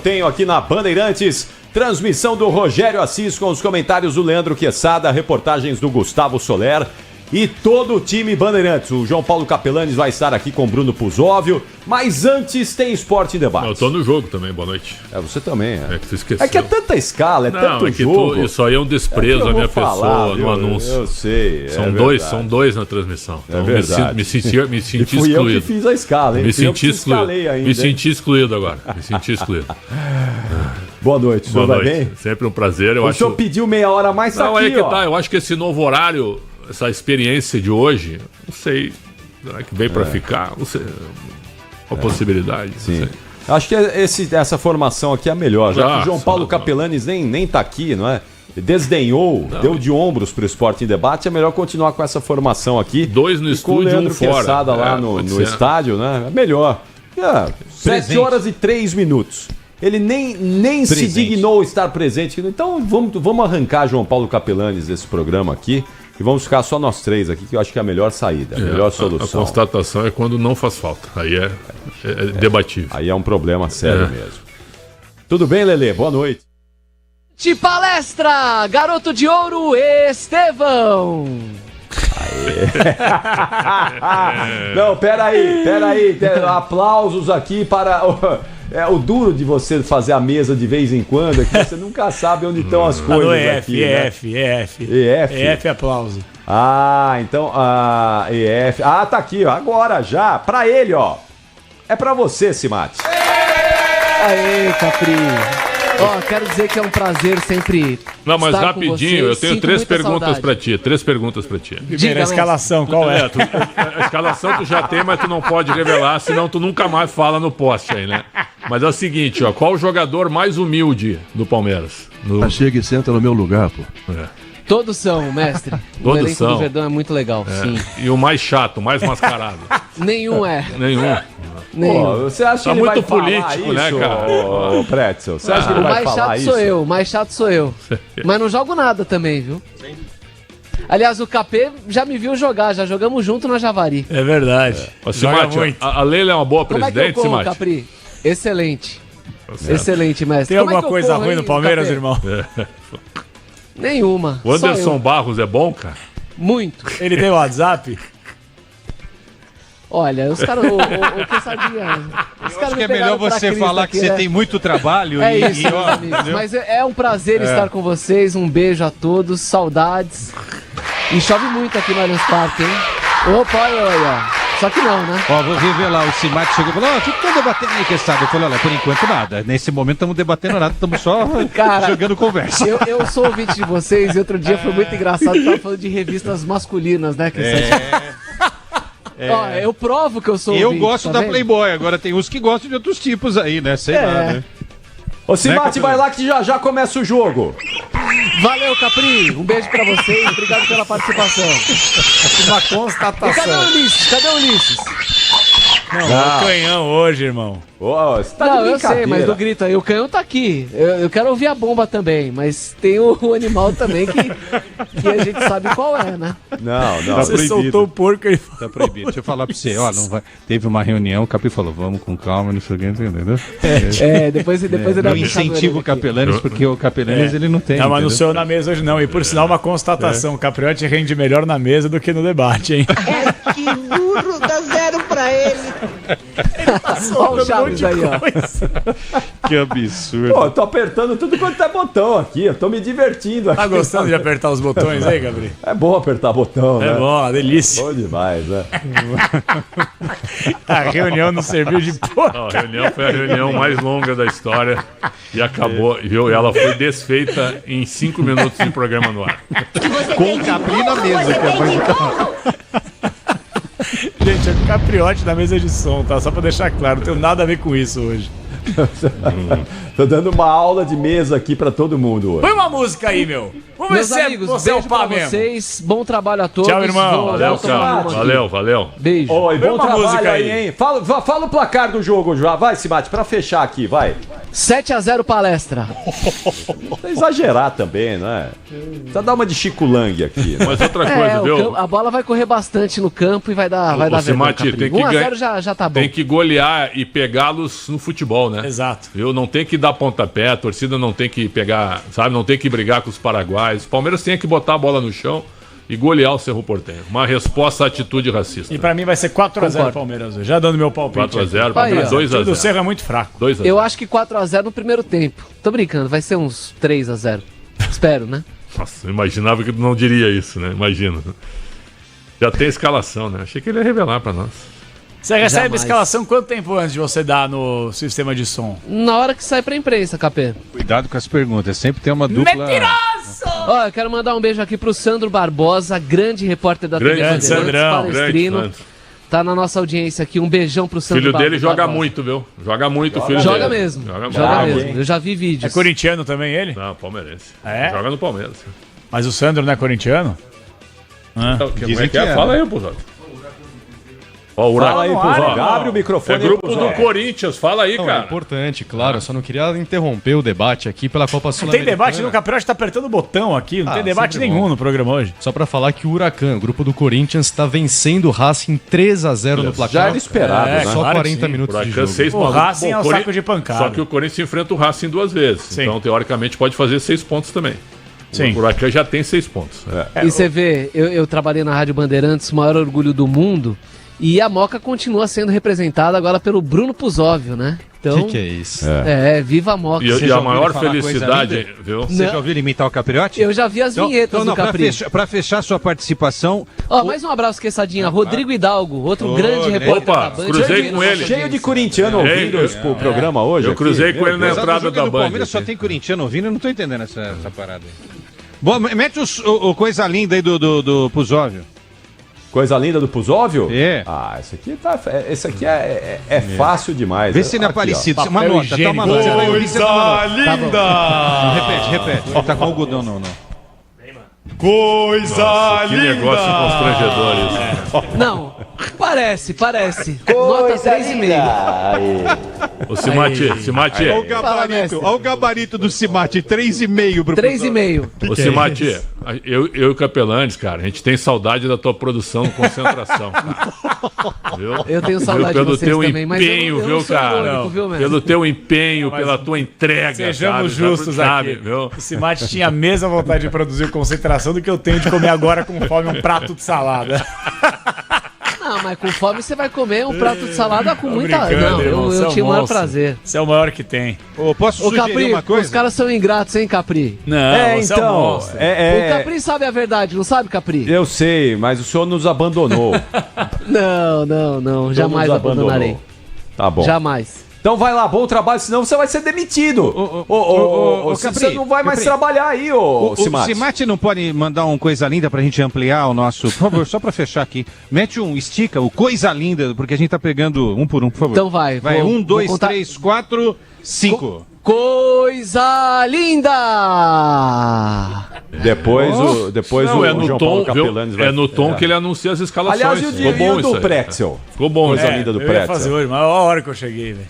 tenho aqui na Bandeirantes. Transmissão do Rogério Assis com os comentários do Leandro Quesada, reportagens do Gustavo Soler e todo o time Bandeirantes. O João Paulo Capelanes vai estar aqui com o Bruno Puzóvio, mas antes tem Esporte em Debate. Eu tô no jogo também, boa noite. Você também, É que tu esqueceu. É que é tanta escala, tanto jogo. Isso aí é um desprezo à minha pessoa no anúncio. Eu sei, São dois na transmissão. Então, verdade. Me senti excluído. Fui eu que fiz a escala, hein? Me senti excluído. Ainda, me senti excluído agora. Me senti excluído. Boa noite, o senhor vai bem? Sempre um prazer. O senhor pediu meia hora a mais, tá aqui, ó. Eu acho que esse novo horário, essa experiência de hoje, não sei, será que veio pra ficar? Não sei, uma possibilidade. Sim. Acho que essa formação aqui é a melhor, já que o João Paulo Capelanes nem tá aqui, não é? Desdenhou, deu de ombros pro Esporte em Debate, é melhor continuar com essa formação aqui. 2 no estúdio e um fora. Com o Leandro Quesada lá no estádio, né? É melhor. 7 horas e 3 minutos. Ele nem se dignou estar presente. Então vamos arrancar João Paulo Capelanes desse programa aqui e vamos ficar só nós três aqui, que eu acho que é a melhor saída, a melhor solução. A constatação é quando não faz falta. Aí é debatível. Aí é um problema sério mesmo. Tudo bem, Lelê? Boa noite. De palestra, garoto de ouro, Estevão. Não, peraí. Aplausos aqui para o duro de você fazer a mesa de vez em quando, é que você nunca sabe onde estão as coisas aqui. EF, aplauso. Então, EF. Tá aqui, ó, agora já, pra ele, ó. É pra você, Simate. Aê, Capri. Quero dizer que é um prazer sempre. Não, mas rapidinho, eu tenho 3 perguntas pra ti. 3 perguntas pra ti. Primeiro, a escalação, qual é? A escalação tu já tem, mas tu não pode revelar, senão tu nunca mais fala no poste aí, né? Mas é o seguinte, ó, qual o jogador mais humilde do Palmeiras? Chega e senta no meu lugar, pô. Todos são, mestre. O elenco do Verdão é muito legal, sim. E o mais chato, o mais mascarado? Nenhum é. Nenhum. Você acha que ele muito vai político, falar isso, né, cara? Ô, Pretzel, você acha que ele vai falar isso? O mais chato sou eu. Mas não jogo nada também, viu? Aliás, o Capê já me viu jogar, já jogamos junto na Javari. É verdade. Simate, a Leila é uma boa presidente, Como é que eu corro, Simate? Capri? Excelente. Excelente, mestre. Tem alguma coisa ruim no Palmeiras, irmão? Nenhuma. O Anderson Barros é bom, cara? Muito. Ele tem o WhatsApp? Olha, os caras. O Quesadinha. Acho que é melhor você falar aqui, que você tem muito trabalho. É isso, meus amigos. Mas é um prazer estar com vocês. Um beijo a todos, saudades. E chove muito aqui no Allianz Parque, hein? Opa, olha. Só que não, né? Vou revelar, o Simate chegou e falou, o que estão debatendo aí, que sabe? Eu falei, olha, por enquanto nada. Nesse momento estamos debatendo nada, estamos só jogando conversa. Eu sou ouvinte de vocês e outro dia foi muito engraçado, tava falando de revistas masculinas, né? Eu provo que eu sou ouvinte. Eu gosto da Playboy, agora tem uns que gostam de outros tipos aí, né? Sei lá, né? Ô, Simate, vai lá que já começa o jogo. Valeu, Capri. Um beijo pra vocês. Obrigado pela participação. Uma constatação. E cadê o Ulisses? Não, é o Canhão hoje, irmão. Você tá de eu sei, mas do grito aí. O Canhão tá aqui. Eu quero ouvir a bomba também, mas tem o animal também que a gente sabe qual é, né? Não. Você proibido. Soltou o porco e tá proibido. Deixa eu falar pra você, não vai. Teve uma reunião, o Capri falou, vamos com calma, não sei o que, entendeu? Depois ele não incentiva o Capelanes, porque o Capelanes ele não tem. Não, mas não sou na mesa hoje não. E por sinal, uma constatação: o Capriotti rende melhor na mesa do que no debate, hein? Que burro, dá 0 pra ele. Olha o Chaves aí, ó. Que absurdo. Pô, eu tô apertando tudo quanto é botão aqui. Eu tô me divertindo aqui. Tá gostando de apertar os botões aí, Gabriel? É bom apertar botão, né? É bom, uma delícia. Bom demais, né? A reunião não serviu de porra. A reunião foi a reunião mais longa da história e acabou, viu? Ela foi desfeita em 5 minutos de programa no ar. Com o Capri na mesa, que é mais... Gente, é o Capriotti na mesa de som, tá? Só pra deixar claro, não tenho nada a ver com isso hoje. Tô dando uma aula de mesa aqui pra todo mundo hoje. Põe uma música aí, meu. Vamos ver se amigos, você beijo pra vocês. Bom trabalho a todos. Tchau, irmão. Valeu, cara. Valeu. Beijo. Oi, bom trabalho música aí, hein? Fala o placar do jogo já. Vai, Simate, pra fechar aqui, vai. 7-0 palestra. Vai exagerar também, não é? Precisa dar uma de Chico Lang aqui. Né? Mas outra coisa, viu? A bola vai correr bastante no campo e vai dar Simate, tem que 1-0 já tá bom. Tem que golear e pegá-los no futebol, né? né? Exato. Viu? Não tem que dar pontapé, a torcida não tem que pegar, sabe? Não tem que brigar com os paraguaios. O Palmeiras tem que botar a bola no chão e golear o Cerro Porteño. Uma resposta à atitude racista. E pra mim vai ser 4x0 Palmeiras. Já dando meu palpite. 4x0, Palmeiras 2x0. O do Cerro é muito fraco. 2x0. Eu acho que 4x0 no primeiro tempo. Tô brincando, vai ser uns 3x0. Espero, né? Nossa, eu imaginava que tu não diria isso, né? Imagina. Já tem a escalação, né? Achei que ele ia revelar pra nós. Você recebe Jamais. a escalação quanto tempo antes de você dar no sistema de som? Na hora que sai pra imprensa, Capê. Cuidado com as perguntas, sempre tem uma dupla... Ó, eu quero mandar um beijo aqui pro Sandro Barbosa, grande repórter da TV Grande Sandrão, palestrino. grande Tá na nossa audiência aqui, um beijão pro Sandro filho dele Barbosa. joga muito, viu? Joga muito o filho Joga dele. mesmo, Joga joga muito. mesmo. Eu já vi vídeos. É corintiano também ele? Não, palmeirense. É? Joga no Palmeiras. Mas o Sandro não é corintiano? Dizem que é. Fala aí, Puzado. Ó, o Fala aí, no ar, Puzado. não. Abre o microfone. É grupo aí, do Puzado. Corinthians, fala aí, Não, é cara. importante, claro. Eu só não queria interromper o debate aqui pela Copa Não Sul-Americana. tem debate no Capirote, tá apertando o botão aqui. Não tem debate sempre nenhum bom. no programa hoje. Só pra falar que o Huracan, o grupo do Corinthians, tá vencendo o Racing 3x0 no placar. Já era esperado, né? Só claro que 40 sim. minutos de Huracan, jogo. 6 O pontos. Racing é o Cori- saco de pancada. Só que o Corinthians enfrenta o Racing 2 vezes. Sim. Então, teoricamente, pode fazer 6 pontos também. Sim. O Huracan já tem 6 pontos. E você vê, eu trabalhei na Rádio Bandeirantes, o maior orgulho do mundo, e a Moca continua sendo representada agora pelo Bruno Puzóvio, né? Então, Que é isso? viva a Moca. E Você a já ouviu maior ele falar felicidade, coisa viu? Você já ouviu ele imitar o Capriotti? Eu já vi as vinhetas do Capri. Pra fechar sua participação... Ó, mais um abraço, Quessadinha. Rodrigo Hidalgo, outro grande repórter Opa, da Band. cruzei com ele. Cheio de corintiano ouvindo o programa hoje. Eu cruzei aqui. com ele na Meu Deus. entrada da do Band. Palmeiras só tem corintiano ouvindo, eu não tô entendendo essa parada aí. Bom, mete o coisa linda aí do Puzóvio. Coisa linda do Puzóvio? É. Ah, esse aqui é fácil demais. Vê se ele é Aqui, ó. parecido. Uma Papel nota, tá uma nota. Você vai ouvir, você dá uma nota. linda! Repete. Ele tá com algodão, não. Coisa Que negócio constrangedor isso. Não, parece. Nota 3,5. Ô, Simati. Olha o gabarito do Cimate, 3,5 pro 3,5. Ô, Simati, eu e o Capelanes, cara, a gente tem saudade da tua produção, concentração, cara. Viu? Eu tenho saudade Viu? de vocês Pelo teu também, mas eu empenho, não viu, sou cara? irônico, viu, mesmo? Pelo teu empenho, pela tua entrega, Sejamos sabe? justos Sabe, aqui. viu? Esse mate tinha a mesma vontade de produzir concentração do que eu tenho de comer agora com fome um prato de salada. Não, mas com fome você vai comer um prato de salada com muita... brincando, Não, irmão, você é eu um tinha o maior monstro. prazer. Você é o maior que tem. Posso Ô, sugerir Capri, uma coisa? os caras são ingratos, hein, Capri? Não, você é um Então, monstro. O Capri sabe a verdade, não sabe, Capri? eu sei, mas o senhor nos abandonou. Não, jamais nos abandonarei. abandonou. Tá bom. Jamais. Então vai lá, bom trabalho, senão você vai ser demitido. Você Capri, não vai mais Capri. trabalhar aí, ô O Simate. Cimate não pode mandar uma coisa linda pra gente ampliar o nosso... Por favor, só pra fechar aqui. Mete estica o coisa linda, porque a gente tá pegando um por um, por favor. Então vai. Vai, vou 1, 2, contar- 3, 4, 5. Coisa linda! Depois Não, o é no João tom, Paulo viu? Capelanes vai... É no tom que ele anuncia as escalações. Aliás, e Ficou bom o isso do aí. Pretzel? Ficou bom isso. Coisa linda do eu ia fazer Pretzel. hoje, mas olha a hora que eu cheguei, velho.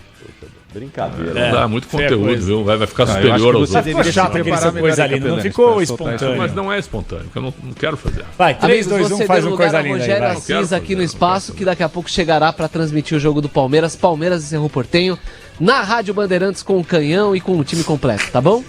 Brincadeira. Dá muito feia conteúdo, coisa. viu? Vai ficar eu acho superior que aos você outros. Ficou deveria chato se aquele preparar seu melhor, coisa né, linda, não Capelanes, ficou pra soltar espontâneo. Mas não é espontâneo, porque eu não quero fazer. Vai, 3, Amigos, 2, 1, você faz deu um lugar coisa a linda aí, Rogério vai. Assis aqui no espaço, que daqui a pouco chegará para transmitir o jogo do Palmeiras e Cerro Porteño, na Rádio Bandeirantes com o Canhão e com o time completo, tá bom?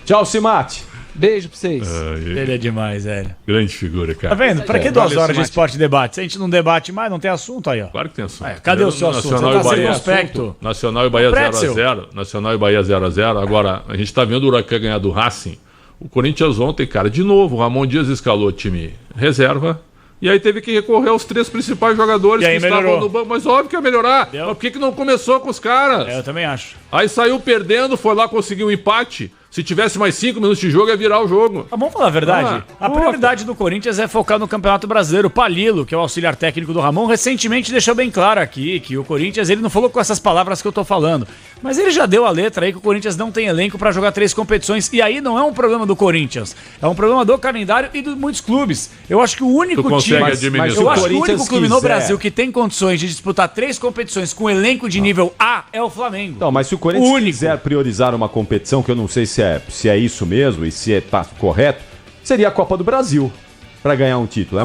Tchau, Simate. Beijo pra vocês. Ele é demais, velho. Grande figura, cara. Tá vendo? Pra que Valeu, 2 horas de Simate. esporte e debate? Se a gente não debate mais, não tem assunto aí, ó. Claro que tem assunto. Cadê o seu assunto? Nacional Você e tá Bahia. circunspecto. Nacional e Bahia Pretzel. 0x0. Nacional e Bahia 0x0. Agora, a gente tá vendo o Huracan ganhar do Racing. O Corinthians ontem, cara, de novo, o Ramon Dias escalou o time reserva. E aí teve que recorrer aos 3 principais jogadores E aí que estavam melhorou. no banco. Mas óbvio que ia melhorar. Deu. Mas por que não começou com os caras? Eu também acho. Aí saiu perdendo, foi lá conseguir um empate. Se tivesse mais 5 minutos de jogo, ia virar o jogo. Vamos falar a verdade? Ah, A prioridade do Corinthians é focar no Campeonato Brasileiro. O Palilo, que é o auxiliar técnico do Ramon, recentemente deixou bem claro aqui que o Corinthians, ele não falou com essas palavras que eu tô falando, mas ele já deu a letra aí que o Corinthians não tem elenco pra jogar 3 competições. E aí não é um problema do Corinthians, é um problema do calendário e de muitos clubes. Eu acho que o único Tu consegue time, administrar. eu Mas acho se que o o único Corinthians clube no quiser- Brasil que tem condições de disputar 3 competições com elenco de nível A é o Flamengo. Não, mas se o Corinthians único. quiser priorizar uma competição, que eu não sei se é isso mesmo e se tá correto, seria a Copa do Brasil. para ganhar um título.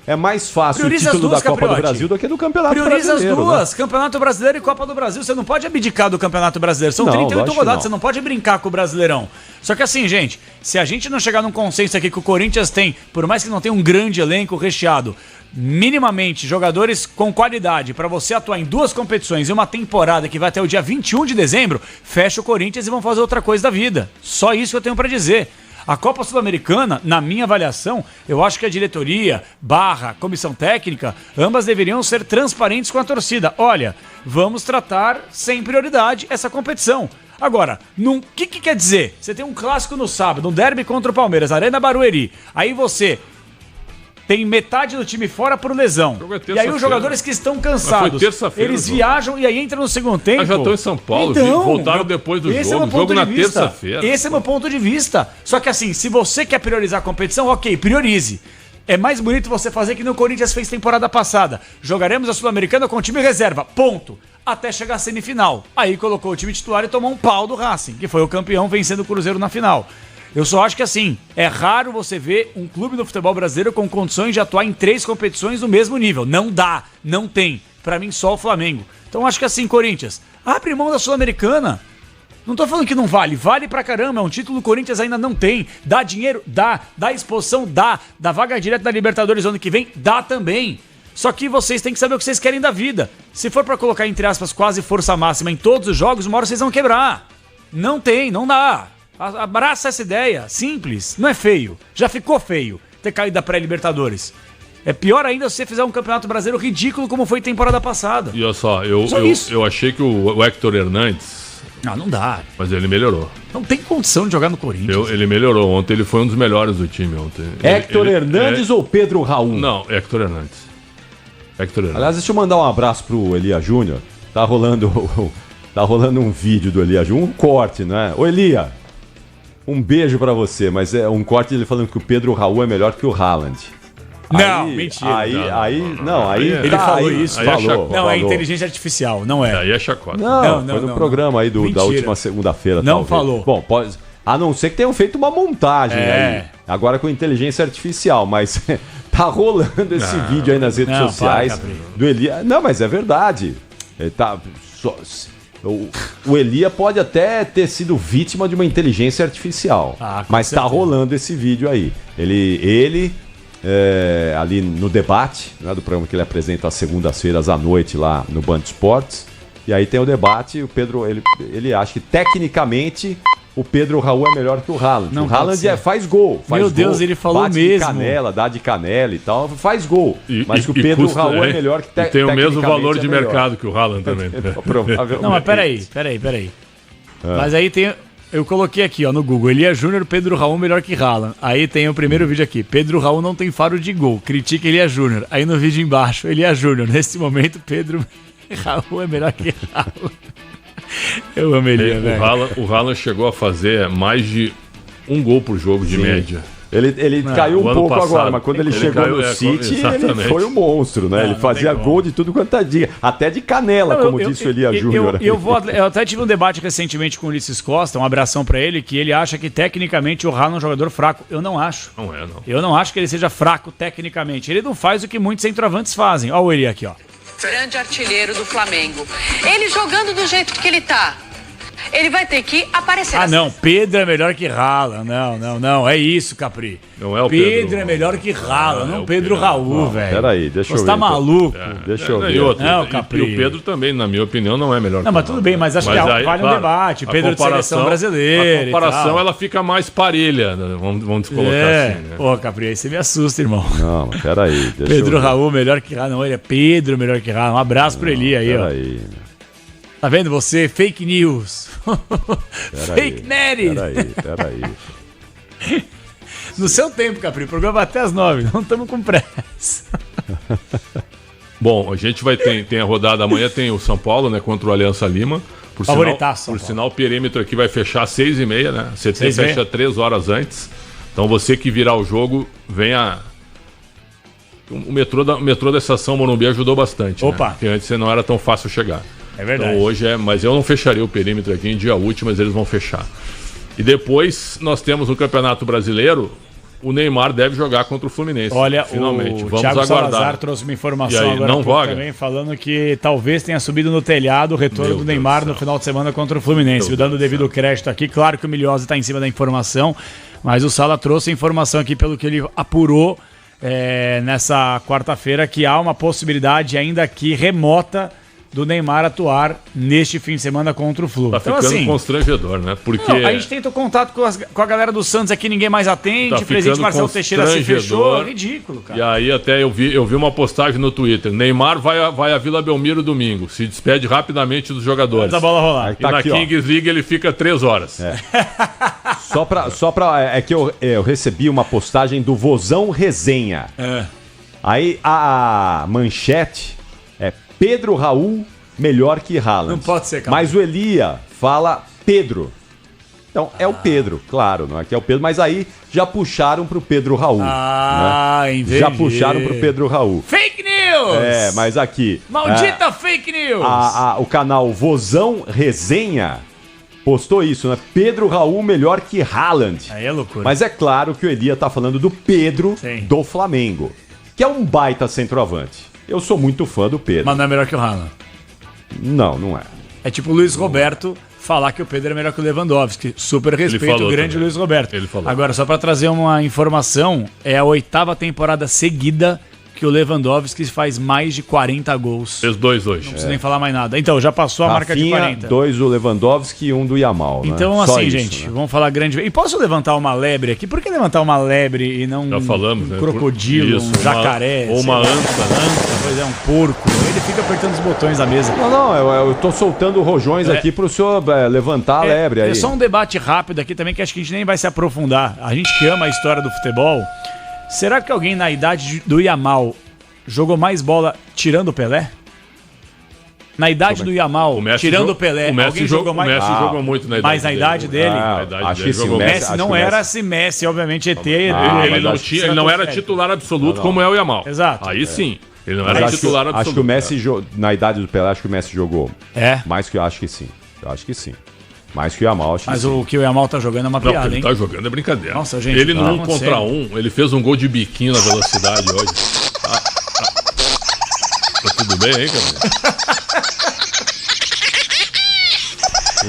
É mais fácil Prioriza o título da Copa Capriotti. do Brasil do que do Campeonato Prioriza Brasileiro. as duas, Campeonato Brasileiro e Copa do Brasil. Você não pode abdicar do Campeonato Brasileiro. São 38 rodadas, você não pode brincar com o Brasileirão. Só que assim, gente, se a gente não chegar num consenso aqui que o Corinthians tem, por mais que não tenha um grande elenco recheado, minimamente jogadores com qualidade para você atuar em 2 competições e uma temporada que vai até o dia 21 de dezembro, fecha o Corinthians e vão fazer outra coisa da vida. Só isso que eu tenho para dizer. A Copa Sul-Americana, na minha avaliação, eu acho que a diretoria, comissão técnica, ambas deveriam ser transparentes com a torcida. Olha, vamos tratar sem prioridade essa competição. Agora, o que quer dizer? Você tem um clássico no sábado, um derby contra o Palmeiras, Arena Barueri. Aí você tem metade do time fora por lesão. E aí os jogadores que estão cansados, eles viajam e aí entram no segundo tempo. Já estão em São Paulo, voltaram depois do jogo na terça-feira. Esse é o meu ponto de vista. Só que assim, se você quer priorizar a competição, ok, priorize. É mais bonito você fazer que no Corinthians fez temporada passada. Jogaremos a Sul-Americana com o time reserva, ponto. Até chegar à semifinal. Aí colocou o time titular e tomou um pau do Racing, que foi o campeão vencendo o Cruzeiro na final. Eu só acho que assim, é raro você ver um clube do futebol brasileiro com condições de atuar em 3 competições no mesmo nível. Não dá, não tem. Pra mim, só o Flamengo. Então acho que assim, Corinthians, abre mão da Sul-Americana. Não tô falando que não vale, vale pra caramba, é um título que o Corinthians ainda não tem. Dá dinheiro? Dá. Dá exposição? Dá. Dá vaga direta da Libertadores ano que vem? Dá também. Só que vocês têm que saber o que vocês querem da vida. Se for pra colocar, entre aspas, quase força máxima em todos os jogos, uma hora vocês vão quebrar. Não tem, não dá. Abraça essa ideia, simples, não é feio. Já ficou feio ter caído da pré-Libertadores. É pior ainda se você fizer um campeonato brasileiro ridículo como foi temporada passada. E olha só, eu achei que o Héctor Hernandes... Não dá. Mas ele melhorou. Não tem condição de jogar no Corinthians. Ele melhorou ontem, ele foi um dos melhores do time ontem. Héctor Hernandes ou Pedro Raul? Não, Héctor Hernandes. Aliás, deixa eu mandar um abraço pro Elia Júnior. Tá rolando um vídeo do Elia Júnior, um corte, né? Ô Elia, um beijo pra você, mas é um corte dele falando que o Pedro Raul é melhor que o Haaland. Não, mentira. Ele falou isso. Falou. Não, é inteligência artificial, não é. Aí é chacota. Não, foi no programa aí da última segunda-feira. Não falou. Bom, pode... A não ser que tenham feito uma montagem aí. Agora com inteligência artificial, mas tá rolando esse vídeo aí nas redes sociais do Elia. Não, mas é verdade. Ele tá... O Elia pode até ter sido vítima de uma inteligência artificial, mas tá rolando esse vídeo aí. Ele ali no debate, né, do programa que ele apresenta às segundas-feiras à noite lá no Band Esportes, e aí tem o debate, o Pedro, ele acha que tecnicamente o Pedro Raul é melhor que o Haaland. Não, o Haaland faz gol. Meu Deus, ele falou bate mesmo. De canela, dá de canela e tal, faz gol. Mas que o Pedro Raul é melhor que tem o mesmo valor de mercado que o Haaland também. Provavelmente. Não, mas peraí. Mas aí tem... Eu coloquei aqui, ó, no Google, Elia Júnior, Pedro Raul melhor que Haaland. Aí tem o primeiro vídeo aqui, Pedro Raul não tem faro de gol, critica Elia Júnior. Aí no vídeo embaixo, Elia Júnior, nesse momento Pedro Raul é melhor que Haaland. Eu amo Elia, velho. O Haaland chegou a fazer mais de 1 gol por jogo de média. Ele caiu um pouco passado, agora, mas quando ele chegou no City, ele foi um monstro, né? Ele fazia gol de tudo quanto é dia, até de canela, como disse o Elia Júnior. Eu até tive um debate recentemente com o Ulisses Costa, um abração pra ele, que ele acha que tecnicamente o Haaland é um jogador fraco. Eu não acho. Não é, não. Eu não acho que ele seja fraco tecnicamente. Ele não faz o que muitos centroavantes fazem. Olha o Elia aqui, ó. Grande artilheiro do Flamengo. Ele jogando do jeito que ele tá, ele vai ter que aparecer. Não, Pedro é melhor que Haaland. Não, é isso, Capri. Não é o Pedro é melhor que Haaland, não Pedro Raul, velho. Peraí, deixa eu ver. Você tá maluco? Deixa eu ver. E o Pedro também, na minha opinião, não é melhor. Não, mas tudo bem, mas acho que vale um debate. Pedro de seleção brasileira. A comparação, ela fica mais parelha, né? Vamos colocar assim, né? Pô, Capri, aí você me assusta, irmão. Não, mas peraí. Pedro Raul melhor que Haaland. Não, ele é Pedro melhor que Haaland. Um abraço pro Eli aí, ó. Peraí. Tá vendo você? Fake news. Fake Nery. Peraí. No seu tempo, Capri, o programa vai até as 9, não estamos com pressa. Bom, a gente vai ter a rodada amanhã, tem o São Paulo, né, contra o Aliança Lima. Por sinal, o perímetro aqui vai fechar às 6h30, né? Você fecha 3 horas antes. Então você que virar o jogo, venha... O metrô da estação Morumbi ajudou bastante. Opa! Né? Porque antes não era tão fácil chegar. É verdade. Então hoje mas eu não fecharia o perímetro aqui em dia útil, mas eles vão fechar. E depois nós temos o Campeonato Brasileiro, o Neymar deve jogar contra o Fluminense. Olha, finalmente. Vamos Thiago aguardar. Salazar trouxe uma informação agora não também, falando que talvez tenha subido no telhado o retorno do Neymar no final de semana contra o Fluminense. Dando o devido crédito aqui, claro que o Milhosa está em cima da informação, mas o Sala trouxe a informação aqui pelo que ele apurou nessa quarta-feira, que há uma possibilidade ainda aqui remota do Neymar atuar neste fim de semana contra o Flu. Tá ficando assim, constrangedor, né? Porque a gente tenta o contato com a galera do Santos aqui, ninguém mais atende, o presidente Marcelo Teixeira se fechou, ridículo, cara. E aí até eu vi uma postagem no Twitter, Neymar vai à Vila Belmiro domingo, se despede rapidamente dos jogadores. Faz a bola rolar. E tá na aqui, Kings League ele fica 3 horas. Só pra é que eu recebi uma postagem do Vozão Resenha. Aí a manchete é Pedro Raul melhor que Haaland. Não pode ser, cara. Mas o Elia fala Pedro. Então é o Pedro, claro, não é que é o Pedro, mas aí já puxaram pro Pedro Raul. Entendi. Já puxaram pro Pedro Raul. Fake news! Mas aqui... Maldita fake news! O canal Vozão Resenha postou isso, né? Pedro Raul melhor que Haaland. Aí é loucura. Mas é claro que o Elia tá falando do Pedro do Flamengo, que é um baita centroavante. Eu sou muito fã do Pedro. Mas não é melhor que o Haaland. Não é. É tipo o Luiz Roberto falar que o Pedro é melhor que o Lewandowski. Super respeito o grande também. Luiz Roberto. Ele falou. Agora, só para trazer uma informação, é a 8ª temporada seguida que o Lewandowski faz mais de 40 gols. Fez 2 hoje. Não precisa nem falar mais nada. Então, já passou a marca de 40. 2 do Lewandowski e 1 do Yamal, né? Então, Só assim, isso, gente, né? vamos falar grande... E posso levantar uma lebre aqui? Por que levantar uma lebre e não já falamos, um crocodilo, isso, um jacaré? Ou uma anta, né? Pois é, um porco. Ele fica apertando os botões da mesa. Não, eu tô soltando rojões aqui pro senhor levantar a lebre aí. É só um debate rápido aqui também, que acho que a gente nem vai se aprofundar. A gente que ama a história do futebol, será que alguém na idade do Yamal jogou mais bola tirando o Pelé? Na idade do Yamal, tirando o Pelé, alguém jogou mais? O Messi jogou muito na idade mais na idade dele. Acho que sim. O Messi não era assim, Messi, obviamente, ET. Ele não era titular absoluto como é o Yamal. Exato. Aí sim. Ele não era titular absoluto. Acho que o Messi, na idade do Pelé, acho que o Messi jogou. Mais que eu acho que sim. Eu acho que sim. Mais que o Yamal, acho que Mas sim. o que o Yamal tá jogando é uma piada, hein? Ele tá jogando é brincadeira. Nossa, gente. Ele no 1 contra 1, ele fez um gol de biquinho na velocidade hoje. Tá tudo bem aí,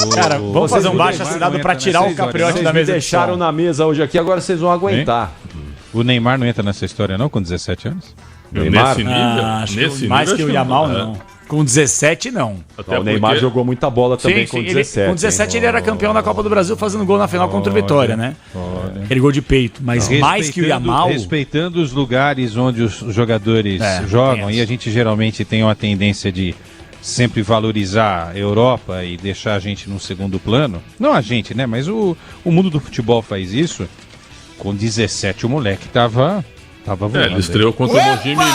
cara? Vamos fazer um baixo assinado pra tirar o Capriotti da mesa. Deixaram na mesa hoje aqui, agora vocês vão aguentar. O Neymar não entra nessa história não, com 17 anos? Neymar? Nesse nível, mais que o Yamal, não. Com 17, não. O Neymar jogou muita bola também com 17. Com 17 ele era campeão da Copa do Brasil fazendo gol na final contra o Vitória, né? Aquele gol de peito. Mas mais que o Yamal... Respeitando os lugares onde os jogadores jogam, e a gente geralmente tem uma tendência de sempre valorizar a Europa e deixar a gente no segundo plano. Não a gente, né? Mas o mundo do futebol faz isso. Com 17 o moleque tava voando. Ele estreou contra o Mogi Mirim.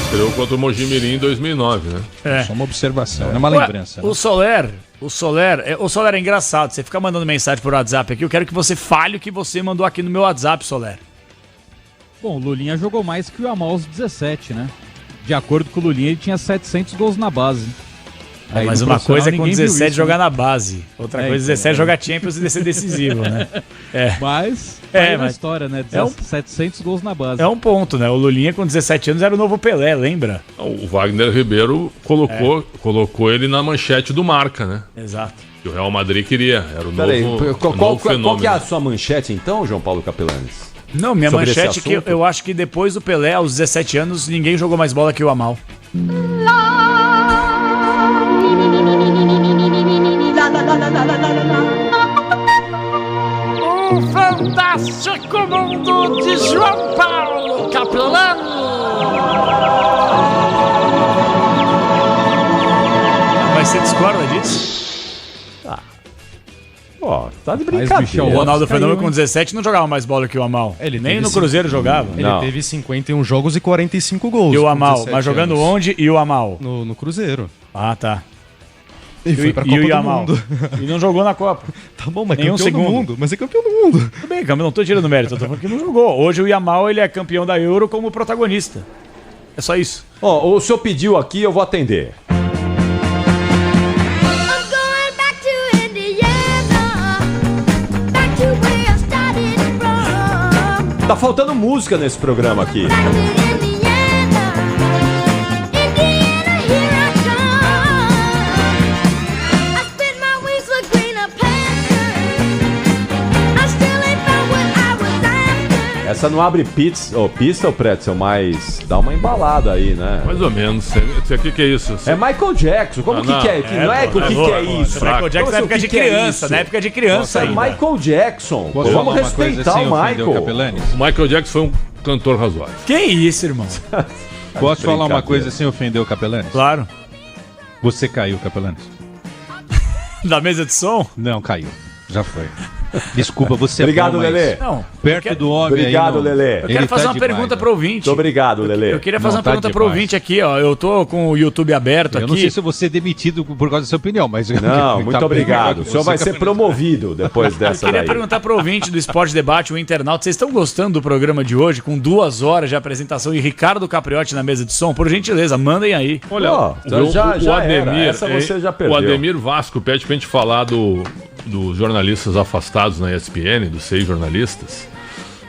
Estreou contra o Mogi Mirim em 2009, né? Só uma observação, não é uma lembrança. O Soler é engraçado. Você fica mandando mensagem por WhatsApp aqui. Eu quero que você fale o que você mandou aqui no meu WhatsApp, Soler. Bom, o Lulinha jogou mais que o Yamal aos 17, né? De acordo com o Lulinha, ele tinha 700 gols na base. Aí, mas uma coisa é com 17 jogar na base. Outra coisa é 17 jogar Champions e ser decisivo, né? Mas história, né? 700 gols na base. É um ponto, né? O Lulinha com 17 anos era o novo Pelé, lembra? O Wagner Ribeiro colocou ele na manchete do Marca, né? Exato. E o Real Madrid queria. Era o novo fenômeno. Qual que é a sua manchete então, João Paulo Capelanes? Não, minha manchete é que eu acho que depois do Pelé, aos 17 anos, ninguém jogou mais bola que o Yamal. O fantástico mundo de João Paulo Capelani. Mas você discorda disso? Tá de brincadeira. O Ronaldo Fenômeno com 17 não jogava mais bola que o Yamal. Nem no Cruzeiro jogava. Ele teve 51 jogos e 45 gols. E o Yamal? Mas jogando onde e o Yamal? No Cruzeiro. Ah, tá. E foi pra Copa do Mundo. E não jogou na Copa. Tá bom, mas campeão do mundo. Mas é campeão do mundo. Tudo bem, não tô tirando mérito. Eu tô falando que não jogou. Hoje o Yamal ele é campeão da Euro como protagonista. É só isso. O senhor pediu aqui, eu vou atender. Tá faltando música nesse programa aqui. Essa não abre pista ou pretzel, mas dá uma embalada aí, né? Mais ou menos. Isso aqui que é isso? É Michael Jackson. Como que é? Não é o que é isso? Michael Jackson na época de criança. Na época de criança ainda. Michael Jackson. Vamos respeitar o Michael. O Michael Jackson foi um cantor razoável. Que isso, irmão? Posso falar uma coisa sem ofender o Capelanes? Claro. Você caiu, Capelanes. Da mesa de som? Não, caiu. Já foi. Desculpa, você obrigado, é bom, Lelê. Não, perto do homem. Obrigado, aí, Lelê. Eu quero fazer uma pergunta pro ouvinte. Muito obrigado, Lelê. Eu queria fazer uma pergunta pro ouvinte aqui, ó. Eu tô com o YouTube aberto aqui. Eu não sei se eu vou ser demitido por causa da sua opinião, mas... Não, muito obrigado. O senhor vai ser promovido depois dessa daí. Eu queria perguntar pro ouvinte do Esporte Debate, o internauta, vocês estão gostando do programa de hoje, com 2 horas de apresentação e Ricardo Capriotti na mesa de som? Por gentileza, mandem aí. Olha, o Ademir, essa você já perdeu. O Ademir Vasco pede pra gente falar dos jornalistas afastados na ESPN, dos 6 jornalistas.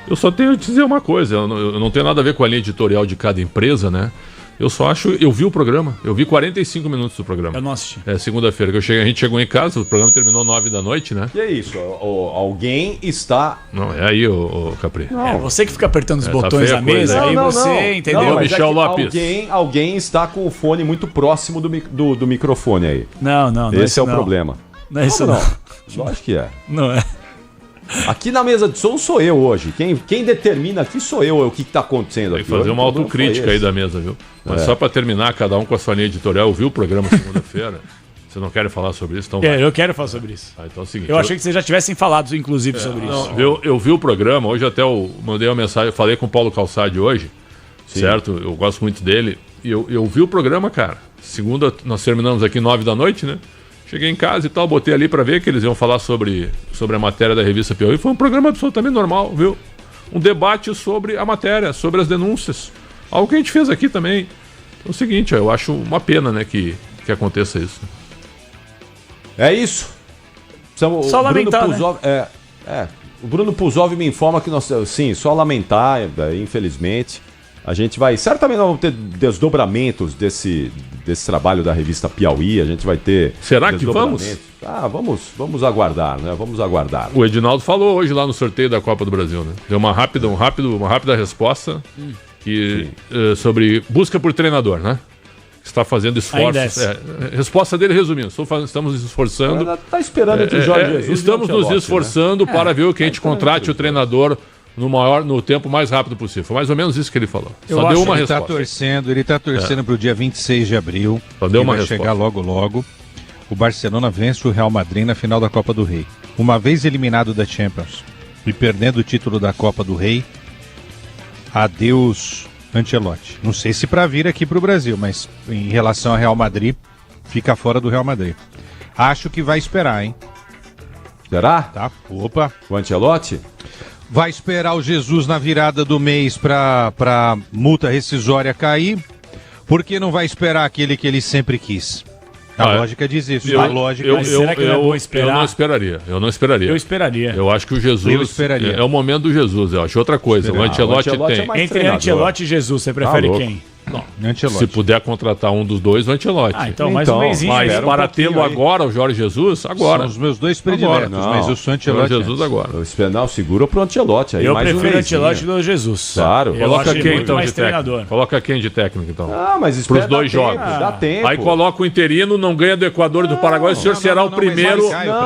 Eu só tenho que dizer uma coisa, eu não tenho nada a ver com a linha editorial de cada empresa, né? Eu só acho... Eu vi o programa, eu vi 45 minutos do programa. Eu não assisti. É, segunda-feira que a gente chegou em casa, o programa terminou 9 da noite, né? E é isso, alguém está... Não, é aí, o Capri. Não. É você que fica apertando os botões na mesa, aí você, entendeu? Não, Michel Lopes. Alguém está com o fone muito próximo do microfone aí. Não. Esse é o problema. Não é isso não. Lógico que é. Não é. Aqui na mesa de som sou eu hoje. Quem determina aqui sou eu o que está acontecendo aqui. Tem que fazer uma autocrítica aí da mesa, viu? Mas só para terminar, cada um com a sua linha editorial. Eu vi o programa segunda-feira. Vocês não querem falar sobre isso? Então eu quero falar sobre isso. Então é o seguinte, eu achei que vocês já tivessem falado, inclusive, sobre isso. Eu vi o programa, hoje até eu mandei uma mensagem, eu falei com o Paulo Calçade hoje, certo? Eu gosto muito dele. E eu vi o programa, cara. Segunda, nós terminamos aqui 9 da noite, né? Cheguei em casa e tal, botei ali pra ver que eles iam falar sobre a matéria da revista Piauí. Foi um programa absolutamente normal, viu? Um debate sobre a matéria, sobre as denúncias. Algo que a gente fez aqui também. Então é o seguinte, eu acho uma pena, né, que aconteça isso. É isso. Só lamentar, Puzov, né? O Bruno Puzov me informa que nós... Sim, só lamentar, infelizmente. A gente vai... Certamente nós vamos ter desdobramentos desse trabalho da revista Piauí. A gente vai ter... Será que vamos? Vamos aguardar, né? Vamos aguardar. O Edinaldo falou hoje lá no sorteio da Copa do Brasil, né? Deu uma rápida resposta sobre busca por treinador, né? Está fazendo esforços. Resposta dele resumindo: estamos nos esforçando. Está esperando que o Jorge Jesus. Estamos nos esforçando para ver o que a gente contrate o treinador no tempo mais rápido possível. Foi mais ou menos isso que ele falou. Só deu uma resposta. Ele está torcendo para o dia 26 de abril. Só deu uma resposta. Chegar logo. O Barcelona vence o Real Madrid na final da Copa do Rei. Uma vez eliminado da Champions e perdendo o título da Copa do Rei, adeus Ancelotti. Não sei se para vir aqui para o Brasil, mas em relação ao Real Madrid, fica fora do Real Madrid. Acho que vai esperar, hein? Será? Tá. Opa. O Ancelotti? Vai esperar o Jesus na virada do mês para multa rescisória cair, porque não vai esperar aquele que ele sempre quis. A lógica diz isso. Será que não é bom esperar? Eu não esperaria. Eu esperaria. Eu acho que o Jesus é o momento do Jesus. Eu acho outra coisa. O Ancelotti tem. Entre Ancelotti e Jesus, você prefere quem? Não. Se puder contratar um dos dois, o Ancelotti. Então mais um mêsinho. Mas para tê-lo agora, o Jorge Jesus, agora. São os meus dois prediletos, mas eu sou Ancelotti. Jesus agora. Segura pro Ancelotti aí. Eu prefiro Ancelotti do Jesus. Claro. Coloca quem então de técnico? Coloca quem de técnico então? Mas espera. Pros dois jogos. Dá tempo. Aí coloca o interino, não ganha do Equador e do Paraguai. O senhor será o primeiro.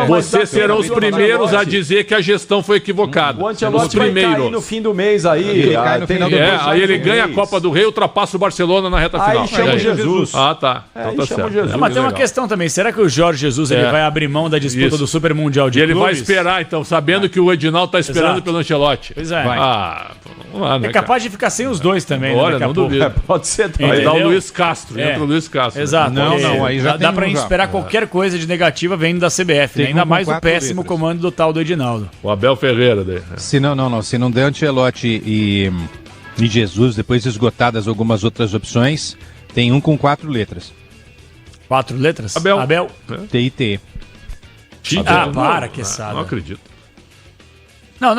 Vocês serão os primeiros a dizer que a gestão foi equivocada. O Ancelotti vai cair no fim do mês aí. Aí ele ganha a Copa do Rei, ultrapassa o Barcelona na reta final. Aí chama Jesus. Tá. Então tá certo. Jesus. Mas tem uma questão também. Será que o Jorge Jesus ele vai abrir mão da disputa do Super Mundial de clubes? E ele vai esperar, então, sabendo que o Edinaldo tá esperando pelo Ancelotti. Pois é. Vamos lá, né, é capaz de ficar sem os dois também. Olha, não duvido. Pode ser também. Vai dar o Luiz Castro. Entra o Luiz Castro. Exato. Não, aí já dá pra esperar qualquer coisa de negativa vindo da CBF. Né? Ainda mais o péssimo comando do tal do Edinaldo. O Abel Ferreira. Daí. Se não der Ancelotti e Jesus, depois esgotadas algumas outras opções, tem um com 4 letras. 4 letras? Abel. TIT. Para, que sabe. Não acredito. Não.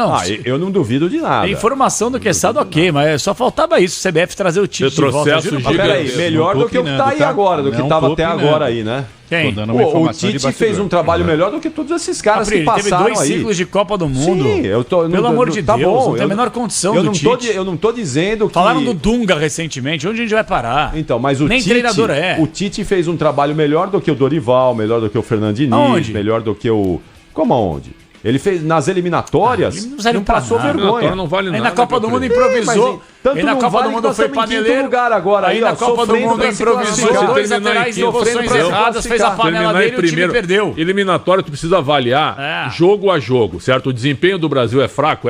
Eu não duvido de nada. A informação do Quesada, ok, mas só faltava isso, o CBF trazer o Tite de volta. Peraí, melhor do que o que tá aí agora, do que estava até agora aí, né? Quem? O Tite fez um trabalho melhor do que todos esses caras que passaram aí. Teve 2 ciclos de Copa do Mundo. Sim, pelo amor de Deus, bom, não tem a menor condição do Tite. Eu não tô dizendo que... Falaram do Dunga recentemente, onde a gente vai parar? Então, mas Nem treinador é. O Tite fez um trabalho melhor do que o Dorival, melhor do que o Fernando Diniz, melhor do que o... Como aonde? Ele fez nas eliminatórias, não passou vergonha. Não vale nada. Aí na Copa do Mundo improvisou. Aí na Copa do Mundo foi paneleiro. Lugar agora. Aí na Copa do Mundo improvisou. 2 laterais de opções erradas, fez a panela dele e o time perdeu. Eliminatório, tu precisa avaliar jogo a jogo, certo? O desempenho do Brasil é fraco,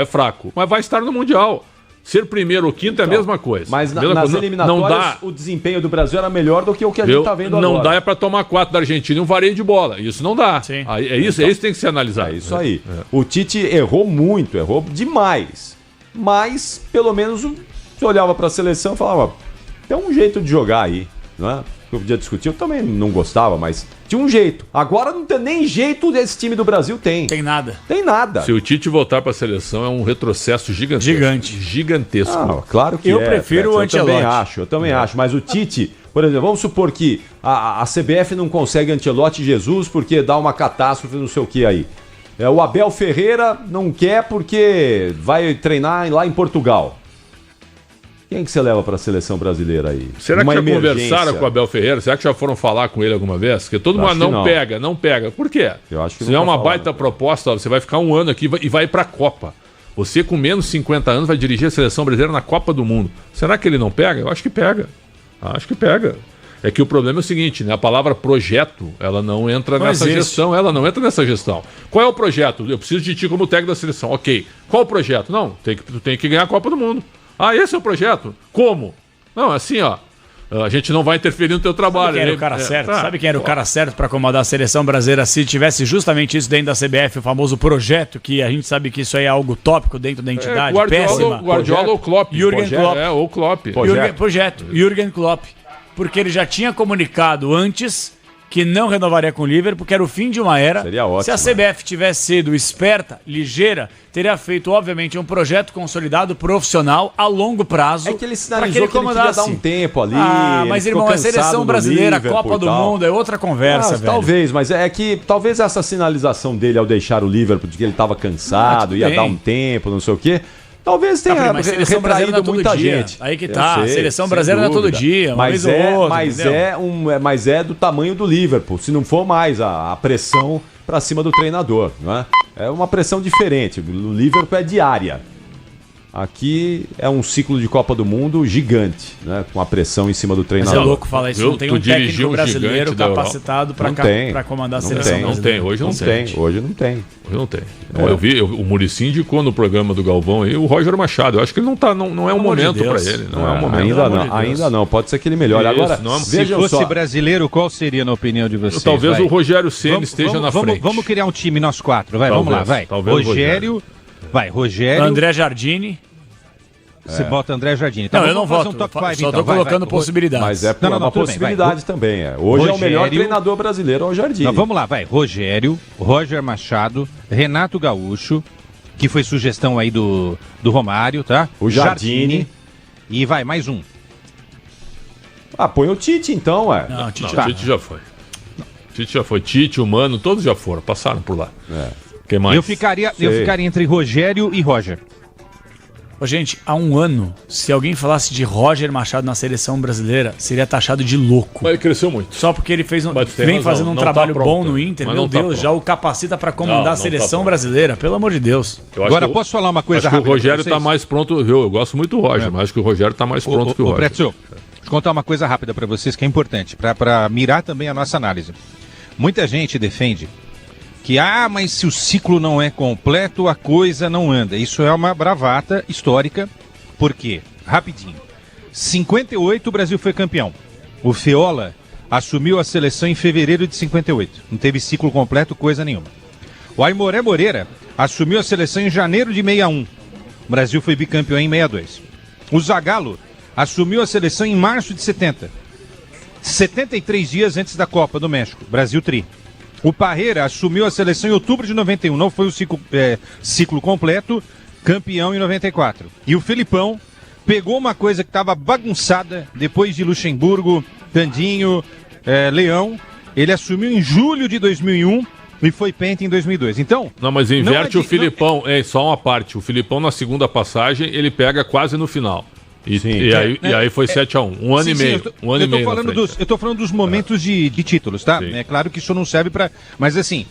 mas vai estar no Mundial. Ser primeiro ou quinto é a mesma coisa. Mas nas eliminatórias, o desempenho do Brasil era melhor do que o que a gente tá vendo agora. Não dá pra tomar 4 da Argentina e um vareio de bola. Isso não dá. É isso que tem que ser analisado. É isso aí. O Tite errou muito, errou demais. Mas, pelo menos, você olhava pra seleção e falava, tem um jeito de jogar aí, não é? Eu podia discutir, eu também não gostava, mas tinha um jeito. Agora não tem nem jeito esse time do Brasil tem. Tem nada. Tem nada. Se o Tite voltar para a seleção é um retrocesso gigantesco. Claro que eu prefiro o Ancelotti. Eu também acho. Mas o Tite, por exemplo, vamos supor que a CBF não consegue Ancelotti e Jesus porque dá uma catástrofe, não sei o que aí. O Abel Ferreira não quer porque vai treinar lá em Portugal. Quem que você leva para a seleção brasileira aí? Será que já conversaram com o Abel Ferreira? Será que já foram falar com ele alguma vez? Porque todo mundo não pega. Por quê? Eu acho que se é uma baita proposta, você vai ficar um ano aqui e vai para a Copa. Você com menos de 50 anos vai dirigir a seleção brasileira na Copa do Mundo. Será que ele não pega? Eu acho que pega. É que o problema é o seguinte, né? A palavra projeto, ela não entra nessa gestão. Qual é o projeto? Eu preciso de ti como técnico da seleção. Ok. Qual o projeto? Não, tu tem que ganhar a Copa do Mundo. Esse é o projeto? Como? Não, assim, a gente não vai interferir no teu trabalho. Sabe quem era o cara certo? Sabe quem era o cara certo para acomodar a seleção brasileira se tivesse justamente isso dentro da CBF, o famoso projeto, que a gente sabe que isso aí é algo tópico dentro da entidade, péssima. Guardiola ou Klopp. Jürgen Klopp. Ou Klopp. Projeto. Jürgen Klopp. Porque ele já tinha comunicado antes que não renovaria com o Liverpool, porque era o fim de uma era. Seria ótimo. Se a CBF tivesse sido esperta, ligeira, teria feito, obviamente, um projeto consolidado, profissional, a longo prazo. É que ele sinalizou que ele queria dar um tempo ali. Mas, irmão, a seleção brasileira, a Copa do Mundo, é outra conversa, velho. Talvez, mas é que talvez essa sinalização dele ao deixar o Liverpool, de que ele estava cansado, ia dar um tempo, não sei o quê... Talvez tenha retraído muita gente. Aí que tá, a seleção brasileira não é todo dia, mas é do tamanho do Liverpool, se não for mais a pressão para cima do treinador, não é? É uma pressão diferente, o Liverpool é diária. Aqui é um ciclo de Copa do Mundo gigante, né? Com a pressão em cima do treinador. Mas é louco falar isso, não tem um técnico brasileiro capacitado para comandar a seleção brasileira. Hoje não tem. Hoje não tem. Eu vi, o Muricy indicou no programa do Galvão aí o Roger Machado. Eu acho que ele não é um momento para ele. Não é um momento. Ainda não. Pode ser que ele melhore. Agora, se fosse brasileiro, qual seria na opinião de vocês? Talvez o Rogério Ceni esteja na frente. Vamos criar um time nós 4. Vamos lá. Rogério. André Jardine. Você bota André Jardine. Então, eu não voto. Só estou colocando possibilidades. Mas é uma possibilidade também. Hoje é o melhor treinador brasileiro, é o Jardine. Vamos lá, Rogério, Roger Machado, Renato Gaúcho, que foi sugestão aí do Romário, tá? O Jardine. E mais um. Põe o Tite então, Não, Tite já foi. Tite, o Mano, todos já foram, passaram por lá. Quem mais? Eu ficaria entre Rogério e Roger. Gente, há um ano, se alguém falasse de Roger Machado na seleção brasileira, seria taxado de louco. Mas ele cresceu muito. Só porque ele vem fazendo um trabalho bom no Inter, meu Deus, já o capacita para comandar a seleção brasileira, pelo amor de Deus. Agora, posso falar uma coisa rápida? O Rogério está mais pronto, eu gosto muito do Roger, mas acho que o Rogério está mais pronto que o Roger. Pretzel, deixa eu contar uma coisa rápida para vocês que é importante, para mirar também a nossa análise. Muita gente defende que, mas se o ciclo não é completo, a coisa não anda. Isso é uma bravata histórica, porque, rapidinho, 58 o Brasil foi campeão. O Feola assumiu a seleção em fevereiro de 58. Não teve ciclo completo, coisa nenhuma. O Aimoré Moreira assumiu a seleção em janeiro de 61. O Brasil foi bicampeão em 62. O Zagallo assumiu a seleção em março de 70. 73 dias antes da Copa do México. Brasil tri. O Parreira assumiu a seleção em outubro de 91, não foi o ciclo completo, campeão em 94. E o Felipão pegou uma coisa que estava bagunçada depois de Luxemburgo, Tandinho, Leão. Ele assumiu em julho de 2001 e foi penta em 2002. Então... Não, mas inverte o Filipão. É só uma parte. O Filipão, na segunda passagem, ele pega quase no final. E aí foi 7-1. Um ano e meio. Eu tô falando dos momentos de títulos, tá? Sim. É claro que isso não serve para... Mas assim,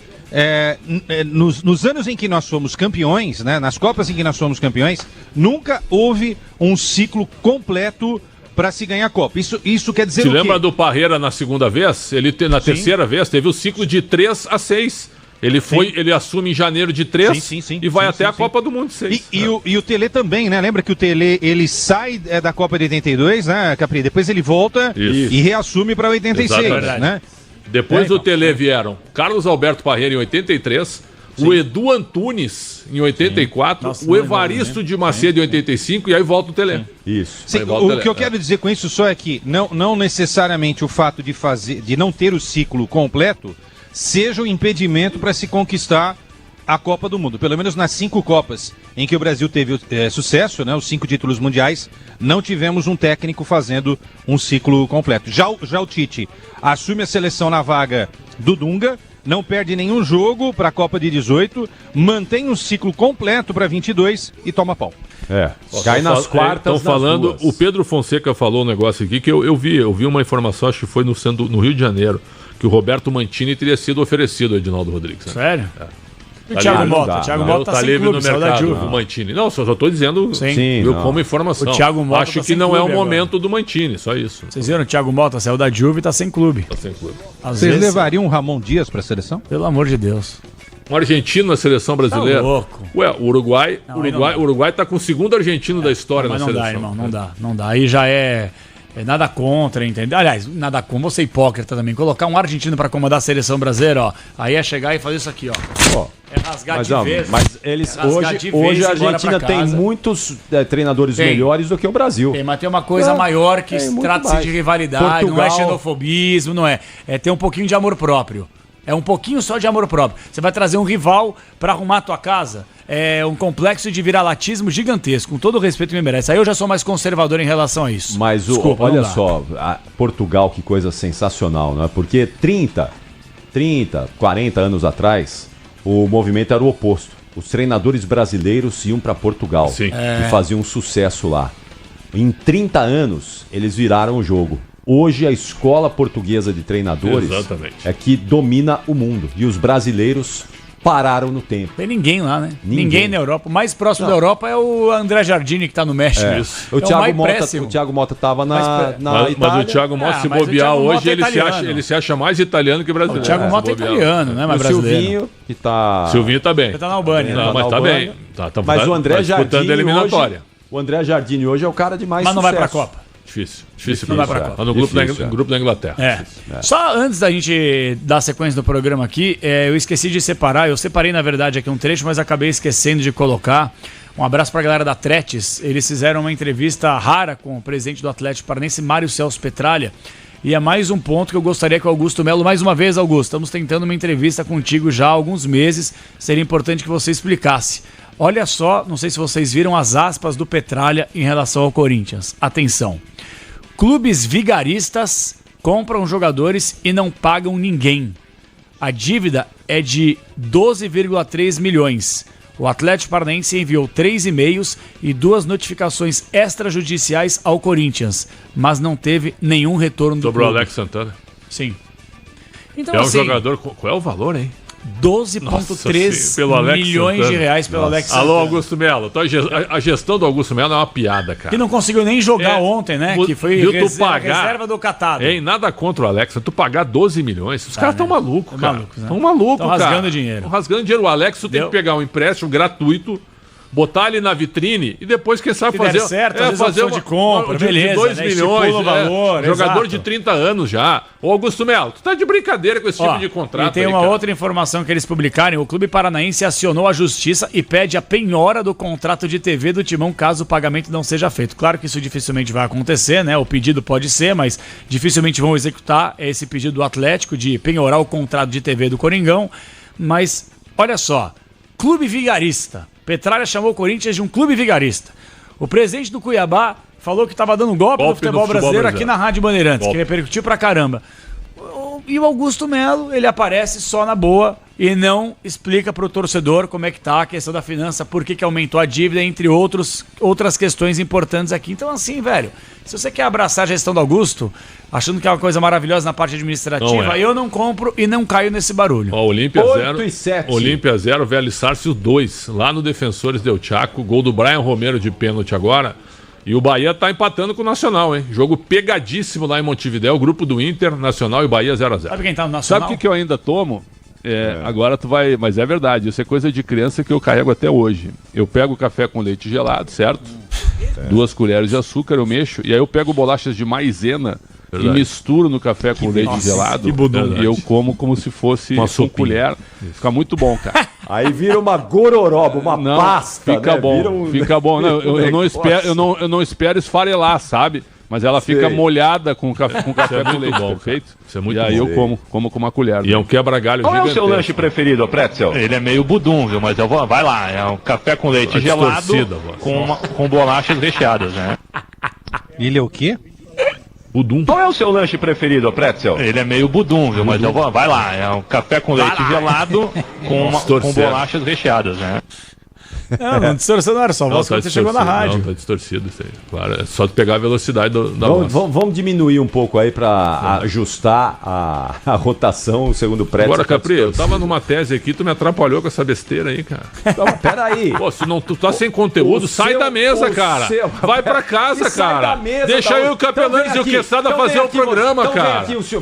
nos anos em que nós fomos campeões, né? Nas Copas em que nós fomos campeões, nunca houve um ciclo completo para se ganhar a Copa. Isso quer dizer o quê? Lembra do Parreira na segunda vez? Na terceira vez teve o ciclo de 3-6. Ele assume em janeiro de 3 e vai até a Copa do Mundo de 6. E o Tele também, né? Lembra que o Tele, ele sai da Copa de 82, né, Capri? Depois ele volta e reassume para 86, né? Depois do Tele vieram Carlos Alberto Parreira em 83, o Edu Antunes em 84, o Evaristo de Macedo em 85 e aí volta o Tele. Isso. Sim, o que eu quero dizer com isso só é que não necessariamente o fato de não ter o ciclo completo seja um impedimento para se conquistar a Copa do Mundo. Pelo menos nas 5 Copas em que o Brasil teve sucesso, né, os 5 títulos mundiais, não tivemos um técnico fazendo um ciclo completo. Já o Tite assume a seleção na vaga do Dunga, não perde nenhum jogo para a Copa de 18, mantém um ciclo completo para 22 e toma pau. Cai nas quartas. Estão falando, o Pedro Fonseca falou um negócio aqui que eu vi uma informação, acho que foi no Rio de Janeiro, que o Roberto Mantini teria sido oferecido ao Edinaldo Rodrigues. Né? Sério? O Thiago Mota. O Thiago Mota tá livre no mercado, o Mantini. Não, só estou dizendo como informação. O Thiago Mota acho que não é o momento do Mantini, só isso. Vocês viram? O Thiago Mota saiu da Juve e tá sem clube. Vocês levariam um Ramon Dias para a seleção? Pelo amor de Deus. Um argentino na seleção brasileira. Tá louco. Ué, o Uruguai tá com o segundo argentino da história na seleção. Não dá, irmão, não dá. Aí já é nada contra, entendeu? Aliás, nada contra, vou ser hipócrita também. Colocar um argentino pra comandar a seleção brasileira, ó. Aí é chegar e fazer isso aqui, ó. É rasgar de vez. Mas eles hoje a Argentina tem muitos treinadores melhores do que o Brasil. Mas tem uma coisa maior que trata-se de rivalidade, Portugal. Não é xenofobismo, não é. É ter um pouquinho de amor próprio. É um pouquinho só de amor próprio. Você vai trazer um rival pra arrumar a tua casa. É um complexo de viralatismo gigantesco. Com todo o respeito que me merece. Aí eu já sou mais conservador em relação a isso. Mas olha só, Portugal, que coisa sensacional, não é? Porque 30, 40 anos atrás, o movimento era o oposto. Os treinadores brasileiros iam para Portugal e faziam um sucesso lá. Em 30 anos, eles viraram o jogo. Hoje a escola portuguesa de treinadores é que domina o mundo. E os brasileiros pararam no tempo. Tem ninguém lá, né? Ninguém na Europa. O mais próximo da Europa é o André Jardini, que tá no México. O Thiago Mota tava na Itália. Mas o Thiago Mota, se bobear hoje, ele se acha mais italiano que brasileiro. O Thiago Mota é italiano, né? Mas brasileiro. Silvinho tá bem. Ele tá na Albânia. Não, mas tá bem. Mas o André Jardini eliminatória. O André Jardini hoje é o cara de mais sucesso. Mas não vai pra Copa. Difícil não vai pra Copa. Tá no grupo da Inglaterra. Só antes da gente dar sequência do programa aqui, eu esqueci de separar. Eu separei, na verdade, aqui um trecho, mas acabei esquecendo de colocar. Um abraço pra galera da Tretes. Eles fizeram uma entrevista rara com o presidente do Atlético Paranaense, Mário Celso Petralha. E é mais um ponto que eu gostaria que o Augusto Melo, mais uma vez, Augusto, estamos tentando uma entrevista contigo já há alguns meses. Seria importante que você explicasse. Olha só, não sei se vocês viram as aspas do Petralha em relação ao Corinthians. Atenção. Clubes vigaristas compram jogadores e não pagam ninguém. A dívida é de 12,3 milhões. O Atlético Paranaense enviou 3 e-mails e 2 notificações extrajudiciais ao Corinthians, mas não teve nenhum retorno do clube. Sobre o Alex Santana? Sim. Então, assim, jogador... Qual é o valor, hein? 12,3 milhões de reais pelo Alex Santana. Alô, Augusto Melo. A gestão do Augusto Melo é uma piada, cara. Que não conseguiu nem jogar ontem, né? Que foi reserva do Catado. Nada contra o Alex. Tu pagar 12 milhões. Os caras estão malucos, cara. Estão malucos, cara. Estão rasgando dinheiro. O Alex tem que pegar um empréstimo gratuito botar ele na vitrine e depois, quem sabe, fazer... Se der certo, fazer uma de compra, beleza, de 2 milhões, valor, jogador exato. de 30 anos já. Ô, Augusto Melo, tu tá de brincadeira com esse tipo de contrato. E tem uma outra informação que eles publicaram, o Clube Paranaense acionou a justiça e pede a penhora do contrato de TV do Timão caso o pagamento não seja feito. Claro que isso dificilmente vai acontecer, né? O pedido pode ser, mas dificilmente vão executar esse pedido do Atlético de penhorar o contrato de TV do Coringão. Mas, olha só, clube vigarista. Petralha chamou o Corinthians de um clube vigarista. O presidente do Cuiabá falou que estava dando golpe no futebol brasileiro aqui na Rádio Bandeirantes, que repercutiu pra caramba. E o Augusto Melo, ele aparece só na boa e não explica pro torcedor como é que tá a questão da finança, por que aumentou a dívida, entre outras questões importantes aqui. Então, assim, velho, se você quer abraçar a gestão do Augusto, achando que é uma coisa maravilhosa na parte administrativa, eu não compro e não caio nesse barulho. Ó, Olímpia 0, Olímpia 0, Velho Sárcio 2, lá no Defensores del Chaco, gol do Brian Romero de pênalti agora. E o Bahia tá empatando com o Nacional, hein? Jogo pegadíssimo lá em Montevidéu, grupo do Inter, Nacional e Bahia 0x0. Sabe quem tá no Nacional? Sabe o que eu ainda tomo? Agora tu vai... Mas é verdade, isso é coisa de criança que eu carrego até hoje. Eu pego café com leite gelado, certo? 2 colheres de açúcar, eu mexo, e aí eu pego bolachas de maisena e misturo no café com leite gelado. E eu como se fosse com colher. Fica muito bom, cara. Aí vira uma gororoba, uma pasta. Fica bom, fica bom. Não, eu não espero esfarelar, sabe? Mas ela fica molhada com café com leite, bom, perfeito? Isso é muito e aí bom. eu como com uma colher. E é um quebra-galho gigantesco. Qual é o seu lanche preferido, Pretzel? Ele é meio budum, viu? Mas vai lá, é um café com leite gelado com bolachas recheadas, né? Ele é o quê? Budum. Qual é o seu lanche preferido, Pretzel? Ele é meio budum, viu? Mas vai lá, é um café com leite gelado com bolachas recheadas, né? Não distorceu, não era só voz quando você chegou na rádio. Não, tá distorcido isso aí. Claro, é só pegar a velocidade da voz. Vamos diminuir um pouco aí pra ajustar a rotação, segundo o Pretzel. Agora, Capri, eu tava numa tese aqui, tu me atrapalhou com essa besteira aí, cara. Então, peraí. Pô, se não, tu tá sem conteúdo, sai da mesa, cara. Vai pra casa, cara. Deixa eu e o Capelanes e o Quesada fazer o programa, cara. Vem aqui o senhor.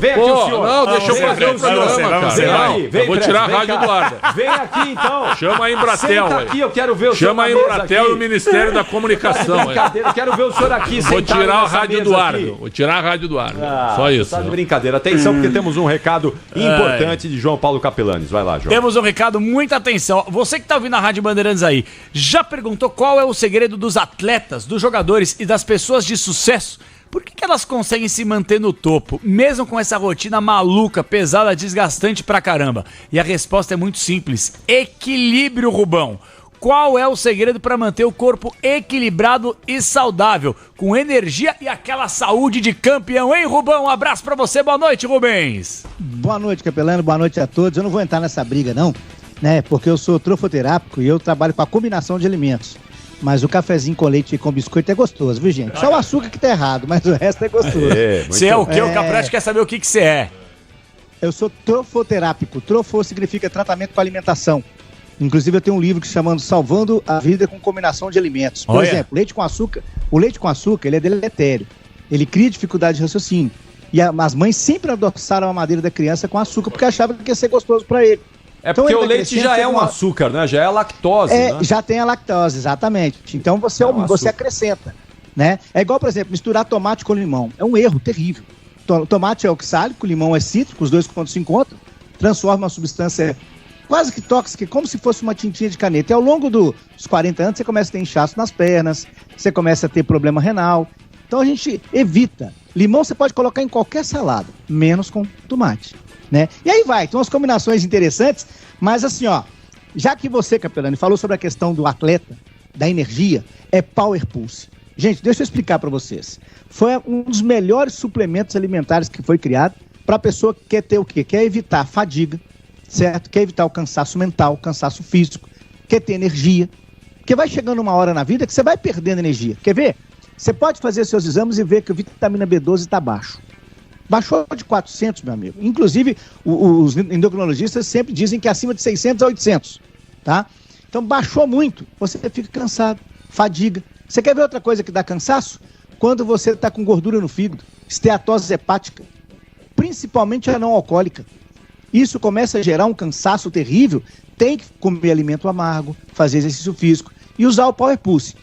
Não, deixa eu fazer o programa, cara. Eu vou tirar a rádio do ar. Vem aqui, então. Chama a Embratel. Senta aqui, eu quero ver o senhor. Chama a Embratel e o Ministério da Comunicação. Brincadeira, eu quero ver o senhor aqui. Vou tirar a rádio do ar. Vou tirar a rádio do ar. Só isso. Tá de brincadeira. Atenção, porque temos um recado importante de João Paulo Capelanes. Vai lá, João. Temos um recado, muita atenção. Você que tá ouvindo a Rádio Bandeirantes aí, já perguntou qual é o segredo dos atletas, dos jogadores e das pessoas de sucesso? Por que elas conseguem se manter no topo, mesmo com essa rotina maluca, pesada, desgastante pra caramba? E a resposta é muito simples. Equilíbrio, Rubão. Qual é o segredo para manter o corpo equilibrado e saudável, com energia e aquela saúde de campeão, hein, Rubão? Um abraço para você, boa noite, Rubens. Boa noite, Capelano, boa noite a todos. Eu não vou entrar nessa briga, não, né, porque eu sou trofoterápico e eu trabalho com a combinação de alimentos. Mas o cafezinho com leite e com biscoito é gostoso, viu, gente? Só o açúcar que tá errado, mas o resto é gostoso. Você é o quê? O Caprete quer saber o que você é. Eu sou trofoterápico. Trofo significa tratamento com alimentação. Inclusive eu tenho um livro que se chama Salvando a Vida com Combinação de Alimentos. Por exemplo, o leite com açúcar, ele é deletério. Ele cria dificuldade de raciocínio. E as mães sempre adoçaram a madeira da criança com açúcar porque achavam que ia ser gostoso para ele. Então, porque o leite já é um açúcar, né? Já é a lactose, né? Já tem a lactose, exatamente. Então você acrescenta, né? É igual, por exemplo, misturar tomate com limão. É um erro terrível. Tomate é oxálico, limão é cítrico, os dois quando se encontram, transforma uma substância quase que tóxica, como se fosse uma tintinha de caneta. E ao longo dos 40 anos você começa a ter inchaço nas pernas, você começa a ter problema renal. Então a gente evita. Limão você pode colocar em qualquer salada, menos com tomate, né? E aí vai, tem umas combinações interessantes, mas assim, ó, já que você, Capelani, falou sobre a questão do atleta, da energia, é Power Pulse. Gente, deixa eu explicar para vocês. Foi um dos melhores suplementos alimentares que foi criado para a pessoa que quer ter o quê? Quer evitar a fadiga, certo? Quer evitar o cansaço mental, o cansaço físico, quer ter energia. Porque vai chegando uma hora na vida que você vai perdendo energia. Quer ver? Você pode fazer seus exames e ver que a vitamina B12 está baixo. Baixou de 400, meu amigo. Inclusive, os endocrinologistas sempre dizem que é acima de 600 a 800, tá? Então, baixou muito, você fica cansado, fadiga. Você quer ver outra coisa que dá cansaço? Quando você está com gordura no fígado, esteatose hepática, principalmente a não alcoólica. Isso começa a gerar um cansaço terrível, tem que comer alimento amargo, fazer exercício físico. e usar o Power Pulse.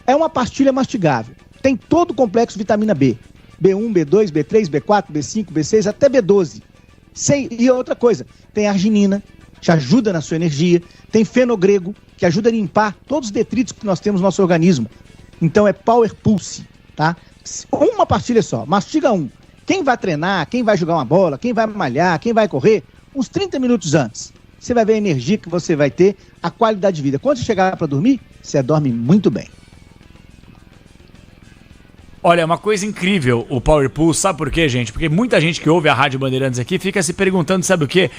É uma pastilha mastigável. Tem todo o complexo vitamina B. B1, B2, B3, B4, B5, B6, até B12. E outra coisa, tem arginina, que ajuda na sua energia. Tem fenogrego, que ajuda a limpar todos os detritos que nós temos no nosso organismo. Então é Power Pulse, tá? Uma pastilha só, mastiga um. Quem vai treinar, quem vai jogar uma bola, quem vai malhar, quem vai correr, uns 30 minutos antes. Você vai ver a energia que você vai ter, a qualidade de vida. Quando você chegar para dormir, você dorme muito bem. Olha, é uma coisa incrível o Power Pulse, sabe por quê, gente? Porque muita gente que ouve a Rádio Bandeirantes aqui fica se perguntando, sabe o quê?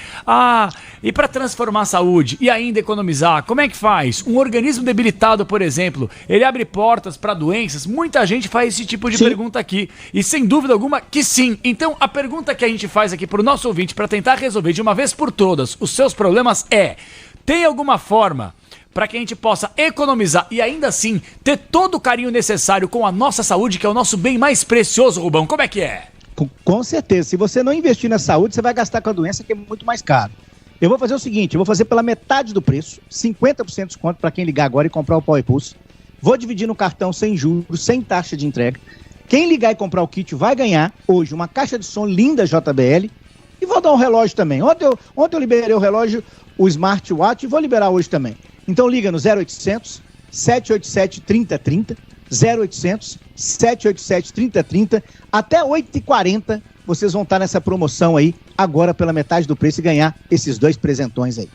E para transformar a saúde e ainda economizar, como é que faz? Um organismo debilitado, por exemplo, ele abre portas para doenças? Muita gente faz esse tipo de pergunta aqui. E sem dúvida alguma que sim. Então, a pergunta que a gente faz aqui pro nosso ouvinte para tentar resolver de uma vez por todas os seus problemas é: tem alguma forma para que a gente possa economizar e ainda assim ter todo o carinho necessário com a nossa saúde, que é o nosso bem mais precioso, Rubão? Como é que é? Com certeza. Se você não investir na saúde, você vai gastar com a doença, que é muito mais caro. Eu vou fazer o seguinte, eu vou fazer pela metade do preço, 50% de desconto para quem ligar agora e comprar o Power Pulse. Vou dividir no cartão sem juros, sem taxa de entrega. Quem ligar e comprar o kit vai ganhar hoje uma caixa de som linda JBL e vou dar um relógio também. Ontem eu liberei o relógio, o smartwatch, e vou liberar hoje também. Então liga no 0800 787 3030, 0800 787 3030, até 8h40 vocês vão estar nessa promoção aí, agora pela metade do preço, e ganhar esses 2 presentões aí.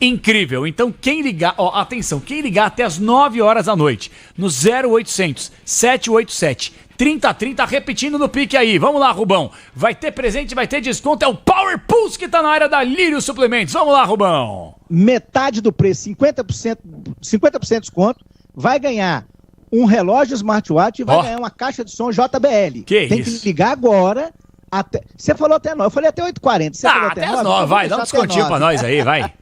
Incrível. Então quem ligar, atenção, quem ligar até as 9 horas da noite, no 0800 787 3030, repetindo no pique aí. Vamos lá, Rubão. Vai ter presente, vai ter desconto. É o Power Pulse que tá na área da Lírio Suplementos. Vamos lá, Rubão. Metade do preço, 50% de desconto. Vai ganhar um relógio smartwatch e vai ganhar uma caixa de som JBL. Tem que ligar agora. Você falou até 9, eu falei até 8h40. Você falou até 9, vai, dá um descontinho pra nós aí, vai.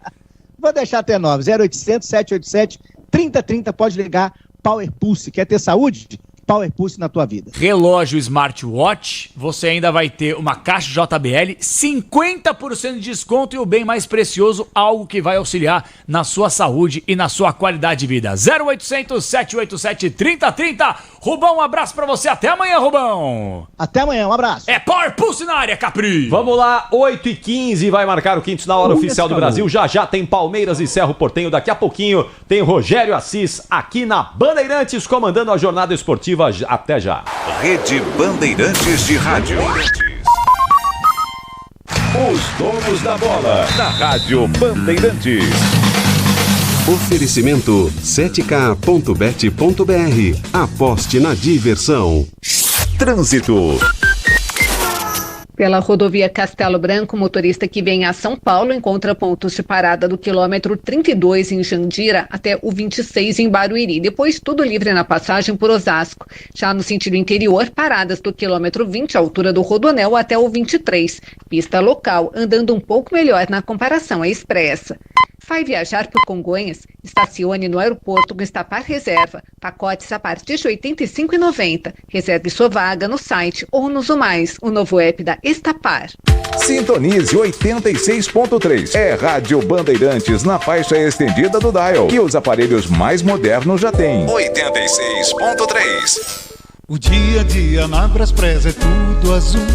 Vou deixar até 9, 0800 787 3030, pode ligar. Power Pulse, quer ter saúde? Power Pulse na tua vida. Relógio smartwatch, você ainda vai ter uma caixa JBL, 50% de desconto e o bem mais precioso, algo que vai auxiliar na sua saúde e na sua qualidade de vida. 0800 787 3030. Rubão, um abraço pra você. Até amanhã, Rubão. Até amanhã, um abraço. É Power Pulse na área, Capri. Vamos lá, 8h15, vai marcar o quinto na hora oficial do Brasil. Já tem Palmeiras e Cerro Porteño. Daqui a pouquinho tem Rogério Assis aqui na Bandeirantes, comandando a jornada esportiva. Até já. Rede Bandeirantes de Rádio. Os donos da bola, na Rádio Bandeirantes. Oferecimento 7k.bet.br. Aposte na diversão. Trânsito. Pela rodovia Castelo Branco, o motorista que vem a São Paulo encontra pontos de parada do quilômetro 32 em Jandira até o 26 em Barueri. Depois, tudo livre na passagem por Osasco. Já no sentido interior, paradas do quilômetro 20, à altura do Rodoanel, até o 23. Pista local, andando um pouco melhor na comparação à expressa. Vai viajar por Congonhas? Estacione no aeroporto com Estapar Reserva. Pacotes a partir de R$ 85,90. Reserve sua vaga no site ou no Zumais, o novo app da Estapar. Sintonize 86.3. É Rádio Bandeirantes na faixa estendida do dial. E os aparelhos mais modernos já têm. 86.3. O dia a dia na Braspress é tudo azul.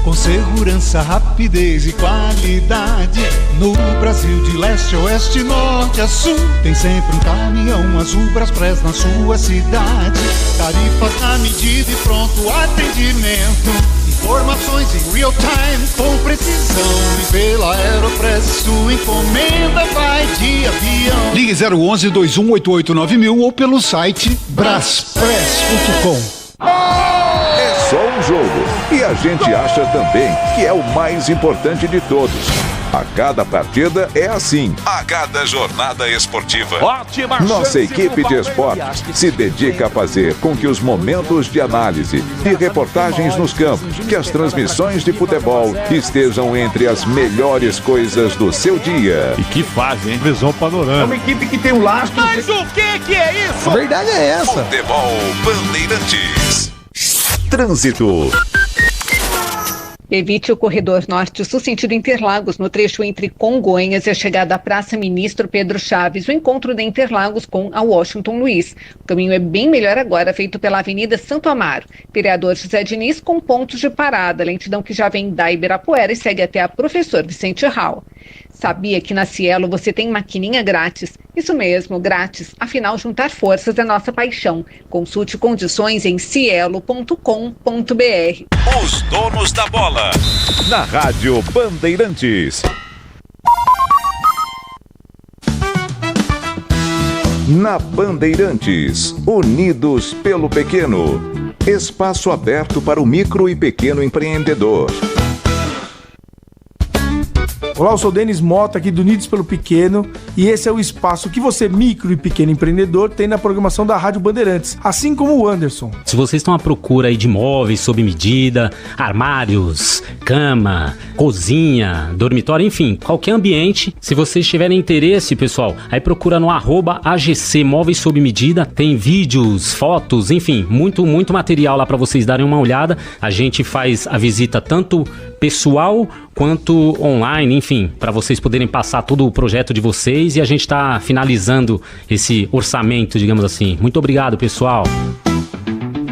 Com segurança, rapidez e qualidade. No Brasil de leste a oeste, norte a sul, tem sempre um caminhão azul Braspress na sua cidade. Tarifas na medida e pronto atendimento. Informações em real time com precisão. E pela Aeropress sua encomenda vai de avião. Ligue 011 21889000 ou pelo site braspress.com. É só um jogo e a gente acha também que é o mais importante de todos. A cada partida é assim. A cada jornada esportiva. Ótima Nossa equipe de esportes se dedica a fazer com que os momentos de análise e reportagens nos campos, que as transmissões de futebol estejam entre as melhores coisas do seu dia. E que fazem, hein? Visão panorâmica. É uma equipe que tem um lastro. Mas o que é isso? A verdade é essa. Futebol Bandeirantes. Trânsito. Evite o corredor norte-sul sentido Interlagos, no trecho entre Congonhas e a chegada à Praça Ministro Pedro Chaves, o encontro de Interlagos com a Washington Luiz. O caminho é bem melhor agora, feito pela Avenida Santo Amaro. Vereador José Diniz com pontos de parada, lentidão que já vem da Ibirapuera e segue até a Professor Vicente Hall. Sabia que na Cielo você tem maquininha grátis? Isso mesmo, grátis. Afinal, juntar forças é nossa paixão. Consulte condições em cielo.com.br. Os donos da bola. Na Rádio Bandeirantes. Na Bandeirantes, unidos pelo pequeno. Espaço aberto para o micro e pequeno empreendedor. Olá, eu sou o Denis Mota, aqui do Unidos pelo Pequeno, e esse é o espaço que você, micro e pequeno empreendedor, tem na programação da Rádio Bandeirantes, assim como o Anderson. Se vocês estão à procura aí de móveis sob medida, armários, cama, cozinha, dormitório, enfim, qualquer ambiente, se vocês tiverem interesse, pessoal, aí procura no @AGC Móveis Sob Medida, tem vídeos, fotos, enfim, muito material lá para vocês darem uma olhada. A gente faz a visita tanto pessoal quanto online, enfim, para vocês poderem passar todo o projeto de vocês, e a gente está finalizando esse orçamento, digamos assim. Muito obrigado, pessoal.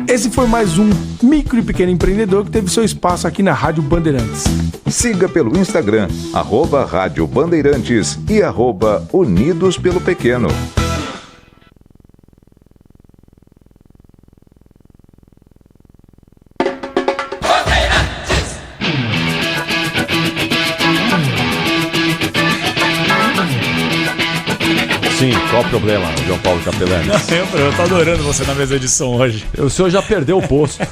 Esse foi mais um micro e pequeno empreendedor que teve seu espaço aqui na Rádio Bandeirantes. Siga pelo Instagram, @Rádio Bandeirantes e @Unidos pelo Pequeno. Sim, qual o problema, João Paulo Capelani? Eu tô adorando você na mesa de som hoje. O senhor já perdeu o posto. O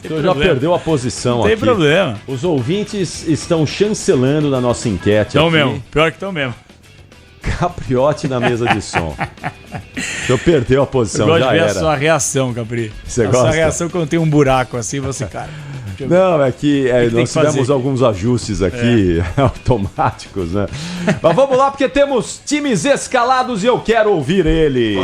senhor já perdeu a posição aqui. Não tem problema. Os ouvintes estão chancelando na nossa enquete. Estão mesmo, pior que estão mesmo. Capriotti na mesa de som. O senhor perdeu a posição, já era. Eu gosto de ver a sua reação, Capri. Você gosta? A sua reação quando tem um buraco assim, você, cara... Não, é que nós tivemos alguns ajustes aqui automáticos, né? Mas vamos lá, porque temos times escalados e eu quero ouvir ele.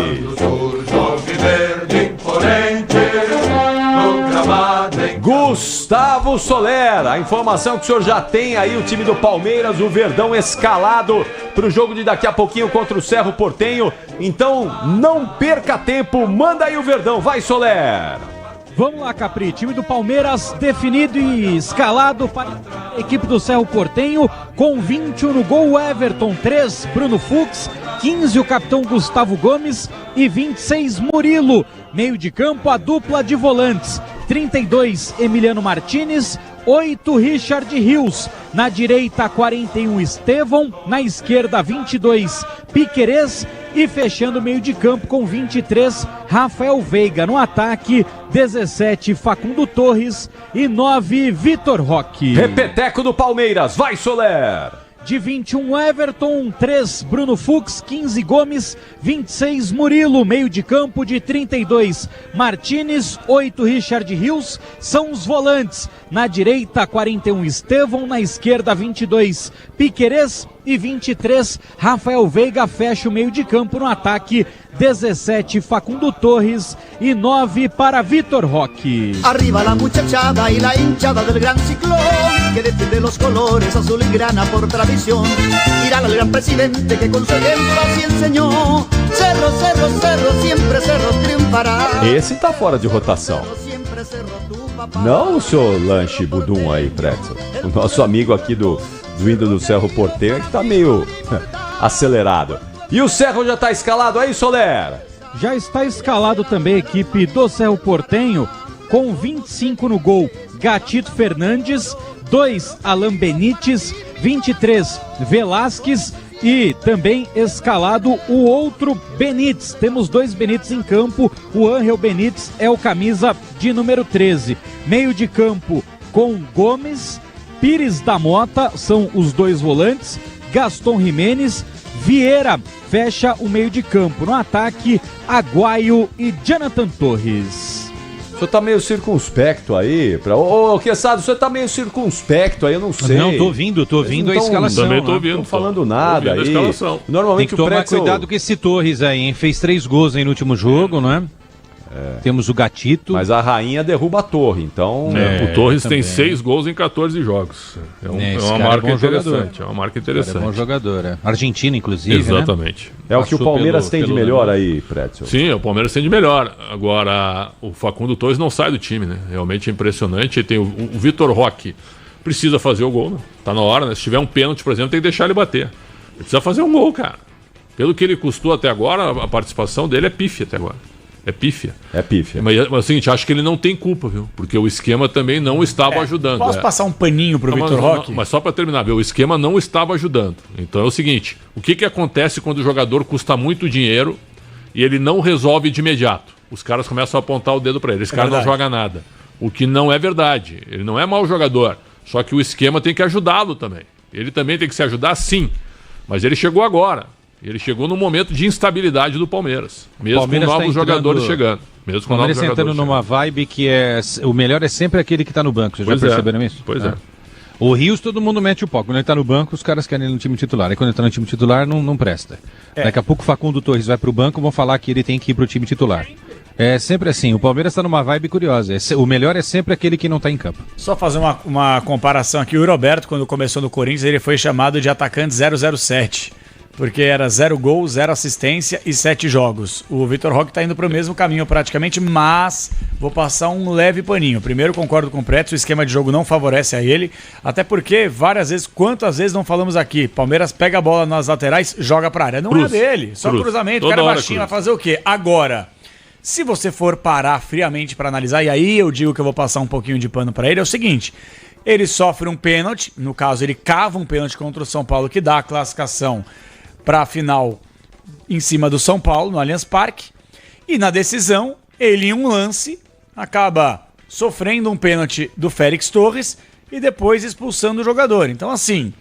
Gustavo Soler, a informação que o senhor já tem aí, o time do Palmeiras, o Verdão escalado para o jogo de daqui a pouquinho contra o Cerro Porteño. Então, não perca tempo, manda aí o Verdão, vai Soler! Vamos lá, Capri, time do Palmeiras definido e escalado para a equipe do Cerro Porteño, com 21 no gol, Everton, 3, Bruno Fux, 15 o capitão Gustavo Gomes e 26 Murilo. Meio de campo, a dupla de volantes, 32 Emiliano Martínez, 8 Richard Rios, na direita 41 Estevão, na esquerda 22 Piquerez e fechando o meio de campo com 23 Rafael Veiga. No ataque 17 Facundo Torres e 9 Vitor Roque. Repeteco do Palmeiras, vai Soler! De 21 Everton, 3 Bruno Fux, 15 Gomes, 26 Murilo, meio de campo de 32 Martínez, 8 Richard Rios, são os volantes. Na direita 41 Estevão, na esquerda 22 Piquerez e 23 Rafael Veiga, fecha o meio de campo. No ataque 17 Facundo Torres e 9 para Vitor Roque. Arriba la muchachada y la hinchada del gran ciclón, que defiende los colores azul y grana por tradición. Irá al gran presidente que con su ejemplo así enseñó. Cerro, cerro, cerro, siempre cerro triunfará. Esse tá fora de rotação. Não o seu lanche Budum aí, Pretzel. O nosso amigo aqui do ídolo do Cerro Porteño que tá meio acelerado. E o Cerro já tá escalado aí, Soler? Já está escalado também a equipe do Cerro Porteño, com 25 no gol, Gatito Fernandes, 2 Alan Benítez, 23 Velasquez e também escalado o outro Benítez. Temos 2 Benítez em campo, o Ángel Benítez é o camisa de número 13. Meio de campo com Gomes, Pires da Mota, são os 2 volantes, Gaston Jimenez, Vieira fecha o meio de campo. No ataque, Aguaio e Jonathan Torres. O senhor tá meio circunspecto aí? Ô, Queçado, o senhor tá meio circunspecto aí, eu não sei. Não, tô ouvindo a escalação. Também tô ouvindo. Não tô falando nada aí. Normalmente tem que tomar cuidado com esse Torres aí, hein? Fez 3 gols aí no último jogo, não é? Temos o Gatito. Mas a rainha derruba a torre, então... o Torres também tem 6 gols em 14 jogos. É uma marca interessante. É uma marca interessante. É bom jogador, Argentina, inclusive. Exatamente. Né? É o que o Palmeiras tem de melhor aí, Pretzel. Sim, o Palmeiras tem de melhor. Agora, o Facundo Torres não sai do time, né? Realmente é impressionante. Ele tem o Vitor Roque, precisa fazer o gol, né? Tá na hora, né? Se tiver um pênalti, por exemplo, tem que deixar ele bater. Ele precisa fazer um gol, cara. Pelo que ele custou até agora, a participação dele é pífia até agora. É pífia. Mas é o seguinte, acho que ele não tem culpa, viu? Porque o esquema também não estava ajudando. Posso passar um paninho pro Vitor Roque? Mas só para terminar, viu? O esquema não estava ajudando. Então é o seguinte, o que acontece quando o jogador custa muito dinheiro e ele não resolve de imediato? Os caras começam a apontar o dedo para ele. Esse cara não joga nada. O que não é verdade. Ele não é mau jogador. Só que o esquema tem que ajudá-lo também. Ele também tem que se ajudar, sim. Mas ele chegou agora. Ele chegou num momento de instabilidade do Palmeiras. Mesmo Palmeiras com novos jogadores chegando. Mesmo com Palmeiras entrando numa vibe que o melhor é sempre aquele que está no banco. Vocês já perceberam isso? Pois é. O Rios todo mundo mete o pau. Quando ele está no banco, os caras querem ele no time titular. E quando ele está no time titular, não presta. Daqui a pouco o Facundo Torres vai para o banco e vão falar que ele tem que ir para o time titular. É sempre assim, o Palmeiras está numa vibe curiosa. O melhor é sempre aquele que não está em campo. Só fazer uma comparação aqui. O Roberto, quando começou no Corinthians, ele foi chamado de atacante 007. Porque era 0 gol, 0 assistência e 7 jogos. O Vitor Roque está indo para o mesmo caminho praticamente, mas vou passar um leve paninho. Primeiro, concordo com o Pretz, o esquema de jogo não favorece a ele, até porque quantas vezes não falamos aqui, Palmeiras pega a bola nas laterais, joga para a área. Não é dele, só cruzamento, o cara baixinho vai fazer o quê? Agora, se você for parar friamente para analisar, e aí eu digo que eu vou passar um pouquinho de pano para ele, é o seguinte... Ele sofre um pênalti, no caso ele cava um pênalti contra o São Paulo, que dá a classificação para a final em cima do São Paulo, no Allianz Parque. E na decisão, ele em um lance acaba sofrendo um pênalti do Félix Torres e depois expulsando o jogador. Então assim,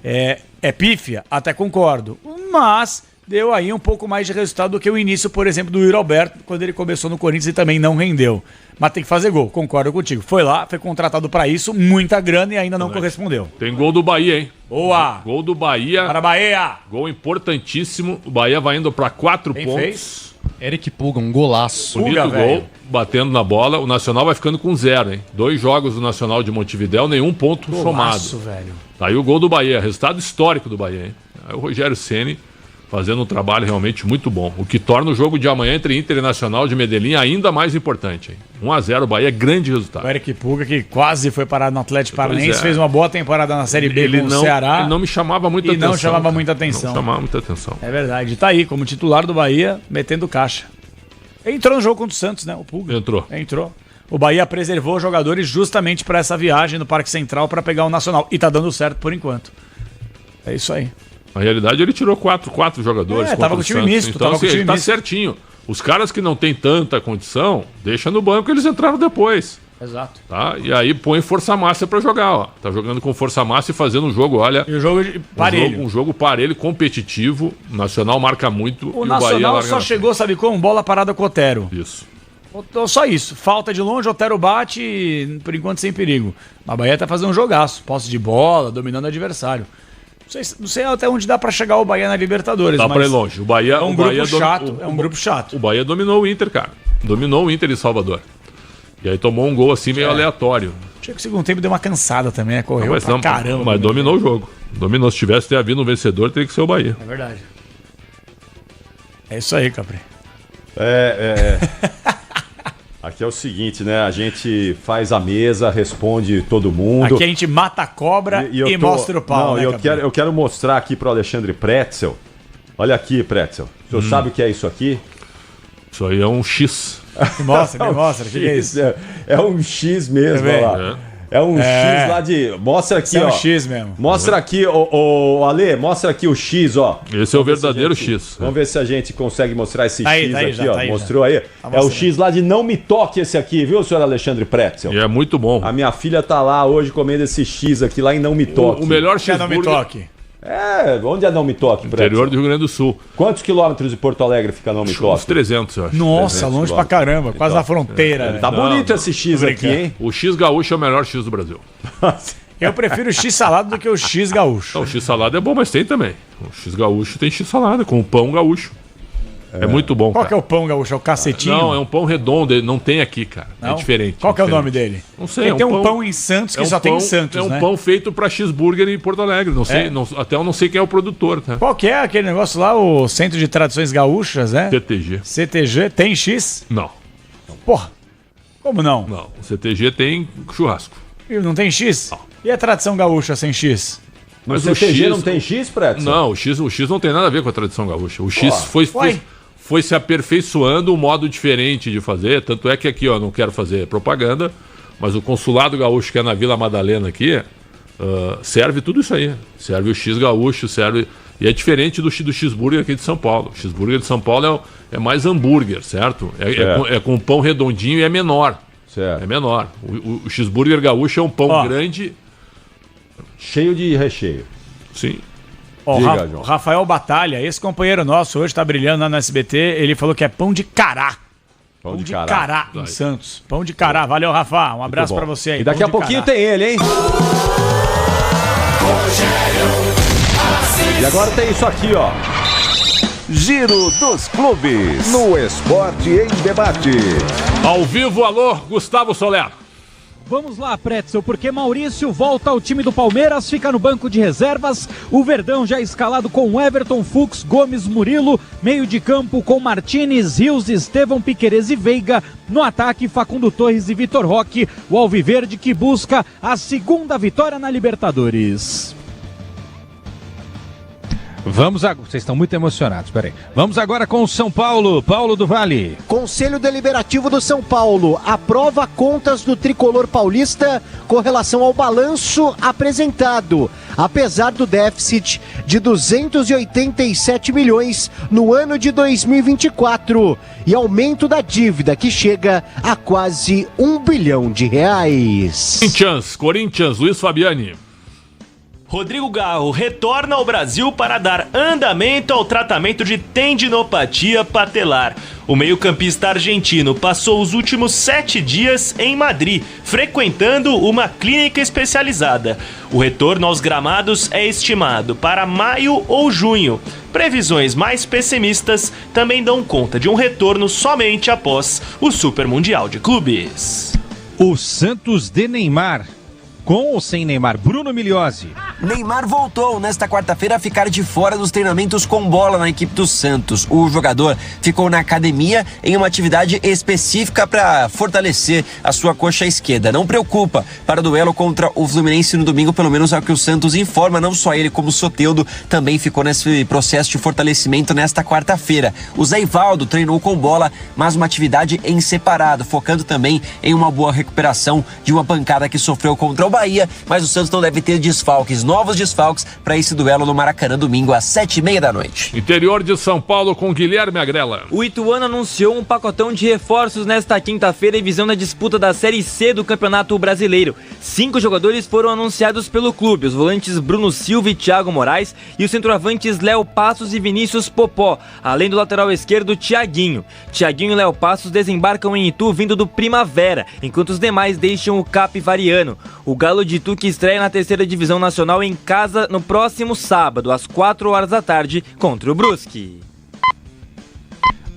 é pífia, até concordo, mas deu aí um pouco mais de resultado do que o início, por exemplo, do Yuri Alberto, quando ele começou no Corinthians e também não rendeu. Mas tem que fazer gol, concordo contigo. Foi lá, foi contratado para isso, muita grana e ainda não correspondeu. Tem gol do Bahia, hein? Boa! Gol do Bahia. Para Bahia! Gol importantíssimo. O Bahia vai indo para 4 Quem pontos. Fez? Eric Puga, um golaço. Bonito gol, batendo na bola. O Nacional vai ficando com 0, hein? 2 jogos do Nacional de Montevidéu, nenhum ponto golaço, somado. Velho. Tá aí o gol do Bahia, resultado histórico do Bahia, hein? Aí o Rogério Ceni fazendo um trabalho realmente muito bom. O que torna o jogo de amanhã entre Inter e Nacional de Medellín ainda mais importante, hein? 1-0, o Bahia é grande resultado. O Eric Puga, que quase foi parado no Atlético Paranaense, fez uma boa temporada na Série B com o Ceará. Ele não me chamava muita atenção. Não chamava muita atenção. Não chamava muita atenção. É verdade. Tá aí, como titular do Bahia, metendo caixa. Entrou no jogo contra o Santos, né? O Puga. Entrou. O Bahia preservou os jogadores justamente para essa viagem no Parque Central para pegar o Nacional. E tá dando certo por enquanto. É isso aí. Na realidade, ele tirou 4 jogadores. Tava com o time misto. Então, assim, ele tá certinho. Os caras que não tem tanta condição, deixa no banco, eles entraram depois. Exato. Tá? E aí põe força máxima pra jogar, ó. Tá jogando com força máxima e fazendo um jogo, olha... E o jogo parelho. Um jogo parelho, competitivo. O Nacional marca muito. O Nacional só chegou, sabe como? Bola parada com o Otero. Isso. Só isso. Falta de longe, Otero bate e, por enquanto, sem perigo. A Bahia tá fazendo um jogaço. Posse de bola, dominando o adversário. Não sei até onde dá pra chegar o Bahia na Libertadores. Dá pra ir longe. O Bahia, é um grupo chato. É um grupo chato. O Bahia dominou o Inter, cara. Dominou o Inter em Salvador. E aí tomou um gol assim meio aleatório. Tinha que o segundo tempo deu uma cansada também, né? Correu pra caramba. Mas dominou o jogo. Dominou. Se tivesse ter havido um vencedor, teria que ser o Bahia. É verdade. É isso aí, Capri. Aqui é o seguinte, né? A gente faz a mesa, responde todo mundo. Aqui a gente mata a cobra e mostra o pau. Não, né, eu quero mostrar aqui para o Alexandre Pretzel. Olha aqui, Pretzel. O senhor sabe o que é isso aqui? Isso aí é um X. Mostra, o que é isso? É um X mesmo, olha lá. É um X lá de... Mostra aqui, ó. É um X mesmo. Mostra aqui, Ale, mostra aqui o X, ó. Esse é o verdadeiro X. Vamos ver se a gente consegue mostrar esse X aqui, já, ó. Mostrou aí? É o X lá de Não Me Toque esse aqui, viu, senhor Alexandre Pretzel? E é muito bom. A minha filha tá lá hoje comendo esse X aqui lá em Não Me Toque. O melhor X Não Me Toque. Onde é Não Me Toque, Pretzel? Interior do Rio Grande do Sul. Quantos quilômetros de Porto Alegre fica Não Me Toque? Uns 300, eu acho. Nossa, 300 longe pra caramba, quase na fronteira. Tá bonito esse X aqui, hein? O X gaúcho é o melhor X do Brasil. Eu prefiro o X salado do que o X gaúcho. Não, o X salado é bom, mas tem também. O X gaúcho tem X salada, com o pão gaúcho. É muito bom. Qual que é o pão gaúcho? É o cacetinho? Não, é um pão redondo, ele não tem aqui, cara. Não? É diferente. Qual que é o nome dele? Não sei. Tem um pão em Santos que só tem em Santos, né? É um pão feito pra cheeseburger em Porto Alegre. Não sei, até eu não sei quem é o produtor, tá? Qual que é aquele negócio lá, o Centro de Tradições Gaúchas, né? CTG. CTG tem X? Não. Porra, como não? Não, o CTG tem churrasco. E não tem X? Não. E a tradição gaúcha sem X? Mas o CTG não tem X, Pretzel? Não, o X não tem nada a ver com a tradição gaúcha. O X foi se aperfeiçoando um modo diferente de fazer. Tanto é que aqui, ó, não quero fazer propaganda, mas o consulado gaúcho que é na Vila Madalena aqui, serve tudo isso aí. Serve o X gaúcho, serve... E é diferente do cheeseburger aqui de São Paulo. O cheeseburger de São Paulo é mais hambúrguer, certo? É com pão redondinho e é menor. Certo. É menor. O cheeseburger gaúcho é um pão grande... Cheio de recheio. Sim. Diga, João. Rafael Batalha, esse companheiro nosso hoje está brilhando lá no SBT, ele falou que é pão de cará. Pão de cará em Santos. Pão de cará. Valeu, Rafa. Um abraço para você aí. E daqui a pouquinho tem ele, hein? E agora tem isso aqui, ó. Giro dos Clubes, no Esporte em Debate. Ao vivo, alô, Gustavo Soler. Vamos lá, Pretzel, porque Maurício volta ao time do Palmeiras, fica no banco de reservas. O Verdão já escalado com Everton, Fux, Gomes, Murilo. Meio de campo com Martínez, Rios, Estevão, Piquerez e Veiga. No ataque, Facundo Torres e Vitor Roque. O Alviverde que busca a segunda vitória na Libertadores. Vocês estão muito emocionados, peraí. Vamos agora com o São Paulo, Paulo do Vale. Conselho Deliberativo do São Paulo aprova contas do tricolor paulista com relação ao balanço apresentado, apesar do déficit de 287 milhões no ano de 2024 e aumento da dívida que chega a quase R$1 bilhão. Corinthians, Luiz Fabiani. Rodrigo Garro retorna ao Brasil para dar andamento ao tratamento de tendinopatia patelar. O meio-campista argentino passou os últimos 7 dias em Madrid, frequentando uma clínica especializada. O retorno aos gramados é estimado para maio ou junho. Previsões mais pessimistas também dão conta de um retorno somente após o Super Mundial de Clubes. O Santos de Neymar. Com ou sem Neymar? Bruno Migliozzi. Neymar voltou nesta quarta-feira a ficar de fora dos treinamentos com bola na equipe do Santos. O jogador ficou na academia em uma atividade específica para fortalecer a sua coxa esquerda. Não preocupa para o duelo contra o Fluminense no domingo, pelo menos é o que o Santos informa. Não só ele, como o Soteldo também ficou nesse processo de fortalecimento nesta quarta-feira. O Zé Ivaldo treinou com bola, mas uma atividade em separado, focando também em uma boa recuperação de uma pancada que sofreu contra o Bahia, mas o Santos não deve ter novos desfalques para esse duelo no Maracanã domingo às 7h30 da noite. Interior de São Paulo com Guilherme Agrela. O Ituano anunciou um pacotão de reforços nesta quinta-feira em visão da disputa da Série C do Campeonato Brasileiro. 5 jogadores foram anunciados pelo clube, os volantes Bruno Silva e Thiago Moraes e os centroavantes Léo Passos e Vinícius Popó, além do lateral esquerdo Thiaguinho. Thiaguinho e Léo Passos desembarcam em Itu vindo do Primavera, enquanto os demais deixam o Capivariano. O Galo de Itu que estreia na 3ª Divisão Nacional em casa no próximo sábado, às 4h da tarde, contra o Brusque.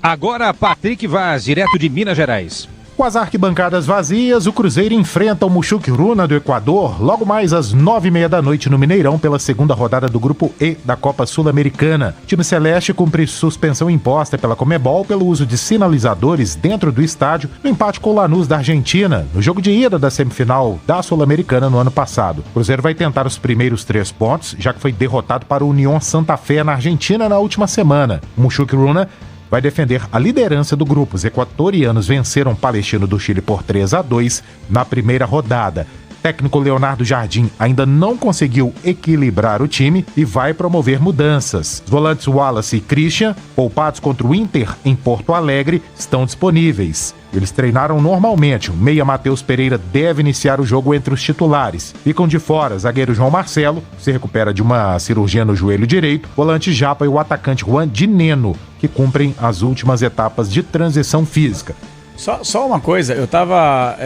Agora Patrick Vaz, direto de Minas Gerais. Com as arquibancadas vazias, o Cruzeiro enfrenta o Muxuque Runa do Equador logo mais às 9h30 da noite no Mineirão pela segunda rodada do Grupo E da Copa Sul-Americana. O time celeste cumpre suspensão imposta pela Conmebol pelo uso de sinalizadores dentro do estádio no empate com o Lanús da Argentina, no jogo de ida da semifinal da Sul-Americana no ano passado. O Cruzeiro vai tentar os primeiros 3 pontos, já que foi derrotado para o Unión Santa Fé na Argentina na última semana. O Muxuque Runa vai defender a liderança do grupo. Os equatorianos venceram o Palestino do Chile por 3-2 na primeira rodada. O técnico Leonardo Jardim ainda não conseguiu equilibrar o time e vai promover mudanças. Os volantes Wallace e Christian, poupados contra o Inter em Porto Alegre, estão disponíveis. Eles treinaram normalmente. O meia Matheus Pereira deve iniciar o jogo entre os titulares. Ficam de fora zagueiro João Marcelo, que se recupera de uma cirurgia no joelho direito, volante Japa e o atacante Juan Dineno, que cumprem as últimas etapas de transição física. Só uma coisa, eu tava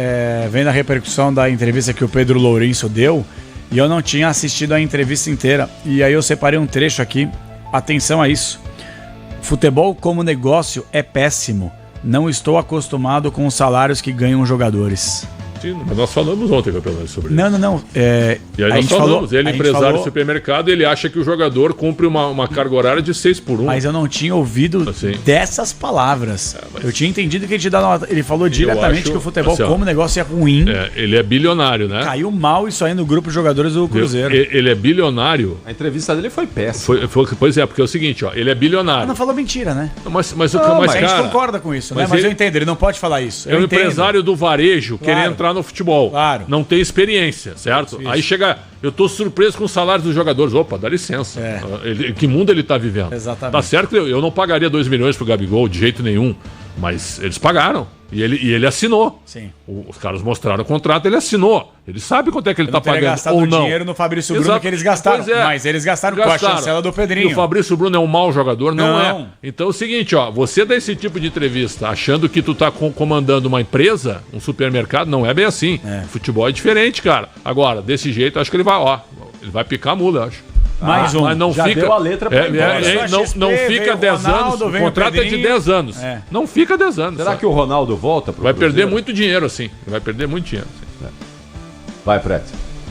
vendo a repercussão da entrevista que o Pedro Lourenço deu e eu não tinha assistido a entrevista inteira. E aí eu separei um trecho aqui, atenção a isso. Futebol como negócio é péssimo. Não estou acostumado com os salários que ganham jogadores. Sim, mas nós falamos ontem, Capelão, sobre isso. Não. E aí nós falamos, ele empresário de supermercado, ele acha que o jogador cumpre uma carga horária de 6x1. Mas eu não tinha ouvido dessas palavras. Eu tinha entendido que ele falou diretamente que o futebol como negócio é ruim. Ele é bilionário, né? Caiu mal isso aí no grupo de jogadores do Cruzeiro. Ele é bilionário. A entrevista dele foi péssima. Pois é, porque é o seguinte, ele é bilionário. Não falou mentira, né? Mas a gente concorda com isso, né? Mas eu entendo, ele não pode falar isso. É um empresário do varejo querendo entrar no futebol. Claro. Não tem experiência, certo? Isso. Aí chega, eu tô surpreso com os salários dos jogadores. Opa, dá licença. Que mundo ele tá vivendo? Exatamente. Tá certo que eu não pagaria 2 milhões pro Gabigol de jeito nenhum, mas eles pagaram. E ele assinou. Sim. Os caras mostraram o contrato, ele assinou. Ele sabe quanto é que ele tá pagando gastado ou não. Dinheiro no Fabrício Bruno que eles gastaram. Mas eles gastaram com a chancela do Pedrinho. E o Fabrício Bruno é um mau jogador? Não é. Então é o seguinte, você dá esse tipo de entrevista achando que tu tá comandando uma empresa, um supermercado, não é bem assim. Futebol é diferente, cara. Agora, desse jeito, acho que ele vai picar a mula, eu acho. Mais um. Mas não já fica, deu a letra pra não fica 10 anos. O contrato é de 10 anos. Não fica 10 anos. Será que o Ronaldo volta pro Vai perder muito dinheiro assim. Vai perder muito dinheiro. Vai, Prete.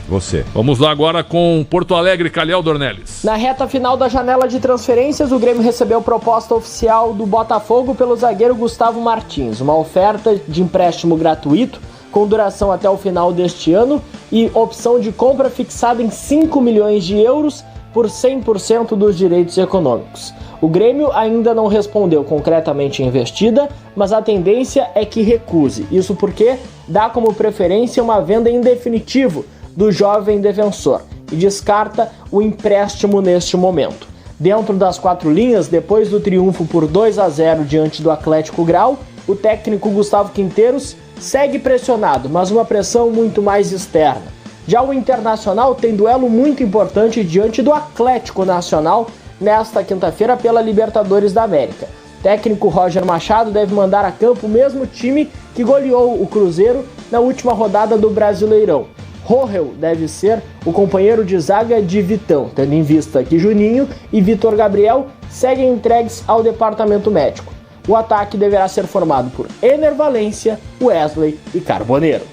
Você. Vamos lá agora com Porto Alegre, Calhau Dornelles. Na reta final da janela de transferências, o Grêmio recebeu proposta oficial do Botafogo pelo zagueiro Gustavo Martins. Uma oferta de empréstimo gratuito, com duração até o final deste ano e opção de compra fixada em 5 milhões de euros por 100% dos direitos econômicos. O Grêmio ainda não respondeu concretamente a investida, mas a tendência é que recuse. Isso porque dá como preferência uma venda em definitivo do jovem defensor e descarta o empréstimo neste momento. Dentro das 4 linhas, depois do triunfo por 2-0 diante do Atlético Grau, o técnico Gustavo Quinteiros segue pressionado, mas uma pressão muito mais externa. Já o Internacional tem duelo muito importante diante do Atlético Nacional nesta quinta-feira pela Libertadores da América. O técnico Roger Machado deve mandar a campo o mesmo time que goleou o Cruzeiro na última rodada do Brasileirão. Rohel deve ser o companheiro de zaga de Vitão, tendo em vista que Juninho e Vitor Gabriel seguem entregues ao departamento médico. O ataque deverá ser formado por Ener Valencia, Wesley e Carboneiro.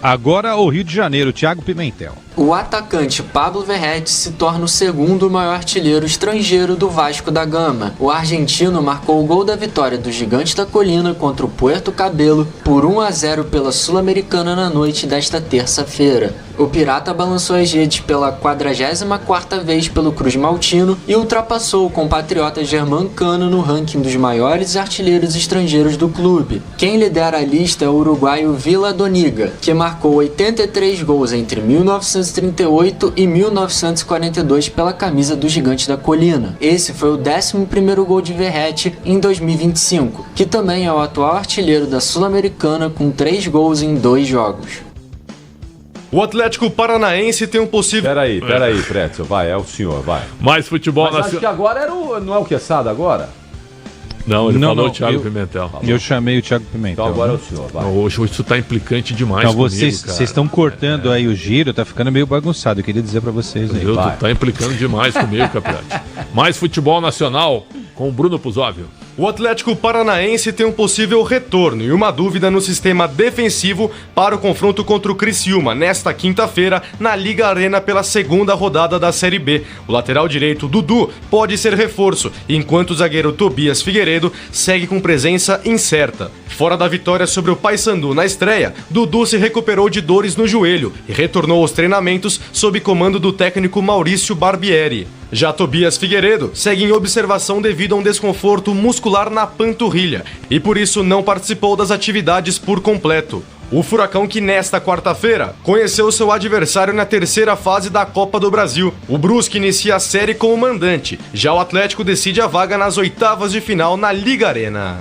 Agora o Rio de Janeiro, Thiago Pimentel. O atacante Pablo Verratti se torna o segundo maior artilheiro estrangeiro do Vasco da Gama. O argentino marcou o gol da vitória do Gigante da Colina contra o Puerto Cabello por 1-0 pela Sul-Americana na noite desta terça-feira. O Pirata balançou as redes pela 44ª vez pelo Cruz Maltino e ultrapassou o compatriota Germán Cano no ranking dos maiores artilheiros estrangeiros do clube. Quem lidera a lista é o uruguaio Vila Doniga, que marcou 83 gols entre 1938 e 1942 pela camisa do Gigante da Colina. Esse foi o 11º gol de Verratti em 2025, que também é o atual artilheiro da Sul-Americana com 3 gols em 2 jogos. O Atlético Paranaense tem um possível... Peraí, Pretzel, vai, é o senhor, vai. Mais futebol nacional. Acho que agora não é o Quesada agora? Não, ele falou o Thiago Pimentel. Eu chamei o Thiago Pimentel. Então agora é o senhor, vai. Hoje isso tá implicante demais então, vocês estão cortando aí o giro, tá ficando meio bagunçado. Eu queria dizer pra vocês aí. Tu tá implicando demais comigo, Capelete. Mais futebol nacional com o Bruno Puzóvio. O Atlético Paranaense tem um possível retorno e uma dúvida no sistema defensivo para o confronto contra o Criciúma nesta quinta-feira na Liga Arena pela 2ª rodada da Série B. O lateral direito Dudu pode ser reforço, enquanto o zagueiro Tobias Figueiredo segue com presença incerta. Fora da vitória sobre o Paysandu na estreia, Dudu se recuperou de dores no joelho e retornou aos treinamentos sob comando do técnico Maurício Barbieri. Já Tobias Figueiredo segue em observação devido a um desconforto muscular na panturrilha e por isso não participou das atividades por completo. O Furacão, que nesta quarta-feira conheceu seu adversário na 3ª fase da Copa do Brasil. O Brusque inicia a série como mandante, já o Atlético decide a vaga nas 8ª de final na Liga Arena.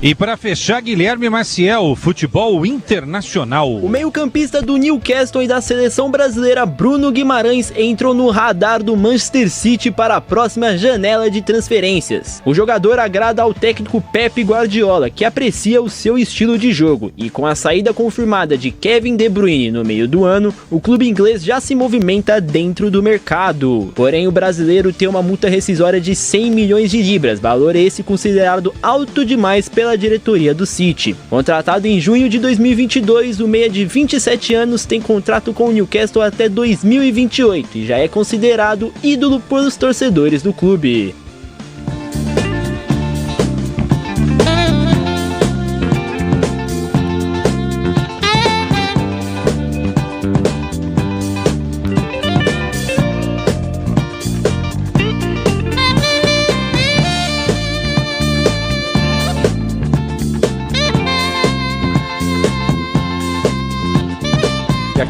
E para fechar, Guilherme Maciel, futebol internacional. O meio-campista do Newcastle e da seleção brasileira Bruno Guimarães entrou no radar do Manchester City para a próxima janela de transferências. O jogador agrada ao técnico Pep Guardiola, que aprecia o seu estilo de jogo, e com a saída confirmada de Kevin De Bruyne no meio do ano, o clube inglês já se movimenta dentro do mercado. Porém, o brasileiro tem uma multa rescisória de 100 milhões de libras, valor esse considerado alto demais pela diretoria do City. Contratado em junho de 2022, o meia de 27 anos tem contrato com o Newcastle até 2028 e já é considerado ídolo pelos torcedores do clube.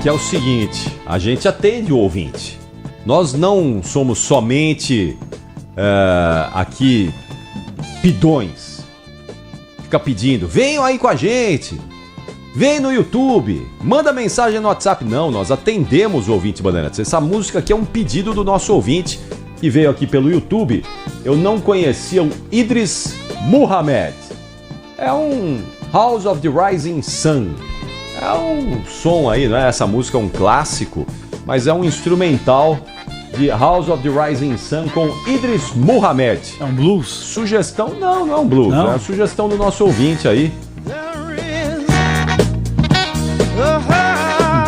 Que é o seguinte, a gente atende o ouvinte. Nós não somos somente aqui pidões. Fica pedindo, venham aí com a gente. Vem no YouTube, manda mensagem no WhatsApp. Não, nós atendemos o ouvinte Bandeirantes. Essa música aqui é um pedido do nosso ouvinte que veio aqui pelo YouTube. Eu não conhecia o Idris Muhammad. É um House of the Rising Sun. É um som aí, não é? Essa música é um clássico, mas é um instrumental de House of the Rising Sun com Idris Muhammad. É um blues? Sugestão? Não é um blues. Não? É uma sugestão do nosso ouvinte aí.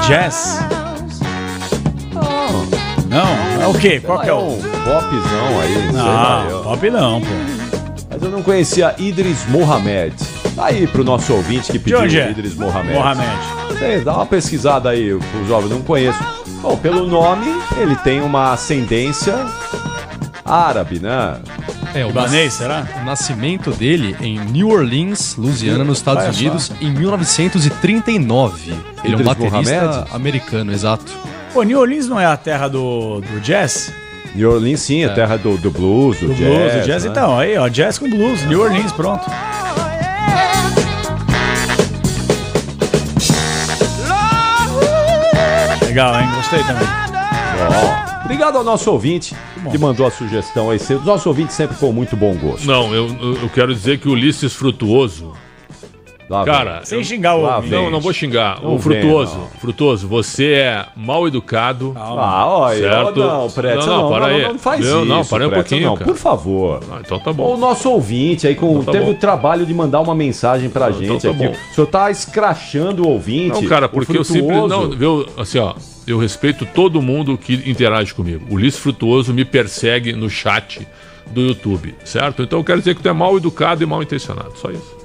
Jazz? Não, é o quê? Qual que é o... popzão aí. Não, pop não, pô. Mas eu não conhecia Idris Muhammad. Aí pro nosso ouvinte que pediu Idris Muhammad. Sei, dá uma pesquisada aí, pro jovem, não conheço. Bom, pelo nome, ele tem uma ascendência árabe, né? O libanês, será? O nascimento dele em New Orleans, Louisiana, nos Estados Unidos, em 1939. Ele é um baterista americano, exato. Pô, New Orleans não é a terra do jazz? New Orleans sim, a terra do blues, do jazz. Blues, do jazz, né? Então, aí ó, jazz com blues, New Orleans, pronto. Legal, hein? Gostei também. Obrigado ao nosso ouvinte que mandou a sugestão aí. O nosso ouvinte sempre com muito bom gosto. Não, eu quero dizer que o Ulisses Frutuoso... Cara, sem xingar o ouvinte. Não vou xingar. O Frutuoso, você é mal educado. Olha, certo? Não, Pretzel, não faz isso. Não, para aí um pouquinho, não, por favor. Então tá bom. O nosso ouvinte aí teve o trabalho de mandar uma mensagem pra gente aqui. O senhor tá escrachando o ouvinte. Não, cara, porque eu simplesmente... assim, ó, eu respeito todo mundo que interage comigo. O Ulisses Frutuoso me persegue no chat do YouTube, certo? Então eu quero dizer que tu é mal educado e mal intencionado, só isso.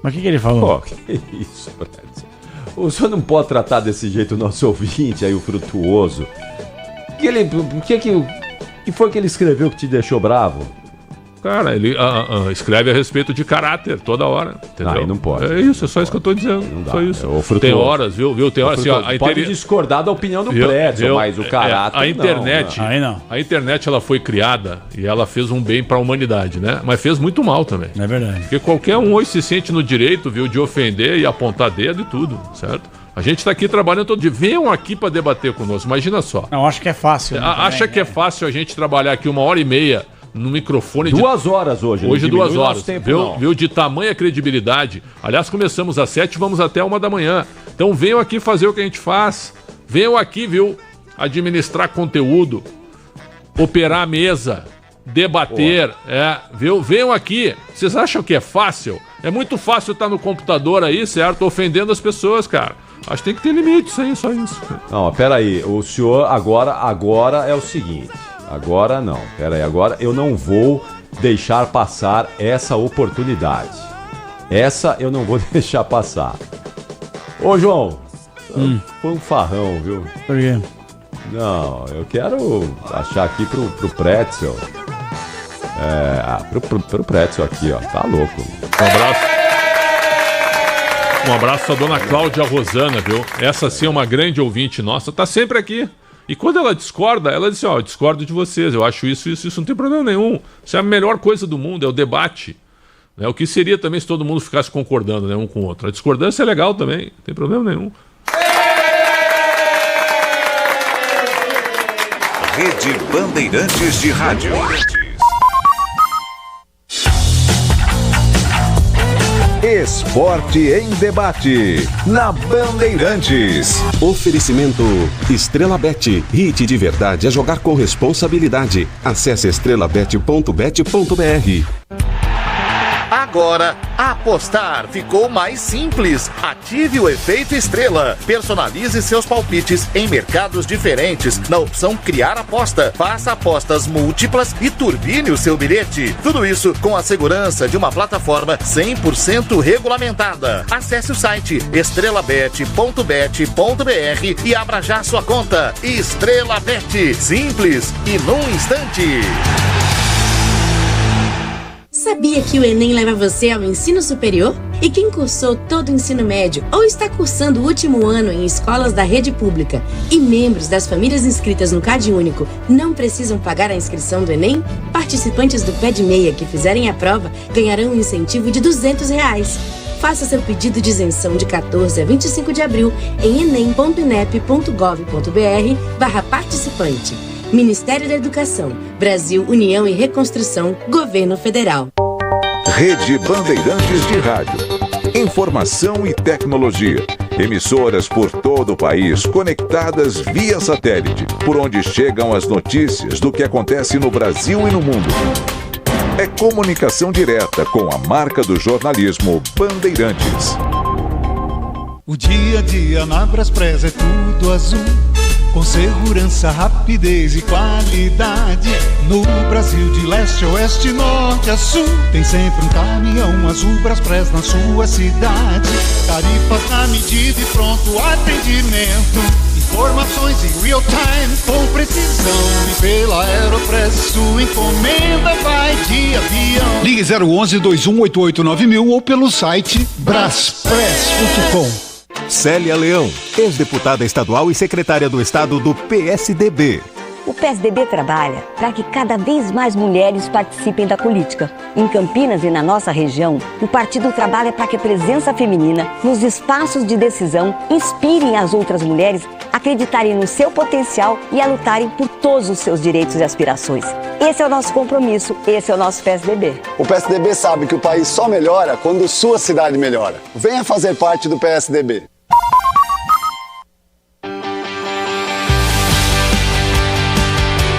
Mas o que ele falou? Que isso, Pretzel. O senhor não pode tratar desse jeito o nosso ouvinte aí, o Frutuoso. O que foi que ele escreveu que te deixou bravo? Cara, ele escreve a respeito de caráter toda hora, entendeu? Aí não pode. É isso, é só isso que eu tô dizendo. Não dá, só isso. Tem horas, viu? Tem horas. Assim, pode discordar da opinião do Pretzel, mas o caráter a internet, não. A internet ela foi criada e ela fez um bem para a humanidade, né? Mas fez muito mal também. É verdade. Porque qualquer um hoje se sente no direito, viu, de ofender e apontar dedo e tudo, certo? A gente está aqui trabalhando todo dia. Venham aqui para debater conosco. Imagina só. Não, acho que é fácil. Acha que é fácil a gente trabalhar aqui 1h30 no microfone. 2 horas hoje. Hoje 2 horas. Viu? De tamanha credibilidade. Aliás, começamos às 7, vamos até 1 da manhã. Então venham aqui fazer o que a gente faz. Venham aqui, viu? Administrar conteúdo, operar a mesa, debater, viu? Venham aqui. Vocês acham que é fácil? É muito fácil estar no computador aí, certo? Ofendendo as pessoas, cara. Acho que tem que ter limites aí, só isso. Não, peraí. O senhor agora é o seguinte. Agora não, peraí, agora eu não vou deixar passar essa oportunidade. Essa eu não vou deixar passar. Ô, João, foi um farrão, viu? Por quê? Não, eu quero achar aqui pro Pretzel. Pro Pretzel aqui, ó, tá louco. Um abraço à dona Cláudia Rosana, viu? Essa sim é uma grande ouvinte nossa, tá sempre aqui. E quando ela discorda, ela diz assim, eu discordo de vocês, eu acho isso, não tem problema nenhum. Isso é a melhor coisa do mundo, é o debate. O que seria também se todo mundo ficasse concordando, né, um com o outro. A discordância é legal também, não tem problema nenhum. Rede Bandeirantes de Rádio. Esporte em debate, na Bandeirantes. Oferecimento Estrela Bet. Hit de verdade é jogar com responsabilidade. Acesse estrelabet.bet.br. Agora, apostar ficou mais simples. Ative o efeito estrela. Personalize seus palpites em mercados diferentes na opção Criar Aposta. Faça apostas múltiplas e turbine o seu bilhete. Tudo isso com a segurança de uma plataforma 100% regulamentada. Acesse o site estrelabet.bet.br e abra já sua conta. Estrela Bet. Simples e num instante. Sabia que o Enem leva você ao ensino superior? E quem cursou todo o ensino médio ou está cursando o último ano em escolas da rede pública e membros das famílias inscritas no CadÚnico não precisam pagar a inscrição do Enem? Participantes do Pé de Meia que fizerem a prova ganharão um incentivo de R$200. Faça seu pedido de isenção de 14 a 25 de abril em enem.inep.gov.br/participante. Ministério da Educação, Brasil, União e Reconstrução, Governo Federal. Rede Bandeirantes de Rádio. Informação e tecnologia. Emissoras por todo o país conectadas via satélite, por onde chegam as notícias do que acontece no Brasil e no mundo. É comunicação direta com a marca do jornalismo Bandeirantes. O dia a dia na Braspress é tudo azul. Com segurança, rapidez e qualidade. No Brasil de leste a oeste, norte a sul, tem sempre um caminhão azul Braspress na sua cidade. Tarifas na medida e pronto atendimento. Informações em real time com precisão. E pela Aeropress sua encomenda vai de avião. Ligue 011-2188-9000 ou pelo site braspress.com. Célia Leão, ex-deputada estadual e secretária do Estado do PSDB. O PSDB trabalha para que cada vez mais mulheres participem da política. Em Campinas e na nossa região, o partido trabalha para que a presença feminina nos espaços de decisão inspirem as outras mulheres a acreditarem no seu potencial e a lutarem por todos os seus direitos e aspirações. Esse é o nosso compromisso, esse é o nosso PSDB. O PSDB sabe que o país só melhora quando sua cidade melhora. Venha fazer parte do PSDB.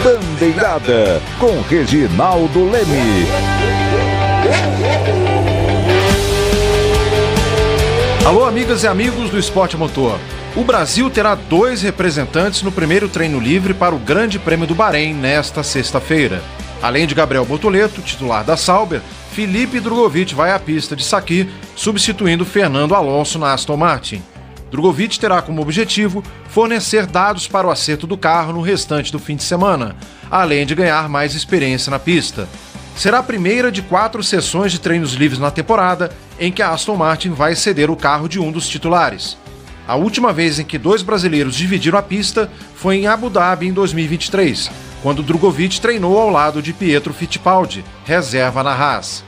Bandeirada, com Reginaldo Leme. Alô, amigas e amigos do Esporte Motor. O Brasil terá 2 representantes no primeiro treino livre para o Grande Prêmio do Bahrein nesta sexta-feira. Além de Gabriel Bortoleto, titular da Sauber, Felipe Drugovich vai à pista de Sakir, substituindo Fernando Alonso na Aston Martin. Drugovich terá como objetivo fornecer dados para o acerto do carro no restante do fim de semana, além de ganhar mais experiência na pista. Será a primeira de 4 sessões de treinos livres na temporada em que a Aston Martin vai ceder o carro de um dos titulares. A última vez em que 2 brasileiros dividiram a pista foi em Abu Dhabi em 2023, quando Drugovich treinou ao lado de Pietro Fittipaldi, reserva na Haas.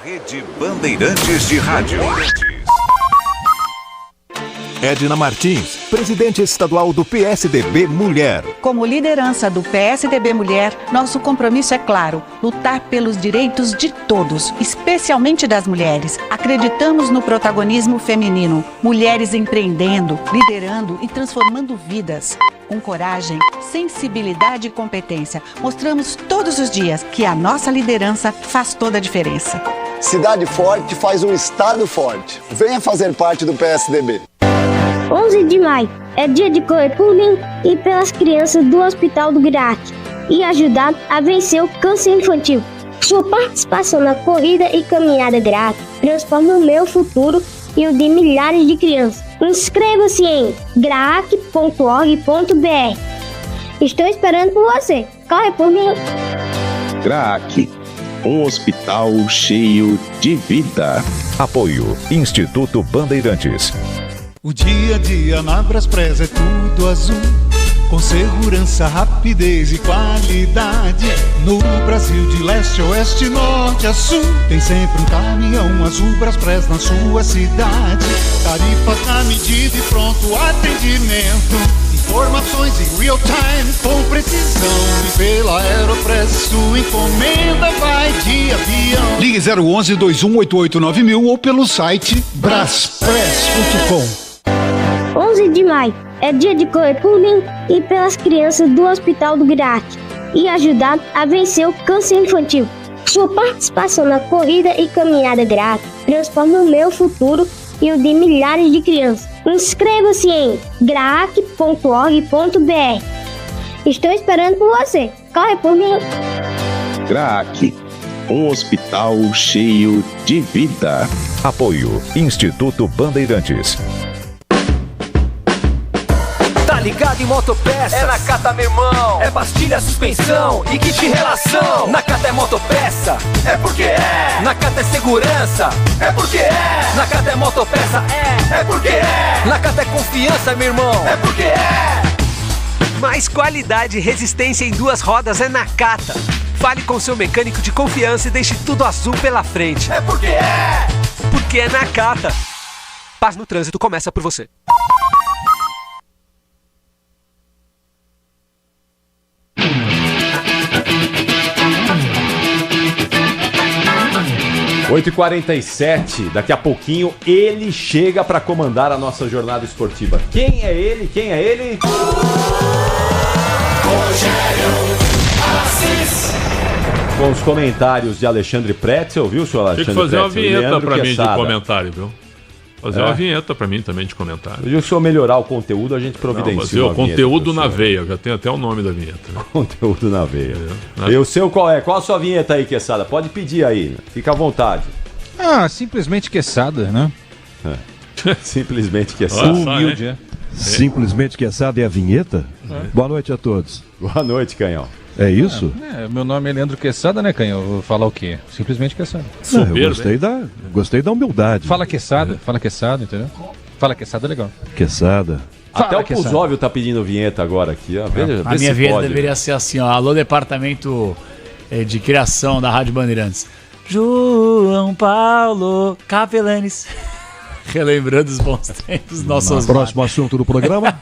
Rede Bandeirantes de Rádio. Edna Martins, presidente estadual do PSDB Mulher. Como liderança do PSDB Mulher, nosso compromisso é claro: lutar pelos direitos de todos, especialmente das mulheres. Acreditamos no protagonismo feminino, mulheres empreendendo, liderando e transformando vidas. Com coragem, sensibilidade e competência, mostramos todos os dias que a nossa liderança faz toda a diferença. Cidade forte faz um estado forte. Venha fazer parte do PSDB. 11 de maio é dia de correr por mim e pelas crianças do Hospital do GRAAC e ajudar a vencer o câncer infantil. Sua participação na corrida e caminhada GRAAC transforma o meu futuro e o de milhares de crianças. Inscreva-se em graac.org.br. Estou esperando por você. Corre por mim. GRAAC, um hospital cheio de vida. Apoio Instituto Bandeirantes. O dia a dia na Braspress é tudo azul. com segurança, rapidez e qualidade. No Brasil de leste a oeste, norte a sul, tem sempre um caminhão azul Braspress na sua cidade. Tarifas na medida e pronto atendimento. Informações em real time com precisão. E pela Aeropress sua encomenda vai de avião. Ligue 011 2188 9000 ou pelo site braspress.com. 11 de maio é dia de correr por mim e pelas crianças do Hospital do Girac e ajudar a vencer o câncer infantil. Sua participação na corrida e caminhada grátis transforma o meu futuro e o de milhares de crianças. Inscreva-se em graac.org.br. Estou esperando por você. Corre por mim. Graac, um hospital cheio de vida. Apoio Instituto Bandeirantes. Tá ligado em Motopeças? É na Cata, meu irmão. É pastilha, suspensão e kit relação. Na Cata é motopeça, é porque é. Na Cata é segurança, é porque é. Na Cata é motopeça, é porque é. Na Cata é confiança, meu irmão, é porque é. Mais qualidade e resistência em duas rodas é na Cata. Fale com seu mecânico de confiança e deixe tudo azul pela frente. É porque é. Porque é na Cata. Paz no trânsito começa por você. Oito e 47, daqui a pouquinho ele chega para comandar a nossa jornada esportiva. Quem é ele? Quem é ele? Com os comentários de Alexandre Pretzel, viu, senhor Alexandre? Tem que fazer Pretzel, uma vinheta para mim de comentário, viu? Fazer uma vinheta para mim também de comentário. Se o senhor melhorar o conteúdo, a gente providencia. Fazer o conteúdo na veia, já tem até o nome da vinheta. Né? Conteúdo na veia. E o seu qual é? Qual a sua vinheta aí, Quesada? Pode pedir aí, né? Fica à vontade. Simplesmente Quesada, né? Simplesmente Quesada. Humilde, é. Simplesmente Quesada é a vinheta? Boa noite a todos. Boa noite, Canhão. É isso? Meu nome é Leandro Quesada, né, Canhão? Vou falar o quê? Simplesmente Quesada. Eu gostei da humildade. Fala Quesada, entendeu? Fala Quesada, legal. Quesada. Até o Puzóvio tá pedindo vinheta agora aqui, ó. Veja, a minha vinheta deveria ser assim, ó. Alô, departamento de criação da Rádio Bandeirantes. João Paulo Capelanes. Relembrando os bons tempos nossos. Próximo assunto do programa.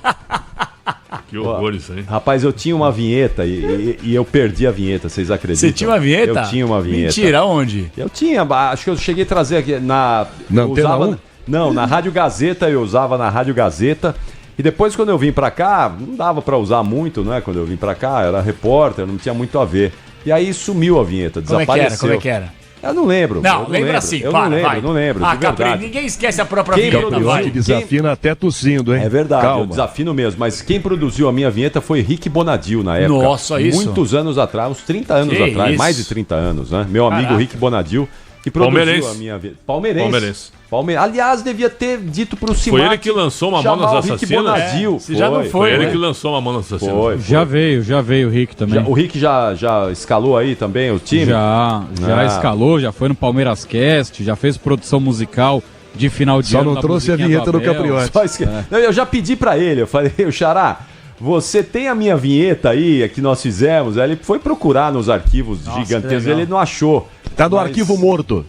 Que horror isso aí. Rapaz, eu tinha uma vinheta e eu perdi a vinheta, vocês acreditam? Você tinha uma vinheta? Eu tinha uma vinheta. Mentira, onde? Eu tinha, acho que eu cheguei a trazer aqui na Antena 1? Não, na Rádio Gazeta, eu usava na Rádio Gazeta. E depois quando eu vim pra cá, não dava pra usar muito, né? Quando eu vim pra cá, era repórter, não tinha muito a ver. E aí sumiu a vinheta, desapareceu. Como é que era? Eu não lembro. Não, lembra assim, eu não lembro, de verdade. Ninguém esquece a própria vinheta. Desafina até tossindo, hein? É verdade, Calma. eu desafino mesmo. Mas quem produziu a minha vinheta foi Rick Bonadil na época. Nossa, isso? Muitos anos atrás, uns 30 anos atrás, isso? Mais de 30 anos, né? Meu amigo Rick Bonadil, que produziu a minha vinheta. Palmeirense. Aliás, devia ter dito pro Simac. Foi ele que lançou Mamonas Assassinas? Já não foi ele que lançou Mamonas Assassinas. Foi. Já veio o Rick também. O Rick já escalou aí também o time? Já escalou, já foi no Palmeiras Cast, já fez produção musical de final de ano. Só não trouxe a vinheta do Capriotti. Eu já pedi pra ele, eu falei, o Xará, você tem a minha vinheta aí, que nós fizemos? Aí ele foi procurar nos arquivos gigantescos, ele não achou. Tá no arquivo morto.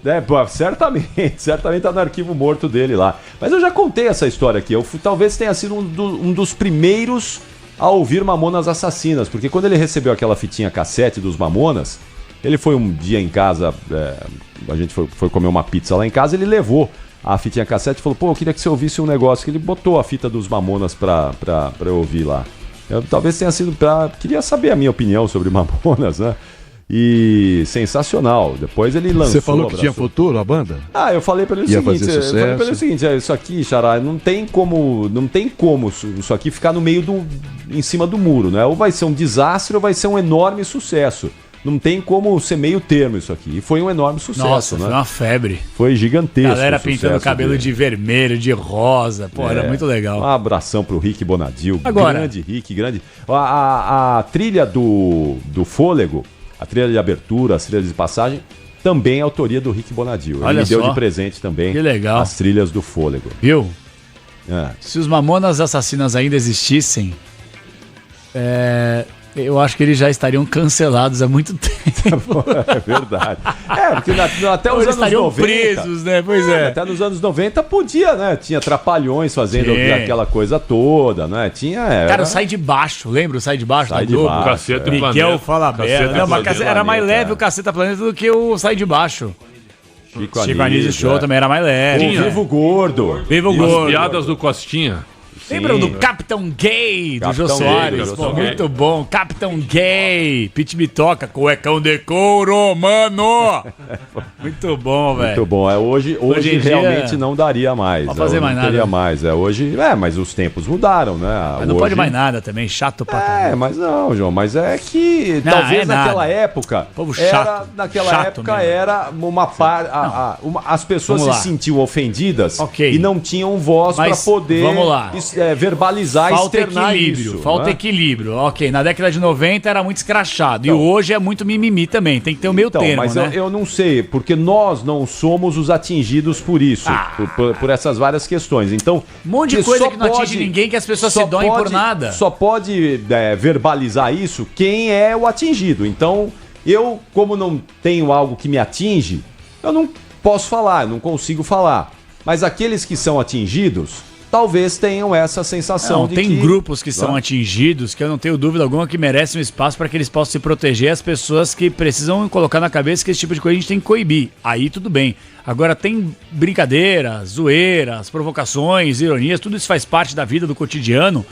Certamente tá no arquivo morto dele lá. Mas eu já contei essa história aqui. Talvez tenha sido um dos primeiros a ouvir Mamonas Assassinas, porque quando ele recebeu aquela fitinha cassete dos Mamonas, ele foi um dia em casa, a gente foi comer uma pizza lá em casa, ele levou a fitinha cassete e falou, eu queria que você ouvisse um negócio, que ele botou a fita dos Mamonas pra eu ouvir lá. Talvez tenha sido queria saber a minha opinião sobre Mamonas, né? E sensacional. Depois ele lançou. Você falou que tinha futuro a banda? Eu falei para ele o seguinte, isso aqui, Xará, não tem como isso aqui ficar no meio em cima do muro, né? Ou vai ser um desastre ou vai ser um enorme sucesso. Não tem como ser meio termo isso aqui. E foi um enorme sucesso. Nossa, né? Foi uma febre. Foi gigantesco. Galera pintando o cabelo de vermelho, de rosa. Era muito legal. Um abração pro Rick Bonadil. Agora, grande Rick, grande. A trilha do Fôlego, a trilha de abertura, as trilhas de passagem, também é autoria do Rick Bonadil. Ele me deu de presente também. Que legal. As trilhas do Fôlego. Viu? Se os Mamonas Assassinas ainda existissem, Eu acho que eles já estariam cancelados há muito tempo. É verdade. Porque até os anos 90... presos, né? Pois é. Até nos anos 90 podia, né? Tinha Trapalhões fazendo aquela coisa toda, né? Cara, o Sai de Baixo, lembra o Sai de Baixo? Sai de Baixo. Caceta Miguel Planeta. Falabella. Não, mas era mais leve o Caceta Planeta do que o Sai de Baixo. Chico Anísio Show também era mais leve. O Vivo Gordo. As piadas do Costinha. Lembram do Capitão Gay, do Jô Soares? Muito bom. Capitão Gay. Pit Bitoca, cuecão de couro, mano. Muito bom, velho. Muito bom. Hoje realmente não daria mais. Não fazer mais nada. Não teria mais. Hoje, mas os tempos mudaram, né? Mas não pode mais nada também. Chato pra caramba. Mas não, João. Mas é que talvez naquela época... Povo chato. Naquela época mesmo. Era uma parte... As pessoas se sentiam ofendidas e não tinham voz para poder... Vamos lá. Verbalizar e externar isso. Falta equilíbrio. Ok, na década de 90 era muito escrachado. Então, e hoje é muito mimimi também. Tem que ter o meio termo, mas né? eu não sei, porque nós não somos os atingidos por isso. Por essas várias questões. Então, um monte de coisa que não atinge ninguém, que as pessoas se doem por nada. Só pode verbalizar isso quem é o atingido. Então, eu, como não tenho algo que me atinge, eu não posso falar, não consigo falar. Mas aqueles que são atingidos... talvez tenham essa sensação de que... Tem grupos que são atingidos, que eu não tenho dúvida alguma que merecem um espaço para que eles possam se proteger, as pessoas que precisam colocar na cabeça que esse tipo de coisa a gente tem que coibir. Aí tudo bem. Agora tem brincadeiras, zoeiras, provocações, ironias, tudo isso faz parte da vida, do cotidiano,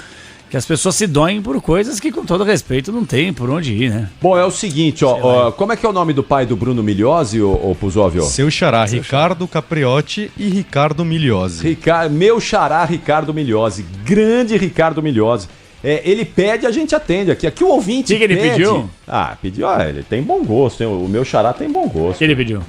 que as pessoas se doem por coisas que, com todo respeito, não tem por onde ir, né? Bom, é o seguinte, como é que é o nome do pai do Bruno Migliozzi, ô Puzóvio? Seu xará, Ricardo Capriotti e Ricardo Migliozzi. Meu xará, Ricardo Migliozzi. Grande Ricardo Migliozzi. Ele pede, a gente atende aqui. Aqui o ouvinte que ele pediu? Pediu, ele tem bom gosto, hein? O meu xará tem bom gosto. O que ele pediu?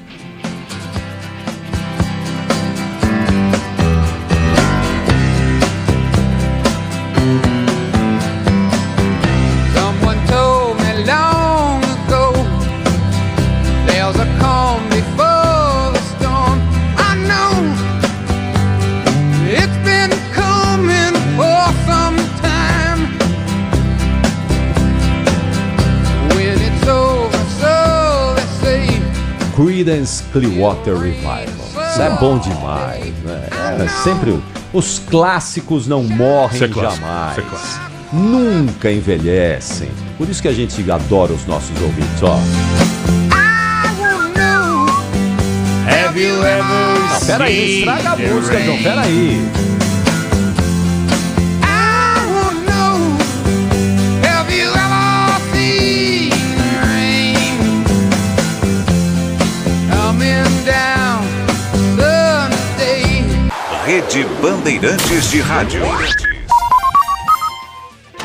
Creedence Clearwater Revival. Isso é bom demais, né? Sempre os clássicos não morrem jamais. Nunca envelhecem. Por isso que a gente adora os nossos ouvintes, Have you ever peraí, estraga a música, João, peraí. Rede Bandeirantes de Rádio.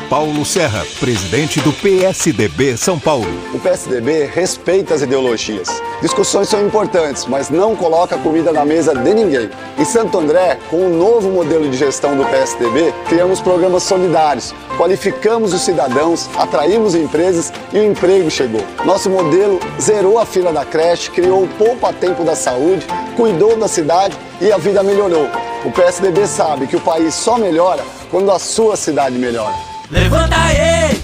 Paulo Serra, presidente do PSDB São Paulo. O PSDB respeita as ideologias. Discussões são importantes, mas não coloca comida na mesa de ninguém. Em Santo André, com o novo modelo de gestão do PSDB, criamos programas solidários, qualificamos os cidadãos, atraímos empresas e o emprego chegou. Nosso modelo zerou a fila da creche, criou o poupa-tempo da saúde, cuidou da cidade e a vida melhorou. O PSDB sabe que o país só melhora quando a sua cidade melhora. Levanta aí!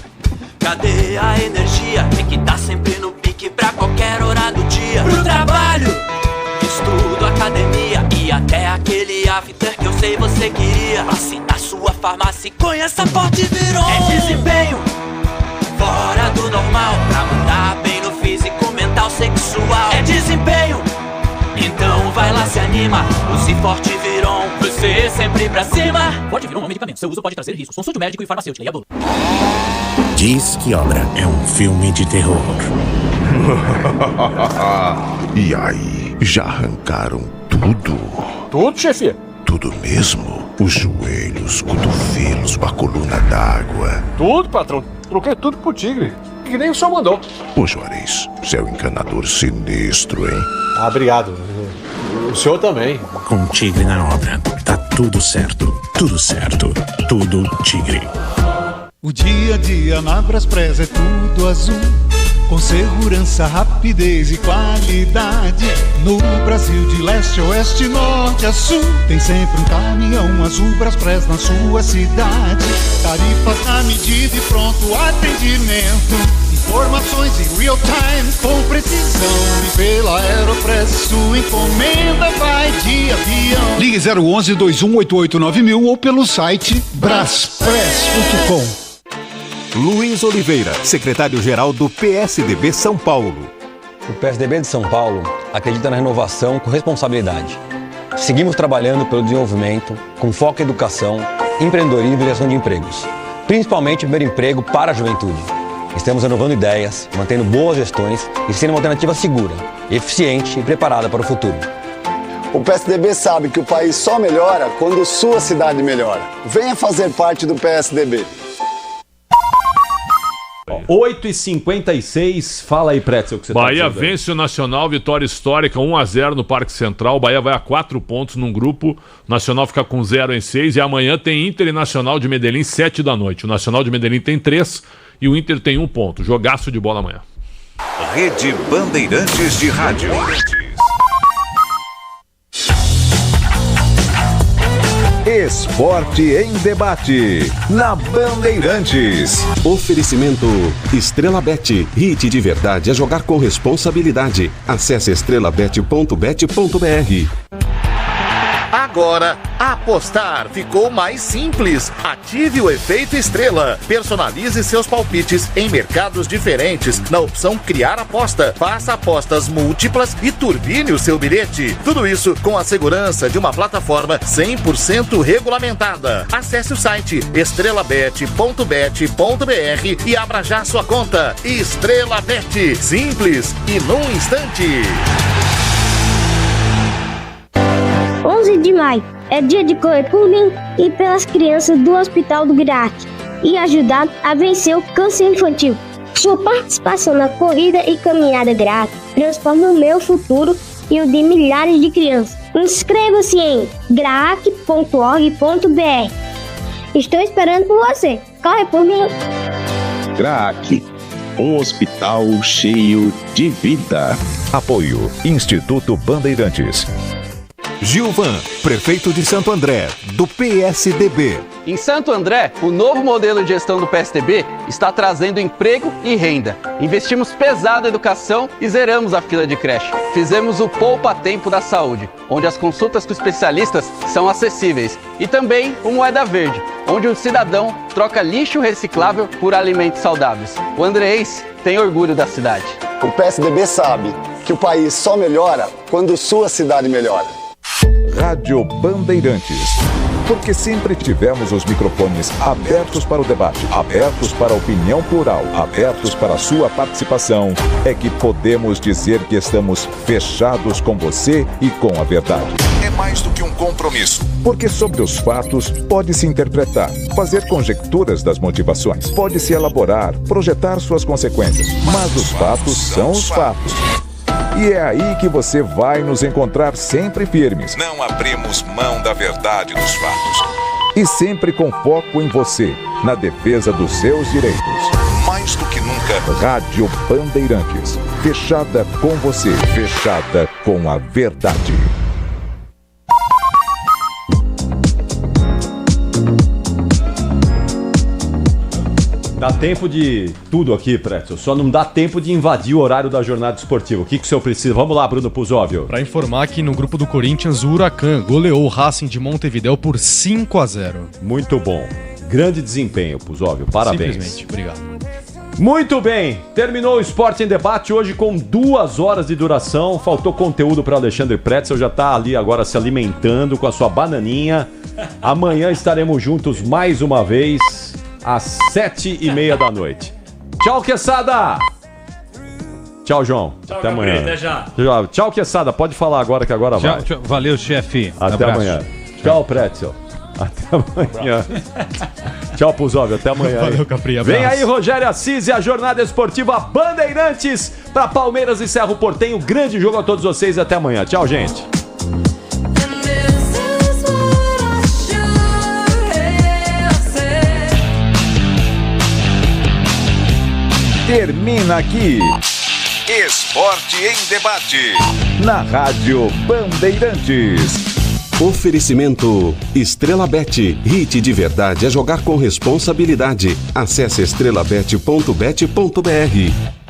Cadê a energia? Tem que estar sempre no pique pra qualquer hora do dia. Pro trabalho, estudo, academia e até aquele after que eu sei você queria. Assina sua farmácia e conheça a Forte Viron. É desempenho fora do normal pra mandar bem no físico, mental, sexual. É desempenho, então vai lá, se anima. Use Forte Viron, você sempre pra cima. Forte Viron é um medicamento, seu uso pode trazer riscos. Consulte o médico e farmacêutico. Diz que Obra é um filme de terror. E aí, já arrancaram tudo? Tudo, chefia? Tudo mesmo? Os joelhos, cotovelos, a coluna d'água. Tudo, patrão. Troquei tudo pro Tigre. Que nem o senhor mandou. Ô Juarez, você é um encanador sinistro, hein? Obrigado. O senhor também. Com Tigre na obra, tá tudo certo. Tudo certo. Tudo Tigre. O dia a dia na Braspress é tudo azul. com segurança, rapidez e qualidade. No Brasil de leste a oeste, norte a sul, tem sempre um caminhão azul Braspress na sua cidade. Tarifas na medida e pronto atendimento. Informações em real time com precisão. E pela Aeropress sua encomenda vai de avião. Ligue 011 2188 9000 ou pelo site braspress.com. Luiz Oliveira, secretário-geral do PSDB São Paulo. O PSDB de São Paulo acredita na renovação com responsabilidade. Seguimos trabalhando pelo desenvolvimento, com foco em educação, empreendedorismo e geração de empregos, principalmente o primeiro emprego para a juventude. Estamos renovando ideias, mantendo boas gestões e sendo uma alternativa segura, eficiente e preparada para o futuro. O PSDB sabe que o país só melhora quando sua cidade melhora. Venha fazer parte do PSDB. 8h56, fala aí, Pretzel, o que você Bahia vence o Nacional, vitória histórica, 1-0 no Parque Central. Bahia vai a 4 pontos num grupo, o Nacional fica com 0 em 6 e amanhã tem Inter e Nacional de Medellín, 7 da noite. O Nacional de Medellín tem 3 e o Inter tem 1 ponto. Jogaço de bola amanhã. Rede Bandeirantes de Rádio. Esporte em debate, na Bandeirantes. Oferecimento Estrela Bet. Hit de verdade é jogar com responsabilidade. Acesse estrelabet.bet.br. Agora, apostar ficou mais simples. Ative o efeito estrela. Personalize seus palpites em mercados diferentes na opção Criar Aposta. Faça apostas múltiplas e turbine o seu bilhete. Tudo isso com a segurança de uma plataforma 100% regulamentada. Acesse o site estrelabet.bet.br e abra já sua conta. Estrela Bet. Simples e num instante. 11 de maio é dia de correr por mim e pelas crianças do Hospital do Grac e ajudar a vencer o câncer infantil. Sua participação na corrida e caminhada grátis transforma o meu futuro e o de milhares de crianças. Inscreva-se em grac.org.br. Estou esperando por você. Corre por mim. GRAAC, um hospital cheio de vida. Apoio Instituto Bandeirantes. Gilvan, prefeito de Santo André, do PSDB. Em Santo André, o novo modelo de gestão do PSDB está trazendo emprego e renda. Investimos pesado na educação e zeramos a fila de creche. Fizemos o Poupa Tempo da Saúde, onde as consultas com especialistas são acessíveis. E também o Moeda Verde, onde um cidadão troca lixo reciclável por alimentos saudáveis. O andreense tem orgulho da cidade. O PSDB sabe que o país só melhora quando sua cidade melhora. Rádio Bandeirantes. Porque sempre tivemos os microfones abertos para o debate, abertos para a opinião plural, abertos para a sua participação, é que podemos dizer que estamos fechados com você e com a verdade. É mais do que um compromisso. Porque sobre os fatos pode-se interpretar, fazer conjecturas das motivações, pode-se elaborar, projetar suas consequências. Mas os fatos são os fatos. E é aí que você vai nos encontrar sempre firmes. Não abrimos mão da verdade dos fatos. E sempre com foco em você, na defesa dos seus direitos. Mais do que nunca, Rádio Bandeirantes. Fechada com você, fechada com a verdade. Dá tempo de tudo aqui, Pretzel. Só não dá tempo de invadir o horário da jornada esportiva. O que o senhor precisa? Vamos lá, Bruno Puzóvio. Para informar que no grupo do Corinthians, o Huracan goleou o Racing de Montevidéu por 5-0. Muito bom. Grande desempenho, Puzóvio. Parabéns. Simplesmente. Obrigado. Muito bem. Terminou o Esporte em Debate hoje com 2 horas de duração. Faltou conteúdo para Alexandre Pretzel. Já está ali agora se alimentando com a sua bananinha. Amanhã estaremos juntos mais uma vez às 7h30 da noite. Tchau, Queçada! Tchau, João. Tchau, até Gabriel, amanhã. até já. Tchau, Queçada. Pode falar agora que agora vai. Tchau, valeu, chefe. Até Abraço. amanhã. Tchau, Pretzel. Até amanhã. Tchau, Puzóvio. Até amanhã. Valeu, Capri. Vem aí, Rogério Assis e a jornada esportiva Bandeirantes para Palmeiras e Cerro Porteño. Grande jogo a todos vocês. Até amanhã. Tchau, gente. termina aqui. Esporte em Debate. Na Rádio Bandeirantes. Oferecimento Estrela Bet. Hit de verdade é jogar com responsabilidade. Acesse estrelabet.bet.br.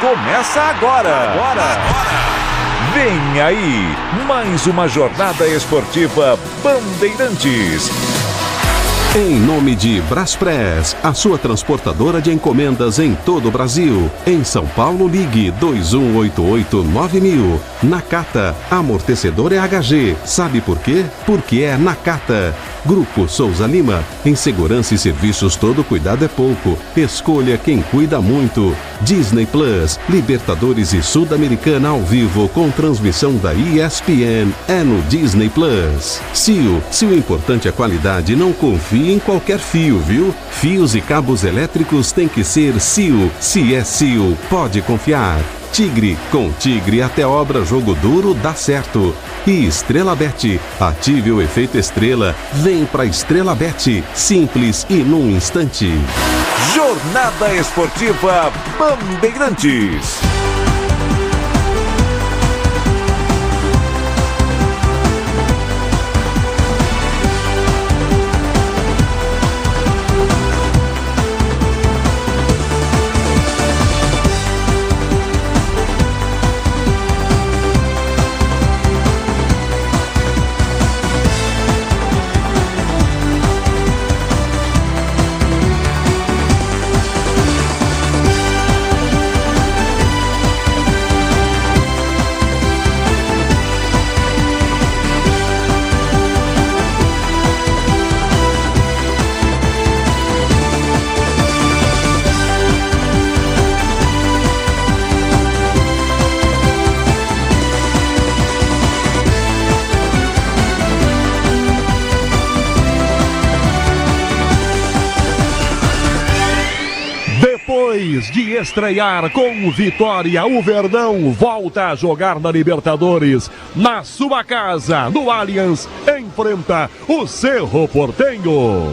Começa agora. Vem aí, mais uma jornada esportiva Bandeirantes. Em nome de Braspress, a sua transportadora de encomendas em todo o Brasil. Em São Paulo, ligue 2188-9000. Nakata, amortecedor é HG. Sabe por quê? Porque é Nakata. Grupo Souza Lima, em segurança e serviços todo cuidado é pouco. Escolha quem cuida muito. Disney Plus, Libertadores e Sul-Americana ao vivo com transmissão da ESPN é no Disney Plus. Cio, se o importante é qualidade, não confie em qualquer fio, viu? Fios e cabos elétricos tem que ser Cio. Se é Cio, pode confiar. Tigre, com Tigre até obra jogo duro dá certo. E Estrela Bet, ative o efeito estrela, vem pra Estrela Bet, simples e num instante. Jornada Esportiva Bandeirantes. Depois de estrear com vitória, o Verdão volta a jogar na Libertadores. Na sua casa, no Allianz, enfrenta o Cerro Porteño.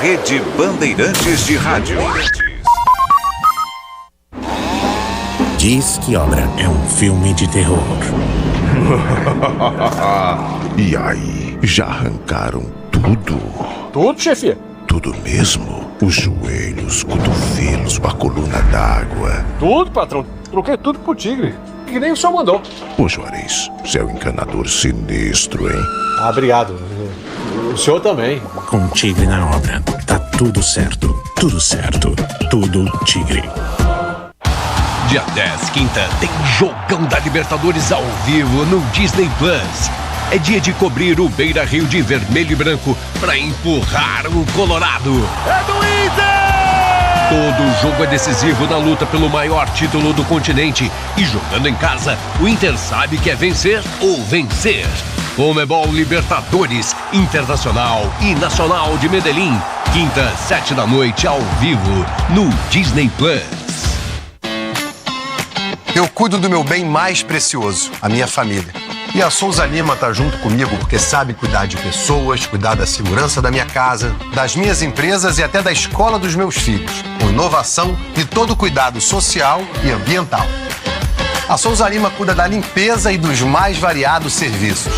Rede Bandeirantes de Rádio. Diz que Obra é um filme de terror. E aí, já arrancaram tudo? Tudo, chefia? Tudo mesmo? Os joelhos, cotovelos, a coluna d'água. Tudo, patrão. Troquei tudo pro Tigre. Que nem o senhor mandou. Ô Juarez, você é um encanador sinistro, hein? Ah, obrigado. O senhor também. Com Tigre na obra, tá tudo certo. Tudo certo. Tudo Tigre. Dia 10, quinta, tem jogão da Libertadores ao vivo no Disney Plus. É dia de cobrir o Beira-Rio de vermelho e branco para empurrar o Colorado. É do Inter! Todo jogo é decisivo na luta pelo maior título do continente. E jogando em casa, o Inter sabe que é vencer ou vencer. Conmebol Libertadores, Internacional e Nacional de Medellín. Quinta, 7 da noite, ao vivo, no Disney Plus. Eu cuido do meu bem mais precioso, a minha família. E a Souza Lima tá junto comigo porque sabe cuidar de pessoas, cuidar da segurança da minha casa, das minhas empresas e até da escola dos meus filhos, com inovação e todo cuidado social e ambiental. A Souza Lima cuida da limpeza e dos mais variados serviços.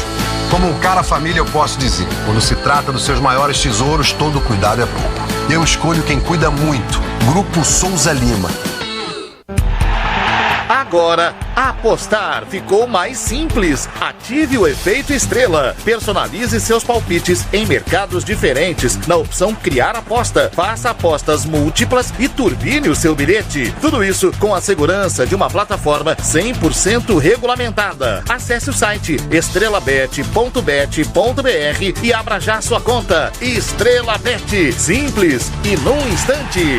Como um cara família, eu posso dizer, quando se trata dos seus maiores tesouros, todo cuidado é bom. Eu escolho quem cuida muito. Grupo Souza Lima. Agora, apostar ficou mais simples. Ative o efeito estrela. Personalize seus palpites em mercados diferentes na opção Criar Aposta. Faça apostas múltiplas e turbine o seu bilhete. Tudo isso com a segurança de uma plataforma 100% regulamentada. Acesse o site estrelabet.bet.br e abra já sua conta. Estrela Bet. Simples e num instante.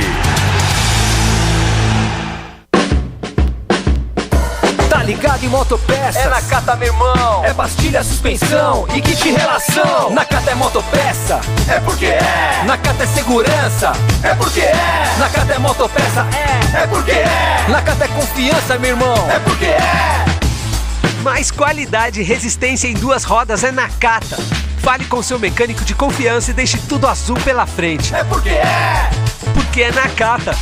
Ligado em motopeças, é na Cata, meu irmão. É pastilha, suspensão e kit relação. Na Cata é motopeça, é porque é. Na Cata é segurança, é porque é. Na Cata é motopeça, é porque é. Na Cata é confiança, meu irmão, é porque é. Mais qualidade e resistência em duas rodas é na Cata. Fale com seu mecânico de confiança e deixe tudo azul pela frente. É porque é. Porque é na Cata.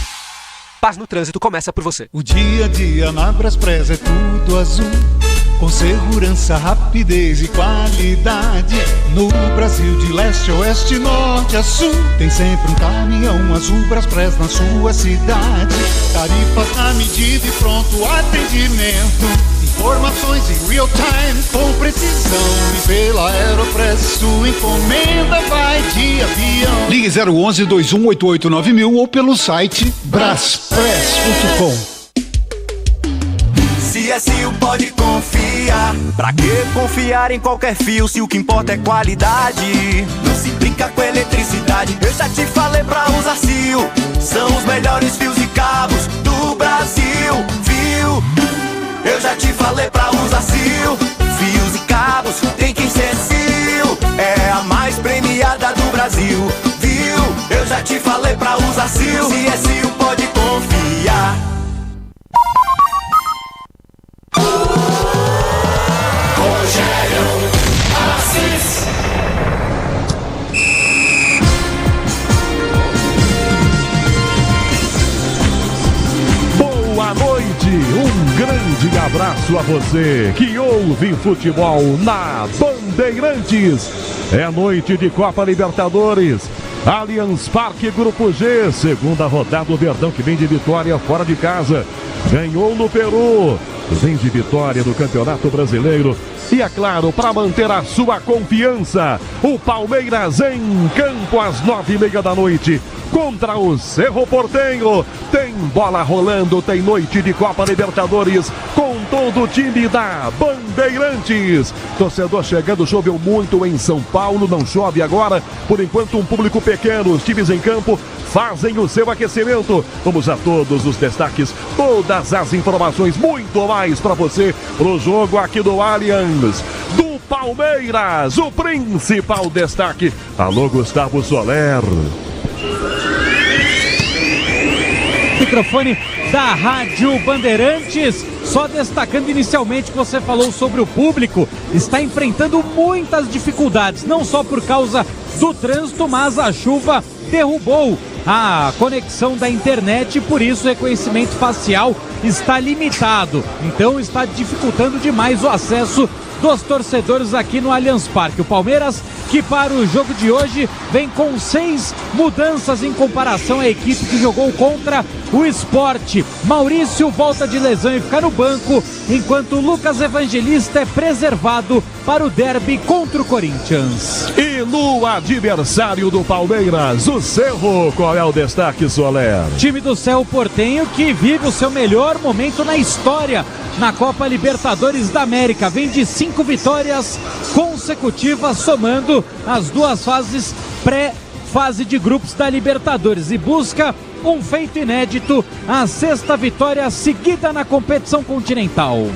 Paz no trânsito começa por você. O dia a dia na Braspress é tudo azul, com segurança, rapidez e qualidade. No Brasil de leste a oeste, norte a sul, tem sempre um caminhão azul Braspress na sua cidade. Tarifas na medida e pronto atendimento. Informações em real time com precisão. E pela Aeropress sua encomenda vai de avião. Ligue 011-2188-9000 ou pelo site braspress.com. CSU pode confiar. Pra que confiar em qualquer fio se o que importa é qualidade? Não se brinca com eletricidade. Eu já te falei pra usar CSU. São os melhores fios e cabos do Brasil. Viu? Eu já te falei pra usar CSU. Fios e cabos tem que ser CSU. É a mais premiada do Brasil. Viu? Eu já te falei pra usar CSU. CSU pode confiar. Rogério Assis. Boa noite, um grande abraço a você que ouve futebol na Bandeirantes. É noite de Copa Libertadores, Allianz Parque Grupo G, segunda rodada. O Verdão, que vem de vitória fora de casa, ganhou no Peru, vem de vitória no Campeonato Brasileiro. E é claro, para manter a sua confiança, o Palmeiras em campo às 9:30 da noite contra o Cerro Porteño. Tem bola rolando, tem noite de Copa Libertadores com todo o time da Bandeirantes. Torcedor chegando, choveu muito em São Paulo, não chove agora. Por enquanto, um público pequeno, os times em campo fazem o seu aquecimento. Vamos a todos os destaques, todas as informações, muito mais para você pro jogo aqui do Allianz. Do Palmeiras, o principal destaque. Alô, Gustavo Soler. Microfone da Rádio Bandeirantes, só destacando inicialmente que você falou sobre o público, está enfrentando muitas dificuldades, não só por causa do trânsito, mas a chuva derrubou a conexão da internet e por isso o reconhecimento facial está limitado, então está dificultando demais o acesso dos torcedores aqui no Allianz Parque. O Palmeiras, que para o jogo de hoje vem com 6 mudanças em comparação à equipe que jogou contra o Sport. Maurício volta de lesão e fica no banco, enquanto Lucas Evangelista é preservado para o derby contra o Corinthians. E no adversário do Palmeiras, o Cerro, qual é o destaque, Soler? Time do Cerro Porteño, que vive o seu melhor momento na história na Copa Libertadores da América, vem de 5 vitórias consecutivas, somando as 2 fases pré-fase de grupos da Libertadores, e busca um feito inédito, a 6ª vitória seguida na competição continental.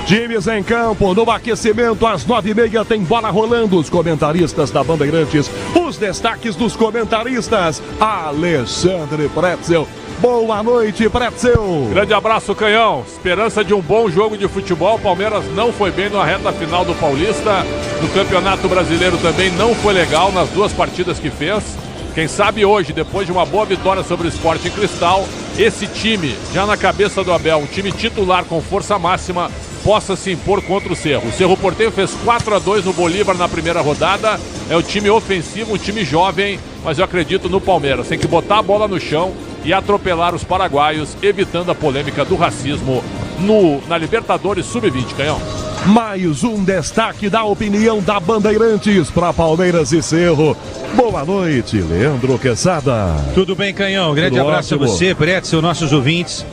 Times em campo, no aquecimento, às 9:30 tem bola rolando. Os comentaristas da Bandeirantes, os destaques dos comentaristas: Alexandre Pretzel, Boa noite, Pretzel. Grande abraço, Canhão. Esperança de um bom jogo de futebol. Palmeiras não foi bem na reta final do Paulista. No Campeonato Brasileiro também não foi legal nas 2 partidas que fez. Quem sabe hoje, depois de uma boa vitória sobre o Sporting Cristal, esse time, já na cabeça do Abel, um time titular com força máxima, possa se impor contra o Cerro. O Cerro Porteño fez 4-2 no Bolívar na primeira rodada. É um time ofensivo, um time jovem, mas eu acredito no Palmeiras. Tem que botar a bola no chão e atropelar os paraguaios, evitando a polêmica do racismo na Libertadores Sub-20, Canhão. Mais um destaque da opinião da Bandeirantes para Palmeiras e Cerro. Boa noite, Leandro Quesada. Tudo bem, Canhão? Grande abraço a você, Pretzel, nossos ouvintes.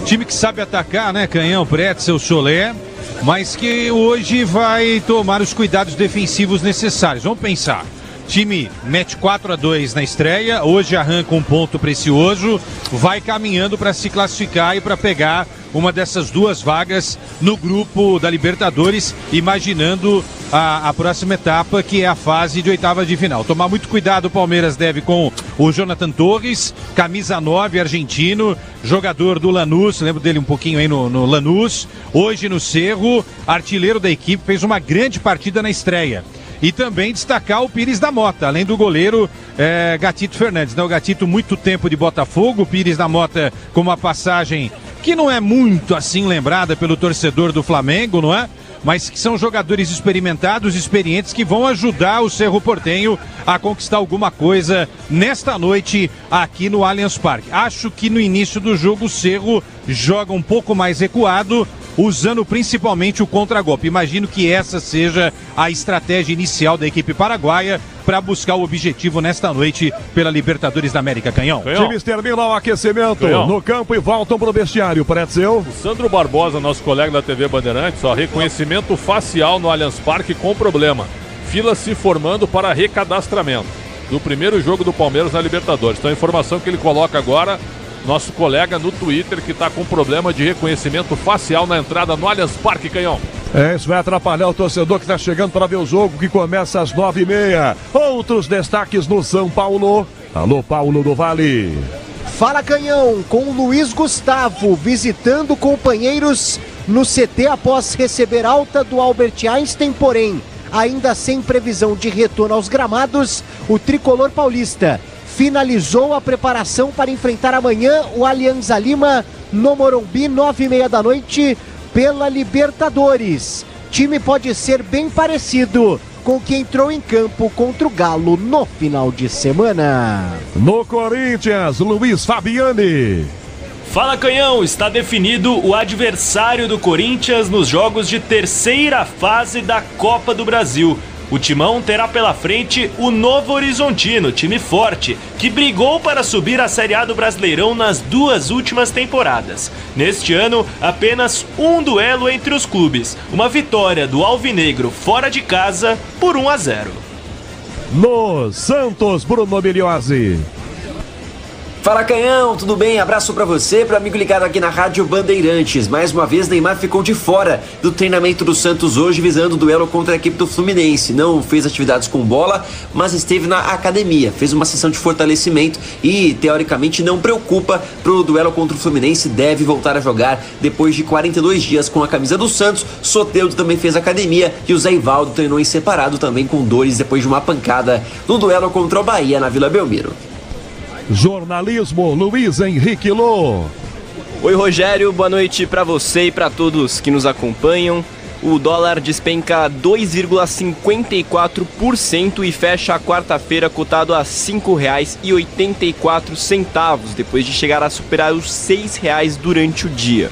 Time que sabe atacar, né, Canhão, Pretzel, Solé, mas que hoje vai tomar os cuidados defensivos necessários. Vamos pensar. Time mete 4-2 na estreia, hoje arranca um ponto precioso, vai caminhando para se classificar e para pegar uma dessas 2 vagas no grupo da Libertadores, imaginando a próxima etapa, que é a fase de oitavas de final. Tomar muito cuidado o Palmeiras deve com o Jonathan Torres, camisa 9, argentino, jogador do Lanús, lembro dele um pouquinho aí no Lanús, hoje no Cerro, artilheiro da equipe, fez uma grande partida na estreia. E também destacar o Pires da Mota, além do goleiro Gatito Fernandes, né? O Gatito muito tempo de Botafogo, o Pires da Mota com uma passagem que não é muito assim lembrada pelo torcedor do Flamengo, não é? Mas que são jogadores experimentados, experientes, que vão ajudar o Cerro Porteño a conquistar alguma coisa nesta noite aqui no Allianz Parque. Acho que no início do jogo o Cerro joga um pouco mais recuado, usando principalmente o contragolpe. Imagino que essa seja a estratégia inicial da equipe paraguaia para buscar o objetivo nesta noite pela Libertadores da América, Canhão. Times terminam o aquecimento no campo e voltam para o vestiário, Pretzel. O Sandro Barbosa, nosso colega da TV Bandeirantes, reconhecimento facial no Allianz Parque com problema. Fila se formando para recadastramento do primeiro jogo do Palmeiras na Libertadores. Então a informação que ele coloca agora, nosso colega no Twitter, que está com problema de reconhecimento facial na entrada no Allianz Parque, Canhão. Isso vai atrapalhar o torcedor que está chegando para ver o jogo, que começa às 9h30. Outros destaques no São Paulo. Alô, Paulo do Vale. Fala, Canhão, com o Luiz Gustavo visitando companheiros no CT após receber alta do Albert Einstein, porém, ainda sem previsão de retorno aos gramados, o tricolor paulista finalizou a preparação para enfrentar amanhã o Alianza Lima no Morumbi, 9h30 da noite, pela Libertadores. Time pode ser bem parecido com quem entrou em campo contra o Galo no final de semana. No Corinthians, Luiz Fabiani. Fala, Canhão, está definido o adversário do Corinthians nos jogos de terceira fase da Copa do Brasil. O Timão terá pela frente o Novo Horizontino, time forte, que brigou para subir a Série A do Brasileirão nas 2 últimas temporadas. Neste ano, apenas um duelo entre os clubes, uma vitória do Alvinegro fora de casa por 1-0. No Santos, Bruno Miliozzi. Fala, Canhão, tudo bem? Abraço pra você, pro amigo ligado aqui na Rádio Bandeirantes. Mais uma vez, Neymar ficou de fora do treinamento do Santos hoje, visando o duelo contra a equipe do Fluminense. Não fez atividades com bola, mas esteve na academia, fez uma sessão de fortalecimento e, teoricamente, não preocupa pro duelo contra o Fluminense. Deve voltar a jogar depois de 42 dias com a camisa do Santos. Soteldo também fez academia e o Zé Ivaldo treinou em separado também com dores depois de uma pancada no duelo contra o Bahia na Vila Belmiro. Jornalismo, Luiz Henrique Lô. Oi, Rogério, boa noite para você e para todos que nos acompanham. O dólar despenca 2,54% e fecha a quarta-feira cotado a R$ 5,84, depois de chegar a superar os R$ 6 durante o dia.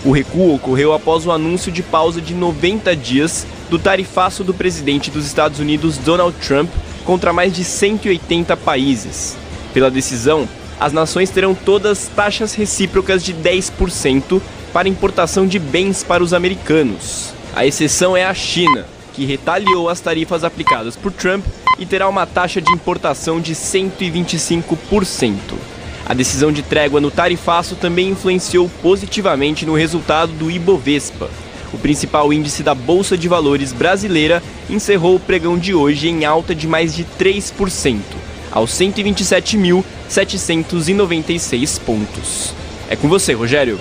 O recuo ocorreu após o anúncio de pausa de 90 dias do tarifaço do presidente dos Estados Unidos, Donald Trump, contra mais de 180 países. Pela decisão, as nações terão todas taxas recíprocas de 10% para importação de bens para os americanos. A exceção é a China, que retaliou as tarifas aplicadas por Trump e terá uma taxa de importação de 125%. A decisão de trégua no tarifaço também influenciou positivamente no resultado do Ibovespa. O principal índice da Bolsa de Valores brasileira encerrou o pregão de hoje em alta de mais de 3%. aos 127.796 pontos. É com você, Rogério.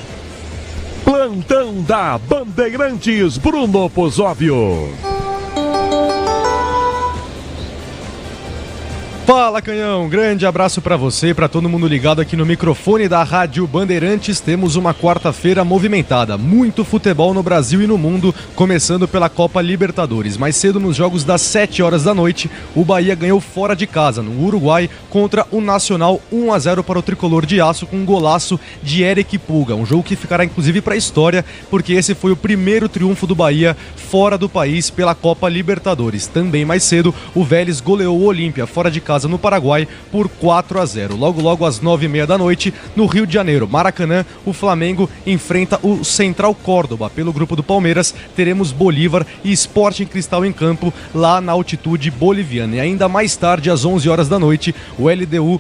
Plantão da Bandeirantes, Bruno Pozóvio. Fala, Canhão, grande abraço pra você, pra todo mundo ligado aqui no microfone da Rádio Bandeirantes. Temos uma quarta-feira movimentada, muito futebol no Brasil e no mundo, começando pela Copa Libertadores. Mais cedo, nos jogos das 7 horas da noite, o Bahia ganhou fora de casa, no Uruguai, contra o Nacional, 1-0 para o Tricolor de Aço, com um golaço de Eric Pulga. Um jogo que ficará inclusive para a história, porque esse foi o primeiro triunfo do Bahia fora do país pela Copa Libertadores. Também mais cedo, o Vélez goleou o Olímpia fora de casa no Paraguai por 4-0. Logo às 9h30 da noite, no Rio de Janeiro, Maracanã, o Flamengo enfrenta o Central Córdoba. Pelo grupo do Palmeiras, teremos Bolívar e Sporting Cristal em campo, lá na altitude boliviana. E ainda mais tarde, às 11 horas da noite, a LDU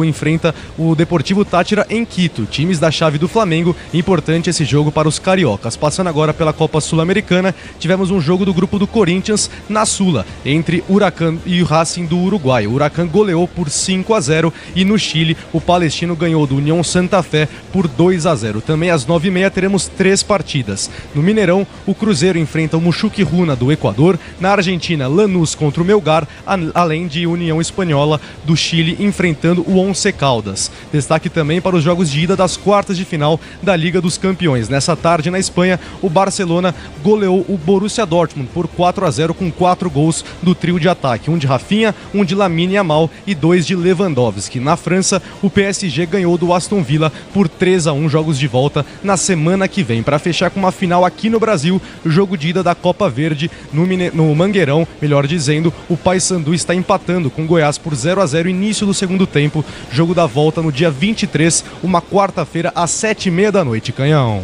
enfrenta o Deportivo Táchira em Quito, times da chave do Flamengo. Importante esse jogo para os cariocas. Passando agora pela Copa Sul-Americana, tivemos um jogo do grupo do Corinthians na Sula, entre Huracan e o Racing do Uruguai. O Huracan goleou por 5-0 e no Chile o Palestino ganhou do União Santa Fé por 2-0. Também às 9h30 teremos 3 partidas. No Mineirão, o Cruzeiro enfrenta o Muxuque Runa do Equador. Na Argentina, Lanús contra o Melgar, além de União Espanhola do Chile enfrentando o Once Caldas. Destaque também para os jogos de ida das quartas de final da Liga dos Campeões. Nessa tarde, na Espanha, o Barcelona goleou o Borussia Dortmund por 4-0 com 4 gols do trio de ataque. Um de Rafinha, um de Lamine Yamal e 2 de Lewandowski. Na França, o PSG ganhou do Aston Villa por 3-1, jogos de volta na semana que vem. Para fechar com uma final aqui no Brasil, o jogo de ida da Copa Verde no Mangueirão, melhor dizendo, o Paysandu está empatando com o Goiás por 0-0, início do segundo tempo. Jogo da volta no dia 23, uma quarta-feira às 7h30 da noite, Canhão.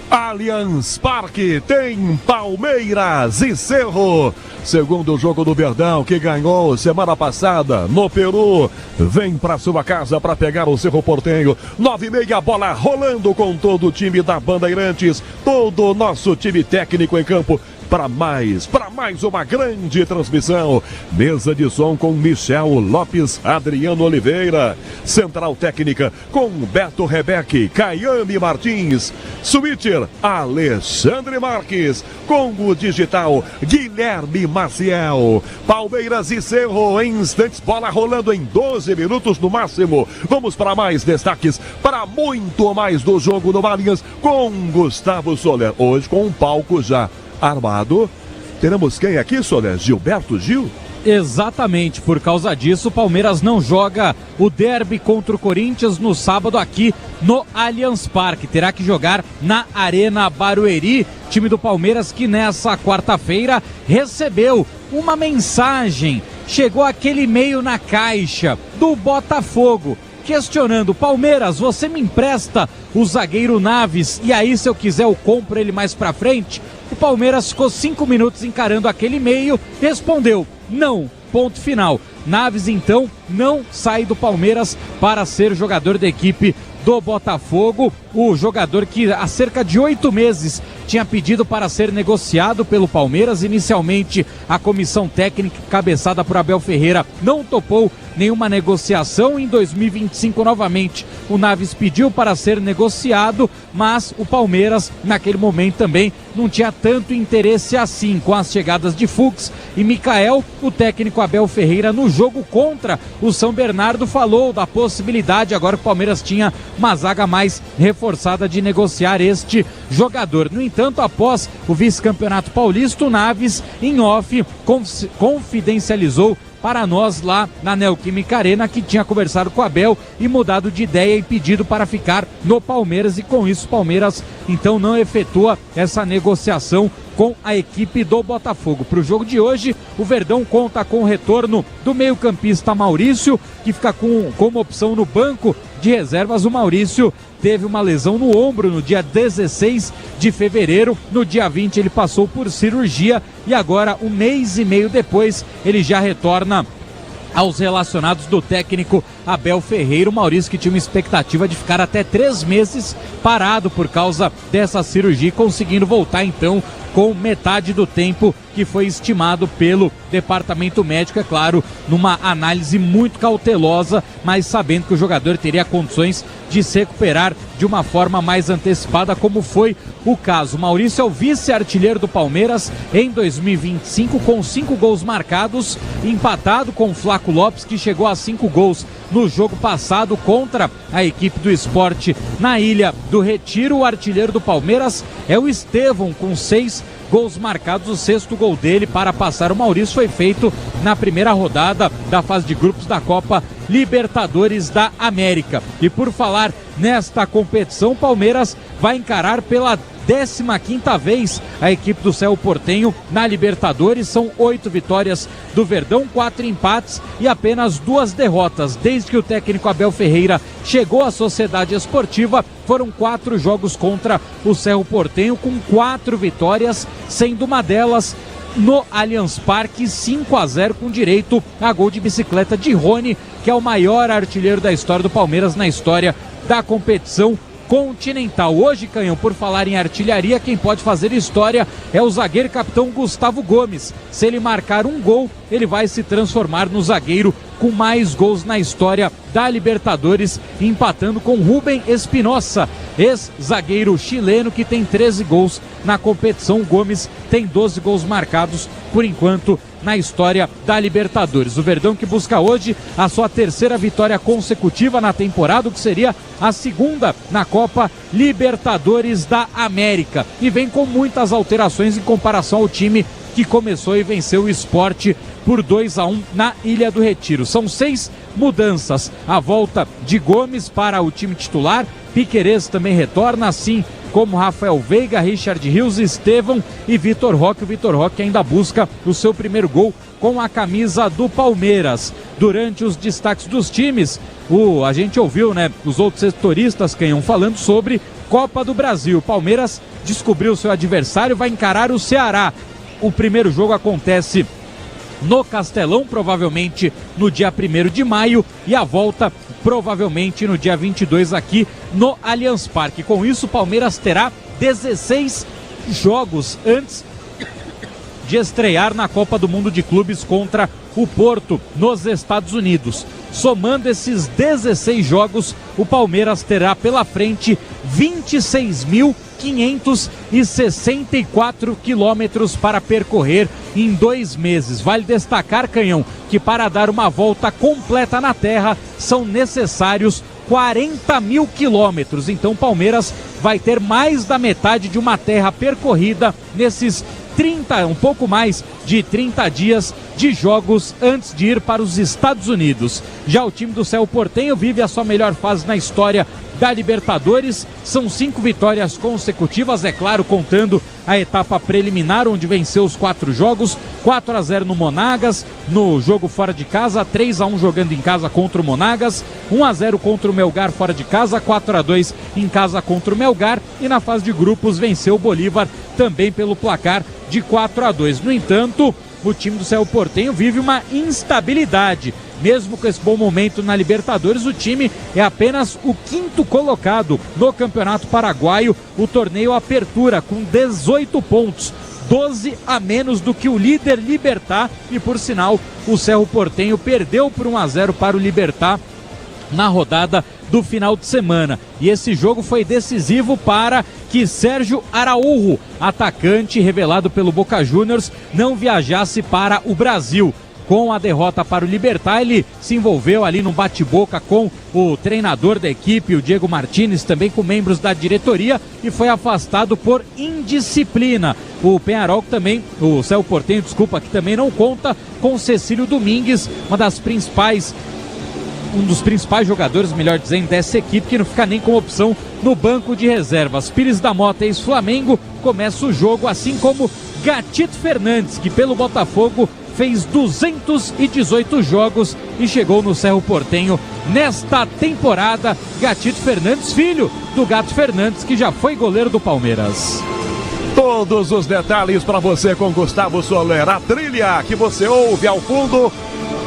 Allianz Parque tem Palmeiras e Cerro. Segundo jogo do Verdão, que ganhou semana passada no Peru. Vem pra sua casa para pegar o Cerro Porteño. 9h30, bola rolando com todo o time da Bandeirantes. Todo o nosso time técnico em campo. Para mais uma grande transmissão. Mesa de som com Michel Lopes, Adriano Oliveira. Central técnica com Beto Rebeque, Caiane Martins. Switcher, Alexandre Marques. Congo Digital, Guilherme Maciel. Palmeiras e Cerro em instantes, bola rolando em 12 minutos no máximo. Vamos para mais destaques, para muito mais do jogo no Allianz com Gustavo Soler. Hoje com um palco já armado. Teremos quem aqui, Soler? Gilberto Gil? Exatamente, por causa disso o Palmeiras não joga o derby contra o Corinthians no sábado aqui no Allianz Parque. Terá que jogar na Arena Barueri. Time do Palmeiras que nessa quarta-feira recebeu uma mensagem. Chegou aquele e-mail na caixa do Botafogo questionando: Palmeiras, você me empresta o zagueiro Naves e aí se eu quiser eu compro ele mais pra frente? O Palmeiras ficou 5 minutos encarando aquele e-mail, respondeu não, ponto final. Naves então não sai do Palmeiras para ser jogador da equipe do Botafogo. O jogador que há cerca de 8 meses tinha pedido para ser negociado pelo Palmeiras. Inicialmente a comissão técnica cabeçada por Abel Ferreira não topou nenhuma negociação. Em 2025 novamente o Naves pediu para ser negociado, mas o Palmeiras naquele momento também não tinha tanto interesse assim. Com as chegadas de Fux e Mikael, o técnico Abel Ferreira no jogo contra o São Bernardo falou da possibilidade, agora que o Palmeiras tinha uma zaga mais reforçada, de negociar este jogador. No entanto, após o vice-campeonato paulista, o Naves em off confidencializou para nós lá na Neoquímica Arena que tinha conversado com o Abel e mudado de ideia e pedido para ficar no Palmeiras, e com isso o Palmeiras então não efetua essa negociação com a equipe do Botafogo. Para o jogo de hoje, o Verdão conta com o retorno do meio-campista Maurício, que fica como opção no banco de reservas. O Maurício teve uma lesão no ombro no dia 16 de fevereiro. No dia 20 ele passou por cirurgia e agora, 1 mês e meio depois, ele já retorna aos relacionados do técnico Abel Ferreira. O Maurício que tinha uma expectativa de ficar até 3 meses parado por causa dessa cirurgia, conseguindo voltar então com metade do tempo que foi estimado pelo departamento médico, é claro, numa análise muito cautelosa, mas sabendo que o jogador teria condições de se recuperar de uma forma mais antecipada, como foi o caso. Maurício é o vice-artilheiro do Palmeiras em 2025, com 5 gols marcados, empatado com o Flaco Lopes, que chegou a 5 gols no jogo passado contra a equipe do Sport na Ilha do Retiro. O artilheiro do Palmeiras é o Estevão, com 6 gols marcados. O 6º gol dele para passar o Maurício foi feito na primeira rodada da fase de grupos da Copa Libertadores da América. E por falar nesta competição, o Palmeiras vai encarar pela 15ª vez a equipe do Cerro Porteño na Libertadores. São 8 vitórias do Verdão, 4 empates e apenas 2 derrotas. Desde que o técnico Abel Ferreira chegou à Sociedade Esportiva, foram 4 jogos contra o Cerro Porteño, com 4 vitórias, sendo uma delas no Allianz Parque, 5-0, com direito a gol de bicicleta de Rony, que é o maior artilheiro da história do Palmeiras na história da competição continental. Hoje, Canhão, por falar em artilharia, quem pode fazer história é o zagueiro capitão Gustavo Gomes. Se ele marcar um gol, ele vai se transformar no zagueiro com mais gols na história da Libertadores, empatando com Rubem Espinosa, ex-zagueiro chileno, que tem 13 gols na competição. O Gomes tem 12 gols marcados, por enquanto, na história da Libertadores. O Verdão que busca hoje a sua 3ª vitória consecutiva na temporada, o que seria a 2ª na Copa Libertadores da América. E vem com muitas alterações em comparação ao time que começou e venceu o Sport por 2-1 na Ilha do Retiro. São 6 mudanças. A volta de Gomes para o time titular, Piquerez também retorna, assim como Rafael Veiga, Richard Rios, Estevão e Vitor Roque. O Vitor Roque ainda busca o seu primeiro gol com a camisa do Palmeiras. Durante os destaques dos times, a gente ouviu, né, os outros setoristas, Canhão, falando sobre Copa do Brasil. O Palmeiras descobriu seu adversário, vai encarar o Ceará. O primeiro jogo acontece no Castelão, provavelmente no dia 1º de maio, e a volta provavelmente no dia 22 aqui no Allianz Parque. Com isso, o Palmeiras terá 16 jogos antes de estrear na Copa do Mundo de Clubes contra o Porto, nos Estados Unidos. Somando esses 16 jogos, o Palmeiras terá pela frente 26.564 quilômetros para percorrer em 2 meses. Vale destacar, Canhão, que para dar uma volta completa na Terra são necessários 40 mil quilômetros. Então o Palmeiras vai ter mais da metade de uma terra percorrida nesses um pouco mais de 30 dias de jogos antes de ir para os Estados Unidos. Já o time do Cerro Porteño vive a sua melhor fase na história da Libertadores. São 5 vitórias consecutivas, é claro, contando a etapa preliminar, onde venceu os 4 jogos, 4-0 no Monagas, no jogo fora de casa, 3-1 jogando em casa contra o Monagas, 1-0 contra o Melgar fora de casa, 4-2 em casa contra o Melgar, e na fase de grupos venceu o Bolívar também pelo placar de 4-2. No entanto, o time do Cerro Porteño vive uma instabilidade. Mesmo com esse bom momento na Libertadores, o time é apenas o 5º colocado no Campeonato Paraguaio, o torneio Apertura, com 18 pontos, 12 a menos do que o líder Libertad, e por sinal, o Cerro Porteño perdeu por 1-0 para o Libertad na rodada do final de semana. E esse jogo foi decisivo para que Sérgio Araújo, atacante revelado pelo Boca Juniors, não viajasse para o Brasil. Com a derrota para o Libertad, ele se envolveu ali no bate-boca com o treinador da equipe, o Diego Martínez, também com membros da diretoria, e foi afastado por indisciplina. O Peñarol também, o Cerro Porteño, desculpa, que também não conta com Cecílio Domingues, um dos principais jogadores, melhor dizendo, dessa equipe, que não fica nem com opção no banco de reservas. Pires da Mota, ex-Flamengo, começa o jogo, assim como Gatito Fernandes, que pelo Botafogo fez 218 jogos e chegou no Cerro Porteño nesta temporada. Gatito Fernandes, filho do Gato Fernandes, que já foi goleiro do Palmeiras. Todos os detalhes para você com Gustavo Soler. A trilha que você ouve ao fundo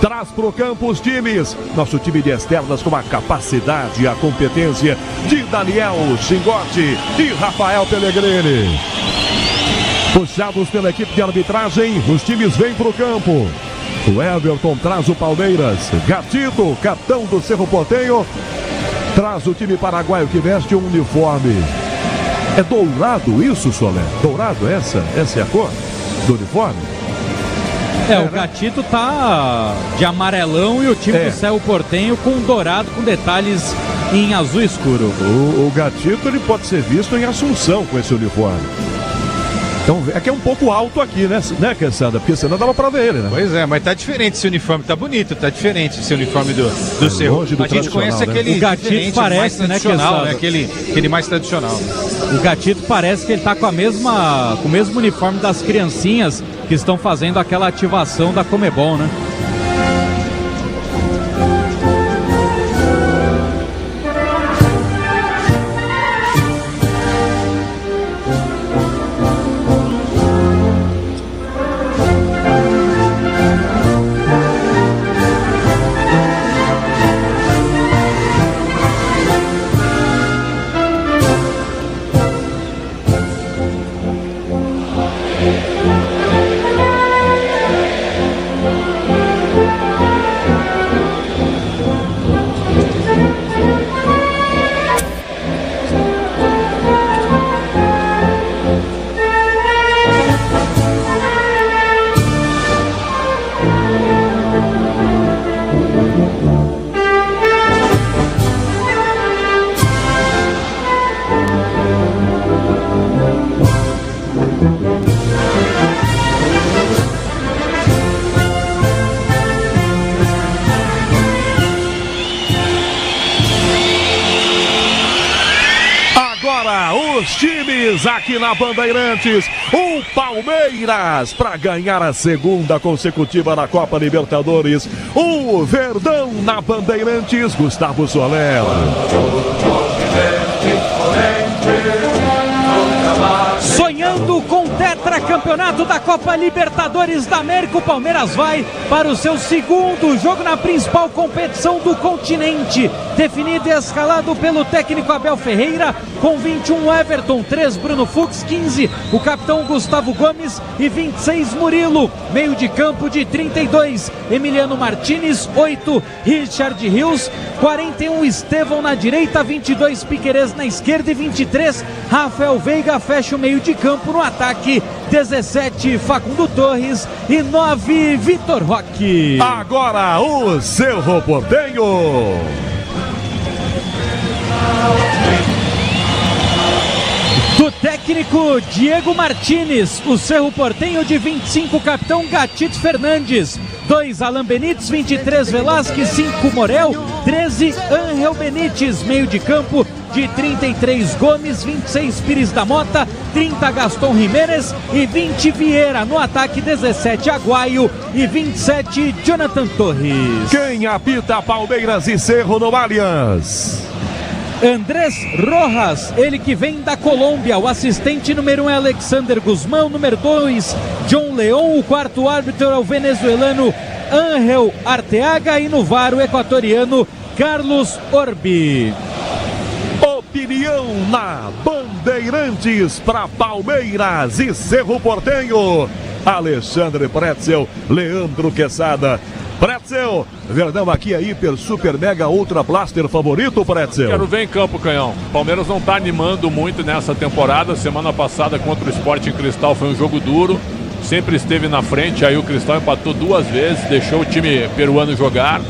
traz para o campo os times. Nosso time de externas com a capacidade e a competência de Daniel Chingotti e Rafael Pellegrini. Puxados pela equipe de arbitragem, os times vêm para o campo. O Everton traz o Palmeiras. Gatito, capitão do Cerro Porteño, traz o time paraguaio que veste um uniforme. É dourado isso, Solé? Dourado, essa é a cor do uniforme? O Gatito tá de amarelão e o time do Cerro Porteño com dourado, com detalhes em azul escuro. O Gatito, ele pode ser visto em Assunção com esse uniforme. Então, é que é um pouco alto aqui, né, Cansada? Porque senão dava pra ver ele, né? Pois é, mas tá diferente esse uniforme, tá bonito, tá diferente esse uniforme do Cerro. A gente conhece aquele o Gatito parece, mais tradicional, né? Aquele mais tradicional. O Gatito parece que ele tá com o mesmo uniforme das criancinhas que estão fazendo aquela ativação da Comebol, né? Os times aqui na Bandeirantes, o Palmeiras para ganhar a segunda consecutiva na Copa Libertadores, o Verdão na Bandeirantes, Gustavo Soler. Sonhando com o tetracampeonato da Copa Libertadores da América, o Palmeiras vai para o seu segundo jogo na principal competição do continente. Definido e escalado pelo técnico Abel Ferreira, com 21 Everton, 3 Bruno Fux, 15 o capitão Gustavo Gomes e 26 Murilo. Meio de campo de 32 Emiliano Martínez, 8 Richard Rios, 41 Estevão na direita, 22 Piquerez na esquerda e 23 Rafael Veiga fecha o meio de campo. No ataque, 17 Facundo Torres e 9 Vitor Roque. Agora o Cerro Porteño. Do técnico Diego Martínez, o Cerro Porteño de 25, capitão Gatito Fernandes, 2 Alan Benítez, 23 Velasquez, 5 Morel, 13 Ángel Benítez, meio de campo de 33 Gomes, 26 Pires da Mota, 30 Gaston Jiménez e 20 Vieira. No ataque, 17 Aguaio e 27 Jonathan Torres. Quem apita Palmeiras e Cerro no Allianz? Andrés Rojas, ele que vem da Colômbia. O assistente número 1 é Alexander Guzmão, número 2 John Leon, o quarto árbitro é o venezuelano Ángel Arteaga e no VAR o equatoriano Carlos Orbi. Opinião na Bandeirantes para Palmeiras e Cerro Porteño. Alexandre Pretzel, Leandro Quesada. Pretzel, Verdão aqui é hiper, super, mega, ultra blaster favorito, Pretzel? Quero ver em campo, Canhão. Palmeiras não tá animando muito nessa temporada. Semana passada contra o Sporting Cristal foi um jogo duro. Sempre esteve na frente, aí o Cristal empatou 2 vezes, deixou o time peruano jogar.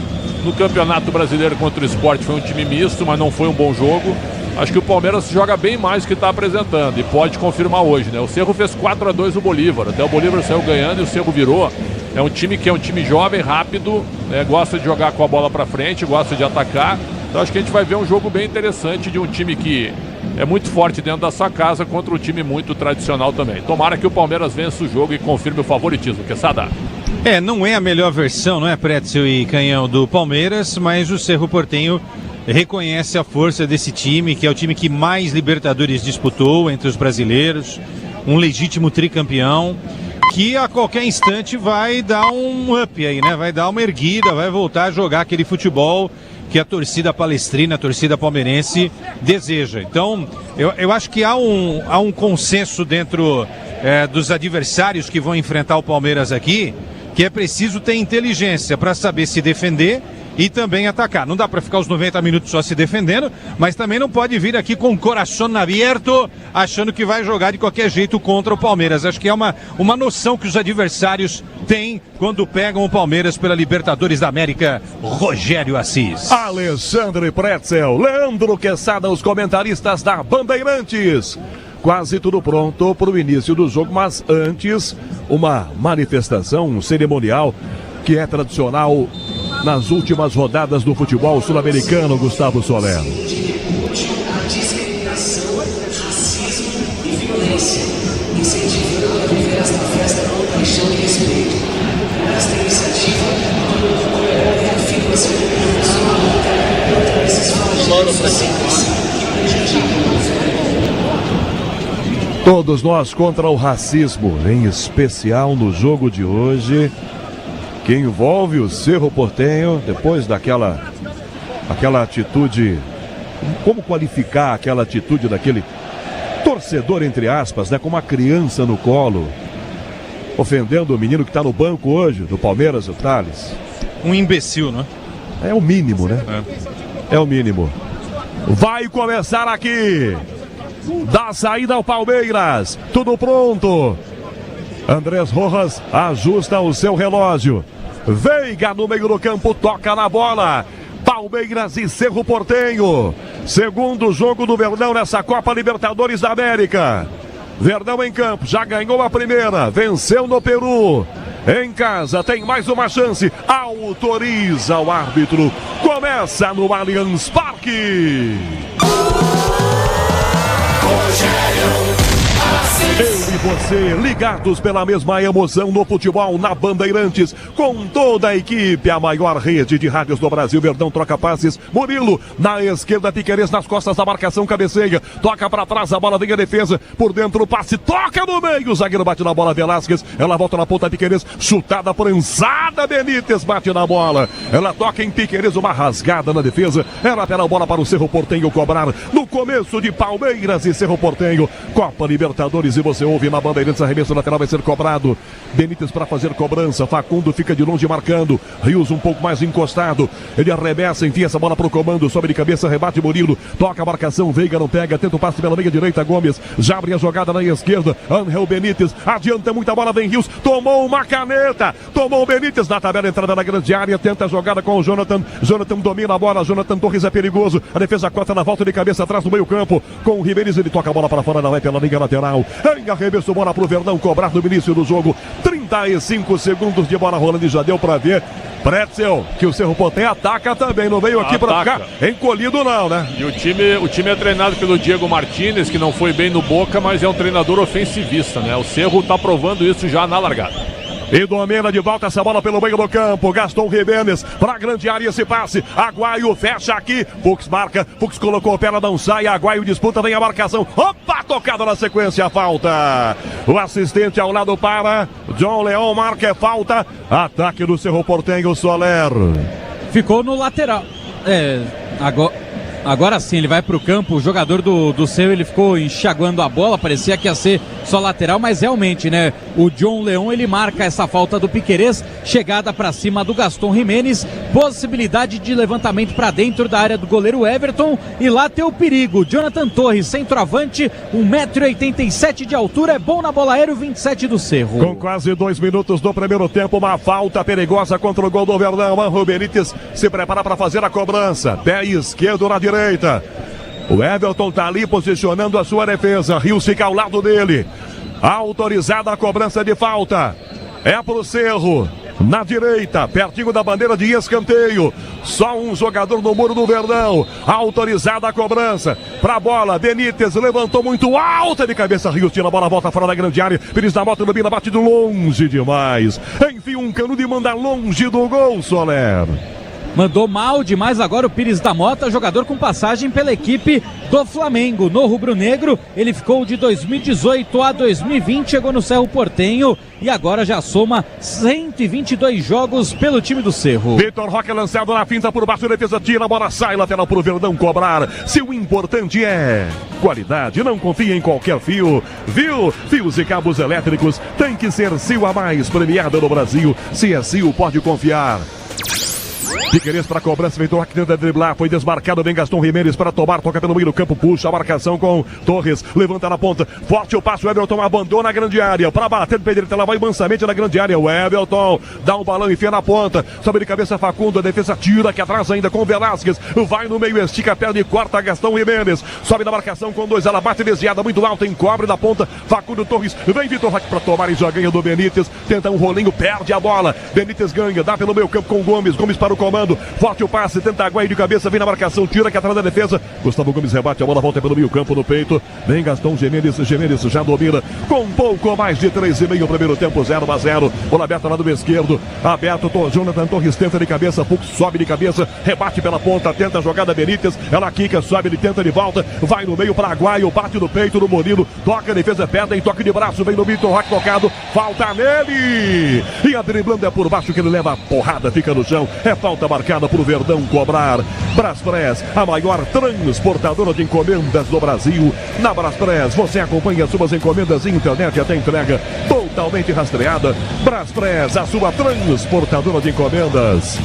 No Campeonato Brasileiro contra o Sport foi um time misto, mas não foi um bom jogo. Acho que o Palmeiras joga bem mais do que está apresentando e pode confirmar hoje, né? O Cerro fez 4-2 o Bolívar, até o Bolívar saiu ganhando e o Cerro virou. É um time que é um time jovem, rápido, né? Gosta de jogar com a bola para frente, gosta de atacar. Então acho que a gente vai ver um jogo bem interessante de um time que é muito forte dentro da sua casa contra um time muito tradicional também. Tomara que o Palmeiras vença o jogo e confirme o favoritismo, Quesada. Não é a melhor versão, não é, Pretzel e Canhão, do Palmeiras, mas o Cerro Porteño reconhece a força desse time, que é o time que mais Libertadores disputou entre os brasileiros, um legítimo tricampeão, que a qualquer instante vai dar um up aí, né? Vai dar uma erguida, vai voltar a jogar aquele futebol que a torcida palestrina, a torcida palmeirense deseja. Então, eu acho que há um consenso dentro dos adversários que vão enfrentar o Palmeiras aqui, que é preciso ter inteligência para saber se defender e também atacar. Não dá para ficar os 90 minutos só se defendendo, mas também não pode vir aqui com o coração aberto, achando que vai jogar de qualquer jeito contra o Palmeiras. Acho que é uma noção que os adversários têm quando pegam o Palmeiras pela Libertadores da América. Rogério Assis. Alexandre Pretzel, Leandro Quesada, os comentaristas da Bandeirantes. Quase tudo pronto para o início do jogo, mas antes, uma manifestação, um cerimonial que é tradicional nas últimas rodadas do futebol sul-americano, Gustavo Soler. A discriminação, racismo e violência, incentivando a festa com paixão e respeito. Esta iniciativa reafirma seu compromisso contra esses flagelos sem que prejudicam o Todos nós contra o racismo, em especial no jogo de hoje, que envolve o Cerro Porteño, depois daquela atitude, como qualificar aquela atitude daquele torcedor, entre aspas, né, com uma criança no colo, ofendendo o menino que está no banco hoje, do Palmeiras, o Thales. Um imbecil, né? É o mínimo, né? É o mínimo. Vai começar aqui. Dá saída ao Palmeiras. Tudo pronto. Andrés Rojas ajusta o seu relógio. Veiga no meio do campo, toca na bola. Palmeiras e Cerro Porteño. Segundo jogo do Verdão nessa Copa Libertadores da América. Verdão em campo, já ganhou a primeira, venceu no Peru. Em casa tem mais uma chance. Autoriza o árbitro. Começa no Allianz Parque. Eu e você, ligados pela mesma emoção no futebol, na Bandeirantes, com toda a equipe, a maior rede de rádios do Brasil. Verdão troca passes, Murilo, na esquerda, Piquerez nas costas da marcação, cabeceia, toca pra trás, a bola vem a defesa, por dentro o passe, toca no meio, o zagueiro bate na bola, Velásquez, ela volta na ponta, Piquerez, chutada, prensada, Benítez bate na bola, ela toca em Piquerez, uma rasgada na defesa, ela pela bola para o Cerro Porteño cobrar, no começo de Palmeiras e Cerro Porteño, Copa Libertadores, e você ouve na Bandeirantes, arremesso lateral vai ser cobrado, Benítez para fazer cobrança, Facundo fica de longe marcando, Rios um pouco mais encostado, ele arremessa, enfia essa bola pro comando, sobe de cabeça, rebate Murilo, toca a marcação, Veiga não pega, tenta o passe pela meia direita, Gomes, já abre a jogada na esquerda, Ángel Benítez, adianta muita bola, vem Rios, tomou uma caneta, tomou o Benítez na tabela, entrada na grande área, tenta a jogada com o Jonathan domina a bola, Jonathan Torres é perigoso, a defesa corta na volta de cabeça atrás no meio campo, com o Ribeirinho, ele toca a bola para fora, não vai pela linha lateral, em arremesso, bola pro Verdão, cobrar no início do jogo, 35 segundos de bola rolando e já deu para ver, Pretzel, que o Cerro Porteño ataca também, não veio aqui para ficar encolhido não, né? E o time é treinado pelo Diego Martínez, que não foi bem no Boca, mas é um treinador ofensivista, né? O Cerro tá provando isso já na largada. E domina de volta essa bola pelo meio do campo. Gaston Jiménez para a grande área esse passe. Aguaio fecha aqui. Fux marca. Fux colocou o pé, não sai. Aguaio disputa, vem a marcação. Opa, tocada na sequência, falta. O assistente ao lado para John Leão, marca, é falta. Ataque do Cerro Porteño, Soler. Ficou no lateral. Agora sim, ele vai para o campo, o jogador do Cerro, ele ficou enxaguando a bola, parecia que ia ser só lateral, mas realmente, né, o John Leão, ele marca essa falta do Piquerez, chegada para cima do Gaston Jiménez, possibilidade de levantamento para dentro da área do goleiro Everton, e lá tem o perigo, Jonathan Torres, centroavante, 1,87 m de altura, é bom na bola aérea, 27 do Cerro. Com quase 2 minutos do primeiro tempo, uma falta perigosa contra o gol do Verdão, Ángel Benítez se prepara para fazer a cobrança, pé esquerdo na direita. O Everton tá ali posicionando a sua defesa. Rios fica ao lado dele. Autorizada a cobrança de falta. É pro Cerro. Na direita, pertinho da bandeira de escanteio. Só um jogador no muro do Verdão. Autorizada a cobrança. Pra bola, Benítez levantou muito alta de cabeça. Rios tira a bola, volta fora da grande área. Pires da moto, domina, bate de longe demais. Enfim, um canudo e manda longe do gol, Soler. mandou mal demais agora o Pires da Mota, jogador com passagem pela equipe do Flamengo. No rubro-negro, ele ficou de 2018 a 2020, chegou no Cerro Porteño e agora já soma 122 jogos pelo time do Cerro. Vitor Roque lançado na finta por baixo, defesa tira, a bola sai, lateral pro Verdão cobrar. Se o importante é qualidade, não confia em qualquer fio. Viu? Fios e cabos elétricos tem que ser Sil, a mais premiada no Brasil. Se é Sil, pode confiar. Piquerez para cobrança, Vitor Roque tenta driblar, foi desmarcado, vem Gaston Jimenez para tomar, toca pelo meio do campo, puxa a marcação com Torres, levanta na ponta, forte o passe, o Everton abandona a grande área, para bater no Pedro, ela vai mansamente na grande área, o Everton dá um balão, enfia na ponta, sobe de cabeça Facundo, a defesa tira, que atrás ainda com Velasquez, vai no meio, estica a perna e corta Gaston Jimenez, sobe na marcação com 2, ela bate desviada, muito alta, encobre da ponta, Facundo Torres, vem Vitor Roque para tomar e já ganha do Benítez, tenta um rolinho, perde a bola, Benítez ganha, dá pelo meio campo com Gomes, Gomes para o comando, forte o passe, tenta Aguaí de cabeça, vem na marcação, tira que atrás da defesa, Gustavo Gomes rebate, a bola volta pelo meio campo no peito, vem Gaston Jimenez já domina, com pouco mais de 3,5 primeiro tempo, 0-0, bola aberta lá do esquerdo, aberto, Jonathan Torres tenta de cabeça, Fux sobe de cabeça, rebate pela ponta, tenta a jogada Benítez, ela quica, sobe, ele tenta de volta, vai no meio para Aguaí, bate no peito do Murilo, toca a defesa, perde em toque de braço, vem no Vitor Roque tocado, falta nele, e a driblando é por baixo que ele leva a porrada, fica no chão, é falta marcada por Verdão cobrar. Braspress, a maior transportadora de encomendas do Brasil. Na Braspress você acompanha suas encomendas internet até entrega totalmente rastreada. Braspress, a sua transportadora de encomendas.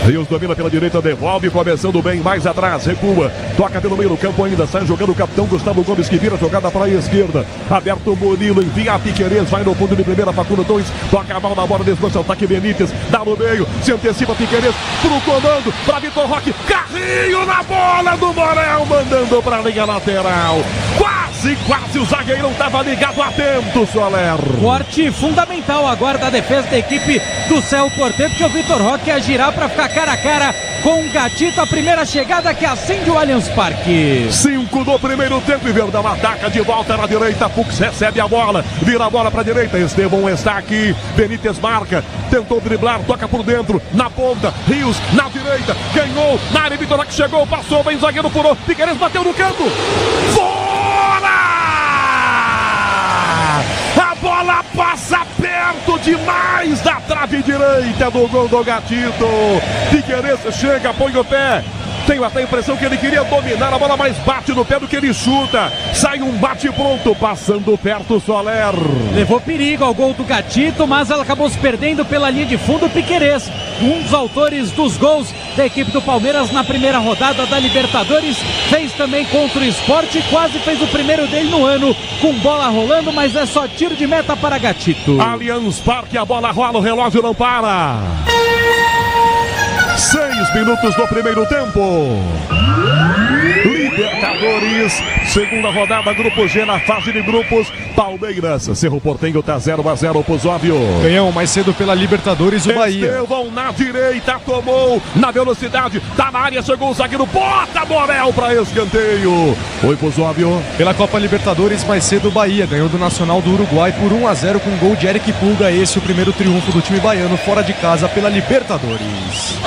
Rios domina pela direita, devolve, começando bem, mais atrás, recua, toca pelo meio do campo ainda, sai jogando o capitão Gustavo Gomes, que vira a jogada para a esquerda, aberto o Murilo, envia a Piquerez, vai no fundo de primeira, Facundo 2, toca a mão na bola, desmancha o ataque Benítez, dá no meio, se antecipa Piquerez, pro comando, para Vitor Roque, carrinho na bola do Morel, mandando para a linha lateral, quase o zagueirão estava ligado, atento, Soler. Corte fundamental agora da defesa da equipe do Cerro Porteño, porque o Vitor Roque ia girar para ficar cara a cara com o Gatito, a primeira chegada que acende o Allianz Parque. 5 do primeiro tempo e Verdão ataca de volta na direita, Fux recebe a bola, vira a bola para a direita, Estevão está aqui, Benítez marca, tentou driblar, toca por dentro, na ponta, Rios na direita, ganhou, na área, Vitor Roque chegou, passou, vem zagueiro, furou, Piquerez bateu no canto, a bola passa perto demais da trave direita do gol do Gatito. Piquerez chega, põe o pé. Tenho até a impressão que ele queria dominar a bola, mas bate no pé do que ele chuta. Sai um bate pronto, passando perto Soler. Levou perigo ao gol do Gatito, mas ela acabou se perdendo pela linha de fundo. Piquerez, um dos autores dos gols da equipe do Palmeiras na primeira rodada da Libertadores, fez também contra o Sport, quase fez o primeiro dele no ano, com bola rolando, mas é só tiro de meta para Gatito. Allianz Parque, a bola rola, o relógio não para. 6 minutos do primeiro tempo. Libertadores, segunda rodada, Grupo G na fase de grupos. Palmeiras, Cerro Porteño tá 0-0 pro Zóvio. Ganhou mais cedo pela Libertadores o Bahia. Estevão na direita, tomou na velocidade, tá na área, chegou o zagueiro, bota Morel pra escanteio. Foi pro Zóvio. Pela Copa Libertadores, mais cedo o Bahia ganhou do Nacional do Uruguai por 1-0 com gol de Eric Pulga. Esse é o primeiro triunfo do time baiano fora de casa pela Libertadores.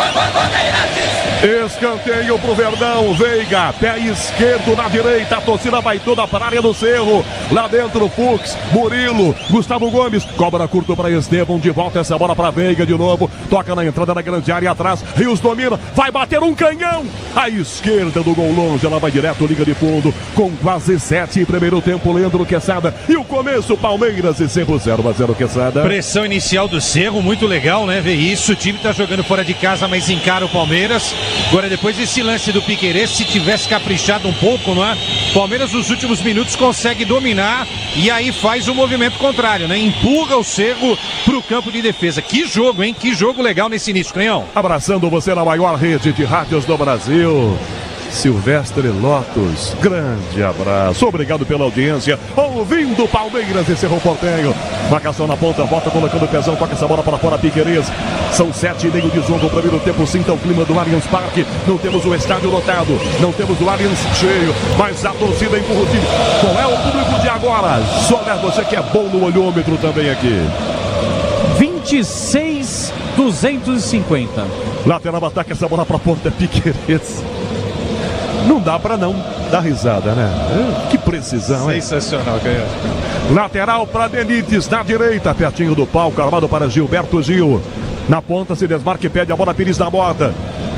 Escanteio pro Verdão, Veiga, pé esquerdo na direita, a torcida vai toda para a área do Cerro, lá dentro Fux, Murilo, Gustavo Gomes, cobra curto para Estevão, de volta essa bola para Veiga de novo, toca na entrada da grande área atrás, Rios domina, vai bater um canhão, à esquerda do gol longe, ela vai direto, liga de fundo, com quase 7 primeiro tempo, Leandro Quesada, e o começo, Palmeiras e Cerro 0-0, Quesada. Pressão inicial do Cerro, muito legal, né, ver isso, o time tá jogando fora de casa, mas encara o Palmeiras. Agora, depois desse lance do Piquerez, se tivesse caprichado um pouco, não é? Palmeiras, nos últimos minutos, consegue dominar e aí faz o movimento contrário, né? Empurra o Cerro pro campo de defesa. Que jogo, hein? Que jogo legal nesse início, Canhão. Abraçando você na maior rede de rádios do Brasil. Silvestre Lotus, grande abraço, obrigado pela audiência, ouvindo Palmeiras e Cerro Porteño, marcação na ponta, volta colocando o pezão, toca essa bola para fora, Piquerez, são 7,5 de jogo, primeiro tempo, sinta o clima do Allianz Parque, não temos o estádio lotado, não temos o Allianz cheio, mas a torcida empurra o time. Qual é o público de agora? Soler, você que é bom no olhômetro também aqui. 26,250. Lateral ataque, essa bola pra ponta é Piquerez. Não dá pra não dar risada, né? Que precisão, hein? Sensacional, Canhão. Lateral para Benítez, na direita, pertinho do palco, armado para Gilberto Gil. Na ponta se desmarca e pede a bola, Pires na bota.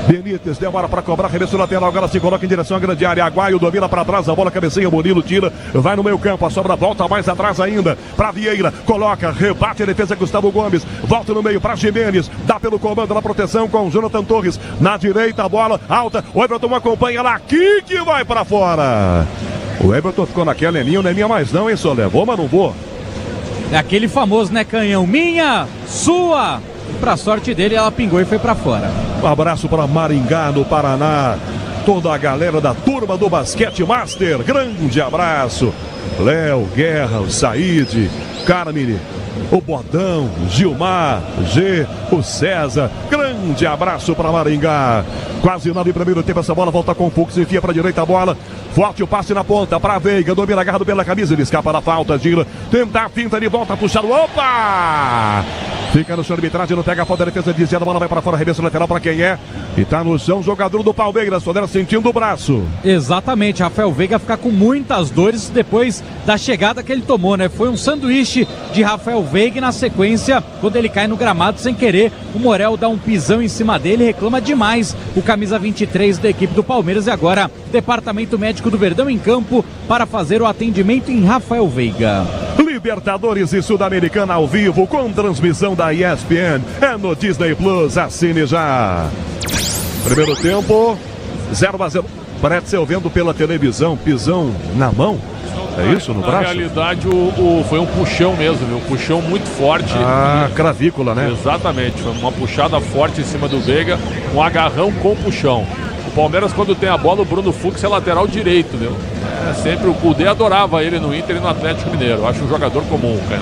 Benítez demora para cobrar, arremesso lateral, agora se coloca em direção à grande área. Aguaio domina para trás, a bola cabeceia, Murilo tira, vai no meio campo, a sobra volta mais atrás ainda, para Vieira, coloca, rebate a defesa, Gustavo Gomes, volta no meio para Gimenez, dá pelo comando na proteção com Jonathan Torres, na direita a bola alta, o Everton acompanha lá, que vai para fora. O Everton ficou naquela linha, o Neninha mais não, hein, Solé? Vou, mas não vou. É aquele famoso, né, Canhão? Minha, sua. E pra sorte dele, ela pingou e foi pra fora. Um abraço para Maringá, no Paraná. Toda a galera da turma do Basquete Master. Grande abraço. Léo, Guerra, o Said, Carmine, o Bodão, Gilmar, G, o César. Grande abraço para Maringá. Quase nada em primeiro tempo, essa bola volta com o Fux, enfia para a direita a bola. Forte o passe na ponta para Veiga, domina agarrado pela camisa, ele escapa da falta, gira, tenta a finta, ele volta puxado, opa! Fica no chão de arbitragem, não pega a falta, a defesa desviada, a bola vai para fora, arremesso lateral para quem é? E tá no chão, jogador do Palmeiras, Soler sentindo o braço. Exatamente, Rafael Veiga fica com muitas dores depois da chegada que ele tomou, né? Foi um sanduíche de Rafael Veiga e na sequência, quando ele cai no gramado sem querer, o Morel dá um pisão em cima dele, reclama demais o camisa 23 da equipe do Palmeiras e agora Departamento Médico do Verdão em campo para fazer o atendimento em Rafael Veiga. Libertadores e Sul-Americana ao vivo com transmissão da ESPN. É no Disney Plus, assine já. Primeiro tempo, 0-0. Pretzel vendo pela televisão, pisão na mão. É isso, no braço? Na realidade, foi um puxão mesmo, viu? Um puxão muito forte. Ah, cravícula, né? Exatamente, foi uma puxada forte em cima do Veiga, um agarrão com puxão. O Palmeiras, quando tem a bola, o Bruno Fux é lateral direito, viu? É, sempre o Cudê adorava ele no Inter e no Atlético Mineiro. Eu acho um jogador comum, cara.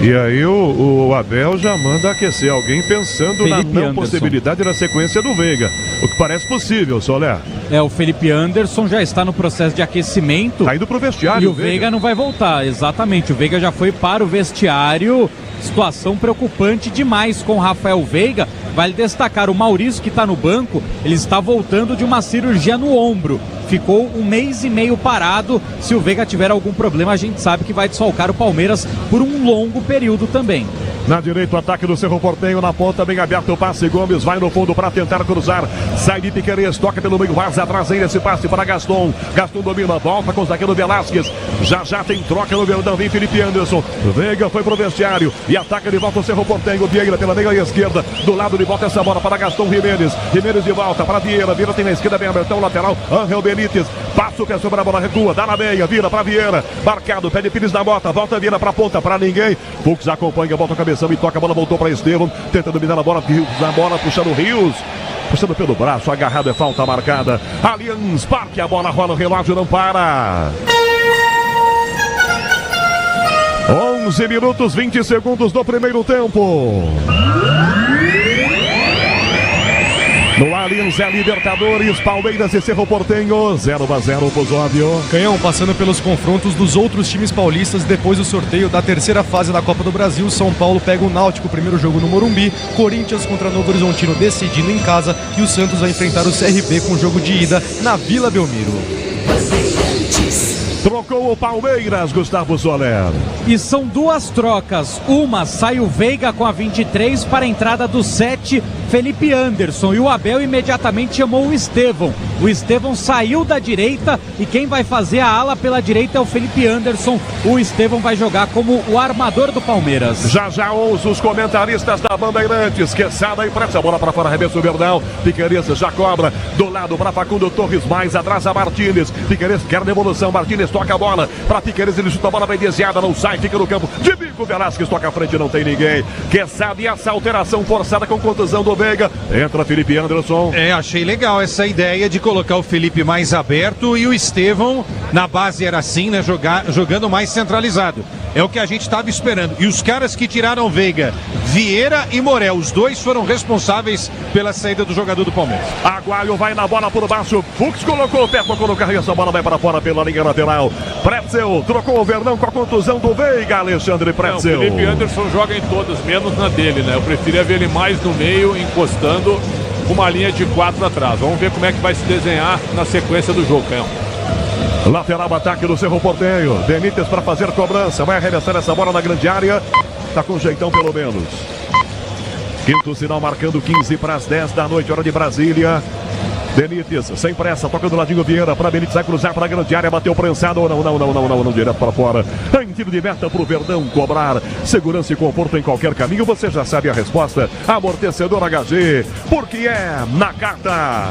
E aí o Abel já manda aquecer alguém pensando Felipe na não Anderson. possibilidade da sequência do Veiga. O que parece possível, Soler. É, o Felipe Anderson já está no processo de aquecimento. Tá indo pro vestiário. E o Veiga não vai voltar, exatamente. O Veiga já foi para o vestiário. Situação preocupante demais com o Rafael Veiga. Vale destacar o Maurício, que está no banco, ele está voltando de uma cirurgia no ombro. Ficou 1 mês e meio parado. Se o Veiga tiver algum problema, a gente sabe que vai desfalcar o Palmeiras por um longo período também. Na direita, o ataque do Cerro Porteño, na ponta, bem aberto o passe, Gomes vai no fundo para tentar cruzar, sai de Piquerez, toca pelo meio, vaza atrás ainda esse passe para Gaston, Gaston domina, volta com o zagueiro Velasquez, já tem troca no Verdão, vem Felipe Anderson, Veiga foi pro vestiário, e ataca de volta o Cerro Porteño, Vieira pela meia esquerda, do lado de volta essa bola para Gaston Gimenez de volta para Vieira tem na esquerda, bem abertão, lateral, Ángel Benítez, passa o pé sobre a bola, recua, dá na meia, vira para Vieira, marcado, pede Pires na bota, volta Vieira para ponta, para ninguém, Fux acompanha, volta a cabeça e toca, a bola voltou para Estevão, tenta dominar a bola, puxando o Rios, puxando pelo braço, agarrado, é falta marcada. Allianz Parque, a bola rola, o relógio não para. 11 minutos, 20 segundos do primeiro tempo. No Allianz é Libertadores, Palmeiras e Cerro Porteño, 0-0 pro Zóvio. Canhão, passando pelos confrontos dos outros times paulistas depois do sorteio da terceira fase da Copa do Brasil, São Paulo pega o Náutico, primeiro jogo no Morumbi, Corinthians contra Novo Horizontino decidindo em casa e o Santos vai enfrentar o CRB com o jogo de ida na Vila Belmiro. Trocou o Palmeiras, Gustavo Soler. E são duas trocas. Uma, sai o Veiga com a 23 para a entrada do 7, Felipe Anderson. E o Abel imediatamente chamou o Estevão. O Estevão saiu da direita e quem vai fazer a ala pela direita é o Felipe Anderson. O Estevão vai jogar como o armador do Palmeiras. Já ouço os comentaristas da Bandeirantes. Quesada e pressa a bola para fora, arremesso o Verdão. Piquerez já cobra. Do lado para Facundo Torres, mais atrás a Martínez. Piquerez quer devolução, Martínez toca a bola para Piquerez, ele chuta a bola bem desviada, não sai, fica no campo. De bico, Velasquez toca à frente, não tem ninguém. Quesada e essa alteração forçada com contusão do Veiga. Entra Felipe Anderson. Achei legal essa ideia de colocar o Felipe mais aberto e o Estevão, na base era assim, né? Jogando mais centralizado. É o que a gente estava esperando. E os caras que tiraram o Veiga Vieira e Morel. Os dois foram responsáveis pela saída do jogador do Palmeiras. Aguaio vai na bola por baixo. Fux colocou o pé para colocar e essa bola vai para fora pela linha lateral. Pretzel trocou o Verdão com a contusão do Veiga. Alexandre Pretzel. O Felipe Anderson joga em todas, menos na dele, né? Eu preferia ver ele mais no meio, encostando com uma linha de 4 atrás. Vamos ver como é que vai se desenhar na sequência do jogo, Canhão. Lateral ataque do Cerro Porteño. Benítez para fazer cobrança. Vai arremessar essa bola na grande área. Tá com jeitão pelo menos. Quinto sinal marcando 15 para as 10 da noite, hora de Brasília. Benítez, sem pressa, toca do ladinho Vieira para Benítez, vai cruzar para a grande área, bateu prensado, não, direto para fora. Em tiro de meta para o Verdão cobrar. Segurança e conforto em qualquer caminho, você já sabe a resposta. Amortecedor HG, porque é na carta.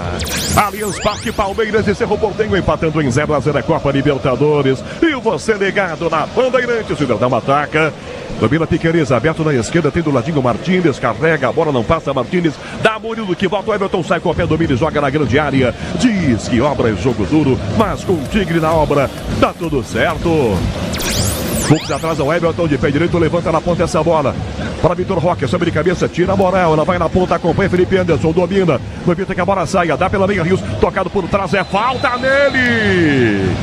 Allianz Parque, Palmeiras e Cerro Porteño empatando em 0-0 a Copa Libertadores. E você ligado na Bandeirantes, o Verdão ataca. Domina Piqueires, aberto na esquerda, tem do ladinho Martínez, carrega, a bola não passa, Martínez, dá Murilo que volta, o Everton sai com o pé, domina e joga na grande área, diz que obra é jogo duro, mas com o Tigre na obra, dá tudo certo. Fux atrás ao Everton, de pé direito, levanta na ponta essa bola, para Vitor Roque, sobe de cabeça, tira a moral, ela vai na ponta, acompanha Felipe Anderson, domina, não evita que a bola saia, dá pela meia Rios, tocado por trás, é falta nele!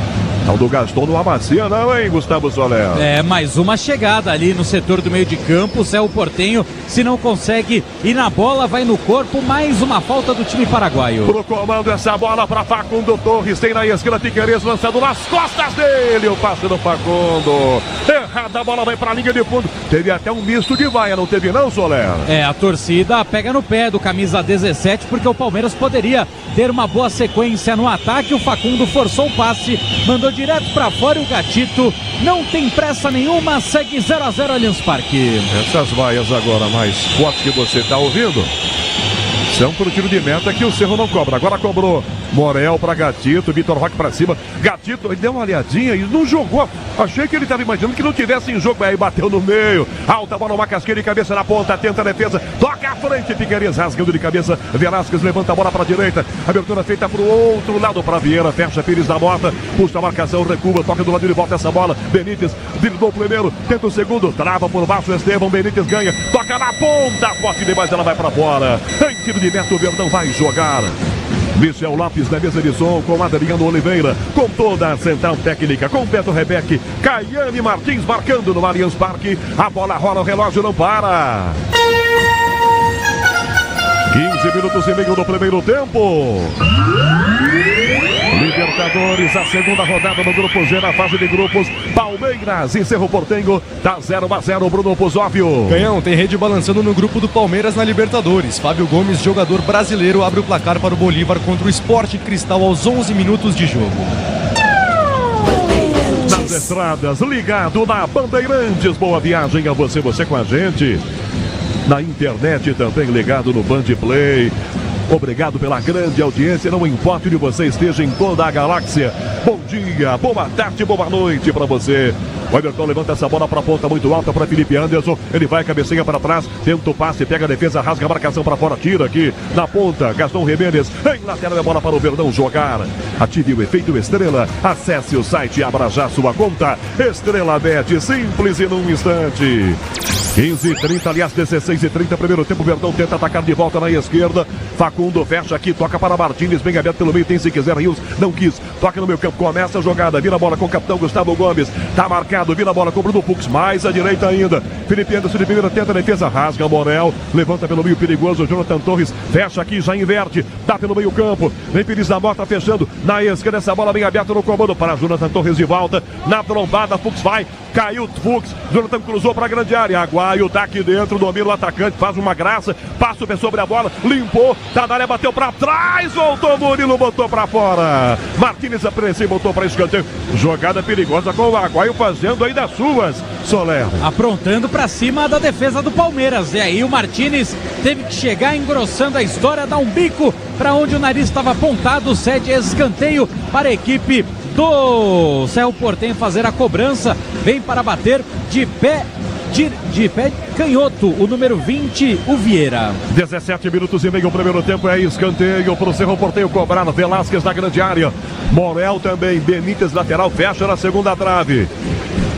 Tal do Gaston não amacia não, hein, Gustavo Soler? É, mais uma chegada ali no setor do meio de campo. O Cerro Porteño, se não consegue ir na bola, vai no corpo. Mais uma falta do time paraguaio. Pro comando essa bola para Facundo Torres. Tem na esquerda Piqueires lançando nas costas dele. O passe do Facundo. Errada, a bola vai para a linha de fundo. Teve até um misto de vaia, não teve não, Soler? É, a torcida pega no pé do camisa 17, porque o Palmeiras poderia ter uma boa sequência no ataque. O Facundo forçou o passe, mandou direto para fora e o Gatito não tem pressa nenhuma, segue 0-0 Allianz Parque. Essas vaias agora mais fortes que você está ouvindo são pro tiro de meta que o Cerro não cobra. Agora cobrou Morel para Gatito, Vitor Roque para cima. Gatito, ele deu uma olhadinha e não jogou. Achei que ele estava imaginando que não tivesse em jogo. Aí bateu no meio. Alta bola, uma casqueira de cabeça na ponta. Tenta a defesa. Toca à frente. Piqueires rasgando de cabeça. Velasquez levanta a bola para a direita. Abertura feita para o outro lado para Vieira. Fecha Pires da Mota. Puxa a marcação, recua. Toca do lado de volta essa bola. Benítez driblou o primeiro. Tenta o segundo. Trava por baixo. Estevão. Benítez ganha. Toca na ponta. Forte demais. Ela vai para fora. Em tiro de meta, o Verdão vai jogar. Michel Lopes na mesa de som com Adriano Oliveira, com toda a central técnica, com Beto Rebeck, Caiane Martins marcando no Allianz Parque. A bola rola, o relógio não para. 15 minutos e meio do primeiro tempo. Libertadores, a segunda rodada no Grupo G na fase de grupos. Palmeiras e Cerro Porteño, tá 0-0, Bruno Puzóvio. Canhão, tem rede balançando no grupo do Palmeiras na Libertadores. Fábio Gomes, jogador brasileiro, abre o placar para o Bolívar contra o Sport Cristal aos 11 minutos de jogo. Nas estradas, ligado na Bandeirantes. Boa viagem a você com a gente. Na internet também ligado no Band Play. Obrigado pela grande audiência, não importa onde você esteja em toda a galáxia. Bom dia, boa tarde, boa noite para você. O Everton levanta essa bola para a ponta muito alta para Felipe Anderson. Ele vai, cabecinha para trás, tenta o passe, pega a defesa, rasga a marcação para fora, tira aqui na ponta. Gaston Jiménez, em lateral a bola para o Verdão jogar. Ative o efeito Estrela, acesse o site e abra já sua conta. Estrela Bet, simples e num instante. 15h30, aliás, 16h30, primeiro tempo, o Verdão tenta atacar de volta na esquerda. Facundo fecha aqui, toca para Martínez, bem aberto pelo meio, tem se quiser, Rios não quis, toca no meio campo, começa a jogada, vira a bola com o capitão Gustavo Gomes, tá marcado, vira a bola com o Bruno Fux, mais à direita ainda, Felipe Anderson de primeira, tenta a defesa, rasga Morel, levanta pelo meio perigoso, Jonathan Torres, fecha aqui, já inverte, dá pelo meio campo, vem Pires da Mota fechando, na esquerda essa bola bem aberta no comando para Jonathan Torres de volta, na trombada, Fux vai, caiu Fux, Jonathan cruzou para a grande área, Aguaio tá aqui dentro, domina o atacante, faz uma graça, passa o pé sobre a bola, limpou, tá na área, bateu para trás, voltou Murilo, botou para fora, Martínez apreensivo, botou para escanteio, jogada perigosa com o Aguaio fazendo aí das suas, Soler. Aprontando para cima da defesa do Palmeiras, e aí o Martínez teve que chegar engrossando a história, dar um bico para onde o nariz estava apontado, cede escanteio para a equipe do Cerro Porteño fazer a cobrança, vem para bater de pé canhoto, o número 20, o Vieira. 17 minutos e meio, o primeiro tempo é escanteio para o Cerro Porteño cobrar, Velasquez na grande área, Morel também, Benítez lateral, fecha na segunda trave.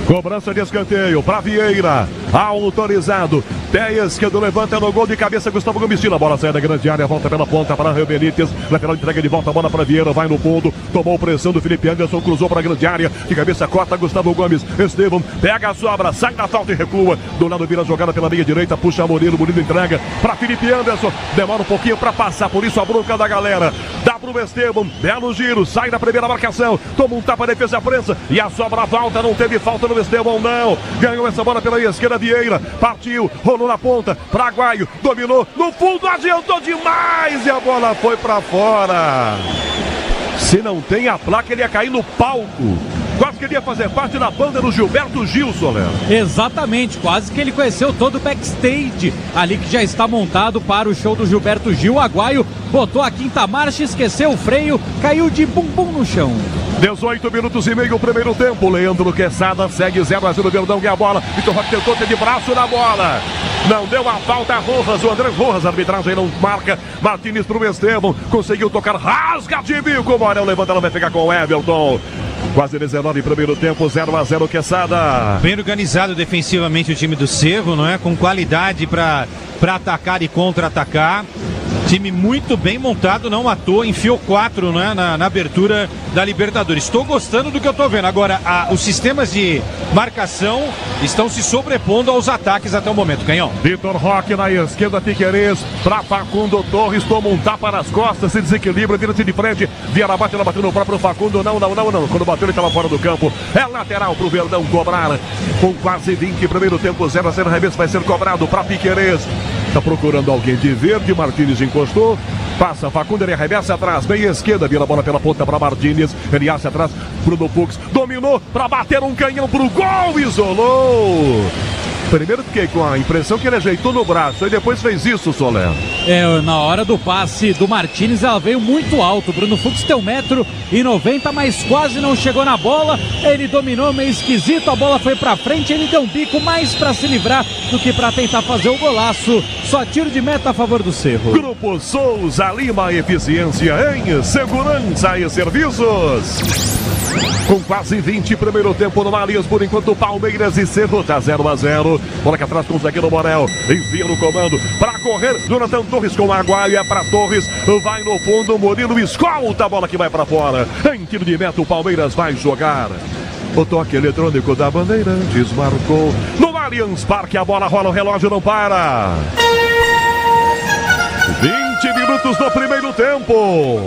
Cobrança de escanteio para Vieira, autorizado, Pé esquerdo levanta no gol de cabeça, Gustavo Gomes tira a bola, sai da grande área, volta pela ponta para Rael Benítez, lateral entrega de volta a bola para Vieira, vai no fundo, tomou pressão do Felipe Anderson, cruzou para a grande área, de cabeça corta Gustavo Gomes, Estevão pega a sobra, sai da falta e recua, do lado vira a jogada pela meia direita, puxa Murilo entrega para Felipe Anderson, demora um pouquinho para passar, por isso a bronca da galera, dá pro Estevão, belo giro, sai da primeira marcação, toma um tapa, defesa prensa, e a sobra a falta, não teve falta no Estevão não, ganhou essa bola pela esquerda, Vieira, partiu, rolou na ponta, Paraguaio, dominou, no fundo adiantou demais e a bola foi pra fora. Se não tem a placa, ele ia cair no palco. Quase queria fazer parte da banda do Gilberto Gil, Soler. Exatamente, quase que ele conheceu todo o backstage ali que já está montado para o show do Gilberto Gil. Aguaio botou a quinta marcha, esqueceu o freio, caiu de bumbum no chão. 18 minutos e meio, primeiro tempo. Leandro Quesada segue 0-0, Verdão ganha a bola. Vitor Roque tentou ter de braço na bola. Não deu a falta a Rojas, o André Rojas, a arbitragem não marca. Martínez pro Estevão, conseguiu tocar, rasga de bico. Morel levanta, ela vai ficar com o Everton. Quase 19 primeiro tempo, 0-0 Quesada. Bem organizado defensivamente o time do Cerro, não é? Com qualidade para atacar e contra-atacar. Time muito bem montado, não à toa, enfiou 4, né, na abertura da Libertadores. Estou gostando do que eu estou vendo. Agora, os sistemas de marcação estão se sobrepondo aos ataques até o momento. Canhão. Vitor Roque na esquerda, Piquerez para Facundo Torres, toma um tapa nas costas, se desequilibra, vira-se de frente, Vieira bate, ela bateu no próprio Facundo, não. Quando bateu ele estava fora do campo, é lateral pro Verdão cobrar. Com quase 20 primeiro tempo, 0-0, arremesso vai ser cobrado para Piquerez. Tá procurando alguém de verde, Martínez encostou, passa Facundo, ele arremessa atrás, meia esquerda, vira a bola pela ponta para Martínez, ele acha atrás, Bruno Fux, dominou para bater um canhão pro gol, isolou. Primeiro fiquei com a impressão que ele ajeitou no braço, e depois fez isso, Soler. Na hora do passe do Martínez, ela veio muito alto. O Bruno Fux tem 1,90 m, mas quase não chegou na bola. Ele dominou meio esquisito, a bola foi pra frente, ele deu um bico mais pra se livrar do que pra tentar fazer o golaço. Só tiro de meta a favor do Cerro. Grupo Souza Lima, eficiência em segurança e serviços. Com quase 20 primeiro tempo no Allianz, por enquanto Palmeiras e Cerro tá 0-0. Bola que atrás com o zagueiro Morel, envia no comando para correr, Jonathan Torres com Aguaio, é para Torres, vai no fundo, Murilo escolta a bola que vai para fora. Em tiro de meta o Palmeiras vai jogar. O toque eletrônico da Bandeirantes marcou no Allianz Parque, a bola rola, o relógio não para. 20 minutos do primeiro tempo.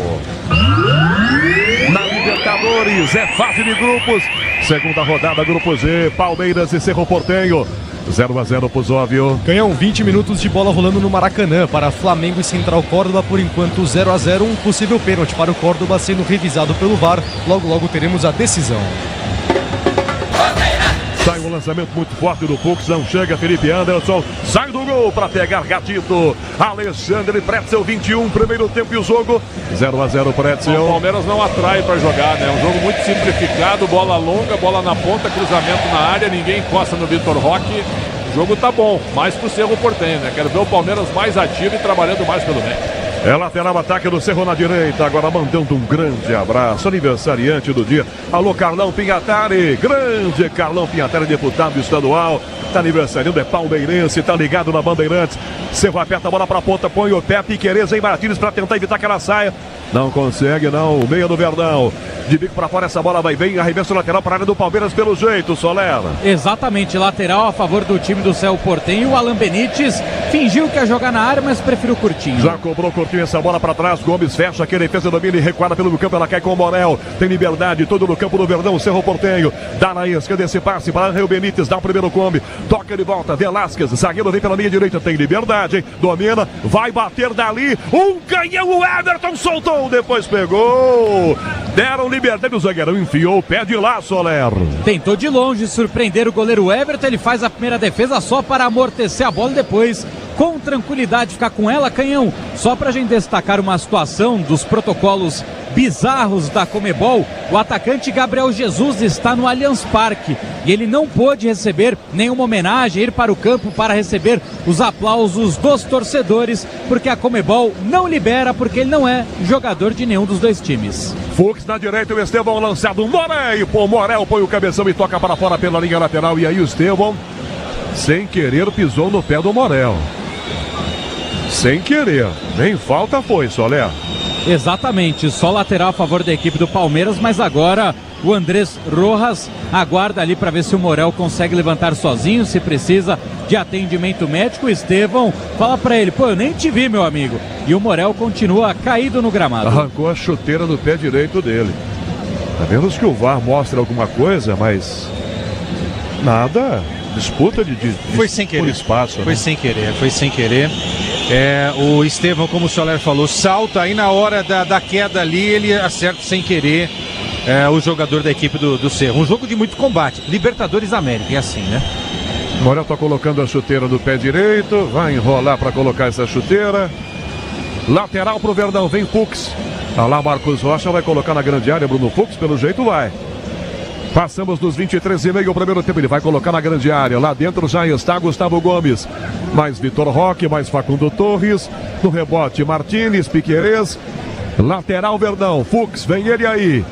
Na Libertadores, é fase de grupos. Segunda rodada, Grupo G, Palmeiras e Cerro Porteño. 0-0 pro Zóvio. Canhão, 20 minutos de bola rolando no Maracanã para Flamengo e Central Córdoba. Por enquanto 0-0, um possível pênalti para o Córdoba sendo revisado pelo VAR. Logo teremos a decisão. Sai um lançamento muito forte do Fux, não chega Felipe Anderson, sai do gol para pegar Gatito. Alexandre Pretzel, 21, primeiro tempo e o jogo 0-0 Pretzel. O Palmeiras não atrai para jogar, né? É um jogo muito simplificado, bola longa, bola na ponta, cruzamento na área, ninguém encosta no Vitor Roque. O jogo tá bom, mais pro Cerro Porteño, né? Quero ver o Palmeiras mais ativo e trabalhando mais pelo meio. É lateral, ataque do Cerro na direita, agora mandando um grande abraço, aniversariante do dia. Alô, Carlão Pinhatari, grande Carlão Pinhatari, deputado estadual, tá aniversariando, é palmeirense, tá ligado na Bandeirantes. Cerro aperta a bola pra ponta, põe o pé, Piquerez em Martínez pra tentar evitar que ela saia. Não consegue, não, o meia do Verdão. De bico pra fora, essa bola vai bem, arremesso lateral para a área do Palmeiras pelo jeito, Soler. Exatamente, lateral a favor do time do Cerro Porteño. O Alan Benítez fingiu que ia jogar na área, mas preferiu curtinho. Já cobrou curtinho essa bola pra trás, Gomes fecha, aqui a defesa domina e recuada pelo campo, ela cai com o Morel. Tem liberdade, todo no campo do Verdão, Cerro Porteño. Dá na esquerda esse passe para Angel Benítez, dá o primeiro combi, toca de volta, Velasquez, zagueiro vem pela linha direita, tem liberdade, domina, vai bater dali, um canhão, o Everton soltou, depois pegou. Deram liberdade, o zagueirão enfiou o pé de lá, Soler. Tentou de longe surpreender o goleiro Everton, ele faz a primeira defesa só para amortecer a bola e depois, com tranquilidade, ficar com ela, Canhão. Só pra gente destacar uma situação dos protocolos bizarros da Conmebol, o atacante Gabriel Jesus está no Allianz Parque e ele não pôde receber nenhuma homenagem, ir para o campo para receber os aplausos dos torcedores, porque a Conmebol não libera, porque ele não é jogador de nenhum dos dois times. Fux na direita, o Estevão lançado, Morel põe o cabeção e toca para fora pela linha lateral, e aí o Estevão sem querer pisou no pé do Morel. Sem querer, nem falta foi, Soler. Exatamente, só lateral a favor da equipe do Palmeiras, mas agora o Andrés Rojas aguarda ali para ver se o Morel consegue levantar sozinho, se precisa de atendimento médico. O Estevão fala para ele, pô, eu nem te vi, meu amigo. E o Morel continua caído no gramado. Arrancou a chuteira do pé direito dele. A menos que o VAR mostre alguma coisa, mas nada, disputa de foi sem querer. Por espaço. Foi, né? Foi sem querer. O Estevão, como o Soler falou, salta aí na hora da queda ali, ele acerta sem querer o jogador da equipe do Cerro. Um jogo de muito combate. Libertadores América, é assim, né? Morel tá colocando a chuteira do pé direito, vai enrolar para colocar essa chuteira. Lateral pro Verdão, vem Fux. Tá lá Marcos Rocha, vai colocar na grande área, Bruno Fux, pelo jeito vai. Passamos dos 23,5 o primeiro tempo, ele vai colocar na grande área. Lá dentro já está Gustavo Gomes. Mais Vitor Roque, mais Facundo Torres. No rebote, Martínez, Piquerez. Lateral Verdão, Fux, vem ele aí.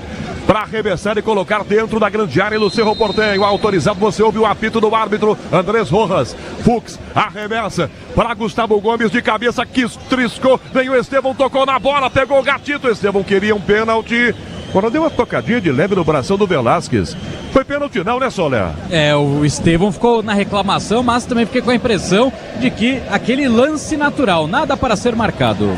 Para arremessar e colocar dentro da grande área do Cerro Porteño. Autorizado, você ouve o apito do árbitro Andrés Rojas. Fux arremessa para Gustavo Gomes de cabeça, que triscou. Vem o Estevão, tocou na bola, pegou o gatito. Estevão queria um pênalti. Agora deu uma tocadinha de leve no bração do Velasquez. Foi pênalti não, né, Soler? O Estevão ficou na reclamação, mas também fiquei com a impressão de que aquele lance natural, nada para ser marcado.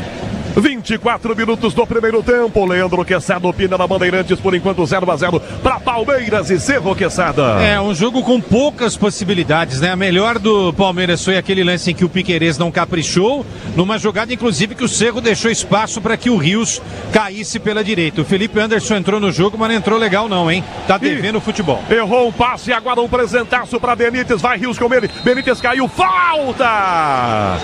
24 minutos do primeiro tempo. Leandro Quezada opina na Bandeirantes, por enquanto 0-0 para Palmeiras e Cerro Quezada. Um jogo com poucas possibilidades, né? A melhor do Palmeiras foi aquele lance em que o Piquerez não caprichou, numa jogada inclusive que o Cerro deixou espaço para que o Rios caísse pela direita. O Felipe Anderson entrou no jogo, mas não entrou legal não, hein? Tá devendo o futebol. Errou um passe e agora um presentaço para Benítez, vai Rios com ele. Benítez caiu, falta!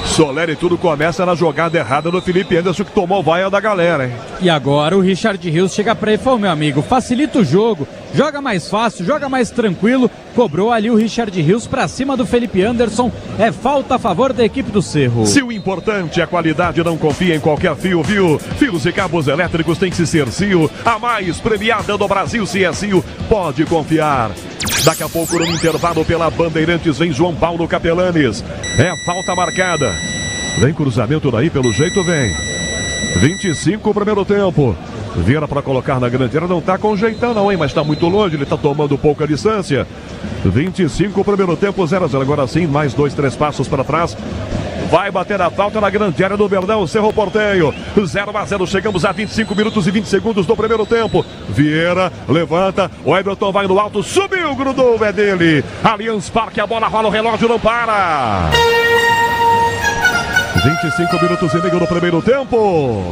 Soler, e tudo começa na jogada errada do Felipe Anderson, que tomou vaia da galera, hein? E agora o Richard Rios chega pra ele e falou, meu amigo, facilita o jogo, joga mais fácil, joga mais tranquilo. Cobrou ali o Richard Rios pra cima do Felipe Anderson. É falta a favor da equipe do Cerro. Se o importante é a qualidade, não confia em qualquer fio, viu? Fios e cabos elétricos tem que ser Cio. A mais premiada do Brasil, se é Cio, pode confiar. Daqui a pouco, no intervalo pela Bandeirantes, vem João Paulo Capelanes. É falta marcada. Vem cruzamento daí, pelo jeito vem. 25 o primeiro tempo. Vieira para colocar na grande área, não tá com jeitão não, hein? Mas tá muito longe, ele tá tomando pouca distância. 25 o primeiro tempo, 0-0. Agora sim, mais 2-3 passos para trás. Vai bater a falta na grande área do Verdão, Cerro Porteño. 0-0, chegamos a 25 minutos e 20 segundos do primeiro tempo. Vieira levanta, o Everton vai no alto, subiu, grudou, é dele. Allianz Parque, a bola rola, o relógio não para. 25 minutos e meio no primeiro tempo.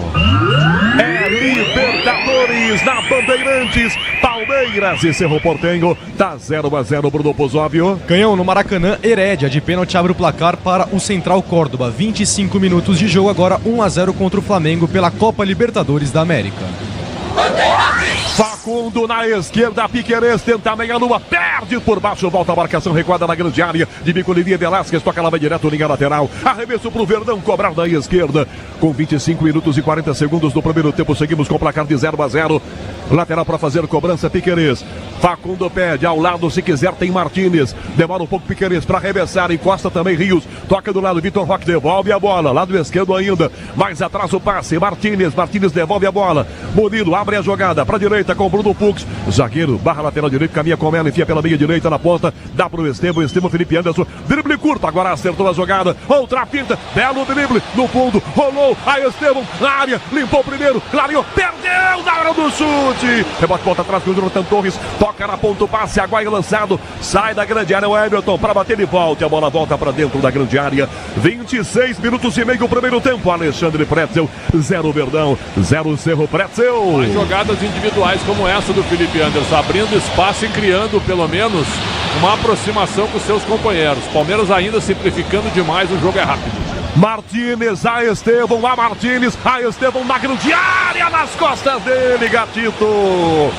É Libertadores na Bandeirantes. Palmeiras e Cerro Porteño. Tá 0-0, Bruno Pozóvio. Canhão, no Maracanã, Herédia de pênalti abre o placar para o Central Córdoba. 25 minutos de jogo, agora 1-0 contra o Flamengo pela Copa Libertadores da América. Facundo na esquerda, Piquerez tenta a meia-lua, perde por baixo, volta a marcação recuada na grande área, de bico Livinha Velasquez, toca lá, vai direto, linha lateral, arremesso pro Verdão, cobrar na esquerda, com 25 minutos e 40 segundos do primeiro tempo, seguimos com o placar de 0-0, lateral para fazer cobrança, Piquerez, Facundo pede, ao lado se quiser tem Martínez, demora um pouco Piquerez para arremessar, encosta também Rios, toca do lado, Vitor Roque devolve a bola, lado esquerdo ainda, mais atrás o passe, Martínez devolve a bola, Murilo abre a jogada para direita com Bruno Fux, zagueiro, barra lateral direito, caminha com ela, enfia pela meia direita na ponta, dá pro Estevão, Felipe Anderson, drible curto, agora acertou a jogada, outra pinta, belo drible, no fundo, rolou, a Estevão, na área, limpou primeiro, clareou, perdeu na hora do chute, rebote, volta atrás com o Jonathan Torres, toca na ponta o passe, Aguaia lançado, sai da grande área, o Everton para bater de volta, a bola volta para dentro da grande área, 26 minutos e meio o primeiro tempo, Alexandre Pretzel, 0 Verdão, 0 Cerro Pretzel. Mais jogadas individuais como essa do Felipe Anderson, abrindo espaço e criando pelo menos uma aproximação com seus companheiros. Palmeiras ainda simplificando demais, o jogo é rápido. Martínez, a Estevão na grande área, nas costas dele, gatito.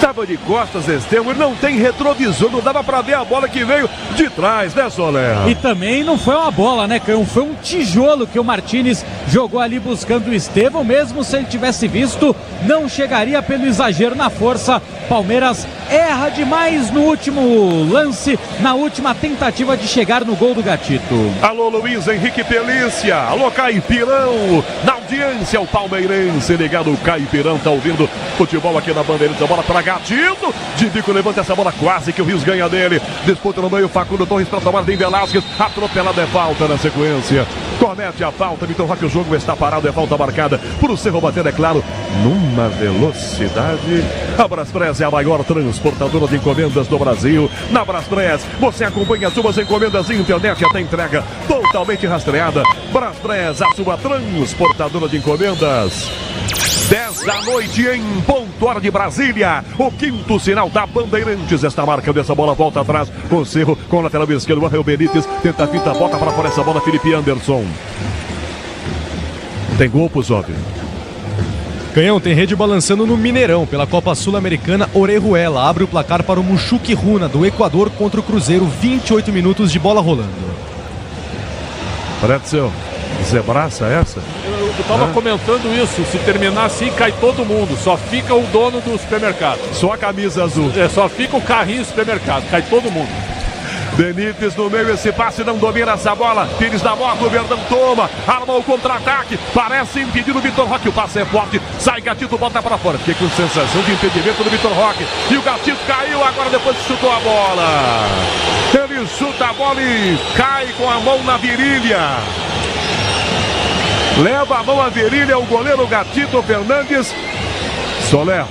Tava de costas, Estevam, e não tem retrovisor, não dava pra ver a bola que veio de trás, né, Soler? E também não foi uma bola, né, Cão? Foi um tijolo que o Martínez jogou ali buscando o Estevam. Mesmo se ele tivesse visto, não chegaria pelo exagero na força. Palmeiras erra demais no último lance, na última tentativa de chegar no gol do Gatito. Alô, Luiz Henrique Pelícia. Alô, Caipirão. Na audiência, o palmeirense ligado. O Caipirão tá ouvindo futebol aqui na Bandeirantes. A bola para Gatito. De bico, levanta essa bola, quase que o Rios ganha dele. Disputa no meio, Facundo Torres para tomar de Velasquez. Atropelado, é falta na sequência. Comete a falta, Vitor Roque, o jogo está parado, é falta marcada por o Cerro batendo, é claro, numa velocidade. A Braspress é a maior transportadora de encomendas do Brasil. Na Braspress, você acompanha as suas encomendas de internet até entrega totalmente rastreada. Braspress, a sua transportadora de encomendas. 10 da noite em ponto, hora de Brasília. O quinto sinal da Bandeirantes está marcando essa bola, volta atrás com o Cerro, com o lateral esquerdo, o Angel Benítez, tenta a fita, volta para fora essa bola, Felipe Anderson. Tem gol, Puzov. Canhão, tem rede balançando no Mineirão, pela Copa Sul-Americana. Orejuela abre o placar para o Muxuque Runa, do Equador, contra o Cruzeiro, 28 minutos de bola rolando. Pretzel, zebraça essa? Eu tava comentando isso, se terminar assim cai todo mundo, só fica o dono do supermercado. Só a camisa azul. Só fica o carrinho do supermercado, cai todo mundo. Benítez no meio, esse passe não domina essa bola. Pires da moto, o Verdão toma, arma o contra-ataque, parece impedido o Vitor Roque, o passe é forte, sai Gatito, bota pra fora. Fiquei com sensação de impedimento do Vitor Roque, e o Gatito caiu agora depois que chutou a bola. Ele chuta a bola e cai com a mão na virilha. Leva a mão à virilha o goleiro Gatito Fernandes. Soler.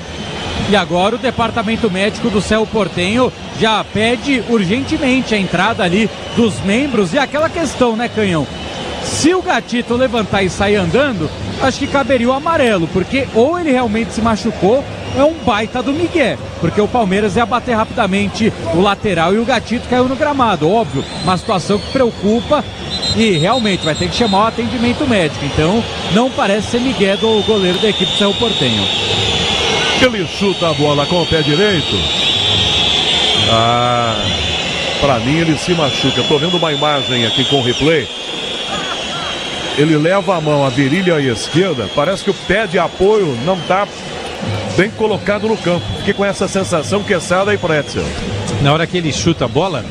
E agora o departamento médico do Cerro Porteño já pede urgentemente a entrada ali dos membros. E aquela questão, né, Canhão? Se o Gatito levantar e sair andando, acho que caberia o amarelo, porque ou ele realmente se machucou, é um baita do migué, porque o Palmeiras ia bater rapidamente o lateral e o Gatito caiu no gramado, óbvio, uma situação que preocupa e realmente vai ter que chamar o atendimento médico. Então não parece ser migué do goleiro da equipe do Cerro Porteño. Ele chuta a bola com o pé direito. Pra mim ele se machuca. Eu tô vendo uma imagem aqui com o replay. Ele leva a mão à virilha esquerda. Parece que o pé de apoio não tá bem colocado no campo. Fiquei com essa sensação, Quesada e Pretzel. Na hora que ele chuta a bola,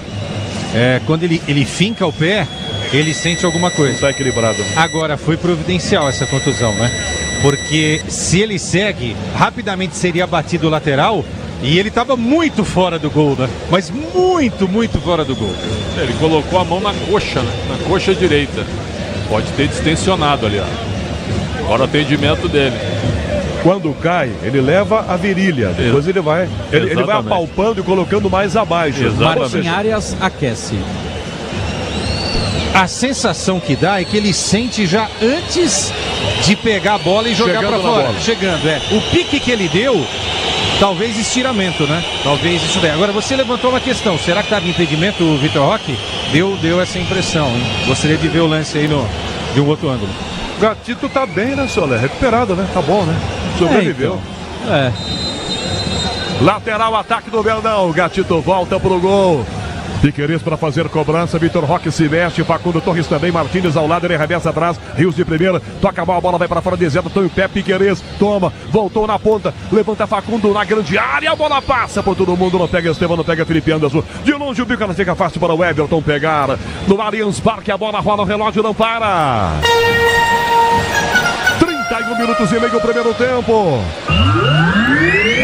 quando ele finca o pé, ele sente alguma coisa. Está equilibrado. Agora, foi providencial essa contusão, né? Porque se ele segue, rapidamente seria batido o lateral e ele estava muito fora do gol, né? Mas muito, muito fora do gol. Ele colocou a mão na coxa, né? Na coxa direita. Pode ter distensionado ali, ó. Agora o atendimento dele. Quando cai, ele leva a virilha. Depois ele vai apalpando e colocando mais abaixo. Martim Arias aquece. A sensação que dá é que ele sente já antes de pegar a bola e jogar para fora. Chegando, O pique que ele deu, talvez estiramento, né? Talvez isso daí. Agora, você levantou uma questão. Será que estava impedimento o Vitor Roque? Deu essa impressão, hein? Gostaria de ver o lance aí de um outro ângulo. O Gatito tá bem, né, Soler? Recuperado, né? Tá bom, né? Sobreviveu. Lateral, ataque do Verdão. O Gatito volta pro gol. Piquerez para fazer cobrança, Vitor Roque se mexe, Facundo Torres também, Martínez ao lado, ele arremessa atrás, Rios de primeira, toca a bola, vai para fora, desviado, põe o pé, Piquerez, toma, voltou na ponta, levanta Facundo na grande área, a bola passa por todo mundo, não pega Estevam, não pega Felipe Anderson, de longe o bico, ela fica fácil para o Everton pegar, no Allianz Parque, a bola rola, o relógio não para. 31 minutos e meio o primeiro tempo.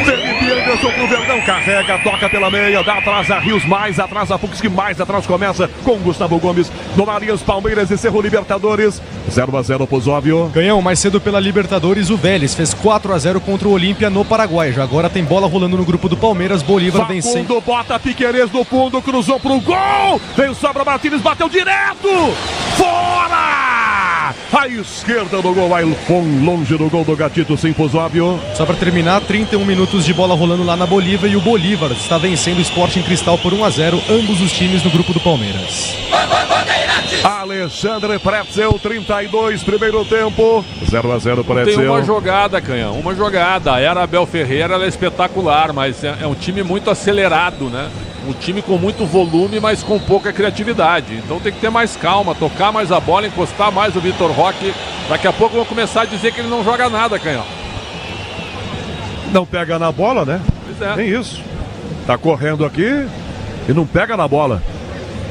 Felipe Anderson pro Verdão, carrega, toca pela meia, dá atrás a Rios, mais atrás a Fux, que mais atrás começa com Gustavo Gomes, no Allianz, Palmeiras e Cerro Libertadores, 0-0 pro Zóvio. Canhão, mais cedo pela Libertadores, o Vélez fez 4-0 contra o Olímpia no Paraguai, já agora tem bola rolando no grupo do Palmeiras, Bolívar vencendo. Facundo bota Piquerez no fundo, cruzou pro gol, veio sobra Martínez, bateu direto, fora! A esquerda do gol, vai longe do gol do Gatito, sim, pro Zóvio. Só para terminar, 31 minutos de bola rolando lá na Bolívia e o Bolívar está vencendo o Sporting Cristal por 1-0, ambos os times no grupo do Palmeiras. Alexandre Pretzel, 32, primeiro tempo. 0-0 Pretzel. Tem uma jogada, Canhão, uma jogada. A era Abel Ferreira, ela é espetacular, mas é um time muito acelerado, né? Um time com muito volume, mas com pouca criatividade. Então tem que ter mais calma, tocar mais a bola, encostar mais o Vitor Roque. Daqui a pouco vão começar a dizer que ele não joga nada, Canhão. Não pega na bola, né? Pois é. Nem isso. Tá correndo aqui e não pega na bola.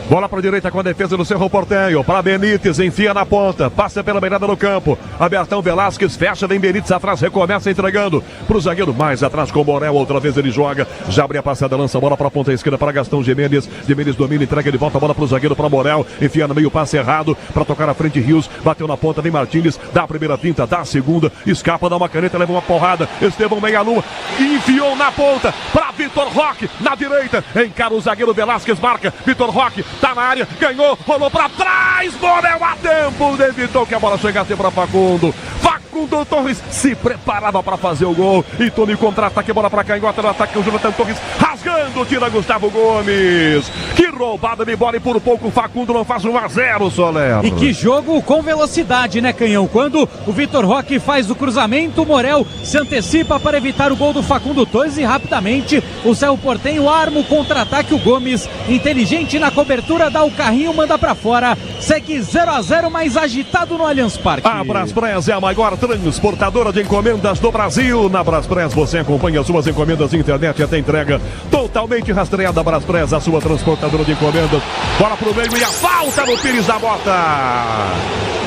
Bola para a direita com a defesa do Cerro Porteño. Para Benítez, enfia na ponta. Passa pela beirada do campo. Abertão Velasquez fecha, vem Benítez atrás, recomeça entregando para o zagueiro mais atrás com o Morel. Outra vez ele joga. Já abre a passada, lança a bola para a ponta esquerda para Gastão Gimenez. Gimenez domina, entrega de volta a bola para o zagueiro, para Morel. Enfia no meio, passe errado para tocar à frente. Rios bateu na ponta, vem Martínez. Dá a primeira finta, dá a segunda. Escapa, dá uma caneta, leva uma porrada. Estevão meia-lua. Enfiou na ponta para Vitor Roque. Na direita, encara o zagueiro Velasquez, marca. Vitor Roque. Tá na área, ganhou, rolou pra trás, Morel a tempo, evitou que a bola chegasse pra Facundo. Facundo Torres se preparava pra fazer o gol. E Tony contra-ataque, bola pra canhota no ataque, o Jonathan Torres rasgando, tira Gustavo Gomes. Que roubada de bola e por pouco Facundo não faz 1-0, Soler. E que jogo com velocidade, né, Canhão? Quando o Vitor Roque faz o cruzamento, o Morel se antecipa para evitar o gol do Facundo Torres e rapidamente o Cerro Porteño arma o contra-ataque, o Gomes inteligente na cobertura, dá o carrinho, manda pra fora, segue 0-0, mais agitado no Allianz Parque. A Braspress é a maior transportadora de encomendas do Brasil. Na Braspress você acompanha suas encomendas internet e até entrega totalmente rastreada. Braspress, a sua transportadora de encomendas. Bola pro meio e a falta no Pires da Bota.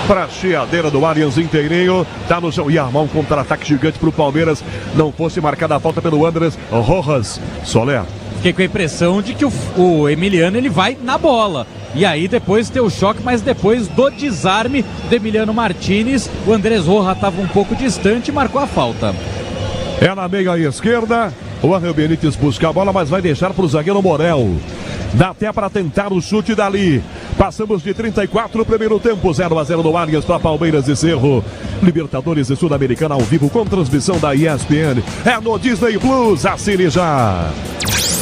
Pra cheadeira do Allianz inteirinho, tá no chão. E armar um contra-ataque gigante pro Palmeiras. Não fosse marcada a falta pelo Andrés Rojas. Soler. Fiquei com a impressão de que o Emiliano ele vai na bola. E aí depois tem o choque, mas depois do desarme do Emiliano Martínez, o Andrés Rojas estava um pouco distante e marcou a falta. É na meia esquerda, o Angel Benítez busca a bola, mas vai deixar para o zagueiro Morel. Dá até para tentar o chute dali. Passamos de 34 primeiro tempo, 0-0 no Allianz para Palmeiras e Cerro. Libertadores e Sul-Americana ao vivo com transmissão da ESPN. É no Disney Plus, assine já.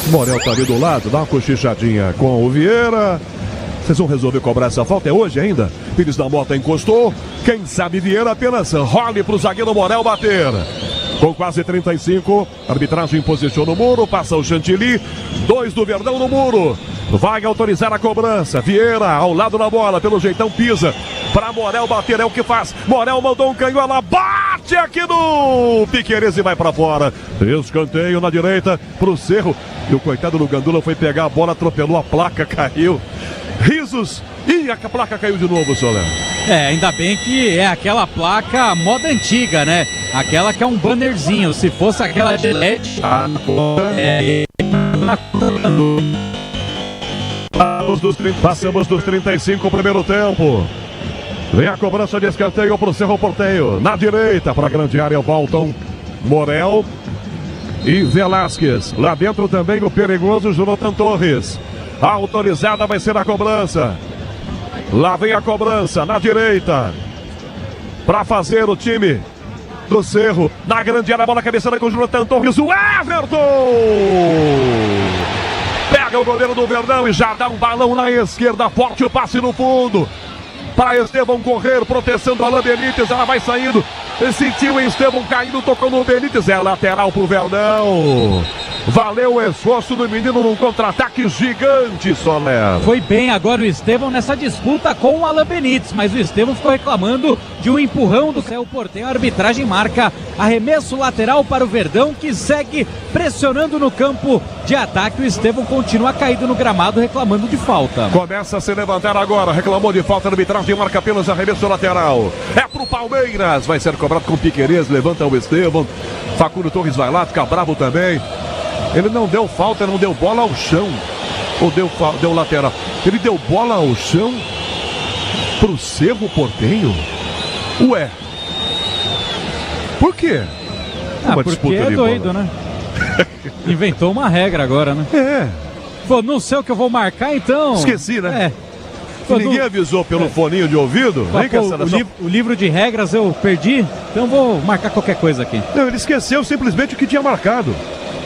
Morel tá ali do lado, dá uma cochichadinha com o Vieira. Vocês vão resolver cobrar essa falta? É hoje ainda? Pires da Mota encostou. Quem sabe Vieira apenas role pro zagueiro Morel bater. Com quase 35, arbitragem posiciona o muro, passa o Chantilly. 2 do Verdão no muro. Vai autorizar a cobrança. Vieira ao lado da bola, pelo jeitão pisa. Para Morel bater, é o que faz. Morel mandou um canhola, bate aqui no Piqueires e vai para fora. Escanteio na direita pro Cerro. E o coitado do Gandula foi pegar a bola, atropelou a placa, caiu. Risos. E a placa caiu de novo, Soler. Ainda bem que é aquela placa moda antiga, né? Aquela que é um bannerzinho. Se fosse aquela de LED... Passamos dos 35 o primeiro tempo. Vem a cobrança de escanteio pro Cerro Porteño. Na direita, para a grande área, voltam Morel e Velasquez. Lá dentro também o perigoso Jonathan Torres. Autorizada vai ser a cobrança. Lá vem a cobrança na direita. Para fazer o time do Cerro. Na grande área, bola cabeçada com o Jonathan Torres. O Everton! Pega o goleiro do Verdão e já dá um balão na esquerda. Forte o passe no fundo. Para Estevão correr, proteção do Alain Benítez. Ela vai saindo. Sentiu o Estevão caindo, tocou no Benítez. É lateral pro Verdão. Valeu o esforço do menino num contra-ataque gigante, Soler. Foi bem agora o Estevão nessa disputa com o Alain Benítez, mas o Estevão ficou reclamando de um empurrão do Cerro Porteño. A arbitragem marca arremesso lateral para o Verdão, que segue pressionando no campo de ataque. O Estevão continua caído no gramado, reclamando de falta. Começa a se levantar agora, reclamou de falta, a arbitragem marca apenas arremesso lateral. É pro Palmeiras, vai ser cobrado com Piqueires, levanta o Estevão. Facundo Torres vai lá, fica bravo também. Ele não deu falta, não deu bola ao chão. Ou deu lateral. Ele deu bola ao chão pro Cerro Porteño? Ué. Por quê? Porque é doido, né? Inventou uma regra agora, né? Pô, não sei o que eu vou marcar, então... Esqueci, né? Ninguém avisou pelo foninho de ouvido? O livro de regras eu perdi, então vou marcar qualquer coisa aqui. Não, ele esqueceu simplesmente o que tinha marcado.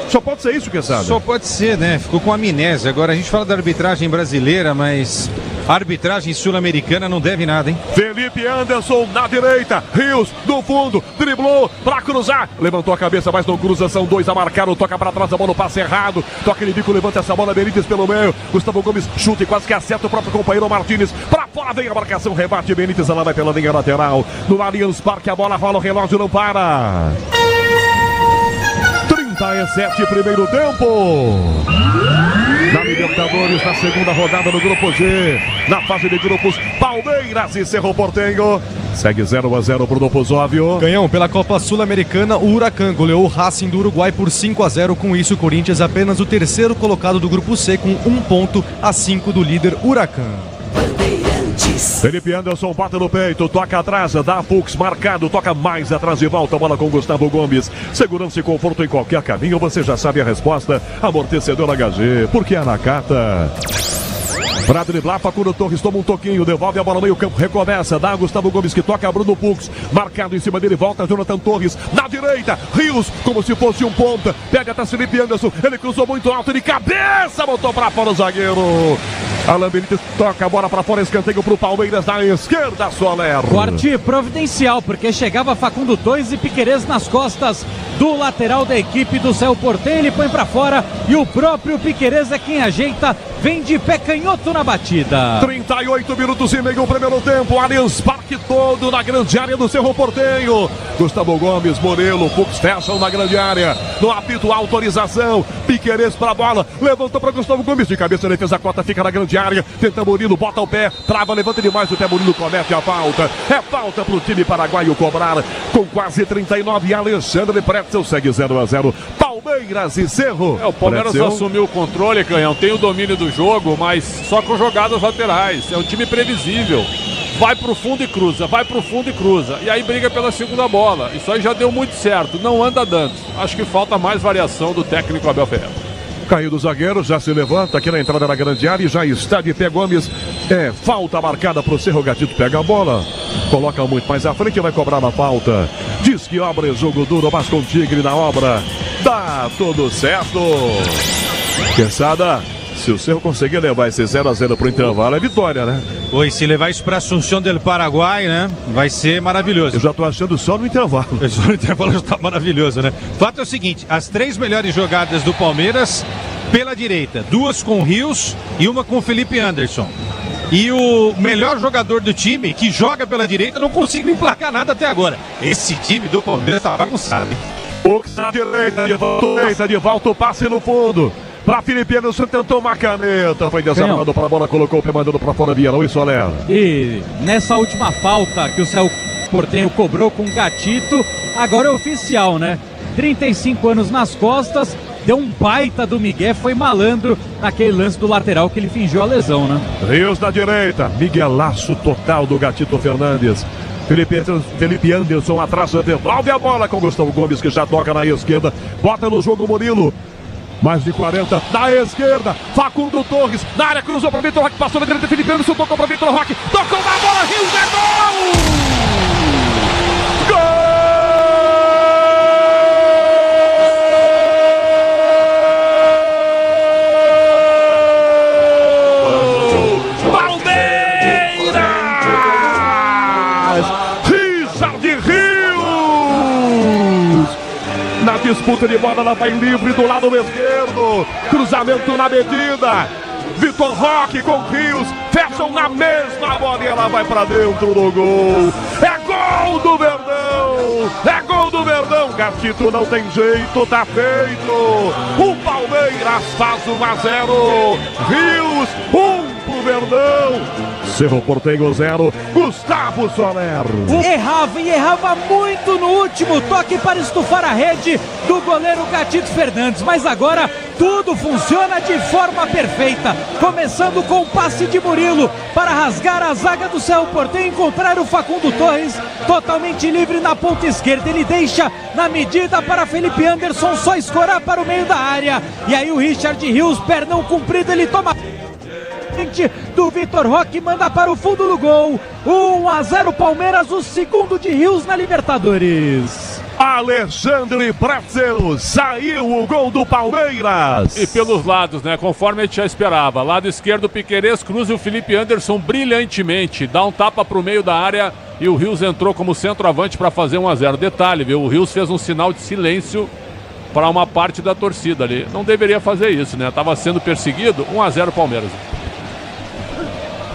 Só pode ser isso, Quesada? Só pode ser, né? Ficou com amnésia. Agora a gente fala da arbitragem brasileira, mas A arbitragem sul-americana não deve nada, hein? Felipe Anderson na direita, Rios no fundo, driblou pra cruzar, levantou a cabeça, mas não cruza, são 2 a marcar, toca pra trás, a bola no passe errado, toca ele bico, levanta essa bola, Benítez pelo meio, Gustavo Gomes chuta e quase que acerta o próprio companheiro Martínez, pra fora vem a marcação, rebate Benítez, ela vai pela linha lateral, no Allianz Parque a bola rola, o relógio não para. 37 primeiro tempo. Na Libertadores, na segunda rodada do Grupo G, na fase de grupos, Palmeiras e Cerro Porteño. Segue 0-0 pro Dopozóvio. Canhão, pela Copa Sul-Americana, o Huracan goleou o Racing do Uruguai por 5-0. Com isso, o Corinthians apenas o terceiro colocado do Grupo C, com 1 ponto a 5 do líder Huracan. Felipe Anderson bate no peito, toca atrás, dá Fux marcado, toca mais atrás e volta a bola com Gustavo Gomes. Segurança e conforto em qualquer caminho, você já sabe a resposta. Amortecedor HG, porque é a Nakata. Pra driblar, Facundo Torres toma um toquinho, devolve a bola no meio campo, recomeça, dá Gustavo Gomes que toca, Bruno Pux, marcado em cima dele, volta Jonathan Torres, na direita, Rios, como se fosse um ponta, pega até Felipe Anderson, ele cruzou muito alto, de cabeça, botou pra fora o zagueiro. Alan Benítez toca a bola pra fora, escanteio pro Palmeiras, na esquerda, Soler. Corte providencial, porque chegava Facundo Torres e Piquerez nas costas do lateral da equipe do Cerro Porteño, ele põe pra fora e o próprio Piquerez é quem ajeita, vem de pé canhoto na batida. 38 minutos e meio, primeiro tempo, Allianz Parque todo na grande área do Cerro Porteño. Gustavo Gomes, Morelo, Fux fecham na grande área, no apito, autorização, Piquerez pra bola, levantou pra Gustavo Gomes, de cabeça, defesa cota, fica na grande área, tenta Murilo, bota o pé, trava, levanta demais, o pé Murilo comete a falta, é falta pro time paraguaio cobrar, com quase 39, Alexandre Pretzel segue 0-0, Palmeiras e Cerro. O Palmeiras Pretzel assumiu o controle, Canhão, tem o domínio do jogo, mas só com jogadas laterais, é um time previsível, vai pro fundo e cruza, vai pro fundo e cruza, e aí briga pela segunda bola, isso aí já deu muito certo, não anda dando, acho que falta mais variação do técnico Abel Ferreira. Caiu do zagueiro, já se levanta aqui na entrada da grande área e já está de pé Gomes. É falta marcada pro Cerro, Gatito pega a bola, coloca muito mais à frente e vai cobrar a falta. Diz que obra é jogo duro, mas com Tigre na obra. Tá tudo certo. Pensada, se o Cerro conseguir levar esse 0-0 pro intervalo, é vitória, né? Oi, se levar isso pra Assunção del Paraguai, né? Vai ser maravilhoso. Eu já tô achando só no intervalo. Só no intervalo já tá maravilhoso, né? O fato é o seguinte, as 3 melhores jogadas do Palmeiras pela direita, 2 com o Rios e uma com o Felipe Anderson. E o melhor jogador do time, que joga pela direita, não conseguiu emplacar nada até agora. Esse time do Palmeiras tá bagunçado, hein? Fux na direita, de volta o passe no fundo. Pra Felipe Anderson, tentou uma caneta, foi desarmado pra bola, colocou o pé mandando pra fora, Bielão e Soler. E nessa última falta que o Cerro Porteño cobrou com o Gatito, agora é oficial, né? 35 anos nas costas, deu um baita do Miguel, foi malandro naquele lance do lateral que ele fingiu a lesão, né? Rios na direita, Miguelaço total do Gatito Fernandes. Felipe Anderson atrás, devolve a bola com Gustavo Gomes, que já toca na esquerda, bota no jogo Murilo. Mais de 40 na esquerda, Facundo Torres na área, cruzou para Vitor Roque, passou na direita, Felipe Anderson tocou para Vitor Roque, tocou na bola, Rios, é gol! Gol! Palmeiras! Richard Rios! Na disputa de bola, ela vai livre do lado esquerdo. Cruzamento na medida. Vitor Roque com Rios. Fecham na mesma bola e ela vai pra dentro do gol. É gol do Verdão. É gol do Verdão. Gatito não tem jeito, tá feito. O Palmeiras faz 1-0. Rios, 1 pro Verdão. Cerro Porteño 0, Gustavo Soler. Errava muito no último toque para estufar a rede do goleiro Gatito Fernandes, mas agora tudo funciona de forma perfeita, começando com o passe de Murilo para rasgar a zaga do Cerro Porteño e encontrar o Facundo Torres totalmente livre na ponta esquerda, ele deixa na medida para Felipe Anderson só escorar para o meio da área, e aí o Richard Rios, pernão comprido, ele toma do Vitor Roque, manda para o fundo do gol. 1-0 Palmeiras, o segundo de Rios na Libertadores. Alexandre Pretzel, saiu o gol do Palmeiras. E pelos lados, né? Conforme a gente já esperava. Lado esquerdo, o Piquerez cruza o Felipe Anderson brilhantemente. Dá um tapa pro meio da área e o Rios entrou como centroavante para fazer 1-0. Detalhe, viu? O Rios fez um sinal de silêncio para uma parte da torcida ali. Não deveria fazer isso, né? Tava sendo perseguido. 1-0 Palmeiras.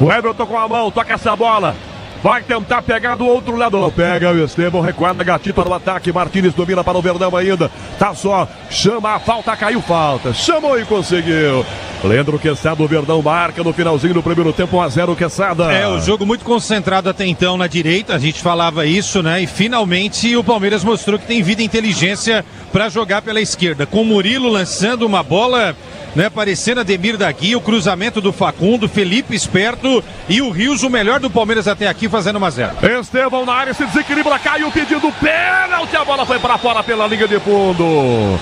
O Everton com a mão, toca essa bola. Vai tentar pegar do outro lado. Pega o Estevão, recuada, Gatito para o ataque. Martínez domina para o Verdão ainda. Tá só, chama a falta, caiu falta. Chamou e conseguiu. Leandro Quesada, o Verdão marca no finalzinho do primeiro tempo, 1-0 Quesada. É, o jogo muito concentrado até então na direita, a gente falava isso, né? E finalmente o Palmeiras mostrou que tem vida e inteligência para jogar pela esquerda. Com o Murilo lançando uma bola, né, parecendo Ademir da Guia, o cruzamento do Facundo, Felipe esperto e o Rios, o melhor do Palmeiras até aqui, fazendo 1-0. Estevão na área, se desequilibra, caiu pedindo pênalti, a bola foi para fora pela linha de fundo.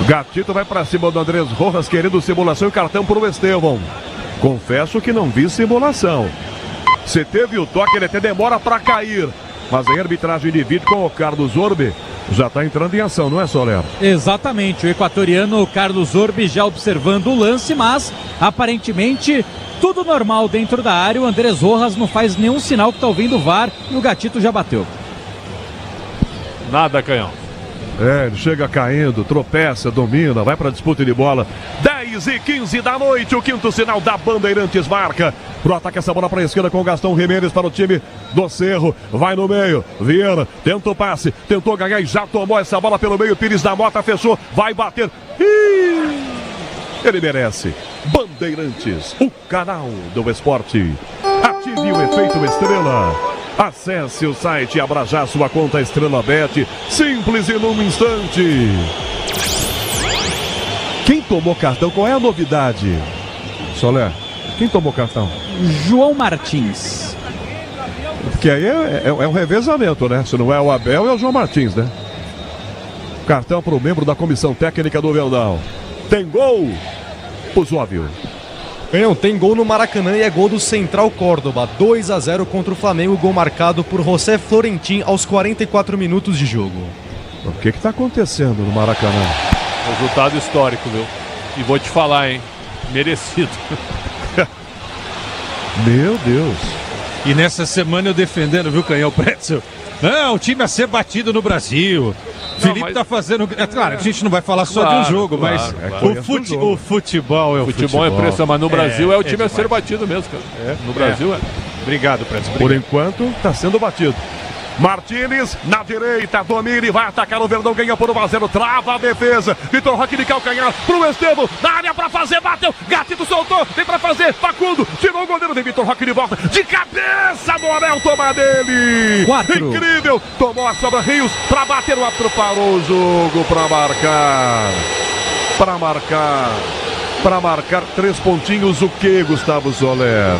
Gatito vai para cima do Andrés Rojas, querendo simulação e cartão para o Estevão. Confesso que não vi simulação. Você teve o toque, ele até demora para cair. Mas em arbitragem de vídeo com o Carlos Orbe, já está entrando em ação, não é, Soler? Exatamente, o equatoriano Carlos Orbe já observando o lance, mas aparentemente tudo normal dentro da área. O Andrés Rojas não faz nenhum sinal que está ouvindo o VAR e o Gatito já bateu. Nada, Canhão. É, ele chega caindo, tropeça, domina, vai para disputa de bola. 10h15 da noite, o quinto sinal da Bandeirantes marca. Pro ataque, essa bola para a esquerda com o Gastão Jimenez para o time do Cerro. Vai no meio, Vieira, tenta o passe, tentou ganhar e já tomou essa bola pelo meio. Pires da Mota fechou, vai bater. Ele merece. Bandeirantes, o canal do esporte. Ative o efeito estrela. Acesse o site e abra já sua conta Estrela Bet. Simples e num instante. Quem tomou cartão? Qual é a novidade? Soler, quem tomou cartão? João Martins. Porque aí é um revezamento, né? Se não é o Abel, é o João Martins, né? Cartão para o membro da comissão técnica do Verdão. Tem gol? Óbvio. Tem gol no Maracanã e é gol do Central Córdoba, 2-0 contra o Flamengo, gol marcado por José Florentin aos 44 minutos de jogo. O que está acontecendo no Maracanã? Resultado histórico, viu? E vou te falar, hein? Merecido. Meu Deus. E nessa semana eu defendendo, viu, Canhão Pretzel? Não, o time a ser batido no Brasil. Felipe tá fazendo. É claro, a gente não vai falar só de um jogo, mas o futebol é o futebol. É pressão, mas no Brasil é o time a ser batido mesmo, cara. No Brasil é. Obrigado, Pretzel. Por enquanto, está sendo batido. Martínez na direita, domina e vai atacar o Verdão, ganha por 1-0, trava a defesa. Vitor Roque de calcanhar pro Estevão, na área pra fazer, bateu, Gatito soltou, tem pra fazer, Facundo, tirou o goleiro, vem Vitor Roque de volta, de cabeça, Morel toma dele. 4. Incrível, tomou a sobra, Rios pra bater, o árbitro parou o jogo pra marcar 3 pontinhos, o que, Gustavo Soler?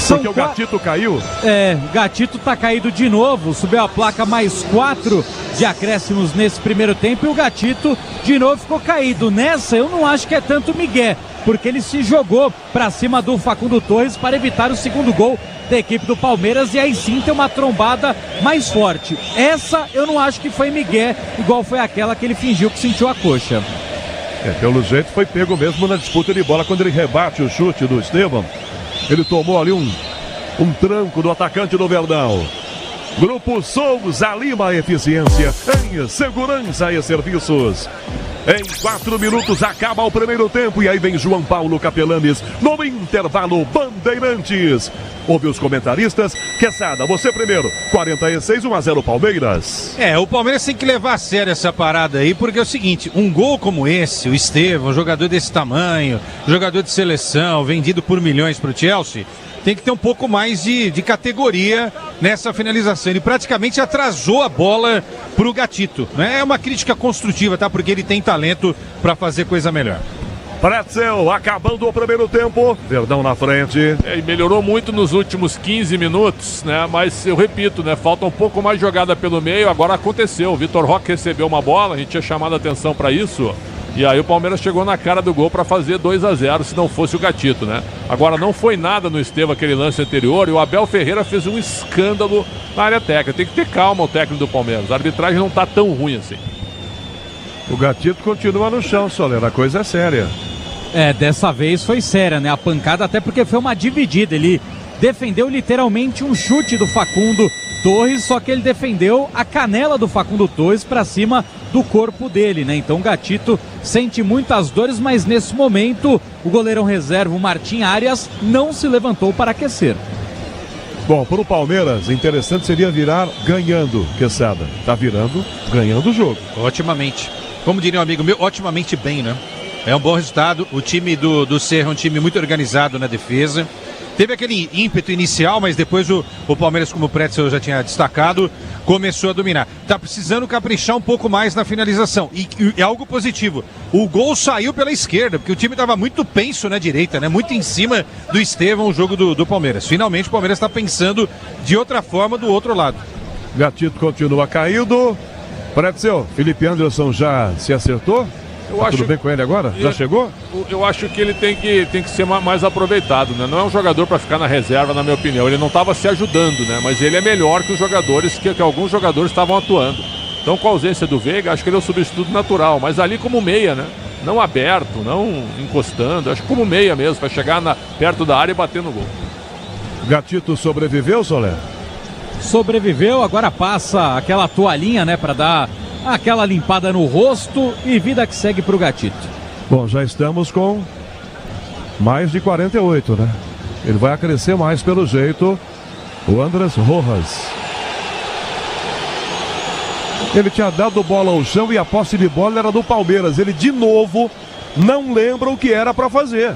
Porque o Gatito caiu? É, o Gatito tá caído de novo, subiu a placa mais 4 de acréscimos nesse primeiro tempo e o Gatito de novo ficou caído. Nessa eu não acho que é tanto migué, porque ele se jogou pra cima do Facundo Torres para evitar o segundo gol da equipe do Palmeiras e aí sim tem uma trombada mais forte. Essa eu não acho que foi migué, igual foi aquela que ele fingiu que sentiu a coxa. Pelo jeito foi pego mesmo na disputa de bola quando ele rebate o chute do Estevão. Ele tomou ali um tranco do atacante do Verdão. Grupo Souza Lima Eficiência em segurança e serviços. Em 4 minutos acaba o primeiro tempo e aí vem João Paulo Capelanes no intervalo Bandeirantes. Ouve os comentaristas. Quesada, você primeiro. 46, 1-0 Palmeiras. O Palmeiras tem que levar a sério essa parada aí, porque é o seguinte, um gol como esse, o Estevão, jogador desse tamanho, jogador de seleção, vendido por milhões pro Chelsea, tem que ter um pouco mais de categoria nessa finalização. Ele praticamente atrasou a bola pro Gatito. É uma crítica construtiva, tá? Porque ele tem talento para fazer coisa melhor. Pretzel, acabando o primeiro tempo, Verdão na frente. E melhorou muito nos últimos 15 minutos, né? Mas eu repito, né? Falta um pouco mais de jogada pelo meio, agora aconteceu. O Vitor Roque recebeu uma bola, a gente tinha chamado a atenção para isso. E aí o Palmeiras chegou na cara do gol para fazer 2-0, se não fosse o Gatito, né? Agora não foi nada no Estevão aquele lance anterior, e o Abel Ferreira fez um escândalo na área técnica. Tem que ter calma o técnico do Palmeiras. A arbitragem não tá tão ruim assim. O Gatito continua no chão, Soler, a coisa é séria. Dessa vez foi séria, né? A pancada, até porque foi uma dividida. Ele defendeu literalmente um chute do Facundo Torres, só que ele defendeu a canela do Facundo Torres para cima do corpo dele, né? Então o Gatito sente muitas dores, mas nesse momento o goleirão reserva, o Martim Arias, não se levantou para aquecer. Bom, para o Palmeiras, interessante seria virar ganhando, Quesada. Tá virando, ganhando o jogo. Otimamente. Como diria um amigo meu, otimamente bem, né? É um bom resultado. O time do Cerro é um time muito organizado na defesa. Teve aquele ímpeto inicial, mas depois o Palmeiras, como o Pretzel já tinha destacado, começou a dominar. Tá precisando caprichar um pouco mais na finalização. E é algo positivo. O gol saiu pela esquerda, porque o time estava muito penso na direita, né? Muito em cima do Estevão, o jogo do Palmeiras. Finalmente o Palmeiras está pensando de outra forma do outro lado. Gatito continua caído. Pretzel, Felipe Anderson já se acertou? Tudo bem com ele agora? Já chegou? Eu acho que ele tem que ser mais aproveitado, né? Não é um jogador para ficar na reserva, na minha opinião. Ele não estava se ajudando, né? Mas ele é melhor que os jogadores, que alguns jogadores estavam atuando. Então, com a ausência do Veiga, acho que ele é o substituto natural. Mas ali como meia, né? Não aberto, não encostando. Acho que como meia mesmo, para chegar perto da área e bater no gol. Gatito sobreviveu, Soler? Sobreviveu, agora passa aquela toalhinha, né? Para dar aquela limpada no rosto e vida que segue pro Gatito. Bom, já estamos com mais de 48, né? Ele vai acrescer mais pelo jeito, o Andrés Rojas. Ele tinha dado bola ao chão e a posse de bola era do Palmeiras. Ele de novo não lembra o que era para fazer.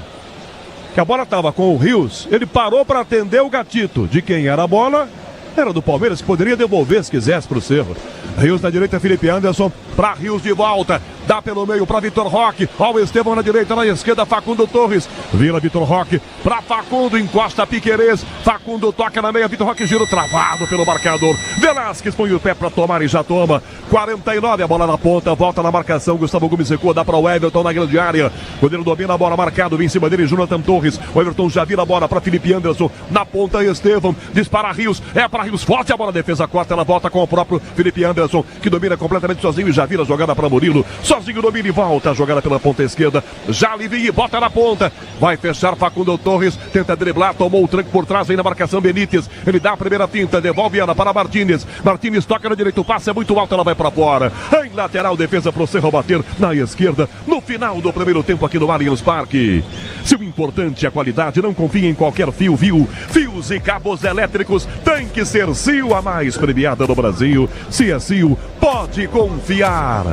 Que a bola estava com o Rios, ele parou para atender o Gatito. De quem era a bola? Era do Palmeiras, que poderia devolver se quisesse pro Cerro. Rios na direita, Felipe Anderson, para Rios de volta, dá pelo meio para Vitor Roque, ó o Estevão na direita, na esquerda Facundo Torres, vira Vitor Roque, para Facundo, encosta Piquerez, Facundo toca na meia, Vitor Roque giro travado pelo marcador, Velasquez põe o pé para tomar e já toma, 49, a bola na ponta, volta na marcação, Gustavo Gomes recua, dá para o Everton na grande área, o goleiro domina a bola, marcado, vem em cima dele, Jonathan Torres, o Everton já vira a bola para Felipe Anderson, na ponta Estevão, dispara Rios, é para Rios, forte a bola, defesa corta, ela volta com o próprio Felipe Anderson, que domina completamente sozinho e já vira a jogada para Murilo, sozinho domina e volta a jogada pela ponta esquerda, já alivia e bota na ponta, vai fechar Facundo Torres, tenta driblar, tomou o tranco por trás aí na marcação Benítez, ele dá a primeira finta, devolve ela para Martínez, Martínez toca no direito, o passe é muito alto, ela vai para fora, em lateral, defesa pro Cerro bater na esquerda, no final do primeiro tempo aqui no Allianz Parque. Se o importante é a qualidade, não confie em qualquer fio, fios e cabos elétricos, tem que ser Sil, a mais premiada do Brasil, se é Sil, pode confiar.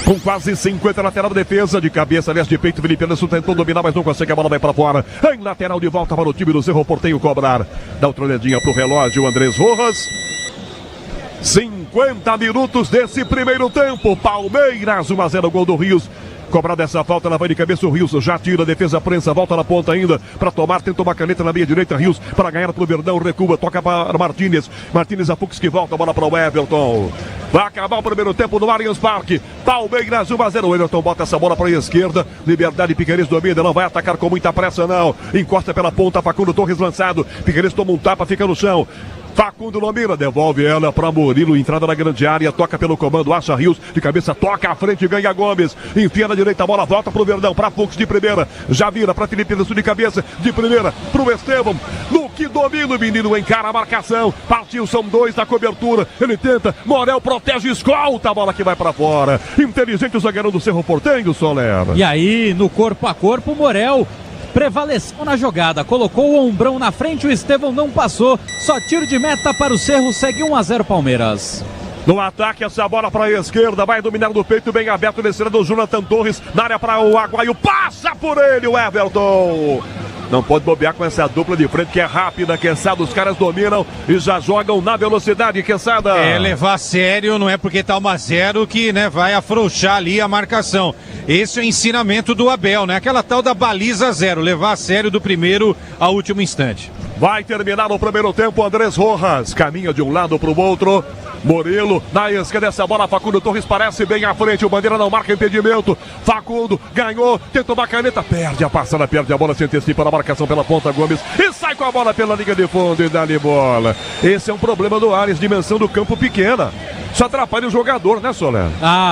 Com quase 50 lateral de defesa, de cabeça, aliás de peito, Felipe Anderson tentou dominar, mas não consegue, a bola vai para fora. Em lateral de volta para o time do Cerro Porteño cobrar. Dá outra olhadinha pro relógio, Andrés Rojas. 50 minutos desse primeiro tempo. Palmeiras, 1-0, gol do Rios. Cobrada essa falta, ela vai de cabeça, o Rios já tira, defesa prensa, volta na ponta ainda, para tomar, tenta uma caneta na meia direita, Rios para ganhar pro Verdão, recua, toca para Martínez, a Fux que volta, a bola para o Everton. Vai acabar o primeiro tempo no Allianz Parque, Palmeiras 1-0, o Everton bota essa bola para a esquerda, Liberdade, Piquerez domina, não vai atacar com muita pressa não, encosta pela ponta, Facundo Torres lançado, Piquerez toma um tapa, fica no chão. Facundo Lomira, devolve ela para Murilo, entrada na grande área, toca pelo comando, acha Rios, de cabeça, toca à frente, ganha Gomes, enfia na direita, a bola volta pro Verdão, para Fux de primeira, já vira para Felipe Anderson de cabeça, de primeira, pro Estevão, no que domina o menino, encara a marcação, partiu, são dois na cobertura, ele tenta, Morel protege, escolta, a bola que vai para fora, inteligente o zagueirão do Cerro Porteño, Soler. E aí, no corpo a corpo, Morel prevaleceu na jogada, colocou o ombrão na frente, o Estevão não passou, só tiro de meta para o Cerro, segue 1-0 Palmeiras. No ataque, essa bola para a esquerda, vai dominar do peito, bem aberto, descendo do Jonathan Torres, na área para o Aguaio, passa por ele o Everton. Não pode bobear com essa dupla de frente que é rápida, Quesada, os caras dominam e já jogam na velocidade, Quesada. É levar a sério, não é porque tá 1-0 que, né, vai afrouxar ali a marcação. Esse é o ensinamento do Abel, né? Aquela tal da baliza zero, levar a sério do primeiro ao último instante. Vai terminar o primeiro tempo, Andrés Rojas caminha de um lado para o outro. Murilo, na esquerda essa bola, Facundo Torres parece bem à frente, o Bandeira não marca impedimento. Facundo ganhou, tentou uma caneta, perde a passada, perde a bola, se antecipa na marcação pela ponta, Gomes, e sai com a bola pela linha de fundo e dá-lhe bola. Esse é um problema do Ares, dimensão do campo pequena. Isso atrapalha o jogador, né, Soler?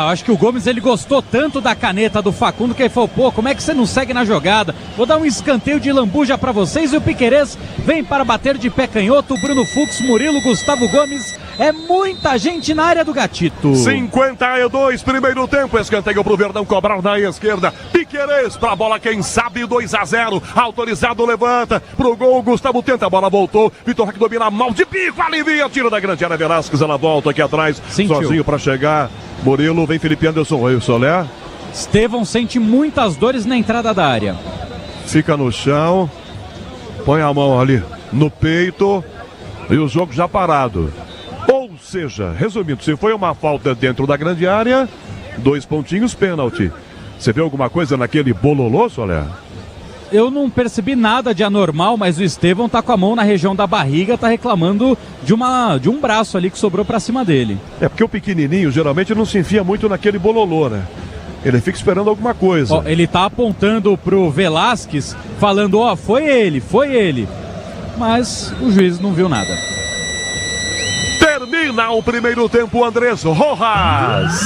Acho que o Gomes, ele gostou tanto da caneta do Facundo que ele falou, pô, como é que você não segue na jogada? Vou dar um escanteio de lambuja pra vocês, e o Piquerez vem para bater de pé canhoto. Bruno Fux, Murilo, Gustavo Gomes, é muita gente na área do Gatito. 52, primeiro tempo, escanteio pro Verdão cobrar na esquerda. Piquerez pra bola, quem sabe, 2-0, autorizado, levanta pro gol, Gustavo tenta, a bola voltou, Vitor Roque domina mal de bico, alivia, tira da grande área, Velasquez, ela volta aqui atrás. Sentiu. Sozinho para chegar, Murilo, vem Felipe Anderson, aí o Soler. Estevão sente muitas dores na entrada da área. Fica no chão, põe a mão ali no peito e o jogo já parado. Ou seja, resumindo, se foi uma falta dentro da grande área, 2 pontinhos, pênalti. Você vê alguma coisa naquele bololô, Soler? Eu não percebi nada de anormal, mas o Estevão tá com a mão na região da barriga, tá reclamando de um braço ali que sobrou pra cima dele. É porque o pequenininho geralmente não se enfia muito naquele bololô, né? Ele fica esperando alguma coisa. Ele tá apontando pro Velasquez, falando, foi ele. Mas o juiz não viu nada. Termina o primeiro tempo, Andrés Rojas.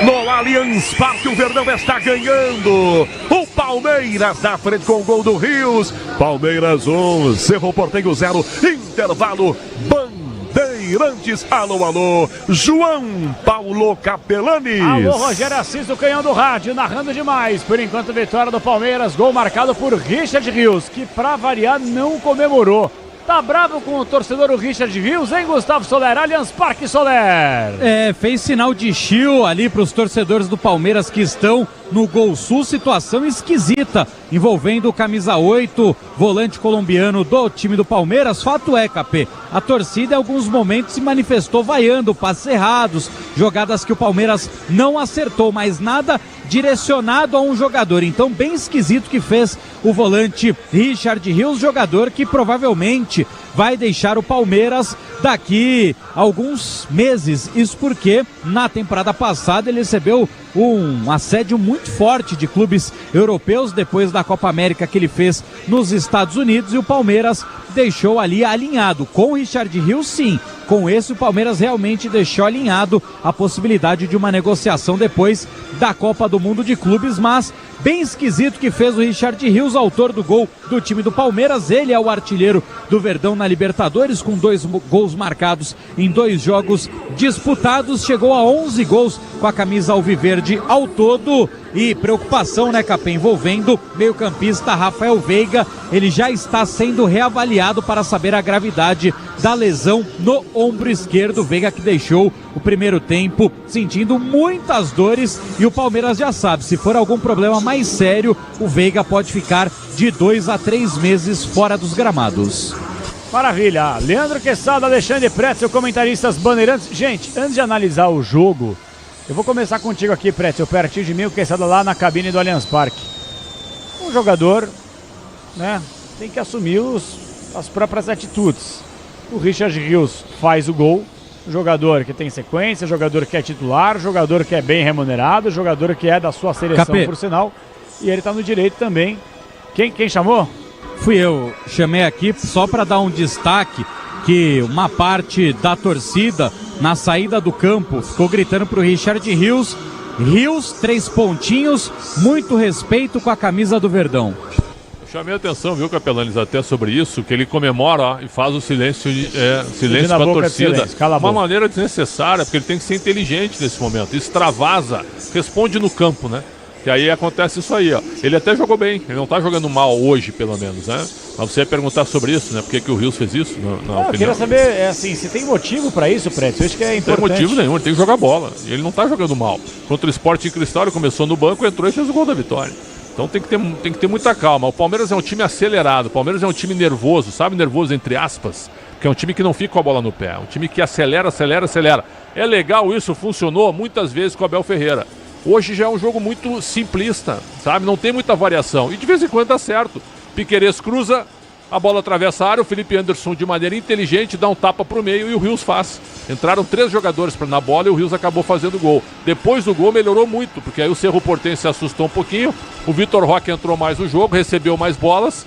No Allianz Parque, o Verdão está ganhando. O Palmeiras na frente com o gol do Rios. Palmeiras 1, Cerro Porteño 0. Intervalo, Bandeirantes. Alô, João Paulo Capelanes. Alô, Rogério Assis do Canhão do Rádio, narrando demais. Por enquanto, vitória do Palmeiras, gol marcado por Richard Rios, que pra variar não comemorou. Tá bravo com o torcedor o Richard Rios, hein, Gustavo Soler? Allianz Parque, Soler. Fez sinal de chill ali pros torcedores do Palmeiras que estão no Gol Sul. Situação esquisita envolvendo o camisa 8, volante colombiano do time do Palmeiras. Fato é, Capê, a torcida em alguns momentos se manifestou vaiando, passes errados, jogadas que o Palmeiras não acertou, mas nada direcionado a um jogador. Então, bem esquisito que fez o volante Richard Rios, jogador que provavelmente vai deixar o Palmeiras daqui a alguns meses. Isso porque na temporada passada ele recebeu um assédio muito forte de clubes europeus depois da Copa América que ele fez nos Estados Unidos, e o Palmeiras deixou ali alinhado. Com o Richard Rios, sim. Com esse, o Palmeiras realmente deixou alinhado a possibilidade de uma negociação depois da Copa do Mundo de Clubes, mas bem esquisito que fez o Richard Rios, autor do gol do time do Palmeiras. Ele é o artilheiro do Verdão na Libertadores, com 2 gols marcados em 2 jogos disputados. Chegou a 11 gols com a camisa alviverde ao todo. E preocupação, né, Capê, envolvendo meio-campista Rafael Veiga. Ele já está sendo reavaliado para saber a gravidade da lesão no ombro esquerdo. Veiga que deixou o primeiro tempo sentindo muitas dores, e o Palmeiras já sabe, se for algum problema mais sério, o Veiga pode ficar de 2 a 3 meses fora dos gramados. Maravilha. Leandro Quesada, Alexandre Pretzel, comentaristas Bandeirantes. Gente, antes de analisar o jogo, eu vou começar contigo aqui, Pretzel, pertinho de mim, o Quesada lá na cabine do Allianz Parque. Um jogador, né, tem que assumir as próprias atitudes. O Richard Rios faz o gol, jogador que tem sequência, jogador que é titular, jogador que é bem remunerado, jogador que é da sua seleção, Capê, por sinal, e ele tá no direito também. Quem chamou? Fui eu, chamei aqui só para dar um destaque que uma parte da torcida na saída do campo ficou gritando pro Richard Rios, 3 pontinhos, muito respeito com a camisa do Verdão. Chamei a atenção, viu, Capelanes, até sobre isso, que ele comemora e faz o silêncio com a torcida. Uma maneira desnecessária, porque ele tem que ser inteligente nesse momento. Extravasa, responde no campo, né? Que aí acontece isso aí, ó. Ele até jogou bem, ele não tá jogando mal hoje, pelo menos, né? Mas você ia perguntar sobre isso, né? Por que o Rios fez isso, na opinião? Eu queria saber, assim, se tem motivo pra isso, Prédio. Isso que é importante. Não tem motivo nenhum, ele tem que jogar bola. E ele não tá jogando mal. Contra o Sporting Cristal, ele começou no banco, entrou e fez o gol da vitória. Então tem que ter muita calma. O Palmeiras é um time acelerado, o Palmeiras é um time nervoso, sabe? Nervoso entre aspas, que é um time que não fica com a bola no pé, um time que acelera. É legal isso, funcionou muitas vezes com o Abel Ferreira. Hoje já é um jogo muito simplista, sabe? Não tem muita variação. E de vez em quando dá certo. Piquerez cruza, A bola atravessa a área, o Felipe Anderson de maneira inteligente dá um tapa pro meio e o Rios faz. Entraram 3 jogadores na bola e o Rios acabou fazendo gol. Depois do gol melhorou muito, porque aí o Cerro Porteño se assustou um pouquinho. O Vitor Roque entrou mais no jogo, recebeu mais bolas.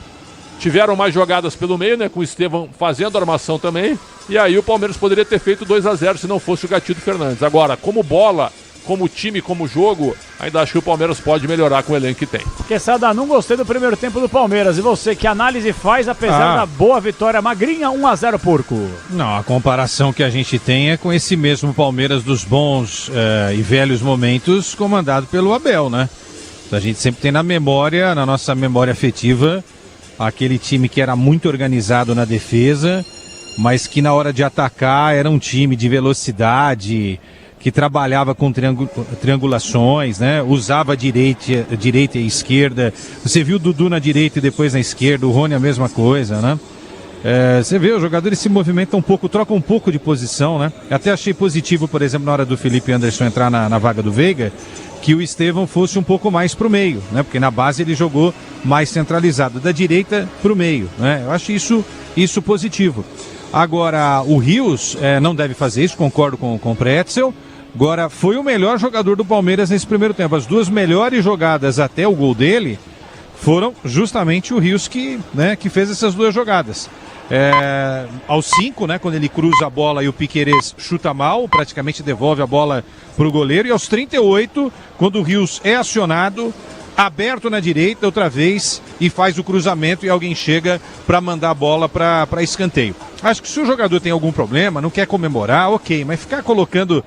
Tiveram mais jogadas pelo meio, né? Com o Estevão fazendo armação também. E aí o Palmeiras poderia ter feito 2-0 se não fosse o Gatito Fernandes. Agora, como bola, como time, como jogo, ainda acho que o Palmeiras pode melhorar com o elenco que tem. Quesada, não gostei do primeiro tempo do Palmeiras. E você, que análise faz, apesar da boa vitória magrinha, 1-0 porco? Não, a comparação que a gente tem é com esse mesmo Palmeiras dos bons e velhos momentos, comandado pelo Abel, né? A gente sempre tem na memória, na nossa memória afetiva, aquele time que era muito organizado na defesa, mas que na hora de atacar era um time de velocidade, que trabalhava com triangulações, né? Usava direita e esquerda. Você viu o Dudu na direita e depois na esquerda, o Rony a mesma coisa, né? Você vê, os jogadores se movimentam um pouco, trocam um pouco de posição, né? Até achei positivo, por exemplo, na hora do Felipe Anderson entrar na vaga do Veiga, que o Estevão fosse um pouco mais pro meio, né? Porque na base ele jogou mais centralizado, da direita pro meio, né? Eu acho isso positivo. Agora, o Rios não deve fazer isso, concordo com o Pretzel. Agora, foi o melhor jogador do Palmeiras nesse primeiro tempo. As 2 melhores jogadas até o gol dele foram justamente o Rios que fez essas 2 jogadas. Aos 5, né, quando ele cruza a bola e o Piquerez chuta mal, praticamente devolve a bola para o goleiro. E aos 38, quando o Rios é acionado, aberto na direita outra vez e faz o cruzamento e alguém chega para mandar a bola para escanteio. Acho que se o jogador tem algum problema, não quer comemorar, ok, mas ficar colocando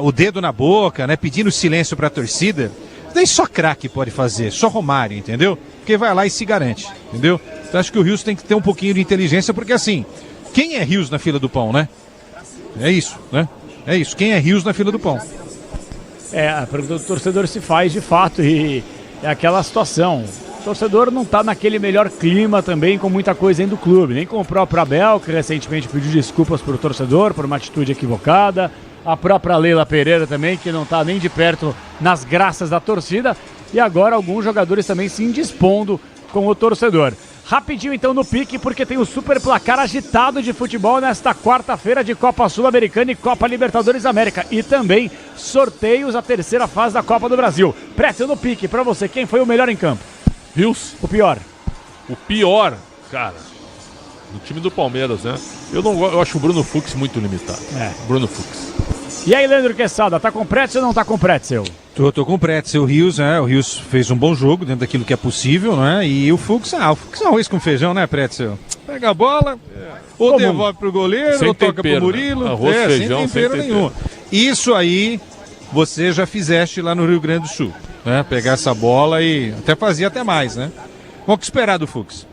o dedo na boca, né, pedindo silêncio para a torcida, daí só craque pode fazer, só Romário, entendeu? Porque vai lá e se garante, entendeu? Então acho que o Rios tem que ter um pouquinho de inteligência, porque assim, quem é Rios na fila do pão, né? É isso, né? É isso, quem é Rios na fila do pão? A pergunta do torcedor se faz de fato e é aquela situação. O torcedor não está naquele melhor clima também com muita coisa dentro do clube, nem com o próprio Abel, que recentemente pediu desculpas para o torcedor por uma atitude equivocada. A própria Leila Pereira também, que não está nem de perto nas graças da torcida. E agora alguns jogadores também se indispondo com o torcedor. Rapidinho então no pique, porque tem o super placar agitado de futebol nesta quarta-feira de Copa Sul-Americana e Copa Libertadores América. E também sorteios a terceira fase da Copa do Brasil. Pretzel no pique, pra você, quem foi o melhor em campo? Rios. O pior? O pior, cara, do time do Palmeiras, né? Eu acho o Bruno Fux muito limitado. Bruno Fux. E aí, Leandro Quesada, tá com o Pretzel ou não tá com o Pretzel? Tô com o Pretzel, o Rios, né? O Rios fez um bom jogo dentro daquilo que é possível, né? E o Fux é arroz com feijão, né, Pretzel? Pega a bola, ou devolve pro goleiro, sem ou toca tempero, pro Murilo. né? Arroz, feijão, sem tempero nenhum. Isso aí você já fizeste lá no Rio Grande do Sul, né? Pegar essa bola e fazia até mais, né? Vamos esperar do Fux.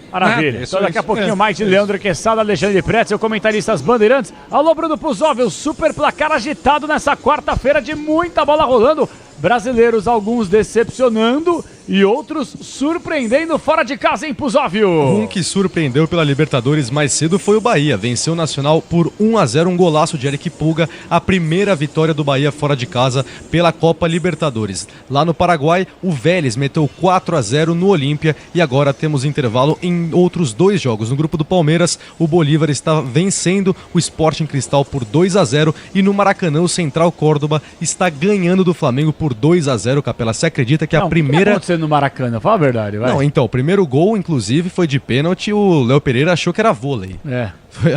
Maravilha. Então daqui a pouquinho mais de Leandro Quesada, Alexandre Pretzel, comentaristas Bandeirantes. Alô, Bruno Puzóvel, super placar agitado nessa quarta-feira de muita bola rolando. Brasileiros, alguns decepcionando e outros surpreendendo fora de casa, hein, Puzóvio? Um que surpreendeu pela Libertadores mais cedo foi o Bahia. Venceu o Nacional por 1-0, um golaço de Eric Pulga, a primeira vitória do Bahia fora de casa pela Copa Libertadores. Lá no Paraguai, o Vélez meteu 4-0 no Olímpia e agora temos intervalo em outros 2 jogos. No grupo do Palmeiras, o Bolívar está vencendo o Sporting Cristal por 2-0 e no Maracanã, o Central Córdoba está ganhando do Flamengo por 2-0, Capela. Você acredita que a primeira... O que aconteceu no Maracanã? Fala a verdade, vai. Não, então, o primeiro gol, inclusive, foi de pênalti, o Léo Pereira achou que era vôlei.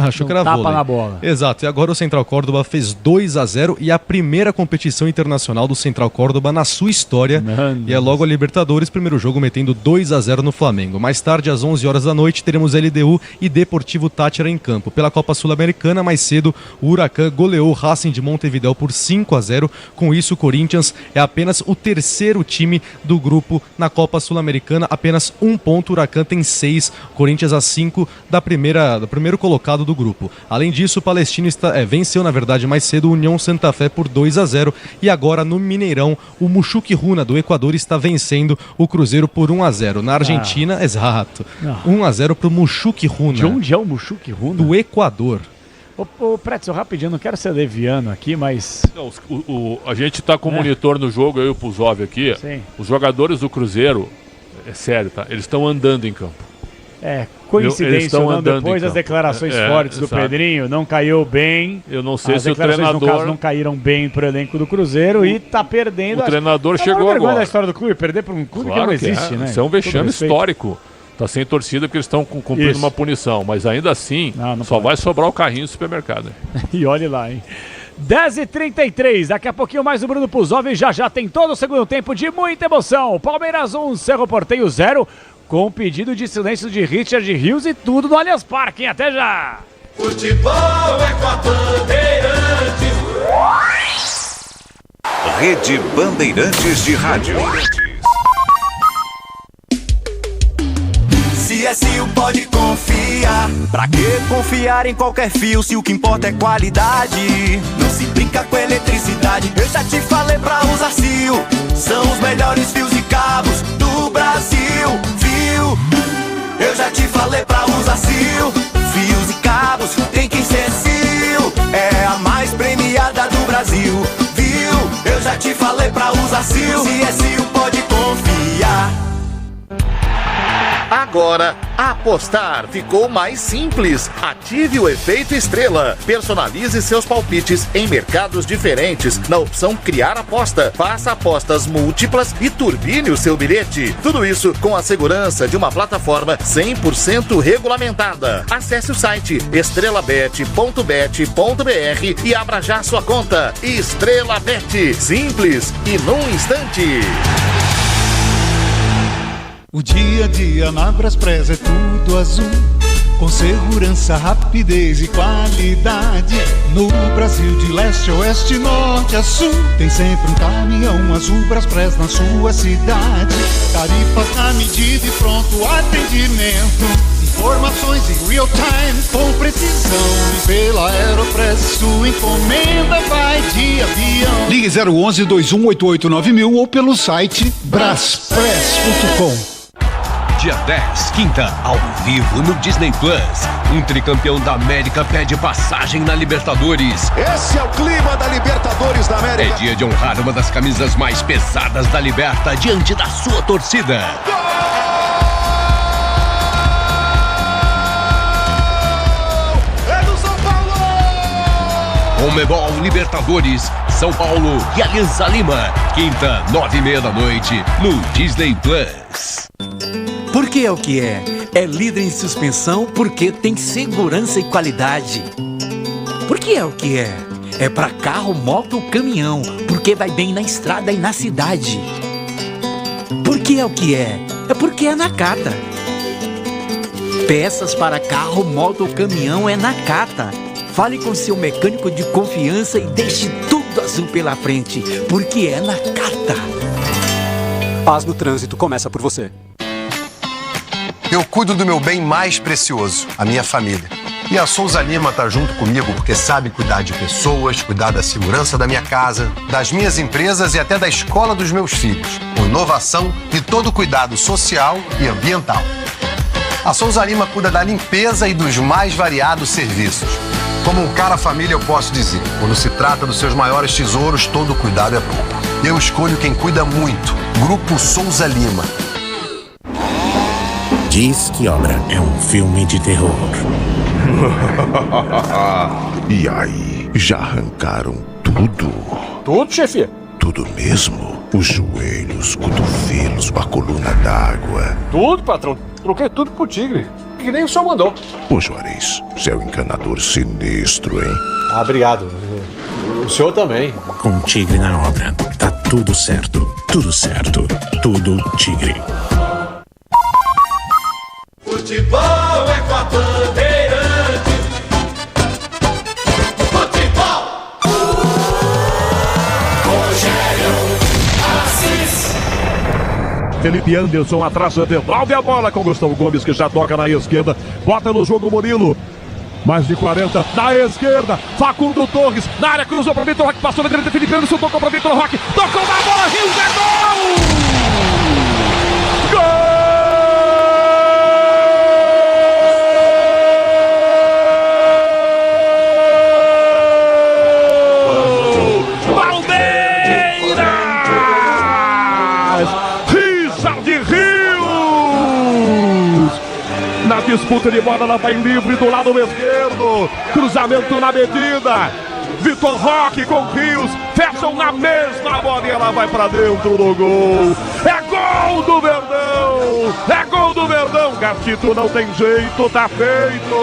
Achou que era tapa vôlei. na bola. Exato, e agora o Central Córdoba fez 2-0 e a primeira competição internacional do Central Córdoba na sua história. E é logo a Libertadores, primeiro jogo metendo 2-0 no Flamengo. Mais tarde, às 11 horas da noite, teremos LDU e Deportivo Táchira em campo. Pela Copa Sul-Americana, mais cedo, o Huracan goleou o Racing de Montevidéu por 5-0. Com isso, o Corinthians é apenas o terceiro time do grupo na Copa Sul-Americana. Apenas 1 ponto, o Huracan tem 6, Corinthians a 5 do primeiro colocado do grupo. Além disso, o Palestino venceu, na verdade, mais cedo o União Santa Fé por 2-0 e agora no Mineirão, o Muxuque Runa do Equador está vencendo o Cruzeiro por 1-0. Na Argentina, exato, 1-0 pro Muxuque Runa. De onde é o Muxuque Runa? Do Equador. Ô Pretzel, rapidinho, não quero ser leviano aqui, mas... Não, a gente tá com o monitor no jogo, eu e o Puzov aqui. Sim. Os jogadores do Cruzeiro, é sério, tá? Eles estão andando em campo. Coincidência ou não, depois das então. declarações fortes do Pedrinho, não caiu bem. Eu não sei as se o treinador... no caso, não caíram bem pro elenco do Cruzeiro e tá perdendo. O treinador chegou agora. Da história do clube, perder para um clube claro que não existe, né? Isso é um vexame histórico. Tá sem torcida porque eles estão cumprindo uma punição. Mas ainda assim, só vai sobrar o carrinho do supermercado. E olhe lá, hein? 10h33, daqui a pouquinho mais o Bruno Puzov já tem todo o segundo tempo de muita emoção. Palmeiras 1, Cerro Porteño 0, com pedido de silêncio de Richard Rios e tudo no Allianz Parque, hein? Até já! Futebol é com a Bandeirantes. Rede Bandeirantes de Rádio. CSU pode confiar. Pra que confiar em qualquer fio se o que importa é qualidade? Não se brinca com eletricidade. Eu já te falei pra usar Sil. São os melhores fios e cabos do Brasil. Viu? Eu já te falei pra usar Sil. Fios e cabos tem que ser Sil. É a mais premiada do Brasil. Viu? Eu já te falei pra usar Sil. CSU pode confiar. Agora, apostar ficou mais simples. Ative o efeito estrela. Personalize seus palpites em mercados diferentes na opção Criar Aposta. Faça apostas múltiplas e turbine o seu bilhete. Tudo isso com a segurança de uma plataforma 100% regulamentada. Acesse o site estrelabet.bet.br e abra já sua conta. Estrela Bet. Simples e num instante. O dia a dia na Braspress é tudo azul, com segurança, rapidez e qualidade. No Brasil de leste a oeste, norte a sul, tem sempre um caminhão azul Braspress na sua cidade. Tarifas na medida e pronto atendimento. Informações em real time com precisão. E pela Aeropress sua encomenda vai de avião. Ligue 011 21889000 ou pelo site braspress.com. Dia 10, quinta, ao vivo no Disney Plus. Um tricampeão da América pede passagem na Libertadores. Esse é o clima da Libertadores da América. É dia de honrar uma das camisas mais pesadas da Liberta diante da sua torcida. É do São Paulo! Conmebol Libertadores, São Paulo e Alianza Lima. Quinta, 9h30 da noite, no Disney Plus. Porque é o que é. É líder em suspensão porque tem segurança e qualidade. Porque é o que é. É para carro, moto, caminhão, porque vai bem na estrada e na cidade. Porque é o que é. É porque é Nakata. Peças para carro, moto ou caminhão é Nakata. Fale com seu mecânico de confiança e deixe tudo azul pela frente, porque é Nakata. Paz no trânsito começa por você. Eu cuido do meu bem mais precioso, a minha família. E a Souza Lima tá junto comigo porque sabe cuidar de pessoas, cuidar da segurança da minha casa, das minhas empresas e até da escola dos meus filhos, com inovação e todo cuidado social e ambiental. A Souza Lima cuida da limpeza e dos mais variados serviços. Como um cara família eu posso dizer, quando se trata dos seus maiores tesouros, todo cuidado é bom. Eu escolho quem cuida muito, Grupo Souza Lima. Diz que Obra é um filme de terror. E aí, já arrancaram tudo? Tudo, chefe? Tudo mesmo? Os joelhos, cotovelos, a coluna d'água. Tudo, patrão. Troquei tudo pro Tigre, que nem o senhor mandou. Ô Juarez, você é um encanador sinistro, hein? Ah, obrigado. O senhor também. Com Tigre na obra, tá tudo certo. Tudo certo. Tudo Tigre. Futebol é com a Bandeirantes. Futebol. Rogério Assis. Felipe Anderson atrás, devolve a bola com Gustavo Gomes, que já toca na esquerda. Bota no jogo Murilo. Mais de 40 na esquerda. Facundo Torres na área, cruzou para Vitor Roque, passou na direita. Felipe Anderson tocou para Vitor Roque. Tocou na bola, Rios, é gol! Gol! disputa de bola, ela vai livre do lado esquerdo. Cruzamento na medida. Vitor Roque com Rios, fecham na mesma bola e ela vai pra dentro do gol. É gol do Verdão! É gol do Verdão! Gatito não tem jeito, tá feito!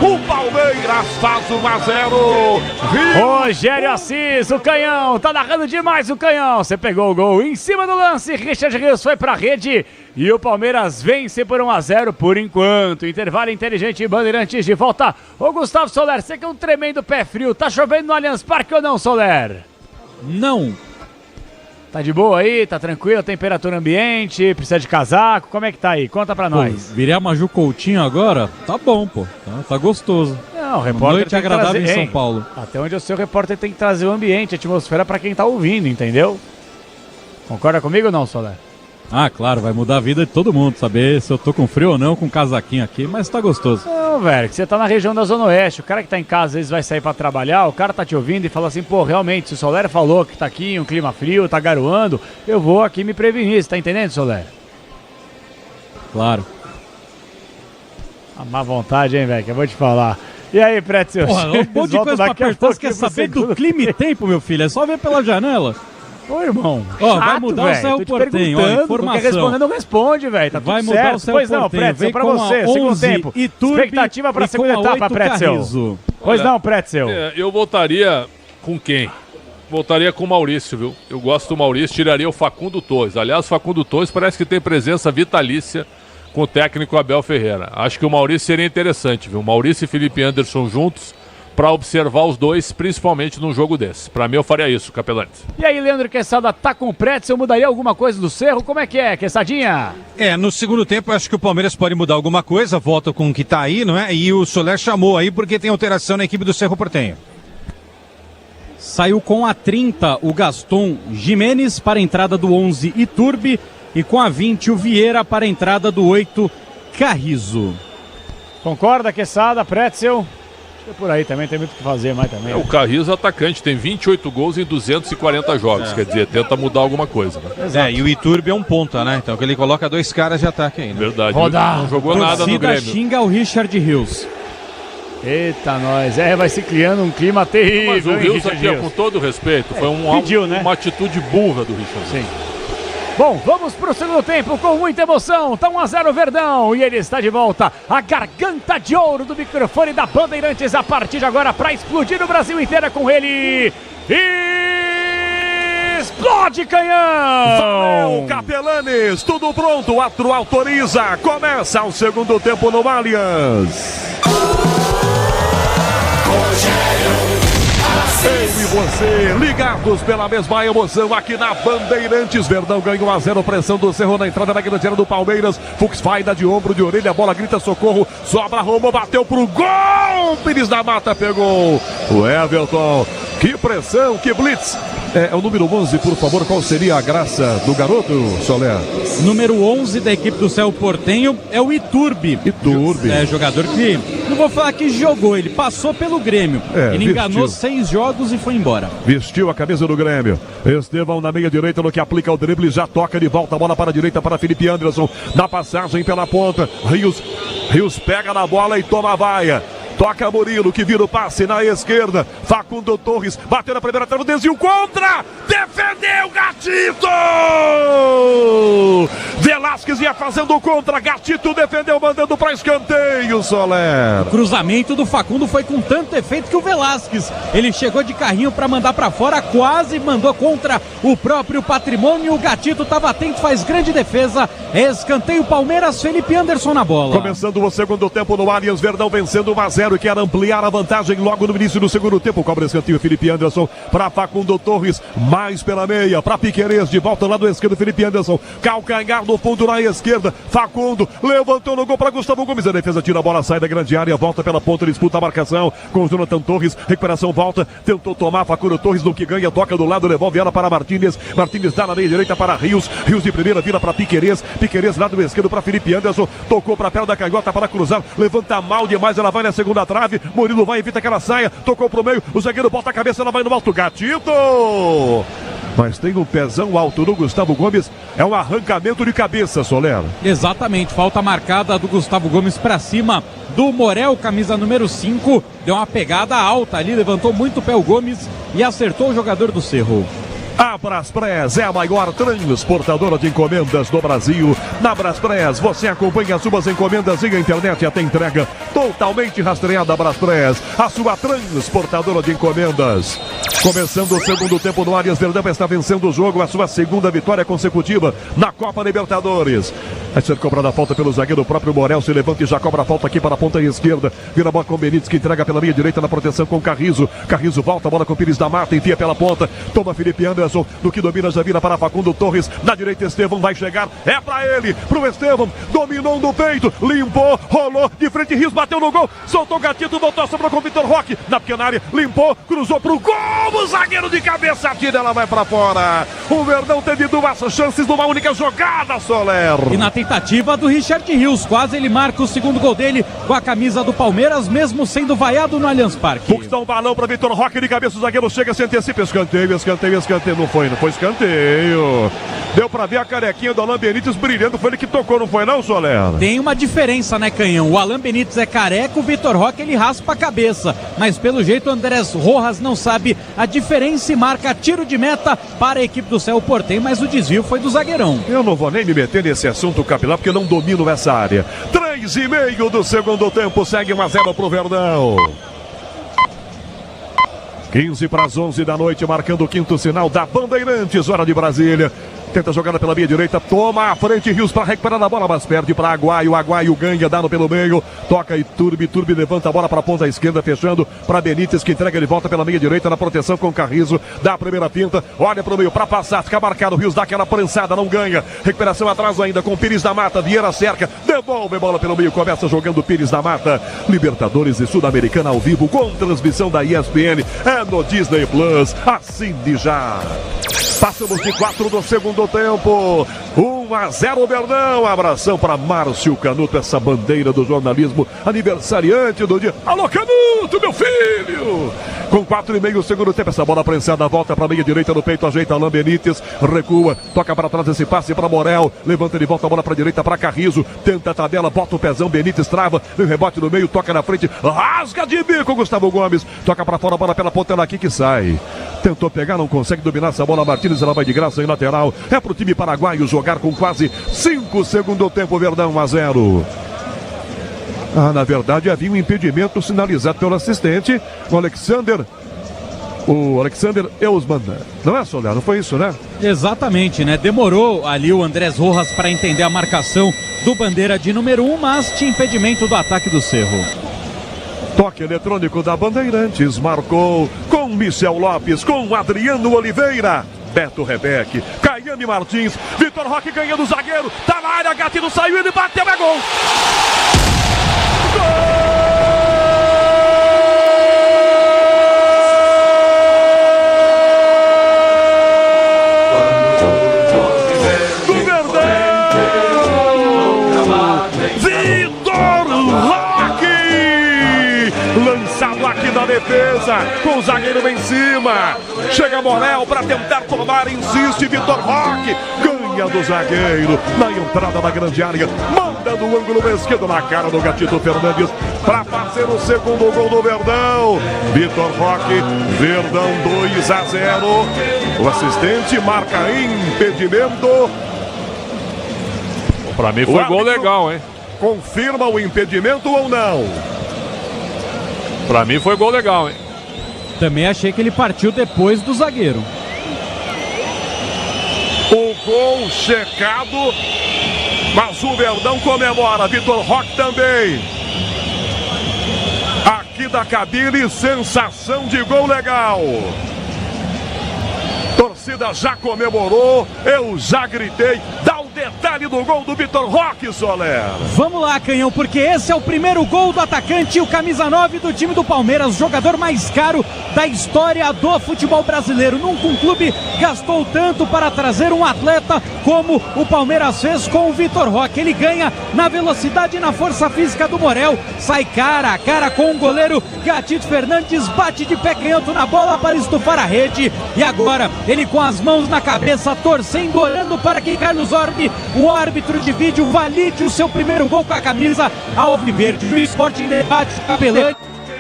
O Palmeiras faz 1-0. Rogério Assis, o Canhão, tá narrando demais o Canhão. Você pegou o gol em cima do lance, Richard Rios foi pra rede. E o Palmeiras vence por 1-0 por enquanto. Intervalo inteligente e Bandeirantes de volta. Ô Gustavo Soler, você que é um tremendo pé frio. Tá chovendo no Allianz Parque ou não, Soler? Não. Tá de boa aí? Tá tranquilo? Temperatura ambiente? Precisa de casaco? Como é que tá aí? Conta pra nós. Virei a Maju Coutinho agora? Tá bom, pô. Tá gostoso. Não, o repórter noite tem que agradável trazer, em São Paulo. Até onde eu sei, o repórter tem que trazer o ambiente, a atmosfera pra quem tá ouvindo, entendeu? Concorda comigo ou não, Soler? Ah, claro, vai mudar a vida de todo mundo, saber se eu tô com frio ou não, com um casaquinho aqui, mas tá gostoso. Não, velho, que você tá na região da Zona Oeste, o cara que tá em casa às vezes vai sair pra trabalhar, o cara tá te ouvindo e fala assim, pô, realmente, se o Soler falou que tá aqui um clima frio, tá garoando, eu vou aqui me prevenir, você tá entendendo, Soler? Claro. A má vontade, hein, velho, que eu vou te falar. E aí, Pretzel? Porra, um monte de coisa pra apertar, você quer saber do clima e tempo, meu filho, é só ver pela janela. Ô, irmão. Ó, chato, vai mudar véio. o céu portenho, ó, informação. Quer responder, não responde, velho. Tá vai tudo mudar certo. o céu Pois portenho. não, Pretzel, pra você, segundo tempo. Expectativa pra segunda etapa, Pretzel. Pois não, Pretzel. Eu voltaria com quem? Voltaria com o Maurício, viu? Eu gosto do Maurício, tiraria o Facundo Torres. Aliás, o Facundo Torres parece que tem presença vitalícia com o técnico Abel Ferreira. Acho que o Maurício seria interessante, viu? Maurício e Felipe Anderson juntos, para observar os dois, principalmente num jogo desse. Para mim, eu faria isso, Capelante. E aí, Leandro Quesada tá com o Pretzel, mudaria alguma coisa do Cerro? Como é que é, Quessadinha? No segundo tempo, eu acho que o Palmeiras pode mudar alguma coisa, volta com o que tá aí, não é? E o Soler chamou aí porque tem alteração na equipe do Cerro Porteño. Saiu com a 30 o Gaston Jimenez para a entrada do 11 Iturbe e com a 20 o Vieira para a entrada do 8 Carrizo. Concorda, Quesada, Pretzel? Por aí também tem muito o que fazer mais também. O Carrizo atacante, tem 28 gols em 240 jogos, quer dizer, tenta mudar alguma coisa, né? E o Iturbe é um ponta, né? Então que ele coloca dois caras de ataque aí, né? Verdade. Rodar. Não jogou nada no Grêmio. Xinga o Richard Rios. Eita, nós. Vai se criando um clima terrível. Mas o Rios aqui, com todo respeito, foi uma atitude burra do Richard. Sim. Bom, vamos pro segundo tempo com muita emoção. Tá 1-0 Verdão e ele está de volta. A garganta de ouro do microfone da Bandeirantes a partir de agora para explodir o Brasil inteiro com ele. Explode, Canhão! Valeu, Capelanes! Tudo pronto, o árbitro autoriza. Começa o segundo tempo no Allianz. Eu e você, ligados pela mesma emoção aqui na Bandeirantes. Verdão ganha 1-0, pressão do Cerro na entrada da grande área do Palmeiras. Fux vai, dá de ombro, de orelha, a bola grita socorro. Sobra, Romo, bateu pro gol. Pires da Mata pegou o Everton. Que pressão, que blitz. É o número 11, por favor, qual seria a graça do garoto, Soler? Número 11 da equipe do Cerro Porteño é o Iturbe. É jogador que, não vou falar que jogou, ele passou pelo Grêmio. Ele enganou 6 jogos e foi embora. Vestiu a camisa do Grêmio. Estevão na meia direita, no que aplica o drible, já toca de volta a bola para a direita para Felipe Anderson. Na passagem pela ponta, Rios pega na bola e toma a vaia. Toca Murilo, que vira o passe na esquerda. Facundo Torres, bateu na primeira trave, desvio contra. Defendeu Gatito! Velasquez ia fazendo contra. Gatito defendeu, mandando para escanteio, Soler. O cruzamento do Facundo foi com tanto efeito que o Velasquez, ele chegou de carrinho para mandar para fora, quase mandou contra o próprio Patrimônio. O Gatito estava atento, faz grande defesa. Escanteio Palmeiras, Felipe Anderson na bola. Começando o segundo tempo no Allianz, Verdão vencendo 1-0 e quer ampliar a vantagem logo no início do segundo tempo. Cobra escanteio Felipe Anderson para Facundo Torres, mais pela meia, para Piquerez, de volta lá do esquerdo Felipe Anderson, calcanhar no fundo na esquerda, Facundo levantou no gol para Gustavo Gomes, a defesa tira a bola, sai da grande área, volta pela ponta, disputa a marcação com o Jonathan Torres, recuperação, volta, tentou tomar Facundo Torres no que ganha, toca do lado, devolve ela para Martínez dá na meia direita para Rios de primeira, vira para Piquerez lado esquerdo para Felipe Anderson, tocou para a perna da canhota para cruzar, levanta mal demais, ela vai na segunda trave, Murilo vai, evita que ela saia, tocou pro meio, o zagueiro bota a cabeça, ela vai no alto, Gatito! mas tem um pezão alto do Gustavo Gomes. É um arrancamento de cabeça, Soler. Exatamente, falta marcada do Gustavo Gomes para cima do Morel, camisa número 5. Deu uma pegada alta ali, levantou muito o pé o Gomes e acertou o jogador do Cerro. A Braspress é a maior transportadora de encomendas do Brasil. Na Braspress você acompanha as suas encomendas via internet e até entrega totalmente rastreada. A Braspress, a sua transportadora de encomendas. Começando o segundo tempo no Allianz, Verdão está vencendo o jogo, a sua segunda vitória consecutiva na Copa Libertadores. Vai ser cobrada a falta pelo zagueiro, o próprio Morel se levanta e já cobra a falta aqui para a ponta esquerda. Vira a bola com o Benítez, que entrega pela meia direita na proteção com o Carrizo. Carrizo volta a bola com o Pires da Mata, enfia pela ponta, toma Felipe Anderson, no que domina já vira para Facundo Torres. Na direita Estevão vai chegar, é para ele, pro Estevão, dominou no peito, limpou, rolou, de frente Rios, bateu no gol, soltou o gatito, voltou a sobra com o Vitor Roque, na pequena área, limpou, cruzou pro gol, o zagueiro de cabeça tira, ela vai para fora. O Verdão teve duas chances numa única jogada, Soler. E na tentativa do Richard Rios, quase ele marca o segundo gol dele com a camisa do Palmeiras, mesmo sendo vaiado no Allianz Parque. Conquistou um balão para Vitor Roque de cabeça, o zagueiro chega, se antecipa, escanteio, não foi escanteio. Deu pra ver a carequinha do Alan Benítez brilhando, foi ele que tocou, não foi não, Soler? Tem uma diferença, né, Canhão? O Alan Benítez é careca, o Vitor Roque ele raspa a cabeça, mas pelo jeito o Andrés Rojas não sabe a diferença e marca tiro de meta para a equipe do Cerro Porteño, mas o desvio foi do zagueirão. Eu não vou nem me meter nesse assunto capilar, porque eu não domino essa área. 3,5 do segundo tempo, segue 1-0 pro Verdão. 15 para as 11 da noite, marcando o quinto sinal da Bandeirantes, hora de Brasília. Tenta jogada pela meia direita, toma a frente, Rios para recuperar a bola, mas perde para Aguaio, Aguaio ganha, dá no pelo meio, toca e Turbi levanta a bola para a ponta esquerda, fechando para Benítez, que entrega de volta pela meia direita, na proteção com Carrizo, dá a primeira pinta, olha para o meio, para passar, fica marcado, Rios dá aquela prensada, não ganha, recuperação atrás ainda com Pires da Mata, Vieira cerca, devolve a bola pelo meio, começa jogando Pires da Mata. Libertadores e Sul-Americana ao vivo, com transmissão da ESPN, é no Disney Plus, assine já. Passamos de 4 do segundo tempo. 1-0 Verdão. Abração para Márcio Canuto, essa bandeira do jornalismo, aniversariante do dia. Alô, Canuto, meu filho! Com 4,5 do segundo tempo, essa bola prensada, volta para a meia direita no peito, ajeita Alan Benítez, recua, toca para trás esse passe para Morel, levanta de volta a bola para a direita para Carrizo, tenta a tabela, bota o pezão, Benítez trava, vem rebote no meio, toca na frente, rasga de bico Gustavo Gomes, toca para fora, a bola pela ponta, ela aqui que sai. Tentou pegar, não consegue dominar essa bola, Martínez, ela vai de graça em lateral, é pro time paraguaio jogar com quase 5 segundo tempo, Verdão 1-0. Na verdade havia um impedimento sinalizado pelo assistente, o Alexander Eusman. Não é, Soler? Não foi isso, né? Exatamente, né? Demorou ali o Andrés Rojas para entender a marcação do bandeira de número 1, mas tinha impedimento do ataque do Cerro. Toque eletrônico da Bandeirantes, marcou com Michel Lopes, com Adriano Oliveira, Beto Rebeque, Caiane Martins, Vitor Roque ganhando o zagueiro, tá na área, Gatino saiu, ele bateu, é gol! Defesa, com o zagueiro em cima, chega Morel para tentar tomar, insiste Vitor Roque, ganha do zagueiro, na entrada da grande área, manda no ângulo esquerdo na cara do Gatito Fernandes, para fazer o segundo gol do Verdão. Vitor Roque, Verdão 2-0, o assistente marca impedimento. Para mim foi gol legal, hein? Confirma o impedimento ou não? Pra mim foi gol legal, hein? Também achei que ele partiu depois do zagueiro. O gol checado, mas o Verdão comemora, Vitor Roque também. Aqui da cabine, sensação de gol legal. Torcida já comemorou, eu já gritei, dá o detalhe detalhe do gol do Vitor Roque, Soler. Vamos lá, Canhão, porque esse é o primeiro gol do atacante, o camisa 9 do time do Palmeiras, o jogador mais caro da história do futebol brasileiro. Nunca um clube gastou tanto para trazer um atleta como o Palmeiras fez com o Vitor Roque. Ele ganha na velocidade e na força física do Morel, sai cara a cara com o goleiro Gatito Fernandes, bate de pé canhoto na bola para estufar a rede, e agora ele com as mãos na cabeça, torcendo, olhando para que Carlos Orbi, o árbitro de vídeo, valide o seu primeiro gol com a camisa alviverde. O Sport em debate,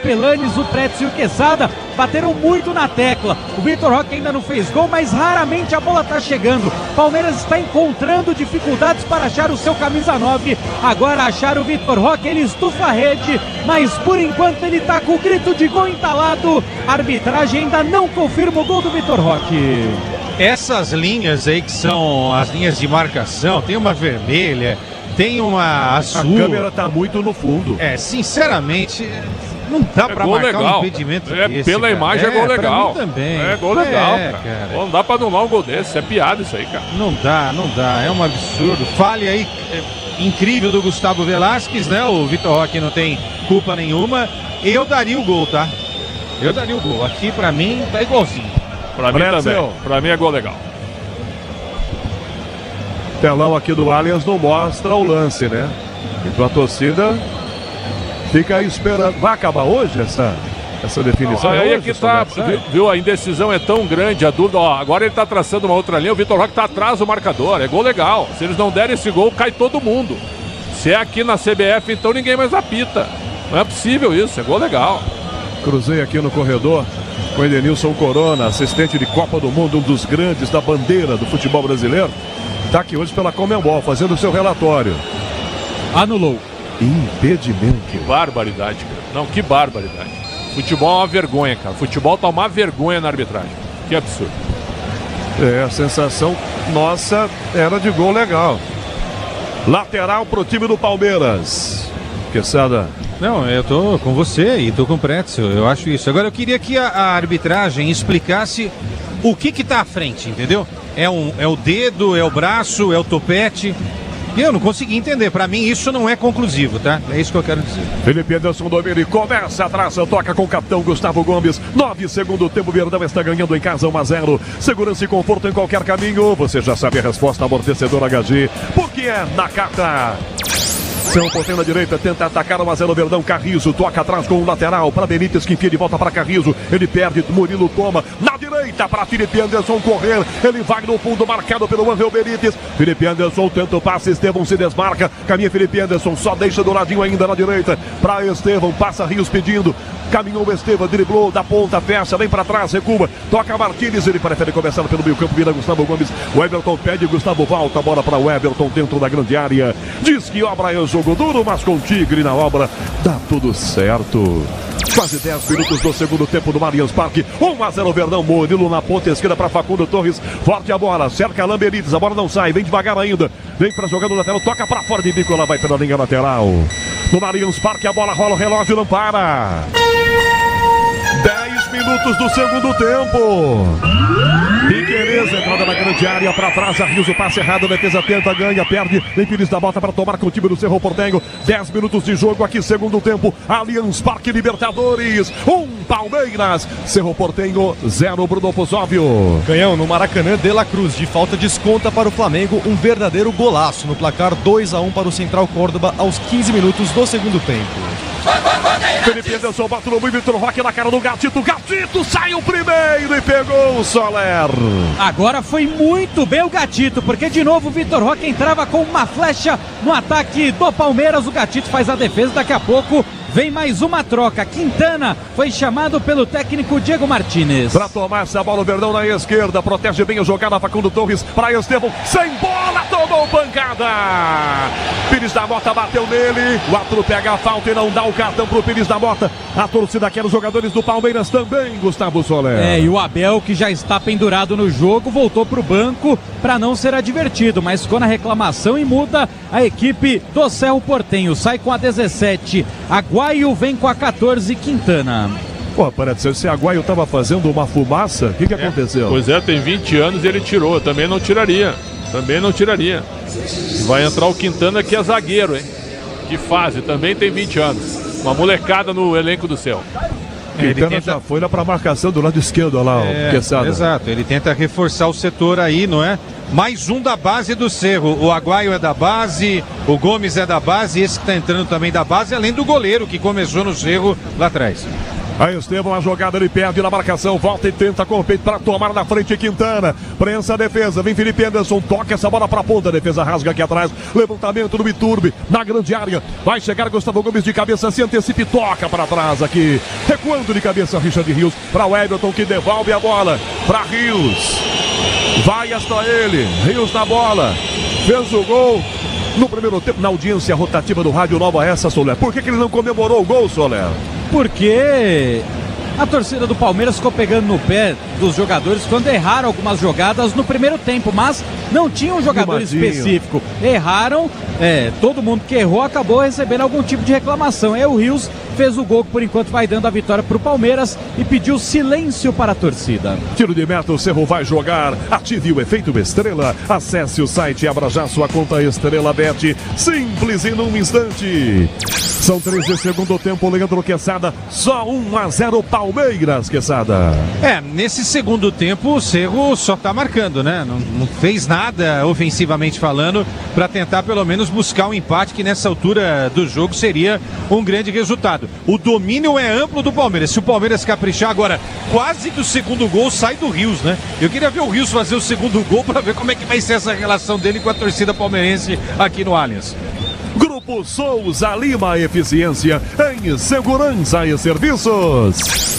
Pelanes, o Pretz e o Quesada bateram muito na tecla. O Vitor Roque ainda não fez gol, mas raramente a bola está chegando. Palmeiras está encontrando dificuldades para achar o seu camisa 9. Agora achar o Vitor Roque, ele estufa a rede, mas por enquanto ele está com o grito de gol entalado. A arbitragem ainda não confirma o gol do Vitor Roque. Essas linhas aí que são as linhas de marcação, tem uma vermelha, tem uma azul. A câmera tá muito no fundo. Sinceramente, não dá pra marcar legal. um impedimento desse. Pela imagem é gol legal. Também. É gol legal, cara. Não dá pra anular um gol desse, é piada isso aí, cara. Não dá, é um absurdo. Falha aí, incrível do Gustavo Velasquez, né? O Vitor Roque não tem culpa nenhuma. Eu daria o gol, tá? Eu daria o gol. Aqui pra mim tá igualzinho. Pra mim também. Pra mim é gol legal. O telão aqui do Allianz não mostra o lance, né? Então a torcida fica aí esperando. Vai acabar hoje essa definição? Aí é que tá, viu? A indecisão é tão grande, a dúvida. Ó, agora ele tá traçando uma outra linha. O Vitor Roque tá atrás do marcador. É gol legal. Se eles não derem esse gol, cai todo mundo. Se é aqui na CBF, então ninguém mais apita. Não é possível isso. É gol legal. Cruzei aqui no corredor com Edenilson Corona, assistente de Copa do Mundo, um dos grandes da bandeira do futebol brasileiro. Está aqui hoje pela Conmebol, fazendo o seu relatório. Anulou. Impedimento. Que barbaridade, cara. Não, que barbaridade. Futebol é uma vergonha, cara. Futebol tá uma vergonha na arbitragem. Que absurdo. A sensação nossa era de gol legal. Lateral pro time do Palmeiras. Quesada. Não, eu tô com você e tô com o Pretzel, eu acho isso. Agora eu queria que a arbitragem explicasse o que tá à frente, entendeu? É o dedo, é o braço, é o topete. Eu não consegui entender, pra mim isso não é conclusivo, tá? É isso que eu quero dizer. Felipe Anderson domina e começa atrás, toca com o capitão Gustavo Gomes. 9 segundo tempo, Verdão está ganhando em casa 1-0. Segurança e conforto em qualquer caminho. Você já sabe a resposta, amortecedor HG, porque é na carta. Seu Porteiro na direita, tenta atacar 1-0 Verdão. Carrizo toca atrás com o lateral para Benítez, que enfia de volta para Carrizo. Ele perde, Murilo toma na direita para Felipe Anderson correr. Ele vai no fundo, marcado pelo Angel Benítez. Felipe Anderson tenta o passe, Estevão se desmarca. Caminha Felipe Anderson, só deixa do ladinho ainda na direita para Estevão. Passa Rios pedindo. Caminhou o Estevão, driblou da ponta, fecha, vem para trás, recua. Toca Martínez, ele prefere começar pelo meio campo, vira Gustavo Gomes. O Everton pede, Gustavo volta, a bola para o Everton dentro da grande área. Diz que obra é o jogo duro, mas com o Tigre na obra dá tudo certo. Quase 10 minutos do segundo tempo do Allianz Parque. 1-0 Verdão. Murilo na ponta esquerda para Facundo Torres. Forte a bola, cerca Alain Benítez. A bola não sai, vem devagar ainda. Vem para jogar no lateral, toca para fora de bico. Ela vai pela linha lateral. No Allianz Parque a bola rola, o relógio não para. 10 minutos do segundo tempo. Piqueires, entrada na grande área, para trás, Arriuso, passe errado, defesa tenta, ganha, perde, vem Pires da Bota para tomar com o time do Cerro Porteño. 10 minutos de jogo aqui, segundo tempo, Allianz Parque Libertadores, Palmeiras, Cerro Porteño, 0, Bruno Fusóvio. Canhão, no Maracanã, De La Cruz, de falta desconta para o Flamengo, um verdadeiro golaço no placar 2-1 para o Central Córdoba aos 15 minutos do segundo tempo. Felipe Anderson bate no Vitor Roque na cara do Gatito. Gatito saiu primeiro e pegou o Soler. Agora foi muito bem o Gatito, porque de novo o Vitor Roque entrava com uma flecha no ataque do Palmeiras. O Gatito faz a defesa, daqui a pouco vem mais uma troca. Quintana foi chamado pelo técnico Diego Martínez. Para tomar essa bola, o Verdão na esquerda. Protege bem a jogada, Facundo Torres para Estevão. Sem bola, tomou pancada. Pires da Mota bateu nele. O Arthur pega a falta e não dá o cartão pro Pires da Mota. A torcida quer os jogadores do Palmeiras também, Gustavo Soler. E o Abel, que já está pendurado no jogo, voltou pro banco para não ser advertido, mas ficou na reclamação e muda a equipe do Cerro Porteño. Sai com a 17. Aguaio vem com a 14, Quintana. Pô, parece que esse Aguaio estava fazendo uma fumaça. O que aconteceu? Pois é, tem 20 anos e ele tirou. Eu também não tiraria. Também não tiraria. Vai entrar o Quintana, que é zagueiro, hein? De fase, também tem 20 anos. Uma molecada no elenco do céu. Quintana já foi lá para a marcação do lado esquerdo, lá, o Quesada. Exato, ele tenta reforçar o setor aí, não é? Mais um da base do Cerro. O Aguaio é da base, o Gomes é da base, esse que tá entrando também da base, além do goleiro que começou no Cerro lá atrás. Aí Estevão, a jogada, ele perde na marcação, volta e tenta com o peito para tomar na frente Quintana. Prensa a defesa, vem Felipe Anderson, toca essa bola para a ponta, a defesa rasga aqui atrás, levantamento do Iturbe, na grande área, vai chegar Gustavo Gomes de cabeça, se antecipa e toca para trás aqui. Recuando de cabeça Richard Rios para o Everton, que devolve a bola para Rios. Vai hasta ele, Rios na bola, fez o gol. No primeiro tempo, na audiência rotativa do Rádio Nova essa, Soler. Por que ele não comemorou o gol, Soler? Porque a torcida do Palmeiras ficou pegando no pé dos jogadores quando erraram algumas jogadas no primeiro tempo, mas não tinha um jogador específico. Erraram, todo mundo que errou acabou recebendo algum tipo de reclamação. Aí o Rios fez o gol que por enquanto vai dando a vitória para o Palmeiras e pediu silêncio para a torcida. Tiro de meta, o Cerro vai jogar. Ative o efeito Estrela. Acesse o site e abra já sua conta Estrela Bet. Simples e num instante. São 3 de segundo tempo, Leandro Quesada. Só 1-0 Palmeiras, Quesada. Nesse segundo tempo o Cerro só tá marcando, né? Não fez nada ofensivamente falando para tentar pelo menos buscar um empate, que nessa altura do jogo seria um grande resultado. O domínio é amplo do Palmeiras. Se o Palmeiras caprichar agora, quase que o segundo gol sai do Rios, né? Eu queria ver o Rios fazer o segundo gol para ver como é que vai ser essa relação dele com a torcida palmeirense aqui no Allianz. Grupo Souza Lima, eficiência em segurança e serviços.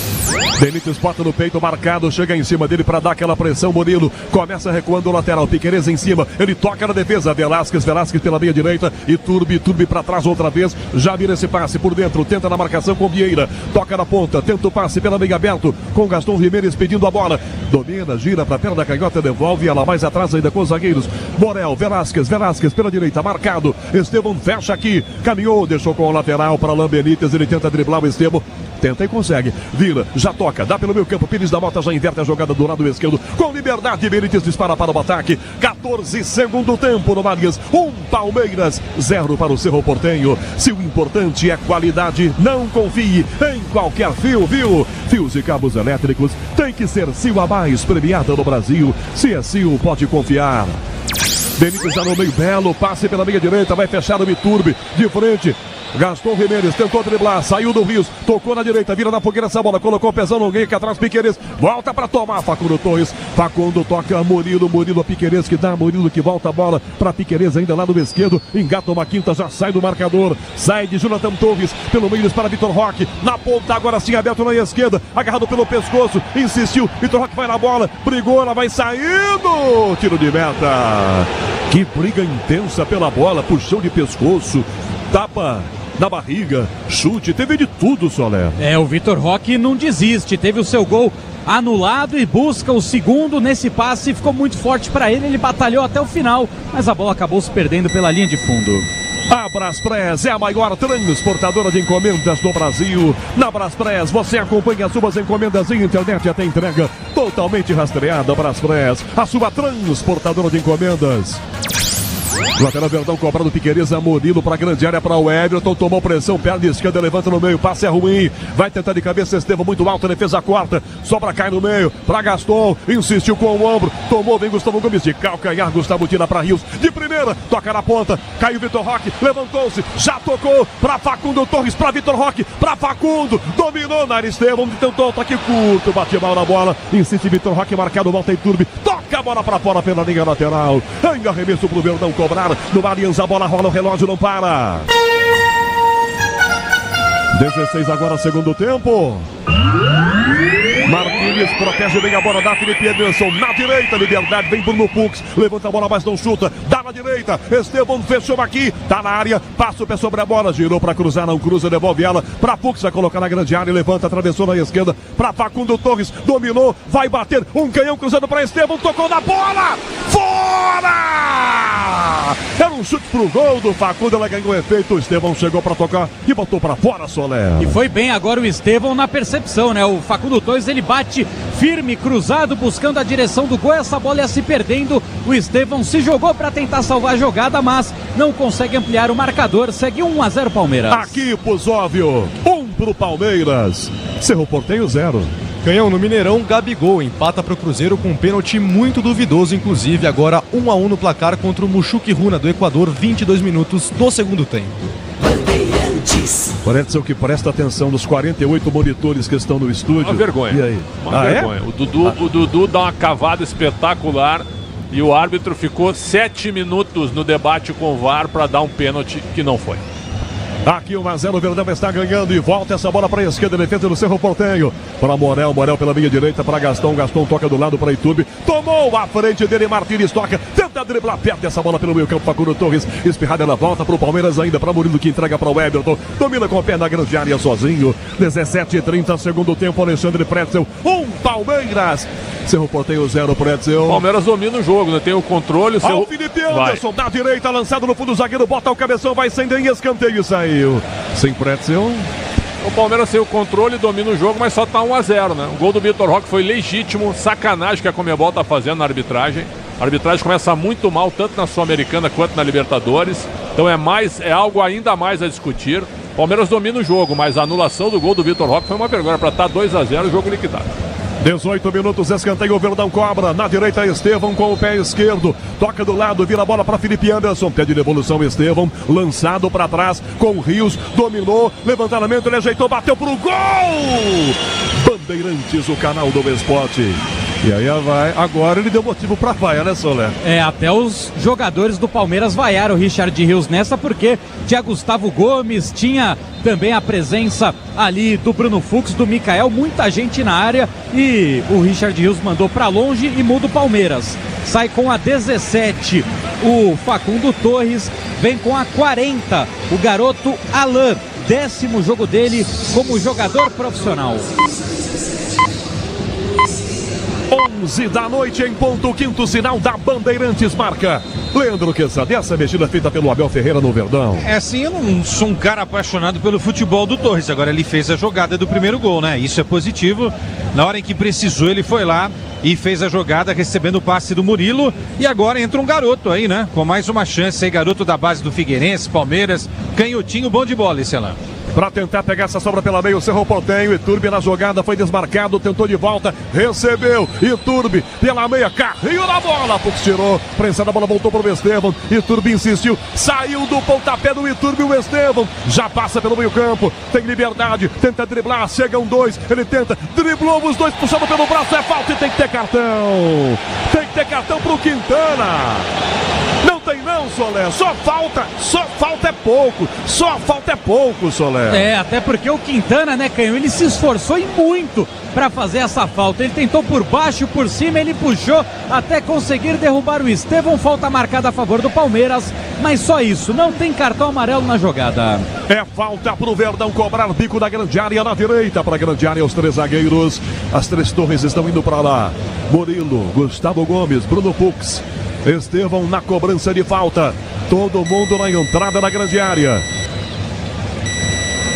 Benítez bota no peito marcado, chega em cima dele para dar aquela pressão. Murilo começa recuando o lateral, Piquerez em cima, ele toca na defesa, Velasquez pela meia direita, Iturbe para trás outra vez, já vira esse passe por dentro, tenta na marcação com Vieira, toca na ponta, tenta o passe pela meia aberto, com Gaston Jimenez pedindo a bola, domina, gira para a perna da canhota, devolve ela mais atrás ainda com os zagueiros, Borel, Velasquez pela direita, marcado, Estevão fecha aqui, caminhou, deixou com o lateral para Alain Benítez, ele tenta driblar o Estevão, tenta e consegue, vira, já toca, dá pelo meio campo, Pires da Mota já inverte a jogada do lado esquerdo, com liberdade, Benítez dispara para o ataque, 14 segundo tempo no Allianz, 1 Palmeiras, 0 para o Cerro Porteño. Se o importante é qualidade, não confie em qualquer fio, viu? Fios e cabos elétricos tem que ser Sil a mais premiada no Brasil, se é Sil, pode confiar. Benítez já no meio, belo passe pela meia direita, vai fechar o Iturbe de frente. Gaston Jimenez tentou driblar, saiu do Rios, tocou na direita, vira na fogueira essa bola, colocou o pezão no meio, que atrás Piquerez, volta para tomar, Facundo Torres, Facundo toca Murilo a Piquerez que dá, Murilo que volta a bola para Piquerez ainda lá no esquerdo, engata uma quinta, já sai do marcador, sai de Jonathan Torres, pelo meio para Vitor Roque, na ponta agora sim aberto na esquerda, agarrado pelo pescoço, insistiu, Vitor Roque vai na bola, brigou, ela vai saindo, tiro de meta, que briga intensa pela bola, puxão de pescoço, tapa na barriga, chute, teve de tudo, Soler. O Vitor Roque não desiste, teve o seu gol anulado e busca o segundo nesse passe, ficou muito forte para ele batalhou até o final, mas a bola acabou se perdendo pela linha de fundo. A Braspress é a maior transportadora de encomendas do Brasil. Na Braspress você acompanha as suas encomendas em internet até entrega totalmente rastreada. Braspress, a sua transportadora de encomendas. Lateral Verdão cobrado, Piquerez, Murilo para a grande área para o Everton, tomou pressão, perna esquerda, levanta no meio, passe é ruim, vai tentar de cabeça, Estevão muito alto, defesa corta, sobra, cai no meio, para Gaston, insistiu com o ombro, tomou, vem Gustavo Gomes de calcanhar, Gustavo tira para Rios, de primeira, toca na ponta, caiu Vitor Roque, levantou-se, já tocou para Facundo Torres, para Vitor Roque, para Facundo, dominou na área, Estevão, tentou, toque curto, bate mal na bola, insiste Vitor Roque, marcado, volta em Turbe, toca a bola para fora pela linha lateral, ainda arremesso pro Verdão cobrar, no Allianz a bola rola, o relógio não para. 16 agora, segundo tempo. Marquinhos protege bem a bola, dá Felipe Anderson na direita, liberdade, vem Bruno Pux, levanta a bola, mas não chuta, dá na direita, Estevão fechou aqui, tá na área, passa o pé sobre a bola, girou pra cruzar, não cruza, devolve ela pra Pux, vai colocar na grande área, levanta, atravessou na esquerda, pra Facundo Torres, dominou, vai bater, um canhão cruzando pra Estevão, tocou na bola, fora! Era um chute pro gol do Facundo, ela ganhou efeito. O Estevão chegou pra tocar e botou pra fora, Soler. E foi bem agora o Estevão na percepção, né? O Facundo Torres, ele bate firme, cruzado, buscando a direção do gol. Essa bola ia se perdendo. O Estevão se jogou pra tentar salvar a jogada, mas não consegue ampliar o marcador. Segue 1-0 Palmeiras. Aqui, Pusóvio, 1 pro Palmeiras. Cerro Porteño 0. Canhão, no Mineirão, Gabigol empata para o Cruzeiro com um pênalti muito duvidoso, inclusive agora 1-1 no placar contra o Muxuque Runa do Equador, 22 minutos do segundo tempo. Parece que presta atenção nos 48 monitores que estão no estúdio. Uma vergonha. E aí? Uma vergonha. É? O Dudu dá uma cavada espetacular e o árbitro ficou 7 minutos no debate com o VAR para dar um pênalti que não foi. Aqui 1-0, o Verdão está ganhando e volta essa bola para a esquerda, defesa do Cerro Porteño. Para Morel, Morel pela linha direita para Gastão, Gastão toca do lado para Iturbe. Tomou a frente dele, Martínez toca, tenta driblar, perde essa bola pelo meio campo, Facundo Torres. Espirrada, ela volta para o Palmeiras ainda, para Murilo que entrega para o Everton. Domina com o pé na grande área sozinho. 17:30, segundo tempo, Alexandre Pretzel, Palmeiras. Cerro Porteño 0, Pretzel. Palmeiras domina o jogo, né? Tem o controle. O Felipe Anderson da direita, lançado no fundo, o zagueiro bota o cabeção, vai sem nem escanteio, saiu. Sem Pretzel. O Palmeiras tem o controle, domina o jogo, mas só tá 1-0, né? O gol do Vitor Roque foi legítimo, sacanagem que a Conmebol tá fazendo na arbitragem. A arbitragem começa muito mal, tanto na Sul-Americana quanto na Libertadores. Então é algo ainda mais a discutir. O Palmeiras domina o jogo, mas a anulação do gol do Vitor Roque foi uma vergonha para estar 2-0 o jogo liquidado. 18 minutos, escanteio, o Verdão cobra. Na direita, Estevão com o pé esquerdo. Toca do lado, vira a bola para Felipe Anderson. Pede devolução, Estevão. Lançado para trás com o Rios. Dominou, levantamento, ele ajeitou, bateu pro gol! Bandeirantes, o canal do esporte. E aí vai, agora ele deu motivo pra vaia, né, Soler? Até os jogadores do Palmeiras vaiaram o Richard Rios nessa, porque tinha Gustavo Gomes, tinha também a presença ali do Bruno Fux, do Mikael, muita gente na área, e o Richard Rios mandou pra longe e muda o Palmeiras. Sai com a 17 o Facundo Torres, vem com a 40 o garoto Alan, 10º jogo dele como jogador profissional. 11 da noite em ponto, quinto sinal da Bandeirantes marca. Leandro Quesada, essa mexida feita pelo Abel Ferreira no Verdão. Sim, eu não sou um cara apaixonado pelo futebol do Torres, agora ele fez a jogada do primeiro gol, né? Isso é positivo. Na hora em que precisou, ele foi lá e fez a jogada, recebendo o passe do Murilo, e agora entra um garoto aí, né? Com mais uma chance aí, garoto da base do Figueirense, Palmeiras, canhotinho, bom de bola esse Alan. Para tentar pegar essa sobra pela meio, Cerro Porteño, Iturbe na jogada, foi desmarcado, tentou de volta, recebeu, Iturbe pela meia, carrinho na bola, Fux tirou, prensada a bola, voltou para o Estevão, Iturbe insistiu, saiu do pontapé do Iturbe, o Estevão já passa pelo meio campo, tem liberdade, tenta driblar, chegam dois, ele tenta, driblou os dois, puxando pelo braço, é falta e tem que ter cartão pro Quintana. Não tem não, Soler, só falta é pouco, Soler. Até porque o Quintana, né, Canhão, ele se esforçou e muito para fazer essa falta. Ele tentou por baixo, por cima, ele puxou até conseguir derrubar o Estevão. Falta marcada a favor do Palmeiras, mas só isso, não tem cartão amarelo na jogada. É falta pro Verdão cobrar bico da grande área na direita, para a grande área os três zagueiros. As três torres estão indo para lá. Murilo, Gustavo Gomes, Bruno Fux, Estevão na cobrança de falta. Todo mundo na entrada da grande área.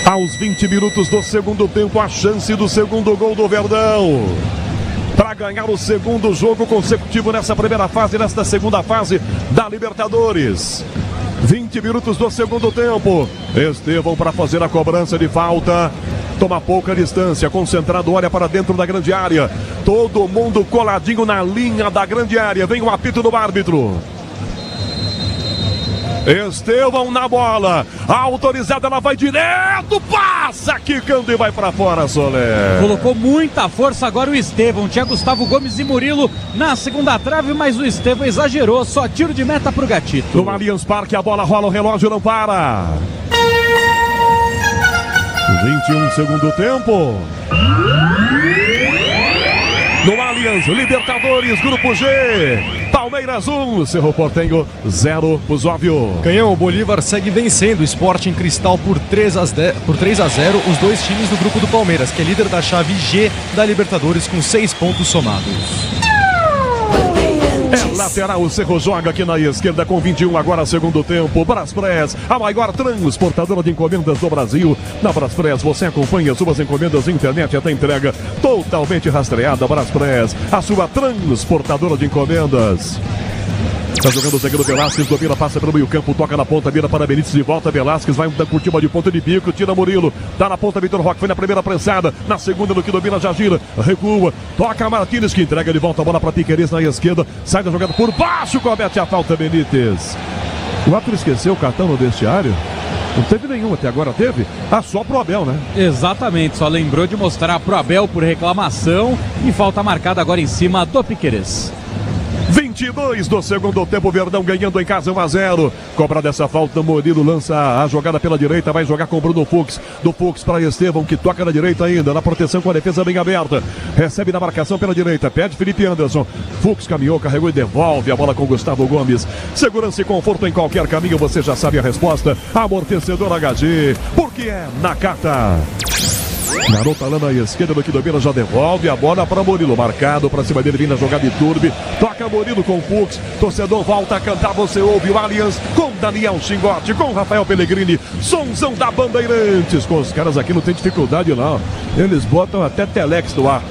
Aos 20 minutos do segundo tempo, a chance do segundo gol do Verdão. Para ganhar o segundo jogo consecutivo nessa primeira fase, nesta segunda fase da Libertadores. 20 minutos do segundo tempo. Estevão para fazer a cobrança de falta. Toma pouca distância, concentrado, olha para dentro da grande área. Todo mundo coladinho na linha da grande área. Vem o apito do árbitro. Estevão na bola, autorizada, ela vai direto, passa, quicando e vai pra fora, Soler. Colocou muita força agora o Estevão, tinha Gustavo Gomes e Murilo na segunda trave, mas o Estevão exagerou, só tiro de meta pro Gatito. No Allianz Parque a bola rola, o relógio não para. 21 segundo tempo. No Allianz, Libertadores, Grupo G. Palmeiras 1, Cerro Porteño 0, Pusóvio. Canhão, o Bolívar segue vencendo o Sporting Cristal por 3-0, os dois times do grupo do Palmeiras, que é líder da chave G da Libertadores com 6 pontos somados. É lateral, o Cerro joga aqui na esquerda com 21 agora, segundo tempo. Braspress, a maior transportadora de encomendas do Brasil. Na Braspress você acompanha suas encomendas internet até entrega totalmente rastreada. Braspress, a sua transportadora de encomendas. Tá jogando o zagueiro Velasquez, domina, passa pelo meio campo, toca na ponta, vira para Benítez de volta, Velasquez vai curtir uma de ponta de bico, tira Murilo, tá na ponta Vitor Roque, foi na primeira prensada, na segunda no que domina já gira, recua, toca Martínez que entrega de volta a bola para Piquerez na esquerda, sai da jogada por baixo, comete a falta Benítez. O árbitro esqueceu o cartão no vestiário? Não teve nenhum até agora, teve? Só pro Abel, né? Exatamente, só lembrou de mostrar pro Abel por reclamação e falta marcada agora em cima do Piquerez. 22 do segundo tempo, Verdão ganhando em casa 1-0. Cobra dessa falta, Murilo lança a jogada pela direita, vai jogar com Bruno Fux. Do Fux para Estevão, que toca na direita ainda, na proteção com a defesa bem aberta. Recebe na marcação pela direita, pede Felipe Anderson. Fux caminhou, carregou e devolve a bola com Gustavo Gomes. Segurança e conforto em qualquer caminho, você já sabe a resposta. Amortecedor HG, porque é Nakata. Garota lá na esquerda, do que domina, já devolve a bola para Murilo, marcado para cima dele, vindo a jogada de Turbi, toca Murilo com o Fux, torcedor volta a cantar, você ouve o Allianz com Daniel Xingote, com Rafael Pellegrini, sonzão da Bandeirantes, com os caras aqui não tem dificuldade não, eles botam até telex no ar.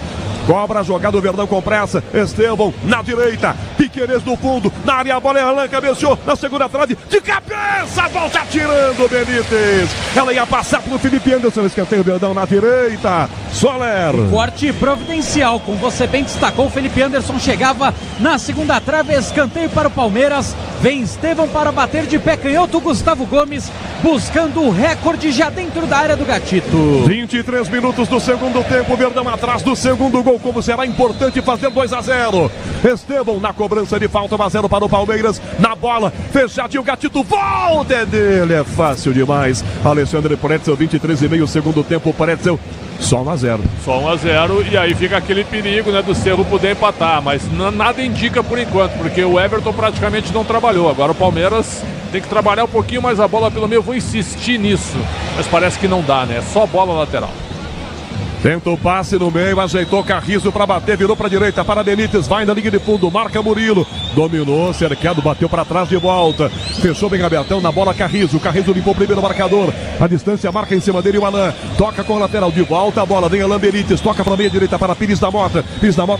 Cobra a jogada, o Verdão com pressa. Estevão na direita. Piquerez no fundo. Na área, a bola é Alain, cabeceou na segunda trave. De cabeça, volta tirando o Benítez. Ela ia passar pro Felipe Anderson. Escanteio o Verdão na direita. Soler. Corte providencial, como você bem destacou. O Felipe Anderson chegava na segunda trave. Escanteio para o Palmeiras. Vem Estevão para bater de pé canhoto. Gustavo Gomes buscando o recorde já dentro da área do Gatito. 23 minutos do segundo tempo. Verdão atrás do segundo gol. Como será importante fazer 2-0. Estevão na cobrança de falta, 1-0 para o Palmeiras. Na bola, fechadinho, o Gatito volta, é dele, é fácil demais. Alexandre Pretzel, 23,5 segundo tempo, Pretzel. Só 1-0. Só 1-0 e aí fica aquele perigo, né, do Cerro poder empatar, mas nada indica por enquanto, porque o Everton praticamente não trabalhou. Agora o Palmeiras tem que trabalhar um pouquinho mais a bola pelo meio, eu vou insistir nisso, mas parece que não dá, né? É só bola lateral. Tenta o passe no meio, ajeitou Carrizo para bater, virou para a direita, para Benítez, vai na linha de fundo, marca Murilo, dominou, cercado, bateu para trás de volta, fechou bem abertão na bola Carrizo limpou o primeiro marcador, a distância marca em cima dele o Alain, toca com o lateral de volta, a bola vem Alain Benítez, toca para a meia direita para Pires da Mota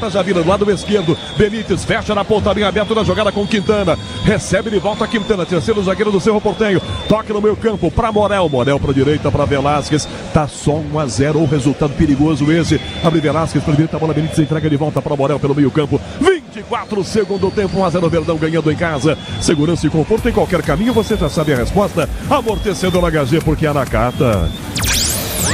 já vira do lado esquerdo, Benítez fecha na ponta, bem aberto na jogada com Quintana, recebe de volta Quintana, terceiro zagueiro do Cerro Porteño, toca no meio campo para Morel para a direita para Velasquez, tá só 1-0, o resultado perigoso esse, abre Velasquez, primeira bola, Benítez entrega de volta para Morel pelo meio campo, 24 segundo tempo, 1-0 Verdão ganhando em casa, segurança e conforto em qualquer caminho, você já sabe a resposta, amortecedor HG, porque é Nakata.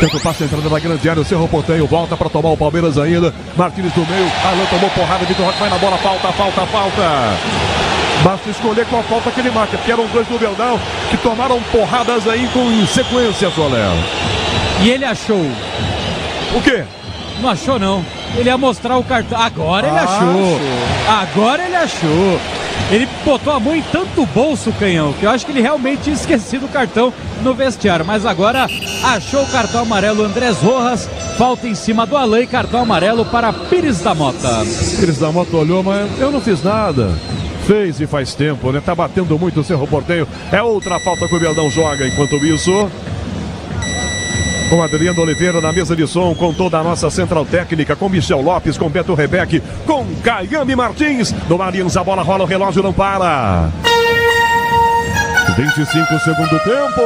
Tenta o passe entrando na grande área, o Cerro Porteño volta para tomar o Palmeiras ainda, Martínez do meio, Alain tomou porrada, Vitor Roque vai na bola, falta. Basta escolher qual falta que ele marca, porque eram dois do Verdão que tomaram porradas aí em sequência, Soler. E ele achou. O quê? Não achou não. Ele ia mostrar o cartão. Agora ele achou. Ele botou a mão em tanto bolso, Canhão, que eu acho que ele realmente tinha esquecido o cartão no vestiário. Mas agora achou o cartão amarelo. Andrés Rojas, falta em cima do Alain, cartão amarelo para Pires da Mota. Pires da Mota olhou, mas eu não fiz nada. Fez e faz tempo, né? Tá batendo muito o Cerro Porteño. É outra falta que o Verdão joga. Enquanto isso, com Adriano Oliveira na mesa de som, com toda a nossa central técnica, com Michel Lopes, com Beto Rebeck, com Caiame Martins. No Allianz, a bola rola, o relógio não para. 25 segundo tempo.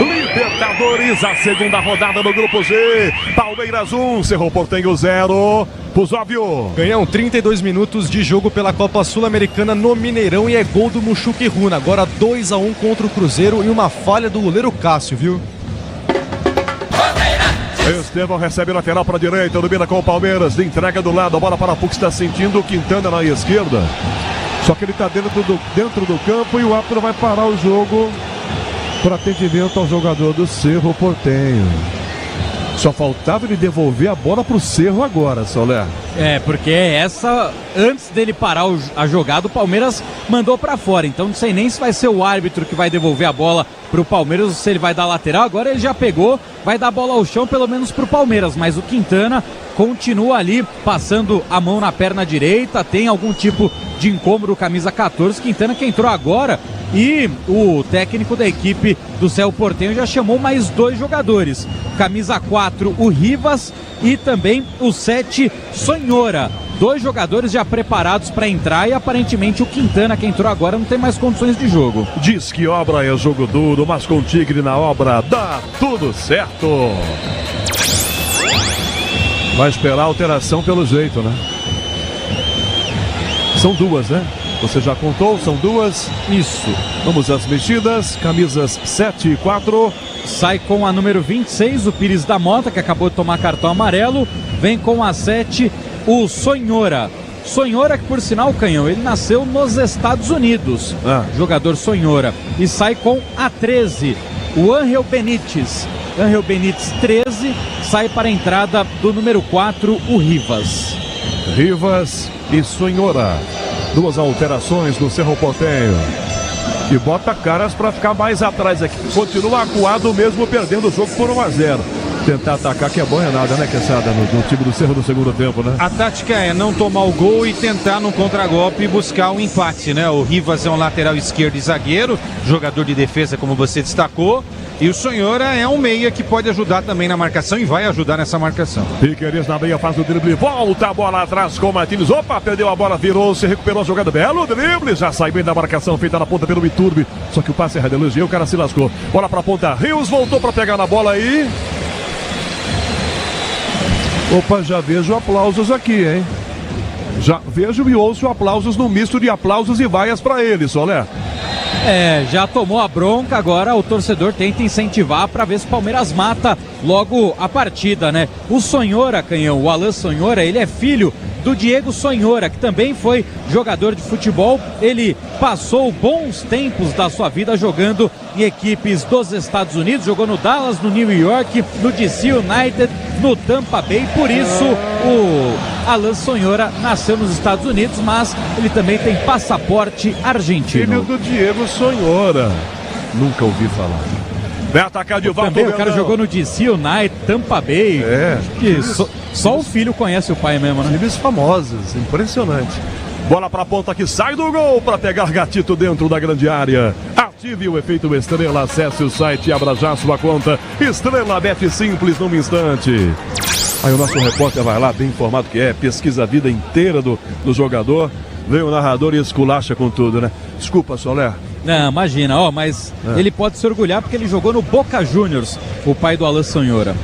Libertadores, a segunda rodada no Grupo G. Palmeiras 1, Cerro Porteño 0. Pusóvio. Ganham 32 minutos de jogo pela Copa Sul-Americana no Mineirão e é gol do Muxuque Runa. Agora 2-1 contra o Cruzeiro e uma falha do goleiro Cássio, viu? Estevão recebe lateral para a direita, domina com o Palmeiras, de entrega do lado, a bola para Fux, está sentindo o Quintana na esquerda. Só que ele está dentro do campo e o árbitro vai parar o jogo por atendimento ao jogador do Cerro Porteño. Só faltava ele devolver a bola pro Cerro agora, Soler. Porque essa, antes dele parar a jogada, o Palmeiras mandou pra fora. Então não sei nem se vai ser o árbitro que vai devolver a bola pro Palmeiras ou se ele vai dar lateral. Agora ele já pegou, vai dar a bola ao chão pelo menos pro Palmeiras. Mas o Quintana continua ali passando a mão na perna direita, tem algum tipo de incômodo, camisa 14. Quintana que entrou agora e o técnico da equipe do Cerro Porteño já chamou mais 2 jogadores. Camisa 4, o Rivas, e também o 7, Sonhora. 2 jogadores já preparados para entrar e aparentemente o Quintana, que entrou agora, não tem mais condições de jogo. Diz que obra é jogo duro, mas com o Tigre na obra dá tudo certo. Vai esperar a alteração pelo jeito, né? São 2, né? Você já contou? São 2? Isso. Vamos às mexidas. Camisas 7 e 4. Sai com a número 26, o Pires da Mota, que acabou de tomar cartão amarelo. Vem com a 7, o Sonhora. Sonhora, que por sinal, Canhão, ele nasceu nos Estados Unidos. Jogador Sonhora. E sai com a 13, o Ángel Benítez. Ángel Benítez 13, sai para a entrada do número 4, o Rivas. Rivas e Sonhora. 2 alterações no Cerro Porteño. E bota caras para ficar mais atrás aqui. Continua acuado mesmo perdendo o jogo por 1-0. Tentar atacar que é bom é nada, né, Quesada? No time do Cerro no segundo tempo, né? A tática é não tomar o gol e tentar no contragolpe buscar um empate, né? O Rivas é um lateral esquerdo e zagueiro, jogador de defesa, como você destacou. E o Sonhora é um meia que pode ajudar também na marcação e vai ajudar nessa marcação. Piqueires na meia, faz o drible, volta a bola atrás com o Martins. Opa, perdeu a bola, virou-se, recuperou a jogada. Belo drible, já sai bem da marcação, feita na ponta pelo Iturbe. Só que o passe é redelugio e o cara se lascou. Bola pra ponta, Rios voltou pra pegar na bola aí. Opa, já vejo aplausos aqui, hein? Já vejo e ouço aplausos no misto de aplausos e vaias pra ele, Soler. Já tomou a bronca, agora o torcedor tenta incentivar para ver se o Palmeiras mata logo a partida, né? O Sonhora, Canhão, o Alan Sonhora, ele é filho do Diego Sonhora, que também foi jogador de futebol. Ele passou bons tempos da sua vida jogando em equipes dos Estados Unidos, jogou no Dallas, no New York, no DC United, no Tampa Bay. Por isso o Alan Sonhora nasceu nos Estados Unidos, mas ele também tem passaporte argentino. Filho do Diego Sonhora. Nunca ouvi falar. Vai atacar de volta. Também o cara jogou no DC United, Tampa Bay. Que só o filho conhece o pai mesmo, né? Times famosos, impressionante. Bola pra ponta que sai do gol para pegar Gatito dentro da grande área. Ative o efeito Estrela, acesse o site e abra já sua conta. Estrela Bet Simples num instante. Aí o nosso repórter vai lá, bem informado que pesquisa a vida inteira do jogador. Vem o narrador e esculacha com tudo, né? Desculpa, Soler. Não, imagina, mas ele pode se orgulhar porque ele jogou no Boca Juniors, o pai do Alan Sonhora.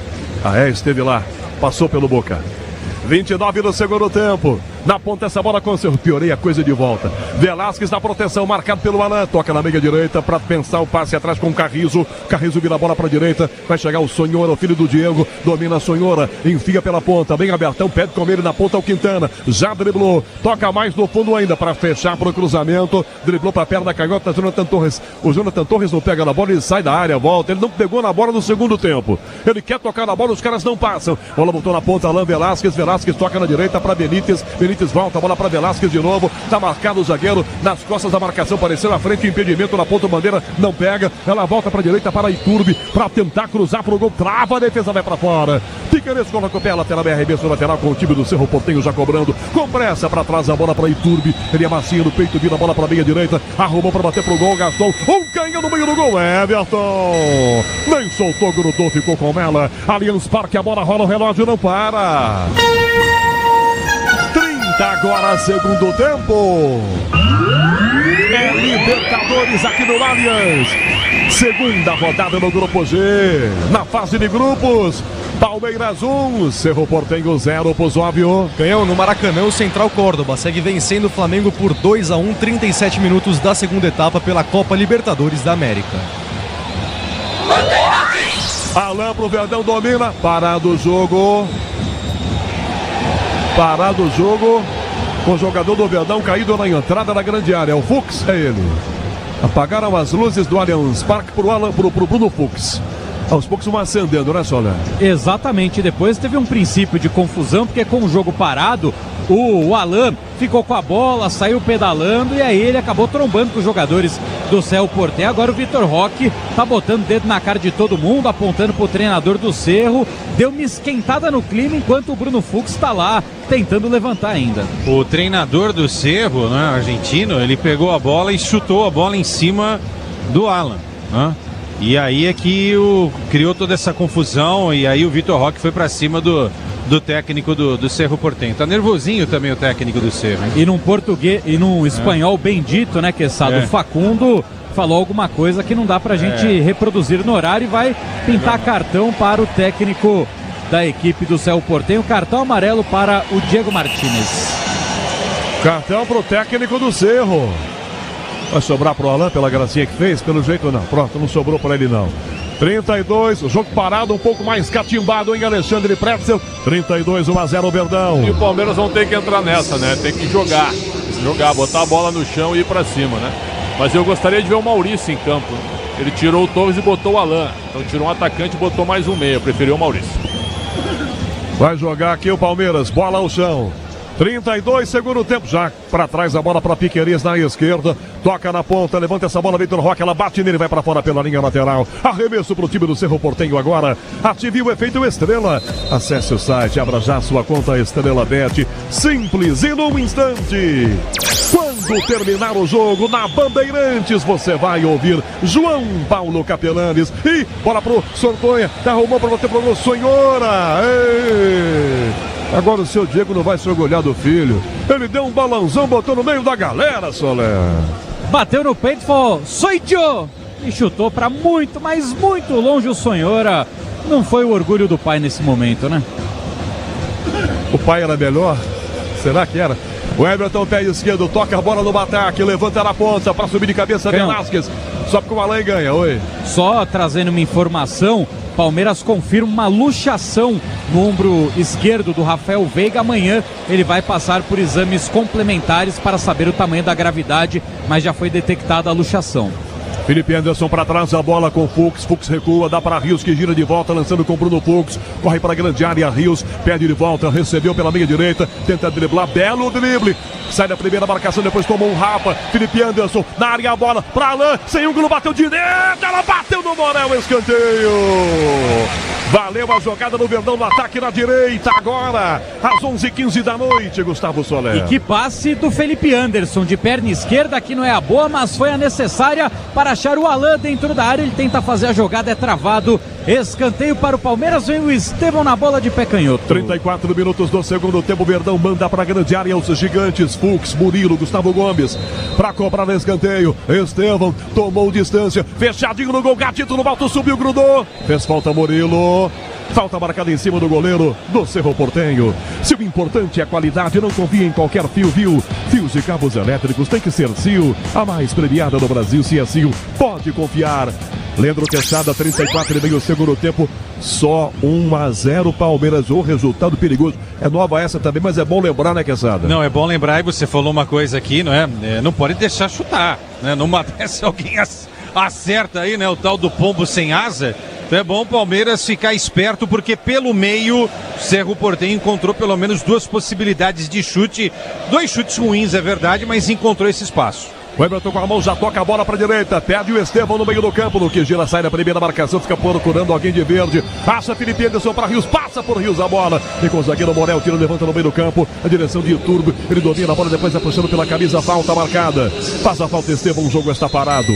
Esteve lá, passou pelo Boca. 29 do segundo tempo. Na ponta essa bola com o seu. Piorei a coisa de volta. Velasquez na proteção, marcado pelo Alan. Toca na meia direita para pensar o passe atrás com o Carrizo. Carrizo vira a bola para a direita. Vai chegar o Sonhora, o filho do Diego. Domina a Sonhora. Enfia pela ponta. Bem abertão. Pede com ele na ponta o Quintana. Já driblou. Toca mais no fundo ainda para fechar para o cruzamento. Driblou para a perna da canhota. Jonathan Torres. O Jonathan Torres não pega na bola. Ele sai da área, volta. Ele não pegou na bola no segundo tempo. Ele quer tocar na bola. Os caras não passam. Bola botou na ponta. Alan Velasquez. Velasquez toca na direita para Benítez. Benítez volta a bola para Velasquez de novo. Tá marcado o zagueiro nas costas da marcação. Apareceu na frente. Impedimento na ponta. Bandeira não pega. Ela volta para direita para Iturbe para tentar cruzar pro gol. Trava a defesa, vai para fora. Piqueires coloca o pé lateral. Arremesso lateral com o time do Cerro Porteño já cobrando. Com pressa para trás a bola para Iturbe. Ele é macio no peito. Vira a bola para meia direita. Arrumou para bater pro gol. Gastou. Canhão no meio do gol. Everton. Nem soltou, grudou, ficou com ela. Allianz Parque. A bola rola. O relógio não para. Agora segundo tempo. É Libertadores aqui no Allianz. Segunda rodada no Grupo G. Na fase de grupos, Palmeiras 1, Cerro Porteño 0, Pozóvio. Canhão, no Maracanã, o Central Córdoba segue vencendo o Flamengo por 2-1, 37 minutos da segunda etapa pela Copa Libertadores da América. Alan pro Verdão, domina. Parado o jogo. Parado o jogo. O jogador do Verdão caído na entrada da grande área. O Fux é ele. Apagaram as luzes do Allianz Parque pro Bruno Fux. Aos poucos vão acendendo, né, Soler? Exatamente, depois teve um princípio de confusão, porque com o jogo parado, o Alain ficou com a bola, saiu pedalando e aí ele acabou trombando com os jogadores do Cerro Porteño. Agora o Vitor Roque tá botando o dedo na cara de todo mundo, apontando pro treinador do Cerro, deu uma esquentada no clima enquanto o Bruno Fux tá lá tentando levantar ainda. O treinador do Cerro, né, argentino, ele pegou a bola e chutou a bola em cima do Alan, né? E aí é que criou toda essa confusão e aí o Vitor Roque foi pra cima do técnico do Cerro Porteño. Tá nervosinho também o técnico do Cerro, hein? E num português e num espanhol bendito, né, Quesada? O Facundo falou alguma coisa que não dá pra gente reproduzir no horário e vai pintar cartão para o técnico da equipe do Cerro Porteño. Cartão amarelo para o Diego Martínez. Cartão pro técnico do Cerro. Vai sobrar pro Alain pela gracinha que fez? Pelo jeito não. Pronto, não sobrou pra ele não. 32, o jogo parado, um pouco mais catimbado, hein, Alexandre Pretzel. 32, 1-0 o Verdão. E o Palmeiras vão ter que entrar nessa, né? Tem que jogar, botar a bola no chão e ir pra cima, né? Mas eu gostaria de ver o Maurício em campo. Ele tirou o Torres e botou o Alain. Então tirou um atacante e botou mais um meia. Preferiu o Maurício. Vai jogar aqui o Palmeiras, bola ao chão. 32, segundo tempo, já para trás a bola para Piqueires na esquerda, toca na ponta, levanta essa bola, Vitor Roque, ela bate nele, vai para fora pela linha lateral, arremesso pro time do Cerro Porteño agora, ative o efeito Estrela, acesse o site, abra já sua conta Estrela Bet, simples e num instante. Quando terminar o jogo na Bandeirantes, você vai ouvir João Paulo Capelanes e bola pro Sortonha, arrumou para bater pro Sonhora. Agora o seu Diego não vai se orgulhar do filho. Ele deu um balanzão, botou no meio da galera, Soler. Bateu no peito e falou, sou eu! E chutou para muito, mas muito longe o Sonhora. Não foi o orgulho do pai nesse momento, né? O pai era melhor? Será que era? O Everton, pé esquerdo, toca a bola no ataque, levanta na ponta para subir de cabeça, Velasquez. Só porque o Alain ganha, oi. Só trazendo uma informação, Palmeiras confirma uma luxação no ombro esquerdo do Rafael Veiga. Amanhã ele vai passar por exames complementares para saber o tamanho da gravidade, mas já foi detectada a luxação. Felipe Anderson para trás, a bola com Fux. Fux recua, dá para Rios que gira de volta, lançando com Bruno Fux. Corre para a grande área, Rios pede de volta, recebeu pela meia direita, tenta driblar, belo drible. Sai da primeira marcação, depois tomou um rapa. Felipe Anderson na área, a bola para Alain. Sem ângulo, bateu direita, ela bateu no Morel, escanteio. Valeu a jogada do Verdão no ataque na direita. Agora, às 11h15 da noite, Gustavo Soler. E que passe do Felipe Anderson, de perna esquerda, que não é a boa, mas foi a necessária para achar o Alain dentro da área. Ele tenta fazer a jogada, é travado. Escanteio para o Palmeiras, vem o Estevão na bola de pé canhoto. 34 minutos do segundo tempo, Verdão manda para a grande área os gigantes. Fux, Murilo, Gustavo Gomes para cobrar no escanteio. Estevão tomou distância, fechadinho no gol, Gatito no alto, subiu, grudou. Fez falta Murilo. Falta marcada em cima do goleiro do Cerro Porteño. Se o importante é a qualidade, não confie em qualquer fio, viu? Fios e cabos elétricos tem que ser Sil. A mais premiada do Brasil, se é Sil, pode confiar. Leandro Quesada, 34,5 segundo tempo. Só 1-0 Palmeiras, o resultado perigoso. É nova essa também, mas é bom lembrar, né, Quesada? Não, é bom lembrar, e você falou uma coisa aqui, não é? Não pode deixar chutar, né? Numa dessa alguém acerta aí, né? O tal do pombo sem asa. Então é bom o Palmeiras ficar esperto, porque pelo meio o Cerro Porteño encontrou pelo menos duas possibilidades de chute. 2 chutes ruins, é verdade, mas encontrou esse espaço. O Everton com a mão já toca a bola para a direita, perde o Estevão no meio do campo, no que gira, sai da primeira marcação, fica procurando alguém de verde, passa Felipe Anderson para Rios, passa por Rios a bola, e com o zagueiro Morel, tira, levanta no meio do campo, a direção de Iturbo, ele domina a bola, depois vai puxando pela camisa, falta marcada, faz a falta Estevão, o jogo está parado.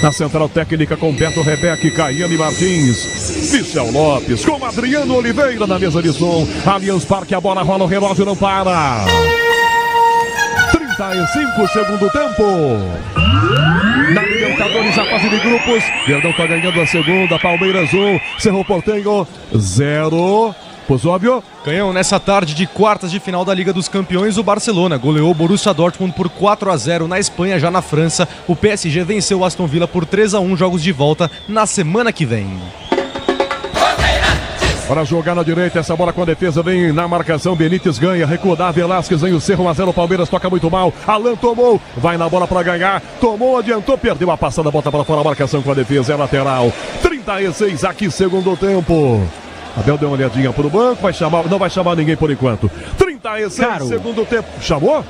Na central técnica com Beto Rebeque, Caiane Martins, Michel Lopes, com Adriano Oliveira na mesa de som, Allianz Parque, a bola rola, o relógio não para. 35 segundo tempo. Na Libertadores, a fase de grupos, Verdão está ganhando a segunda, Palmeiras 1, Cerro Porteño 0. Pois óbvio. Canhão, nessa tarde de quartas de final da Liga dos Campeões, o Barcelona goleou o Borussia Dortmund por 4-0 na Espanha. Já na França, o PSG venceu o Aston Villa por 3-1, jogos de volta na semana que vem. Para jogar na direita, essa bola com a defesa vem na marcação, Benítez ganha, recua da Velasquez, vem o Cerro, 1-0, Palmeiras toca muito mal, Alain tomou, vai na bola para ganhar, tomou, adiantou, perdeu a passada, bota para fora a marcação com a defesa, é lateral. 36 aqui, segundo tempo. Abel deu uma olhadinha pro banco, não vai chamar ninguém por enquanto. 36, segundo tempo. Chamou?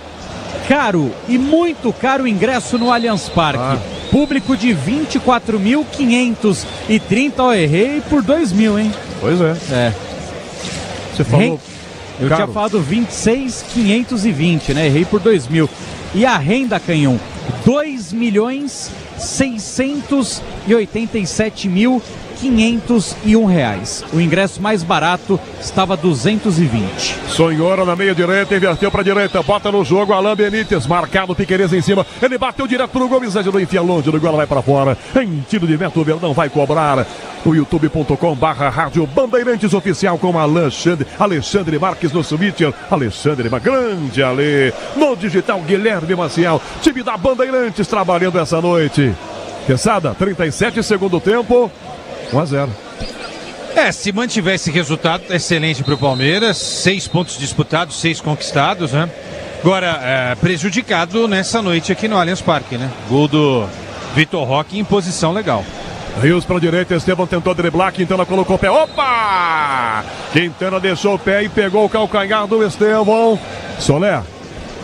Caro e muito caro o ingresso no Allianz Parque. Público de 24.530, ó, errei por 2.000, hein? Pois é. Você falou... Eu tinha falado 26.520, né? Errei por 2.000. E a renda, Canhão, 2.687.501 reais. O ingresso mais barato estava 220. Sonhora na meia direita, inverteu pra direita, bota no jogo Alain Benítez, marcado, Piquerez em cima, ele bateu direto pro Gomes, ajudou a enfiar longe do gol, vai pra fora, em tiro de meta, o Verdão vai cobrar. O youtube.com/rádio Bandeirantes Oficial com Alexandre Marques no Switcher, Alexandre, uma grande Ale, no digital Guilherme Maciel, time da Bandeirantes trabalhando essa noite. Quesada, 37 segundo tempo, 1-0. Se mantiver esse resultado, excelente para o Palmeiras. 6 pontos disputados, 6 conquistados, né? Agora, prejudicado nessa noite aqui no Allianz Parque, né? Gol do Vitor Roque em posição legal. Rios para a direita, Estevão tentou driblar, Quintana colocou o pé. Opa! Quintana deixou o pé e pegou o calcanhar do Estevão. Soler.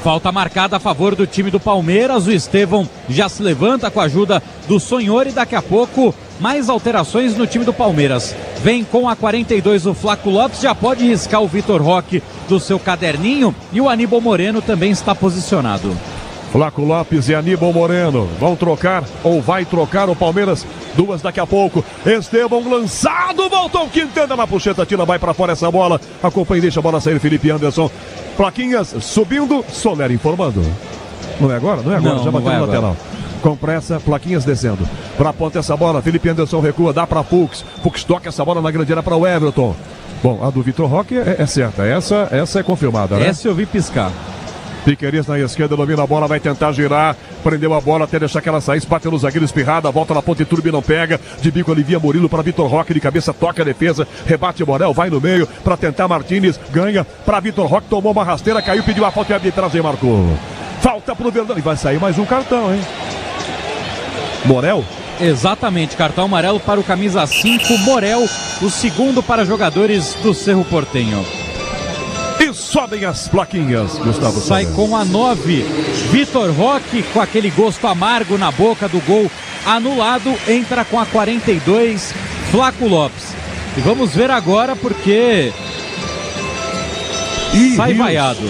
Falta marcada a favor do time do Palmeiras. O Estevão já se levanta com a ajuda do Sonhor e daqui a pouco mais alterações no time do Palmeiras. Vem com a 42 o Flaco Lopes, já pode riscar o Vitor Roque do seu caderninho e o Aníbal Moreno também está posicionado. Flaco Lopes e Aníbal Moreno vão trocar ou vai trocar o Palmeiras, duas daqui a pouco. Estevão lançado, voltou Quintana na puxeta, tira, vai para fora essa bola, acompanha e deixa a bola sair, Felipe Anderson. Plaquinhas subindo, Soler informando. Não é agora? Não é agora, já bateu no lateral. Com pressa, Plaquinhas descendo. Pra ponta essa bola, Felipe Anderson recua, dá pra Pux. Pux toca essa bola na grande área para o Everton. Bom, a do Vitor Roque é certa, essa é confirmada, né? Essa eu vi piscar. Piquerez na esquerda, domina a bola, vai tentar girar, prendeu a bola até deixar que ela saísse, bateu no zagueiro, espirrada, volta na ponta e Turbi não pega, de bico alivia Murilo para Vitor Roque, de cabeça toca a defesa, rebate Morel, vai no meio, para tentar Martínez, ganha para Vitor Roque, tomou uma rasteira, caiu, pediu a falta e a arbitragem marcou. Falta pro Verdão, e vai sair mais um cartão, hein? Morel? Exatamente, cartão amarelo para o camisa 5, Morel, o segundo para jogadores do Cerro Porteño. E sobem as plaquinhas, Gustavo. Sai com a 9, Vitor Roque, com aquele gosto amargo na boca do gol anulado, entra com a 42, Flaco Lopes. E vamos ver agora porque sai vaiado.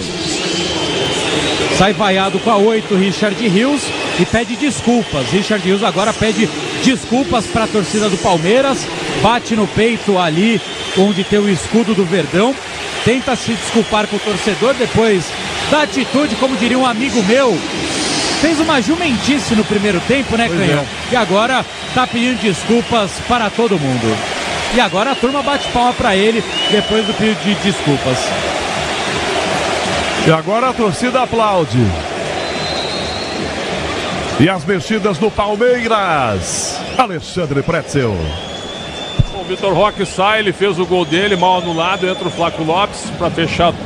Sai vaiado com a 8, Richard Rios, e pede desculpas. Richard Rios agora pede desculpas para a torcida do Palmeiras, bate no peito ali onde tem o escudo do Verdão, tenta se desculpar com o torcedor depois da atitude, como diria um amigo meu, fez uma jumentice no primeiro tempo, né, Canhão? E agora tá pedindo desculpas para todo mundo. E agora a turma bate palma para ele depois do pedido de desculpas. E agora a torcida aplaude. E as mexidas do Palmeiras. Alexandre Pretzel. O Vitor Roque sai, ele fez o gol dele, mal anulado, entra o Flaco Lopes para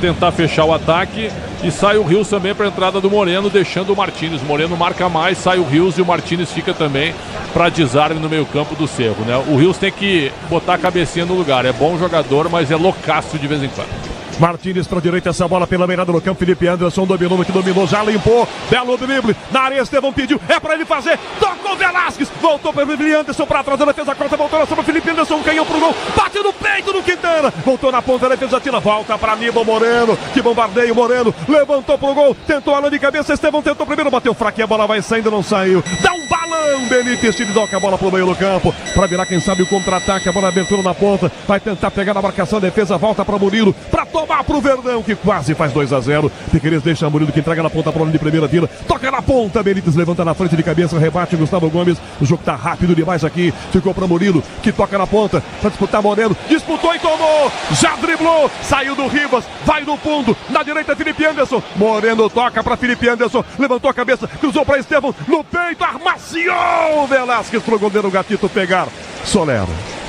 tentar fechar o ataque. E sai o Rios também para a entrada do Moreno, deixando o Martínez. O Moreno marca mais, sai o Rios e o Martínez fica também para desarme no meio campo do Cerro, né? O Rios tem que botar a cabecinha no lugar, é bom jogador, mas é loucaço de vez em quando. Martínez para a direita, essa bola pela beirada do campo, Felipe Anderson dominou, já limpou, belo drible, na área Estevão pediu, é para ele fazer, tocou Velasquez, voltou para Felipe Anderson para trás, a defesa corta, voltou na sombra, Felipe Anderson canhou pro gol, bate no peito do Quintana, voltou na ponta, a defesa tira, volta para Aníbal Moreno, que bombardeio, Moreno, levantou pro gol, tentou a de cabeça, Estevão tentou primeiro, bateu fraco e a bola vai saindo, não saiu, dá um balão, Benítez, tira e toca a bola pro meio do campo, para virar quem sabe o contra-ataque, a bola abertura na ponta, vai tentar pegar na marcação, a defesa volta para Murilo, para tomar pro Verdão, que quase faz 2-0. Piquerez deixa Murilo, que entrega na ponta para o de primeira vira, toca na ponta, Benítez levanta na frente de cabeça, rebate Gustavo Gomes, o jogo tá rápido demais aqui, ficou para Murilo, que toca na ponta, para disputar Moreno, disputou e tomou, já driblou, saiu do Rivas, vai no fundo, na direita Felipe Anderson, Moreno toca para Felipe Anderson, levantou a cabeça, cruzou para Estevão, no peito, armaciou Velasquez pro goleiro Gatito pegar, Soler.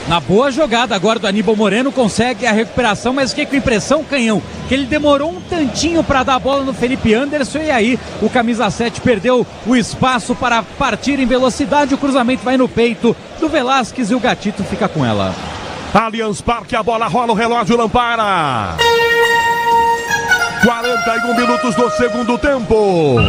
Na boa jogada agora do Aníbal Moreno, consegue a recuperação, mas fiquei com a impressão, Canhão, que ele demorou um tantinho para dar a bola no Felipe Anderson e aí o camisa 7 perdeu o espaço para partir em velocidade, o cruzamento vai no peito do Velasquez e o Gatito fica com ela. Allianz Parque, a bola rola, o relógio Lampara. 41 minutos do segundo tempo.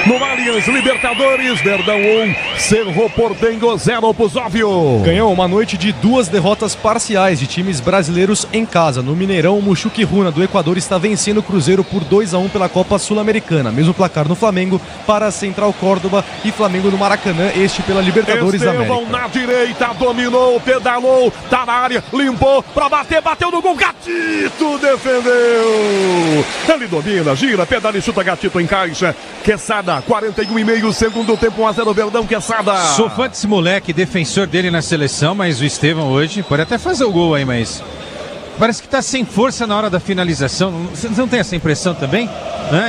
No Allianz Libertadores, Verdão 1, Cerro Porteño 0, opus óbvio. Ganhou uma noite de 2 derrotas parciais de times brasileiros em casa. No Mineirão, o Muxuque Runa do Equador está vencendo o Cruzeiro por 2-1 pela Copa Sul-Americana. Mesmo placar no Flamengo para Central Córdoba e Flamengo no Maracanã, este pela Libertadores da América. Estevão na direita, dominou, pedalou, tá na área, limpou pra bater, bateu no gol, Gatito defendeu. Ele domina, gira, pedala e chuta, Gatito encaixa. Quesada, 41,5, segundo tempo, 1-0 Verdão, Quesada. Sou fã desse moleque, defensor dele na seleção, mas o Estevão hoje pode até fazer o gol aí, mas parece que tá sem força na hora da finalização. Vocês não tem essa impressão também?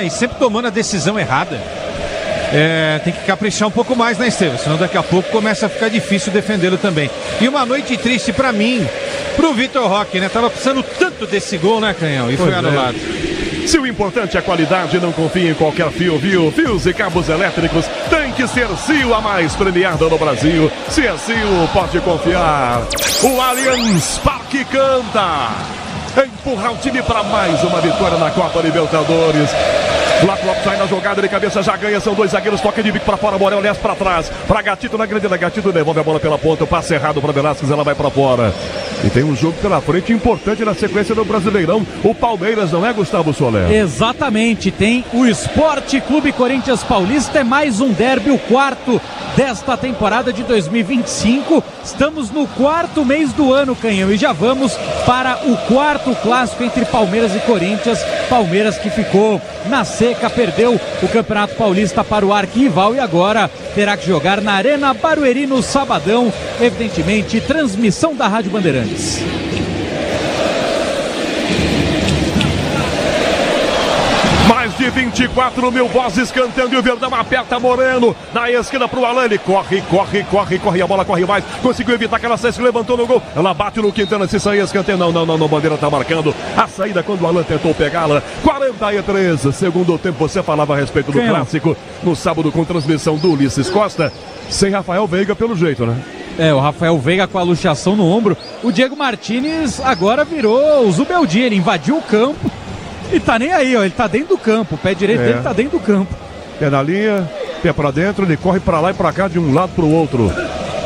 E sempre tomando a decisão errada. Tem que caprichar um pouco mais, né, Estevão? Senão daqui a pouco começa a ficar difícil defendê-lo também. E uma noite triste pra mim, pro Vitor Roque, né? Tava precisando tanto desse gol, né, Canhão? E foi anulado. Se o importante é a qualidade, não confie em qualquer fio, viu? Fios e cabos elétricos tem que ser Sil, a mais premiada no Brasil. Se é Sil, pode confiar. O Allianz Parque canta. Empurrar o time para mais uma vitória na Copa Libertadores. Flaco Lopes sai na jogada, de cabeça já ganha, são 2 zagueiros, toca de bico para fora, Morel desce para trás, para Gatito na grande área, Gatito devolve a bola pela ponta, o passe errado para Velasquez, ela vai para fora. E tem um jogo pela frente importante na sequência do Brasileirão, o Palmeiras, não é, Gustavo Soler? Exatamente, tem o Esporte Clube Corinthians Paulista, é mais um derby, o 4º desta temporada de 2025. Estamos no 4º mês do ano, Canhão, e já vamos para o 4º clássico entre Palmeiras e Corinthians. Palmeiras que ficou na seca, perdeu o Campeonato Paulista para o arquirrival e agora terá que jogar na Arena Barueri no sabadão, evidentemente transmissão da Rádio Bandeirantes. Mais de 24 mil vozes cantando e o Verdão aperta Moreno na esquina pro Alan, ele corre, a bola corre mais, conseguiu evitar aquela saída, se levantou no gol, ela bate no Quintana, se sair escanteio, não, Bandeira tá marcando a saída quando o Alan tentou pegá-la. 43, segundo tempo, você falava a respeito do clássico no sábado com transmissão do Ulisses Costa, sem Rafael Veiga pelo jeito, né? O Rafael Veiga com a luxação no ombro, o Diego Martínez agora virou o Zubeldia, ele invadiu o campo. E tá nem aí, ó, ele tá dentro do campo, o pé direito dele tá dentro do campo. Pé na linha, pé pra dentro, ele corre pra lá e pra cá de um lado pro outro.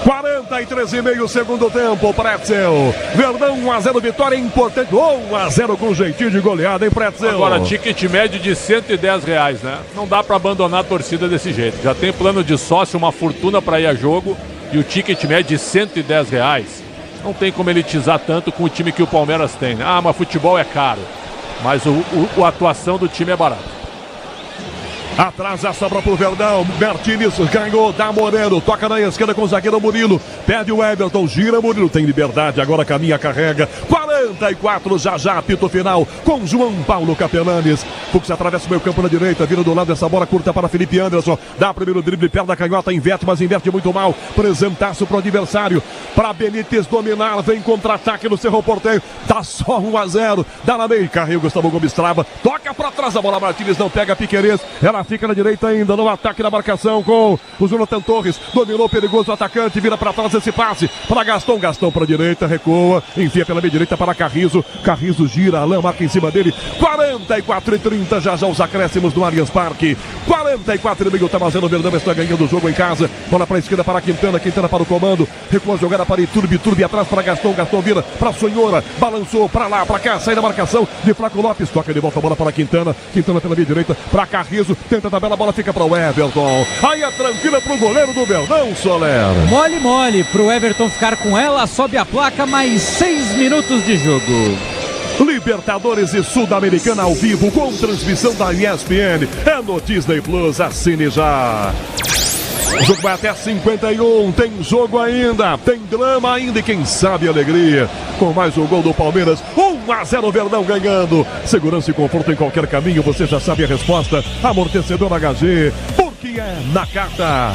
43,5 segundo tempo, Pretzel. Verdão 1-0, vitória importante. 1-0 com jeitinho de goleada, hein, Pretzel? Agora, ticket médio de R$110, né? Não dá pra abandonar a torcida desse jeito. Já tem plano de sócio, uma fortuna pra ir a jogo e o ticket médio de R$110. Não tem como elitizar tanto com o time que o Palmeiras tem. Mas futebol é caro. Mas a atuação do time é barata. Atrás a sobra pro Verdão, Martínez ganhou da Moreno, toca na esquerda com o zagueiro Murilo, pede o Everton, gira Murilo, tem liberdade, agora caminha, carrega, 44, já, apito final, com João Paulo Capelanes, Fux atravessa o meio campo na direita, vira do lado essa bola curta para Felipe Anderson, dá primeiro drible, perna canhota, inverte, mas inverte muito mal, apresentaço pro adversário, para Benítez dominar, vem contra-ataque no Cerro Porteño, tá só 1-0, dá na meia, carrega o Gustavo Gomes trava, toca pra trás a bola, Martínez não pega Piquerez, ela fica na direita ainda, no ataque da marcação com o Jonathan Torres, dominou perigoso o atacante, vira para trás esse passe para Gastão para a direita, recua, enfia pela meia direita para Carrizo gira, Alain marca em cima dele, 44-30, já os acréscimos do Allianz Parque, 44,5, tá fazendo o Verdão, está ganhando o jogo em casa, bola para a esquerda para Quintana para o comando, recua a jogada para Iturbe atrás para Gastão vira para Sonhora, balançou para lá, para cá, sai da marcação de Flaco Lopes, toca de volta a bola para Quintana pela meia direita, para Carrizo, tenta a tabela, a bola fica para o Everton. Aí é tranquila para o goleiro do Verdão, Soler. Mole para o Everton ficar com ela, sobe a placa, mais 6 minutos de jogo. Libertadores e Sul-Americana ao vivo com transmissão da ESPN. É no Disney Plus, assine já. O jogo vai até 51, tem jogo ainda, tem drama ainda e quem sabe alegria. Com mais um gol do Palmeiras, 1-0 Verdão ganhando. Segurança e conforto em qualquer caminho, você já sabe a resposta. Amortecedor HG, porque é na carta.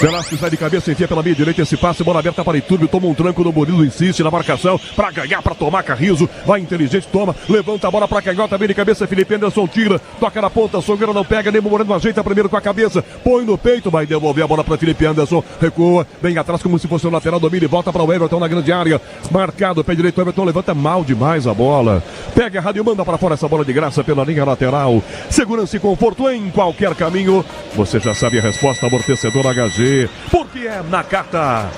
Velasquez sai de cabeça, enfia pela meia direita esse passe, bola aberta para Iturbe, toma um tranco no Murilo, insiste na marcação, para ganhar, para tomar Carrizo, vai inteligente, toma, levanta a bola para canhota, também de cabeça, Felipe Anderson tira, toca na ponta, Songueira não pega, Nemo Moreno ajeita primeiro com a cabeça, põe no peito, vai devolver a bola para Felipe Anderson, recua, vem atrás como se fosse um lateral, domina e volta para o Everton na grande área, marcado, pé direito, Everton levanta mal demais a bola, pega errado e manda para fora essa bola de graça pela linha lateral, segurança e conforto em qualquer caminho, você já sabe a resposta, amortecedor HG, porque é na carta.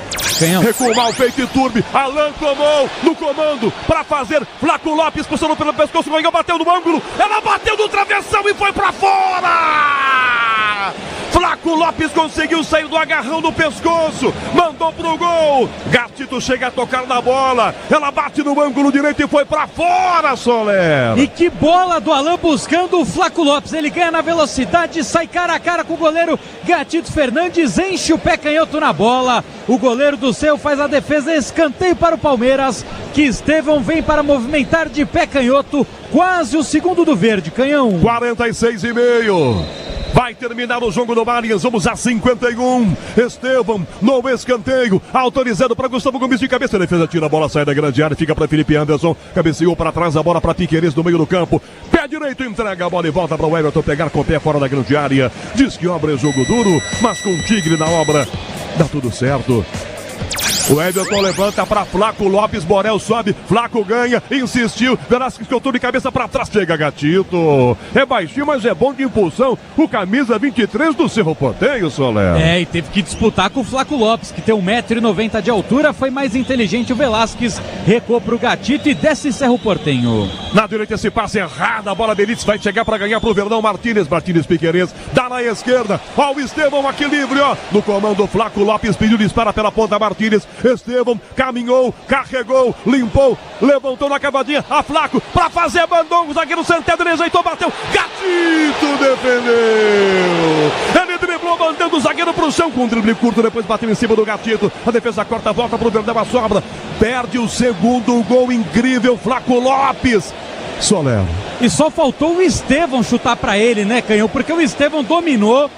Recua mal feito Iturbe, Alan tomou no comando para fazer, Flaco Lopes puxando pelo pescoço, ganhou, bateu no ângulo, ela bateu no travessão e foi para fora! Flaco Lopes conseguiu sair do agarrão no pescoço, mandou pro gol, Gatito chega a tocar na bola, ela bate no ângulo direito e foi pra fora, Soler. E que bola do Alan buscando o Flaco Lopes, ele ganha na velocidade, sai cara a cara com o goleiro Gatito Fernandes, enche o pé canhoto na bola, o goleiro do Seu faz a defesa, escanteio para o Palmeiras, que Estevão vem para movimentar de pé canhoto, quase o segundo do verde, Canhão. 46,5. Vai terminar o jogo no Allianz, vamos a 51. Estevão no escanteio, autorizado para Gustavo Gomes de cabeça, a defesa tira a bola, sai da grande área, fica para Felipe Anderson, cabeceou para trás, a bola para Piquerez no meio do campo, pé direito, entrega a bola e volta para o Everton pegar com o pé fora da grande área, diz que obra é jogo duro, mas com o Tigre na obra, dá tudo certo. O Everton levanta para Flaco Lopes, Borel sobe, Flaco ganha, insistiu, Velasquez cortou de cabeça para trás, chega Gatito. É baixinho, mas é bom de impulsão. O camisa 23 do Cerro Porteño, Soler. E teve que disputar com o Flaco Lopes, que tem 1,90 m de altura, foi mais inteligente o Velasquez, recuou pro Gatito e desce Cerro Porteño. Na direita esse passe errado, a bola Benítez vai chegar para ganhar pro Verdão Martínez Piquerez, dá na esquerda, ó o Estevão aqui livre, ó, no comando Flaco Lopes pediu dispara pela ponta Martínez, Estevão caminhou, carregou, limpou, levantou na cavadinha, a Flaco para fazer bandongo, o zagueiro Santedo rejeitou, bateu, Gatito defendeu, ele driblou mandando o zagueiro pro chão com um drible curto, depois bateu em cima do Gatito, a defesa corta, volta pro Verdão, a sobra, perde o segundo gol incrível, Flaco Lopes. Soler. E só faltou o Estevão chutar pra ele, né, Canhão? Porque o Estevão dominou,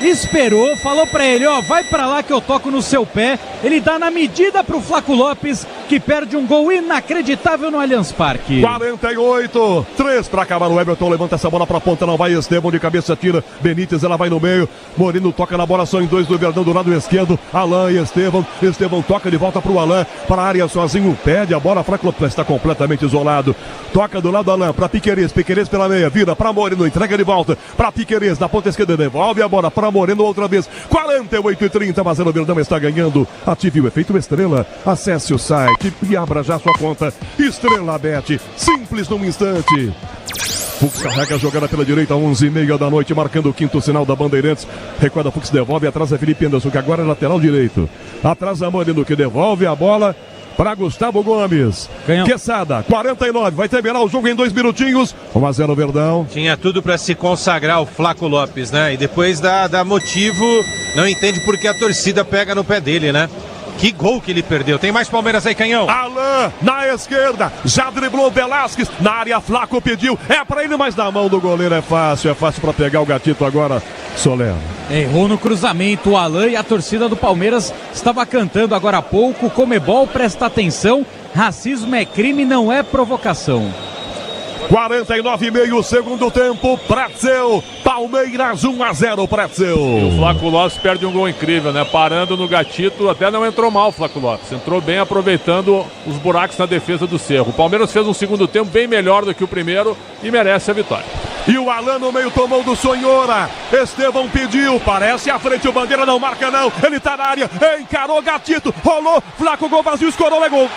esperou, falou pra ele, ó, vai pra lá que eu toco no seu pé. Ele dá na medida pro Flaco Lopes, que perde um gol inacreditável no Allianz Parque. 48, 3 pra acabar, o Everton levanta essa bola pra ponta, não vai, Estevão de cabeça tira, Benítez, ela vai no meio, Moreno toca na bola, só em dois do Verdão do lado esquerdo, Alan e Estevão toca de volta pro Alan, para a área sozinho, pede a bola, Flaco Lopes está completamente isolado, toca do lado do Alan, pra Piquerez pela meia, vira pra Moreno, entrega de volta, pra Piquerez, na ponta esquerda, devolve a bola pra Moreno outra vez, 48,30, mas o Verdão está ganhando, ative o efeito Estrela, acesse o site e abra já sua conta, Estrela Bet, simples num instante. Fux carrega a jogada pela direita, 11h30 da noite, marcando o quinto sinal da Bandeirantes. Recuada, Fux devolve, atrás é Felipe Anderson, que agora é lateral direito. Atrás a Moreno, que devolve a bola para Gustavo Gomes. Quesada, 49, vai terminar o jogo em 2 minutinhos. 1-0 Verdão. Tinha tudo para se consagrar o Flaco Lopes, né? E depois dá motivo, não entende porque a torcida pega no pé dele, né? Que gol que ele perdeu. Tem mais Palmeiras aí, Canhão. Alan na esquerda, já driblou Velasquez, na área Flaco pediu, é pra ele, mas na mão do goleiro é fácil pra pegar o Gatito agora, Soler. Errou no cruzamento o Alan e a torcida do Palmeiras estava cantando agora há pouco, Comebol, presta atenção, racismo é crime, não é provocação. 49,5 segundo tempo, Pretzel, Palmeiras 1-0, Pretzel. E o Flaco Lopes perde um gol incrível, né? Parando no Gatito, até não entrou mal o Flaco Lopes, entrou bem aproveitando os buracos na defesa do Cerro. O Palmeiras fez um segundo tempo bem melhor do que o primeiro e merece a vitória. E o Alan no meio tomou do Sonhora, Estevão pediu, parece à frente, o Bandeira não marca não, ele tá na área, encarou Gatito, rolou, Flaco, gol vazio, escorou, é gol.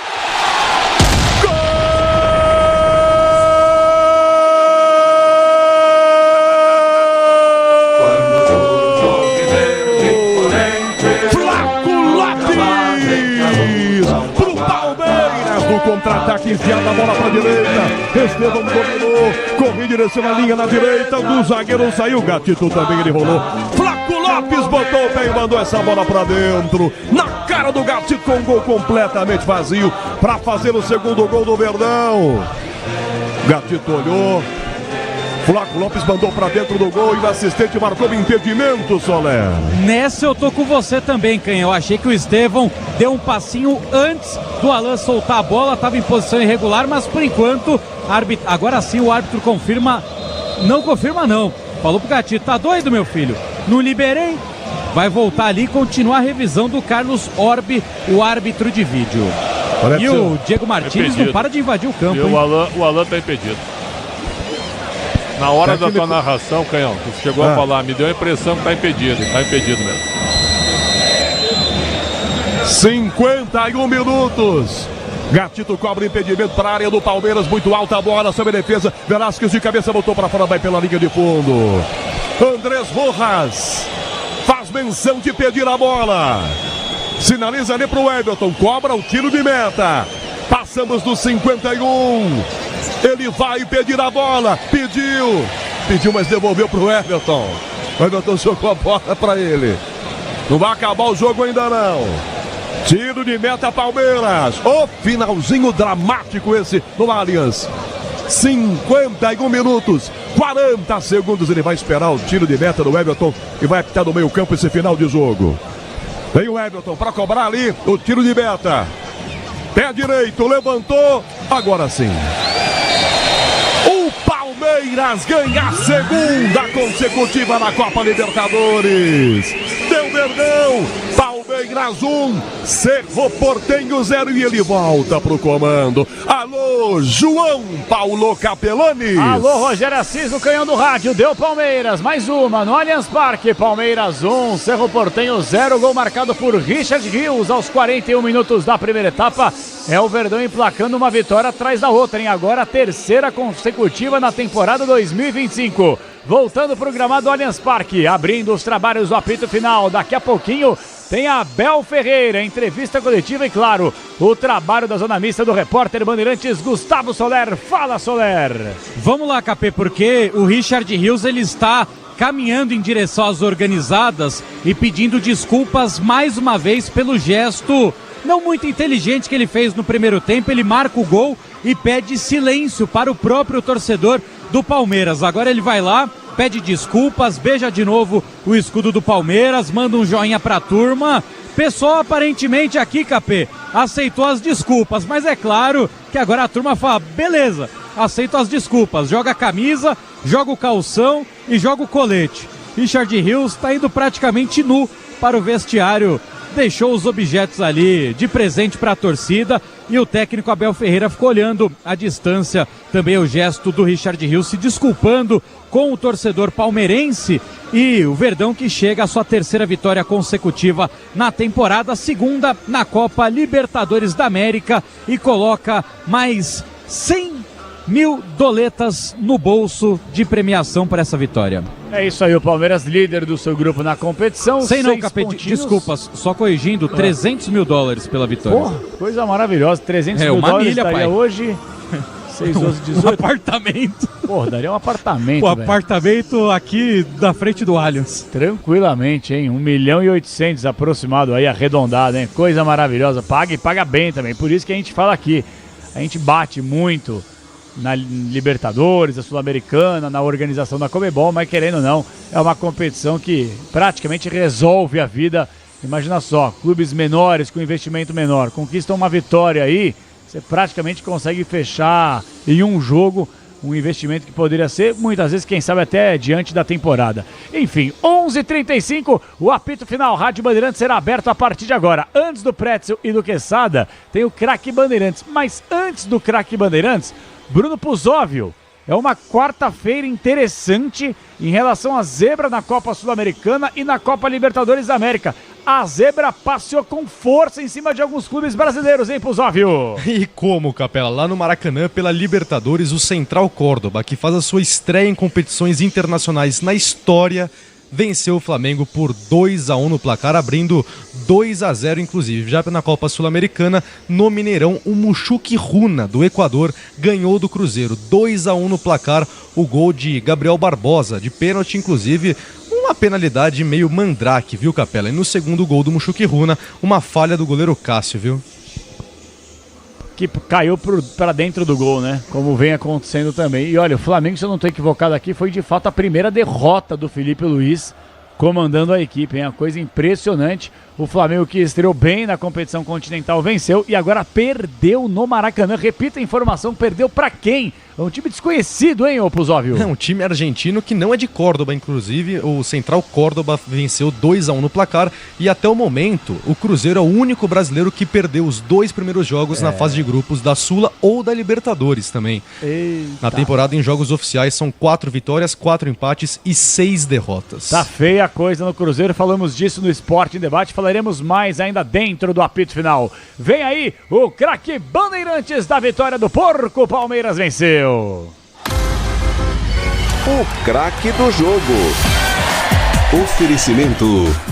Contra-ataque, enfiada a bola para a direita, Estevão dominou, correu em direção à linha na direita, do zagueiro saiu, Gatito também, ele rolou, Flaco Lopes botou o pé e mandou essa bola para dentro, na cara do Gatito, com um gol completamente vazio, para fazer o segundo gol do Verdão. Gatito olhou, Flaco Lopes mandou pra dentro do gol e o assistente marcou o impedimento, Soler. Nessa eu tô com você também, Canhão. Eu achei que o Estevão deu um passinho antes do Alan soltar a bola, tava em posição irregular, mas por enquanto, agora sim o árbitro confirma. Não confirma não. Falou pro Gatito, tá doido, meu filho? Não liberei. Vai voltar ali e continuar a revisão do Carlos Orbi, o árbitro de vídeo. E o Diego Martins não para de invadir o campo. E o Alan tá impedido. Na hora da tua narração, Canhão, tu chegou a falar, me deu a impressão que tá impedido. Tá impedido mesmo. 51 minutos. Gatito cobra impedimento para a área do Palmeiras. Muito alta a bola sobre a defesa. Velasquez de cabeça botou para fora, vai pela linha de fundo. Andrés Rojas faz menção de pedir a bola. Sinaliza ali para o Everton. Cobra o tiro de meta. Passamos dos 51. Ele vai pedir a bola. Pediu, mas devolveu para o Everton. O Everton jogou a bola para ele. Não vai acabar o jogo ainda não. Tiro de meta Palmeiras. O finalzinho dramático esse no Allianz. 51 minutos, 40 segundos. Ele vai esperar o tiro de meta do Everton e vai apitar no meio campo esse final de jogo. Vem o Everton para cobrar ali o tiro de meta. Pé direito, levantou. Agora sim. O Palmeiras ganha a segunda consecutiva na Copa Libertadores. Deu Verdão. Palmeiras 1, Cerro Porteño 0 e ele volta pro comando. Alô, João Paulo Capelani. Alô, Rogério Assis no canhão do rádio. Deu Palmeiras, mais uma no Allianz Parque. Palmeiras 1, Cerro Porteño 0. Gol marcado por Richard Rios aos 41 minutos da primeira etapa. É o Verdão emplacando uma vitória atrás da outra, hein? Agora a terceira consecutiva na temporada 2025. Voltando pro gramado do Allianz Parque, abrindo os trabalhos do apito final. Daqui a pouquinho tem a Abel Ferreira, entrevista coletiva e, claro, o trabalho da zona mista do repórter Bandeirantes Gustavo Soler. Fala, Soler! Vamos lá, Capê, porque o Richard Rios ele está caminhando em direção às organizadas e pedindo desculpas mais uma vez pelo gesto não muito inteligente que ele fez no primeiro tempo. Ele marca o gol e pede silêncio para o próprio torcedor do Palmeiras. Agora ele vai lá, pede desculpas, beija de novo o escudo do Palmeiras, manda um joinha pra turma. Pessoal, aparentemente aqui, Capê, aceitou as desculpas, mas é claro que agora a turma fala, beleza, aceito as desculpas, joga a camisa, joga o calção e joga o colete. Richard Rios está indo praticamente nu para o vestiário, deixou os objetos ali de presente para a torcida e o técnico Abel Ferreira ficou olhando à distância também o gesto do Richard Rios, se desculpando com o torcedor palmeirense. E o Verdão que chega à sua terceira vitória consecutiva na temporada, segunda na Copa Libertadores da América e coloca mais 100 mil doletas no bolso de premiação para essa vitória. É isso aí, o Palmeiras líder do seu grupo na competição. Sem não, Capete, desculpas, só corrigindo, 300 mil dólares pela vitória. Porra, coisa maravilhosa, 300 mil dólares milha, daria pai. Hoje 6, 12, 18. Um apartamento. Porra, daria um apartamento, um apartamento aqui da frente do Allianz. Tranquilamente, hein, 1.800.000 aproximado aí, arredondado, hein, coisa maravilhosa, paga e paga bem também, por isso que a gente fala aqui, a gente bate muito na Libertadores, a Sul-Americana, na organização da Conmebol, mas querendo ou não, é uma competição que praticamente resolve a vida. Imagina só, clubes menores com investimento menor conquistam uma vitória aí, você praticamente consegue fechar em um jogo um investimento que poderia ser, muitas vezes, quem sabe até diante da temporada. Enfim, 11h35, o apito final, Rádio Bandeirantes será aberto a partir de agora. Antes do Pretzel e do Quesada, tem o Craque Bandeirantes, mas antes do Craque Bandeirantes, Bruno Puzóvio, é uma quarta-feira interessante em relação à zebra na Copa Sul-Americana e na Copa Libertadores da América. A zebra passeou com força em cima de alguns clubes brasileiros, hein, Puzóvio? E como, Capela? Lá no Maracanã, pela Libertadores, o Central Córdoba, que faz a sua estreia em competições internacionais na história, venceu o Flamengo por 2-1 no placar, abrindo 2-0 inclusive. Já na Copa Sul-Americana, no Mineirão, o Mushuki Runa, do Equador, ganhou do Cruzeiro 2-1 no placar, o gol de Gabriel Barbosa, de pênalti inclusive, uma penalidade meio mandrake, viu, Capela? E no segundo gol do Mushuki Runa, uma falha do goleiro Cássio, viu? que caiu para dentro do gol, né? Como vem acontecendo também. E olha, o Flamengo, se eu não estou equivocado aqui, foi de fato a primeira derrota do Felipe Luiz comandando a equipe, hein? Uma coisa impressionante. O Flamengo, que estreou bem na competição continental, venceu e agora perdeu no Maracanã. Repita a informação, perdeu pra quem? É um time desconhecido, hein, ô Puzóvio? É um time argentino que não é de Córdoba, inclusive. O Central Córdoba venceu 2-1 no placar e até o momento o Cruzeiro é o único brasileiro que perdeu os 2 primeiros jogos na fase de grupos da Sula ou da Libertadores também. Eita. Na temporada, em jogos oficiais, são 4 vitórias, 4 empates e 6 derrotas. Tá feia a coisa no Cruzeiro, falamos disso no Esporte em Debate, falaremos mais ainda dentro do apito final. Vem aí o craque Bandeirantes da vitória do Porco, Palmeiras venceu. O craque do jogo. Oferecimento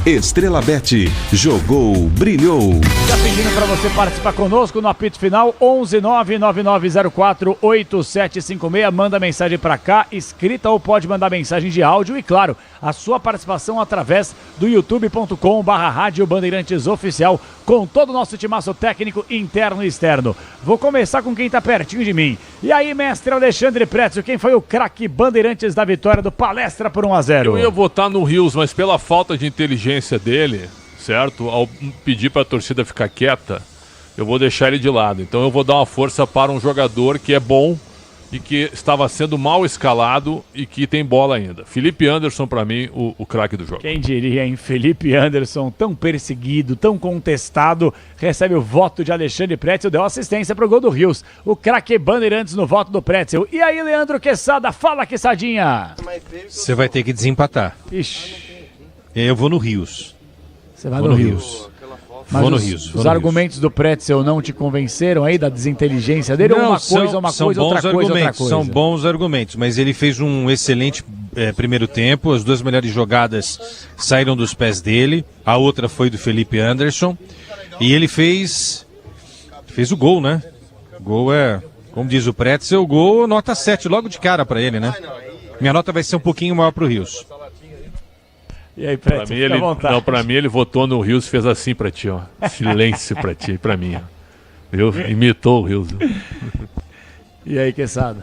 Estrela Bet. Jogou, brilhou. Já pedindo para você participar conosco no apito final, 11999048756. Manda mensagem para cá, escrita, ou pode mandar mensagem de áudio. E claro, a sua participação através do youtube.com/Rádio Bandeirantes Oficial, com todo o nosso timaço técnico interno e externo. Vou começar com quem tá pertinho de mim. E aí, mestre Alexandre Pretzel, quem foi o craque Bandeirantes da vitória do Palestra por 1-0? Eu ia votar no Rios, mas pela falta de inteligência dele, certo? Ao pedir para a torcida ficar quieta, eu vou deixar ele de lado. Então eu vou dar uma força para um jogador que é bom e que estava sendo mal escalado e que tem bola ainda. Felipe Anderson, para mim, o craque do jogo. Quem diria, hein? Felipe Anderson, tão perseguido, tão contestado, recebe o voto de Alexandre Pretzel, deu assistência pro gol do Rios. O craque Bandeirantes no voto do Pretzel. E aí, Leandro Quesada, fala, Quessadinha! Você vai ter que desempatar. Ixi. Eu vou no Rios. Você vai no Rios. Mas vou no os, Rios. Os argumentos do Pretzel não te convenceram aí da desinteligência dele? Ou uma coisa, outra coisa? São bons argumentos, mas ele fez um excelente primeiro tempo. As 2 melhores jogadas saíram dos pés dele. A outra foi do Felipe Anderson. E ele fez o gol, né? O gol é, como diz o Pretzel, o gol nota 7 logo de cara para ele, né? Minha nota vai ser um pouquinho maior pro Rios. E aí, Pretzel, pra mim ele votou no Rios e fez assim pra ti, ó. Silêncio pra ti, pra mim, ó. Viu? Imitou o Rios. E aí, Quesada?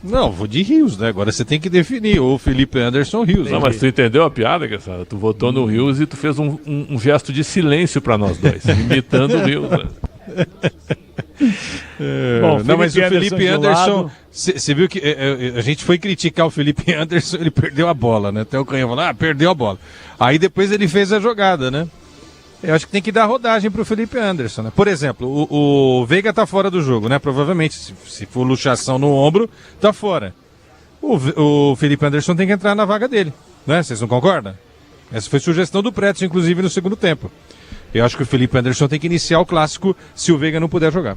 Não, vou de Rios, né? Agora você tem que definir, ou Felipe Anderson ou Rios. Não, mas tu entendeu a piada, Quesada? Tu votou no Rios e tu fez um gesto de silêncio pra nós dois, imitando o Rios, né? Bom, não, mas o Felipe Anderson, você viu que a gente foi criticar o Felipe Anderson, ele perdeu a bola, né? Até o Canhão falou, perdeu a bola. Aí depois ele fez a jogada, né? Eu acho que tem que dar rodagem pro Felipe Anderson, né? Por exemplo, o Veiga tá fora do jogo, né? Provavelmente, se for luxação no ombro, tá fora. O Felipe Anderson tem que entrar na vaga dele, né? Vocês não concordam? Essa foi sugestão do Pretzel, inclusive, no segundo tempo. Eu acho que o Felipe Anderson tem que iniciar o clássico se o Veiga não puder jogar.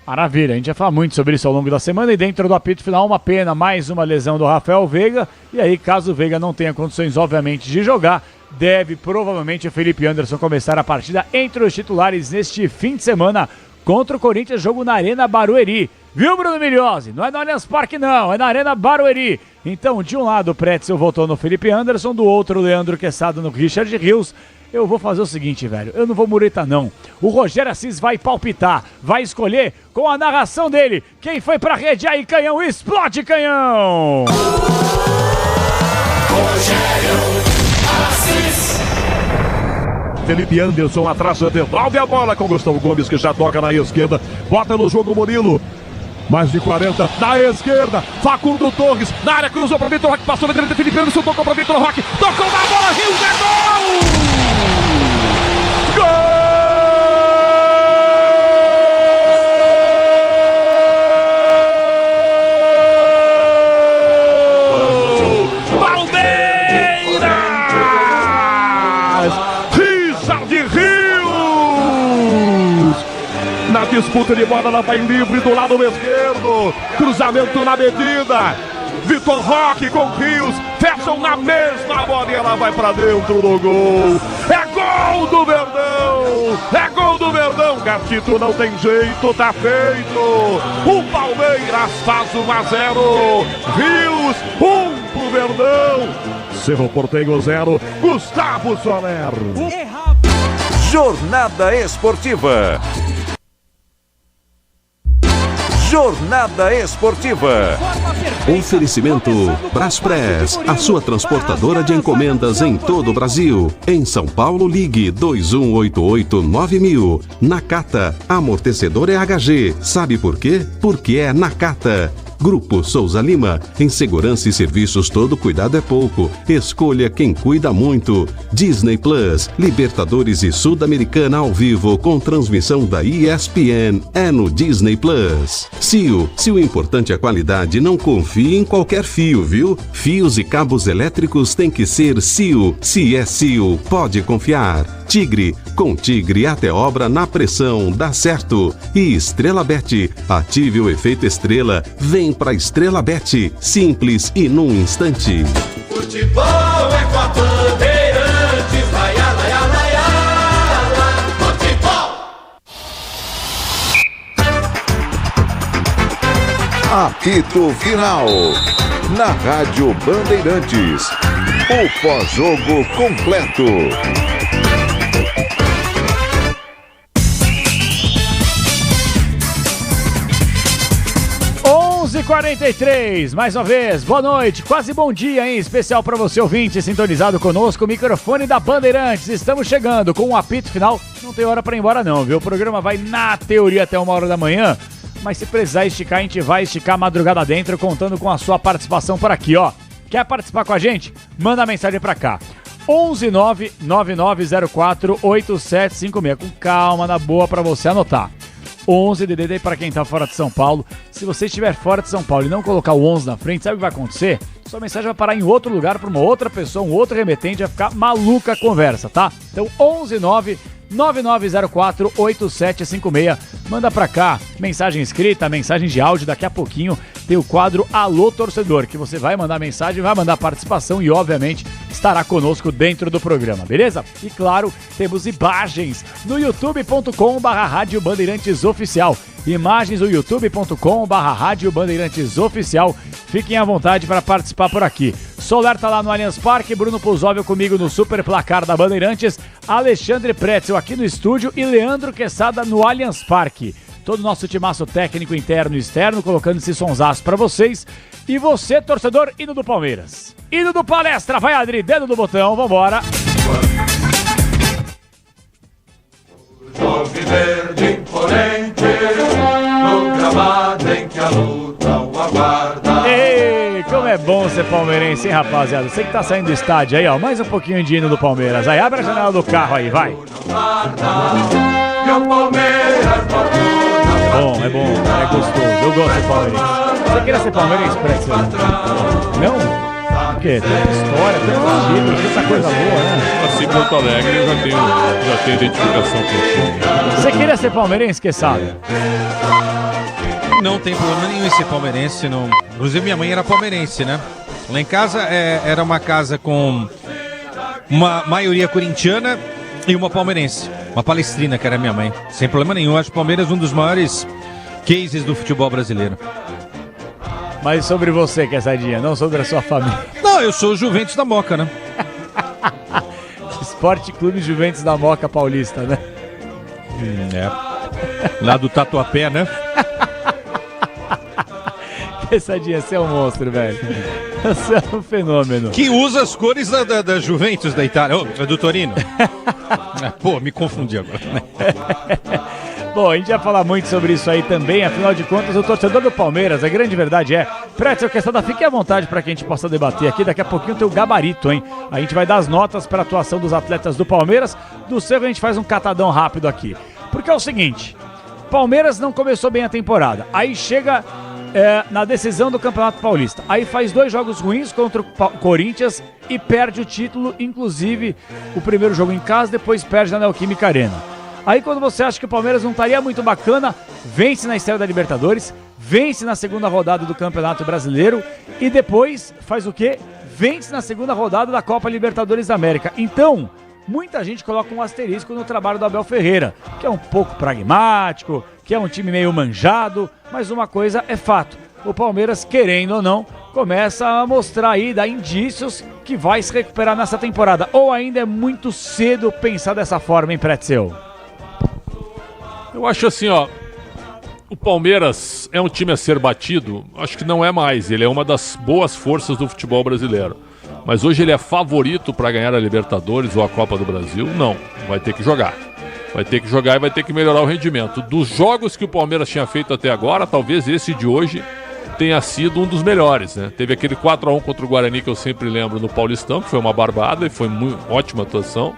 Maravilha, a gente vai falar muito sobre isso ao longo da semana. E dentro do apito final, uma pena, mais uma lesão do Rafael Veiga. E aí, caso o Veiga não tenha condições, obviamente, de jogar, deve provavelmente o Felipe Anderson começar a partida entre os titulares neste fim de semana contra o Corinthians, jogo na Arena Barueri. Viu, Bruno Migliozzi? Não é no Allianz Parque, não, é na Arena Barueri. Então, de um lado, o Pretzel votou no Felipe Anderson, do outro, o Leandro Quesada no Richard Rios. Eu vou fazer o seguinte, velho, eu não vou muretar, não. O Rogério Assis vai palpitar, vai escolher com a narração dele. Quem foi pra rede aí, Canhão? Explode, Canhão! Rogério Assis. Felipe Anderson atrás, devolve a bola com Gustavo Gomes, que já toca na esquerda. Bota no jogo Murilo. Mais de 40 na esquerda. Facundo Torres na área, cruzou para Vitor Roque, passou na direita. Felipe Anderson tocou para Vitor Roque. Tocou na bola, Rios, é gol! Gol! Na disputa de bola, ela vai livre do lado esquerdo. Cruzamento na medida. Vitor Roque com Rios. Fecham na mesma bola e ela vai pra dentro do gol. É gol do Verdão. É gol do Verdão. Gatito não tem jeito, tá feito. O Palmeiras faz 1-0. Rios, 1 pro Verdão. Cerro Porteño 0. Gustavo Soler. Jornada Esportiva. Jornada Esportiva. Oferecimento Braspress, a sua transportadora de encomendas em todo o Brasil. Em São Paulo, ligue 2188-9000. Nakata, amortecedor EHG. Sabe por quê? Porque é Nakata. Grupo Souza Lima, em segurança e serviços todo cuidado é pouco. Escolha quem cuida muito. Disney Plus, Libertadores e Sul-Americana ao vivo com transmissão da ESPN. É no Disney Plus. CIO, se o importante é a qualidade, não confie em qualquer fio, viu? Fios e cabos elétricos tem que ser CIO. Se é CIO, pode confiar. Tigre, com Tigre até obra na pressão, dá certo. E Estrela Bet, ative o efeito estrela, vem pra Estrela Bet, simples e num instante. Futebol é com a Bandeirantes, vai lá, futebol. Apito Final. Na Rádio Bandeirantes. O pós-jogo completo. 11h43, mais uma vez, boa noite, quase bom dia, hein? Especial para você ouvinte, sintonizado conosco, o microfone da Bandeirantes. Estamos chegando com um apito final, não tem hora para ir embora não, viu? O programa vai na teoria até 1h da manhã, mas se precisar esticar, a gente vai esticar a madrugada dentro, contando com a sua participação por aqui, ó. Quer participar com a gente? Manda a mensagem pra cá. 119-9904-8756, com calma, na boa, pra você anotar. 11 DDD para quem tá fora de São Paulo. Se você estiver fora de São Paulo e não colocar o 11 na frente, sabe o que vai acontecer? Sua mensagem vai parar em outro lugar para uma outra pessoa, um outro remetente, vai ficar maluca a conversa, tá? Então 119-9904-8756. Manda pra cá, mensagem escrita, mensagem de áudio. Daqui a pouquinho tem o quadro Alô Torcedor, que você vai mandar mensagem, vai mandar participação e obviamente estará conosco dentro do programa, beleza? E claro, temos imagens no youtube.com/Rádio Bandeirantes Oficial. Imagens no youtube.com/Rádio Bandeirantes Oficial. Fiquem à vontade para participar por aqui. Soler tá lá no Allianz Parque, Bruno Pousóvio comigo no Super Placar da Bandeirantes, Alexandre Pretzel aqui no estúdio e Leandro Quesada no Allianz Parque. Todo o nosso timaço técnico interno e externo colocando esse sonsaço para vocês. E você, torcedor, hino do Palmeiras. Hino do Palestra, vai Adri, dedo no botão, vambora. Verde imponente, no gramado em que a luta o aguarda. Ei, como é bom ser palmeirense, hein, rapaziada? Você que tá saindo do estádio aí, ó, mais um pouquinho de hino do Palmeiras. Aí, abre a janela do carro aí, vai. É bom, é gostoso. Eu gosto de palmeirense. Você queria ser palmeirense, Pretzel? Não? Por quê? Tem história, tem título, tanta coisa boa, né? Assim, Porto Alegre, eu já tenho identificação com o time. Você queria ser palmeirense, que sabe? Não tem problema nenhum em ser palmeirense, não. Inclusive, minha mãe era palmeirense, né? Lá em casa era uma casa com uma maioria corintiana e uma palmeirense. Uma palestrina, que era minha mãe. Sem problema nenhum. Acho o Palmeiras um dos maiores cases do futebol brasileiro. Mas sobre você, Quessadinha, não sobre a sua família. Não, eu sou o Juventus da Moca, né? Esporte Clube Juventus da Moca Paulista, né? É. Lá do Tatuapé, né? Quessadinha, você é um monstro, velho. Você é um fenômeno. Que usa as cores da Juventus da Itália. Oh, do Torino. Pô, me confundi agora. Bom, a gente vai falar muito sobre isso aí também. Afinal de contas, o torcedor do Palmeiras, a grande verdade é... Pretzel, Quesada, fique à vontade para que a gente possa debater aqui. Daqui a pouquinho tem o gabarito, hein? A gente vai dar as notas para a atuação dos atletas do Palmeiras. Do Cerro a gente faz um catadão rápido aqui. Porque é o seguinte, Palmeiras não começou bem a temporada. Aí chega... na decisão do Campeonato Paulista. Aí faz 2 jogos ruins contra o Corinthians e perde o título, inclusive o primeiro jogo em casa, depois perde na Neoquímica Arena. Aí quando você acha que o Palmeiras não estaria muito bacana, vence na estreia da Libertadores, vence na segunda rodada do Campeonato Brasileiro e depois faz o quê? Vence na segunda rodada da Copa Libertadores da América. Então, muita gente coloca um asterisco no trabalho do Abel Ferreira, que é um pouco pragmático, que é um time meio manjado, mas uma coisa é fato, o Palmeiras, querendo ou não, começa a mostrar aí, dar indícios que vai se recuperar nessa temporada, ou ainda é muito cedo pensar dessa forma, hein, Pretzel? Eu acho assim, ó, O Palmeiras é um time a ser batido? Acho que não é mais. Ele é uma das boas forças do futebol brasileiro. Mas hoje ele é favorito para ganhar a Libertadores ou a Copa do Brasil? Não. Vai ter que jogar. Vai ter que jogar e vai ter que melhorar o rendimento. Dos jogos que o Palmeiras tinha feito até agora, talvez esse de hoje tenha sido um dos melhores, né? Teve aquele 4-1 contra o Guarani que eu sempre lembro no Paulistão, que foi uma barbada e foi uma ótima atuação.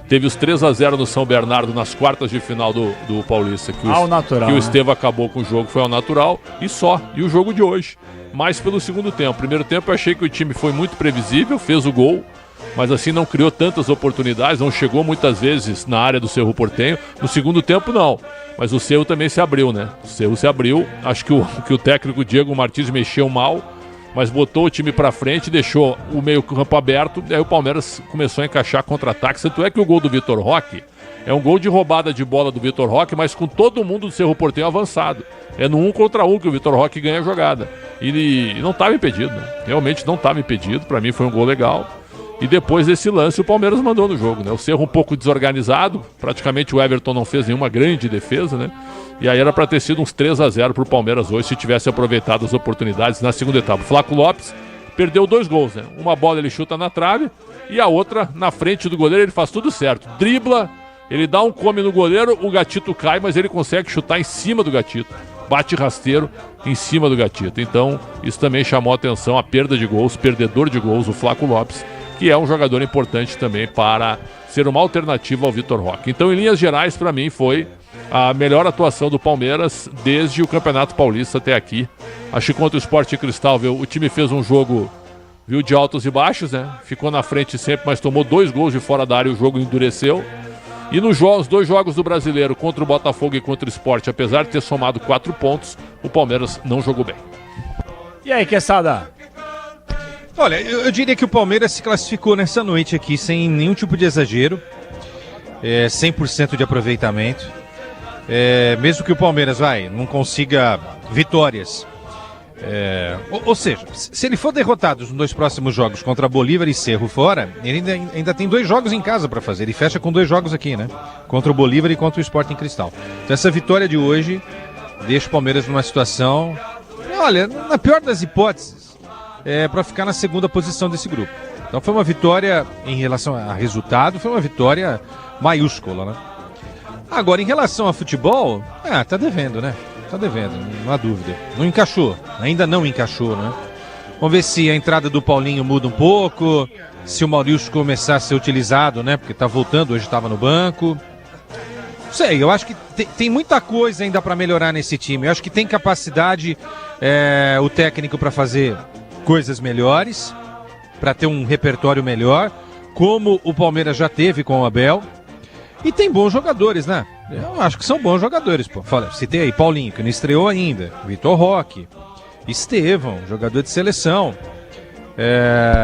Teve os 3-0 no São Bernardo nas quartas de final do Paulista, que o Estevão acabou com o jogo, foi ao natural, e só. E o jogo de hoje, mais pelo segundo tempo. Primeiro tempo eu achei que o time foi muito previsível, fez o gol, mas assim não criou tantas oportunidades, não chegou muitas vezes na área do Cerro Porteño. No segundo tempo não, mas o Cerro também se abriu, né? O Cerro se abriu, acho que o técnico Diego Martins mexeu mal, mas botou o time pra frente, deixou o meio campo aberto, e aí o Palmeiras começou a encaixar contra-ataque. Tanto é que o gol do Vitor Roque é um gol de roubada de bola do Vitor Roque, mas com todo mundo do Cerro Porteño avançado. É no 1 contra 1 que o Vitor Roque ganha a jogada. E não estava impedido, né? Realmente não estava impedido, pra mim foi um gol legal. E depois desse lance o Palmeiras mandou no jogo, né? O Cerro um pouco desorganizado, praticamente o Everton não fez nenhuma grande defesa, né? E aí era para ter sido uns 3-0 pro Palmeiras hoje, se tivesse aproveitado as oportunidades na segunda etapa. O Flaco Lopes perdeu 2 gols, né? Uma bola ele chuta na trave e a outra na frente do goleiro, ele faz tudo certo. Dribla, ele dá um come no goleiro, o Gatito cai, mas ele consegue chutar em cima do Gatito. Bate rasteiro em cima do Gatito. Então, isso também chamou a atenção, a perda de gols, perdedor de gols, o Flaco Lopes, que é um jogador importante também para ser uma alternativa ao Vitor Roque. Então, em linhas gerais, para mim, foi a melhor atuação do Palmeiras desde o Campeonato Paulista até aqui. Acho que contra o Sport Cristal, o time fez um jogo, de altos e baixos, né? Ficou na frente sempre, mas tomou 2 gols de fora da área e o jogo endureceu. E nos 2 jogos do Brasileiro, contra o Botafogo e contra o Sport, apesar de ter somado 4 pontos, o Palmeiras não jogou bem. E aí, Quesada? Olha, eu diria que o Palmeiras se classificou nessa noite aqui sem nenhum tipo de exagero, 100% de aproveitamento. Mesmo que o Palmeiras não consiga vitórias, ou seja, se ele for derrotado nos 2 próximos jogos contra Bolívar e Cerro fora, ele ainda tem 2 jogos em casa para fazer. Ele fecha com 2 jogos aqui, né? Contra o Bolívar e contra o Sporting Cristal. Então essa vitória de hoje deixa o Palmeiras numa situação, olha, na pior das hipóteses, para ficar na segunda posição desse grupo. Então foi uma vitória, em relação a resultado, foi uma vitória maiúscula, né? Agora, em relação a futebol, tá devendo, né? Tá devendo, não há dúvida. Não encaixou, ainda não encaixou, né? Vamos ver se a entrada do Paulinho muda um pouco, se o Maurício começar a ser utilizado, né? Porque tá voltando, hoje estava no banco. Não sei, eu acho que tem muita coisa ainda para melhorar nesse time. Eu acho que tem capacidade o técnico para fazer coisas melhores, para ter um repertório melhor, como o Palmeiras já teve com o Abel. E tem bons jogadores, né? Eu acho que são bons jogadores, pô. Citei aí Paulinho, que não estreou ainda, Vitor Roque, Estevão, jogador de seleção.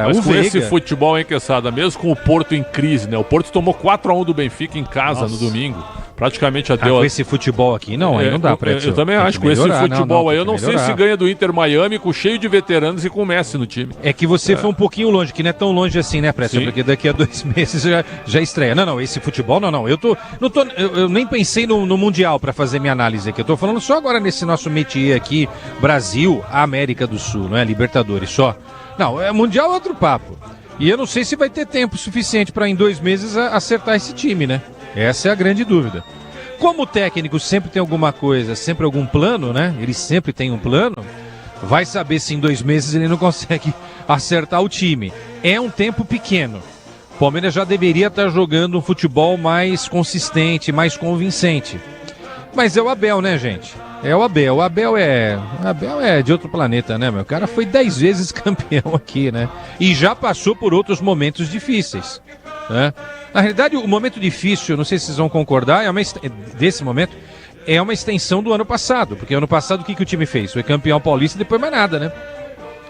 Mas o com Veiga. Esse futebol, hein, Quesada, mesmo com o Porto em crise, né? O Porto tomou 4-1 do Benfica em casa no domingo. Praticamente já deu. Com esse futebol aqui, não, aí não dá pra eu também acho, com esse futebol aí, eu não sei se ganha do Inter Miami, cheio de veteranos e com o Messi no time. É que você foi um pouquinho longe, que não é tão longe assim, né, Précio? Porque daqui a 2 meses já estreia. Não, esse futebol, não. Eu nem pensei no Mundial pra fazer minha análise aqui. Eu tô falando só agora nesse nosso métier aqui, Brasil, América do Sul, não é? Libertadores só. Não, Mundial é outro papo. E eu não sei se vai ter tempo suficiente pra em 2 meses acertar esse time, né? Essa é a grande dúvida. Como o técnico sempre tem alguma coisa, sempre algum plano, né? Ele sempre tem um plano. Vai saber se em 2 meses ele não consegue acertar o time. É um tempo pequeno. O Palmeiras já deveria estar jogando um futebol mais consistente, mais convincente. Mas é o Abel, né, gente? É o Abel. O Abel é de outro planeta, né, meu? O cara foi 10 vezes campeão aqui, né? E já passou por outros momentos difíceis, né? Na realidade, o momento difícil, não sei se vocês vão concordar, desse momento, é uma extensão do ano passado. Porque ano passado o que o time fez? Foi campeão paulista e depois mais nada, né?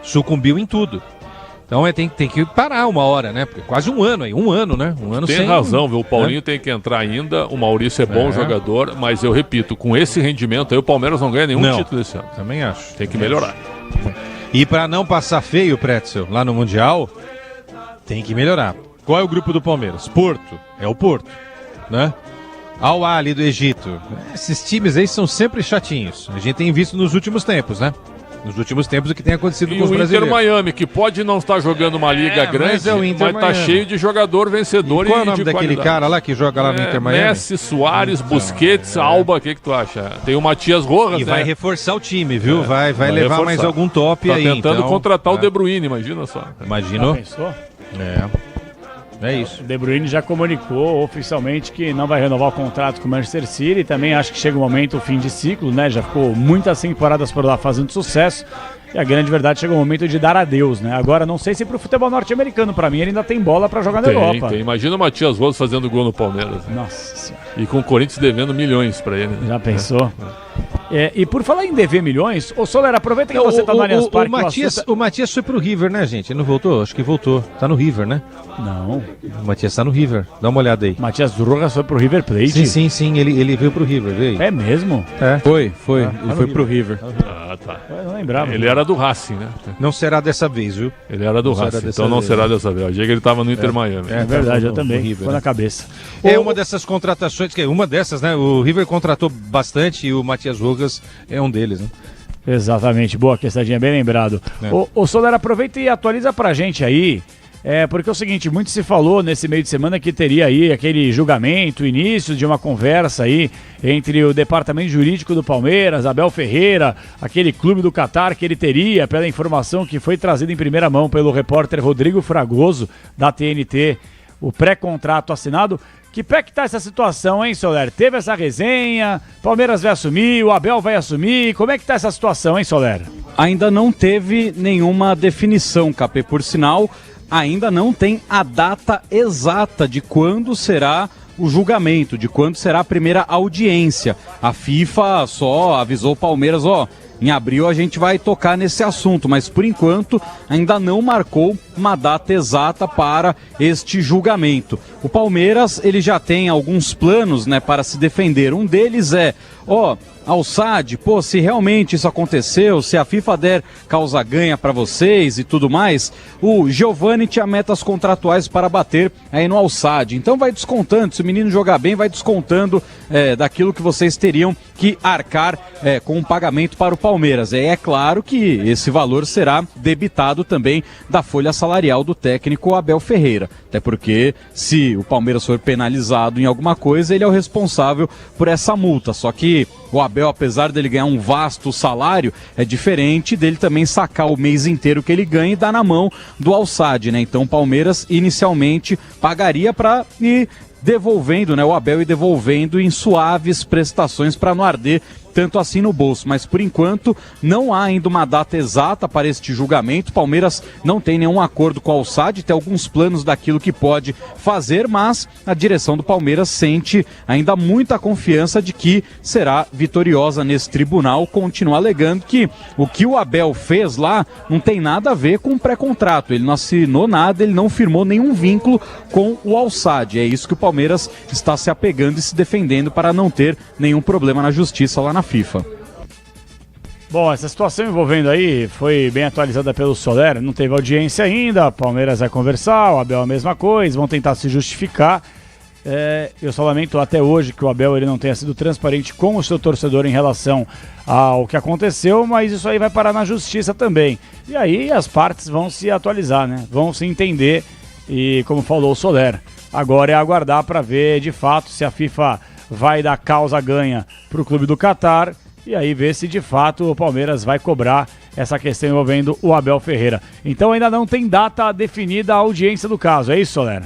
Sucumbiu em tudo. Então tem que parar uma hora, né? Porque quase um ano aí, né? Um ano tem razão, viu? O Paulinho tem que entrar ainda, o Maurício é bom jogador, mas eu repito, com esse rendimento aí o Palmeiras não ganha nenhum título esse ano. Também acho. Tem que melhorar. E para não passar feio, Pretzel, lá no Mundial, tem que melhorar. Qual é o grupo do Palmeiras? Porto. É o Porto, né? Al Ahly do Egito. Esses times aí são sempre chatinhos. A gente tem visto nos últimos tempos, né? Nos últimos tempos o que tem acontecido com os brasileiros. E o Inter Miami, que pode não estar jogando uma liga grande, mas tá cheio de jogador vencedor e qual é o nome de daquele qualidade. cara lá que joga lá no Inter Miami? Messi, Suárez, Busquets, Alba, o que tu acha? Tem o Matias Rojas, E vai reforçar o time, viu? Vai levar reforçar. mais algum top tá aí. Tentando então, contratar o De Bruyne, imagina só. Imaginou? Já pensou? É isso. O De Bruyne já comunicou oficialmente que não vai renovar o contrato com o Manchester City. Também acho que chega o momento, o fim de ciclo, né? Já ficou muitas temporadas por lá fazendo sucesso. E a grande verdade, chega o momento de dar adeus, né? Agora, não sei se pro futebol norte-americano, pra mim, ele ainda tem bola pra jogar na Europa. Tem. Imagina o Matias Rojas fazendo gol no Palmeiras. Nossa Senhora. E com o Corinthians devendo milhões pra ele. Já pensou? E por falar em dever milhões, ô Soler, aproveita que você tá no Allianz Parque. O Matias foi pro River, né, gente? Ele não voltou? Acho que voltou. Tá no River, né? Não. O Matias tá no River. Dá uma olhada aí. Matias Rojas foi pro River Plate? Sim. Ele veio pro River. Veio. É mesmo? É. Foi. Ele foi pro River. Ah, tá. Eu não lembrava. Ele era do Racing, né? Não será dessa vez, viu? Ele era do Racing, então não será dessa vez. Eu achei que ele tava no Inter Miami. É verdade, eu também. Foi na cabeça. É uma dessas contratações, uma dessas, né? O River contratou bastante e o Matias Rojas é um deles, né? Exatamente, boa questadinha, bem lembrado. Ô Soler, aproveita e atualiza pra gente aí, porque é o seguinte, muito se falou nesse meio de semana que teria aí aquele julgamento, início de uma conversa aí entre o departamento jurídico do Palmeiras, Abel Ferreira, aquele clube do Catar que ele teria, pela informação que foi trazida em primeira mão pelo repórter Rodrigo Fragoso, da TNT, o pré-contrato assinado. Que pé que tá essa situação, hein, Soler? Teve essa resenha, Palmeiras vai assumir, o Abel vai assumir, como é que tá essa situação, hein, Soler? Ainda não teve nenhuma definição, Capê, por sinal, ainda não tem a data exata de quando será o julgamento, de quando será a primeira audiência. A FIFA só avisou o Palmeiras, em abril a gente vai tocar nesse assunto, mas por enquanto ainda não marcou uma data exata para este julgamento. O Palmeiras, ele já tem alguns planos, né, para se defender. Um deles é, Al-Sadd, se realmente isso aconteceu, se a FIFA der causa ganha para vocês e tudo mais, o Giovani tinha metas contratuais para bater aí no Al-Sadd. Então vai descontando, se o menino jogar bem, vai descontando daquilo que vocês teriam que arcar com um pagamento para o Palmeiras. É claro que esse valor será debitado também da folha salarial do técnico Abel Ferreira. Até porque se o Palmeiras for penalizado em alguma coisa, ele é o responsável por essa multa. Só que o Abel, apesar dele ganhar um vasto salário, é diferente dele também sacar o mês inteiro que ele ganha e dar na mão do Al-Sadd, né? Então o Palmeiras inicialmente pagaria para ir devolvendo, né? O Abel ir devolvendo em suaves prestações para não arder tanto assim no bolso, mas por enquanto não há ainda uma data exata para este julgamento. O Palmeiras não tem nenhum acordo com o Al-Sadd, tem alguns planos daquilo que pode fazer, mas a direção do Palmeiras sente ainda muita confiança de que será vitoriosa nesse tribunal, continua alegando que o que o Abel fez lá não tem nada a ver com o pré-contrato, ele não assinou nada, ele não firmou nenhum vínculo com o Al-Sadd. É isso que o Palmeiras está se apegando e se defendendo para não ter nenhum problema na justiça lá na FIFA. Bom, essa situação envolvendo aí foi bem atualizada pelo Soler, não teve audiência ainda, o Palmeiras vai conversar, o Abel a mesma coisa, vão tentar se justificar. Eu só lamento até hoje que o Abel ele não tenha sido transparente com o seu torcedor em relação ao que aconteceu, mas isso aí vai parar na justiça também. E aí as partes vão se atualizar, né? Vão se entender e, como falou o Soler, agora é aguardar para ver de fato se a FIFA vai dar causa ganha para o clube do Catar e aí ver se de fato o Palmeiras vai cobrar essa questão envolvendo o Abel Ferreira. Então ainda não tem data definida a audiência do caso, é isso, Soler?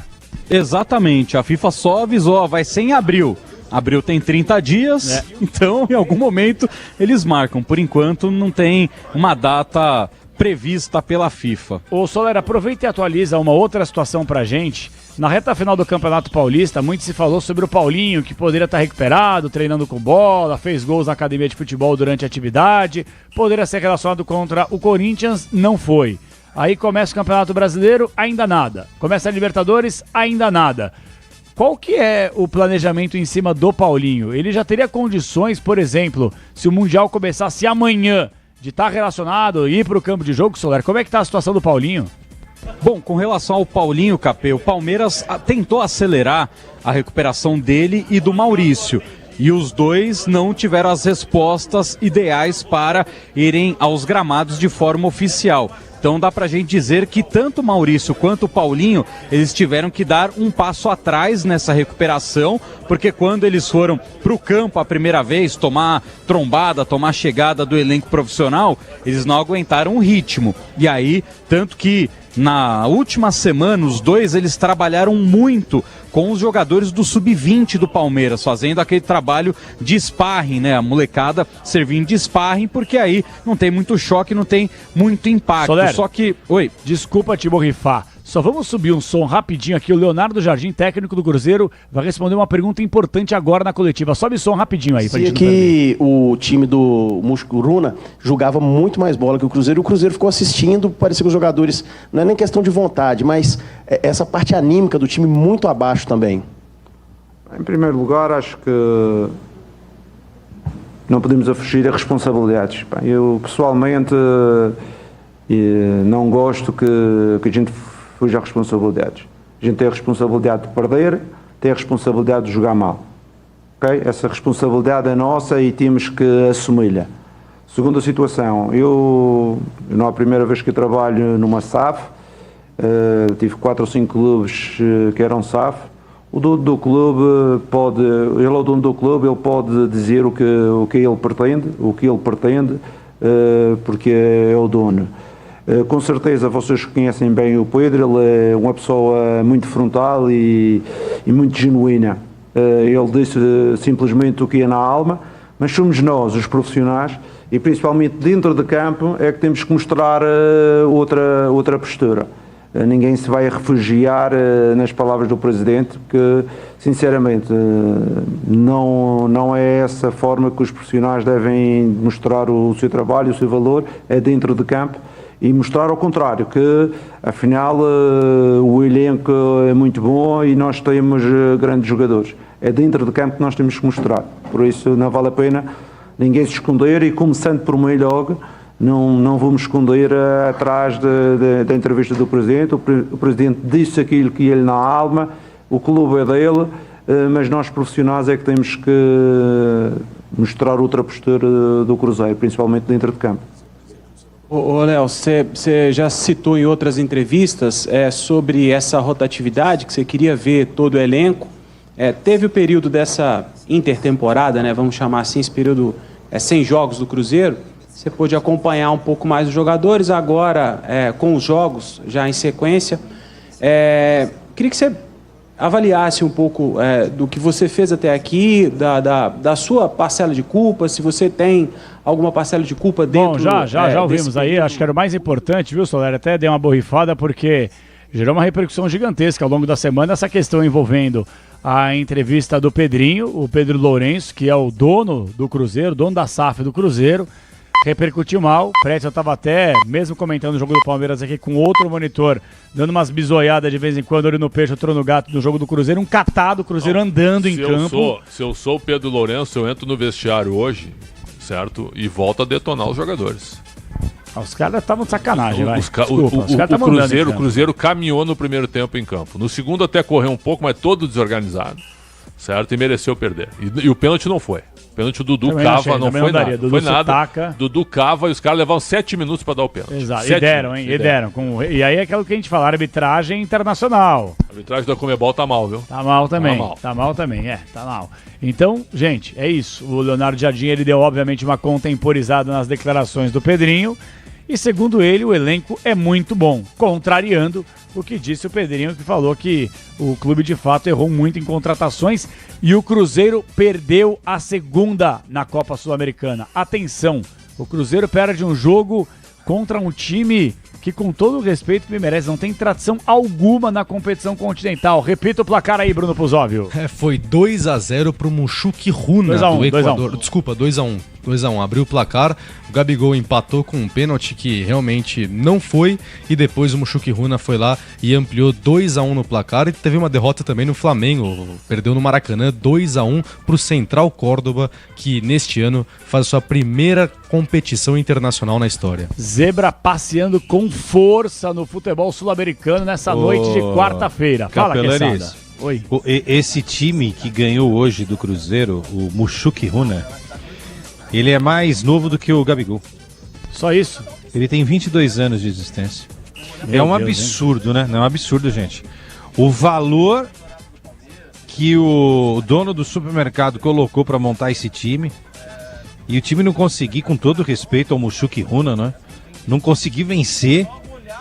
Exatamente, a FIFA só avisou, vai ser em abril. Abril tem 30 dias, então em algum momento eles marcam. Por enquanto não tem uma data prevista pela FIFA. Ô Soler, aproveita e atualiza uma outra situação pra gente. Na reta final do Campeonato Paulista, muito se falou sobre o Paulinho, que poderia estar recuperado, treinando com bola, fez gols na academia de futebol durante a atividade, poderia ser relacionado contra o Corinthians, não foi. Aí começa o Campeonato Brasileiro, ainda nada. Começa a Libertadores, ainda nada. Qual que é o planejamento em cima do Paulinho? Ele já teria condições, por exemplo, se o Mundial começasse amanhã, de estar relacionado e ir para o campo de jogo, Soler? Como é que está a situação do Paulinho? Bom, com relação ao Paulinho, Capê, o Palmeiras tentou acelerar a recuperação dele e do Maurício. E os dois não tiveram as respostas ideais para irem aos gramados de forma oficial. Então dá pra gente dizer que tanto o Maurício quanto o Paulinho, eles tiveram que dar um passo atrás nessa recuperação, porque quando eles foram pro campo a primeira vez, tomar trombada, tomar chegada do elenco profissional, eles não aguentaram o ritmo. E aí, tanto que na última semana, os dois, eles trabalharam muito com os jogadores do Sub-20 do Palmeiras, fazendo aquele trabalho de sparring, né? A molecada servindo de sparring, porque aí não tem muito choque, não tem muito impacto. Soler, só que... Oi. Desculpa te borrifar. Só vamos subir um som rapidinho aqui. O Leonardo Jardim, técnico do Cruzeiro, vai responder uma pergunta importante agora na coletiva. Sobe o som rapidinho aí. Parecia que o time do Muscuruna jogava muito mais bola que o Cruzeiro. O Cruzeiro ficou assistindo, parecia que os jogadores... Não é nem questão de vontade, mas essa parte anímica do time muito abaixo também. Em primeiro lugar, acho que não podemos fugir a responsabilidades. Eu, pessoalmente, não gosto que a gente fuja a responsabilidades. A gente tem a responsabilidade de perder, tem a responsabilidade de jogar mal. Okay? Essa responsabilidade é nossa e temos que assumi-la. Segunda situação, eu não é a primeira vez que eu trabalho numa SAF, tive 4 ou 5 clubes que eram SAF. O dono do clube ele é o dono do clube, ele pode dizer o que ele pretende, porque é o dono. Com certeza vocês conhecem bem o Pedro, ele é uma pessoa muito frontal e muito genuína. Ele disse simplesmente o que é na alma, mas somos nós, os profissionais, e principalmente dentro de campo, é que temos que mostrar outra postura. Ninguém se vai refugiar nas palavras do Presidente, porque, sinceramente, não é essa forma que os profissionais devem mostrar o seu trabalho, o seu valor, é dentro de campo, e mostrar ao contrário, que, afinal, o elenco é muito bom e nós temos grandes jogadores. É dentro de campo que nós temos que mostrar. Por isso, não vale a pena ninguém se esconder, e começando por mim logo, não vou me esconder atrás da entrevista do Presidente. O Presidente disse aquilo que ele na alma, o clube é dele, mas nós profissionais é que temos que mostrar outra postura do Cruzeiro, principalmente dentro de campo. Ô Léo, você já citou em outras entrevistas sobre essa rotatividade, que você queria ver todo o elenco. Teve o período dessa intertemporada, né, vamos chamar assim, esse período sem jogos do Cruzeiro. Você pôde acompanhar um pouco mais os jogadores, agora com os jogos já em sequência. Queria que você avaliasse um pouco do que você fez até aqui, da sua parcela de culpa, se você tem alguma parcela de culpa dentro... Bom, já ouvimos aí, acho que era o mais importante, viu, Soler? Até dei uma borrifada porque gerou uma repercussão gigantesca ao longo da semana essa questão envolvendo a entrevista do Pedrinho, o Pedro Lourenço, que é o dono do Cruzeiro, dono da SAF do Cruzeiro. Repercutiu mal, o Fred, eu estava até mesmo comentando o jogo do Palmeiras aqui com outro monitor, dando umas bisoiadas de vez em quando, olho no peixe, outro no gato, no jogo do Cruzeiro, um catado, o Cruzeiro andando em campo. Se eu sou o Pedro Lourenço, eu entro no vestiário hoje, certo? E volto a detonar os jogadores. Os caras estavam de sacanagem, vai. O Cruzeiro caminhou no primeiro tempo em campo. No segundo até correu um pouco, mas todo desorganizado, certo? E mereceu perder. E o pênalti não foi. O pênalti do Dudu Cava não foi nada. Dudu foi nada. Taca. Dudu Cava e os caras levaram 7 minutos para dar o pênalti. Exato. E deram, hein? E deram. E aí é aquilo que a gente fala, arbitragem internacional. A arbitragem da Conmebol tá mal, viu? Tá mal também. Tá mal também, tá mal. Então, gente, é isso. O Leonardo Jardim, ele deu obviamente uma contemporizada nas declarações do Pedrinho. E segundo ele, o elenco é muito bom, contrariando o que disse o Pedrinho, que falou que o clube de fato errou muito em contratações e o Cruzeiro perdeu a segunda na Copa Sul-Americana. Atenção, o Cruzeiro perde um jogo contra um time que, com todo o respeito que me merece, não tem tradição alguma na competição continental. Repita o placar aí, Bruno Puzóvio. Foi 2-0 pro Mushuki Runa do Equador. Desculpa, 2-1. 2-1, abriu o placar, o Gabigol empatou com um pênalti que realmente não foi, e depois o Mushuki-Runa foi lá e ampliou 2-1 no placar, e teve uma derrota também no Flamengo, perdeu no Maracanã 2-1 para o Central Córdoba, que neste ano faz sua primeira competição internacional na história. Zebra passeando com força no futebol sul-americano nessa noite de quarta-feira. Fala, Quesada. Oi. Esse time que ganhou hoje do Cruzeiro, o Mushuki-Runa, ele é mais novo do que o Gabigol. Só isso? Ele tem 22 anos de existência. Meu é um Deus, absurdo, né? Não é um absurdo, gente. O valor que o dono do supermercado colocou para montar esse time, e o time não conseguir, com todo respeito ao Mushuki-Runa, né? Não conseguir vencer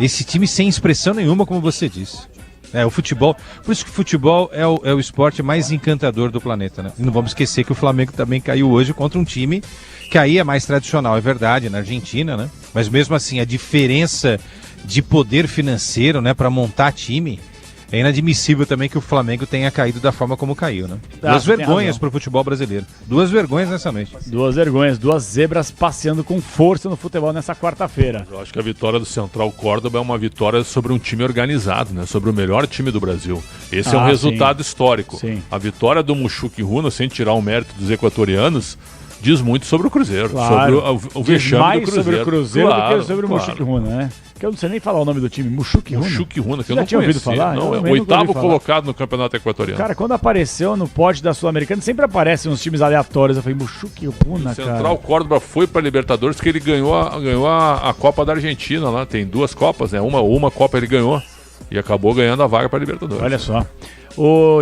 esse time sem expressão nenhuma, como você disse. O futebol, por isso que o futebol é o esporte mais encantador do planeta, né? E não vamos esquecer que o Flamengo também caiu hoje contra um time que aí é mais tradicional, é verdade, na Argentina, né? Mas mesmo assim, a diferença de poder financeiro, né, para montar time, é inadmissível também que o Flamengo tenha caído da forma como caiu, né? Duas vergonhas para o futebol brasileiro. Duas vergonhas nessa noite. Duas vergonhas, duas zebras passeando com força no futebol nessa quarta-feira. Eu acho que a vitória do Central Córdoba é uma vitória sobre um time organizado, né? Sobre o melhor time do Brasil. Esse é um resultado histórico. Sim. A vitória do Mushuki-Runa, sem tirar o mérito dos equatorianos, diz muito sobre o Cruzeiro, claro. Sobre o vexame do Cruzeiro. Mais sobre o Cruzeiro do que sobre o claro. Mushuki-Runa, né? Que eu não sei nem falar o nome do time, Mushuki-Runa. Mushuki-Runa, que eu já não tinha ouvido conhecia. falar? Não, é o oitavo colocado no campeonato equatoriano. Cara, quando apareceu no pódio da Sul-Americana, sempre aparecem uns times aleatórios. Eu falei, Mushuki-Runa, O Central Córdoba foi para Libertadores, que ele ganhou a Copa da Argentina lá. Tem duas Copas, né? Uma Copa ele ganhou e acabou ganhando a vaga para Libertadores. Olha só.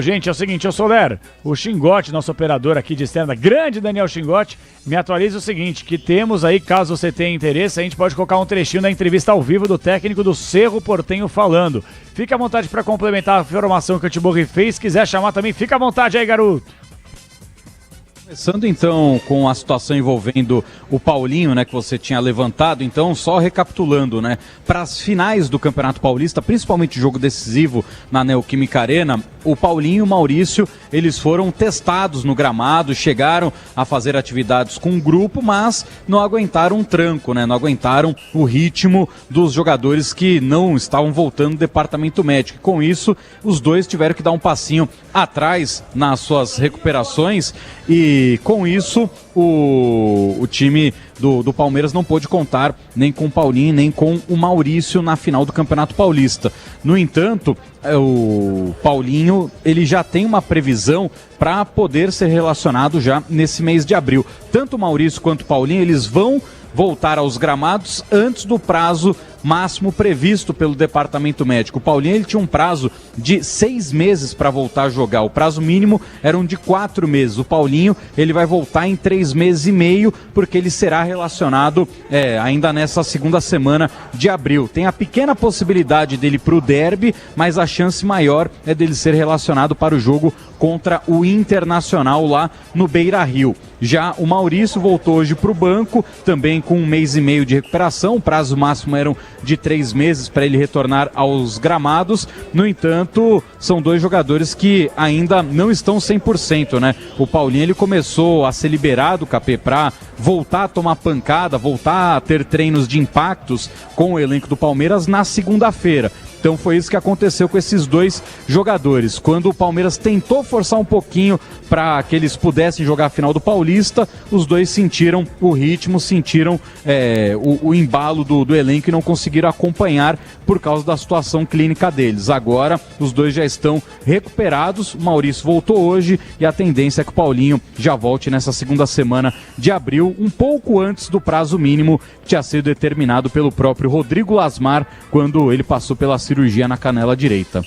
Gente, é o seguinte, ô Soler, o Xingote, nosso operador aqui de externa, grande Daniel Xingote, me atualiza o seguinte, que temos aí, caso você tenha interesse, a gente pode colocar um trechinho da entrevista ao vivo do técnico do Cerro Porteño falando. Fique à vontade para complementar a informação que o Tiborri fez, se quiser chamar também, fica à vontade aí, garoto. Começando então com a situação envolvendo o Paulinho, né, que você tinha levantado, então só recapitulando, né, para as finais do Campeonato Paulista, principalmente o jogo decisivo na Neoquímica Arena, o Paulinho e o Maurício, eles foram testados no gramado, chegaram a fazer atividades com o grupo, mas não aguentaram um tranco, né, não aguentaram o ritmo dos jogadores que não estavam voltando do departamento médico. Com isso, os dois tiveram que dar um passinho atrás nas suas recuperações e com isso o time do Palmeiras não pôde contar nem com o Paulinho nem com o Maurício na final do Campeonato Paulista. No entanto, o Paulinho ele já tem uma previsão para poder ser relacionado já nesse mês de abril. Tanto o Maurício quanto o Paulinho eles vão voltar aos gramados antes do prazo máximo previsto pelo departamento médico. O Paulinho ele tinha um prazo de 6 meses para voltar a jogar. O prazo mínimo era de 4 meses. O Paulinho ele vai voltar em 3 meses e meio, porque ele será relacionado ainda nessa segunda semana de abril. Tem a pequena possibilidade dele para o derby, mas a chance maior é dele ser relacionado para o jogo contra o Internacional lá no Beira-Rio. Já o Maurício voltou hoje para o banco, também com 1 mês e meio de recuperação. O prazo máximo eram de 3 meses para ele retornar aos gramados. No entanto, são dois jogadores que ainda não estão 100%, né? O Paulinho ele começou a ser liberado, Capê, para voltar a tomar pancada, voltar a ter treinos de impactos com o elenco do Palmeiras na segunda-feira. Então foi isso que aconteceu com esses dois jogadores. Quando o Palmeiras tentou forçar um pouquinho para que eles pudessem jogar a final do Paulista, os dois sentiram o ritmo, sentiram o embalo do elenco e não conseguiram acompanhar por causa da situação clínica deles. Agora os dois já estão recuperados, o Maurício voltou hoje e a tendência é que o Paulinho já volte nessa segunda semana de abril, um pouco antes do prazo mínimo que tinha sido determinado pelo próprio Rodrigo Lasmar quando ele passou pela cirurgia na canela direita.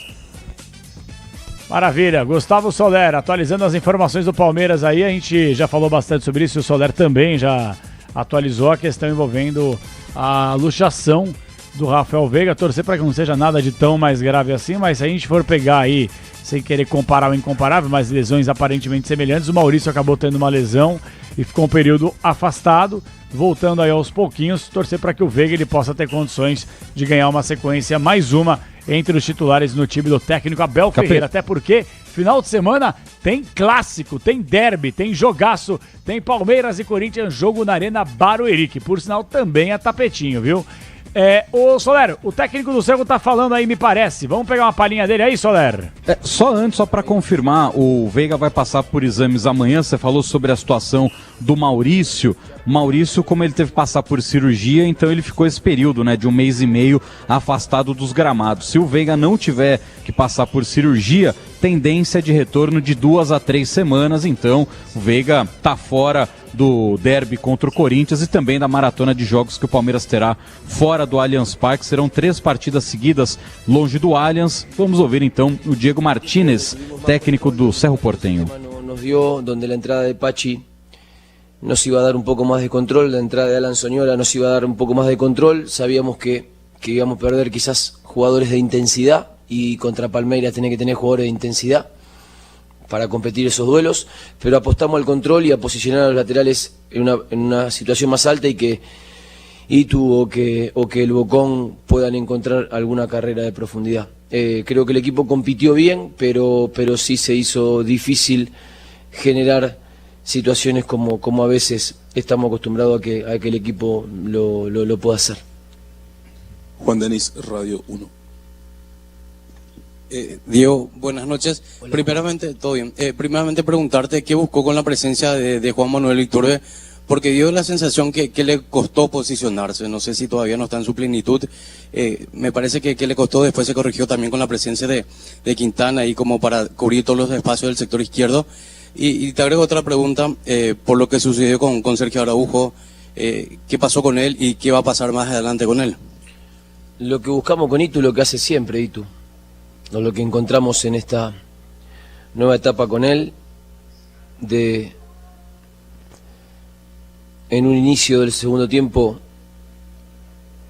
Maravilha, Gustavo Soler, atualizando as informações do Palmeiras aí, a gente já falou bastante sobre isso, o Soler também já atualizou a questão envolvendo a luxação do Rafael Veiga, torcer para que não seja nada de tão mais grave assim, mas se a gente for pegar aí, sem querer comparar o incomparável, mas lesões aparentemente semelhantes, o Maurício acabou tendo uma lesão e ficou um período afastado, voltando aí aos pouquinhos, torcer para que o Veiga ele possa ter condições de ganhar uma sequência, mais uma entre os titulares no time do técnico Abel Ferreira, até porque final de semana tem clássico, tem derby, tem jogaço, tem Palmeiras e Corinthians, jogo na Arena Barueri, que por sinal também é tapetinho, viu? Ô Soler, o técnico do Cerro tá falando aí, me parece. Vamos pegar uma palhinha dele aí, Soler? Só para confirmar, o Veiga vai passar por exames amanhã. Você falou sobre a situação do Maurício. Maurício, como ele teve que passar por cirurgia, então ele ficou esse período, né, de 1 mês e meio afastado dos gramados. Se o Veiga não tiver que passar por cirurgia, tendência de retorno de 2 a 3 semanas. Então o Veiga tá fora do derby contra o Corinthians e também da maratona de jogos que o Palmeiras terá fora do Allianz Parque. Serão 3 partidas seguidas longe do Allianz. Vamos ouvir então o Diego Martínez, técnico do Cerro Porteño. Nos dio donde la entrada de Pachi nos iba a dar un poco más de control, la entrada de Alan Soñora nos iba a dar un poco más de control. Sabíamos que íbamos a perder quizás jugadores de intensidad y contra Palmeiras tenía que tener jugadores de intensidad para competir esos duelos, pero apostamos al control y a posicionar a los laterales en una situación más alta y que Itu o que el Bocón puedan encontrar alguna carrera de profundidad. Creo que el equipo compitió bien, pero sí se hizo difícil generar situaciones como a veces estamos acostumbrados a que el equipo lo pueda hacer. Juan Denis, Radio 1. Diego, buenas noches. Hola. Primeramente, todo bien. Primeramente preguntarte qué buscó con la presencia de Juan Manuel Iturbe, porque dio la sensación que le costó posicionarse. No sé si todavía no está en su plenitud. Me parece que le costó, después se corrigió también con la presencia de Quintana y como para cubrir todos los espacios del sector izquierdo. Y te agrego otra pregunta, por lo que sucedió con Sergio Araujo, ¿qué pasó con él y qué va a pasar más adelante con él? Lo que buscamos con Itu, lo que hace siempre Itu, o lo que encontramos en esta nueva etapa con él, en un inicio del segundo tiempo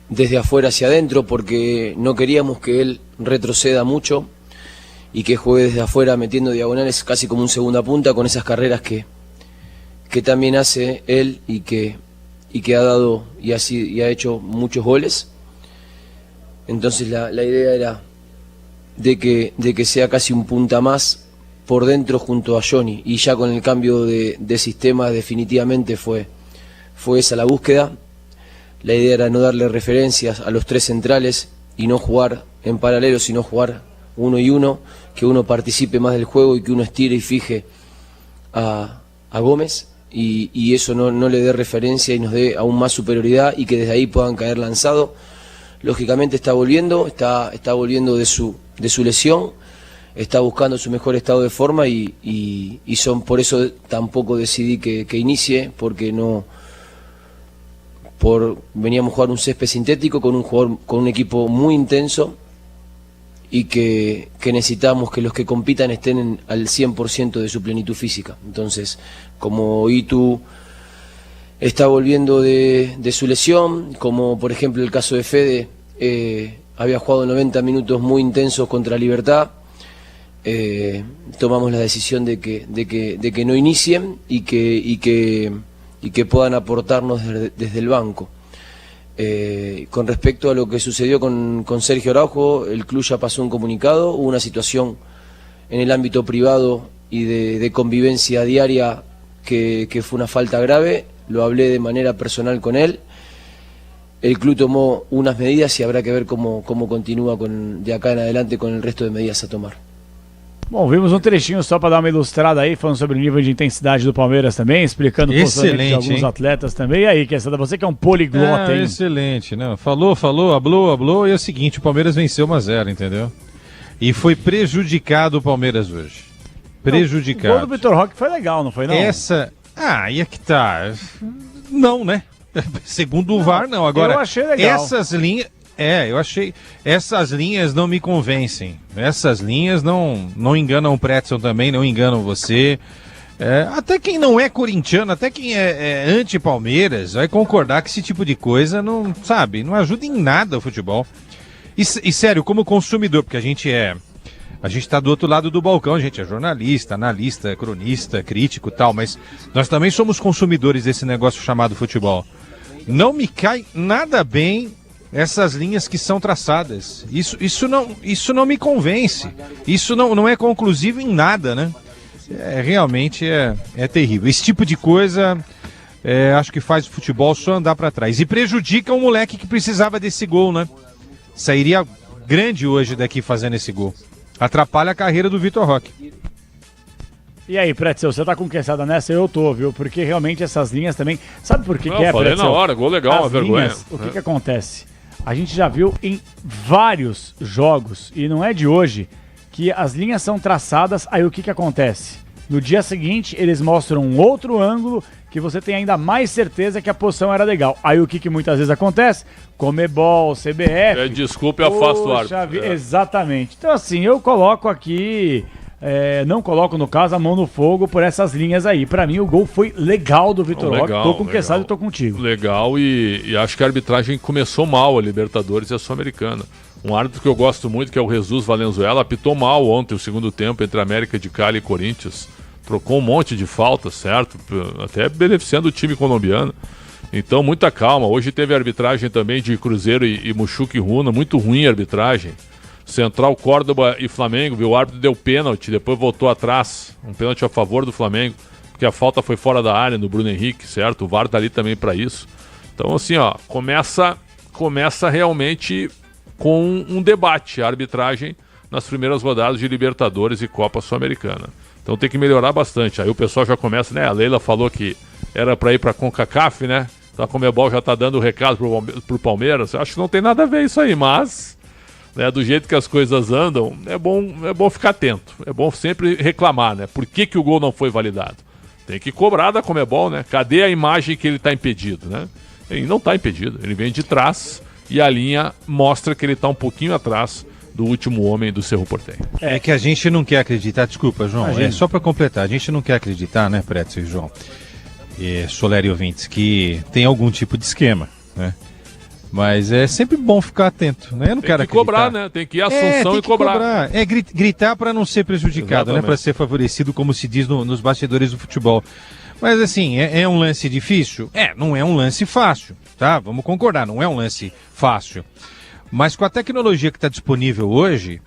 desde afuera hacia adentro, porque no queríamos que él retroceda mucho y que juegue desde afuera metiendo diagonales casi como un segunda punta, con esas carreras que también hace él y que ha dado y ha hecho muchos goles. Entonces la idea era de que sea casi un punta más por dentro junto a Johnny, y ya con el cambio de sistema definitivamente fue esa la búsqueda. La idea era no darle referencias a los 3 centrales y no jugar en paralelo, sino jugar 1 y 1, que uno participe más del juego y que uno estire y fije a Gómez, y eso no le dé referencia y nos dé aún más superioridad y que desde ahí puedan caer lanzados. Lógicamente está volviendo de su lesión, está buscando su mejor estado de forma y por eso tampoco decidí que inicie, porque veníamos a jugar un césped sintético con un equipo muy intenso y que necesitamos que los que compitan estén al 100% de su plenitud física. Entonces, como Itu está volviendo de su lesión, como por ejemplo el caso de Fede, había jugado 90 minutos muy intensos contra Libertad, tomamos la decisión de que no inicien y que puedan aportarnos desde el banco. Con respecto a lo que sucedió con Sergio Araujo, el club ya pasó un comunicado, hubo una situación en el ámbito privado y de convivencia diaria que fue una falta grave. Lo hablé de manera personal con él. El club tomó unas medidas y habrá que ver cómo continúa de acá en adelante con el resto de medidas a tomar. Bom, vimos um trechinho só para dar uma ilustrada aí, falando sobre o nível de intensidade do Palmeiras também, explicando o posicionamento de alguns atletas também. E aí, Quesada, você que é um poliglota, hein? Excelente, né? Falou, hablou, e é o seguinte, o Palmeiras venceu 1-0, entendeu? E foi prejudicado o Palmeiras hoje. Prejudicado. O gol do Vitor Roque foi legal, não foi não? E é que tá. Não, né? Segundo o VAR, não. Agora, eu achei legal. Essas linhas... eu achei... Essas linhas não me convencem. Essas linhas não enganam o Pretzel também, não enganam você. Até quem não é corintiano, até quem é anti-Palmeiras, vai concordar que esse tipo de coisa não ajuda em nada o futebol. E sério, como consumidor, porque a gente tá do outro lado do balcão, a gente é jornalista, analista, cronista, crítico e tal, mas nós também somos consumidores desse negócio chamado futebol. Não me cai nada bem essas linhas que são traçadas. Isso não me convence. Isso não é conclusivo em nada, né? Realmente é terrível. Esse tipo de coisa acho que faz o futebol só andar para trás. E prejudica um moleque que precisava desse gol, né? Sairia grande hoje daqui fazendo esse gol. Atrapalha a carreira do Vitor Roque. E aí, Pretzel, você tá conquistada nessa? Eu tô, viu? Porque realmente essas linhas também... Sabe por que Não, falei Pretzel? na hora, gol legal, uma vergonha. O que acontece? A gente já viu em vários jogos, e não é de hoje, que as linhas são traçadas, aí o que acontece? No dia seguinte, eles mostram um outro ângulo que você tem ainda mais certeza que a posição era legal. Aí o que muitas vezes acontece? Comebol, CBF... desculpa e afasta o árbitro. Exatamente. Então assim, eu coloco aqui... não coloco, no caso, a mão no fogo por essas linhas aí. Pra mim, o gol foi legal do Vitor Roque. Tô com o Quesada e tô contigo. Legal, e acho que a arbitragem começou mal, a Libertadores e a Sul-Americana. Um árbitro que eu gosto muito, que é o Jesus Valenzuela, apitou mal ontem o segundo tempo entre América de Cali e Corinthians. Trocou um monte de faltas, certo? Até beneficiando o time colombiano. Então, muita calma. Hoje teve arbitragem também de Cruzeiro e Muxuca e Runa. Muito ruim a arbitragem. Central, Córdoba e Flamengo, viu? O árbitro deu pênalti, depois voltou atrás. Um pênalti a favor do Flamengo, porque a falta foi fora da área no Bruno Henrique, certo? O VAR tá ali também para isso. Então, assim, ó, começa realmente com um debate, a arbitragem nas primeiras rodadas de Libertadores e Copa Sul-Americana. Então tem que melhorar bastante. Aí o pessoal já começa, né? A Leila falou que era para ir para CONCACAF, né? Então a Conmebol já tá dando o recado pro Palmeiras. Eu acho que não tem nada a ver isso aí, mas... do jeito que as coisas andam, é bom ficar atento. É bom sempre reclamar, né? Por que o gol não foi validado? Tem que cobrar da Conmebol, né? Cadê a imagem que ele está impedido, né? Ele não está impedido. Ele vem de trás e a linha mostra que ele está um pouquinho atrás do último homem do Cerro Porteño. É que a gente não quer acreditar, desculpa, João, só para completar, a gente não quer acreditar, né, Pretzel e João, Soler e ouvintes, que tem algum tipo de esquema, né? Mas é sempre bom ficar atento, né? Eu não quero acreditar. Cobrar, né? Tem que ir à Assunção e cobrar. Gritar para não ser prejudicado, né? Para ser favorecido, como se diz nos bastidores do futebol. Mas assim, é um lance difícil? Não é um lance fácil, tá? Vamos concordar, não é um lance fácil. Mas com a tecnologia que está disponível hoje,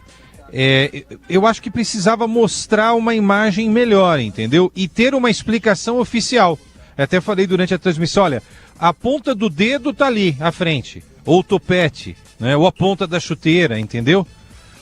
eu acho que precisava mostrar uma imagem melhor, entendeu? E ter uma explicação oficial. Eu até falei durante a transmissão, olha, a ponta do dedo tá ali, à frente, ou o topete, né? Ou a ponta da chuteira, entendeu?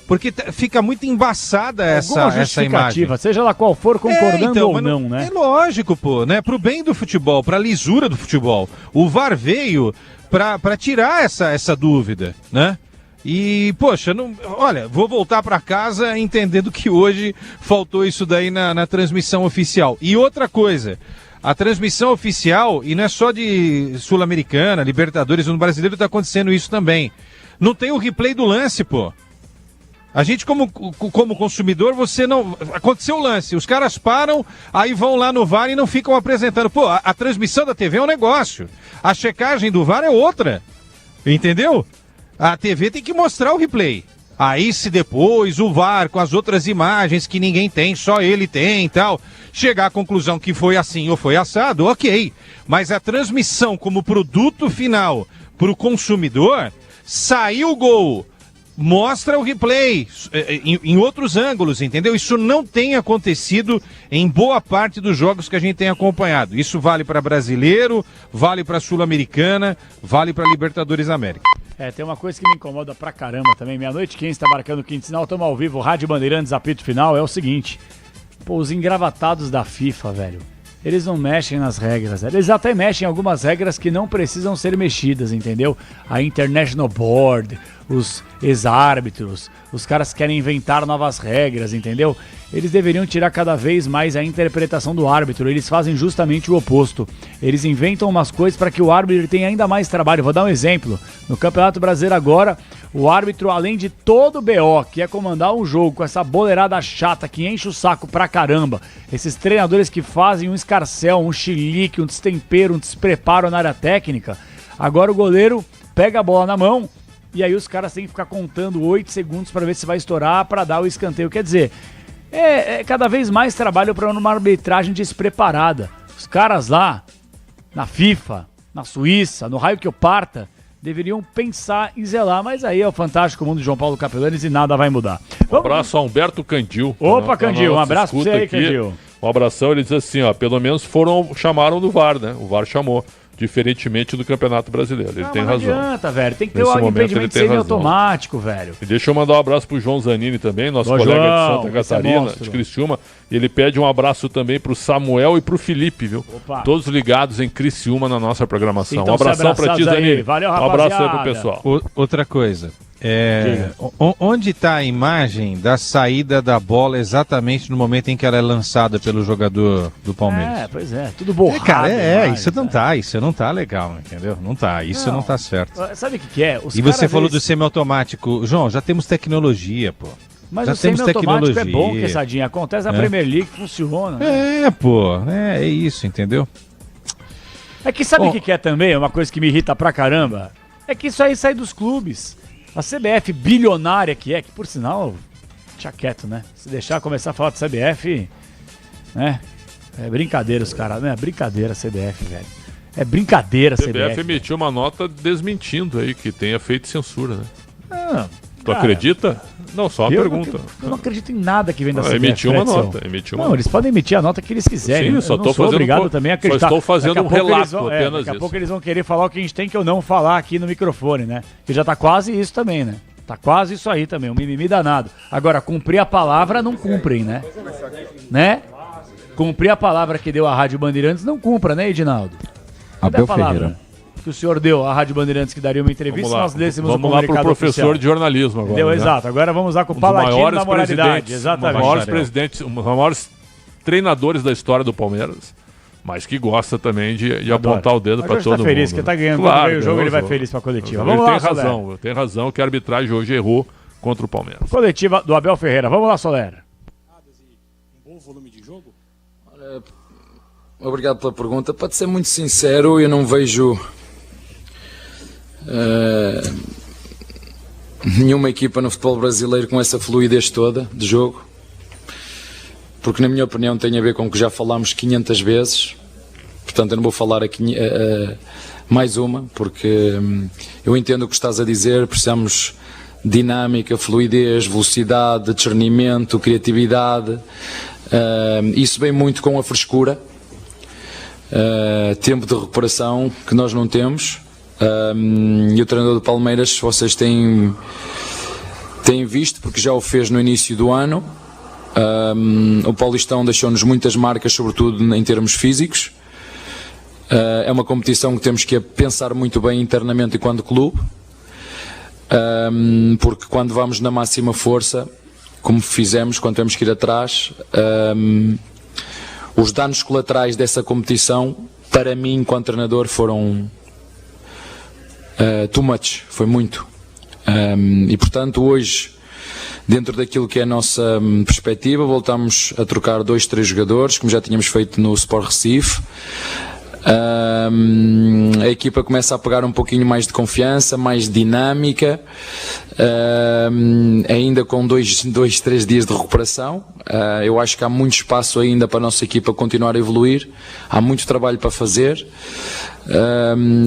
Porque fica muito embaçada essa imagem. Seja lá qual for, concordando ou não, né? É lógico, pô, né? Pro bem do futebol, pra lisura do futebol. O VAR veio pra tirar essa dúvida, né? E, poxa, olha, vou voltar para casa entendendo que hoje faltou isso daí na transmissão oficial. E outra coisa, a transmissão oficial, e não é só de Sul-Americana, Libertadores, no Brasileiro tá acontecendo isso também. Não tem o replay do lance, pô. A gente, como consumidor, você não... Aconteceu o lance, os caras param, aí vão lá no VAR e não ficam apresentando. Pô, a transmissão da TV é um negócio. A checagem do VAR é outra. Entendeu? A TV tem que mostrar o replay. Aí se depois o VAR, com as outras imagens que ninguém tem, só ele tem e tal, chegar à conclusão que foi assim ou foi assado, ok. Mas a transmissão como produto final para o consumidor, saiu o gol... Mostra o replay em outros ângulos, entendeu? Isso não tem acontecido em boa parte dos jogos que a gente tem acompanhado. Isso vale para brasileiro, vale para Sul-Americana, vale para Libertadores América. Tem uma coisa que me incomoda pra caramba também. Meia-noite, quem está marcando o quinto sinal, estamos ao vivo, Rádio Bandeirantes, apito final, é o seguinte. Pô, os engravatados da FIFA, velho, eles não mexem nas regras. Eles até mexem em algumas regras que não precisam ser mexidas, entendeu? A International Board, os ex-árbitros, os caras que querem inventar novas regras, entendeu? Eles deveriam tirar cada vez mais a interpretação do árbitro. Eles fazem justamente o oposto. Eles inventam umas coisas para que o árbitro tenha ainda mais trabalho. Vou dar um exemplo. No Campeonato Brasileiro agora, o árbitro, além de todo o BO, que é comandar um jogo com essa boleirada chata que enche o saco pra caramba, esses treinadores que fazem um escarcéu, um chilique, um destempero, um despreparo na área técnica, agora o goleiro pega a bola na mão e aí os caras têm que ficar contando 8 segundos para ver se vai estourar para dar o escanteio. Quer dizer, é cada vez mais trabalho para uma arbitragem despreparada. Os caras lá, na FIFA, na Suíça, no raio que eu parta, deveriam pensar em zelar, mas aí é o fantástico mundo de João Paulo Capelanes e nada vai mudar. Um abraço a Humberto Candil. Opa, Candil, um abraço pra você aí, Candil. Um abração, ele diz assim, ó, pelo menos chamaram do VAR, né? O VAR chamou, diferentemente do Campeonato Brasileiro. Ele tem razão. Não adianta, velho. Tem que ter o impedimento semi-automático, velho. E deixa eu mandar um abraço pro João Zanini também, nosso colega de Santa Catarina, de Criciúma. Ele pede um abraço também pro Samuel e pro Felipe, viu? Opa. Todos ligados em Criciúma na nossa programação. Um abração pra ti, Zanini. Valeu, rapaziada. Um abraço aí pro pessoal. Outra coisa. Onde está a imagem da saída da bola exatamente no momento em que ela é lançada pelo jogador do Palmeiras? Pois é, tudo borrado. Isso não tá legal, entendeu? Não tá certo. Sabe o que é? E você falou do semiautomático. João, já temos tecnologia, pô. Mas o semiautomático é bom, Quessadinha. Acontece na Premier League, funciona. Né? É isso, entendeu? É que sabe o que é também? Uma coisa que me irrita pra caramba. É que isso aí sai dos clubes. A CBF bilionária que por sinal, deixa quieto, né? Se deixar começar a falar de CBF, né? É brincadeira os caras, né? É brincadeira a CBF, velho. É brincadeira a CBF. A CBF emitiu uma nota desmentindo aí que tenha feito censura, né? Tu cara, acredita? Não, só uma pergunta. Eu não acredito em nada que vem da CBF. Emitiu uma nota. Eles podem emitir a nota que eles quiserem. Sim, eu não sou obrigado também a acreditar. Só estou fazendo um relato apenas daqui a pouco eles vão querer falar o que a gente tem que eu não falar aqui no microfone, né? Que já tá quase isso também, né? Tá quase isso aí também, um mimimi danado. Agora, cumprir a palavra não cumprem, né? Cumprir a palavra que deu a Rádio Bandeirantes não cumpra, né, Edinaldo? Cadê a palavra Ferreira que o senhor deu à Rádio Bandeirantes que daria uma entrevista, nós lêssemos o comunicado oficial. Vamos lá pro professor de jornalismo agora. Deu, exato. Agora vamos lá com o paladino da moralidade. Exatamente. Um dos maiores treinadores da história do Palmeiras, mas que gosta também de apontar o dedo para todo mundo. Tá feliz, que tá ganhando. Quando ganha o jogo, ele vai feliz pra coletiva. Vamos lá, Soler. Tem razão que a arbitragem hoje errou contra o Palmeiras. Coletiva do Abel Ferreira. Vamos lá, Soler. Um bom volume de jogo? Obrigado pela pergunta. Para te ser muito sincero, eu não vejo nenhuma equipa no futebol brasileiro com essa fluidez toda de jogo, porque na minha opinião tem a ver com o que já falámos 500 vezes, portanto eu não vou falar aqui mais uma, porque eu entendo o que estás a dizer. Precisamos dinâmica, fluidez, velocidade, discernimento, criatividade, isso vem muito com a frescura, tempo de recuperação que nós não temos. E o treinador do Palmeiras, vocês têm visto, porque já o fez no início do ano. O Paulistão deixou-nos muitas marcas, sobretudo em termos físicos. É uma competição que temos que pensar muito bem internamente enquanto clube, porque quando vamos na máxima força, como fizemos quando temos que ir atrás, os danos colaterais dessa competição, para mim, enquanto treinador, foram too much, foi muito. E portanto hoje, dentro daquilo que é a nossa perspectiva, voltamos a trocar 2-3 jogadores, como já tínhamos feito no Sport Recife. A equipa começa a pegar um pouquinho mais de confiança, mais dinâmica, ainda com 2-3 dias de recuperação. Eu acho que há muito espaço ainda para a nossa equipa continuar a evoluir, há muito trabalho para fazer.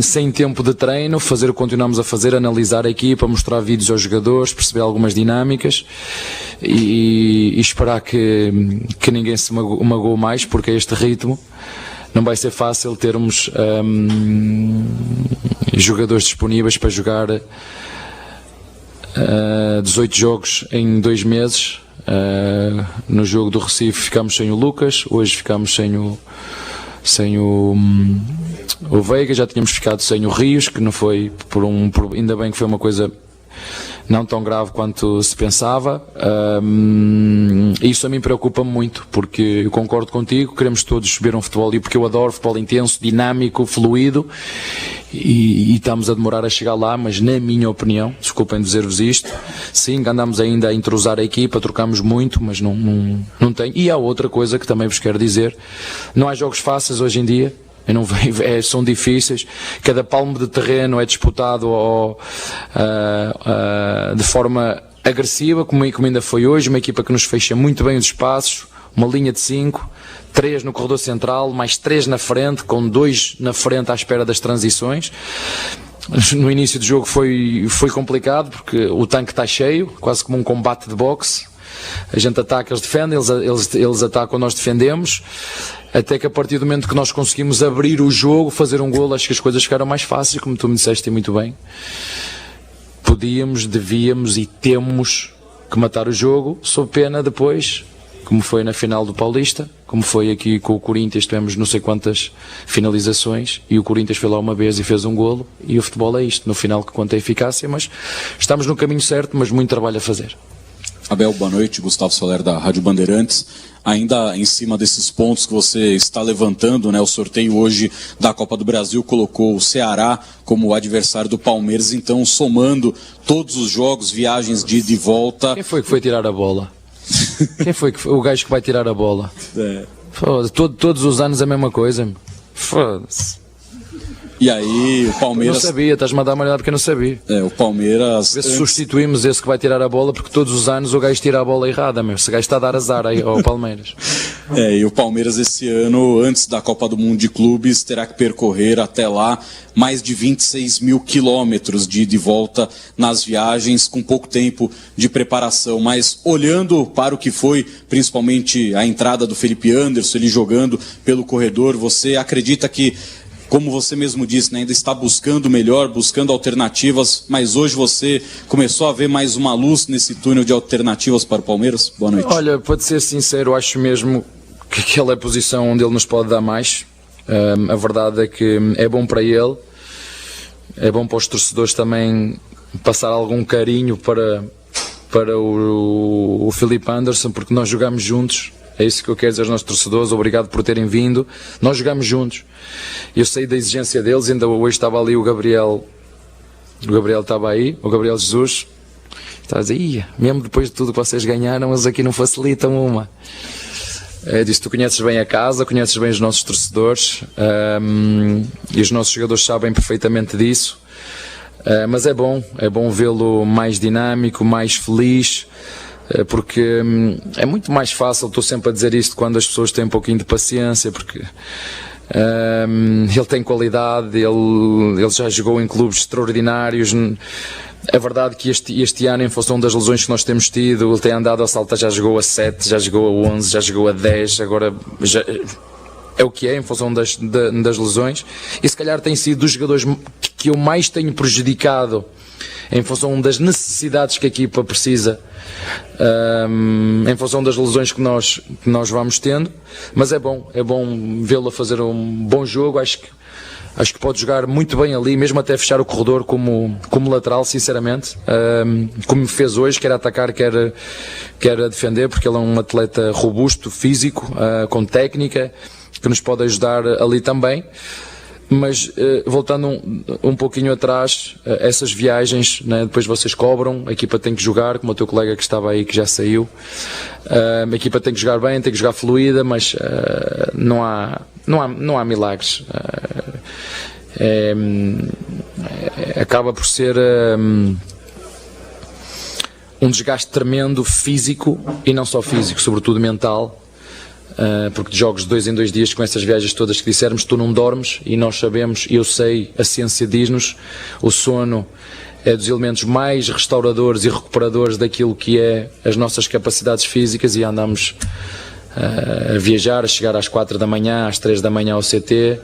Sem tempo de treino, fazer o que continuamos a fazer, analisar a equipa, mostrar vídeos aos jogadores, perceber algumas dinâmicas e esperar que ninguém se magoe mais, porque a este ritmo não vai ser fácil termos jogadores disponíveis para jogar 18 jogos em 2 meses. No jogo do Recife ficamos sem o Lucas, hoje ficamos sem o Veiga, já tínhamos ficado sem o Rios, que não foi ainda bem que foi uma coisa não tão grave quanto se pensava. Isso a mim preocupa-me muito, porque eu concordo contigo, queremos todos ver um futebol, e porque eu adoro futebol intenso, dinâmico, fluido, e estamos a demorar a chegar lá, mas na minha opinião, desculpem dizer-vos isto, sim, andamos ainda a entrosar a equipa, trocamos muito, mas não tem. E há outra coisa que também vos quero dizer: não há jogos fáceis hoje em dia. Eu não vejo, são difíceis, cada palmo de terreno é disputado de forma agressiva, como ainda foi hoje, uma equipa que nos fecha muito bem os espaços, uma linha de 5, 3 no corredor central, mais 3 na frente, com 2 na frente à espera das transições. No início do jogo foi complicado, porque o tanque está cheio, quase como um combate de boxe. A gente ataca, eles defendem, eles atacam, nós defendemos, até que a partir do momento que nós conseguimos abrir o jogo, fazer um golo, acho que as coisas ficaram mais fáceis, como tu me disseste muito bem. Podíamos, devíamos e temos que matar o jogo, sob pena depois, como foi na final do Paulista, como foi aqui com o Corinthians, tivemos não sei quantas finalizações e o Corinthians foi lá uma vez e fez um golo, e o futebol é isto, no final que conta a eficácia, mas estamos no caminho certo, mas muito trabalho a fazer. Abel, boa noite, Gustavo Soler da Rádio Bandeirantes. Ainda em cima desses pontos que você está levantando, né, o sorteio hoje da Copa do Brasil colocou o Ceará como adversário do Palmeiras, então somando todos os jogos, viagens de ida e volta... Quem foi que foi tirar a bola? Quem foi o gajo que vai tirar a bola? Foda-se, todos os anos a mesma coisa. Foda-se. E aí o Palmeiras... Não sabia, estás-me a dar uma olhada porque eu não sabia. O Palmeiras... Vê se substituímos esse que vai tirar a bola, porque todos os anos o gajo tira a bola errada, meu. Esse gajo está a dar azar aí ao Palmeiras. E o Palmeiras esse ano, antes da Copa do Mundo de Clubes, terá que percorrer até lá mais de 26 mil quilômetros de ida e volta nas viagens, com pouco tempo de preparação. Mas olhando para o que foi, principalmente a entrada do Felipe Anderson, ele jogando pelo corredor, você acredita que, como você mesmo disse, né, ainda está buscando melhor, buscando alternativas, mas hoje você começou a ver mais uma luz nesse túnel de alternativas para o Palmeiras? Boa noite. Olha, para ser sincero, acho mesmo que aquela é a posição onde ele nos pode dar mais. A verdade é que é bom para ele, é bom para os torcedores também passar algum carinho para o Felipe Anderson, porque nós jogamos juntos. É isso que eu quero dizer aos nossos torcedores, obrigado por terem vindo. Nós jogamos juntos. Eu sei da exigência deles, ainda hoje estava ali o Gabriel estava aí, o Gabriel Jesus, estava a dizer, mesmo depois de tudo que vocês ganharam, eles aqui não facilitam uma. Disse, tu conheces bem a casa, conheces bem os nossos torcedores, e os nossos jogadores sabem perfeitamente disso, mas é bom vê-lo mais dinâmico, mais feliz, porque é muito mais fácil, estou sempre a dizer isto quando as pessoas têm um pouquinho de paciência, porque ele tem qualidade, ele já jogou em clubes extraordinários. É verdade que este ano, em função das lesões que nós temos tido, ele tem andado a saltar, já jogou a 7, já jogou a 11, já jogou a 10, agora já é o que é, em função das lesões, e se calhar tem sido dos jogadores que eu mais tenho prejudicado em função das necessidades que a equipa precisa, em função das lesões que nós vamos tendo, mas é bom vê-lo a fazer um bom jogo. Acho que pode jogar muito bem ali, mesmo até fechar o corredor como lateral, sinceramente, como fez hoje, quer atacar, quer a defender, porque ele é um atleta robusto, físico, com técnica, que nos pode ajudar ali também. Mas voltando um pouquinho atrás, essas viagens, né, depois vocês cobram, a equipa tem que jogar, como o teu colega que estava aí, que já saiu, a equipa tem que jogar bem, tem que jogar fluida, mas não há milagres. Acaba por ser um desgaste tremendo físico, e não só físico, sobretudo mental. Porque de jogos de 2 em 2 dias, com essas viagens todas que dissermos, tu não dormes, e nós sabemos, eu sei, a ciência diz-nos, o sono é dos elementos mais restauradores e recuperadores daquilo que é as nossas capacidades físicas, e andamos a viajar, a chegar às 4 da manhã, às 3 da manhã ao CT,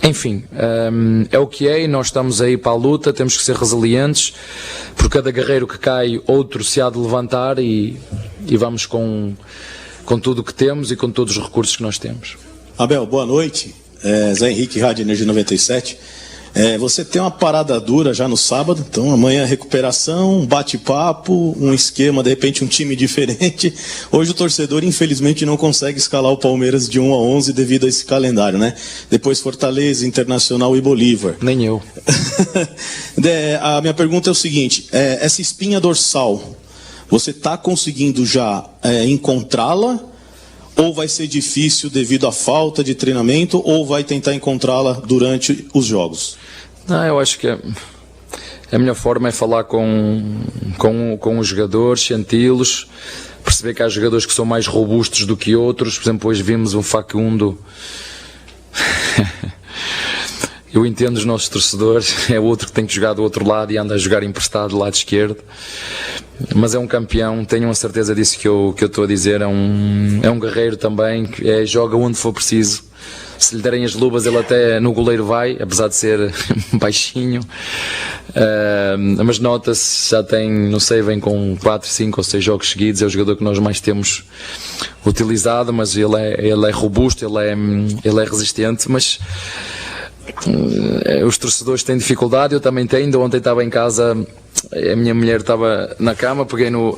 enfim, é o que é, e nós estamos aí para a luta, temos que ser resilientes, por cada guerreiro que cai, outro se há de levantar, e vamos com tudo o que temos e com todos os recursos que nós temos. Abel, boa noite. Zé Henrique, Rádio Energia 97. Você tem uma parada dura já no sábado, então amanhã recuperação, um bate-papo, um esquema, de repente um time diferente. Hoje o torcedor infelizmente não consegue escalar o Palmeiras de 1 a 11 devido a esse calendário, né? Depois Fortaleza, Internacional e Bolívar. Nem eu. A minha pergunta é o seguinte, essa espinha dorsal, você está conseguindo já encontrá-la, ou vai ser difícil devido à falta de treinamento, ou vai tentar encontrá-la durante os jogos? Não, eu acho que a melhor forma é falar com os jogadores, senti-los, perceber que há jogadores que são mais robustos do que outros. Por exemplo, hoje vimos um Facundo Eu entendo os nossos torcedores, é outro que tem que jogar do outro lado e anda a jogar emprestado do lado esquerdo, mas é um campeão, tenham a certeza disso que eu estou a dizer, é um guerreiro também, joga onde for preciso. Se lhe derem as luvas ele até no goleiro vai, apesar de ser baixinho, mas nota-se, já tem, não sei, vem com 4, 5 ou 6 jogos seguidos, é o jogador que nós mais temos utilizado, mas ele é robusto, ele é resistente, mas os torcedores têm dificuldade, eu também tenho. Ainda ontem estava em casa, a minha mulher estava na cama, peguei no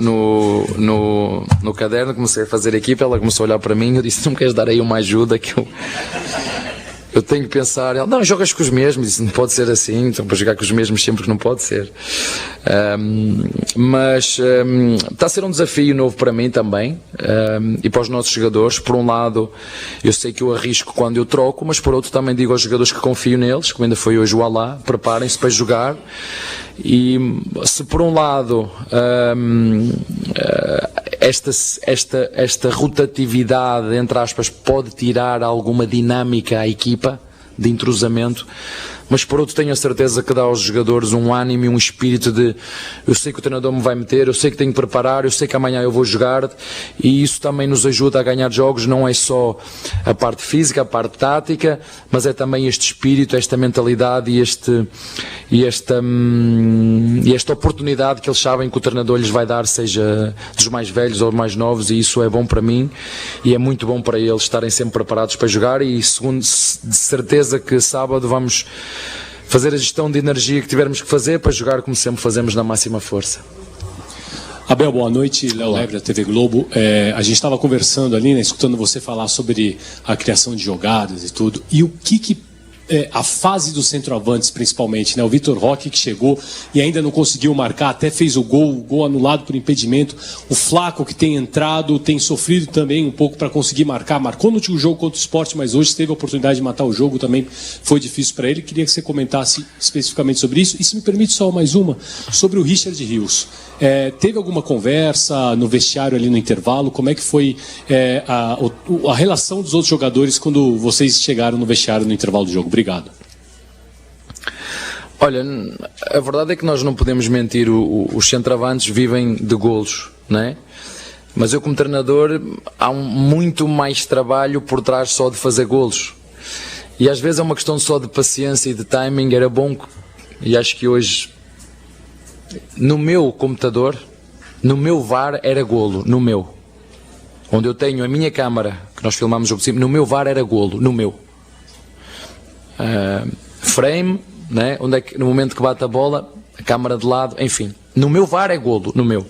caderno, comecei a fazer equipa, ela começou a olhar para mim, eu disse, não me queres dar aí uma ajuda que eu tenho que pensar. Ela, não, jogas com os mesmos, disse, não pode ser assim, então para jogar com os mesmos sempre que não pode ser. Mas está a ser um desafio novo para mim também, e para os nossos jogadores. Por um lado, eu sei que eu arrisco quando eu troco, mas por outro também digo aos jogadores que confio neles, como ainda foi hoje o Alá, preparem-se para jogar. E se por um lado esta rotatividade, entre aspas, pode tirar alguma dinâmica à equipa de entrosamento, mas por outro tenho a certeza que dá aos jogadores um ânimo e um espírito de eu sei que o treinador me vai meter, eu sei que tenho que preparar, eu sei que amanhã eu vou jogar, e isso também nos ajuda a ganhar jogos. Não é só a parte física, a parte tática, mas é também este espírito, esta mentalidade e esta oportunidade que eles sabem que o treinador lhes vai dar, seja dos mais velhos ou mais novos, e isso é bom para mim e é muito bom para eles estarem sempre preparados para jogar. E segundo, de certeza que sábado vamos fazer a gestão de energia que tivermos que fazer para jogar como sempre fazemos, na máxima força. Abel, boa noite. Léo Lebre, da TV Globo. A gente estava conversando ali, né, escutando você falar sobre a criação de jogadas e tudo. E o que a fase dos centroavantes, principalmente, né? O Vitor Roque, que chegou e ainda não conseguiu marcar, até fez o gol anulado por impedimento. O Flaco, que tem entrado, tem sofrido também um pouco para conseguir marcar. Marcou no último jogo contra o Sport, mas hoje teve a oportunidade de matar o jogo, também foi difícil para ele. Queria que você comentasse especificamente sobre isso. E se me permite só mais uma, sobre o Richard Rios. Teve alguma conversa no vestiário ali no intervalo? Como é que foi a relação dos outros jogadores quando vocês chegaram no vestiário no intervalo do jogo? Obrigado. Olha, a verdade é que nós não podemos mentir, os centroavantes vivem de golos, não é? Mas eu como treinador, há muito mais trabalho por trás só de fazer golos. E às vezes é uma questão só de paciência e de timing. Era bom, e acho que hoje, no meu computador, no meu VAR era golo, no meu. Onde eu tenho a minha câmara, que nós filmamos o jogo de cima, no meu VAR era golo, no meu. Frame, né? Onde é que, no momento que bate a bola, a câmara de lado, enfim, no meu VAR é golo, no meu.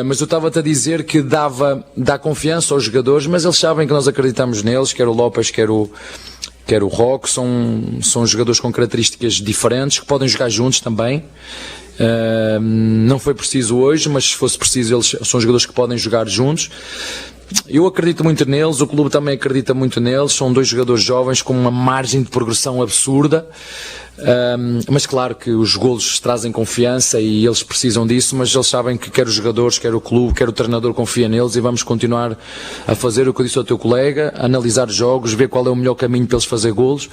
Mas eu estava-te a dizer que dá confiança aos jogadores, mas eles sabem que nós acreditamos neles, quer o Lopes, quer o Roque, são jogadores com características diferentes, que podem jogar juntos também. Não foi preciso hoje, mas se fosse preciso, eles são jogadores que podem jogar juntos. Eu acredito muito neles, o clube também acredita muito neles. São dois jogadores jovens com uma margem de progressão absurda, mas claro que os golos trazem confiança e eles precisam disso, mas eles sabem que quer os jogadores, quer o clube, quer o treinador confia neles, e vamos continuar a fazer o que eu disse ao teu colega, analisar jogos, ver qual é o melhor caminho para eles fazer golos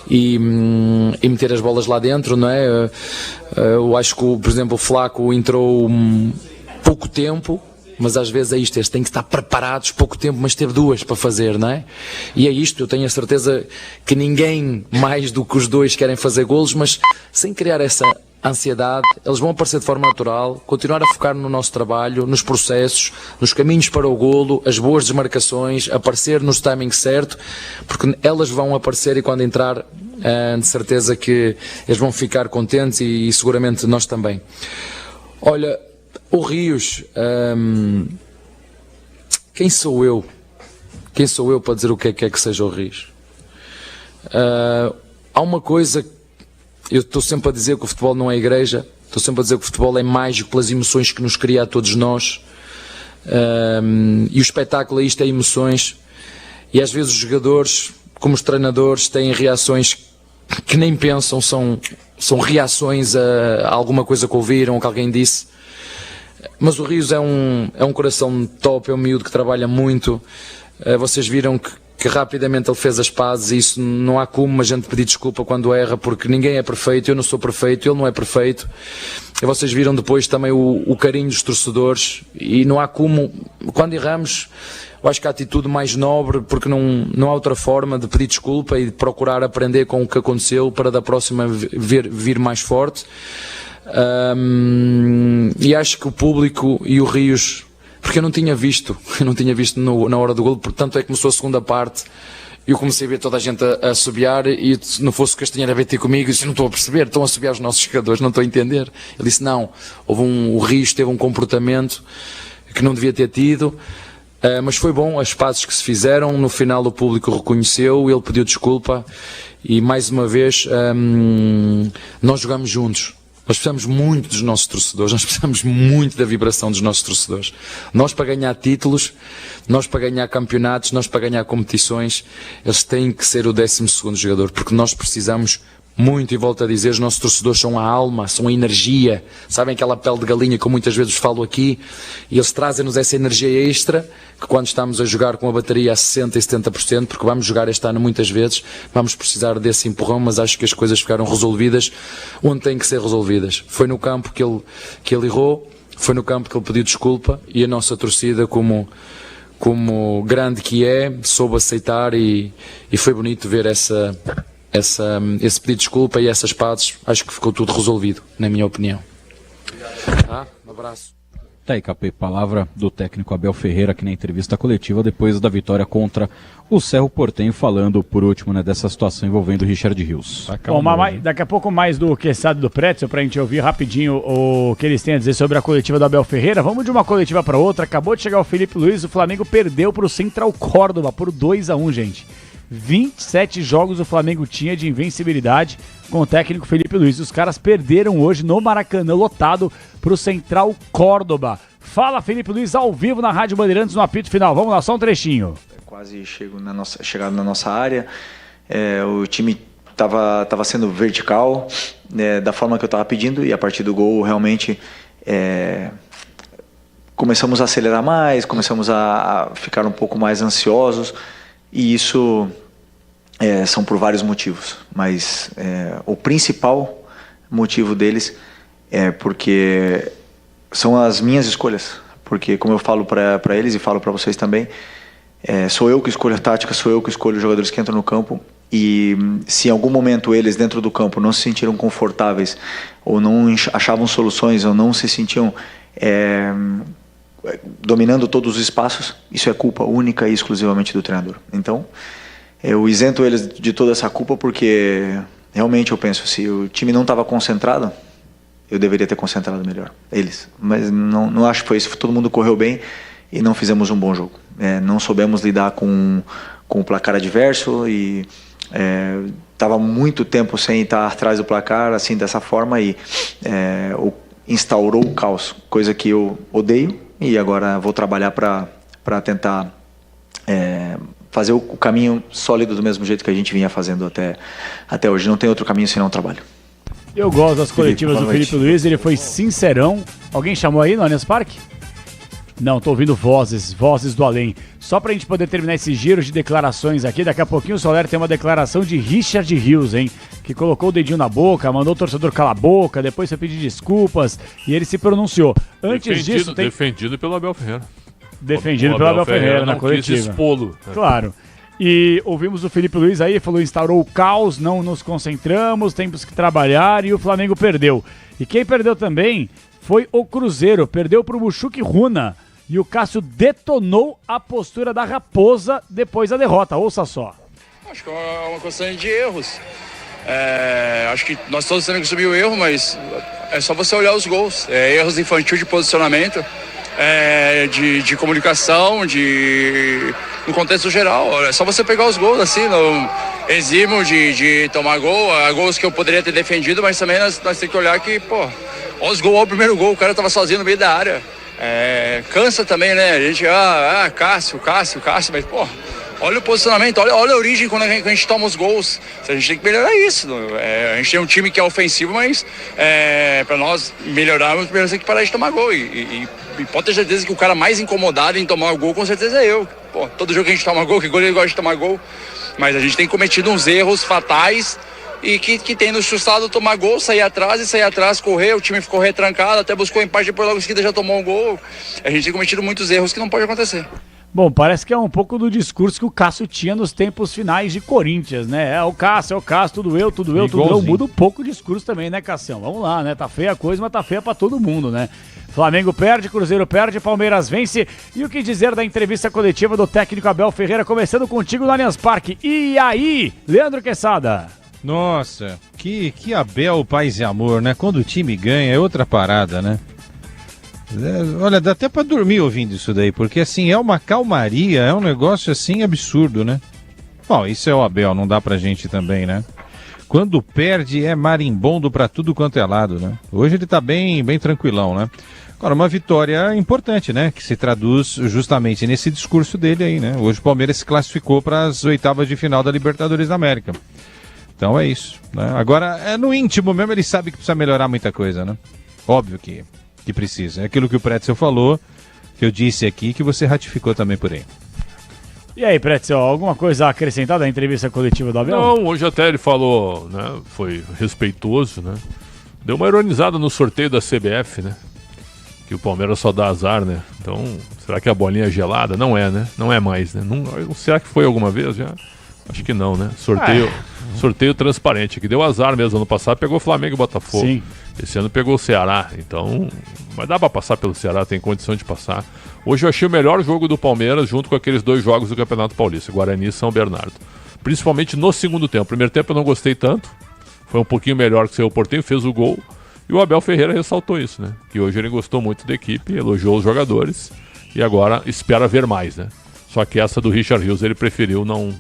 e meter as bolas lá dentro, não é? Eu acho que, por exemplo, o Flaco entrou pouco tempo, mas às vezes é isto, eles têm que estar preparados, pouco tempo, mas teve duas para fazer, não é? E é isto, eu tenho a certeza que ninguém mais do que os dois querem fazer golos, mas sem criar essa ansiedade, eles vão aparecer de forma natural, continuar a focar no nosso trabalho, nos processos, nos caminhos para o golo, as boas desmarcações, aparecer nos timings certo, porque elas vão aparecer e quando entrar, de certeza que eles vão ficar contentes e seguramente nós também. Olha, o Rios, quem sou eu? Quem sou eu para dizer o que é que seja o Rios? Há uma coisa, eu estou sempre a dizer que o futebol não é igreja, estou sempre a dizer que o futebol é mágico pelas emoções que nos cria a todos nós, e o espetáculo é isto, é emoções, e às vezes os jogadores, como os treinadores, têm reações que nem pensam, são reações a alguma coisa que ouviram ou que alguém disse. Mas o Rios é um coração top, é um miúdo que trabalha muito. Vocês viram que que rapidamente ele fez as pazes, e isso não há como a gente pedir desculpa quando erra, porque ninguém é perfeito, eu não sou perfeito, ele não é perfeito. E vocês viram depois também o carinho dos torcedores, e não há como, quando erramos, eu acho que a atitude mais nobre, porque não há outra forma de pedir desculpa e de procurar aprender com o que aconteceu para da próxima vir mais forte. E acho que o público e o Rios, porque eu não tinha visto na hora do golo, portanto é que começou a segunda parte, eu comecei a ver toda a gente a assobiar, e se não fosse o Castanheira a bater comigo, eu disse, não estou a perceber, estão a assobiar os nossos jogadores, não estou a entender. Ele disse, não, o Rios teve um comportamento que não devia ter tido. Mas foi bom, as pazes que se fizeram, no final o público reconheceu, ele pediu desculpa, e mais uma vez nós jogamos juntos. Nós precisamos muito dos nossos torcedores, nós precisamos muito da vibração dos nossos torcedores. Nós, para ganhar títulos, nós para ganhar campeonatos, nós para ganhar competições, eles têm que ser o 12º jogador, porque nós precisamos muito, e volto a dizer, os nossos torcedores são a alma, são a energia, sabem aquela pele de galinha que eu muitas vezes falo aqui, e eles trazem-nos essa energia extra, que quando estamos a jogar com a bateria a 60% e 70%, porque vamos jogar este ano muitas vezes, vamos precisar desse empurrão, mas acho que as coisas ficaram resolvidas onde têm que ser resolvidas. Foi no campo que ele errou, foi no campo que ele pediu desculpa, e a nossa torcida, como grande que é, soube aceitar, e foi bonito ver esse pedido de desculpa e essas pazes. Acho que ficou tudo resolvido, na minha opinião. Um abraço. Tá aí, Capê, palavra do técnico Abel Ferreira aqui na entrevista coletiva depois da vitória contra o Cerro Porteño, falando por último, né, dessa situação envolvendo o Richard Rios. Bom, daqui a pouco mais do Quesada e do Pretzel pra gente ouvir rapidinho o que eles têm a dizer sobre a coletiva do Abel Ferreira. Vamos de uma coletiva pra outra. Acabou de chegar o Felipe Luiz, o Flamengo perdeu pro Central Córdoba por 2-1, gente. 27 jogos o Flamengo tinha de invencibilidade com o técnico Felipe Luiz. Os caras perderam hoje no Maracanã, lotado, pro Central Córdoba. Fala, Felipe Luiz, ao vivo na Rádio Bandeirantes, no apito final. Vamos lá, só um trechinho. Quase chegado na nossa área. O time estava sendo vertical, da forma que eu estava pedindo, e a partir do gol realmente começamos a acelerar mais, começamos a ficar um pouco mais ansiosos, e isso são por vários motivos, mas o principal motivo deles é porque são as minhas escolhas, porque como eu falo para eles e falo para vocês também, sou eu que escolho a tática, sou eu que escolho os jogadores que entram no campo, e se em algum momento eles dentro do campo não se sentiram confortáveis, ou não achavam soluções, ou não se sentiam dominando todos os espaços, isso é culpa única e exclusivamente do treinador. Então, eu isento eles de toda essa culpa, porque realmente eu penso, se o time não estava concentrado, eu deveria ter concentrado melhor, eles. Mas não acho que foi isso, todo mundo correu bem e não fizemos um bom jogo. Não soubemos lidar com o placar adverso, e estava muito tempo sem estar atrás do placar, assim, dessa forma, e instaurou o caos, coisa que eu odeio, e agora vou trabalhar para tentar fazer o caminho sólido do mesmo jeito que a gente vinha fazendo até hoje. Não tem outro caminho senão o trabalho. Eu gosto das coletivas do Felipe Luiz, ele foi sincerão. Alguém chamou aí no Allianz Parque? Não, tô ouvindo vozes do além. Só pra gente poder terminar esse giro de declarações aqui, daqui a pouquinho o Soler tem uma declaração de Richard Rios, hein? Que colocou o dedinho na boca, mandou o torcedor calar a boca, depois foi pedir desculpas e ele se pronunciou. Antes disso... Defendido pelo Abel Ferreira. Defendido pelo Abel Ferreira na coletiva. Quis expô-lo. Claro. E ouvimos o Felipe Luiz aí, falou, instaurou o caos, não nos concentramos, temos que trabalhar, e o Flamengo perdeu. E quem perdeu também foi o Cruzeiro, perdeu pro Mushuc Runa. E o Cássio detonou a postura da Raposa depois da derrota. Ouça só. Acho que é uma questão de erros. Acho que nós todos temos que assumir o erro, mas é só você olhar os gols. Erros infantil de posicionamento, de comunicação, no contexto geral. É só você pegar os gols, assim, não eximo de tomar gol. Há gols que eu poderia ter defendido, mas também nós temos que olhar que, olha os gols, olha o primeiro gol, o cara tava sozinho no meio da área. Cansa também, né? A gente, Cássio, mas, olha o posicionamento, olha a origem quando a gente toma os gols. A gente tem que melhorar isso. A gente tem um time que é ofensivo, mas para nós melhorarmos, primeiro tem que parar de tomar gol. E pode ter certeza que o cara mais incomodado em tomar o gol, com certeza é eu. Pô, todo jogo que a gente toma gol, que goleiro gosta de tomar gol, mas a gente tem cometido uns erros fatais e que tem nos frustrado tomar gol, sair atrás, correr, o time ficou retrancado, até buscou empate, depois logo em seguida já tomou um gol. A gente tem cometido muitos erros que não pode acontecer. Bom, parece que é um pouco do discurso que o Cássio tinha nos tempos finais de Corinthians, né? É o Cássio, tudo eu. Muda um pouco o discurso também, né, Cássio? Vamos lá, né? Tá feia a coisa, mas tá feia pra todo mundo, né? Flamengo perde, Cruzeiro perde, Palmeiras vence. E o que dizer da entrevista coletiva do técnico Abel Ferreira, começando contigo no Allianz Parque. E aí, Leandro Quesada? Nossa, que Abel, paz e amor, né? Quando o time ganha é outra parada, né? Olha, dá até pra dormir ouvindo isso daí, porque assim, é uma calmaria, é um negócio assim absurdo, né? Bom, isso é o Abel, não dá pra gente também, né? Quando perde é marimbondo pra tudo quanto é lado, né? Hoje ele tá bem tranquilão, né? Agora, uma vitória importante, né? Que se traduz justamente nesse discurso dele aí, né? Hoje o Palmeiras se classificou para as oitavas de final da Libertadores da América. Então é isso, né? Agora, no íntimo mesmo, ele sabe que precisa melhorar muita coisa, né? Óbvio que precisa. É aquilo que o Pretzel falou, que eu disse aqui, que você ratificou também por aí. E aí, Pretzel, alguma coisa acrescentada à entrevista coletiva do Abel? Não, hoje até ele falou, né? Foi respeitoso, né? Deu uma ironizada no sorteio da CBF, né? Que o Palmeiras só dá azar, né? Então, será que a bolinha é gelada? Não é, né? Não é mais, né? Não, será que foi alguma vez já? Acho que não, né? Sorteio transparente, que deu azar mesmo. Ano passado pegou Flamengo e Botafogo. Sim. Esse ano pegou o Ceará, então... Mas dá pra passar pelo Ceará, tem condição de passar. Hoje eu achei o melhor jogo do Palmeiras, junto com aqueles dois jogos do Campeonato Paulista, Guarani e São Bernardo. Principalmente no segundo tempo. Primeiro tempo eu não gostei tanto. Foi um pouquinho melhor que o Cerro Porteño, fez o gol. E o Abel Ferreira ressaltou isso, né? Que hoje ele gostou muito da equipe, elogiou os jogadores. E agora espera ver mais, né? Só que essa do Richard Rios ele preferiu não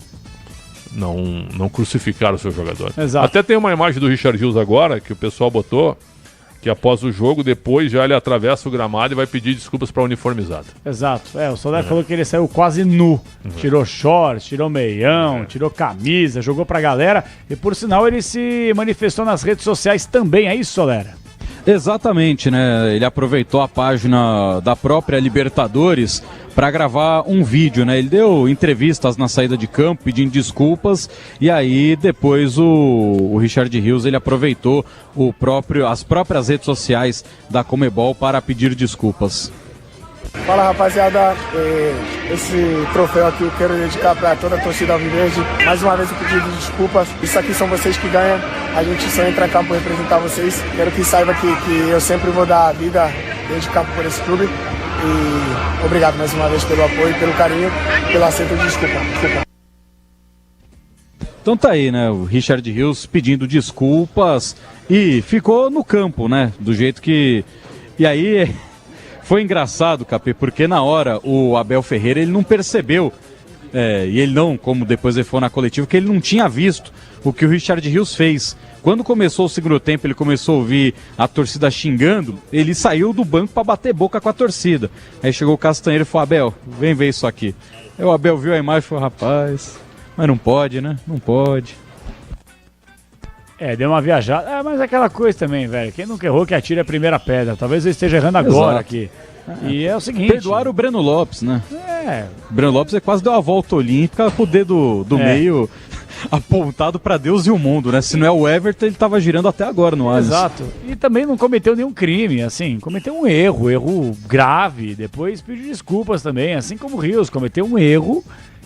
crucificar o seu jogador. Exato. Até tem uma imagem do Richard Rios agora, que o pessoal botou, que após o jogo, depois já ele atravessa o gramado e vai pedir desculpas para a uniformizada. Exato. O Soler falou que ele saiu quase nu. Tirou shorts, tirou meião, tirou camisa, jogou pra galera. E por sinal ele se manifestou nas redes sociais também, é isso, Soler? Exatamente, né? Ele aproveitou a página da própria Libertadores para gravar um vídeo, né? Ele deu entrevistas na saída de campo pedindo desculpas e aí depois o Richard Rios ele aproveitou as próprias redes sociais da Conmebol para pedir desculpas. Fala, rapaziada, esse troféu aqui eu quero dedicar para toda a torcida alviverde. Mais uma vez eu pedi desculpas, isso aqui são vocês que ganham, a gente só entra em campo para representar vocês. Quero que saiba que eu sempre vou dar a vida dentro de campo por esse clube. E obrigado mais uma vez pelo apoio, pelo carinho, pelo aceito de desculpa. Então tá aí, né, o Richard Rios pedindo desculpas e ficou no campo, né, do jeito que... E aí... Foi engraçado, Capê, porque na hora o Abel Ferreira ele não percebeu, e ele não, como depois ele foi na coletiva, que ele não tinha visto o que o Richard Rios fez. Quando começou o segundo tempo, ele começou a ouvir a torcida xingando, ele saiu do banco para bater boca com a torcida. Aí chegou o Castanheira e falou, Abel, vem ver isso aqui. Aí o Abel viu a imagem e falou, rapaz, mas não pode, né? Não pode. Deu uma viajada. Mas aquela coisa também, velho. Quem nunca errou que atire a primeira pedra. Talvez eu esteja errando agora aqui. E é o seguinte... Perdoaram o Breno Lopes, né? O Breno Lopes quase deu uma volta olímpica com o dedo do meio apontado pra Deus e o mundo, né? Se não é o Everton, ele tava girando até agora no Allianz. Exato. E também não cometeu nenhum crime, assim. Cometeu um erro grave. Depois pediu desculpas também. Assim como o Rios cometeu um erro...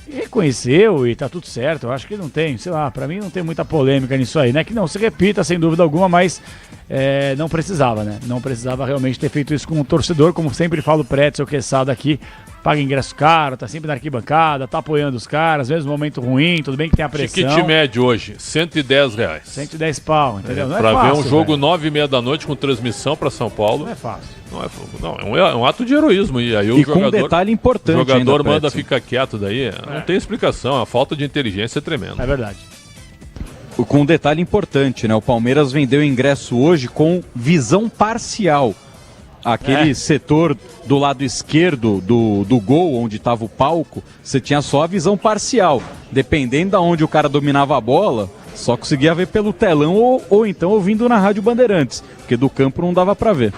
E reconheceu e tá tudo certo. Eu acho que não tem, sei lá, pra mim não tem muita polêmica nisso aí, né? Que não se repita, sem dúvida alguma, mas não precisava, né? Não precisava realmente ter feito isso com o torcedor, como sempre falo, Pretzel, Quesada aqui, paga ingresso caro, tá sempre na arquibancada, tá apoiando os caras, mesmo momento ruim, tudo bem que tem a pressão. Ticket médio hoje, R$110. 110 pau, entendeu? Não é pra fácil, ver um jogo velho. 9h30 da noite com transmissão pra São Paulo. Não é fácil. É um ato de heroísmo. E aí o jogador, com um detalhe importante, o jogador ainda, manda ficar quieto daí. Não tem explicação. A falta de inteligência é tremenda. É verdade. Com um detalhe importante, né? O Palmeiras vendeu ingresso hoje com visão parcial. Aquele setor do lado esquerdo do gol, onde estava o palco, você tinha só a visão parcial. Dependendo de onde o cara dominava a bola, só conseguia ver pelo telão ou então ouvindo na Rádio Bandeirantes, porque do campo não dava para ver.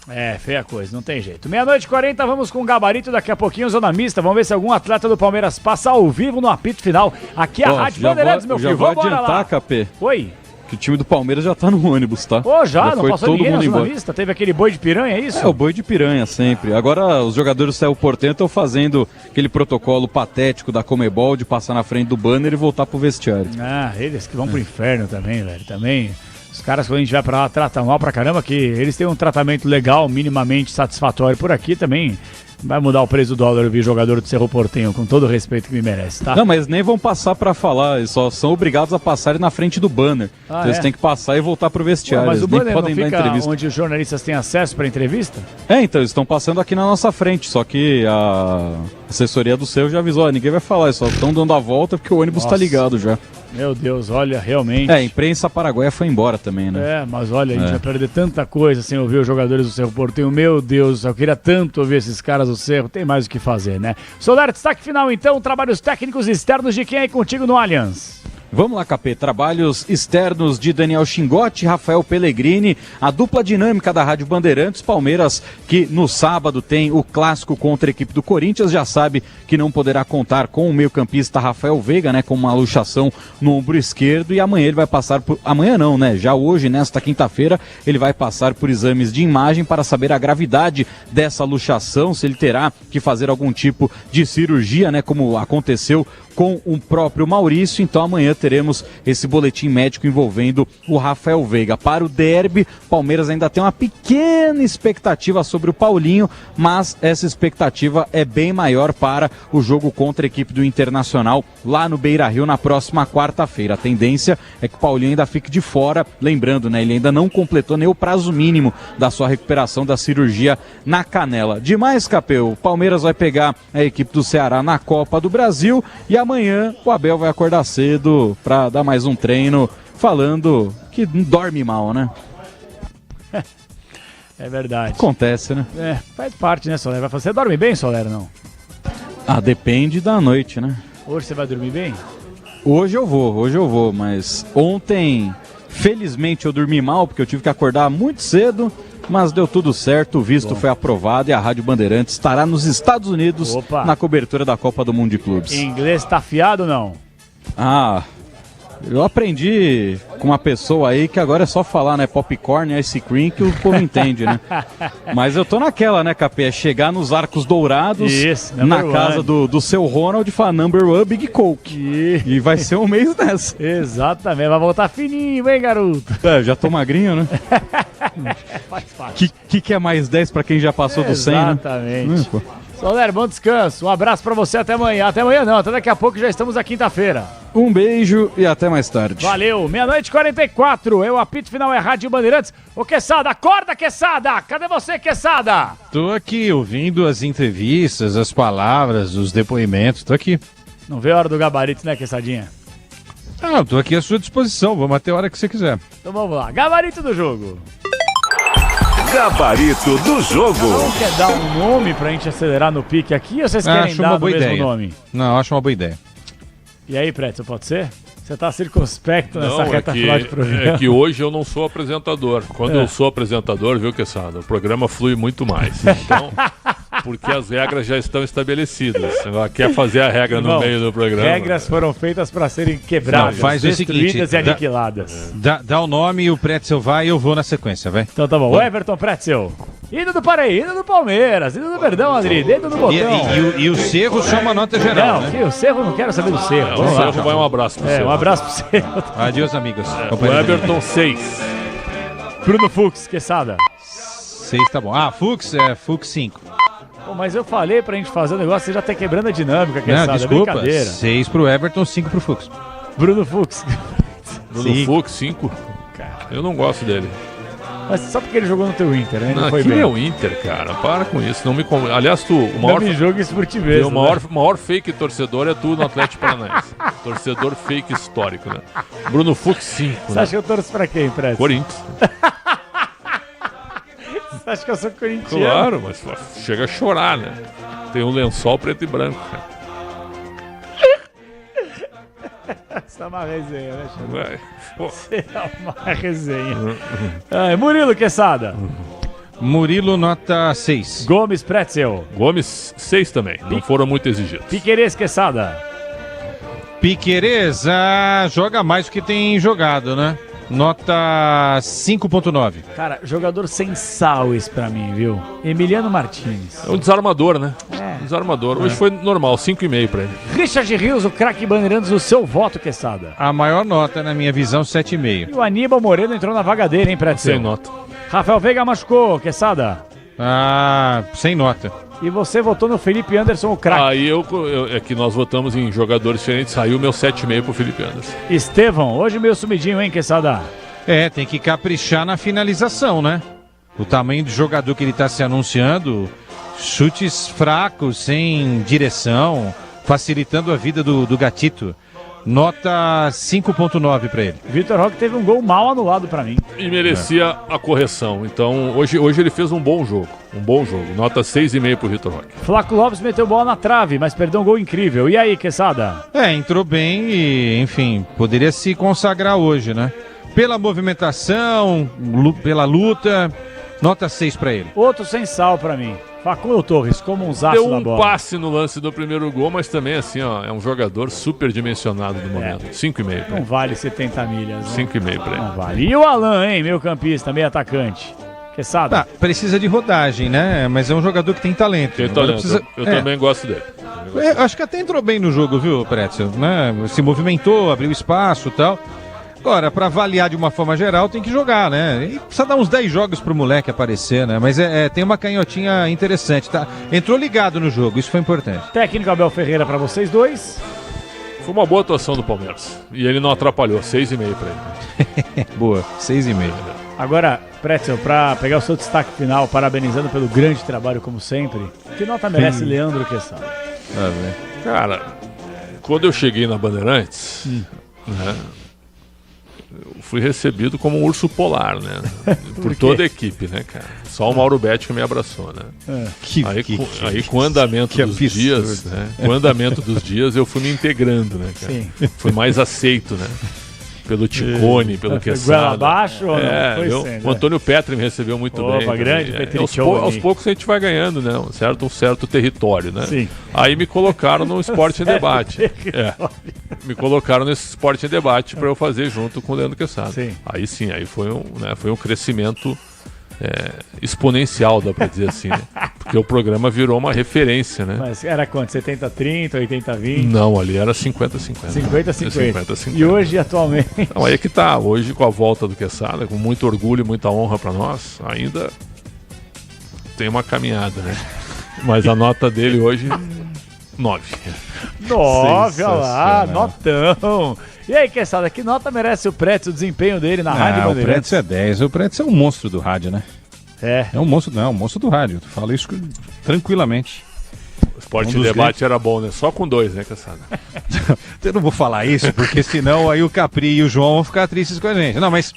É, feia coisa, não tem jeito. 00:40, vamos com o gabarito, daqui a pouquinho Zona Mista. Vamos ver se algum atleta do Palmeiras passa ao vivo no apito final. Aqui é a Rádio Bandeirantes, meu filho. Vamos adiantar, lá. KP. Oi. Que o time do Palmeiras já tá no ônibus, tá? Pô, já não foi passou todo ninguém mundo na Zona embora. Mista? Teve aquele boi de piranha, é isso? É, o boi de piranha sempre. Agora os jogadores do Céu Portenho estão fazendo aquele protocolo patético da Comebol de passar na frente do banner e voltar pro vestiário. Ah, eles que vão pro inferno também, velho. Também. Os caras, quando a gente vai pra lá, tratam mal pra caramba, que eles têm um tratamento legal, minimamente satisfatório por aqui também. Vai mudar o preço do dólar, eu vi jogador do Cerro Porteño, com todo o respeito que me merece, tá? Não, mas nem vão passar pra falar, eles só são obrigados a passarem na frente do banner. Então eles têm que passar e voltar pro vestiário. Mas o eles nem banner podem não dar fica entrevista. onde os jornalistas têm acesso pra entrevista? É, então, eles estão passando aqui na nossa frente, só que a assessoria do Cerro já avisou, ninguém vai falar, eles só estão dando a volta porque o ônibus tá ligado já. Meu Deus, olha, realmente... É, a imprensa paraguaia foi embora também, né? É, mas olha, a gente vai perder tanta coisa sem ouvir os jogadores do Cerro Porteño. Meu Deus, eu queria tanto ouvir esses caras do Cerro, tem mais o que fazer, né? Soler, destaque final então, trabalhos técnicos externos de quem é contigo no Allianz? Vamos lá, Capê. Trabalhos externos de Daniel Chingotti, Rafael Pellegrini, a dupla dinâmica da Rádio Bandeirantes. Palmeiras, que no sábado tem o clássico contra a equipe do Corinthians, já sabe que não poderá contar com o meio-campista Rafael Veiga, né, com uma luxação no ombro esquerdo, e amanhã ele vai passar por... Amanhã não, né? Já hoje, nesta quinta-feira, ele vai passar por exames de imagem para saber a gravidade dessa luxação, se ele terá que fazer algum tipo de cirurgia, né, como aconteceu com o próprio Maurício. Então amanhã teremos esse boletim médico envolvendo o Rafael Veiga. Para o derby, Palmeiras ainda tem uma pequena expectativa sobre o Paulinho, mas essa expectativa é bem maior para o jogo contra a equipe do Internacional lá no Beira-Rio na próxima quarta-feira. A tendência é que o Paulinho ainda fique de fora, lembrando, né, ele ainda não completou nem o prazo mínimo da sua recuperação da cirurgia na canela. Demais, Capeu, o Palmeiras vai pegar a equipe do Ceará na Copa do Brasil e amanhã o Abel vai acordar cedo para dar mais um treino, falando que dorme mal, né? É verdade. Acontece, né? É, faz parte, né, Soler? Vai falar, você dorme bem, Soler, não? Ah, depende da noite, né? Hoje você vai dormir bem? Hoje eu vou, mas ontem, felizmente, eu dormi mal, porque eu tive que acordar muito cedo, mas deu tudo certo, o visto foi aprovado e a Rádio Bandeirantes estará nos Estados Unidos na cobertura da Copa do Mundo de Clubes. Inglês tá afiado ou não? Ah, eu aprendi com uma pessoa aí que agora é só falar, né, popcorn e ice cream que o povo entende, né? Mas eu tô naquela, né, Capê, é chegar nos Arcos Dourados, na casa do seu Ronald e falar number one, Big Coke. E vai ser um mês nessa. Exatamente, vai voltar fininho, hein, garoto? É, já tô magrinho, né? Faz parte. Que é mais 10 pra quem já passou do 100, né? Exatamente. Soler, bom descanso. Um abraço pra você até amanhã. Até amanhã não, até daqui a pouco, já estamos na quinta-feira. Um beijo e até mais tarde. Valeu, 00:44. O apito final é Rádio Bandeirantes. Ô, Quesada, acorda, Quesada! Cadê você, Quesada? Tô aqui ouvindo as entrevistas, as palavras, os depoimentos, tô aqui. Não vê a hora do gabarito, né, Quessadinha? Ah, tô aqui à sua disposição, vamos até a hora que você quiser. Então vamos lá, gabarito do jogo. Gabarito do jogo. Não quer dar um nome pra gente acelerar no pique aqui ou vocês querem dar o mesmo nome? Não, acho uma boa ideia. E aí, Pretzel, pode ser? Você tá circunspecto nessa reta final de programa? É que hoje eu não sou apresentador. Quando eu sou apresentador, viu, Quesada, o programa flui muito mais. Então, porque as regras já estão estabelecidas. Ela quer fazer a regra no meio do programa. Regras foram feitas para serem quebradas, não, faz destruídas o seguinte, e aniquiladas. Dá o nome e o Pretzel vai e eu vou na sequência, vai. Então tá bom. O Everton Pretzel. Indo do Paraí, indo do Palmeiras, indo do Verdão, Adri, indo do Botão. E o Cerro só uma nota geral, não, né? O Cerro, não quero saber do Cerro. O Cerro vai um abraço pro Cerro. Um abraço pro Cerro. Adeus, amigos. O Everton 6. Bruno Fux, Quesada. 6 tá bom. Ah, Fux 5. Pô, mas eu falei pra gente fazer o negócio, você já tá quebrando a dinâmica, Quesada. Não, desculpa. Brincadeira. 6 pro Everton, 5 pro Fux. Bruno Fux. Bruno Fux, 5. Eu não gosto dele. Mas só porque ele jogou no teu Inter, né? Não, foi aquele bem. é o Inter, cara. Para com isso. Não me Aliás, o maior jogo esportivo. O maior fake torcedor é tu no Atlético Paranaense. Torcedor fake histórico, né? Bruno Fux 5. Você acha que eu torço pra quem, Prédio? Corinthians. Você acha que eu sou corintiano? Claro, mas chega a chorar, né? Tem um lençol preto e branco, cara. Isso é uma resenha, né, Xandão? Isso é uma resenha. Murilo Quesada. Murilo, nota 6. Gomes, Pretzel. Gomes, 6 também. Não foram muito exigidos. Piquerez, Quesada. Piquerez, joga mais do que tem jogado, né? Nota 5.9. Cara, jogador sem sal esse pra mim, viu? Emiliano Martins. É um desarmador, né? Desarmador. Hoje foi normal, 5,5 pra ele. Richard Rios, o craque Bandeirantes, o seu voto, Quesada. A maior nota, na minha visão, 7,5. E o Aníbal Moreno entrou na vaga dele, hein, Pretzel? Sem nota. Rafael Veiga machucou, Quesada. Sem nota. E você votou no Felipe Anderson, o craque. Aí é que nós votamos em jogadores diferentes, saiu meu 7,5 pro Felipe Anderson. Estevão, hoje meio sumidinho, hein, Quesada? Tem que caprichar na finalização, né? O tamanho do jogador que ele tá se anunciando, chutes fracos, sem direção, facilitando a vida do gatito. Nota 5.9 pra ele. Vitor Roque teve um gol mal anulado pra mim. E merecia a correção. Então, hoje ele fez um bom jogo. Nota 6,5 pro Vitor Roque. Flaco Lopes meteu bola na trave, mas perdeu um gol incrível. E aí, Quesada? Entrou bem e, enfim, poderia se consagrar hoje, né? Pela movimentação, pela luta, nota 6 pra ele. Outro sem sal pra mim. Facundo Torres, como um zaço Deu na bola. Deu um passe no lance do primeiro gol, mas também assim, ó, é um jogador super dimensionado no momento. 5,5. Não vale 70 milhas, né? 5,5 pra ele. Não vale. E o Alan, hein, meio campista, meio atacante. Quesada? Precisa de rodagem, né? Mas é um jogador que tem talento. Tem talento. Eu também gosto dele. Acho que até entrou bem no jogo, viu, Pretzel? Né? Se movimentou, abriu espaço e tal. Agora, pra avaliar de uma forma geral, tem que jogar, né? E precisa dar uns 10 jogos pro moleque aparecer, né? Mas tem uma canhotinha interessante, tá? Entrou ligado no jogo, isso foi importante. Técnico Abel Ferreira pra vocês dois. Foi uma boa atuação do Palmeiras. E ele não atrapalhou, 6,5 pra ele. Boa, 6,5. Agora, Pretzel, pra pegar o seu destaque final, parabenizando pelo grande trabalho, como sempre, que nota merece Leandro Quesada? Cara, quando eu cheguei na Bandeirantes, né, eu fui recebido como um urso polar, né? Por toda a equipe, né, cara? Só o Mauro Betti que me abraçou, né? Aí com o andamento dos dias, né? Com o andamento dos dias eu fui me integrando, né, cara? Sim. Fui mais aceito, né? Pelo Ticone, pelo Quesada. Abaixo ou não? O Antônio Petri me recebeu muito bem. Grande aos poucos a gente vai ganhando, né? Um certo território, né? Sim. Aí me colocaram no Esporte em Debate. Me colocaram nesse Esporte em Debate para eu fazer junto com o Leandro Quesada. Sim. Aí sim, aí foi um crescimento exponencial, dá pra dizer assim, né? Porque o programa virou uma referência, né? Mas era quanto? 70-30, 80-20? Não, ali era 50-50. 50-50. E hoje, atualmente? Não, aí é que tá. Hoje, com a volta do Quesada, com muito orgulho e muita honra pra nós, ainda tem uma caminhada, né? Mas a nota dele hoje, 9. 9, olha lá, notão. E aí, Quesada, que nota merece o Pretzel, o desempenho dele na Rádio Bandeirantes? O Pretzel é 10. O Pretzel é um monstro do rádio, né? É um monstro do rádio. Tu fala isso tranquilamente. O Esporte de Debate era bom, né? Só com 2, né, Quesada? Eu não vou falar isso, porque senão aí o Capri e o João vão ficar tristes com a gente. Não, mas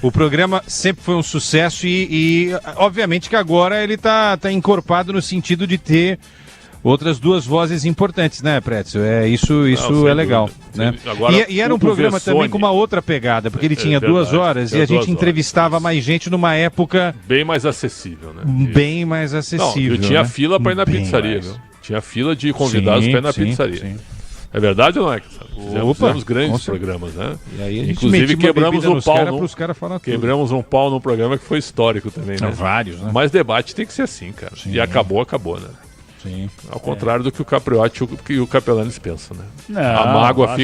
o programa sempre foi um sucesso e obviamente que agora ele tá encorpado no sentido de ter outras duas vozes importantes, né, Pretzel? Isso é legal. Né? Agora, e era um programa também com uma outra pegada, porque ele tinha 2 horas e a gente entrevistava mais gente numa época... Bem mais acessível, né? Bem mais acessível. Não, eu tinha fila para ir na pizzaria, viu? Tinha fila de convidados para ir na pizzaria. Sim. É verdade ou não é? Fizemos grandes programas, né? E aí a gente inclusive quebramos um pau quebramos um pau num programa que foi histórico também, né? Vários, né? Mas debate tem que ser assim, cara. Sim. E acabou, né? Sim. Ao contrário do que o Capriotti e o Capelanes pensam, né? Não, a mágoa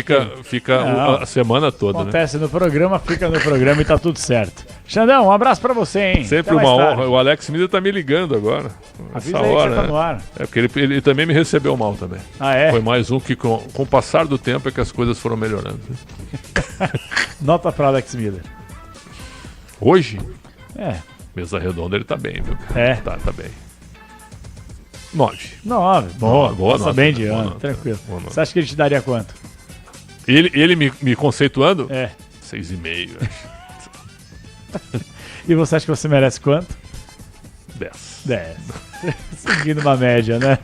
fica a semana toda. Acontece, né? No programa, fica no programa e tá tudo certo. Xandão, um abraço pra você, hein? Sempre uma honra. O Alex Mida tá me ligando agora. Avisa aí hora, que você tá no ar. É porque ele também me recebeu mal também. Ah, é? Foi mais um que com o passar do tempo é que as coisas foram melhorando. Nota pra Alex Miller. Hoje? Mesa redonda ele tá bem, viu? Tá bem. 9. Boa. Passa bem de ano, tranquilo. Você acha que ele te daria quanto? Ele me conceituando? 6,5, acho. E você acha que você merece quanto? 10. Seguindo uma média, né?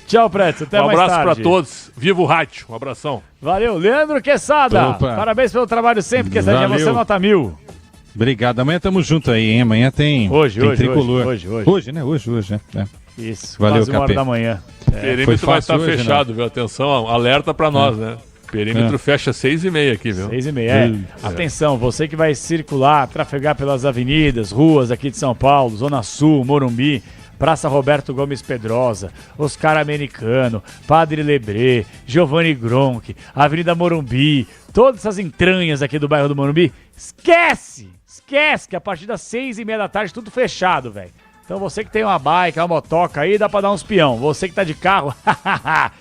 Tchau, Pretzel. Até mais tarde. Um abraço pra todos. Viva o rádio. Um abração. Valeu. Leandro Quesada. Parabéns pelo trabalho sempre, Quesadinha. Você nota 1000. Obrigado. Amanhã estamos juntos aí, hein? Amanhã tem tricolor. Hoje, né? Hoje, né? Isso, valeu, quase 1 hora da manhã. O perímetro vai estar fechado, viu? Atenção, alerta pra nós, né? O perímetro fecha 6h30 aqui, viu? 6h30, Atenção, você que vai circular, trafegar pelas avenidas, ruas aqui de São Paulo, Zona Sul, Morumbi, Praça Roberto Gomes Pedrosa, Oscar Americano, Padre Lebré, Giovanni Gronk, Avenida Morumbi, todas essas entranhas aqui do bairro do Morumbi, esquece que a partir das 6h30 da tarde tudo fechado, velho. Então você que tem uma bike, uma motoca aí, dá pra dar uns peão. Você que tá de carro,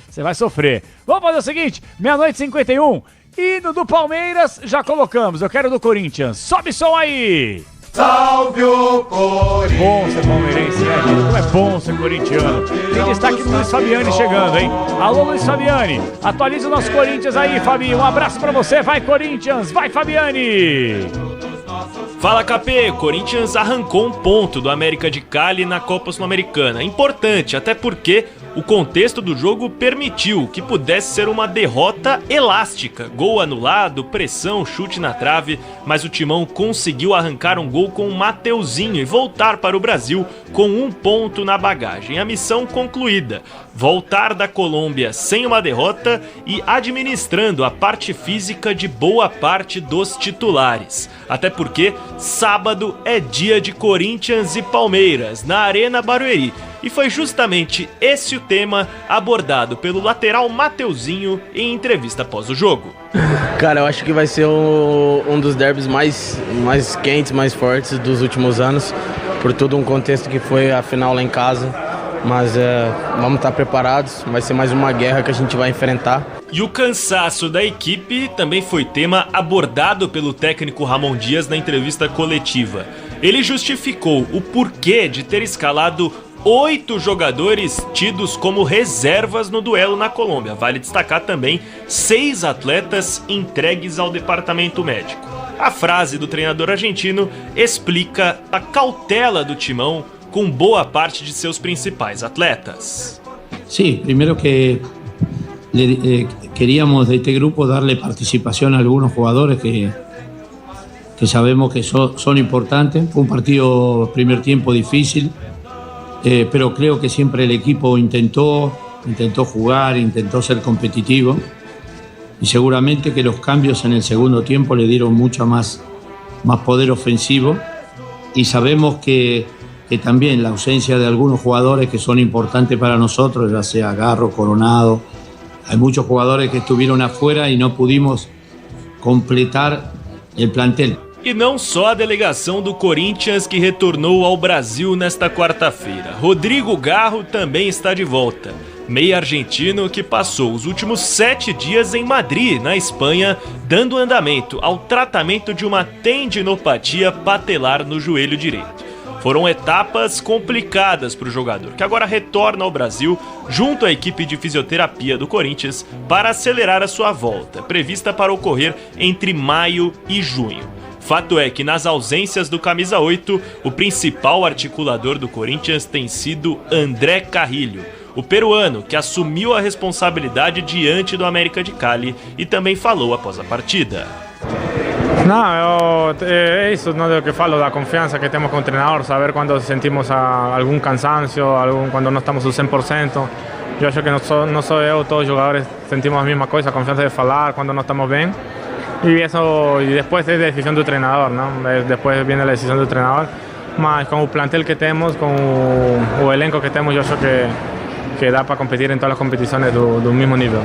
você vai sofrer. Vamos fazer o seguinte, 00:51, hino do Palmeiras, já colocamos. Eu quero do Corinthians. Sobe som aí! Salve o Corinthians! Bom ser palmeirense, né, gente? Como é bom ser corintiano. Tem destaque do Luiz Fabiani chegando, hein? Alô, Luiz Fabiani. Atualiza o nosso Corinthians aí, Fabi. Um abraço pra você. Vai, Corinthians. Vai, Fabiani. Fala, KP, Corinthians arrancou um ponto do América de Cali na Copa Sul-Americana. Importante, até porque o contexto do jogo permitiu que pudesse ser uma derrota elástica. Gol anulado, pressão, chute na trave, mas o Timão conseguiu arrancar um gol com o Mateuzinho e voltar para o Brasil com 1 ponto na bagagem. A missão concluída. Voltar da Colômbia sem uma derrota e administrando a parte física de boa parte dos titulares. Até porque sábado é dia de Corinthians e Palmeiras na Arena Barueri. E foi justamente esse o tema abordado pelo lateral Mateuzinho em entrevista após o jogo. Cara, eu acho que vai ser um dos derbys mais quentes, mais fortes dos últimos anos, por todo um contexto que foi a final lá em casa. Mas vamos estar preparados, vai ser mais uma guerra que a gente vai enfrentar. E o cansaço da equipe também foi tema abordado pelo técnico Ramon Dias na entrevista coletiva. Ele justificou o porquê de ter escalado 8 jogadores tidos como reservas no duelo na Colômbia. Vale destacar também 6 atletas entregues ao departamento médico. A frase do treinador argentino explica a cautela do Timão com boa parte de seus principais atletas. Sí, primero que queríamos de este grupo darle participación a algunos jugadores que sabemos que son importantes. Fue un partido primer tiempo difícil, pero creo que siempre el equipo intentó jugar, intentó ser competitivo y seguramente que los cambios en el segundo tiempo le dieron mucho más poder ofensivo y sabemos que también la ausencia de algunos jugadores que son importantes para nosotros, ya sea Garro, Coronado, hay muchos jugadores que estuvieron afuera y no pudimos completar el plantel. E não só a delegação do Corinthians que retornou ao Brasil nesta quarta-feira. Rodrigo Garro também está de volta. Meia argentino que passou os últimos 7 dias em Madrid, na Espanha, dando andamento ao tratamento de uma tendinopatia patelar no joelho direito. Foram etapas complicadas para o jogador, que agora retorna ao Brasil junto à equipe de fisioterapia do Corinthians para acelerar a sua volta, prevista para ocorrer entre maio e junho. Fato é que nas ausências do camisa 8, o principal articulador do Corinthians tem sido André Carrillo, o peruano que assumiu a responsabilidade diante do América de Cali e também falou após a partida. No, es eso, no, de lo que falo, la confianza que tenemos con el entrenador, saber cuando sentimos algún cansancio, cuando no estamos al 100%. Yo acho que no soy yo, todos los jugadores sentimos la misma cosa, confianza de hablar cuando no estamos bien. Y después es decisión del entrenador, ¿no? Después viene la decisión del entrenador. Mas con el plantel que tenemos, con el elenco que tenemos, yo acho que dá para competir em todas as competições do mesmo nível.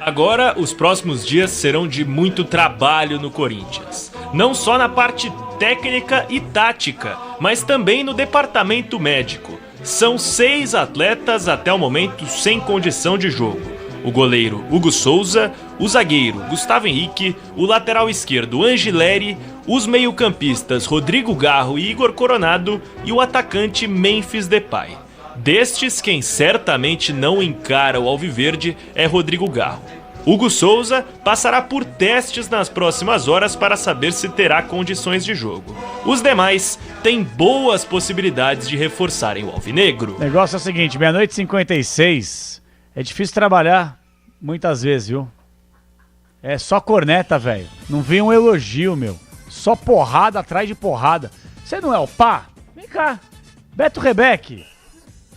Agora, os próximos dias serão de muito trabalho no Corinthians. Não só na parte técnica e tática, mas também no departamento médico. São 6 atletas até o momento sem condição de jogo. O goleiro Hugo Souza, o zagueiro Gustavo Henrique, o lateral esquerdo Angileri, os meio-campistas Rodrigo Garro e Igor Coronado e o atacante Memphis Depay. Destes, quem certamente não encara o alviverde é Rodrigo Garro. Hugo Souza passará por testes nas próximas horas para saber se terá condições de jogo. Os demais têm boas possibilidades de reforçarem o alvinegro. O negócio é o seguinte, 00:56, é difícil trabalhar muitas vezes, viu? É só corneta, velho. Não vem um elogio, meu. Só porrada atrás de porrada. Você não é o pá? Vem cá. Beto Rebeck.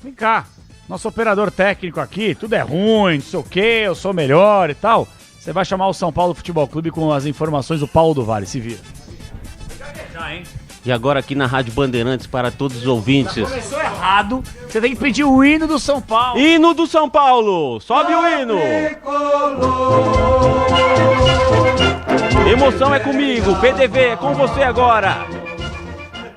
Vem cá. Nosso operador técnico aqui, tudo é ruim, não sei o quê, eu sou melhor e tal. Você vai chamar o São Paulo Futebol Clube com as informações do Paulo do Vale, se vira. Já, hein? E agora aqui na Rádio Bandeirantes para todos os ouvintes. Já começou errado, você tem que pedir o hino do São Paulo. Hino do São Paulo, sobe o hino. Emoção é comigo, PDV é com você agora.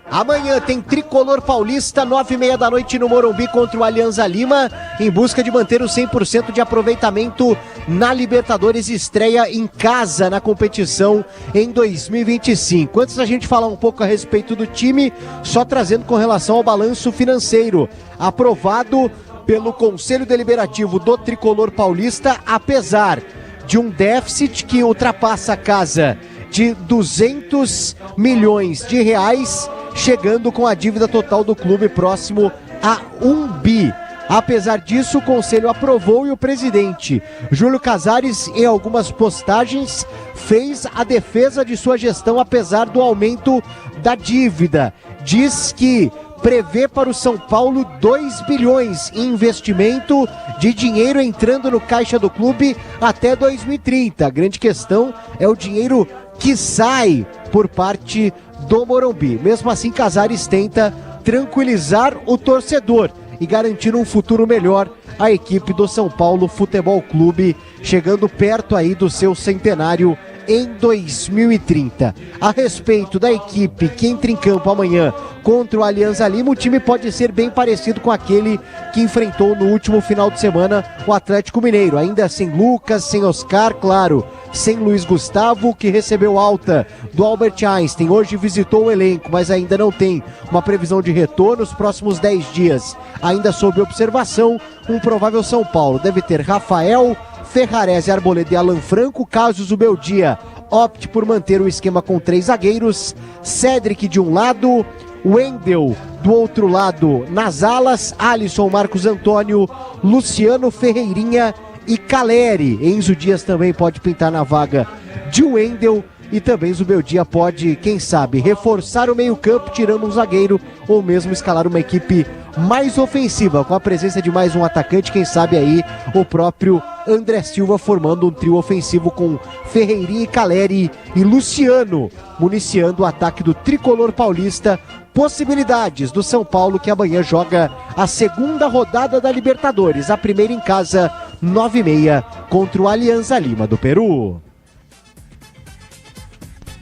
Amanhã tem Tricolor Paulista, 9h30 da noite no Morumbi contra o Alianza Lima, em busca de manter o 100% de aproveitamento na Libertadores, estreia em casa na competição em 2025. Antes da gente falar um pouco a respeito do time, só trazendo com relação ao balanço financeiro, aprovado pelo Conselho Deliberativo do Tricolor Paulista, apesar de um déficit que ultrapassa a casa de 200 milhões de reais, chegando com a dívida total do clube próximo a 1 bi. Apesar disso, o Conselho aprovou e o presidente Júlio Casares, em algumas postagens, fez a defesa de sua gestão apesar do aumento da dívida. Diz que prevê para o São Paulo 2 bilhões em investimento de dinheiro entrando no caixa do clube até 2030. A grande questão é o dinheiro que sai por parte do Morumbi. Mesmo assim, Casares tenta tranquilizar o torcedor e garantir um futuro melhor à equipe do São Paulo Futebol Clube, chegando perto aí do seu centenário em 2030. A respeito da equipe que entra em campo amanhã contra o Alianza Lima, o time pode ser bem parecido com aquele que enfrentou no último final de semana o Atlético Mineiro, ainda sem Lucas, sem Oscar, claro, sem Luiz Gustavo, que recebeu alta do Albert Einstein, hoje visitou o elenco, mas ainda não tem uma previsão de retorno. Nos próximos 10 dias, ainda sob observação, um provável São Paulo deve ter Rafael, Ferrarese, Arboleda e Alan Franco, caso o Zubeldia opte por manter o esquema com 3 zagueiros, Cedric de um lado, Wendel do outro lado nas alas, Alisson, Marcos Antônio, Luciano, Ferreirinha e Caleri. Enzo Dias também pode pintar na vaga de Wendel e também Zubeldia pode, quem sabe, reforçar o meio-campo tirando um zagueiro ou mesmo escalar uma equipe mais ofensiva com a presença de mais um atacante, quem sabe aí o próprio André Silva formando um trio ofensivo com Ferreirinha e Caleri e Luciano municiando o ataque do Tricolor Paulista. Possibilidades do São Paulo, que amanhã joga a segunda rodada da Libertadores, a primeira em casa, 9h30 contra o Alianza Lima do Peru.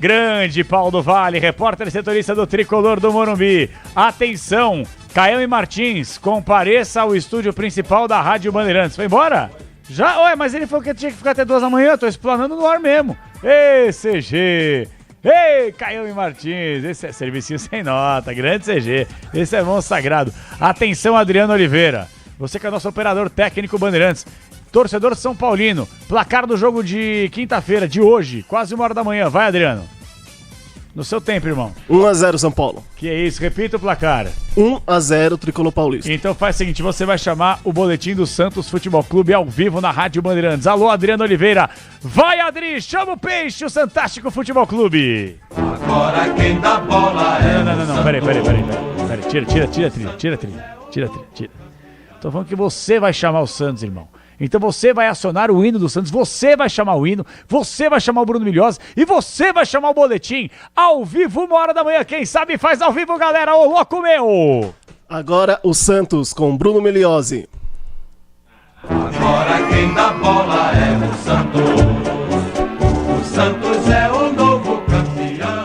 Grande Paulo do Vale, repórter e setorista do Tricolor do Morumbi. Atenção, Caiame Martins, compareça ao estúdio principal da Rádio Bandeirantes. Foi embora? Já? Ué, mas ele falou que tinha que ficar até 2 da manhã, tô explanando no ar mesmo. Ei, CG! Ei, Caiame Martins, esse é servicinho sem nota, grande CG, esse é mão sagrado. Atenção, Adriano Oliveira, você que é nosso operador técnico Bandeirantes, torcedor São Paulino, placar do jogo de quinta-feira, de hoje, quase 1h da manhã, vai Adriano. No seu tempo, irmão. 1-0 São Paulo. Que é isso, repita o placar. 1-0 Tricolor Paulista. Então faz o seguinte, você vai chamar o boletim do Santos Futebol Clube ao vivo na Rádio Bandeirantes. Alô, Adriano Oliveira. Vai, Adri, chama o peixe, o Fantástico Futebol Clube. Agora quem dá bola é Não, peraí. Tira a trilha. Tô falando que você vai chamar o Santos, irmão. Então você vai acionar o hino do Santos, você vai chamar o hino, você vai chamar o Bruno Milhose e você vai chamar o boletim ao vivo, 1h da manhã. Quem sabe faz ao vivo, galera, ô louco meu! Agora o Santos com Bruno Milhose. Agora quem dá bola é o Santos. O Santos é o novo campeão.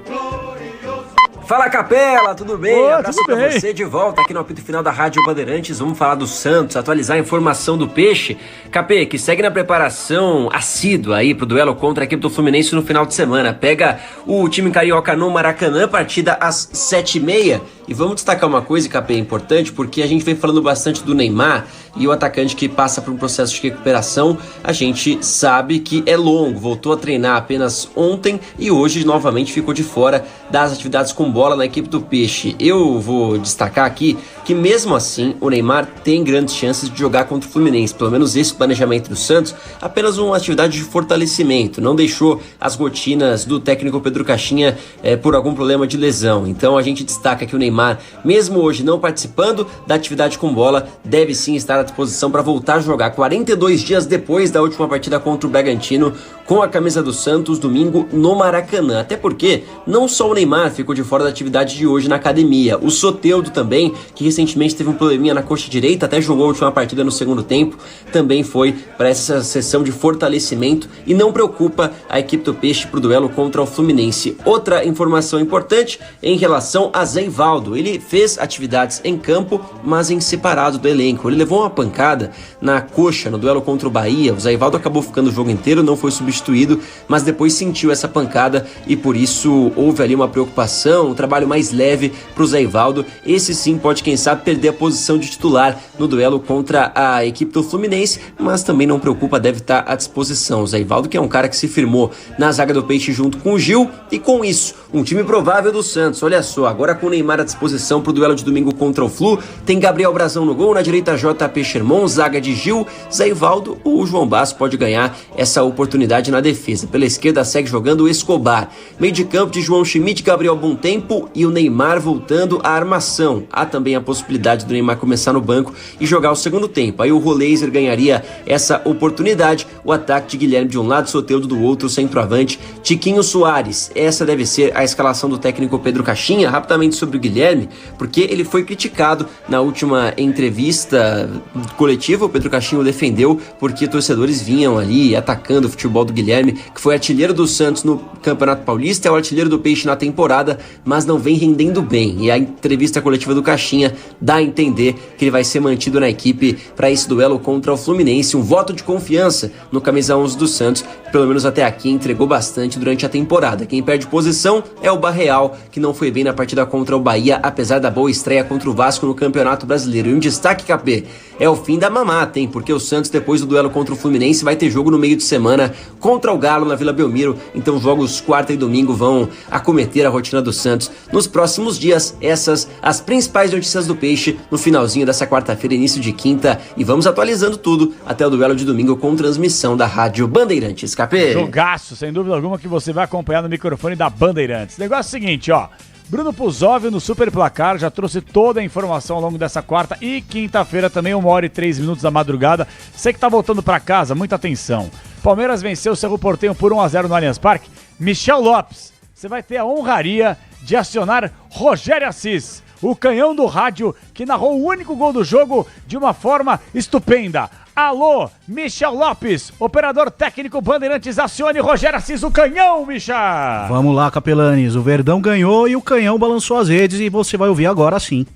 Glorioso. Fala, Capela, tudo bem? Ô, Abraço tudo pra bem. você de volta aqui no apito final da Rádio Bandeirantes. Vamos falar do Santos, atualizar a informação do Peixe. Capê, que segue na preparação assídua aí pro duelo contra a equipe do Fluminense no final de semana. Pega o time carioca no Maracanã, partida às 7h30. E vamos destacar uma coisa, KP, é importante, porque a gente vem falando bastante do Neymar e o atacante que passa por um processo de recuperação, a gente sabe que é longo, voltou a treinar apenas ontem e hoje novamente ficou de fora das atividades com bola na equipe do Peixe. Eu vou destacar aqui que mesmo assim o Neymar tem grandes chances de jogar contra o Fluminense, pelo menos esse planejamento do Santos, apenas uma atividade de fortalecimento, não deixou as rotinas do técnico Pedro Caixinha por algum problema de lesão. Então a gente destaca que o Neymar, mesmo hoje não participando da atividade com bola, deve sim estar à disposição para voltar a jogar 42 dias depois da última partida contra o Bragantino com a camisa do Santos, domingo no Maracanã. Até porque não só o Neymar ficou de fora da atividade de hoje na academia, o Soteldo também, que recentemente teve um probleminha na coxa direita, até jogou a última partida no segundo tempo, também foi para essa sessão de fortalecimento e não preocupa a equipe do Peixe para o duelo contra o Fluminense. Outra informação importante em relação a Zé Ivaldo, ele fez atividades em campo, mas em separado do elenco. Ele levou uma pancada na coxa no duelo contra o Bahia, o Zé Ivaldo acabou ficando o jogo inteiro, não foi substituído, mas depois sentiu essa pancada e por isso houve ali uma preocupação, um trabalho mais leve para o Zé Ivaldo. Esse sim pode, quem sabe, perder a posição de titular no duelo contra a equipe do Fluminense, mas também não preocupa, deve estar à disposição. O Zé Ivaldo, que é um cara que se firmou na zaga do Peixe junto com o Gil, e com isso, um time provável do Santos. Olha só, agora com o Neymar à disposição para o duelo de domingo contra o Flu, tem Gabriel Brazão no gol, na direita JP Sherman, zaga de Gil, Zé Ivaldo, o João Basso pode ganhar essa oportunidade na defesa. Pela esquerda segue jogando o Escobar, meio de campo de João Schmidt, Gabriel Bontempo e o Neymar voltando à armação. Há também a possibilidade do Neymar começar no banco e jogar o segundo tempo. Aí o Roleiser ganharia essa oportunidade. O ataque de Guilherme de um lado, Soteldo do outro, centroavante Tiquinho Soares. Essa deve ser a escalação do técnico Pedro Caixinha. Rapidamente sobre o Guilherme, porque ele foi criticado na última entrevista coletiva. O Pedro Caixinha o defendeu porque torcedores vinham ali atacando o futebol do Guilherme, que foi artilheiro do Santos no Campeonato Paulista, é o artilheiro do Peixe na temporada, mas não vem rendendo bem. E a entrevista coletiva do Caixinha dá a entender que ele vai ser mantido na equipe para esse duelo contra o Fluminense. Um voto de confiança no camisa 11 do Santos, pelo menos até aqui entregou bastante durante a temporada. Quem perde posição é o Barreal, que não foi bem na partida contra o Bahia, apesar da boa estreia contra o Vasco no Campeonato Brasileiro. E um destaque, KP, é o fim da mamata, hein? Porque o Santos, depois do duelo contra o Fluminense, vai ter jogo no meio de semana contra o Galo na Vila Belmiro. Então jogos quarta e domingo vão acometer a rotina do Santos nos próximos dias. Essas as principais notícias do Peixe no finalzinho dessa quarta-feira, início de quinta, e vamos atualizando tudo até o duelo de domingo com transmissão da Rádio Bandeirantes. KP. Jogaço, sem dúvida alguma, que você vai acompanhar no microfone da Bandeirantes. O negócio é o seguinte, ó. Bruno Puzov no Super Placar já trouxe toda a informação ao longo dessa quarta e quinta-feira também, 1h03 da madrugada. Você que tá voltando pra casa, muita atenção. Palmeiras venceu o Cerro Porteño por 1-0 no Allianz Parque. Michel Lopes, você vai ter a honraria de acionar Rogério Assis, o canhão do rádio que narrou o único gol do jogo de uma forma estupenda. Alô, Michel Lopes, operador técnico Bandeirantes, acione Rogério Assis, o canhão, Michel! Vamos lá, Capelanes, o Verdão ganhou e o canhão balançou as redes e você vai ouvir agora sim.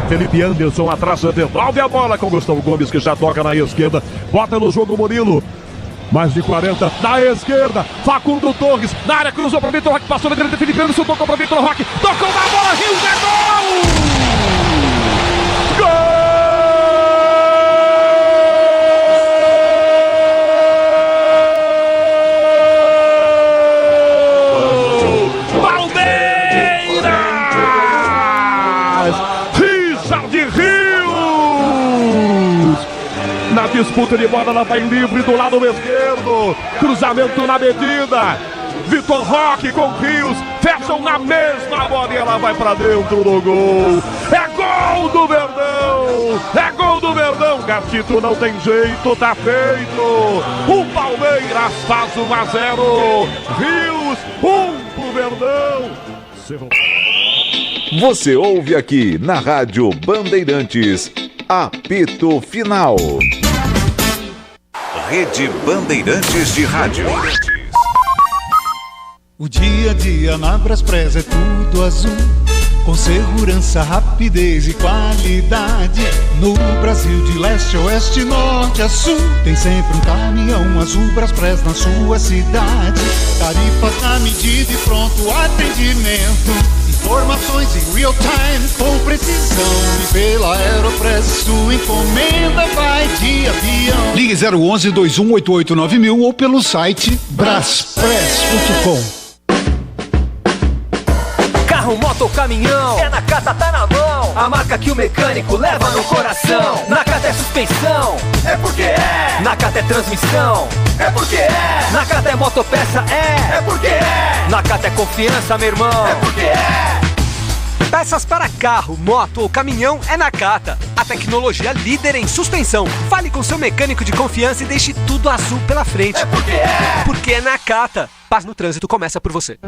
Felipe Anderson atrás, devolve a bola com Gustavo Gomes, que já toca na esquerda, bota no jogo Murilo. Mais de 40 na esquerda, Facundo Torres na área, cruzou para Vitor Roque, passou na direita, Felipe Anderson tocou para Vitor Roque, tocou na bola, Rios, é gol! Gol! Palmeiras! Richard Rios! Na disputa de bola, ela vai livre do lado esquerdo. Cruzamento na medida. Vitor Roque com Rios. Fecham na mesma bola e ela vai pra dentro do gol. É gol do Verdão. É gol do Verdão. Gatito não tem jeito, tá feito. O Palmeiras faz 1-0. Rios, 1 pro Verdão. Você ouve aqui na Rádio Bandeirantes. Apito Final. Rede Bandeirantes de Rádio. O dia a dia na Braspress é tudo azul. com segurança, rapidez e qualidade. No Brasil de leste a oeste, norte a sul, tem sempre um caminhão azul Braspress na sua cidade. Tarifas na medida e pronto atendimento. Informações em real time com precisão. E pela Aeropress sua encomenda vai de avião. Ligue 011 2188 9000 ou pelo site braspress.com. Carro, moto ou caminhão, é Nakata, tá na mão. A marca que o mecânico leva no coração. Nakata é suspensão, é porque é. Nakata é transmissão, é porque é. Nakata é motopeça, é porque é. Nakata é confiança, meu irmão, é porque é. Peças para carro, moto ou caminhão é Nakata. A tecnologia líder em suspensão. Fale com seu mecânico de confiança e deixe tudo azul pela frente. É porque é. Porque é Nakata. Paz no trânsito começa por você.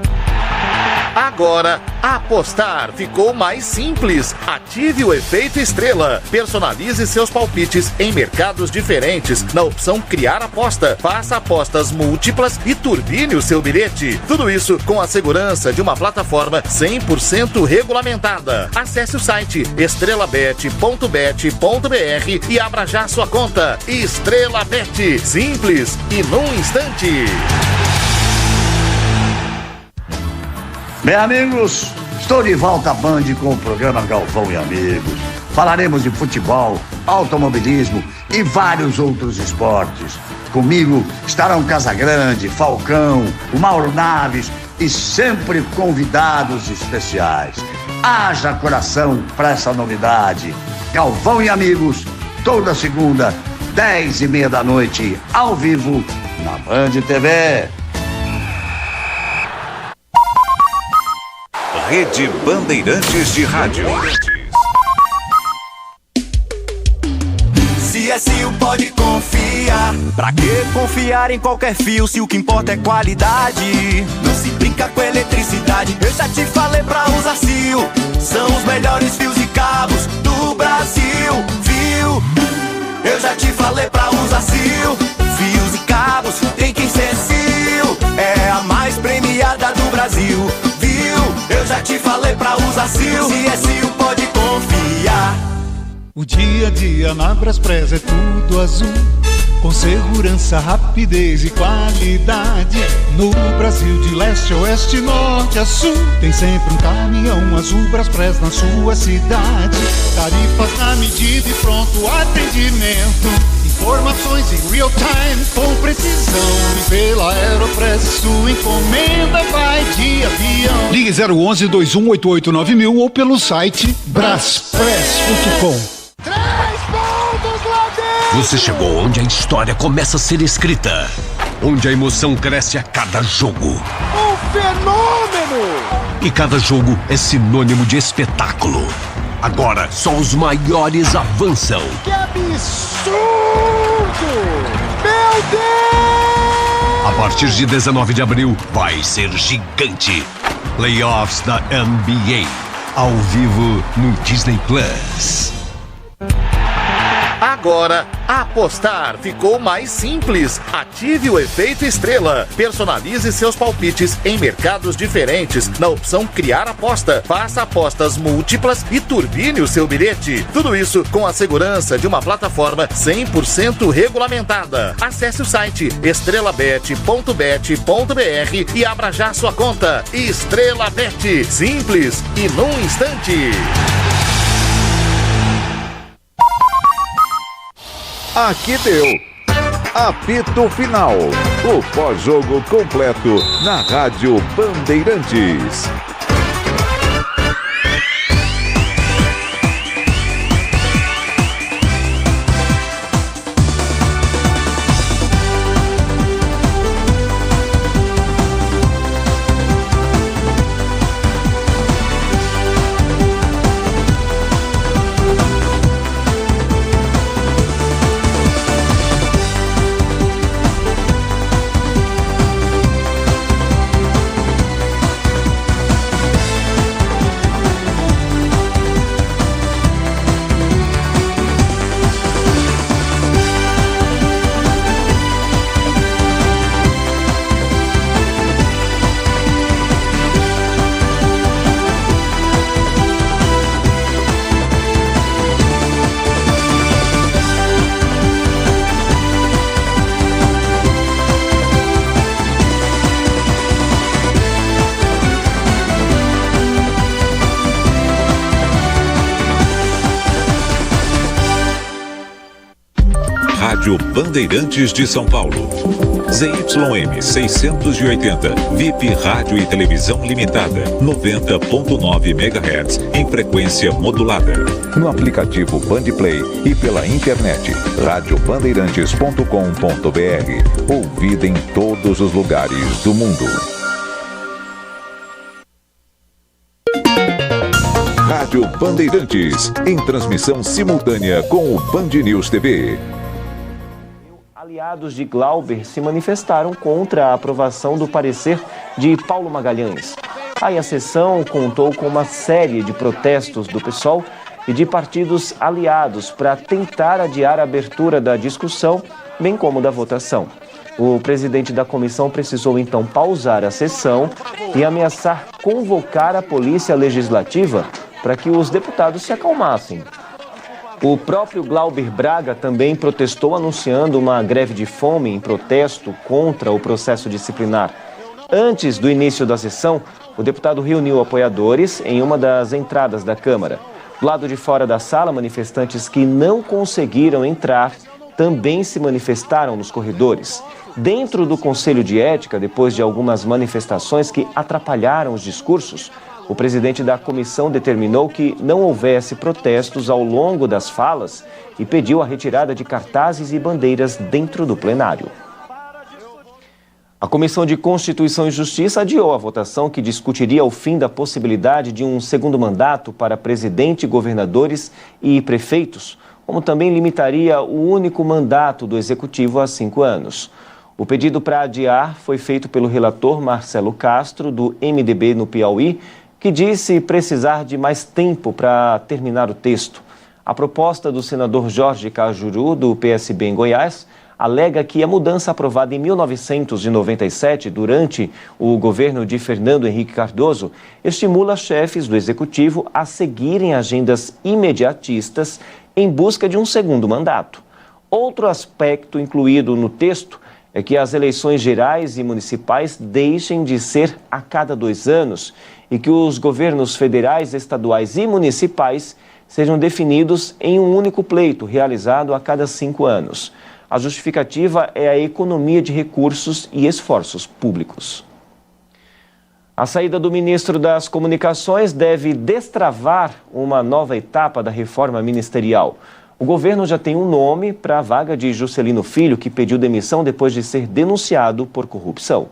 Agora, apostar ficou mais simples. Ative o efeito estrela. Personalize seus palpites em mercados diferentes. Na opção Criar Aposta. Faça apostas múltiplas e turbine o seu bilhete. Tudo isso com a segurança de uma plataforma 100% regulamentada. Acesse o site estrelabet.bet.br e abra já sua conta. Estrela Bet. Simples e num instante. Bem, amigos, estou de volta à Band com o programa Galvão e Amigos. Falaremos de futebol, automobilismo e vários outros esportes. Comigo estarão Casagrande, Falcão, o Mauro Naves e sempre convidados especiais. Haja coração para essa novidade. Galvão e Amigos, toda segunda, 10h30 da noite, ao vivo, na Band TV. Rede Bandeirantes de Rádio. CSU pode confiar. Pra que confiar em qualquer fio se o que importa é qualidade? Não se brinca com eletricidade. Eu já te falei pra usar Sil. São os melhores fios e cabos do Brasil, viu? Eu já te falei pra usar Sil. Fios e cabos tem que ser Sil. É a mais premiada do Brasil, viu? Eu já te falei pra usar Sil. CSU pode confiar. O dia a dia na Braspress é tudo azul, com segurança, rapidez e qualidade. No Brasil de leste a oeste, norte a sul, tem sempre um caminhão azul Braspress na sua cidade. Tarifas na medida e pronto atendimento. Informações em real time com precisão. E pela Aeropress sua encomenda vai de avião. Ligue 011 2188 9000 ou pelo site braspress.com. Você chegou onde a história começa a ser escrita, onde a emoção cresce a cada jogo. Um fenômeno! E cada jogo é sinônimo de espetáculo. Agora, só os maiores avançam. Que absurdo! Meu Deus! A partir de 19 de abril, vai ser gigante. Playoffs da NBA, ao vivo no Disney Plus. Agora, apostar ficou mais simples. Ative o efeito estrela. Personalize seus palpites em mercados diferentes. Na opção Criar Aposta. Faça apostas múltiplas e turbine o seu bilhete. Tudo isso com a segurança de uma plataforma 100% regulamentada. Acesse o site estrelabet.bet.br e abra já sua conta. Estrela Bet. Simples e num instante. Aqui deu. Apito Final. O pós-jogo completo na Rádio Bandeirantes. Rádio Bandeirantes de São Paulo. ZYM 680, VIP Rádio e Televisão Limitada, 90.9 MHz, em frequência modulada. No aplicativo Bandplay e pela internet, radiobandeirantes.com.br. Ouvida em todos os lugares do mundo. Rádio Bandeirantes, em transmissão simultânea com o Band News TV. Aliados de Glauber se manifestaram contra a aprovação do parecer de Paulo Magalhães. Aí a sessão contou com uma série de protestos do PSOL e de partidos aliados para tentar adiar a abertura da discussão, bem como da votação. O presidente da comissão precisou então pausar a sessão e ameaçar convocar a Polícia Legislativa para que os deputados se acalmassem. O próprio Glauber Braga também protestou, anunciando uma greve de fome em protesto contra o processo disciplinar. Antes do início da sessão, o deputado reuniu apoiadores em uma das entradas da Câmara. Do lado de fora da sala, manifestantes que não conseguiram entrar também se manifestaram nos corredores. Dentro do Conselho de Ética, depois de algumas manifestações que atrapalharam os discursos, o presidente da comissão determinou que não houvesse protestos ao longo das falas e pediu a retirada de cartazes e bandeiras dentro do plenário. A Comissão de Constituição e Justiça adiou a votação que discutiria o fim da possibilidade de um segundo mandato para presidente, governadores e prefeitos, como também limitaria o único mandato do Executivo a 5 anos. O pedido para adiar foi feito pelo relator Marcelo Castro, do MDB no Piauí, que disse precisar de mais tempo para terminar o texto. A proposta do senador Jorge Cajuru, do PSB em Goiás, alega que a mudança aprovada em 1997, durante o governo de Fernando Henrique Cardoso, estimula chefes do Executivo a seguirem agendas imediatistas em busca de um segundo mandato. Outro aspecto incluído no texto é que as eleições gerais e municipais deixem de ser a cada 2 anos e que os governos federais, estaduais e municipais sejam definidos em um único pleito, realizado a cada 5 anos. A justificativa é a economia de recursos e esforços públicos. A saída do ministro das Comunicações deve destravar uma nova etapa da reforma ministerial. O governo já tem um nome para a vaga de Juscelino Filho, que pediu demissão depois de ser denunciado por corrupção.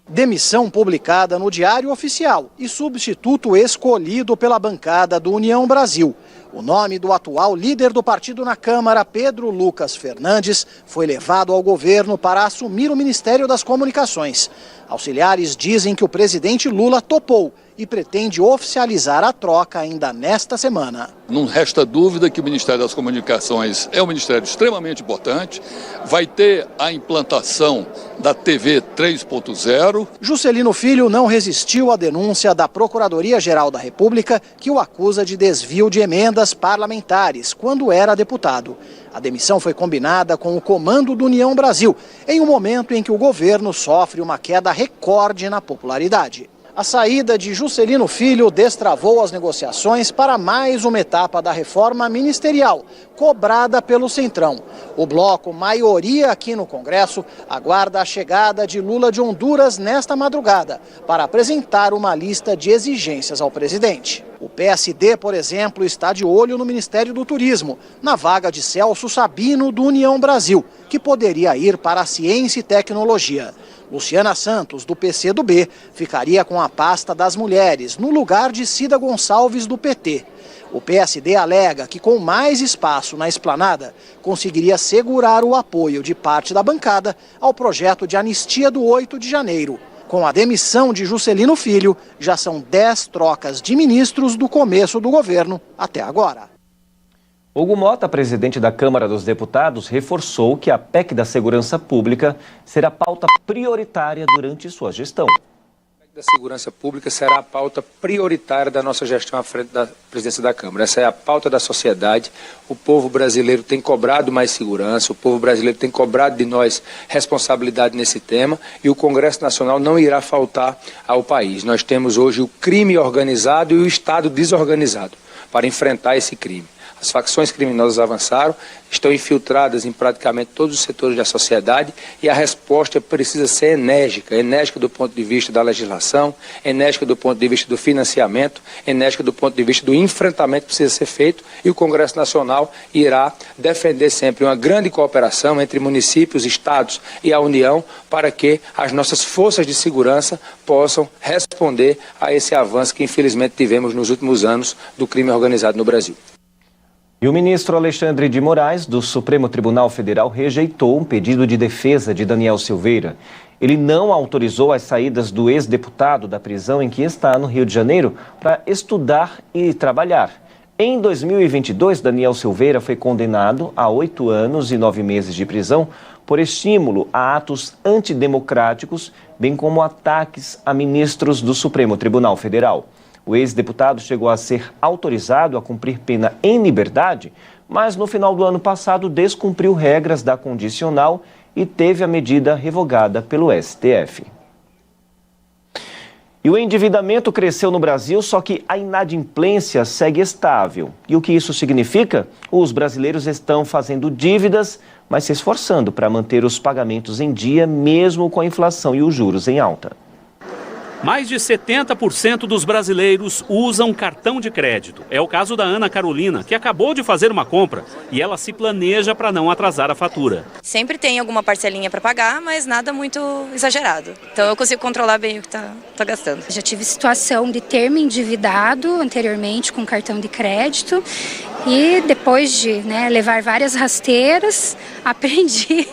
Demissão publicada no Diário Oficial e substituto escolhido pela bancada do União Brasil. O nome do atual líder do partido na Câmara, Pedro Lucas Fernandes, foi levado ao governo para assumir o Ministério das Comunicações. Auxiliares dizem que o presidente Lula topou e pretende oficializar a troca ainda nesta semana. Não resta dúvida que o Ministério das Comunicações é um ministério extremamente importante, vai ter a implantação da TV 3.0. Juscelino Filho não resistiu à denúncia da Procuradoria-Geral da República, que o acusa de desvio de emendas parlamentares quando era deputado. A demissão foi combinada com o comando do União Brasil, em um momento em que o governo sofre uma queda recorde na popularidade. A saída de Juscelino Filho destravou as negociações para mais uma etapa da reforma ministerial, cobrada pelo Centrão. O bloco maioria aqui no Congresso aguarda a chegada de Lula de Honduras nesta madrugada, para apresentar uma lista de exigências ao presidente. O PSD, por exemplo, está de olho no Ministério do Turismo, na vaga de Celso Sabino do União Brasil, que poderia ir para a Ciência e Tecnologia. Luciana Santos, do PCdoB, ficaria com a pasta das mulheres, no lugar de Cida Gonçalves, do PT. O PSD alega que, com mais espaço na esplanada, conseguiria segurar o apoio de parte da bancada ao projeto de anistia do 8 de janeiro. Com a demissão de Juscelino Filho, já são 10 trocas de ministros do começo do governo até agora. Hugo Mota, presidente da Câmara dos Deputados, reforçou que a PEC da Segurança Pública será pauta prioritária durante sua gestão. A PEC da Segurança Pública será a pauta prioritária da nossa gestão à frente da presidência da Câmara. Essa é a pauta da sociedade. O povo brasileiro tem cobrado mais segurança, o povo brasileiro tem cobrado de nós responsabilidade nesse tema e o Congresso Nacional não irá faltar ao país. Nós temos hoje o crime organizado e o Estado desorganizado para enfrentar esse crime. A As facções criminosas avançaram, estão infiltradas em praticamente todos os setores da sociedade e a resposta precisa ser enérgica do ponto de vista da legislação, enérgica do ponto de vista do financiamento, enérgica do ponto de vista do enfrentamento que precisa ser feito, e o Congresso Nacional irá defender sempre uma grande cooperação entre municípios, estados e a União para que as nossas forças de segurança possam responder a esse avanço que infelizmente tivemos nos últimos anos do crime organizado no Brasil. E o ministro Alexandre de Moraes, do Supremo Tribunal Federal, rejeitou um pedido de defesa de Daniel Silveira. Ele não autorizou as saídas do ex-deputado da prisão em que está no Rio de Janeiro para estudar e trabalhar. Em 2022, Daniel Silveira foi condenado a 8 anos e 9 meses de prisão por estímulo a atos antidemocráticos, bem como ataques a ministros do Supremo Tribunal Federal. O ex-deputado chegou a ser autorizado a cumprir pena em liberdade, mas no final do ano passado descumpriu regras da condicional e teve a medida revogada pelo STF. E o endividamento cresceu no Brasil, só que a inadimplência segue estável. E o que isso significa? Os brasileiros estão fazendo dívidas, mas se esforçando para manter os pagamentos em dia, mesmo com a inflação e os juros em alta. Mais de 70% dos brasileiros usam cartão de crédito. É o caso da Ana Carolina, que acabou de fazer uma compra e ela se planeja para não atrasar a fatura. Sempre tem alguma parcelinha para pagar, mas nada muito exagerado. Então eu consigo controlar bem o que tá gastando. Já tive situação de ter me endividado anteriormente com cartão de crédito e depois de levar várias rasteiras, aprendi.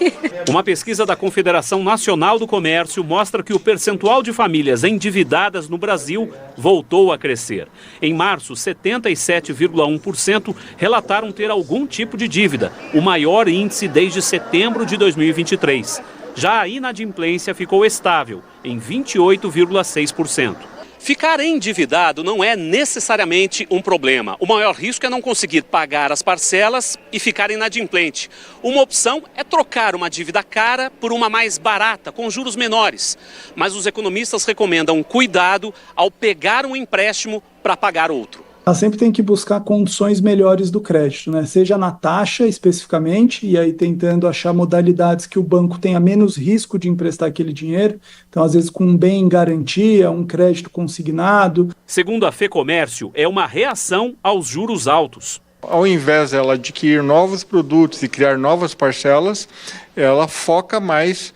Uma pesquisa da Confederação Nacional do Comércio mostra que o percentual de famílias endividadas no Brasil voltou a crescer. Em março, 77,1% relataram ter algum tipo de dívida, o maior índice desde setembro de 2023. Já a inadimplência ficou estável, em 28,6%. Ficar endividado não é necessariamente um problema. O maior risco é não conseguir pagar as parcelas e ficar inadimplente. Uma opção é trocar uma dívida cara por uma mais barata, com juros menores. Mas os economistas recomendam cuidado ao pegar um empréstimo para pagar outro. Ela sempre tem que buscar condições melhores do crédito, seja na taxa especificamente, e aí tentando achar modalidades que o banco tenha menos risco de emprestar aquele dinheiro. Então, às vezes, com um bem em garantia, um crédito consignado. Segundo a FEComércio, é uma reação aos juros altos. Ao invés dela adquirir novos produtos e criar novas parcelas, ela foca mais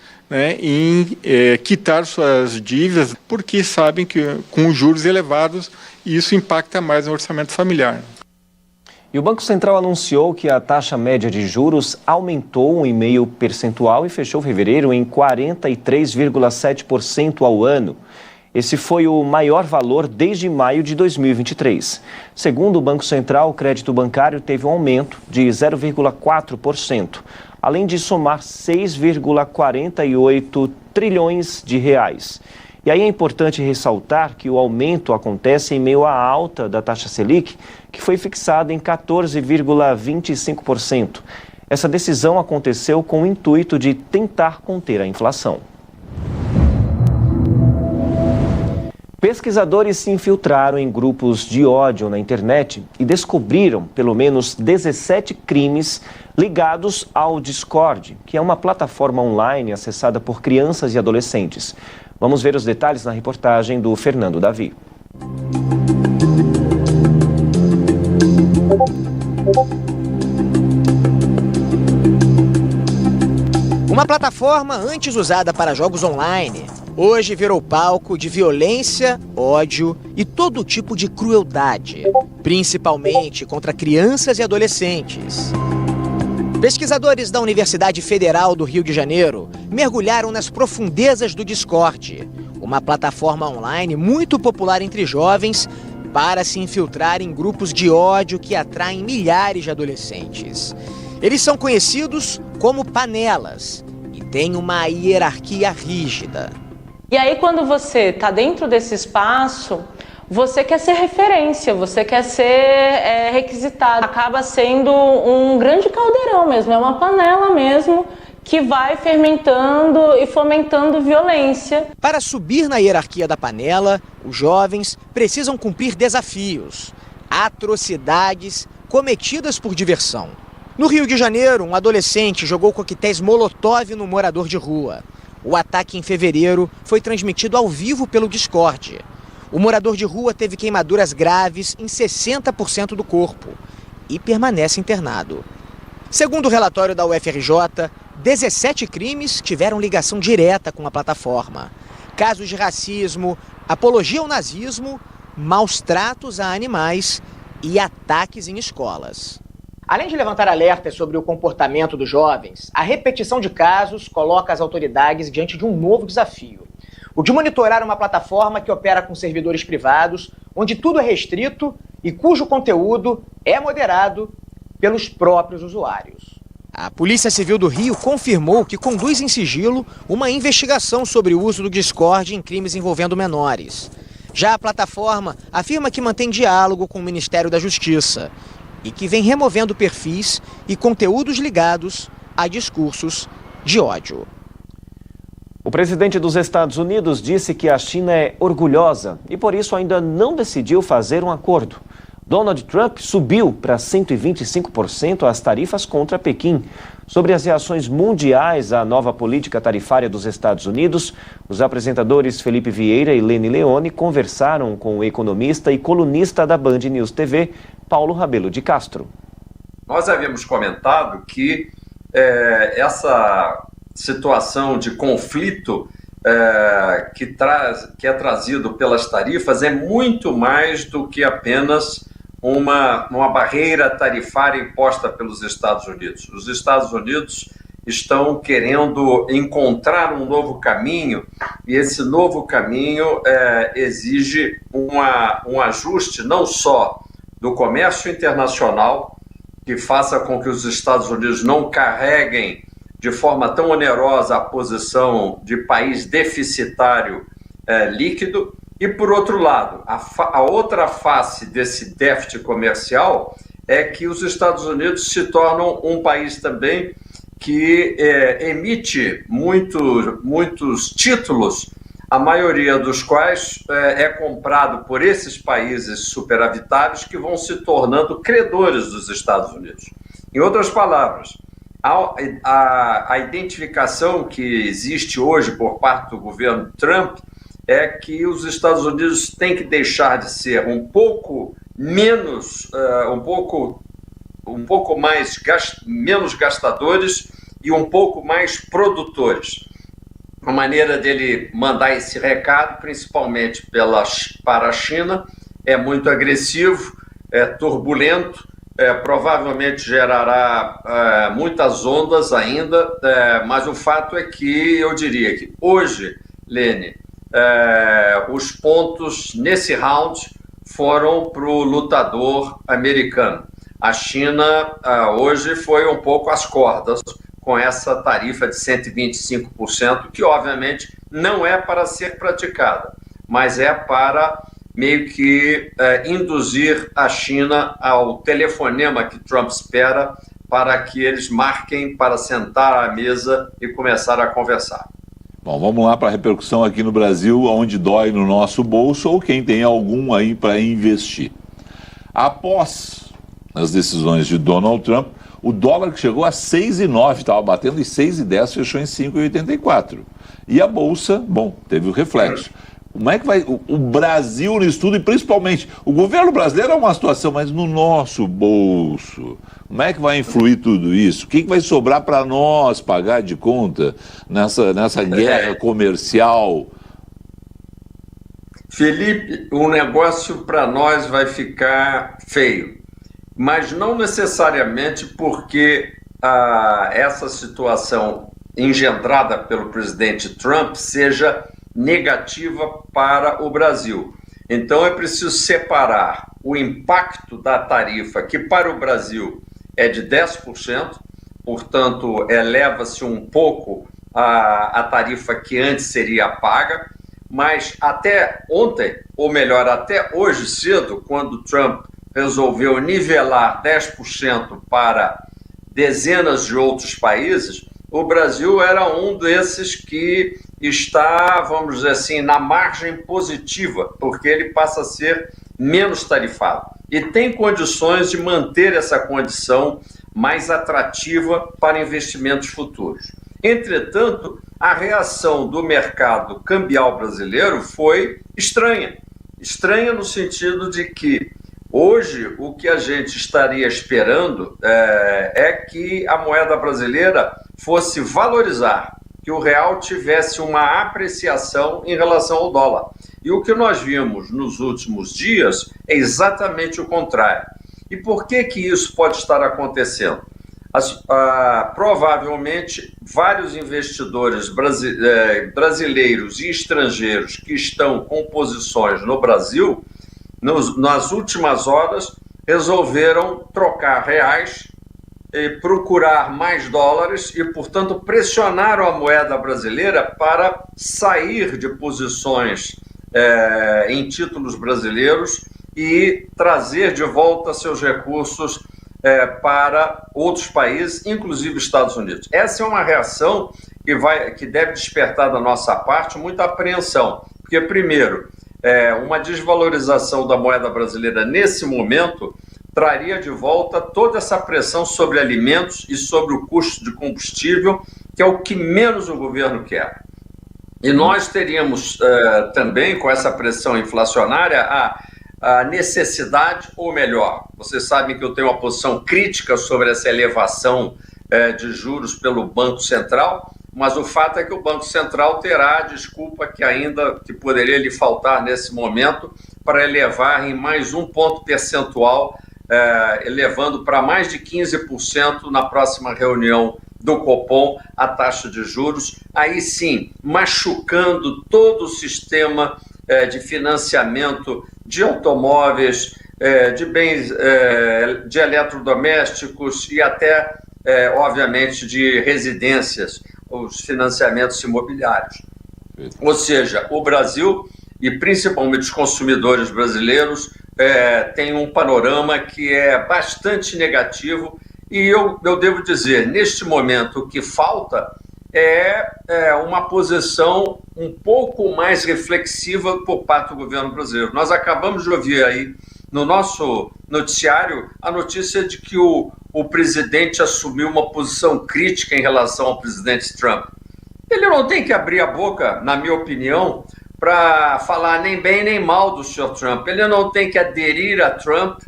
em quitar suas dívidas, porque sabem que com os juros elevados isso impacta mais no orçamento familiar. E o Banco Central anunciou que a taxa média de juros aumentou 1,5 percentual e fechou fevereiro em 43,7% ao ano. Esse foi o maior valor desde maio de 2023. Segundo o Banco Central, o crédito bancário teve um aumento de 0,4%, além de somar 6,48 trilhões de reais. E aí é importante ressaltar que o aumento acontece em meio à alta da taxa Selic, que foi fixada em 14,25%. Essa decisão aconteceu com o intuito de tentar conter a inflação. Pesquisadores se infiltraram em grupos de ódio na internet e descobriram pelo menos 17 crimes ligados ao Discord, que é uma plataforma online acessada por crianças e adolescentes. Vamos ver os detalhes na reportagem do Fernando Davi. Uma plataforma antes usada para jogos online, hoje virou palco de violência, ódio e todo tipo de crueldade, principalmente contra crianças e adolescentes. Pesquisadores da Universidade Federal do Rio de Janeiro mergulharam nas profundezas do Discord, uma plataforma online muito popular entre jovens para se infiltrar em grupos de ódio que atraem milhares de adolescentes. Eles são conhecidos como panelas e têm uma hierarquia rígida. E aí, quando você está dentro desse espaço, você quer ser referência, você quer ser requisitado. Acaba sendo um grande caldeirão mesmo, é uma panela mesmo que vai fermentando e fomentando violência. Para subir na hierarquia da panela, os jovens precisam cumprir desafios, atrocidades cometidas por diversão. No Rio de Janeiro, um adolescente jogou coquetéis Molotov no morador de rua. O ataque em fevereiro foi transmitido ao vivo pelo Discord. O morador de rua teve queimaduras graves em 60% do corpo e permanece internado. Segundo o relatório da UFRJ, 17 crimes tiveram ligação direta com a plataforma. Casos de racismo, apologia ao nazismo, maus tratos a animais e ataques em escolas. Além de levantar alertas sobre o comportamento dos jovens, a repetição de casos coloca as autoridades diante de um novo desafio. O de monitorar uma plataforma que opera com servidores privados, onde tudo é restrito e cujo conteúdo é moderado pelos próprios usuários. A Polícia Civil do Rio confirmou que conduz em sigilo uma investigação sobre o uso do Discord em crimes envolvendo menores. Já a plataforma afirma que mantém diálogo com o Ministério da Justiça e que vem removendo perfis e conteúdos ligados a discursos de ódio. O presidente dos Estados Unidos disse que a China é orgulhosa e por isso ainda não decidiu fazer um acordo. Donald Trump subiu para 125% as tarifas contra Pequim. Sobre as reações mundiais à nova política tarifária dos Estados Unidos, os apresentadores Felipe Vieira e Lene Leone conversaram com o economista e colunista da Band News TV, Paulo Rabelo de Castro. Nós havíamos comentado que essa situação de conflito que é trazido pelas tarifas é muito mais do que apenas uma barreira tarifária imposta pelos Estados Unidos. Os Estados Unidos estão querendo encontrar um novo caminho e esse novo caminho exige um ajuste não só do comércio internacional, que faça com que os Estados Unidos não carreguem de forma tão onerosa a posição de país deficitário líquido, e, por outro lado, a outra face desse déficit comercial é que os Estados Unidos se tornam um país também que emite muitos títulos, a maioria dos quais é comprado por esses países superavitários que vão se tornando credores dos Estados Unidos. Em outras palavras, a identificação que existe hoje por parte do governo Trump é que os Estados Unidos têm que deixar de ser um pouco menos menos gastadores e um pouco mais produtores. A maneira dele mandar esse recado, principalmente para a China, é muito agressivo, é turbulento, provavelmente gerará muitas ondas ainda, mas o fato é que eu diria que hoje, Lene, os pontos nesse round foram para o lutador americano. A China hoje foi um pouco às cordas com essa tarifa de 125%, que obviamente não é para ser praticada, mas é para meio que induzir a China ao telefonema que Trump espera para que eles marquem para sentar à mesa e começar a conversar. Bom, vamos lá para a repercussão aqui no Brasil, onde dói no nosso bolso ou quem tem algum aí para investir. Após as decisões de Donald Trump, o dólar que chegou a 6,9, estava batendo em 6,10, fechou em 5,84. E a Bolsa, bom, teve o reflexo. Como é que vai o Brasil nisso tudo, e principalmente o governo brasileiro é uma situação, mas no nosso bolso, como é que vai influir tudo isso? O que vai sobrar para nós pagar de conta nessa guerra comercial? Felipe, o negócio para nós vai ficar feio, mas não necessariamente porque essa situação engendrada pelo presidente Trump seja negativa para o Brasil. Então é preciso separar o impacto da tarifa, que para o Brasil é de 10%, portanto eleva-se um pouco a tarifa que antes seria paga, mas até ontem, ou melhor, até hoje cedo, quando Trump resolveu nivelar 10% para dezenas de outros países, o Brasil era um desses que está, vamos dizer assim, na margem positiva, porque ele passa a ser menos tarifado e tem condições de manter essa condição mais atrativa para investimentos futuros. Entretanto, a reação do mercado cambial brasileiro foi estranha. Estranha no sentido de que hoje o que a gente estaria esperando é que a moeda brasileira fosse valorizar, que o real tivesse uma apreciação em relação ao dólar. E o que nós vimos nos últimos dias é exatamente o contrário. E por que que isso pode estar acontecendo? Provavelmente, vários investidores brasileiros e estrangeiros que estão com posições no Brasil, nas últimas horas, resolveram trocar reais e procurar mais dólares e, portanto, pressionaram a moeda brasileira para sair de posições em títulos brasileiros e trazer de volta seus recursos para outros países, inclusive Estados Unidos. Essa é uma reação que deve despertar da nossa parte muita apreensão, porque, primeiro, uma desvalorização da moeda brasileira nesse momento traria de volta toda essa pressão sobre alimentos e sobre o custo de combustível, que é o que menos o governo quer. E nós teríamos também, com essa pressão inflacionária, a necessidade, ou melhor, vocês sabem que eu tenho uma posição crítica sobre essa elevação de juros pelo Banco Central, mas o fato é que o Banco Central terá a desculpa que poderia lhe faltar nesse momento para elevar em mais um ponto percentual, elevando para mais de 15% na próxima reunião do Copom a taxa de juros, aí sim, machucando todo o sistema de financiamento de automóveis, de bens, de eletrodomésticos e até, obviamente, de residências, os financiamentos imobiliários. Ou seja, o Brasil, e principalmente os consumidores brasileiros, têm um panorama que é bastante negativo e eu devo dizer, neste momento, o que falta é uma posição um pouco mais reflexiva por parte do governo brasileiro. Nós acabamos de ouvir aí no nosso noticiário a notícia de que o presidente assumiu uma posição crítica em relação ao presidente Trump. Ele não tem que abrir a boca, na minha opinião, para falar nem bem nem mal do senhor Trump. Ele não tem que aderir a Trump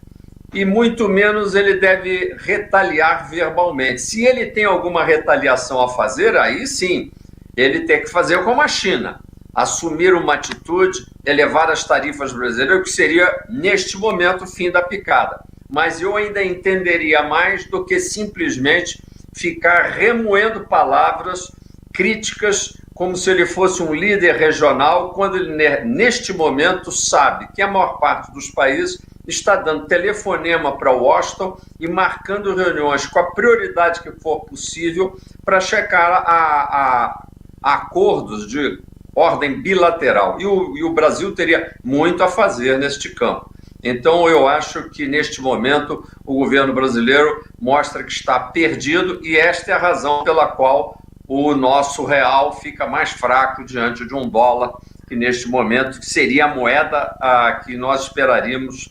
e muito menos ele deve retaliar verbalmente. Se ele tem alguma retaliação a fazer, aí sim, ele tem que fazer como a China, assumir uma atitude, elevar as tarifas brasileiras, o que seria, neste momento, o fim da picada. Mas eu ainda entenderia mais do que simplesmente ficar remoendo palavras críticas como se ele fosse um líder regional, quando ele, neste momento, sabe que a maior parte dos países está dando telefonema para Washington e marcando reuniões com a prioridade que for possível para checar a acordos de ordem bilateral. E o Brasil teria muito a fazer neste campo. Então, eu acho que, neste momento, o governo brasileiro mostra que está perdido e esta é a razão pela qual o nosso real fica mais fraco diante de um dólar, que neste momento seria a moeda que nós esperaríamos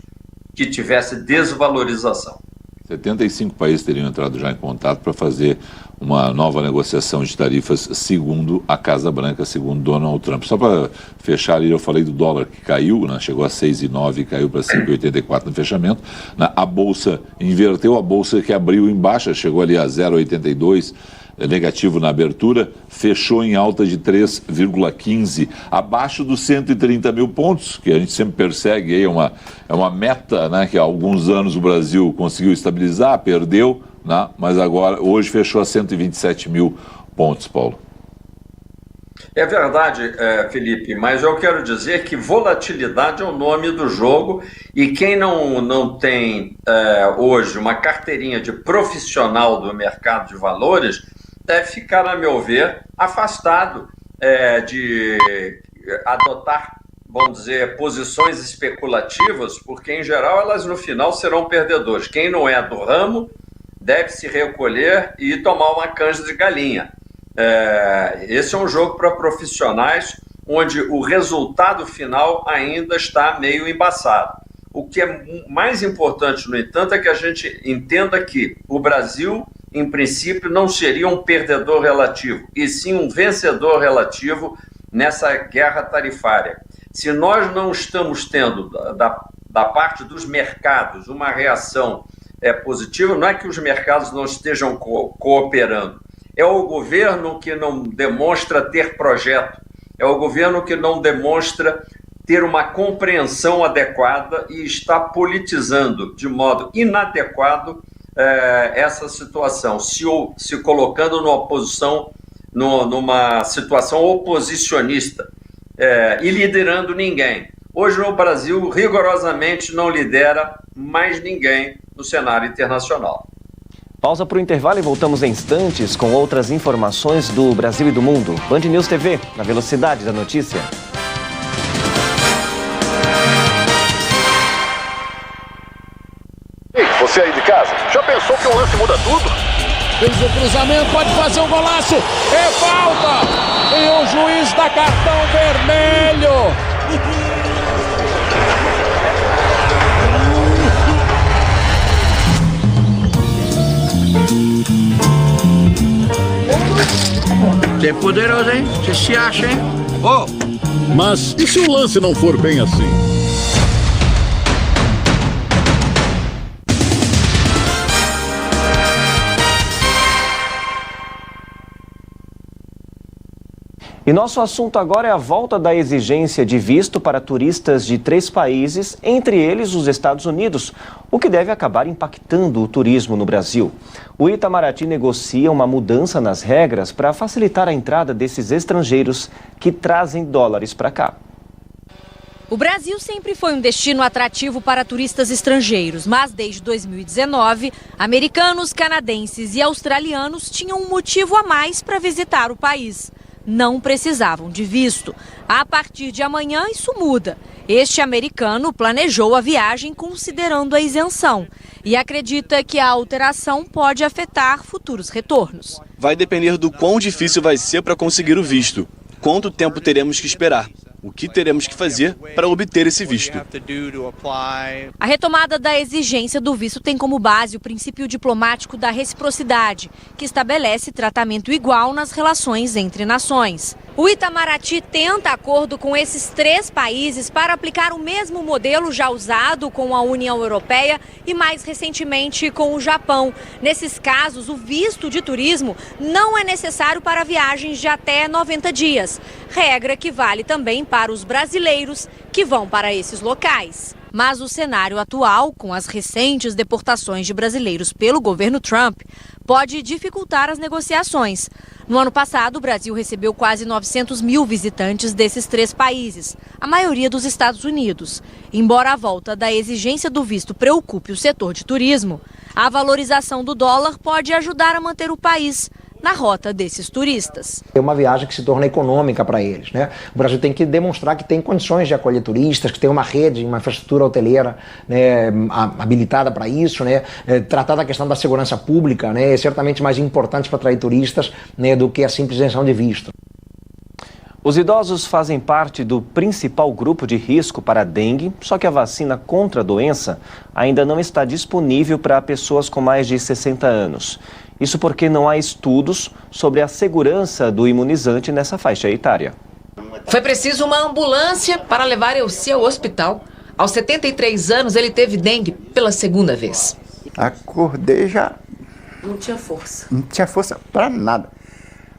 que tivesse desvalorização. 75 países teriam entrado já em contato para fazer uma nova negociação de tarifas, segundo a Casa Branca, segundo Donald Trump. Só para fechar ali, eu falei do dólar que caiu, né? Chegou a 6,9 e caiu para 5,84 no fechamento. A Bolsa inverteu, a Bolsa que abriu em baixa, chegou ali a 0,82, negativo na abertura, fechou em alta de 3,15, abaixo dos 130 mil pontos, que a gente sempre persegue, aí é uma meta, né, que há alguns anos o Brasil conseguiu estabilizar, perdeu, né, mas agora, hoje fechou a 127 mil pontos, Paulo. É verdade, Felipe, mas eu quero dizer que volatilidade é o nome do jogo e quem não tem hoje uma carteirinha de profissional do mercado de valores deve ficar, a meu ver, afastado de adotar, vamos dizer, posições especulativas, porque, em geral, elas no final serão perdedores. Quem não é do ramo deve se recolher e tomar uma canja de galinha. Esse é um jogo para profissionais onde o resultado final ainda está meio embaçado. O que é mais importante, no entanto, é que a gente entenda que o Brasil, em princípio, não seria um perdedor relativo, e sim um vencedor relativo nessa guerra tarifária. Se nós não estamos tendo, da parte dos mercados, uma reação positiva, não é que os mercados não estejam cooperando, é o governo que não demonstra ter projeto, é o governo que não demonstra ter uma compreensão adequada e está politizando de modo inadequado essa situação, se colocando numa situação oposicionista e liderando ninguém. Hoje no Brasil, rigorosamente, não lidera mais ninguém no cenário internacional. Pausa para o intervalo e voltamos em instantes com outras informações do Brasil e do mundo. Band News TV, na velocidade da notícia. Ei, você aí de casa, já pensou que um lance muda tudo? Fez o cruzamento, pode fazer um golaço. É falta! E o juiz dá cartão vermelho. Você é poderoso, hein? Você se acha, hein? Mas e se o lance não for bem assim? E nosso assunto agora é a volta da exigência de visto para turistas de 3 países, entre eles os Estados Unidos, o que deve acabar impactando o turismo no Brasil. O Itamaraty negocia uma mudança nas regras para facilitar a entrada desses estrangeiros que trazem dólares para cá. O Brasil sempre foi um destino atrativo para turistas estrangeiros, mas desde 2019, americanos, canadenses e australianos tinham um motivo a mais para visitar o país. Não precisavam de visto. A partir de amanhã, isso muda. Este americano planejou a viagem considerando a isenção e acredita que a alteração pode afetar futuros retornos. Vai depender do quão difícil vai ser para conseguir o visto. Quanto tempo teremos que esperar? O que teremos que fazer para obter esse visto? A retomada da exigência do visto tem como base o princípio diplomático da reciprocidade, que estabelece tratamento igual nas relações entre nações. O Itamaraty tenta acordo com esses 3 países para aplicar o mesmo modelo já usado com a União Europeia e mais recentemente com o Japão. Nesses casos, o visto de turismo não é necessário para viagens de até 90 dias, regra que vale também para os brasileiros que vão para esses locais. Mas o cenário atual, com as recentes deportações de brasileiros pelo governo Trump, pode dificultar as negociações. No ano passado, o Brasil recebeu quase 900 mil visitantes desses 3 países, a maioria dos Estados Unidos. Embora a volta da exigência do visto preocupe o setor de turismo, a valorização do dólar pode ajudar a manter o país na rota desses turistas. É uma viagem que se torna econômica para eles, né? O Brasil tem que demonstrar que tem condições de acolher turistas, que tem uma rede, uma infraestrutura hoteleira, né, habilitada para isso, né? Tratar da questão da segurança pública, né, é certamente mais importante para atrair turistas, né, do que a simples isenção de visto. Os idosos fazem parte do principal grupo de risco para a dengue, só que a vacina contra a doença ainda não está disponível para pessoas com mais de 60 anos. Isso porque não há estudos sobre a segurança do imunizante nessa faixa etária. Foi preciso uma ambulância para levar Elci ao hospital. Aos 73 anos, ele teve dengue pela 2ª vez. Acordei já... Não tinha força. Não tinha força para nada,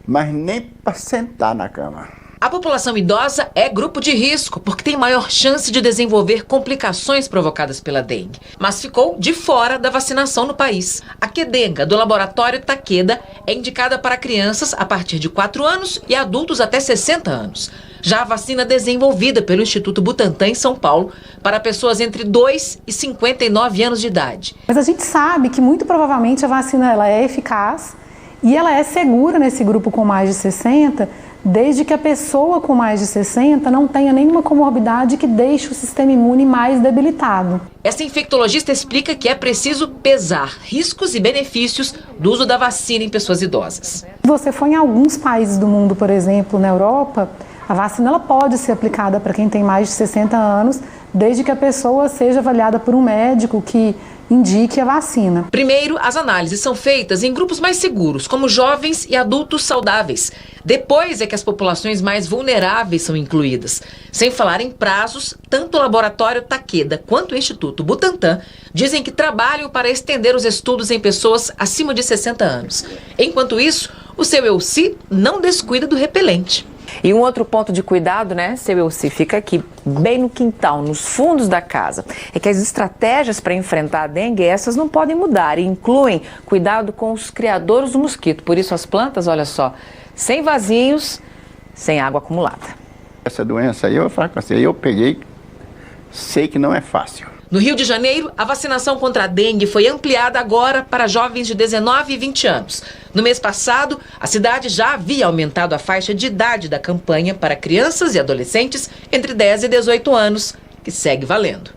mas nem para sentar na cama. A população idosa é grupo de risco, porque tem maior chance de desenvolver complicações provocadas pela dengue, mas ficou de fora da vacinação no país. A Qdenga, do laboratório Takeda, é indicada para crianças a partir de 4 anos e adultos até 60 anos. Já a vacina desenvolvida pelo Instituto Butantan em São Paulo, para pessoas entre 2 e 59 anos de idade. Mas a gente sabe que muito provavelmente a vacina ela é eficaz e ela é segura nesse grupo com mais de 60, desde que a pessoa com mais de 60 não tenha nenhuma comorbidade que deixe o sistema imune mais debilitado. Essa infectologista explica que é preciso pesar riscos e benefícios do uso da vacina em pessoas idosas. Se você for em alguns países do mundo, por exemplo, na Europa, A vacina ela pode ser aplicada para quem tem mais de 60 anos, desde que a pessoa seja avaliada por um médico que indique a vacina. Primeiro, as análises são feitas em grupos mais seguros, como jovens e adultos saudáveis. Depois é que as populações mais vulneráveis são incluídas. Sem falar em prazos, tanto o laboratório Takeda quanto o Instituto Butantan dizem que trabalham para estender os estudos em pessoas acima de 60 anos. Enquanto isso, o seu Elci não descuida do repelente. E um outro ponto de cuidado, né, seu Elci, fica aqui, bem no quintal, nos fundos da casa, é que as estratégias para enfrentar a dengue, essas não podem mudar e incluem cuidado com os criadores do mosquito. Por isso as plantas, olha só, sem vasinhos, sem água acumulada. Essa doença aí, eu falo assim, eu peguei, sei que não é fácil. No Rio de Janeiro, a vacinação contra a dengue foi ampliada agora para jovens de 19 e 20 anos. No mês passado, a cidade já havia aumentado a faixa de idade da campanha para crianças e adolescentes entre 10 e 18 anos, que segue valendo.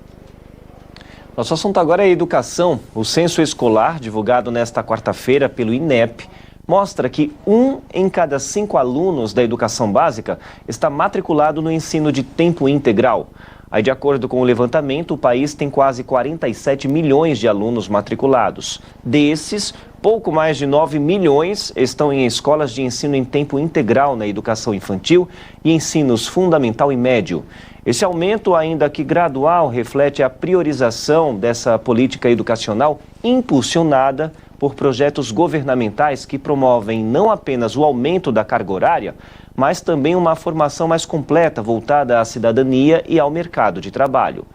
Nosso assunto agora é educação. O censo escolar, divulgado nesta quarta-feira pelo INEP, mostra que 1 em cada 5 alunos da educação básica está matriculado no ensino de tempo integral. Aí, de acordo com o levantamento, o país tem quase 47 milhões de alunos matriculados. Desses, pouco mais de 9 milhões estão em escolas de ensino em tempo integral na educação infantil e ensinos fundamental e médio. Esse aumento, ainda que gradual, reflete a priorização dessa política educacional impulsionada por projetos governamentais que promovem não apenas o aumento da carga horária, mas também uma formação mais completa voltada à cidadania e ao mercado de trabalho.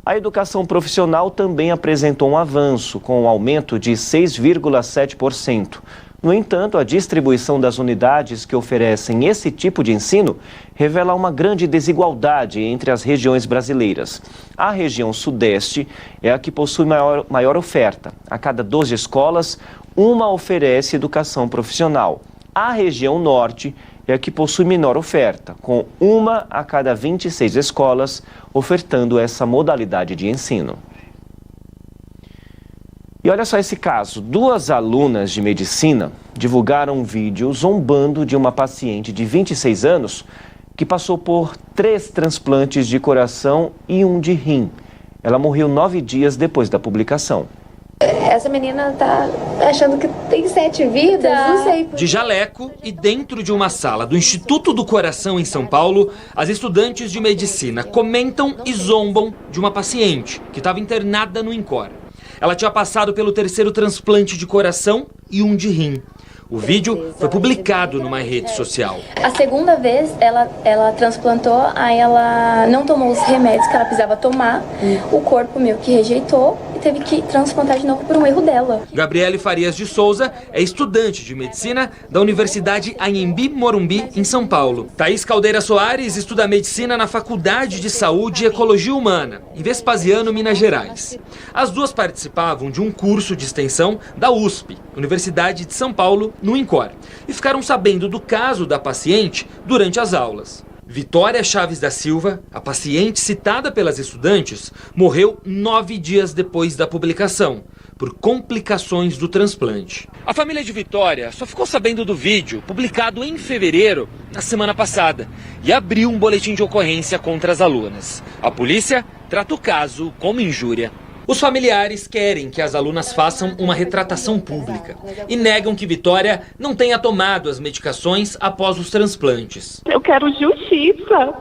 A educação profissional também apresentou um avanço, com um aumento de 6,7%. No entanto, a distribuição das unidades que oferecem esse tipo de ensino revela uma grande desigualdade entre as regiões brasileiras. A região sudeste é a que possui maior oferta. A cada 12 escolas, uma oferece educação profissional. A região norte é a que possui menor oferta, com 1 a cada 26 escolas ofertando essa modalidade de ensino. E olha só esse caso, 2 alunas de medicina divulgaram um vídeo zombando de uma paciente de 26 anos que passou por 3 transplantes de coração e 1 de rim. Ela morreu 9 dias depois da publicação. Essa menina tá achando que tem 7 vidas, não sei. De jaleco e dentro de uma sala do Instituto do Coração em São Paulo, as estudantes de medicina comentam e zombam de uma paciente que estava internada no INCOR. Ela tinha passado pelo 3º transplante de coração e 1 de rim. O vídeo foi publicado numa rede social. A segunda vez ela transplantou, aí ela não tomou os remédios que ela precisava tomar, o corpo meio que rejeitou e teve que transplantar de novo por um erro dela. Gabriele Farias de Souza é estudante de medicina da Universidade Anhembi Morumbi, em São Paulo. Thaís Caldeira Soares estuda medicina na Faculdade de Saúde e Ecologia Humana, em Vespasiano, Minas Gerais. As duas participavam de um curso de extensão da USP, Universidade de São Paulo, no INCOR, e ficaram sabendo do caso da paciente durante as aulas. Vitória Chaves da Silva, a paciente citada pelas estudantes, morreu 9 dias depois da publicação, por complicações do transplante. A família de Vitória só ficou sabendo do vídeo, publicado em fevereiro, na semana passada, e abriu um boletim de ocorrência contra as alunas. A polícia trata o caso como injúria. Os familiares querem que as alunas façam uma retratação pública e negam que Vitória não tenha tomado as medicações após os transplantes. Eu quero justiça.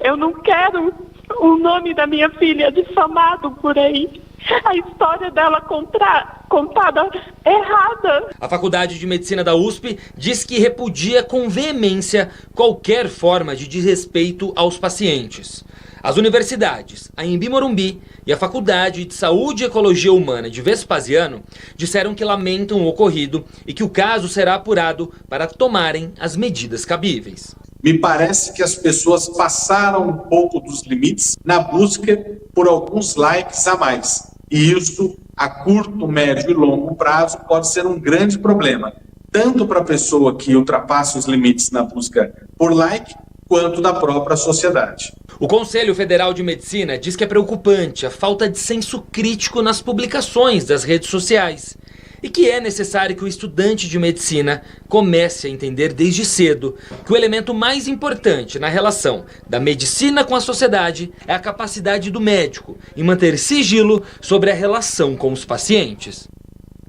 Eu não quero o nome da minha filha difamado por aí. A história dela contada errada. A Faculdade de Medicina da USP diz que repudia com veemência qualquer forma de desrespeito aos pacientes. As universidades, a Anhembi Morumbi e a Faculdade de Saúde e Ecologia Humana de Vespasiano disseram que lamentam o ocorrido e que o caso será apurado para tomarem as medidas cabíveis. Me parece que as pessoas passaram um pouco dos limites na busca por alguns likes a mais. E isso, a curto, médio e longo prazo, pode ser um grande problema, tanto para a pessoa que ultrapassa os limites na busca por like, quanto da própria sociedade. O Conselho Federal de Medicina diz que é preocupante a falta de senso crítico nas publicações das redes sociais e que é necessário que o estudante de medicina comece a entender desde cedo que o elemento mais importante na relação da medicina com a sociedade é a capacidade do médico em manter sigilo sobre a relação com os pacientes.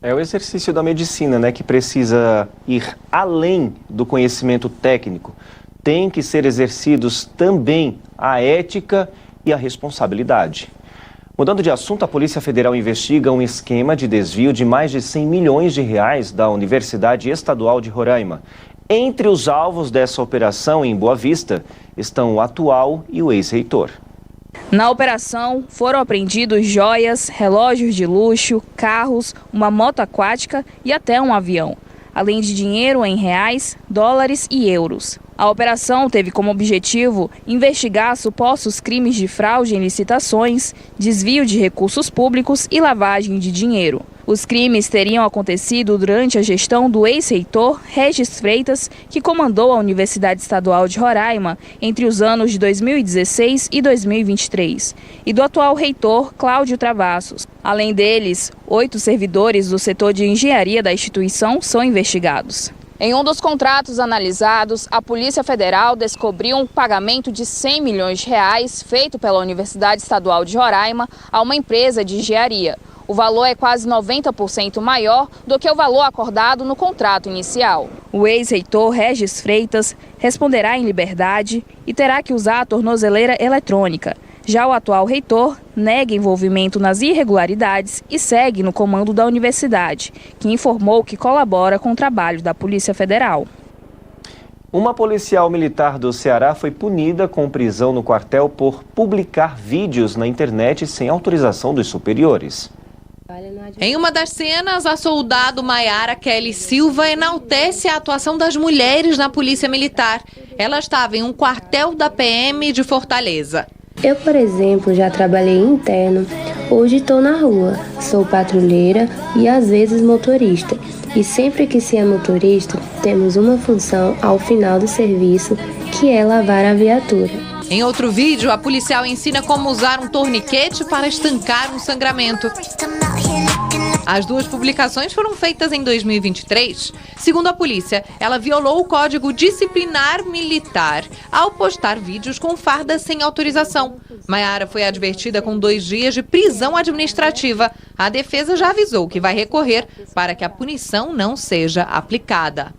É o exercício da medicina, né, que precisa ir além do conhecimento técnico. Tem que ser exercidos também a ética e a responsabilidade. Mudando de assunto, a Polícia Federal investiga um esquema de desvio de mais de 100 milhões de reais da Universidade Estadual de Roraima. Entre os alvos dessa operação em Boa Vista estão o atual e o ex-reitor. Na operação, foram apreendidos joias, relógios de luxo, carros, uma moto aquática e até um avião, além de dinheiro em reais, dólares e euros. A operação teve como objetivo investigar supostos crimes de fraude em licitações, desvio de recursos públicos e lavagem de dinheiro. Os crimes teriam acontecido durante a gestão do ex-reitor Regis Freitas, que comandou a Universidade Estadual de Roraima entre os anos de 2016 e 2023, e do atual reitor Cláudio Travassos. Além deles, 8 servidores do setor de engenharia da instituição são investigados. Em um dos contratos analisados, a Polícia Federal descobriu um pagamento de 100 milhões de reais feito pela Universidade Estadual de Roraima a uma empresa de engenharia. O valor é quase 90% maior do que o valor acordado no contrato inicial. O ex-reitor Regis Freitas responderá em liberdade e terá que usar a tornozeleira eletrônica. Já o atual reitor nega envolvimento nas irregularidades e segue no comando da universidade, que informou que colabora com o trabalho da Polícia Federal. Uma policial militar do Ceará foi punida com prisão no quartel por publicar vídeos na internet sem autorização dos superiores. Em uma das cenas, a soldado Maiara Kelly Silva enaltece a atuação das mulheres na Polícia Militar. Ela estava em um quartel da PM de Fortaleza. Eu, por exemplo, já trabalhei interno, hoje estou na rua, sou patrulheira e às vezes motorista. E sempre que se é motorista, temos uma função ao final do serviço, que é lavar a viatura. Em outro vídeo, a policial ensina como usar um torniquete para estancar um sangramento. As duas publicações foram feitas em 2023. Segundo a polícia, ela violou o Código Disciplinar Militar ao postar vídeos com farda sem autorização. Maiara foi advertida com 2 dias de prisão administrativa. A defesa já avisou que vai recorrer para que a punição não seja aplicada.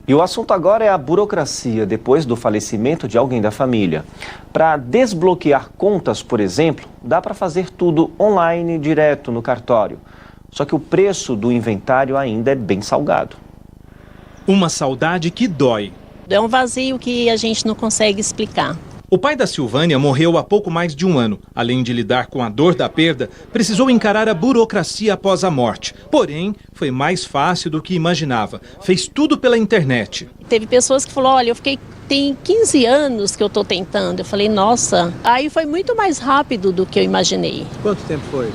E o assunto agora é a burocracia depois do falecimento de alguém da família. Para desbloquear contas, por exemplo, dá para fazer tudo online, direto no cartório. Só que o preço do inventário ainda é bem salgado. Uma saudade que dói. É um vazio que a gente não consegue explicar. O pai da Silvânia morreu há pouco mais de um ano. Além de lidar com a dor da perda, precisou encarar a burocracia após a morte. Porém, foi mais fácil do que imaginava. Fez tudo pela internet. Teve pessoas que falaram, olha, tem 15 anos que eu estou tentando. Eu falei, nossa. Aí foi muito mais rápido do que eu imaginei. Quanto tempo foi?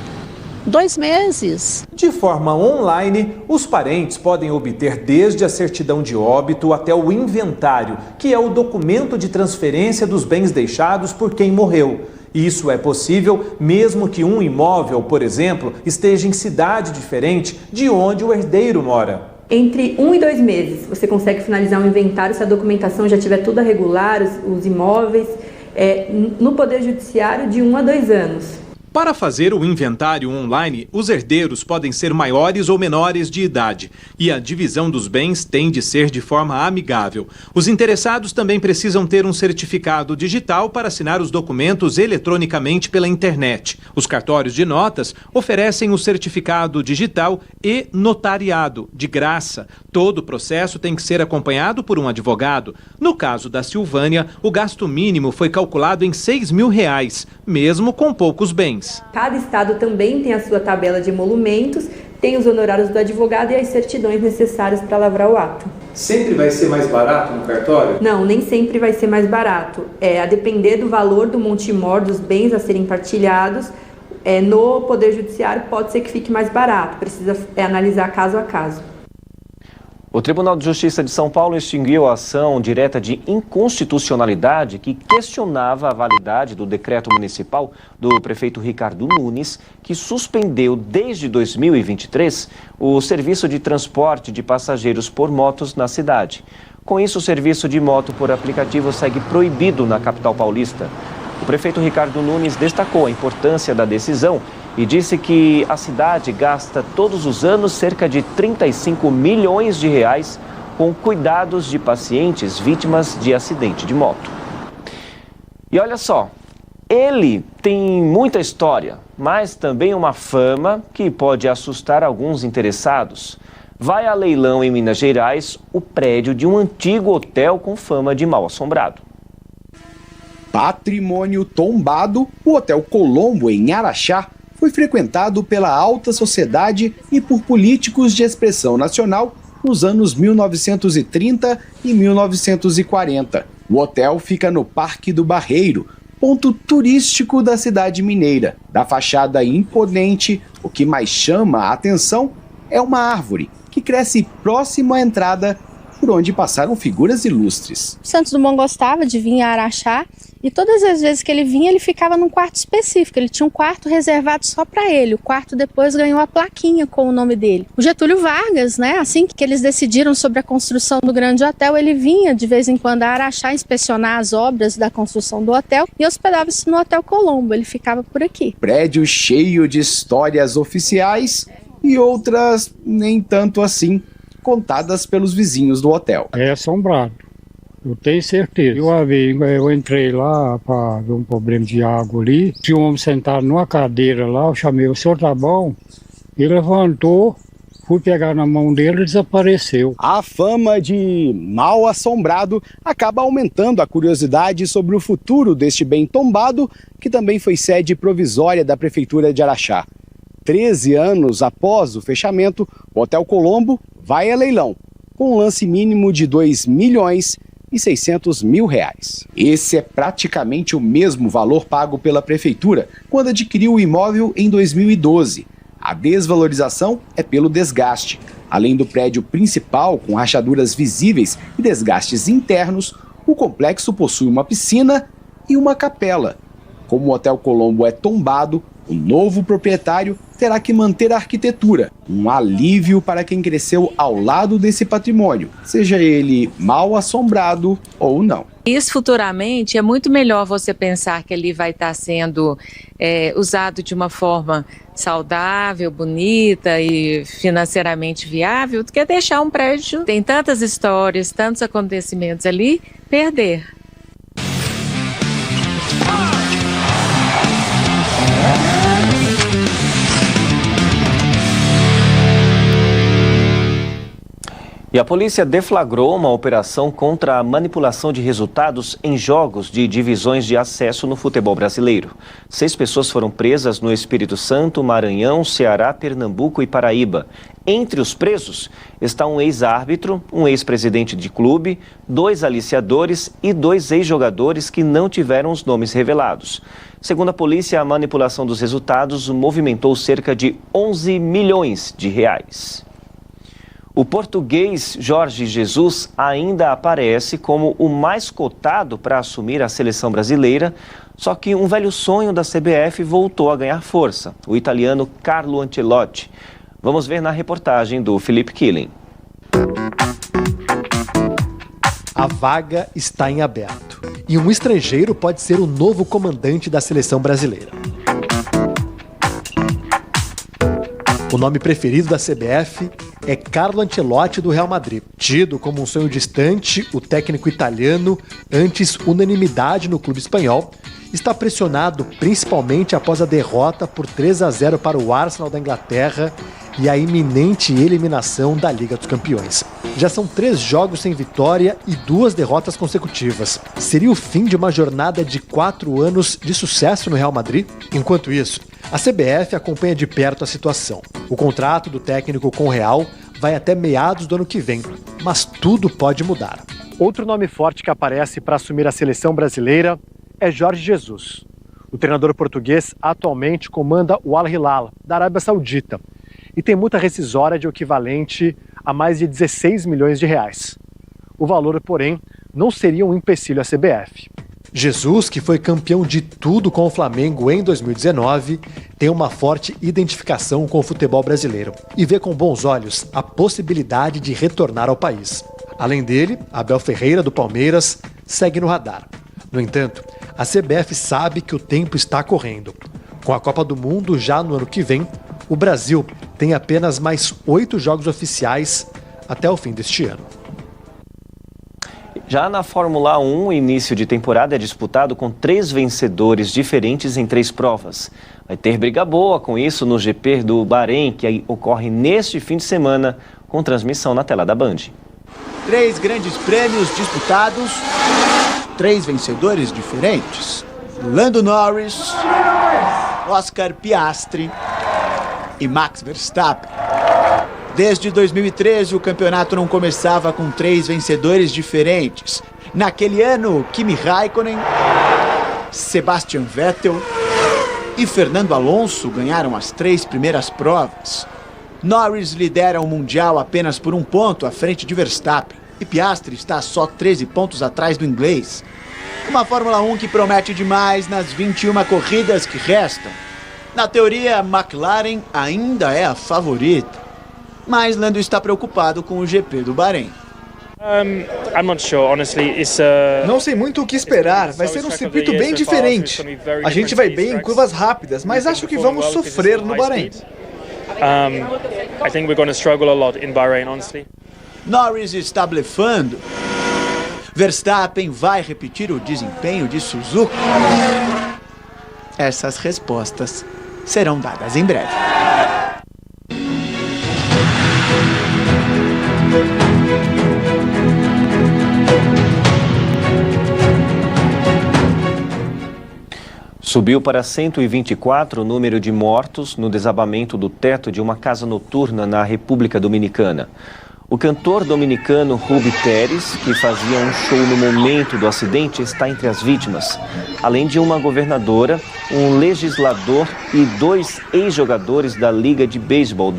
2 meses. De forma online, os parentes podem obter desde a certidão de óbito até o inventário, que é o documento de transferência dos bens deixados por quem morreu. Isso é possível mesmo que um imóvel, por exemplo, esteja em cidade diferente de onde o herdeiro mora. Entre 1 e 2 meses, você consegue finalizar um inventário se a documentação já estiver toda regular, os imóveis. No Poder Judiciário, de 1 a 2 anos. Para fazer o inventário online, os herdeiros podem ser maiores ou menores de idade e a divisão dos bens tem de ser de forma amigável. Os interessados também precisam ter um certificado digital para assinar os documentos eletronicamente pela internet. Os cartórios de notas oferecem o certificado digital e notariado, de graça. Todo o processo tem que ser acompanhado por um advogado. No caso da Silvânia, o gasto mínimo foi calculado em R$6 mil, mesmo com poucos bens. Cada estado também tem a sua tabela de emolumentos, tem os honorários do advogado e as certidões necessárias para lavrar o ato. Sempre vai ser mais barato no cartório? Não, nem sempre vai ser mais barato. A depender do valor do monte-mor dos bens a serem partilhados, no Poder Judiciário pode ser que fique mais barato, precisa analisar caso a caso. O Tribunal de Justiça de São Paulo extinguiu a ação direta de inconstitucionalidade que questionava a validade do decreto municipal do prefeito Ricardo Nunes, que suspendeu desde 2023 o serviço de transporte de passageiros por motos na cidade. Com isso, o serviço de moto por aplicativo segue proibido na capital paulista. O prefeito Ricardo Nunes destacou a importância da decisão e disse que a cidade gasta todos os anos cerca de 35 milhões de reais com cuidados de pacientes vítimas de acidente de moto. E olha só, ele tem muita história, mas também uma fama que pode assustar alguns interessados. Vai a leilão em Minas Gerais o prédio de um antigo hotel com fama de mal-assombrado. Patrimônio tombado, o Hotel Colombo, em Araxá, foi frequentado pela alta sociedade e por políticos de expressão nacional nos anos 1930 e 1940. O hotel fica no Parque do Barreiro, ponto turístico da cidade mineira. Da fachada imponente, o que mais chama a atenção é uma árvore que cresce próximo à entrada, por onde passaram figuras ilustres. Santos Dumont gostava de vir a Araxá e todas as vezes que ele vinha, ele ficava num quarto específico. Ele tinha um quarto reservado só para ele. O quarto depois ganhou a plaquinha com o nome dele. O Getúlio Vargas, né, assim que eles decidiram sobre a construção do grande hotel, ele vinha de vez em quando a Araxá inspecionar as obras da construção do hotel e hospedava-se no Hotel Colombo. Ele ficava por aqui. Prédio cheio de histórias oficiais e outras nem tanto assim, contadas pelos vizinhos do hotel. É assombrado, eu tenho certeza. Eu entrei lá para ver um problema de água ali, tinha um homem sentado numa cadeira lá, eu chamei, o senhor tá bom? Ele levantou, fui pegar na mão dele e desapareceu. A fama de mal assombrado acaba aumentando a curiosidade sobre o futuro deste bem tombado, que também foi sede provisória da Prefeitura de Araxá. 13 anos após o fechamento, o Hotel Colombo vai a leilão, com um lance mínimo de R$2.600.000. Esse é praticamente o mesmo valor pago pela Prefeitura quando adquiriu o imóvel em 2012. A desvalorização é pelo desgaste. Além do prédio principal, com rachaduras visíveis e desgastes internos, o complexo possui uma piscina e uma capela. Como o Hotel Colombo é tombado, o novo proprietário terá que manter a arquitetura, um alívio para quem cresceu ao lado desse patrimônio, seja ele mal assombrado ou não. Isso futuramente é muito melhor você pensar que ele vai estar sendo usado de uma forma saudável, bonita e financeiramente viável, do que deixar um prédio, tem tantas histórias, tantos acontecimentos ali, perder. E a polícia deflagrou uma operação contra a manipulação de resultados em jogos de divisões de acesso no futebol brasileiro. 6 pessoas foram presas no Espírito Santo, Maranhão, Ceará, Pernambuco e Paraíba. Entre os presos está um ex-árbitro, um ex-presidente de clube, 2 aliciadores e 2 ex-jogadores que não tiveram os nomes revelados. Segundo a polícia, a manipulação dos resultados movimentou cerca de 11 milhões de reais. O português Jorge Jesus ainda aparece como o mais cotado para assumir a seleção brasileira, só que um velho sonho da CBF voltou a ganhar força, o italiano Carlo Ancelotti. Vamos ver na reportagem do Felipe Killing. A vaga está em aberto e um estrangeiro pode ser o novo comandante da seleção brasileira. O nome preferido da CBF é Carlo Ancelotti, do Real Madrid. Tido como um sonho distante, o técnico italiano, antes unanimidade no clube espanhol, está pressionado principalmente após a derrota por 3-0 para o Arsenal da Inglaterra e a iminente eliminação da Liga dos Campeões. Já são 3 jogos sem vitória e 2 derrotas consecutivas. Seria o fim de uma jornada de 4 anos de sucesso no Real Madrid? Enquanto isso, a CBF acompanha de perto a situação. O contrato do técnico com o Real vai até meados do ano que vem, mas tudo pode mudar. Outro nome forte que aparece para assumir a seleção brasileira é Jorge Jesus. O treinador português atualmente comanda o Al Hilal, da Arábia Saudita, e tem muita rescisória de equivalente a mais de 16 milhões de reais. O valor, porém, não seria um empecilho à CBF. Jesus, que foi campeão de tudo com o Flamengo em 2019, tem uma forte identificação com o futebol brasileiro e vê com bons olhos a possibilidade de retornar ao país. Além dele, Abel Ferreira, do Palmeiras, segue no radar. No entanto, a CBF sabe que o tempo está correndo. Com a Copa do Mundo já no ano que vem, o Brasil tem apenas mais 8 jogos oficiais até o fim deste ano. Já na Fórmula 1, o início de temporada é disputado com 3 vencedores diferentes em 3 provas. Vai ter briga boa com isso no GP do Bahrein, que ocorre neste fim de semana, com transmissão na tela da Band. 3 grandes prêmios disputados, 3 vencedores diferentes. Lando Norris, Oscar Piastri e Max Verstappen. Desde 2013, o campeonato não começava com 3 vencedores diferentes. Naquele ano, Kimi Raikkonen, Sebastian Vettel e Fernando Alonso ganharam as 3 primeiras provas. Norris lidera o Mundial apenas por 1 ponto à frente de Verstappen e Piastri está só 13 pontos atrás do inglês. Uma Fórmula 1 que promete demais nas 21 corridas que restam. Na teoria, a McLaren ainda é a favorita. Mas Lando está preocupado com o GP do Bahrein. Não sei muito o que esperar, vai ser um circuito bem diferente. A gente vai bem em curvas rápidas, mas acho que vamos sofrer no Bahrein. Norris está blefando. Verstappen vai repetir o desempenho de Suzuka? Essas respostas serão dadas em breve. Subiu para 124 o número de mortos no desabamento do teto de uma casa noturna na República Dominicana. O cantor dominicano Ruby Pérez, que fazia um show no momento do acidente, está entre as vítimas. Além de uma governadora, um legislador e 2 ex-jogadores da Liga de Beisebol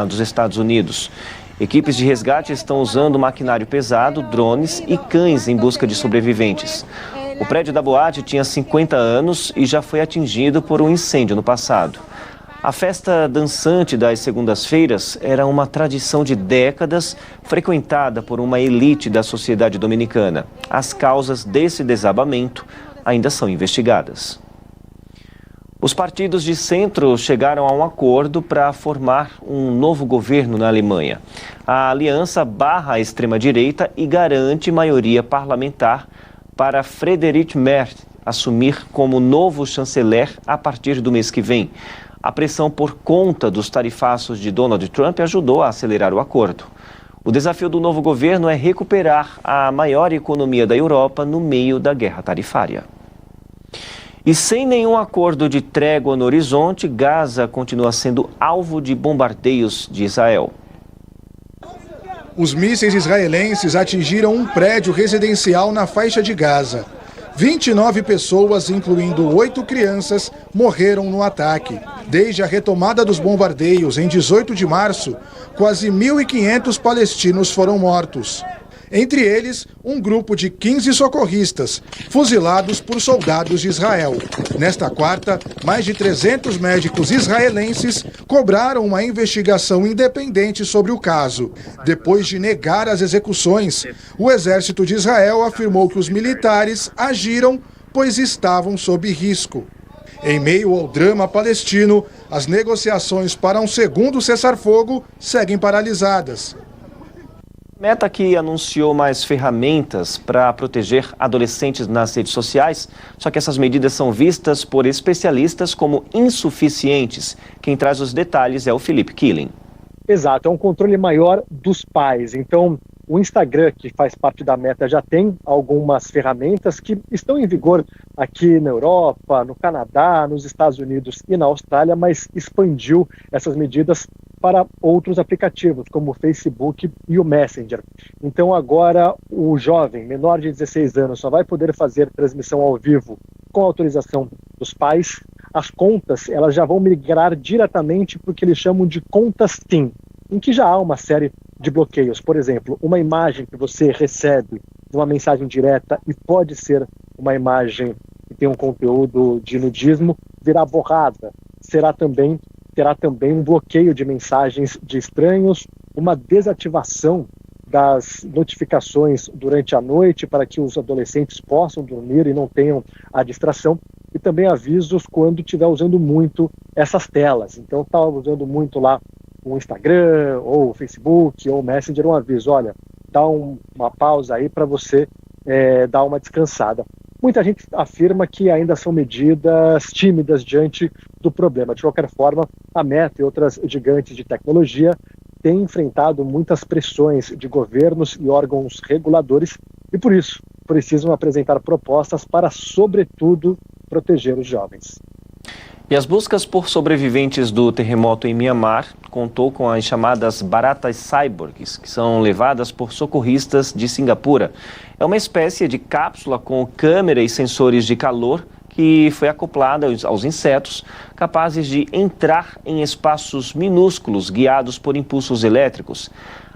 dos Estados Unidos. Equipes de resgate estão usando maquinário pesado, drones e cães em busca de sobreviventes. O prédio da boate tinha 50 anos e já foi atingido por um incêndio no passado. A festa dançante das segundas-feiras era uma tradição de décadas, frequentada por uma elite da sociedade dominicana. As causas desse desabamento ainda são investigadas. Os partidos de centro chegaram a um acordo para formar um novo governo na Alemanha. A aliança barra a extrema-direita e garante maioria parlamentar para Friedrich Merz assumir como novo chanceler a partir do mês que vem. A pressão por conta dos tarifaços de Donald Trump ajudou a acelerar o acordo. O desafio do novo governo é recuperar a maior economia da Europa no meio da guerra tarifária. E sem nenhum acordo de trégua no horizonte, Gaza continua sendo alvo de bombardeios de Israel. Os mísseis israelenses atingiram um prédio residencial na faixa de Gaza. 29 pessoas, incluindo 8 crianças, morreram no ataque. Desde a retomada dos bombardeios em 18 de março, quase 1.500 palestinos foram mortos. Entre eles, um grupo de 15 socorristas, fuzilados por soldados de Israel. Nesta quarta, mais de 300 médicos israelenses cobraram uma investigação independente sobre o caso. Depois de negar as execuções, o exército de Israel afirmou que os militares agiram pois estavam sob risco. Em meio ao drama palestino, as negociações para um segundo cessar-fogo seguem paralisadas. Meta que anunciou mais ferramentas para proteger adolescentes nas redes sociais, só que essas medidas são vistas por especialistas como insuficientes. Quem traz os detalhes é o Felipe Killing. Exato, é um controle maior dos pais. Então, o Instagram, que faz parte da Meta, já tem algumas ferramentas que estão em vigor aqui na Europa, no Canadá, nos Estados Unidos e na Austrália, mas expandiu essas medidas para outros aplicativos, como o Facebook e o Messenger. Então agora o jovem menor de 16 anos só vai poder fazer transmissão ao vivo com autorização dos pais. As contas, elas já vão migrar diretamente para o que eles chamam de contas TIM. em que já há uma série de bloqueios. Por exemplo, uma imagem que você recebe de uma mensagem direta e pode ser uma imagem que tem um conteúdo de nudismo, virá borrada. Terá também um bloqueio de mensagens de estranhos, uma desativação das notificações durante a noite para que os adolescentes possam dormir e não tenham a distração, e também avisos quando estiver usando muito essas telas. Então, está usando muito lá o Instagram, ou o Facebook, ou o Messenger, um aviso, olha, dá uma pausa aí para você dar uma descansada. Muita gente afirma que ainda são medidas tímidas diante do problema. De qualquer forma, a Meta e outras gigantes de tecnologia têm enfrentado muitas pressões de governos e órgãos reguladores e, por isso, precisam apresentar propostas para, sobretudo, proteger os jovens. E as buscas por sobreviventes do terremoto em Mianmar contou com as chamadas baratas cyborgs, que são levadas por socorristas de Singapura. É uma espécie de cápsula com câmera e sensores de calor que foi acoplada aos insetos, capazes de entrar em espaços minúsculos guiados por impulsos elétricos.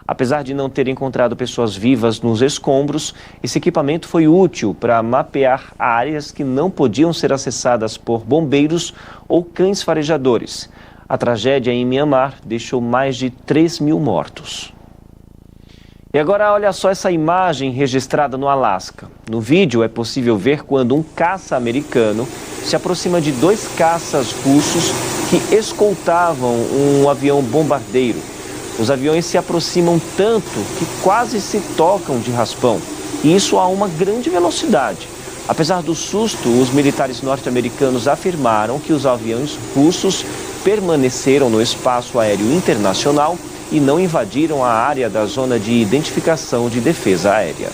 Apesar de não ter encontrado pessoas vivas nos escombros, esse equipamento foi útil para mapear áreas que não podiam ser acessadas por bombeiros ou cães farejadores. A tragédia em Mianmar deixou mais de 3.000 mortos. E agora olha só essa imagem registrada no Alasca. No vídeo é possível ver quando um caça americano se aproxima de 2 caças russos que escoltavam um avião bombardeiro. Os aviões se aproximam tanto que quase se tocam de raspão, e isso a uma grande velocidade. Apesar do susto, os militares norte-americanos afirmaram que os aviões russos permaneceram no espaço aéreo internacional e não invadiram a área da Zona de Identificação de Defesa Aérea.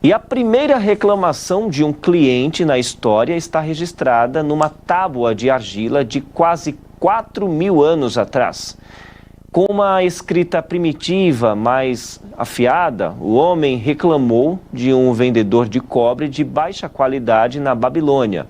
E a primeira reclamação de um cliente na história está registrada numa tábua de argila de quase 4.000 anos atrás. Com uma escrita primitiva, mais afiada, o homem reclamou de um vendedor de cobre de baixa qualidade na Babilônia.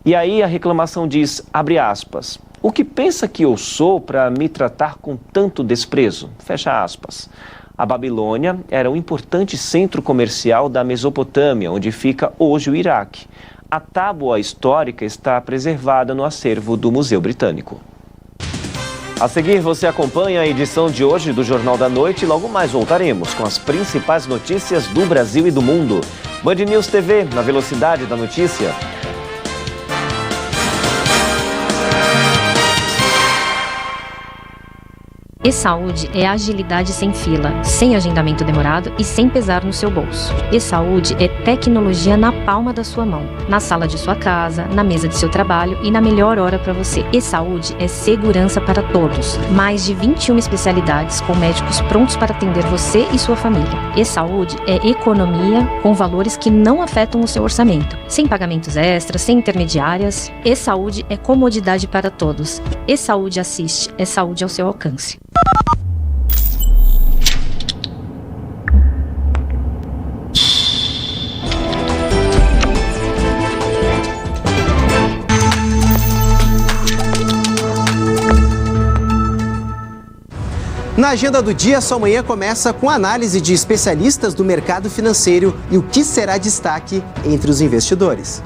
E aí a reclamação diz, abre aspas, o que pensa que eu sou para me tratar com tanto desprezo? Fecha aspas. A Babilônia era um importante centro comercial da Mesopotâmia, onde fica hoje o Iraque. A tábua histórica está preservada no acervo do Museu Britânico. A seguir, você acompanha a edição de hoje do Jornal da Noite e logo mais voltaremos com as principais notícias do Brasil e do mundo. Band News TV, na velocidade da notícia. E-Saúde é agilidade sem fila, sem agendamento demorado e sem pesar no seu bolso. E-Saúde é tecnologia na palma da sua mão, na sala de sua casa, na mesa de seu trabalho e na melhor hora para você. E-Saúde é segurança para todos. Mais de 21 especialidades com médicos prontos para atender você e sua família. E-Saúde é economia com valores que não afetam o seu orçamento. Sem pagamentos extras, sem intermediárias. E-Saúde é comodidade para todos. E-Saúde assiste, é saúde ao seu alcance. Na agenda do dia, sua manhã começa com análise de especialistas do mercado financeiro e o que será destaque entre os investidores.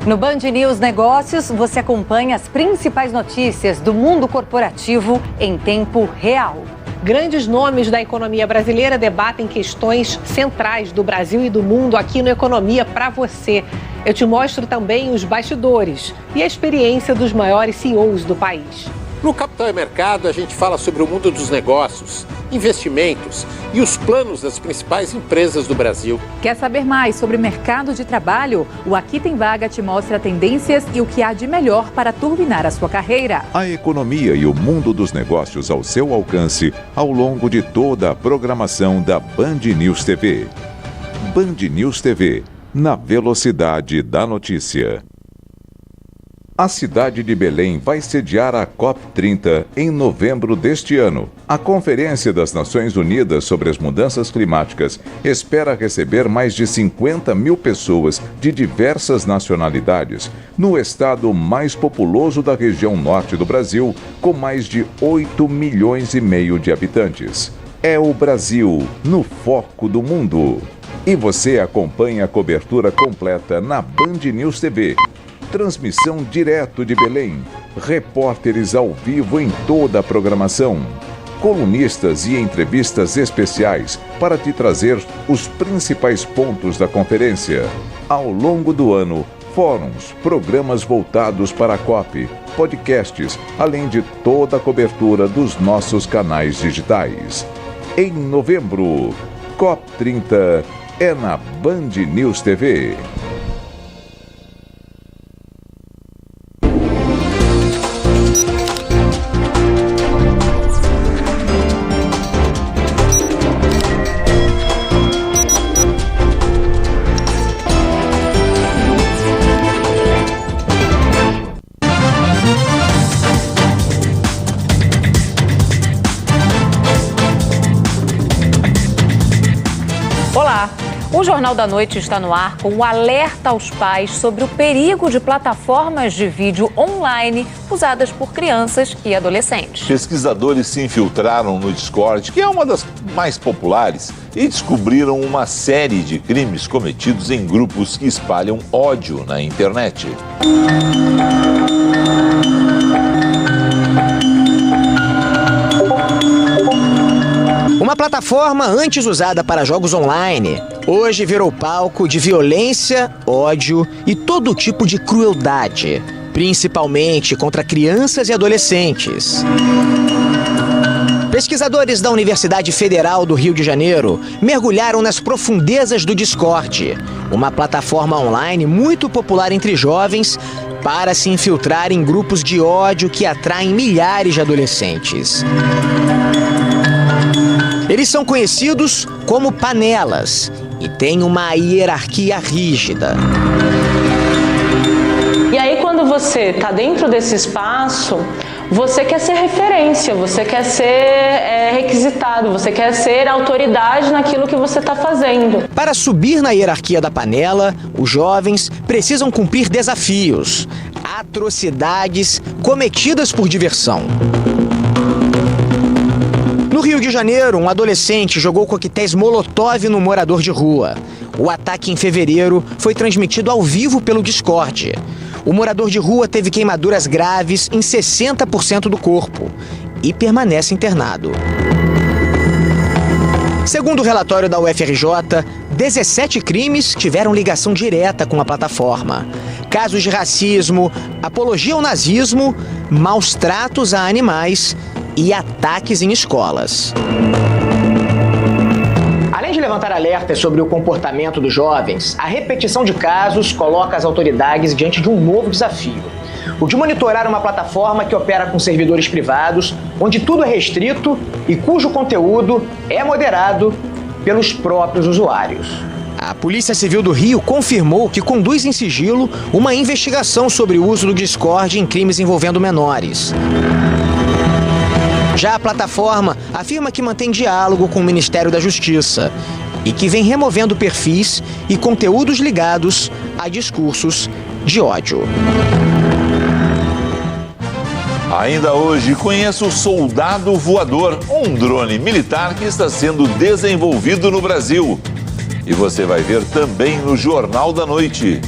No Band News Negócios, você acompanha as principais notícias do mundo corporativo em tempo real. Grandes nomes da economia brasileira debatem questões centrais do Brasil e do mundo aqui no Economia para você. Eu te mostro também os bastidores e a experiência dos maiores CEOs do país. No Capital e Mercado, a gente fala sobre o mundo dos negócios, investimentos e os planos das principais empresas do Brasil. Quer saber mais sobre mercado de trabalho? O Aqui Tem Vaga te mostra tendências e o que há de melhor para turbinar a sua carreira. A economia e o mundo dos negócios ao seu alcance ao longo de toda a programação da Band News TV. Band News TV, na velocidade da notícia. A cidade de Belém vai sediar a COP30 em novembro deste ano. A Conferência das Nações Unidas sobre as Mudanças Climáticas espera receber mais de 50 mil pessoas de diversas nacionalidades, no estado mais populoso da região norte do Brasil, com mais de 8,5 milhões de habitantes. É o Brasil no foco do mundo. E você acompanha a cobertura completa na Band News TV. Transmissão direto de Belém, repórteres ao vivo em toda a programação, colunistas e entrevistas especiais para te trazer os principais pontos da conferência. Ao longo do ano, fóruns, programas voltados para a COP, podcasts, além de toda a cobertura dos nossos canais digitais. Em novembro, COP30 é na Band News TV. O Jornal da Noite está no ar com um alerta aos pais sobre o perigo de plataformas de vídeo online usadas por crianças e adolescentes. Pesquisadores se infiltraram no Discord, que é uma das mais populares, e descobriram uma série de crimes cometidos em grupos que espalham ódio na internet. Uma plataforma antes usada para jogos online, hoje virou palco de violência, ódio e todo tipo de crueldade, principalmente contra crianças e adolescentes. Pesquisadores da Universidade Federal do Rio de Janeiro mergulharam nas profundezas do Discord, uma plataforma online muito popular entre jovens, para se infiltrar em grupos de ódio que atraem milhares de adolescentes. Eles são conhecidos como panelas e têm uma hierarquia rígida. E aí, quando você está dentro desse espaço, você quer ser referência, você quer ser requisitado, você quer ser autoridade naquilo que você está fazendo. Para subir na hierarquia da panela, os jovens precisam cumprir desafios, atrocidades cometidas por diversão. No Rio de Janeiro, um adolescente jogou coquetéis Molotov no morador de rua. O ataque em fevereiro foi transmitido ao vivo pelo Discord. O morador de rua teve queimaduras graves em 60% do corpo e permanece internado. Segundo o relatório da UFRJ, 17 crimes tiveram ligação direta com a plataforma. Casos de racismo, apologia ao nazismo, maus tratos a animais e ataques em escolas. Além de levantar alertas sobre o comportamento dos jovens, a repetição de casos coloca as autoridades diante de um novo desafio: o de monitorar uma plataforma que opera com servidores privados, onde tudo é restrito e cujo conteúdo é moderado pelos próprios usuários. A Polícia Civil do Rio confirmou que conduz em sigilo uma investigação sobre o uso do Discord em crimes envolvendo menores. Já a plataforma afirma que mantém diálogo com o Ministério da Justiça e que vem removendo perfis e conteúdos ligados a discursos de ódio. Ainda hoje, conheça o Soldado Voador, um drone militar que está sendo desenvolvido no Brasil. E você vai ver também no Jornal da Noite.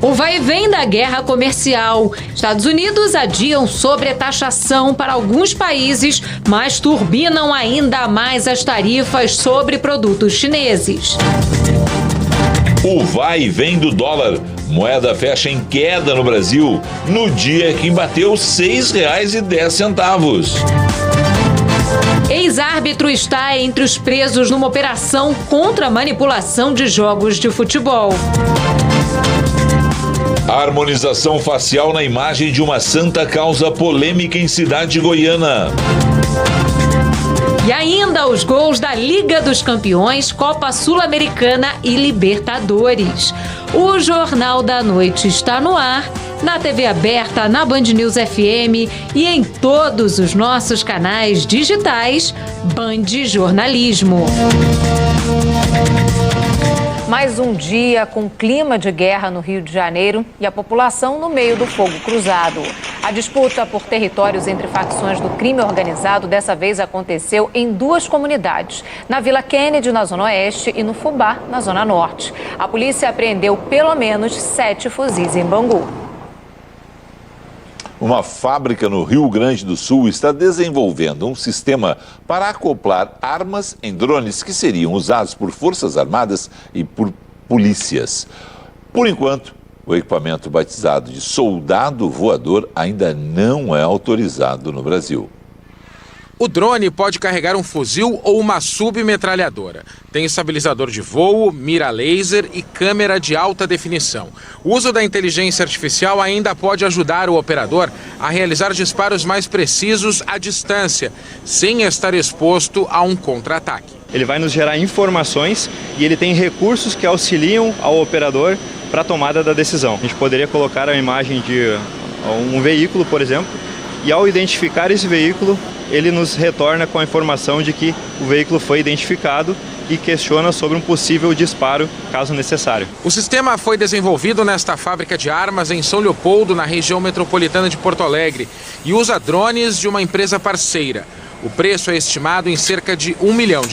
O vai e vem da guerra comercial. Estados Unidos adiam sobretaxação para alguns países, mas turbinam ainda mais as tarifas sobre produtos chineses. O vai e vem do dólar. Moeda fecha em queda no Brasil, no dia que bateu R$ 6,10. Ex-árbitro está entre os presos numa operação contra a manipulação de jogos de futebol. A harmonização facial na imagem de uma santa causa polêmica em cidade goiana. E ainda os gols da Liga dos Campeões, Copa Sul-Americana e Libertadores. O Jornal da Noite está no ar na TV aberta, na Band News FM e em todos os nossos canais digitais Band Jornalismo. Mais um dia com clima de guerra no Rio de Janeiro e a população no meio do fogo cruzado. A disputa por territórios entre facções do crime organizado dessa vez aconteceu em duas comunidades, na Vila Kennedy, na Zona Oeste, e no Fubá, na Zona Norte. A polícia apreendeu pelo menos 7 fuzis em Bangu. Uma fábrica no Rio Grande do Sul está desenvolvendo um sistema para acoplar armas em drones que seriam usados por forças armadas e por polícias. Por enquanto, o equipamento batizado de soldado voador ainda não é autorizado no Brasil. O drone pode carregar um fuzil ou uma submetralhadora. Tem estabilizador de voo, mira laser e câmera de alta definição. O uso da inteligência artificial ainda pode ajudar o operador a realizar disparos mais precisos à distância, sem estar exposto a um contra-ataque. Ele vai nos gerar informações e ele tem recursos que auxiliam ao operador para a tomada da decisão. A gente poderia colocar a imagem de um veículo, por exemplo, e ao identificar esse veículo, ele nos retorna com a informação de que o veículo foi identificado e questiona sobre um possível disparo, caso necessário. O sistema foi desenvolvido nesta fábrica de armas em São Leopoldo, na região metropolitana de Porto Alegre, e usa drones de uma empresa parceira. O preço é estimado em cerca de R$1 milhão.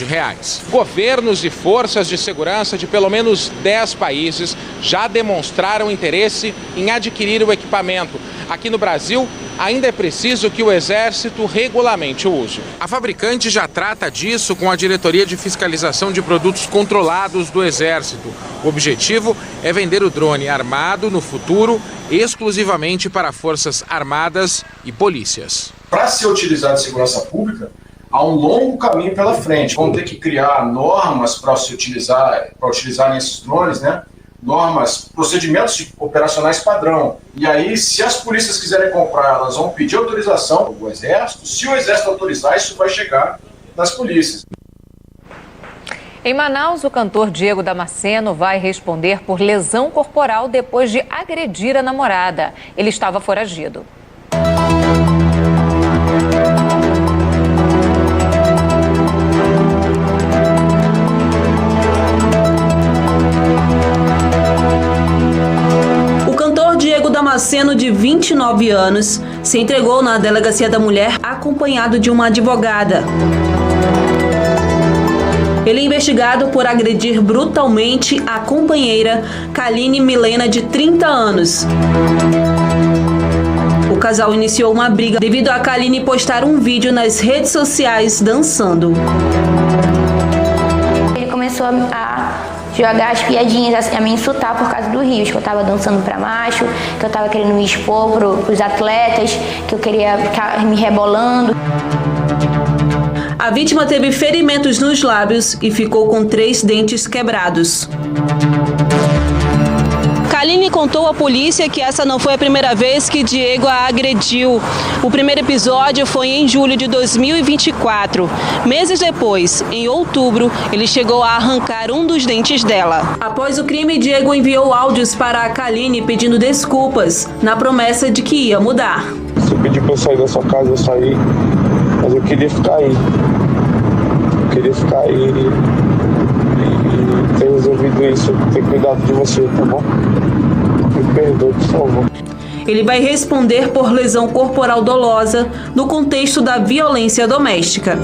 Governos e forças de segurança de pelo menos 10 países já demonstraram interesse em adquirir o equipamento. Aqui no Brasil, ainda é preciso que o Exército regulamente o uso. A fabricante já trata disso com a Diretoria de Fiscalização de Produtos Controlados do Exército. O objetivo é vender o drone armado no futuro exclusivamente para forças armadas e polícias. Para ser utilizado em segurança pública, há um longo caminho pela frente. Vamos ter que criar normas para utilizar esses drones, né? Normas, procedimentos operacionais padrão. E aí, se as polícias quiserem comprar, elas vão pedir autorização do Exército. Se o Exército autorizar, isso vai chegar nas polícias. Em Manaus, o cantor Diego Damasceno vai responder por lesão corporal depois de agredir a namorada. Ele estava foragido. Diego Damasceno, de 29 anos, se entregou na Delegacia da Mulher acompanhado de uma advogada. Ele é investigado por agredir brutalmente a companheira Kaline Milena, de 30 anos. O casal iniciou uma briga devido a Kaline postar um vídeo nas redes sociais dançando. Ele começou a jogar as piadinhas, a me insultar por causa do risco. Eu tava dançando pra macho, que eu tava querendo me expor pros atletas, que eu queria ficar me rebolando. A vítima teve ferimentos nos lábios e ficou com 3 dentes quebrados. Kaline contou à polícia que essa não foi a primeira vez que Diego a agrediu. O primeiro episódio foi em julho de 2024. Meses depois, em outubro, ele chegou a arrancar um dos dentes dela. Após o crime, Diego enviou áudios para a Kaline pedindo desculpas, na promessa de que ia mudar. Você pediu para eu sair da sua casa, eu saí, mas eu queria ficar aí. Eu queria ficar aí e ter resolvido isso, ter cuidado de você, tá bom? Me perdoe, por favor. Ele vai responder por lesão corporal dolosa no contexto da violência doméstica.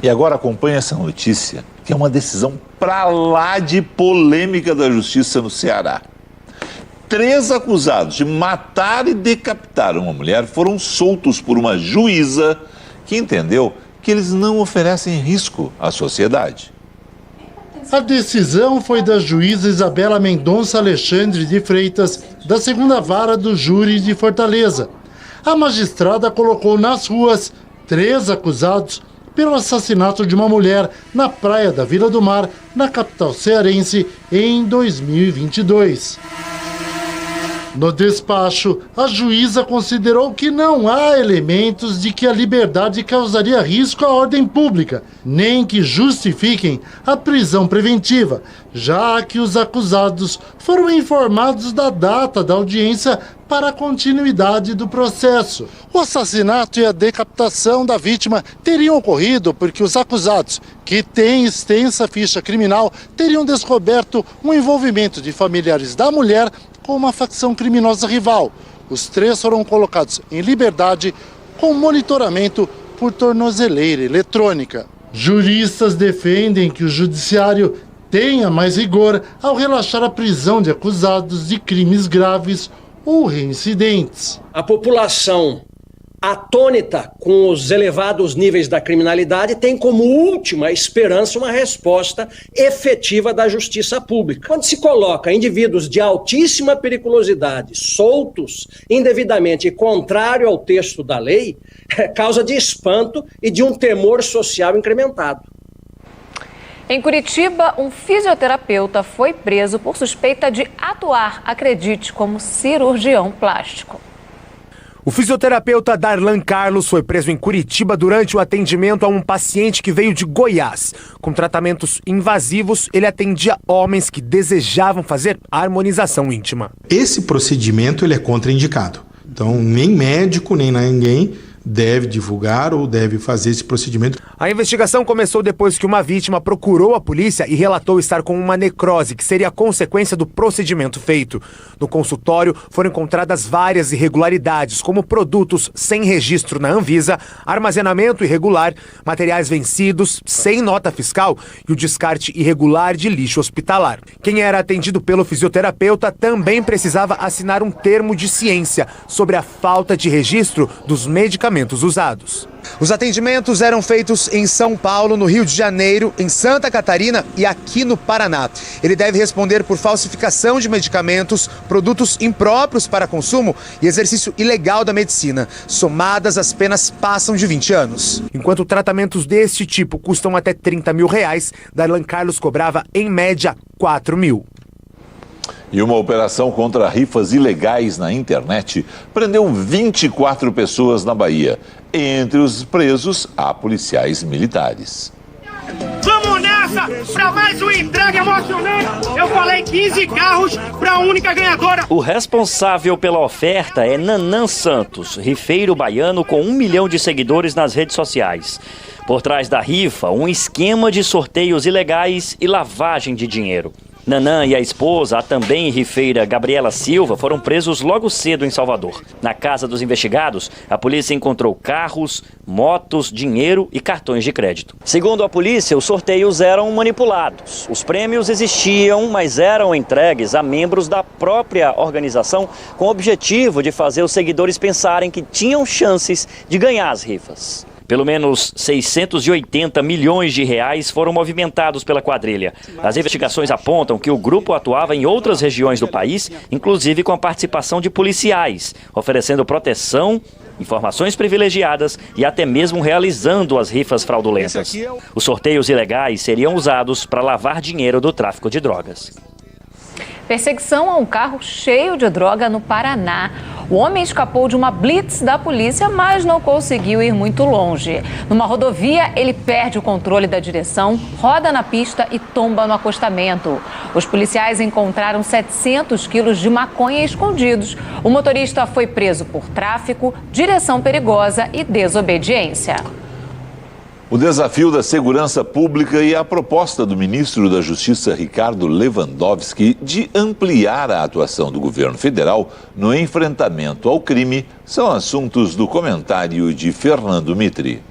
E agora acompanhe essa notícia, que é uma decisão pra lá de polêmica da Justiça no Ceará. 3 acusados de matar e decapitar uma mulher foram soltos por uma juíza que entendeu que eles não oferecem risco à sociedade. A decisão foi da juíza Isabela Mendonça Alexandre de Freitas, da 2ª Vara do Júri de Fortaleza. A magistrada colocou nas ruas 3 acusados pelo assassinato de uma mulher na praia da Vila do Mar, na capital cearense, em 2022. No despacho, a juíza considerou que não há elementos de que a liberdade causaria risco à ordem pública, nem que justifiquem a prisão preventiva, já que os acusados foram informados da data da audiência para a continuidade do processo. O assassinato e a decapitação da vítima teriam ocorrido porque os acusados, que têm extensa ficha criminal, teriam descoberto um envolvimento de familiares da mulher com uma facção criminosa rival. Os 3 foram colocados em liberdade com monitoramento por tornozeleira eletrônica. Juristas defendem que o judiciário tenha mais rigor ao relaxar a prisão de acusados de crimes graves ou reincidentes. A população, atônita com os elevados níveis da criminalidade, tem como última esperança uma resposta efetiva da justiça pública. Quando se coloca indivíduos de altíssima periculosidade, soltos indevidamente e contrário ao texto da lei, é causa de espanto e de um temor social incrementado. Em Curitiba, um fisioterapeuta foi preso por suspeita de atuar, acredite, como cirurgião plástico. O fisioterapeuta Darlan Carlos foi preso em Curitiba durante o atendimento a um paciente que veio de Goiás. Com tratamentos invasivos, ele atendia homens que desejavam fazer harmonização íntima. Esse procedimento ele é contraindicado. Então, nem médico, nem ninguém deve divulgar ou deve fazer esse procedimento. A investigação começou depois que uma vítima procurou a polícia e relatou estar com uma necrose, que seria a consequência do procedimento feito. No consultório foram encontradas várias irregularidades, como produtos sem registro na Anvisa, armazenamento irregular, materiais vencidos, sem nota fiscal e o descarte irregular de lixo hospitalar. Quem era atendido pelo fisioterapeuta também precisava assinar um termo de ciência sobre a falta de registro dos medicamentos usados. Os atendimentos eram feitos em São Paulo, no Rio de Janeiro, em Santa Catarina e aqui no Paraná. Ele deve responder por falsificação de medicamentos, produtos impróprios para consumo e exercício ilegal da medicina. Somadas, as penas passam de 20 anos. Enquanto tratamentos deste tipo custam até R$30 mil, Darlan Carlos cobrava, em média, 4 mil. E uma operação contra rifas ilegais na internet prendeu 24 pessoas na Bahia. Entre os presos, há policiais militares. Vamos nessa! Para mais uma entrega emocionante! Eu falei 15 carros para a única ganhadora! O responsável pela oferta é Nanan Santos, rifeiro baiano com 1 milhão de seguidores nas redes sociais. Por trás da rifa, um esquema de sorteios ilegais e lavagem de dinheiro. Nanan e a esposa, a também rifeira Gabriela Silva, foram presos logo cedo em Salvador. Na casa dos investigados, a polícia encontrou carros, motos, dinheiro e cartões de crédito. Segundo a polícia, os sorteios eram manipulados. Os prêmios existiam, mas eram entregues a membros da própria organização com o objetivo de fazer os seguidores pensarem que tinham chances de ganhar as rifas. Pelo menos 680 milhões de reais foram movimentados pela quadrilha. As investigações apontam que o grupo atuava em outras regiões do país, inclusive com a participação de policiais, oferecendo proteção, informações privilegiadas e até mesmo realizando as rifas fraudulentas. Os sorteios ilegais seriam usados para lavar dinheiro do tráfico de drogas. Perseguição a um carro cheio de droga no Paraná. O homem escapou de uma blitz da polícia, mas não conseguiu ir muito longe. Numa rodovia, ele perde o controle da direção, roda na pista e tomba no acostamento. Os policiais encontraram 700 quilos de maconha escondidos. O motorista foi preso por tráfico, direção perigosa e desobediência. O desafio da segurança pública e a proposta do ministro da Justiça, Ricardo Lewandowski, de ampliar a atuação do governo federal no enfrentamento ao crime são assuntos do comentário de Fernando Mitri.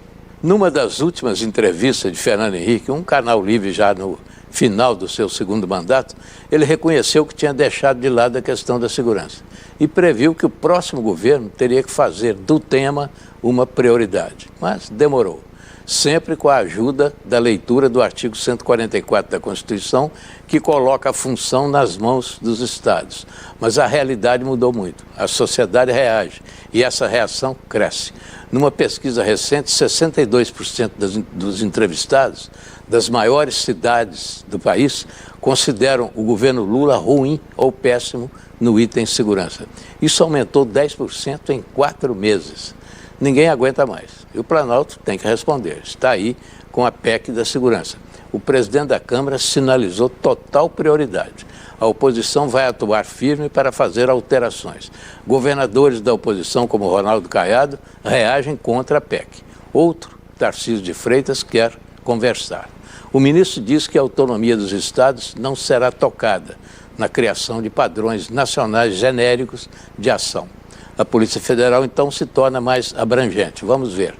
Numa das últimas entrevistas de Fernando Henrique, um canal livre já no final do seu segundo mandato, ele reconheceu que tinha deixado de lado a questão da segurança e previu que o próximo governo teria que fazer do tema uma prioridade, mas demorou. Sempre com a ajuda da leitura do artigo 144 da Constituição, que coloca a função nas mãos dos estados. Mas a realidade mudou muito, a sociedade reage e essa reação cresce. Numa pesquisa recente, 62% dos entrevistados das maiores cidades do país consideram o governo Lula ruim ou péssimo no item segurança. Isso aumentou 10% em 4 meses. Ninguém aguenta mais. E o Planalto tem que responder. Está aí com a PEC da segurança. o presidente da Câmara sinalizou total prioridade. A oposição vai atuar firme para fazer alterações. Governadores da oposição, como Ronaldo Caiado, reagem contra a PEC. Outro, Tarcísio de Freitas, quer conversar. O ministro diz que a autonomia dos estados não será tocada na criação de padrões nacionais genéricos de ação. A Polícia Federal, então, se torna mais abrangente. Vamos ver.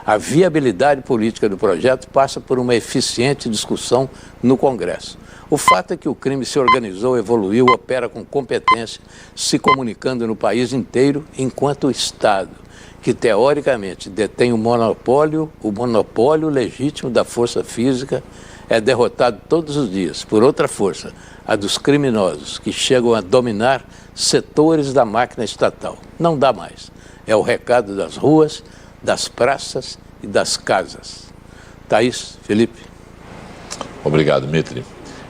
A viabilidade política do projeto passa por uma eficiente discussão no Congresso. O fato é que o crime se organizou, evoluiu, opera com competência, se comunicando no país inteiro, enquanto o Estado, que teoricamente detém o monopólio legítimo da força física, é derrotado todos os dias por outra força, a dos criminosos, que chegam a dominar setores da máquina estatal. Não dá mais. É o recado das ruas, das praças e das casas. Thaís, Felipe. Obrigado, Mitri.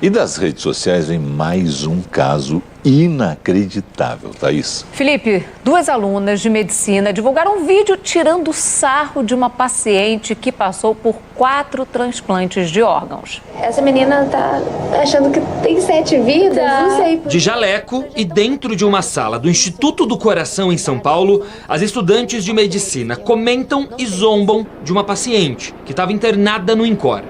E das redes sociais vem mais um caso inacreditável, Thaís. Felipe, 2 alunas de medicina divulgaram um vídeo tirando sarro de uma paciente que passou por 4 transplantes de órgãos. Essa menina tá achando que tem 7 vidas, não sei. De jaleco e dentro de uma sala do Instituto do Coração em São Paulo, as estudantes de medicina comentam e zombam de uma paciente que estava internada no INCOR.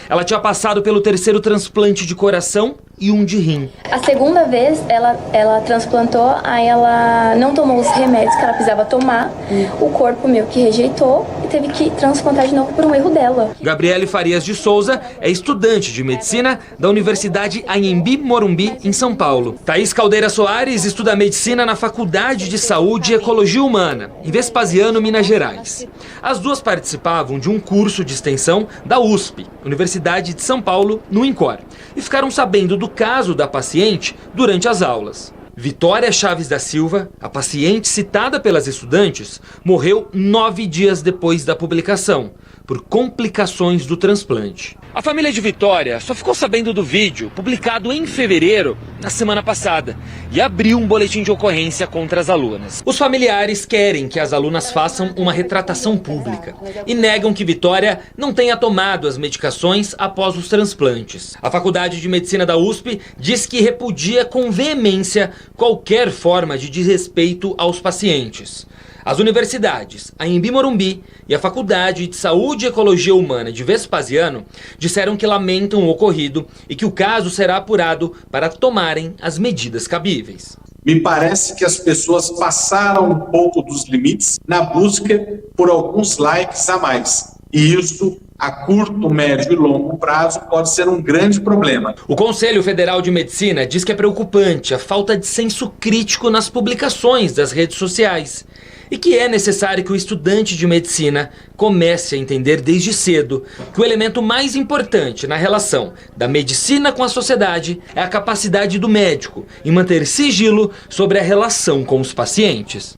Ela tinha passado pelo 3º transplante de coração e um de rim. A segunda vez ela transplantou, aí ela não tomou os remédios que ela precisava tomar. O corpo meio que rejeitou e teve que transplantar de novo por um erro dela. Gabriele Farias de Souza é estudante de medicina da Universidade Anhembi Morumbi, em São Paulo. Thaís Caldeira Soares estuda medicina na Faculdade de Saúde e Ecologia Humana, em Vespasiano, Minas Gerais. As duas participavam de um curso de extensão da USP, Universidade de São Paulo, no INCOR, e ficaram sabendo do caso da paciente durante as aulas. Vitória Chaves da Silva, a paciente citada pelas estudantes, morreu 9 dias depois da publicação, por complicações do transplante. A família de Vitória só ficou sabendo do vídeo, publicado em fevereiro, na semana passada, e abriu um boletim de ocorrência contra as alunas. Os familiares querem que as alunas façam uma retratação pública e negam que Vitória não tenha tomado as medicações após os transplantes. A Faculdade de Medicina da USP diz que repudia com veemência qualquer forma de desrespeito aos pacientes. As universidades, a Anhembi Morumbi e a Faculdade de Saúde e Ecologia Humana de Vespasiano disseram que lamentam o ocorrido e que o caso será apurado para tomarem as medidas cabíveis. Me parece que as pessoas passaram um pouco dos limites na busca por alguns likes a mais. E isso, a curto, médio e longo prazo, pode ser um grande problema. O Conselho Federal de Medicina diz que é preocupante a falta de senso crítico nas publicações das redes sociais e que é necessário que o estudante de medicina comece a entender desde cedo que o elemento mais importante na relação da medicina com a sociedade é a capacidade do médico em manter sigilo sobre a relação com os pacientes.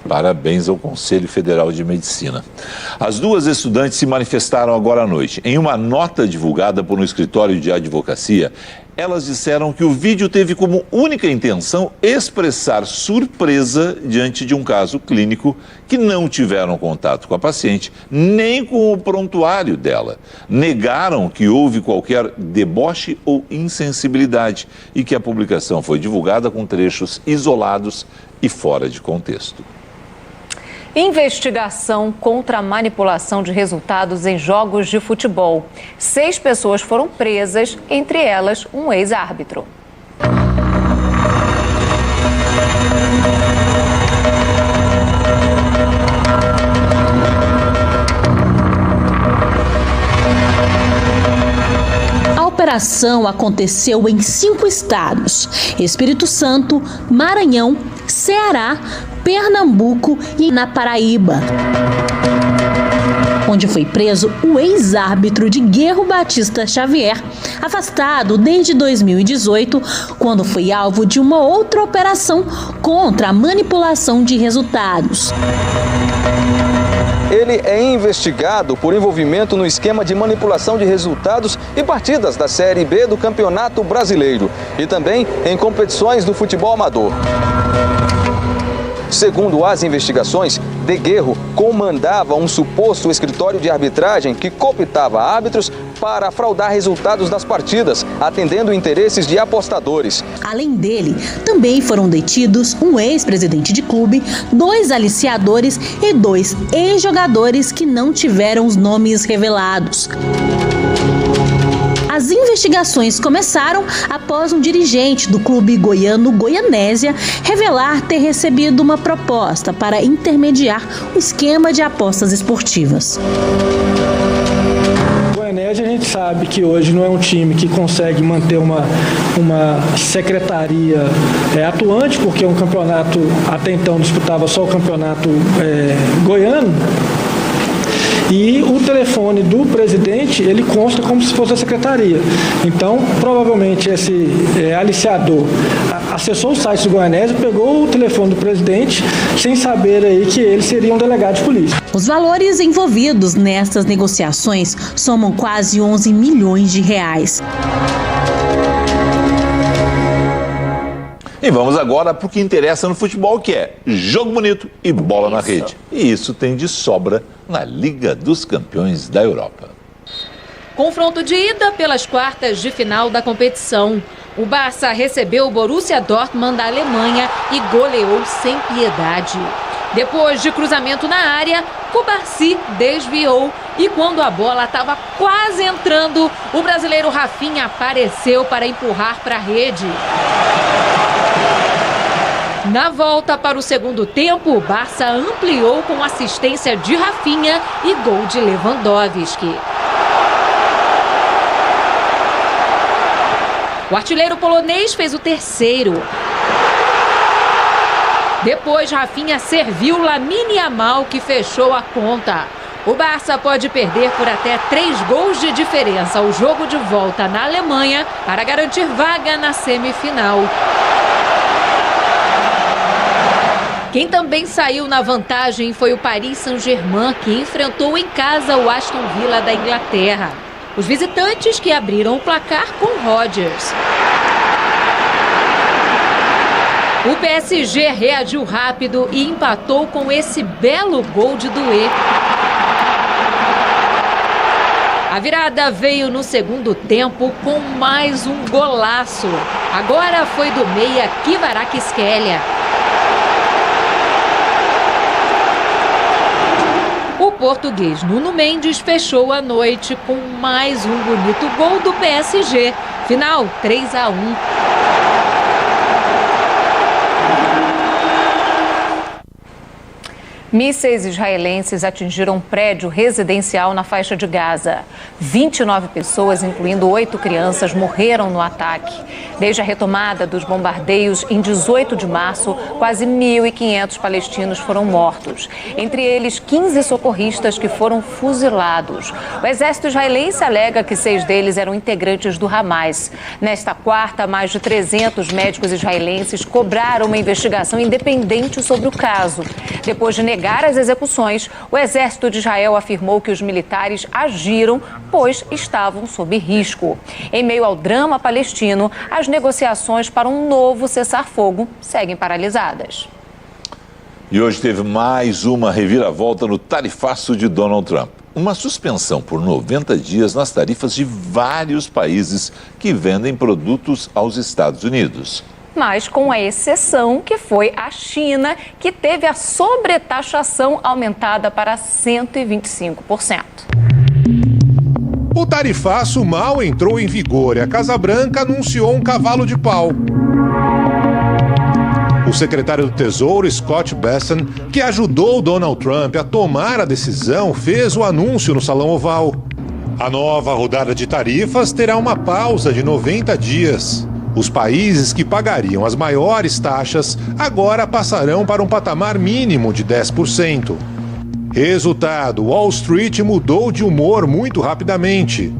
Parabéns ao Conselho Federal de Medicina. As duas estudantes se manifestaram agora à noite. Em uma nota divulgada por um escritório de advocacia, elas disseram que o vídeo teve como única intenção expressar surpresa diante de um caso clínico que não tiveram contato com a paciente, nem com o prontuário dela. Negaram que houve qualquer deboche ou insensibilidade e que a publicação foi divulgada com trechos isolados e fora de contexto. Investigação contra a manipulação de resultados em jogos de futebol. 6 pessoas foram presas, entre elas um ex-árbitro. A operação aconteceu em 5 estados: Espírito Santo, Maranhão, Ceará, Pernambuco e na Paraíba, onde foi preso o ex-árbitro de Guerro Batista Xavier, afastado desde 2018, quando foi alvo de uma outra operação contra a manipulação de resultados. Ele é investigado por envolvimento no esquema de manipulação de resultados e partidas da Série B do Campeonato Brasileiro e também em competições do futebol amador. Segundo as investigações, De Guerro comandava um suposto escritório de arbitragem que cooptava árbitros para fraudar resultados das partidas, atendendo interesses de apostadores. Além dele, também foram detidos um ex-presidente de clube, 2 aliciadores e 2 ex-jogadores que não tiveram os nomes revelados. As investigações começaram após um dirigente do clube goiano Goianésia revelar ter recebido uma proposta para intermediar o esquema de apostas esportivas. Goianésia, a gente sabe que hoje não é um time que consegue manter uma secretaria atuante, porque um campeonato, até então, disputava só o campeonato goiano. E o telefone do presidente, ele consta como se fosse a secretaria. Então, provavelmente, esse aliciador acessou o site do Goianésia, pegou o telefone do presidente, sem saber aí que ele seria um delegado de polícia. Os valores envolvidos nessas negociações somam quase 11 milhões de reais. E vamos agora para o que interessa no futebol, que é jogo bonito e bola na rede. E isso tem de sobra na Liga dos Campeões da Europa. Confronto de ida pelas quartas de final da competição. O Barça recebeu o Borussia Dortmund da Alemanha e goleou sem piedade. Depois de cruzamento na área, Cubarsí desviou e quando a bola estava quase entrando, o brasileiro Rafinha apareceu para empurrar para a rede. Na volta para o segundo tempo, o Barça ampliou com assistência de Rafinha e gol de Lewandowski. O artilheiro polonês fez o terceiro. Depois, Rafinha serviu Lamine Yamal, que fechou a conta. O Barça pode perder por até 3 gols de diferença o jogo de volta na Alemanha para garantir vaga na semifinal. Quem também saiu na vantagem foi o Paris Saint-Germain, que enfrentou em casa o Aston Villa da Inglaterra. Os visitantes que abriram o placar com Rodgers. O PSG reagiu rápido e empatou com esse belo gol de Doué. A virada veio no segundo tempo com mais um golaço. Agora foi do meia Kvaratskhelia. O português Nuno Mendes fechou a noite com mais um bonito gol do PSG. Final 3-1. Mísseis israelenses atingiram um prédio residencial na faixa de Gaza. 29 pessoas, incluindo 8 crianças, morreram no ataque. Desde a retomada dos bombardeios em 18 de março, quase 1.500 palestinos foram mortos. Entre eles, 15 socorristas que foram fuzilados. O exército israelense alega que 6 deles eram integrantes do Hamas. Nesta quarta, mais de 300 médicos israelenses cobraram uma investigação independente sobre o caso. Depois de negar as execuções, o exército de Israel afirmou que os militares agiram, pois estavam sob risco. Em meio ao drama palestino, as negociações para um novo cessar-fogo seguem paralisadas. E hoje teve mais uma reviravolta no tarifaço de Donald Trump. Uma suspensão por 90 dias nas tarifas de vários países que vendem produtos aos Estados Unidos. Mas com a exceção que foi a China, que teve a sobretaxação aumentada para 125%. O tarifaço mal entrou em vigor e a Casa Branca anunciou um cavalo de pau. O secretário do Tesouro, Scott Bessent, que ajudou Donald Trump a tomar a decisão, fez o anúncio no Salão Oval. A nova rodada de tarifas terá uma pausa de 90 dias. Os países que pagariam as maiores taxas agora passarão para um patamar mínimo de 10%. Resultado: Wall Street mudou de humor muito rapidamente.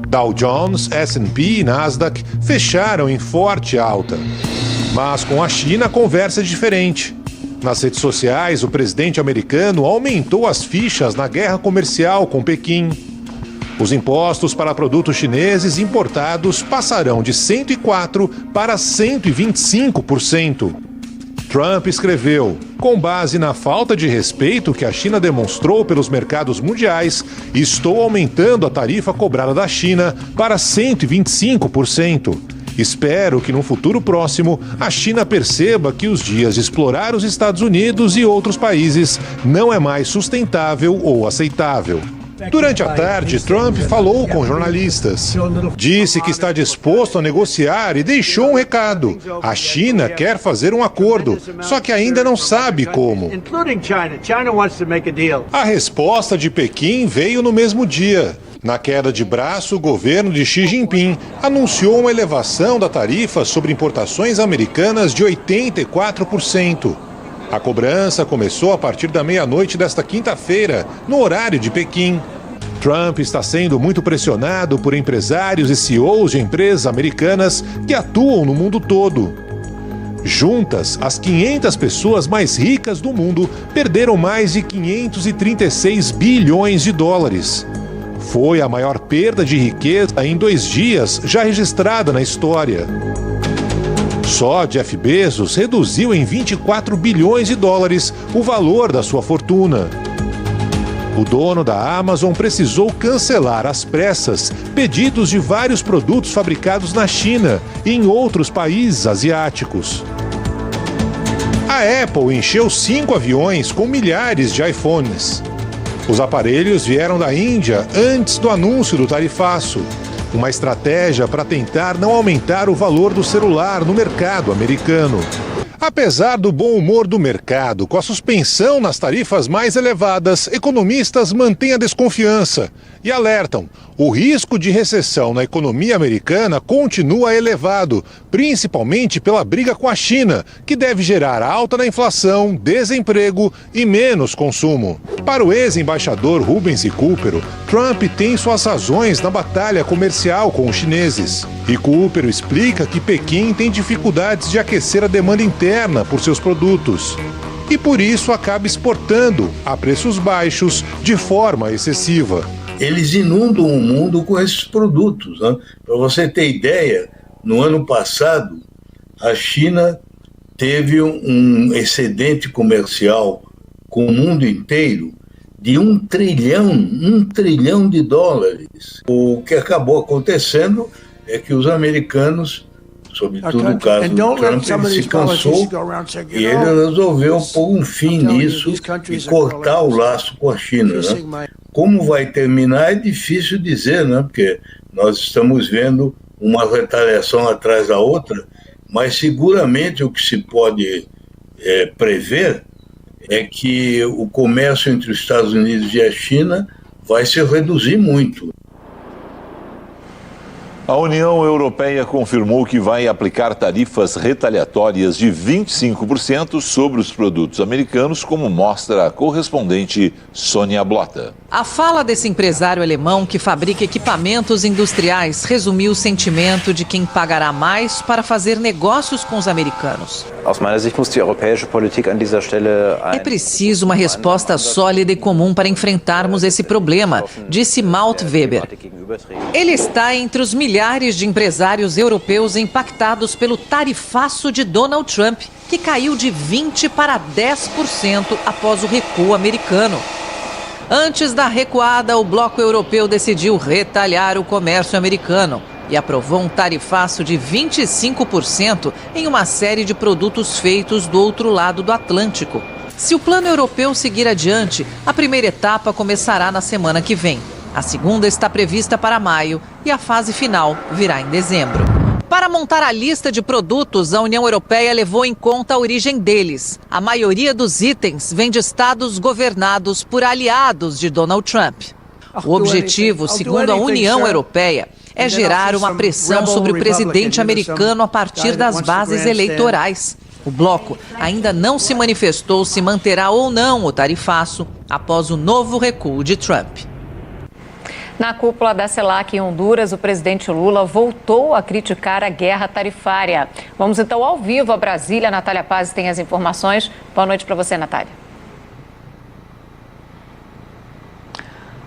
Dow Jones, S&P e Nasdaq fecharam em forte alta. Mas com a China a conversa é diferente. Nas redes sociais, o presidente americano aumentou as fichas na guerra comercial com Pequim. Os impostos para produtos chineses importados passarão de 104% para 125%. Trump escreveu: com base na falta de respeito que a China demonstrou pelos mercados mundiais, estou aumentando a tarifa cobrada da China para 125%. Espero que no futuro próximo a China perceba que os dias de explorar os Estados Unidos e outros países não é mais sustentável ou aceitável. Durante a tarde, Trump falou com jornalistas. Disse que está disposto a negociar e deixou um recado. A China quer fazer um acordo, só que ainda não sabe como. A resposta de Pequim veio no mesmo dia. Na queda de braço, o governo de Xi Jinping anunciou uma elevação da tarifa sobre importações americanas de 84%. A cobrança começou a partir da meia-noite desta quinta-feira, no horário de Pequim. Trump está sendo muito pressionado por empresários e CEOs de empresas americanas que atuam no mundo todo. Juntas, as 500 pessoas mais ricas do mundo perderam mais de 536 bilhões de dólares. Foi a maior perda de riqueza em 2 dias já registrada na história. Só Jeff Bezos reduziu em 24 bilhões de dólares o valor da sua fortuna. O dono da Amazon precisou cancelar às pressas pedidos de vários produtos fabricados na China e em outros países asiáticos. A Apple encheu 5 aviões com milhares de iPhones. Os aparelhos vieram da Índia antes do anúncio do tarifaço. Uma estratégia para tentar não aumentar o valor do celular no mercado americano. Apesar do bom humor do mercado, com a suspensão nas tarifas mais elevadas, economistas mantêm a desconfiança e alertam: o risco de recessão na economia americana continua elevado, principalmente pela briga com a China, que deve gerar alta na inflação, desemprego e menos consumo. Para o ex-embaixador Rubens Recupero, Trump tem suas razões na batalha comercial com os chineses. Recupero explica que Pequim tem dificuldades de aquecer a demanda interna por seus produtos e por isso acaba exportando a preços baixos de forma excessiva. Eles inundam o mundo com esses produtos, né? Para você ter ideia, no ano passado, a China teve um excedente comercial com o mundo inteiro de 1 trilhão de dólares. O que acabou acontecendo é que os americanos, sobretudo no caso do Trump, ele se cansou e ele resolveu pôr um fim nisso e cortar o laço com a China, né? Como vai terminar é difícil dizer, né? Porque nós estamos vendo uma retaliação atrás da outra, mas seguramente o que se pode prever é que o comércio entre os Estados Unidos e a China vai se reduzir muito. A União Europeia confirmou que vai aplicar tarifas retaliatórias de 25% sobre os produtos americanos, como mostra a correspondente Sônia Blota. A fala desse empresário alemão que fabrica equipamentos industriais resumiu o sentimento de quem pagará mais para fazer negócios com os americanos. É preciso uma resposta sólida e comum para enfrentarmos esse problema, disse Malte Weber. Ele está entre os milhares de empresários europeus impactados pelo tarifaço de Donald Trump, que caiu de 20% para 10% após o recuo americano. Antes da recuada, o bloco europeu decidiu retalhar o comércio americano e aprovou um tarifaço de 25% em uma série de produtos feitos do outro lado do Atlântico. Se o plano europeu seguir adiante, a primeira etapa começará na semana que vem. A segunda está prevista para maio e a fase final virá em dezembro. Para montar a lista de produtos, a União Europeia levou em conta a origem deles. A maioria dos itens vem de estados governados por aliados de Donald Trump. O objetivo, segundo a União Europeia, é gerar uma pressão sobre o presidente americano a partir das bases eleitorais. O bloco ainda não se manifestou se manterá ou não o tarifaço após o novo recuo de Trump. Na cúpula da CELAC em Honduras, o presidente Lula voltou a criticar a guerra tarifária. Vamos então ao vivo a Brasília. A Natália Paz tem as informações. Boa noite para você, Natália.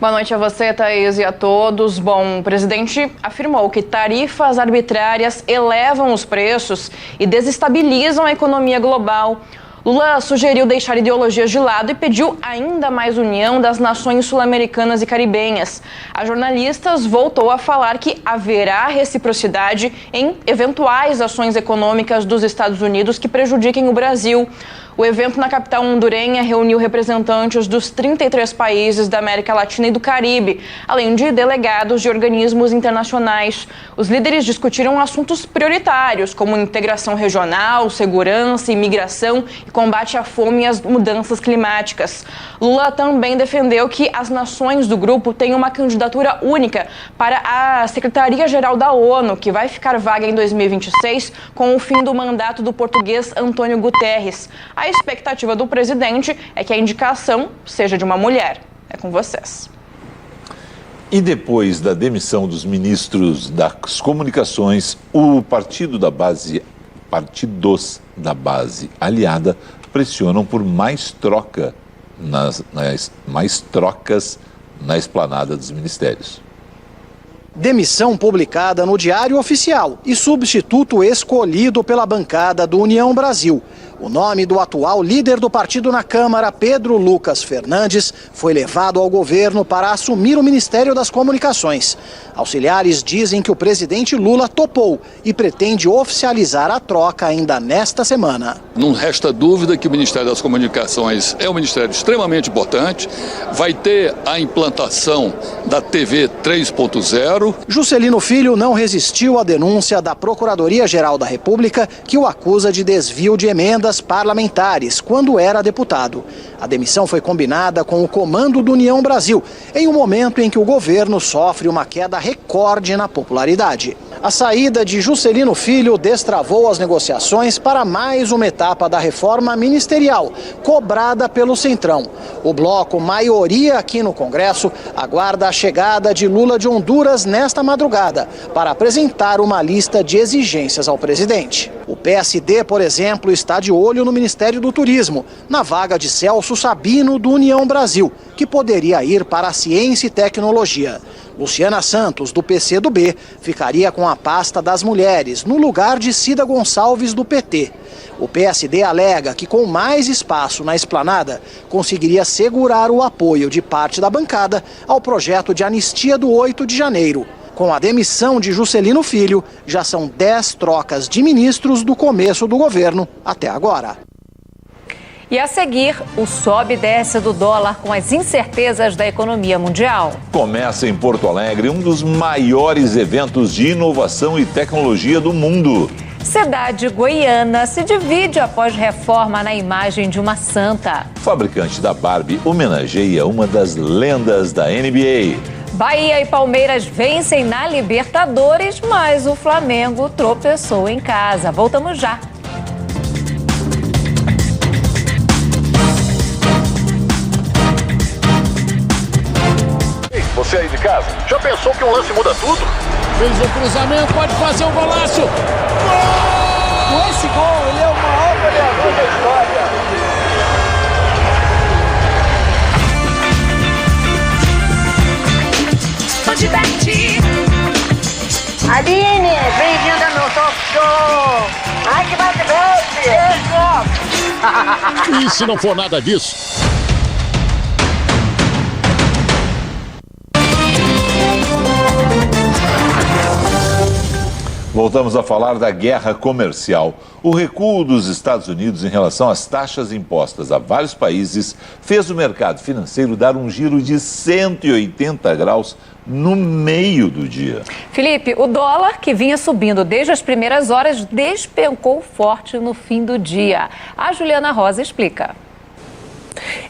Boa noite a você, Thaís, e a todos. Bom, o presidente afirmou que tarifas arbitrárias elevam os preços e desestabilizam a economia global. Lula sugeriu deixar ideologias de lado e pediu ainda mais união das nações sul-americanas e caribenhas. A jornalistas voltou a falar que haverá reciprocidade em eventuais ações econômicas dos Estados Unidos que prejudiquem o Brasil. O evento na capital hondurenha reuniu representantes dos 33 países da América Latina e do Caribe, além de delegados de organismos internacionais. Os líderes discutiram assuntos prioritários, como integração regional, segurança, imigração e combate à fome e às mudanças climáticas. Lula também defendeu que as nações do grupo têm uma candidatura única para a Secretaria-Geral da ONU, que vai ficar vaga em 2026, com o fim do mandato do português Antônio Guterres. A expectativa do presidente é que a indicação seja de uma mulher. É com vocês. E depois da demissão dos ministros das comunicações, o partidos da base aliada pressionam por mais trocas na esplanada dos ministérios. Demissão publicada no Diário Oficial e substituto escolhido pela bancada do União Brasil. O nome do atual líder do partido na Câmara, Pedro Lucas Fernandes, foi levado ao governo para assumir o Ministério das Comunicações. Auxiliares dizem que o presidente Lula topou e pretende oficializar a troca ainda nesta semana. Não resta dúvida que o Ministério das Comunicações é um ministério extremamente importante. Vai ter a implantação da TV 3.0. Juscelino Filho não resistiu à denúncia da Procuradoria-Geral da República, que o acusa de desvio de emendas parlamentares quando era deputado. A demissão foi combinada com o comando do União Brasil, em um momento em que o governo sofre uma queda recorde na popularidade. A saída de Juscelino Filho destravou as negociações para mais uma etapa da reforma ministerial, cobrada pelo Centrão. O bloco maioria aqui no Congresso aguarda a chegada de Lula de Honduras nesta madrugada, para apresentar uma lista de exigências ao presidente. O PSD, por exemplo, está de olho no Ministério do Turismo, na vaga de Celso Sabino do União Brasil, que poderia ir para a Ciência e Tecnologia. Luciana Santos, do PCdoB, ficaria com a pasta das mulheres, no lugar de Cida Gonçalves, do PT. O PSD alega que, com mais espaço na esplanada, conseguiria segurar o apoio de parte da bancada ao projeto de anistia do 8 de janeiro. Com a demissão de Juscelino Filho, já são 10 trocas de ministros do começo do governo até agora. E a seguir, o sobe e desce do dólar com as incertezas da economia mundial. Começa em Porto Alegre um dos maiores eventos de inovação e tecnologia do mundo. Cidade goiana se divide após reforma na imagem de uma santa. Fabricante da Barbie homenageia uma das lendas da NBA. Bahia e Palmeiras vencem na Libertadores, mas o Flamengo tropeçou em casa. Voltamos já. Você aí de casa, já pensou que um lance muda tudo? Fez o cruzamento, pode fazer um golaço. Gol! Com esse gol, ele é o maior goleador da história. Aline, bem-vinda ao meu talk show. Ai, que bate-bate. E se não for nada disso? Voltamos a falar da guerra comercial. O recuo dos Estados Unidos em relação às taxas impostas a vários países fez o mercado financeiro dar um giro de 180 graus no meio do dia. Felipe, o dólar, que vinha subindo desde as primeiras horas, despencou forte no fim do dia. A Juliana Rosa explica.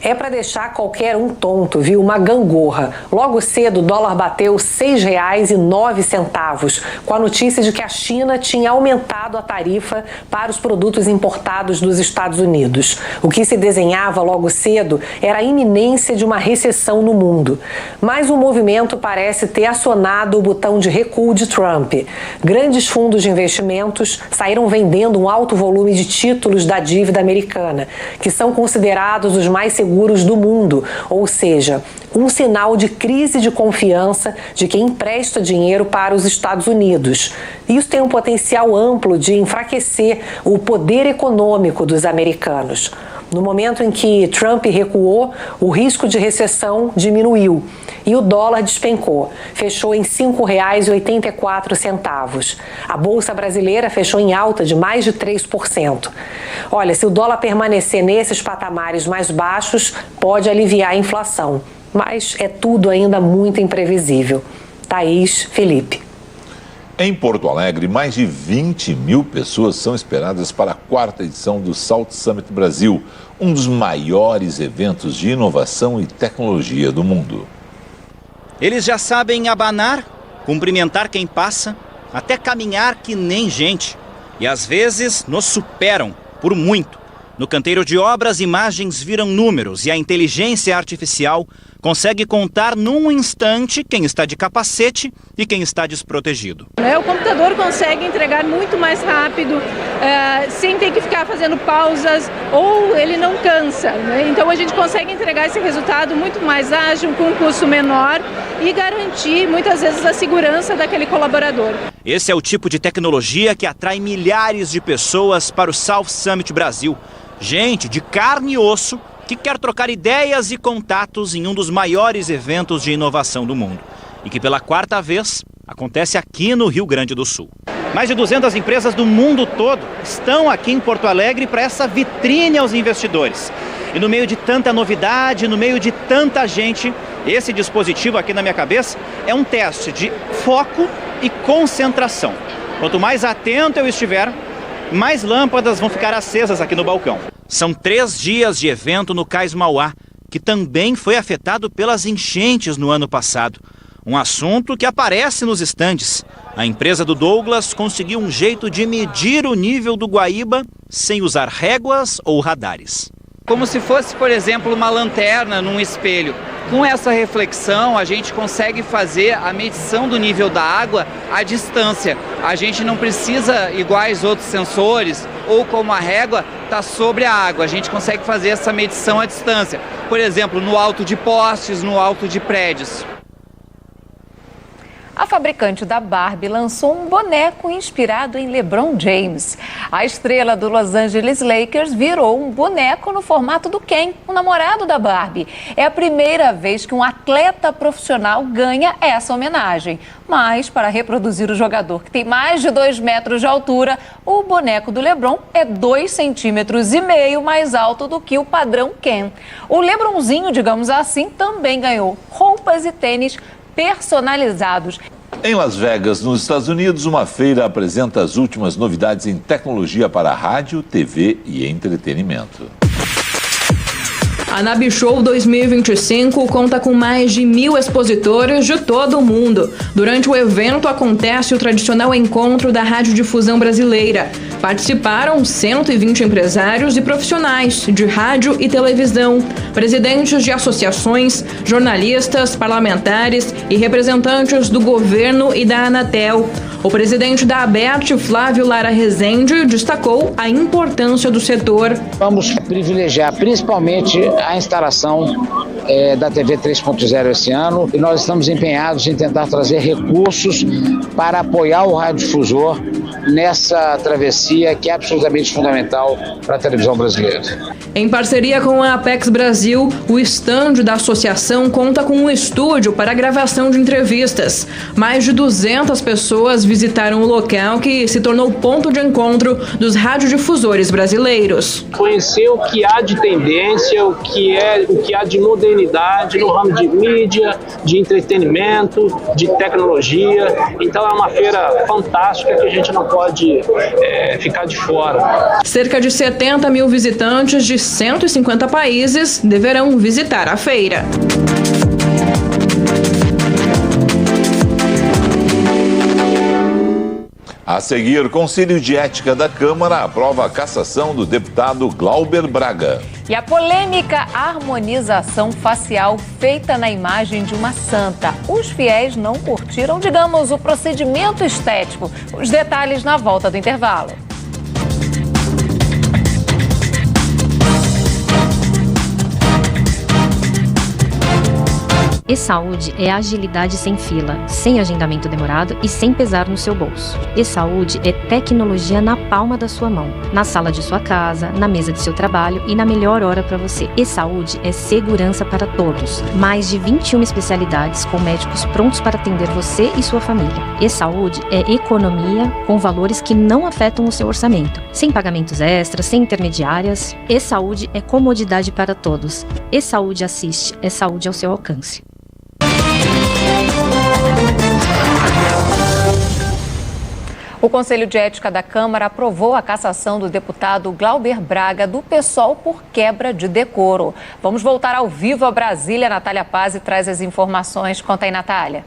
É para deixar qualquer um tonto, viu? Uma gangorra. Logo cedo, o dólar bateu R$ 6,09, com a notícia de que a China tinha aumentado a tarifa para os produtos importados dos Estados Unidos. O que se desenhava logo cedo era a iminência de uma recessão no mundo. Mas o movimento parece ter acionado o botão de recuo de Trump. Grandes fundos de investimentos saíram vendendo um alto volume de títulos da dívida americana, que são considerados os mais seguros do mundo, ou seja, um sinal de crise de confiança de quem empresta dinheiro para os Estados Unidos. Isso tem um potencial amplo de enfraquecer o poder econômico dos americanos. No momento em que Trump recuou, o risco de recessão diminuiu e o dólar despencou. Fechou em R$ 5,84. A Bolsa Brasileira fechou em alta de mais de 3%. Olha, se o dólar permanecer nesses patamares mais baixos, pode aliviar a inflação. Mas é tudo ainda muito imprevisível. Thaís, Felipe. Em Porto Alegre, mais de 20 mil pessoas são esperadas para a 4ª edição do South Summit Brasil, um dos maiores eventos de inovação e tecnologia do mundo. Eles já sabem abanar, cumprimentar quem passa, até caminhar que nem gente. E às vezes nos superam por muito. No canteiro de obras, imagens viram números e a inteligência artificial consegue contar num instante quem está de capacete e quem está desprotegido. O computador consegue entregar muito mais rápido, sem ter que ficar fazendo pausas, ou ele não cansa, né? Então a gente consegue entregar esse resultado muito mais ágil, com um custo menor e garantir muitas vezes a segurança daquele colaborador. Esse é o tipo de tecnologia que atrai milhares de pessoas para o South Summit Brasil. Gente de carne e osso que quer trocar ideias e contatos em um dos maiores eventos de inovação do mundo. E que pela 4ª vez acontece aqui no Rio Grande do Sul. Mais de 200 empresas do mundo todo estão aqui em Porto Alegre para essa vitrine aos investidores. E no meio de tanta novidade, no meio de tanta gente, esse dispositivo aqui na minha cabeça é um teste de foco e concentração. Quanto mais atento eu estiver, mais lâmpadas vão ficar acesas aqui no balcão. São 3 dias de evento no Cais Mauá, que também foi afetado pelas enchentes no ano passado. Um assunto que aparece nos estandes. A empresa do Douglas conseguiu um jeito de medir o nível do Guaíba sem usar réguas ou radares. Como se fosse, por exemplo, uma lanterna num espelho. Com essa reflexão, a gente consegue fazer a medição do nível da água à distância. A gente não precisa, iguais outros sensores, ou como a régua, está sobre a água. A gente consegue fazer essa medição à distância. Por exemplo, no alto de postes, no alto de prédios. A fabricante da Barbie lançou um boneco inspirado em LeBron James. A estrela do Los Angeles Lakers virou um boneco no formato do Ken, o namorado da Barbie. É a primeira vez que um atleta profissional ganha essa homenagem. Mas, para reproduzir o jogador, que tem mais de 2 metros de altura, o boneco do LeBron é 2,5 centímetros mais alto do que o padrão Ken. O LeBronzinho, digamos assim, também ganhou roupas e tênis personalizados. Em Las Vegas, nos Estados Unidos, uma feira apresenta as últimas novidades em tecnologia para rádio, TV e entretenimento. A NAB Show 2025 conta com mais de 1.000 expositores de todo o mundo. Durante o evento acontece o tradicional encontro da radiodifusão brasileira. Participaram 120 empresários e profissionais de rádio e televisão, presidentes de associações, jornalistas, parlamentares e representantes do governo e da Anatel. O presidente da ABERT, Flávio Lara Rezende, destacou a importância do setor. Vamos privilegiar principalmente a instalação da TV 3.0 esse ano e nós estamos empenhados em tentar trazer recursos para apoiar o radiodifusor nessa travessia que é absolutamente fundamental para a televisão brasileira. Em parceria com a Apex Brasil, o estande da associação conta com um estúdio para a gravação de entrevistas. Mais de 200 pessoas visitaram o local, que se tornou ponto de encontro dos radiodifusores brasileiros. Conhecer o que há de tendência, o que há de modernidade no ramo de mídia, de entretenimento, de tecnologia. Então é uma feira fantástica que a gente não pode ficar de fora. Cerca de 70 mil visitantes de 150 países deverão visitar a feira. A seguir, Conselho de Ética da Câmara aprova a cassação do deputado Glauber Braga. E a polêmica harmonização facial feita na imagem de uma santa. Os fiéis não curtiram, digamos, o procedimento estético. Os detalhes na volta do intervalo. E-Saúde é agilidade sem fila, sem agendamento demorado e sem pesar no seu bolso. E-Saúde é tecnologia na palma da sua mão, na sala de sua casa, na mesa de seu trabalho e na melhor hora para você. E-Saúde é segurança para todos. Mais de 21 especialidades com médicos prontos para atender você e sua família. E-Saúde é economia com valores que não afetam o seu orçamento. Sem pagamentos extras, sem intermediárias. E-Saúde é comodidade para todos. E-Saúde assiste, é saúde ao seu alcance. O Conselho de Ética da Câmara aprovou a cassação do deputado Glauber Braga, do PSOL, por quebra de decoro. Vamos voltar ao vivo a Brasília. Natália Pazzi traz as informações. Conta aí, Natália.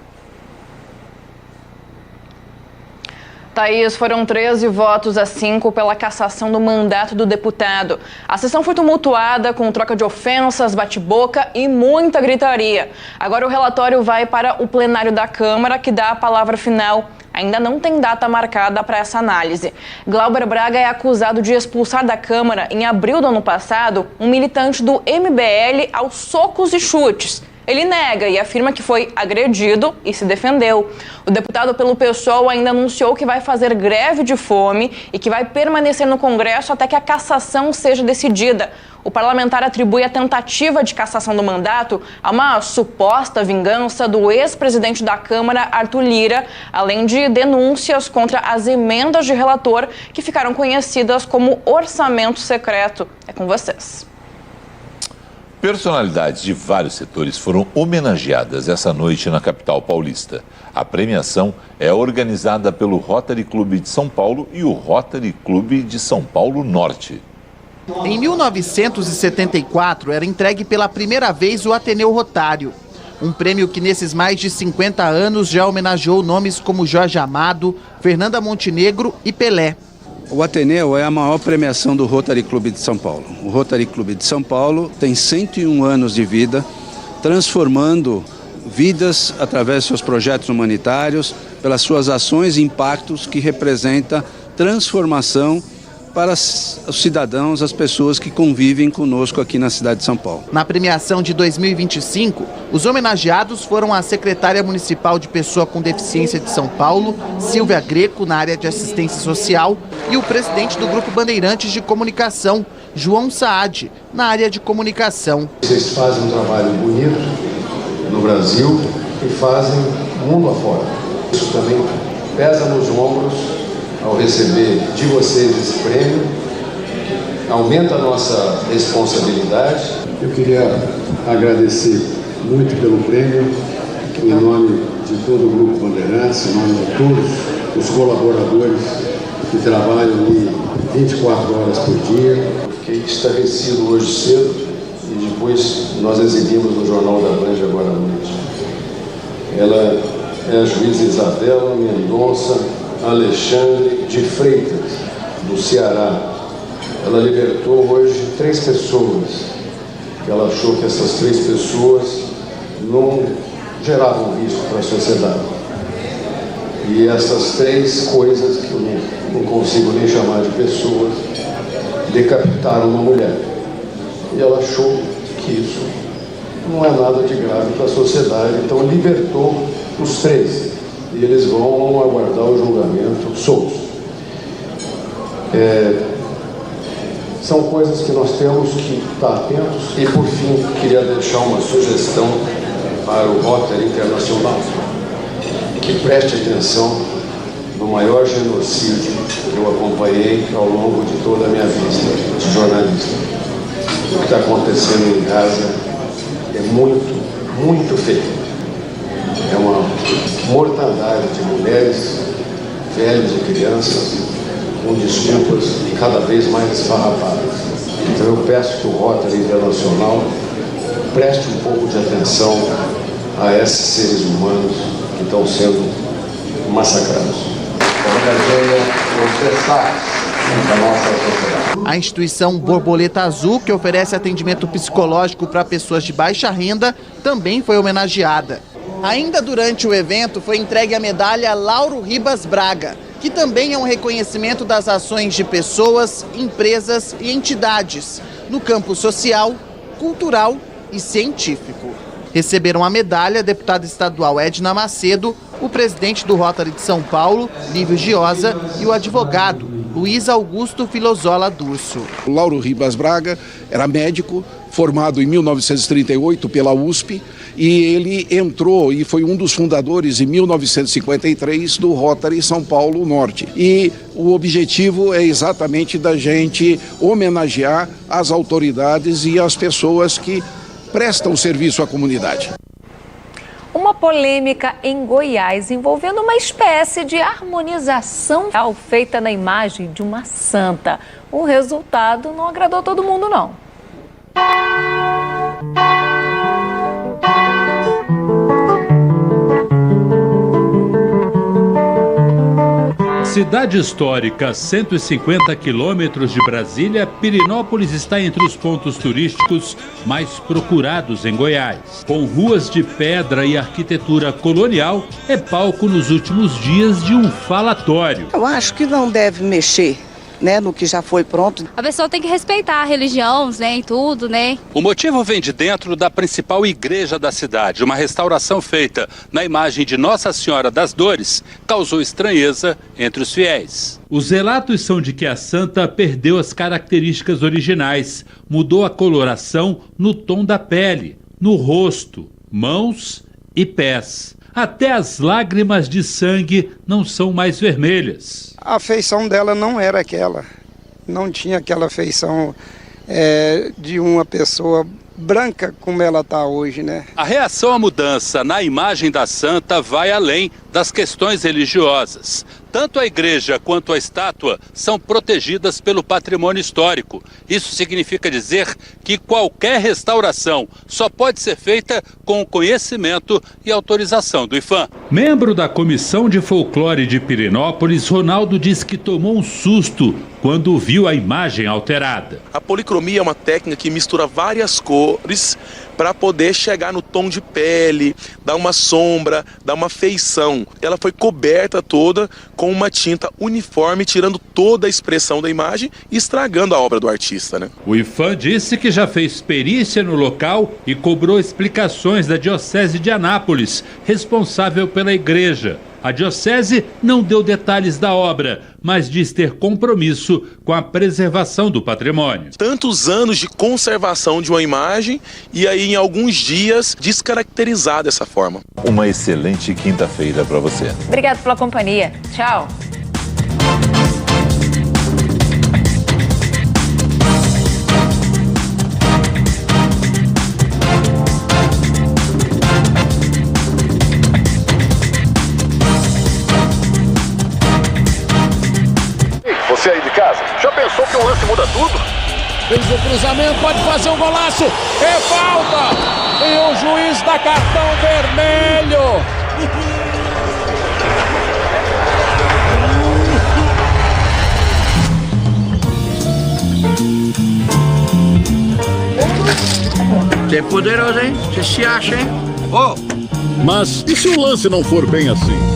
Thaís, foram 13 votos a 5 pela cassação do mandato do deputado. A sessão foi tumultuada, com troca de ofensas, bate-boca e muita gritaria. Agora o relatório vai para o plenário da Câmara, que dá a palavra final. Ainda não tem data marcada para essa análise. Glauber Braga é acusado de expulsar da Câmara, em abril do ano passado, um militante do MBL aos socos e chutes. Ele nega e afirma que foi agredido e se defendeu. O deputado pelo PSOL ainda anunciou que vai fazer greve de fome e que vai permanecer no Congresso até que a cassação seja decidida. O parlamentar atribui a tentativa de cassação do mandato a uma suposta vingança do ex-presidente da Câmara, Arthur Lira, além de denúncias contra as emendas de relator que ficaram conhecidas como orçamento secreto. É com vocês. Personalidades de vários setores foram homenageadas essa noite na capital paulista. A premiação é organizada pelo Rotary Clube de São Paulo e o Rotary Clube de São Paulo Norte. Em 1974, era entregue pela primeira vez o Ateneu Rotário. Um prêmio que nesses mais de 50 anos já homenageou nomes como Jorge Amado, Fernanda Montenegro e Pelé. O Ateneu é a maior premiação do Rotary Clube de São Paulo. O Rotary Clube de São Paulo tem 101 anos de vida, transformando vidas através de seus projetos humanitários, pelas suas ações e impactos que representa transformação para os cidadãos, as pessoas que convivem conosco aqui na cidade de São Paulo. Na premiação de 2025, os homenageados foram a secretária municipal de Pessoa com Deficiência de São Paulo, Silvia Greco, na área de assistência social, e o presidente do Grupo Bandeirantes de Comunicação, João Saad, na área de comunicação. Vocês fazem um trabalho bonito no Brasil e fazem mundo afora. Isso também pesa nos ombros ao receber de vocês esse prêmio, aumenta a nossa responsabilidade. Eu queria agradecer muito pelo prêmio, em nome de todo o Grupo Bandeirantes, em nome de todos os colaboradores que trabalham ali 24 horas por dia. Fiquei estarrecido hoje cedo e depois nós exibimos no Jornal da Band agora à noite. Ela é a juíza Isabela Mendonça Alexandre de Freitas, do Ceará. Ela libertou hoje 3 pessoas, que ela achou que essas 3 pessoas não geravam risco para a sociedade. E essas 3 coisas, que eu não consigo nem chamar de pessoas, decapitaram uma mulher. E ela achou que isso não é nada de grave para a sociedade, então libertou os 3. E eles vão aguardar o julgamento soltos. São coisas que nós temos que estar atentos. E, por fim, queria deixar uma sugestão para o Rotary Internacional, que preste atenção no maior genocídio que eu acompanhei ao longo de toda a minha vida de jornalista. O que está acontecendo em Gaza é muito, muito feio. É uma mortandade de mulheres, velhos e crianças, com desculpas cada vez mais esfarrapadas. Então eu peço que o Rotary Internacional preste um pouco de atenção a esses seres humanos que estão sendo massacrados. A instituição Borboleta Azul, que oferece atendimento psicológico para pessoas de baixa renda, também foi homenageada. Ainda durante o evento foi entregue a medalha Lauro Ribas Braga, que também é um reconhecimento das ações de pessoas, empresas e entidades no campo social, cultural e científico. Receberam a medalha a deputada estadual Edna Macedo, o presidente do Rotary de São Paulo, Lívio Giosa, e o advogado Luiz Augusto Filozola Durso. O Lauro Ribas Braga era médico, formado em 1938 pela USP, e ele entrou e foi um dos fundadores em 1953 do Rotary São Paulo Norte. E o objetivo é exatamente da gente homenagear as autoridades e as pessoas que prestam serviço à comunidade. Uma polêmica em Goiás envolvendo uma espécie de harmonização feita na imagem de uma santa. O resultado não agradou todo mundo, não. Cidade histórica, 150 quilômetros de Brasília, Pirenópolis está entre os pontos turísticos mais procurados em Goiás. Com ruas de pedra e arquitetura colonial, é palco nos últimos dias de um falatório. Eu acho que não deve mexer, né, no que já foi pronto. A pessoa tem que respeitar a religião, né, e tudo, né? O motivo vem de dentro da principal igreja da cidade. Uma restauração feita na imagem de Nossa Senhora das Dores causou estranheza entre os fiéis. Os relatos são de que a santa perdeu as características originais, mudou a coloração no tom da pele, no rosto, mãos e pés. Até as lágrimas de sangue não são mais vermelhas. A feição dela não era aquela, não tinha aquela feição de uma pessoa branca como ela está hoje, né? A reação à mudança na imagem da santa vai além das questões religiosas. Tanto a igreja quanto a estátua são protegidas pelo patrimônio histórico. Isso significa dizer que qualquer restauração só pode ser feita com o conhecimento e autorização do IPHAN. Membro da Comissão de Folclore de Pirenópolis, Ronaldo diz que tomou um susto quando viu a imagem alterada. A policromia é uma técnica que mistura várias cores para poder chegar no tom de pele, dar uma sombra, dar uma feição. Ela foi coberta toda com uma tinta uniforme, tirando toda a expressão da imagem e estragando a obra do artista, né? O IPHAN disse que já fez perícia no local e cobrou explicações da Diocese de Anápolis, responsável pela igreja. A Diocese não deu detalhes da obra, mas diz ter compromisso com a preservação do patrimônio. Tantos anos de conservação de uma imagem e aí em alguns dias descaracterizar dessa forma. Uma excelente quinta-feira para você. Obrigado pela companhia. Tchau. Você aí de casa, já pensou que um lance muda tudo? Fez o cruzamento, pode fazer um golaço. É falta! E o juiz dá cartão vermelho. Você é poderoso, hein? Você se acha, hein? Oh. Mas e se o lance não for bem assim?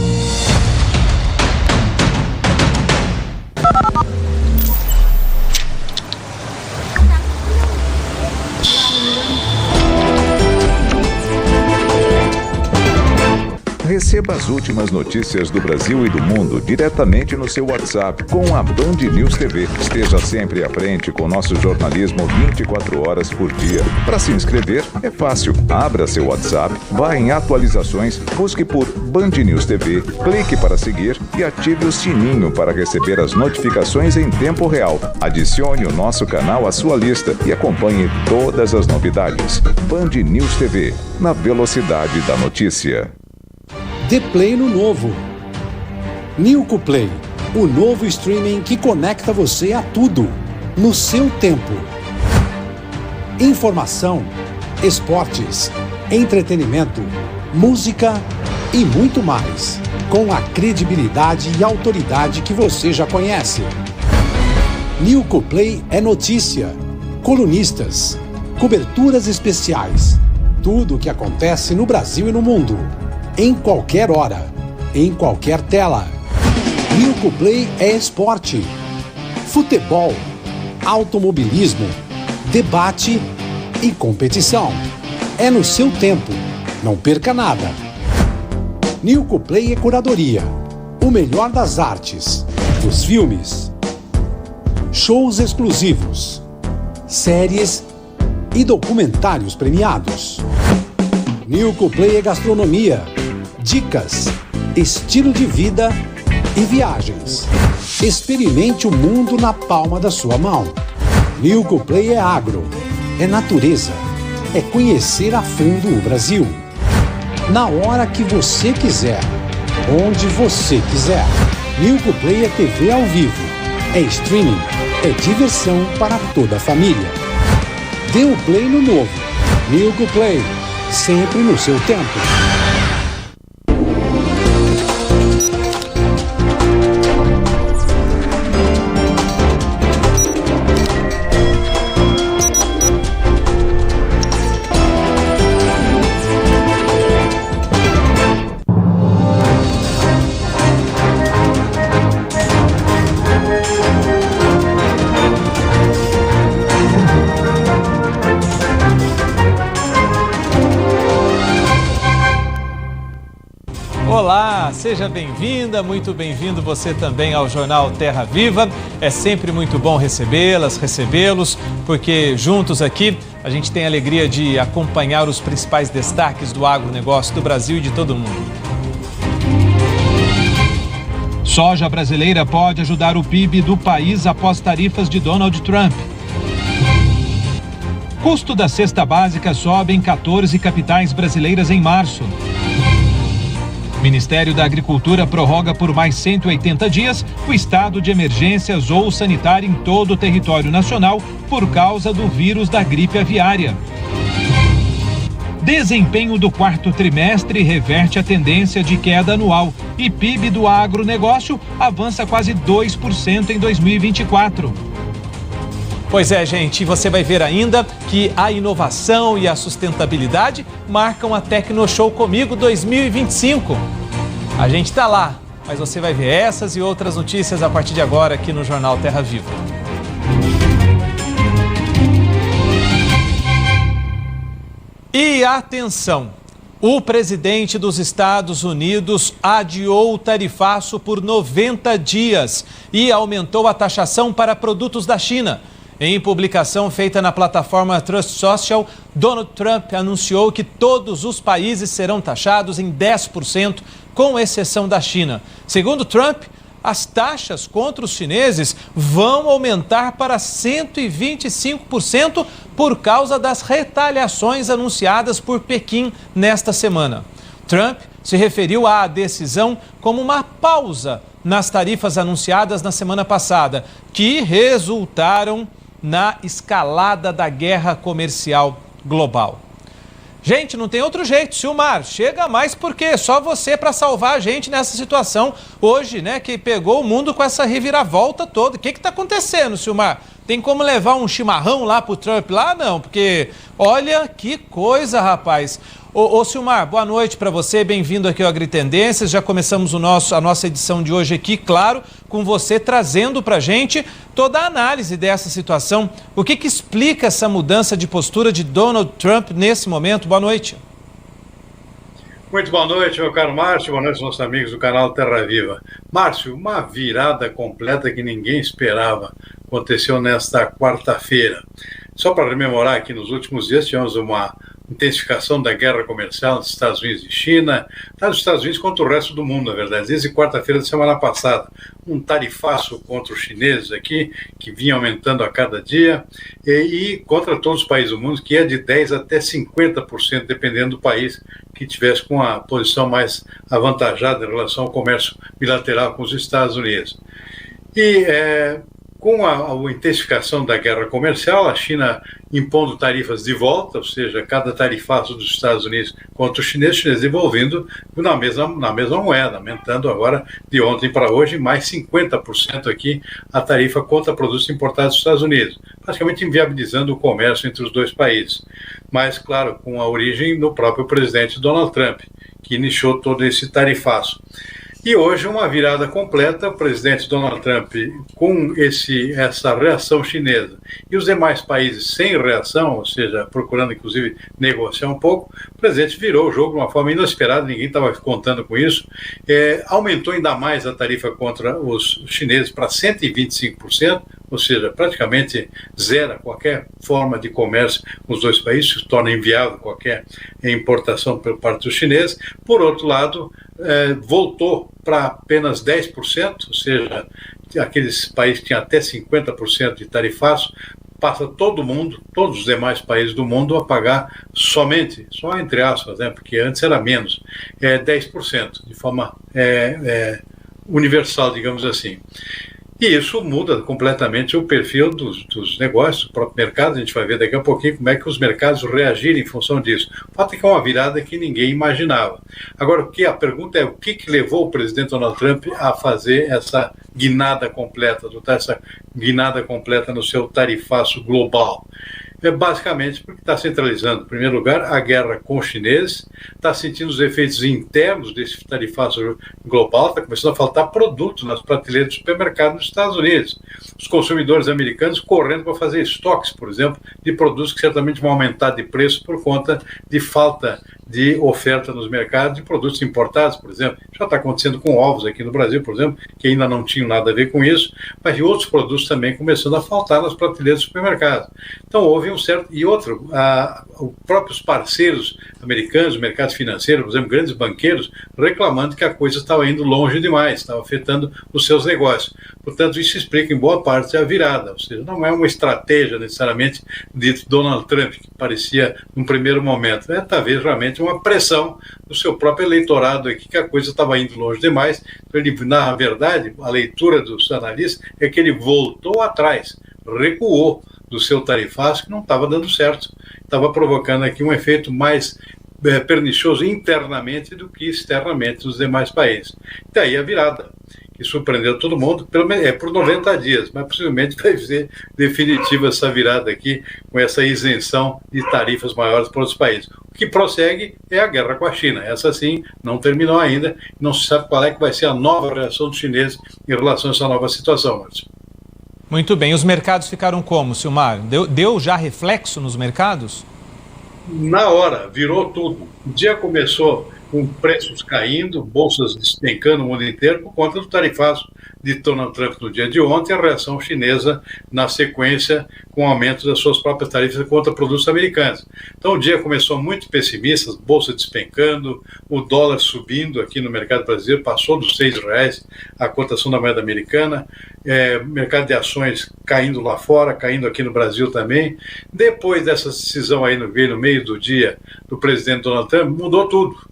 Receba as últimas notícias do Brasil e do mundo diretamente no seu WhatsApp com a Band News TV. Esteja sempre à frente com nosso jornalismo 24 horas por dia. Para se inscrever, é fácil. Abra seu WhatsApp, vá em atualizações, busque por Band News TV, clique para seguir e ative o sininho para receber as notificações em tempo real. Adicione o nosso canal à sua lista e acompanhe todas as novidades. Band News TV, na velocidade da notícia. Dê play no novo. Nilco Play, o novo streaming que conecta você a tudo, no seu tempo. Informação, esportes, entretenimento, música e muito mais, com a credibilidade e autoridade que você já conhece. Nilco Play é notícia, colunistas, coberturas especiais, tudo o que acontece no Brasil e no mundo. Em qualquer hora, em qualquer tela. Nilco Play é esporte, futebol, automobilismo, debate e competição. É no seu tempo, Não perca nada. Nilco Play é curadoria. O melhor das artes, dos filmes, shows exclusivos, séries e documentários premiados. Nilco Play é gastronomia, dicas, estilo de vida e viagens. Experimente o mundo na palma da sua mão. Nilco Play é agro, é natureza, é conhecer a fundo o Brasil. Na hora que você quiser, onde você quiser. Nilco Play é TV ao vivo, é streaming, é diversão para toda a família. Dê o play no novo. Nilco Play, sempre no seu tempo. Olá, seja bem-vinda, muito bem-vindo você também ao Jornal Terra Viva. É sempre muito bom recebê-los, porque juntos aqui a gente tem a alegria de acompanhar os principais destaques do agronegócio do Brasil e de todo mundo. Soja brasileira pode ajudar o PIB do país após tarifas de Donald Trump. Custo da cesta básica sobe em 14 capitais brasileiras em março. Ministério da Agricultura prorroga por mais 180 dias o estado de emergência zoossanitária em todo o território nacional por causa do vírus da gripe aviária. Desempenho do quarto trimestre reverte a tendência de queda anual e PIB do agronegócio avança quase 2% em 2024. Pois é, gente, você vai ver ainda que a inovação e a sustentabilidade marcam a Tecnoshow Comigo 2025. A gente está lá, mas você vai ver essas e outras notícias a partir de agora aqui no Jornal Terra Viva. E atenção! O presidente dos Estados Unidos adiou o tarifaço por 90 dias e aumentou a taxação para produtos da China. Em publicação feita na plataforma Trust Social, Donald Trump anunciou que todos os países serão taxados em 10%, com exceção da China. Segundo Trump, as taxas contra os chineses vão aumentar para 125% por causa das retaliações anunciadas por Pequim nesta semana. Trump se referiu à decisão como uma pausa nas tarifas anunciadas na semana passada, que resultaram na escalada da guerra comercial global. Gente, não tem outro jeito, Silmar, chega mais porque só você para salvar a gente nessa situação hoje, né, que pegou o mundo com essa reviravolta toda. O que está acontecendo, Silmar? Tem como levar um chimarrão lá pro Trump lá? Não, porque olha que coisa, rapaz. Ô Silmar, boa noite para você, bem-vindo aqui ao Agritendências. Já começamos a nossa edição de hoje aqui, claro, com você trazendo para a gente toda a análise dessa situação. O que explica essa mudança de postura de Donald Trump nesse momento? Boa noite. Muito boa noite, meu caro Márcio, boa noite aos nossos amigos do canal Terra Viva. Márcio, uma virada completa que ninguém esperava aconteceu nesta quarta-feira. Só para rememorar que nos últimos dias tivemos uma intensificação da guerra comercial dos Estados Unidos e China, tanto os Estados Unidos quanto o resto do mundo, na verdade. Desde quarta-feira da semana passada, um tarifaço contra os chineses aqui, que vinha aumentando a cada dia, e contra todos os países do mundo, que é de 10% até 50%, dependendo do país que tivesse com a posição mais avantajada em relação ao comércio bilateral com os Estados Unidos. E com a intensificação da guerra comercial, a China impondo tarifas de volta, ou seja, cada tarifaço dos Estados Unidos contra os chineses devolvendo na mesma moeda, aumentando agora de ontem para hoje mais 50% aqui a tarifa contra produtos importados dos Estados Unidos, praticamente inviabilizando o comércio entre os dois países. Mas, claro, com a origem no próprio presidente Donald Trump, que iniciou todo esse tarifaço. E hoje uma virada completa, o presidente Donald Trump com essa reação chinesa e os demais países sem reação, ou seja, procurando inclusive negociar um pouco, o presidente virou o jogo de uma forma inesperada, ninguém estava contando com isso, aumentou ainda mais a tarifa contra os chineses para 125%, ou seja, praticamente zera qualquer forma de comércio com os dois países, se torna inviável qualquer importação por parte dos chineses. Por outro lado, voltou para apenas 10%, ou seja, aqueles países que tinham até 50% de tarifaço, passa todo mundo, todos os demais países do mundo a pagar só entre aspas, né, porque antes era menos, 10%, de forma universal, digamos assim. E isso muda completamente o perfil dos negócios, do próprio mercado. A gente vai ver daqui a pouquinho como é que os mercados reagirem em função disso. O fato é que é uma virada que ninguém imaginava. Agora, a pergunta é o que levou o presidente Donald Trump a fazer essa guinada completa, adotar essa guinada completa no seu tarifaço global? Basicamente porque está centralizando, em primeiro lugar, a guerra com os chineses, está sentindo os efeitos internos desse tarifaço global, está começando a faltar produtos nas prateleiras do supermercado nos Estados Unidos. Os consumidores americanos correndo para fazer estoques, por exemplo, de produtos que certamente vão aumentar de preço por conta de falta de oferta nos mercados de produtos importados, por exemplo. Já está acontecendo com ovos aqui no Brasil, por exemplo, que ainda não tinham nada a ver com isso, mas de outros produtos também começando a faltar nas prateleiras do supermercado. Então houve um certo... E outro, os próprios parceiros americanos, mercados financeiros, por exemplo, grandes banqueiros, reclamando que a coisa estava indo longe demais, estava afetando os seus negócios. Portanto, isso explica em boa parte a virada, ou seja, não é uma estratégia necessariamente de Donald Trump, que parecia num primeiro momento, talvez realmente uma pressão do seu próprio eleitorado aqui, que a coisa estava indo longe demais. Então, ele, na verdade, a leitura dos analistas é que ele voltou atrás, recuou do seu tarifaço, que não estava dando certo, estava provocando aqui um efeito mais pernicioso internamente do que externamente nos demais países. Daí a virada, que surpreendeu todo mundo, por 90 dias, mas possivelmente vai ser definitiva essa virada aqui, com essa isenção de tarifas maiores para outros países. O que prossegue é a guerra com a China. Essa sim não terminou ainda, não se sabe qual é que vai ser a nova reação dos chineses em relação a essa nova situação, Márcio. Muito bem, os mercados ficaram como, Silmar? Deu já reflexo nos mercados? Na hora, virou tudo. O dia começou com preços caindo, bolsas despencando o mundo inteiro por conta do tarifaço de Donald Trump no dia de ontem, a reação chinesa na sequência com o aumento das suas próprias tarifas contra produtos americanos. Então o dia começou muito pessimista, bolsa despencando, o dólar subindo aqui no mercado brasileiro, passou dos R$6 a cotação da moeda americana, mercado de ações caindo lá fora, caindo aqui no Brasil também. Depois dessa decisão aí no meio do dia do presidente Donald Trump, mudou tudo.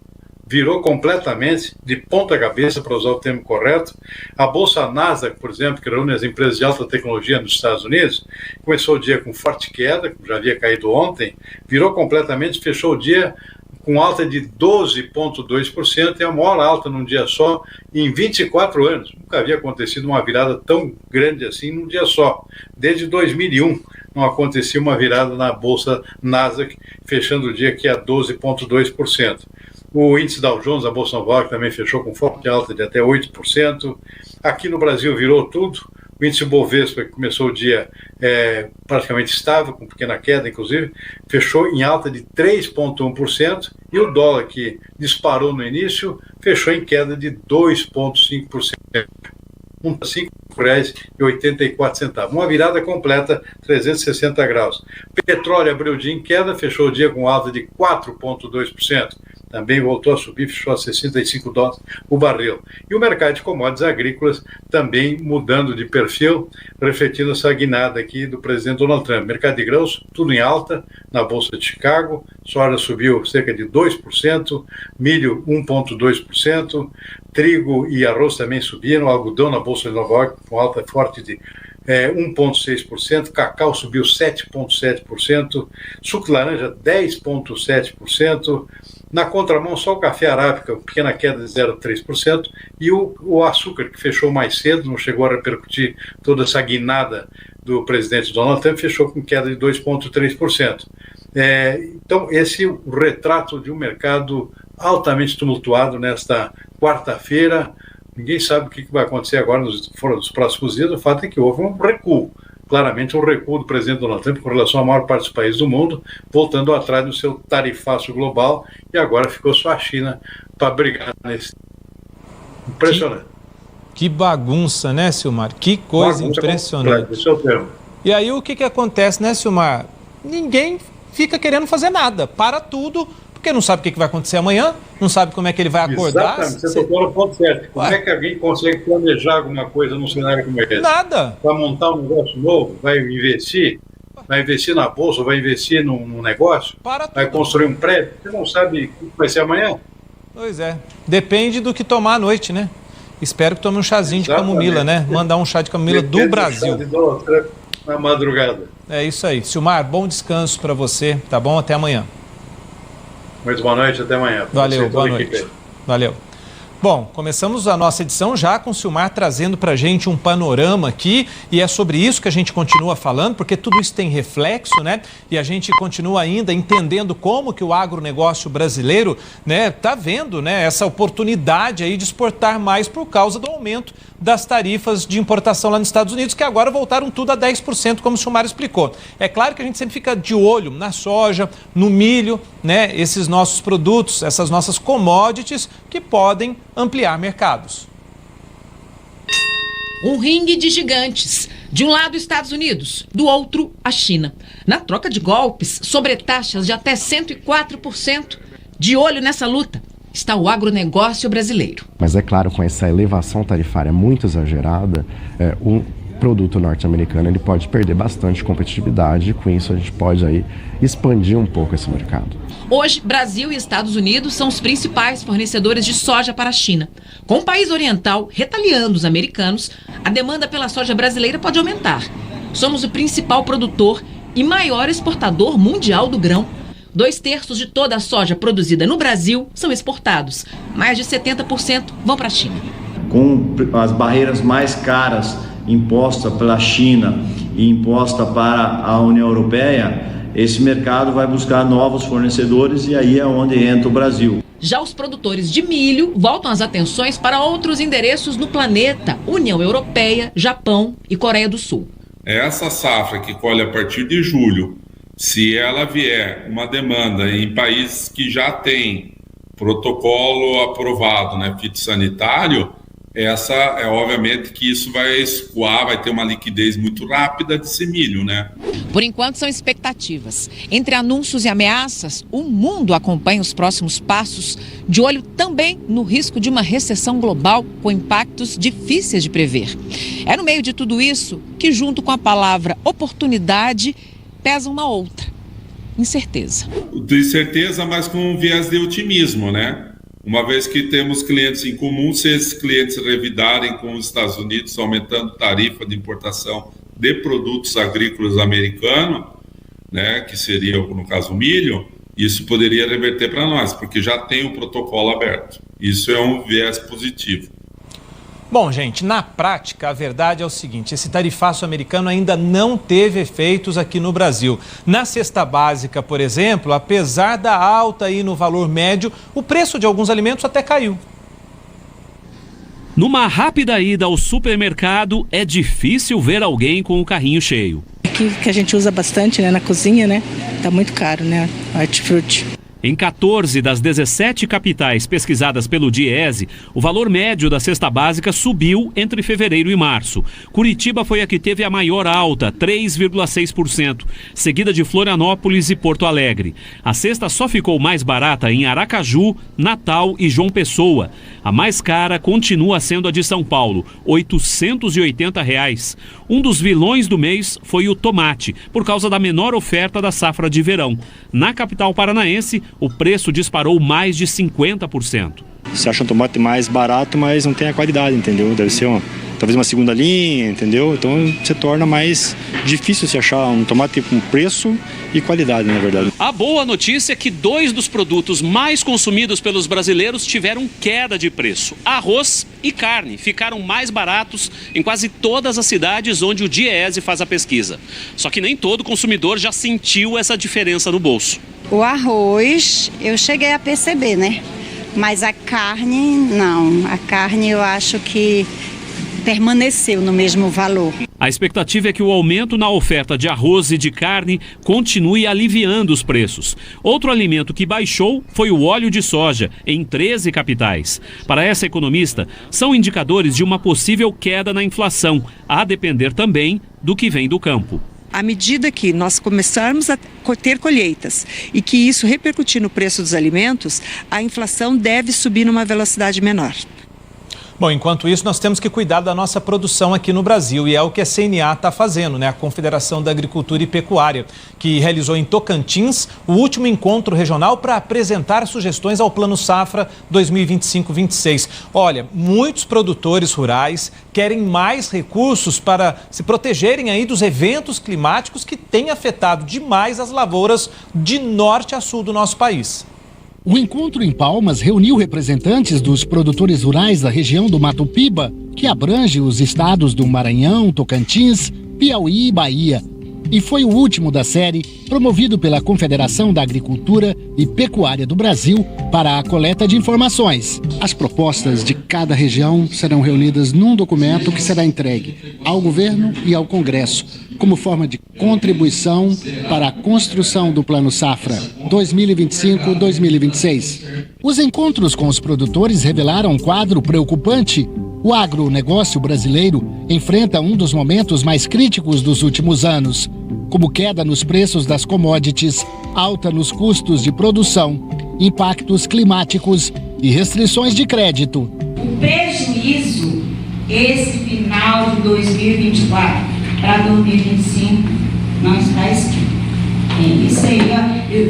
Virou completamente de ponta cabeça, para usar o termo correto. A bolsa Nasdaq, por exemplo, que reúne as empresas de alta tecnologia nos Estados Unidos, começou o dia com forte queda, como já havia caído ontem, virou completamente, fechou o dia com alta de 12,2%, é a maior alta num dia só em 24 anos. Nunca havia acontecido uma virada tão grande assim num dia só. Desde 2001 não acontecia uma virada na bolsa Nasdaq, fechando o dia aqui a 12,2%. O índice Dow Jones, a Bolsa Nova York, também fechou com forte alta de até 8%. Aqui no Brasil virou tudo. O índice Bovespa, que começou o dia praticamente estável, com pequena queda, inclusive, fechou em alta de 3,1%. E o dólar, que disparou no início, fechou em queda de 2,5%. R$ 5,84. Uma virada completa, 360 graus. Petróleo abriu o dia em queda, fechou o dia com alta de 4,2%. Também voltou a subir, fechou a $65 o barril. E o mercado de commodities agrícolas também mudando de perfil, refletindo essa guinada aqui do presidente Donald Trump. Mercado de grãos, tudo em alta, na Bolsa de Chicago, soja subiu cerca de 2%, milho 1,2%, trigo e arroz também subiram, algodão na Bolsa de Nova York com alta forte de 1,6%, cacau subiu 7,7%, suco de laranja 10,7%, na contramão só o café arábica, pequena queda de 0,3%, e o açúcar, que fechou mais cedo, não chegou a repercutir toda essa guinada do presidente Donald Trump, fechou com queda de 2,3%. Então, esse é o retrato de um mercado altamente tumultuado nesta quarta-feira, Ninguém sabe o que vai acontecer agora nos próximos dias. O fato é que houve um recuo, claramente um recuo do presidente Donald Trump com relação à maior parte dos países do mundo, voltando atrás do seu tarifaço global, e agora ficou só a China para brigar nesse. Impressionante. Que bagunça, né, Silmar? Que coisa impressionante. Esse é o termo. E aí o que acontece, né, Silmar? Ninguém fica querendo fazer nada, para tudo, porque não sabe o que vai acontecer amanhã, não sabe como é que ele vai acordar. Exatamente, você tocou no ponto certo. Como é que alguém consegue planejar alguma coisa num cenário como esse? Nada. Para montar um negócio novo, vai investir na bolsa, vai investir num negócio, vai construir um prédio, você não sabe o que vai ser amanhã? Pois é, depende do que tomar à noite, né? Espero que tome um chazinho de camomila, né? Mandar um chá de camomila do Brasil. Na madrugada. É isso aí. Silmar, bom descanso para você, tá bom? Até amanhã. Muito boa noite, até amanhã. Valeu, boa noite. Valeu. Bom, começamos a nossa edição já com o Silmar trazendo para a gente um panorama aqui, e é sobre isso que a gente continua falando, porque tudo isso tem reflexo, né? E a gente continua ainda entendendo como que o agronegócio brasileiro, né, tá vendo, né, essa oportunidade aí de exportar mais por causa do aumento das tarifas de importação lá nos Estados Unidos, que agora voltaram tudo a 10%, como o Silmar explicou. É claro que a gente sempre fica de olho na soja, no milho, né, esses nossos produtos, essas nossas commodities que podem ampliar mercados. Um ringue de gigantes. De um lado, Estados Unidos, do outro, a China. Na troca de golpes sobre taxas de até 104%. De olho nessa luta está o agronegócio brasileiro. Mas é claro, com essa elevação tarifária muito exagerada, o produto norte-americano ele pode perder bastante competitividade, e com isso a gente pode aí expandir um pouco esse mercado. Hoje, Brasil e Estados Unidos são os principais fornecedores de soja para a China. Com o país oriental retaliando os americanos, a demanda pela soja brasileira pode aumentar. Somos o principal produtor e maior exportador mundial do grão. 2/3 de toda a soja produzida no Brasil são exportados. Mais de 70% vão para a China. Com as barreiras mais caras imposta pela China e imposta para a União Europeia, esse mercado vai buscar novos fornecedores e aí é onde entra o Brasil. Já os produtores de milho voltam as atenções para outros endereços no planeta: União Europeia, Japão e Coreia do Sul. Essa safra que colhe a partir de julho, se ela vier uma demanda em países que já têm protocolo aprovado, né, fitossanitário, essa é obviamente que isso vai escoar, vai ter uma liquidez muito rápida desse milho, né? Por enquanto são expectativas. Entre anúncios e ameaças, o mundo acompanha os próximos passos, de olho também no risco de uma recessão global com impactos difíceis de prever. É no meio de tudo isso que, junto com a palavra oportunidade, pesa uma outra: incerteza. De certeza, mas com um viés de otimismo, né? Uma vez que temos clientes em comum, se esses clientes revidarem com os Estados Unidos, aumentando tarifa de importação de produtos agrícolas americanos, né, que seria, no caso, o milho, isso poderia reverter para nós, porque já tem o protocolo aberto. Isso é um viés positivo. Bom, gente, na prática, a verdade é o seguinte: esse tarifaço americano ainda não teve efeitos aqui no Brasil. Na cesta básica, por exemplo, apesar da alta aí no valor médio, o preço de alguns alimentos até caiu. Numa rápida ida ao supermercado, é difícil ver alguém com o carrinho cheio. Aqui que a gente usa bastante, né, na cozinha, né? Tá muito caro, né? Hortifruti. Em 14 das 17 capitais pesquisadas pelo Diese, o valor médio da cesta básica subiu entre fevereiro e março. Curitiba foi a que teve a maior alta, 3,6%, seguida de Florianópolis e Porto Alegre. A cesta só ficou mais barata em Aracaju, Natal e João Pessoa. A mais cara continua sendo a de São Paulo, R$ 880. Um dos vilões do mês foi o tomate, por causa da menor oferta da safra de verão. Na capital paranaense, o preço disparou mais de 50%. Você acha um tomate mais barato, mas não tem a qualidade, entendeu? Deve ser talvez uma segunda linha, entendeu? Então se torna mais difícil se achar um tomate com preço e qualidade, na verdade. A boa notícia é que 2 dos produtos mais consumidos pelos brasileiros tiveram queda de preço. Arroz e carne ficaram mais baratos em quase todas as cidades onde o Diese faz a pesquisa. Só que nem todo consumidor já sentiu essa diferença no bolso. O arroz, eu cheguei a perceber, né? Mas a carne, não. A carne eu acho que permaneceu no mesmo valor. A expectativa é que o aumento na oferta de arroz e de carne continue aliviando os preços. Outro alimento que baixou foi o óleo de soja, em 13 capitais. Para essa economista, são indicadores de uma possível queda na inflação, a depender também do que vem do campo. À medida que nós começarmos a ter colheitas e que isso repercutir no preço dos alimentos, a inflação deve subir numa velocidade menor. Bom, enquanto isso, nós temos que cuidar da nossa produção aqui no Brasil e é o que a CNA está fazendo, né? A Confederação da Agricultura e Pecuária, que realizou em Tocantins o último encontro regional para apresentar sugestões ao Plano Safra 2025-26. Olha, muitos produtores rurais querem mais recursos para se protegerem aí dos eventos climáticos que têm afetado demais as lavouras de norte a sul do nosso país. O encontro em Palmas reuniu representantes dos produtores rurais da região do Mato Piba, que abrange os estados do Maranhão, Tocantins, Piauí e Bahia. E foi o último da série, promovido pela Confederação da Agricultura e Pecuária do Brasil para a coleta de informações. As propostas de cada região serão reunidas num documento que será entregue ao governo e ao Congresso, como forma de contribuição para a construção do Plano Safra 2025-2026. Os encontros com os produtores revelaram um quadro preocupante. O agronegócio brasileiro enfrenta um dos momentos mais críticos dos últimos anos, como queda nos preços das commodities, alta nos custos de produção, impactos climáticos e restrições de crédito. O prejuízo, esse final de 2024 para 2025, não está escrito. É isso aí,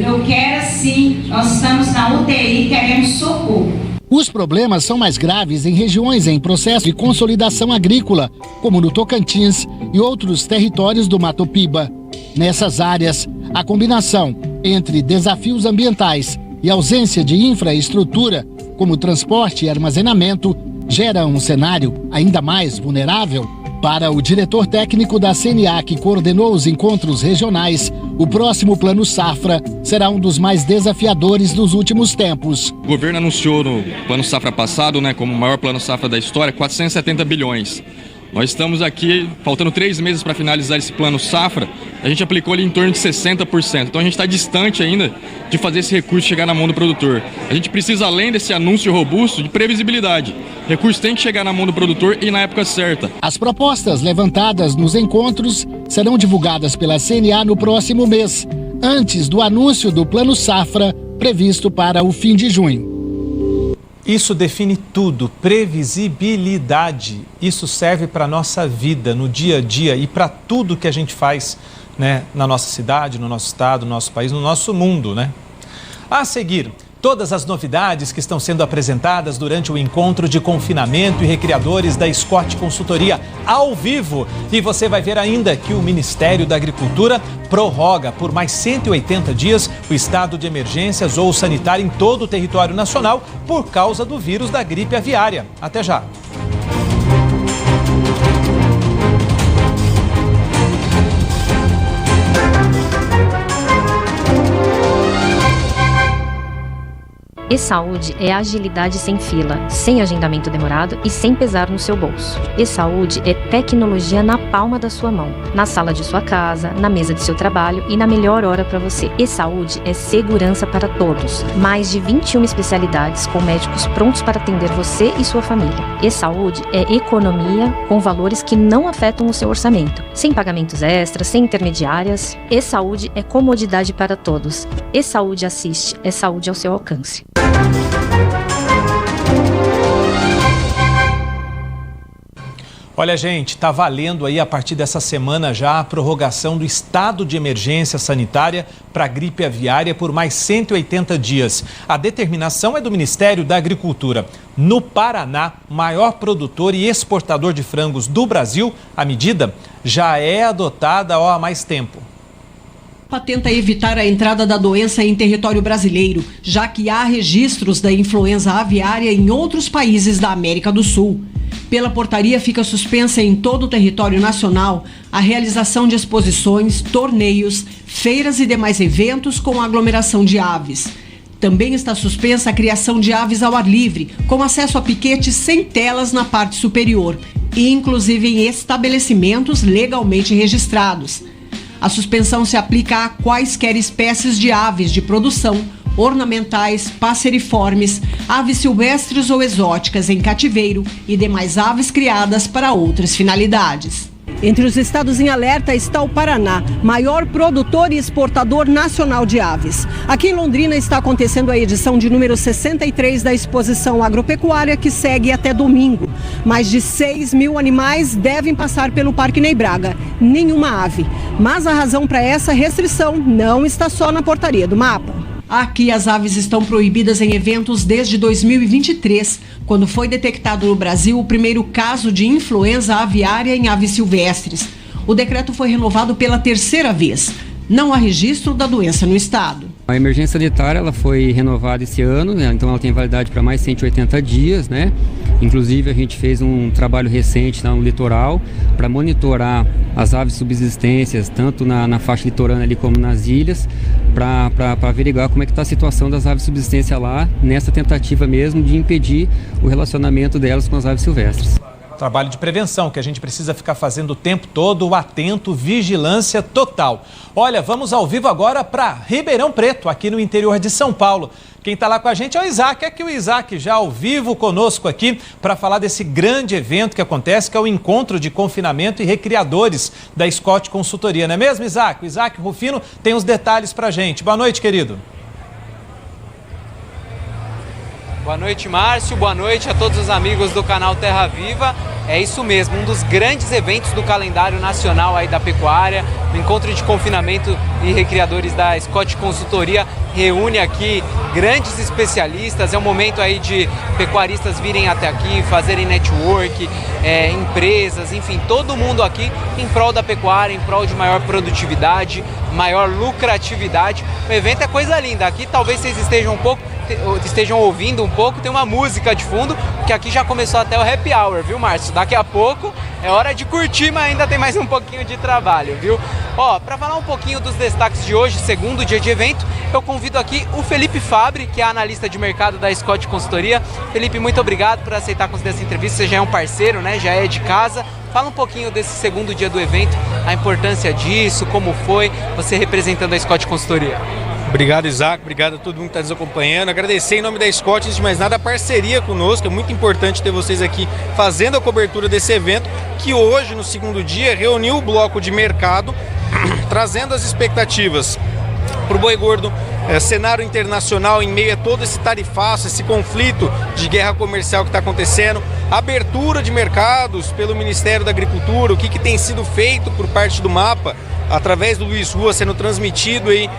eu quero sim, nós estamos na UTI, queremos socorro. Os problemas são mais graves em regiões em processo de consolidação agrícola, como no Tocantins e outros territórios do Mato Piba. Nessas áreas, a combinação entre desafios ambientais e ausência de infraestrutura, como transporte e armazenamento, gera um cenário ainda mais vulnerável. Para o diretor técnico da CNA, que coordenou os encontros regionais, o próximo Plano Safra será um dos mais desafiadores dos últimos tempos. O governo anunciou no Plano Safra passado, como o maior Plano Safra da história, 470 bilhões. Nós estamos aqui, faltando 3 meses para finalizar esse Plano Safra, a gente aplicou ali em torno de 60%. Então a gente está distante ainda de fazer esse recurso chegar na mão do produtor. A gente precisa, além desse anúncio robusto, de previsibilidade. O recurso tem que chegar na mão do produtor e na época certa. As propostas levantadas nos encontros serão divulgadas pela CNA no próximo mês, antes do anúncio do Plano Safra, previsto para o fim de junho. Isso define tudo, previsibilidade. Isso serve para a nossa vida, no dia a dia e para tudo que a gente faz, na nossa cidade, no nosso estado, no nosso país, no nosso mundo, A seguir, todas as novidades que estão sendo apresentadas durante o encontro de confinamento e recriadores da Scott Consultoria ao vivo. E você vai ver ainda que o Ministério da Agricultura prorroga por mais 180 dias o estado de emergências ou sanitário em todo o território nacional por causa do vírus da gripe aviária. Até já! E-Saúde é agilidade sem fila, sem agendamento demorado e sem pesar no seu bolso. E-Saúde é tecnologia na palma da sua mão, na sala de sua casa, na mesa de seu trabalho e na melhor hora para você. E-Saúde é segurança para todos. Mais de 21 especialidades com médicos prontos para atender você e sua família. E-Saúde é economia com valores que não afetam o seu orçamento, sem pagamentos extras, sem intermediárias. E-Saúde é comodidade para todos. E-Saúde assiste, é saúde ao seu alcance. Olha, gente, está valendo aí a partir dessa semana já a prorrogação do estado de emergência sanitária para a gripe aviária por mais 180 dias. A determinação é do Ministério da Agricultura. No Paraná, maior produtor e exportador de frangos do Brasil, a medida já é adotada há mais tempo. Tenta evitar a entrada da doença em território brasileiro, já que há registros da influenza aviária em outros países da América do Sul. Pela portaria, fica suspensa em todo o território nacional a realização de exposições, torneios, feiras e demais eventos com aglomeração de aves. Também está suspensa a criação de aves ao ar livre, com acesso a piquetes sem telas na parte superior, inclusive em estabelecimentos legalmente registrados. A suspensão se aplica a quaisquer espécies de aves de produção, ornamentais, passeriformes, aves silvestres ou exóticas em cativeiro e demais aves criadas para outras finalidades. Entre os estados em alerta está o Paraná, maior produtor e exportador nacional de aves. Aqui em Londrina está acontecendo a edição de número 63 da Exposição Agropecuária, que segue até domingo. Mais de 6 mil animais devem passar pelo Parque Ney Braga, nenhuma ave. Mas a razão para essa restrição não está só na portaria do mapa. Aqui as aves estão proibidas em eventos desde 2023, quando foi detectado no Brasil o primeiro caso de influenza aviária em aves silvestres. O decreto foi renovado pela 3ª vez. Não há registro da doença no estado. A emergência sanitária ela foi renovada esse ano, né? Então ela tem validade para mais 180 dias, né? Inclusive a gente fez um trabalho recente lá no litoral para monitorar as aves subsistências, tanto na faixa litorânea ali como nas ilhas, para averiguar como é que está a situação das aves subsistência lá, nessa tentativa mesmo de impedir o relacionamento delas com as aves silvestres. Trabalho de prevenção que a gente precisa ficar fazendo o tempo todo, atento, vigilância total. Olha, vamos ao vivo agora para Ribeirão Preto, aqui no interior de São Paulo. Quem está lá com a gente é o Isaac, aqui o Isaac já ao vivo conosco aqui para falar desse grande evento que acontece, que é o Encontro de Confinamento e Recriadores da Scott Consultoria, não é mesmo, Isaac? O Isaac Rufino tem os detalhes para a gente. Boa noite, querido. Boa noite, Márcio. Boa noite a todos os amigos do canal Terra Viva. É isso mesmo, um dos grandes eventos do calendário nacional aí da pecuária. O Encontro de Confinamento e Recriadores da Scott Consultoria reúne aqui grandes especialistas. É um momento aí de pecuaristas virem até aqui, fazerem network, empresas, enfim, todo mundo aqui em prol da pecuária, em prol de maior produtividade, maior lucratividade. O evento é coisa linda. Aqui talvez vocês estejam ouvindo um pouco, tem uma música de fundo, que aqui já começou até o happy hour, viu, Márcio? Daqui a pouco é hora de curtir, mas ainda tem mais um pouquinho de trabalho, viu? Ó, para falar um pouquinho dos destaques de hoje, segundo dia de evento, eu convido aqui o Felipe Fabre, que é analista de mercado da Scott Consultoria. Felipe, muito obrigado por aceitar conceder essa entrevista, você já é um parceiro, né? Já é de casa. Fala um pouquinho desse segundo dia do evento, a importância disso, como foi, você representando a Scott Consultoria. Obrigado, Isaac. Obrigado a todo mundo que está nos acompanhando. Agradecer em nome da Scott, antes de mais nada, a parceria conosco. É muito importante ter vocês aqui fazendo a cobertura desse evento, que hoje, no segundo dia, reuniu o bloco de mercado, trazendo as expectativas para o boi gordo, cenário internacional em meio a todo esse tarifaço, esse conflito de guerra comercial que está acontecendo, abertura de mercados pelo Ministério da Agricultura, o que tem sido feito por parte do MAPA, através do Luiz Rua, sendo transmitido aí,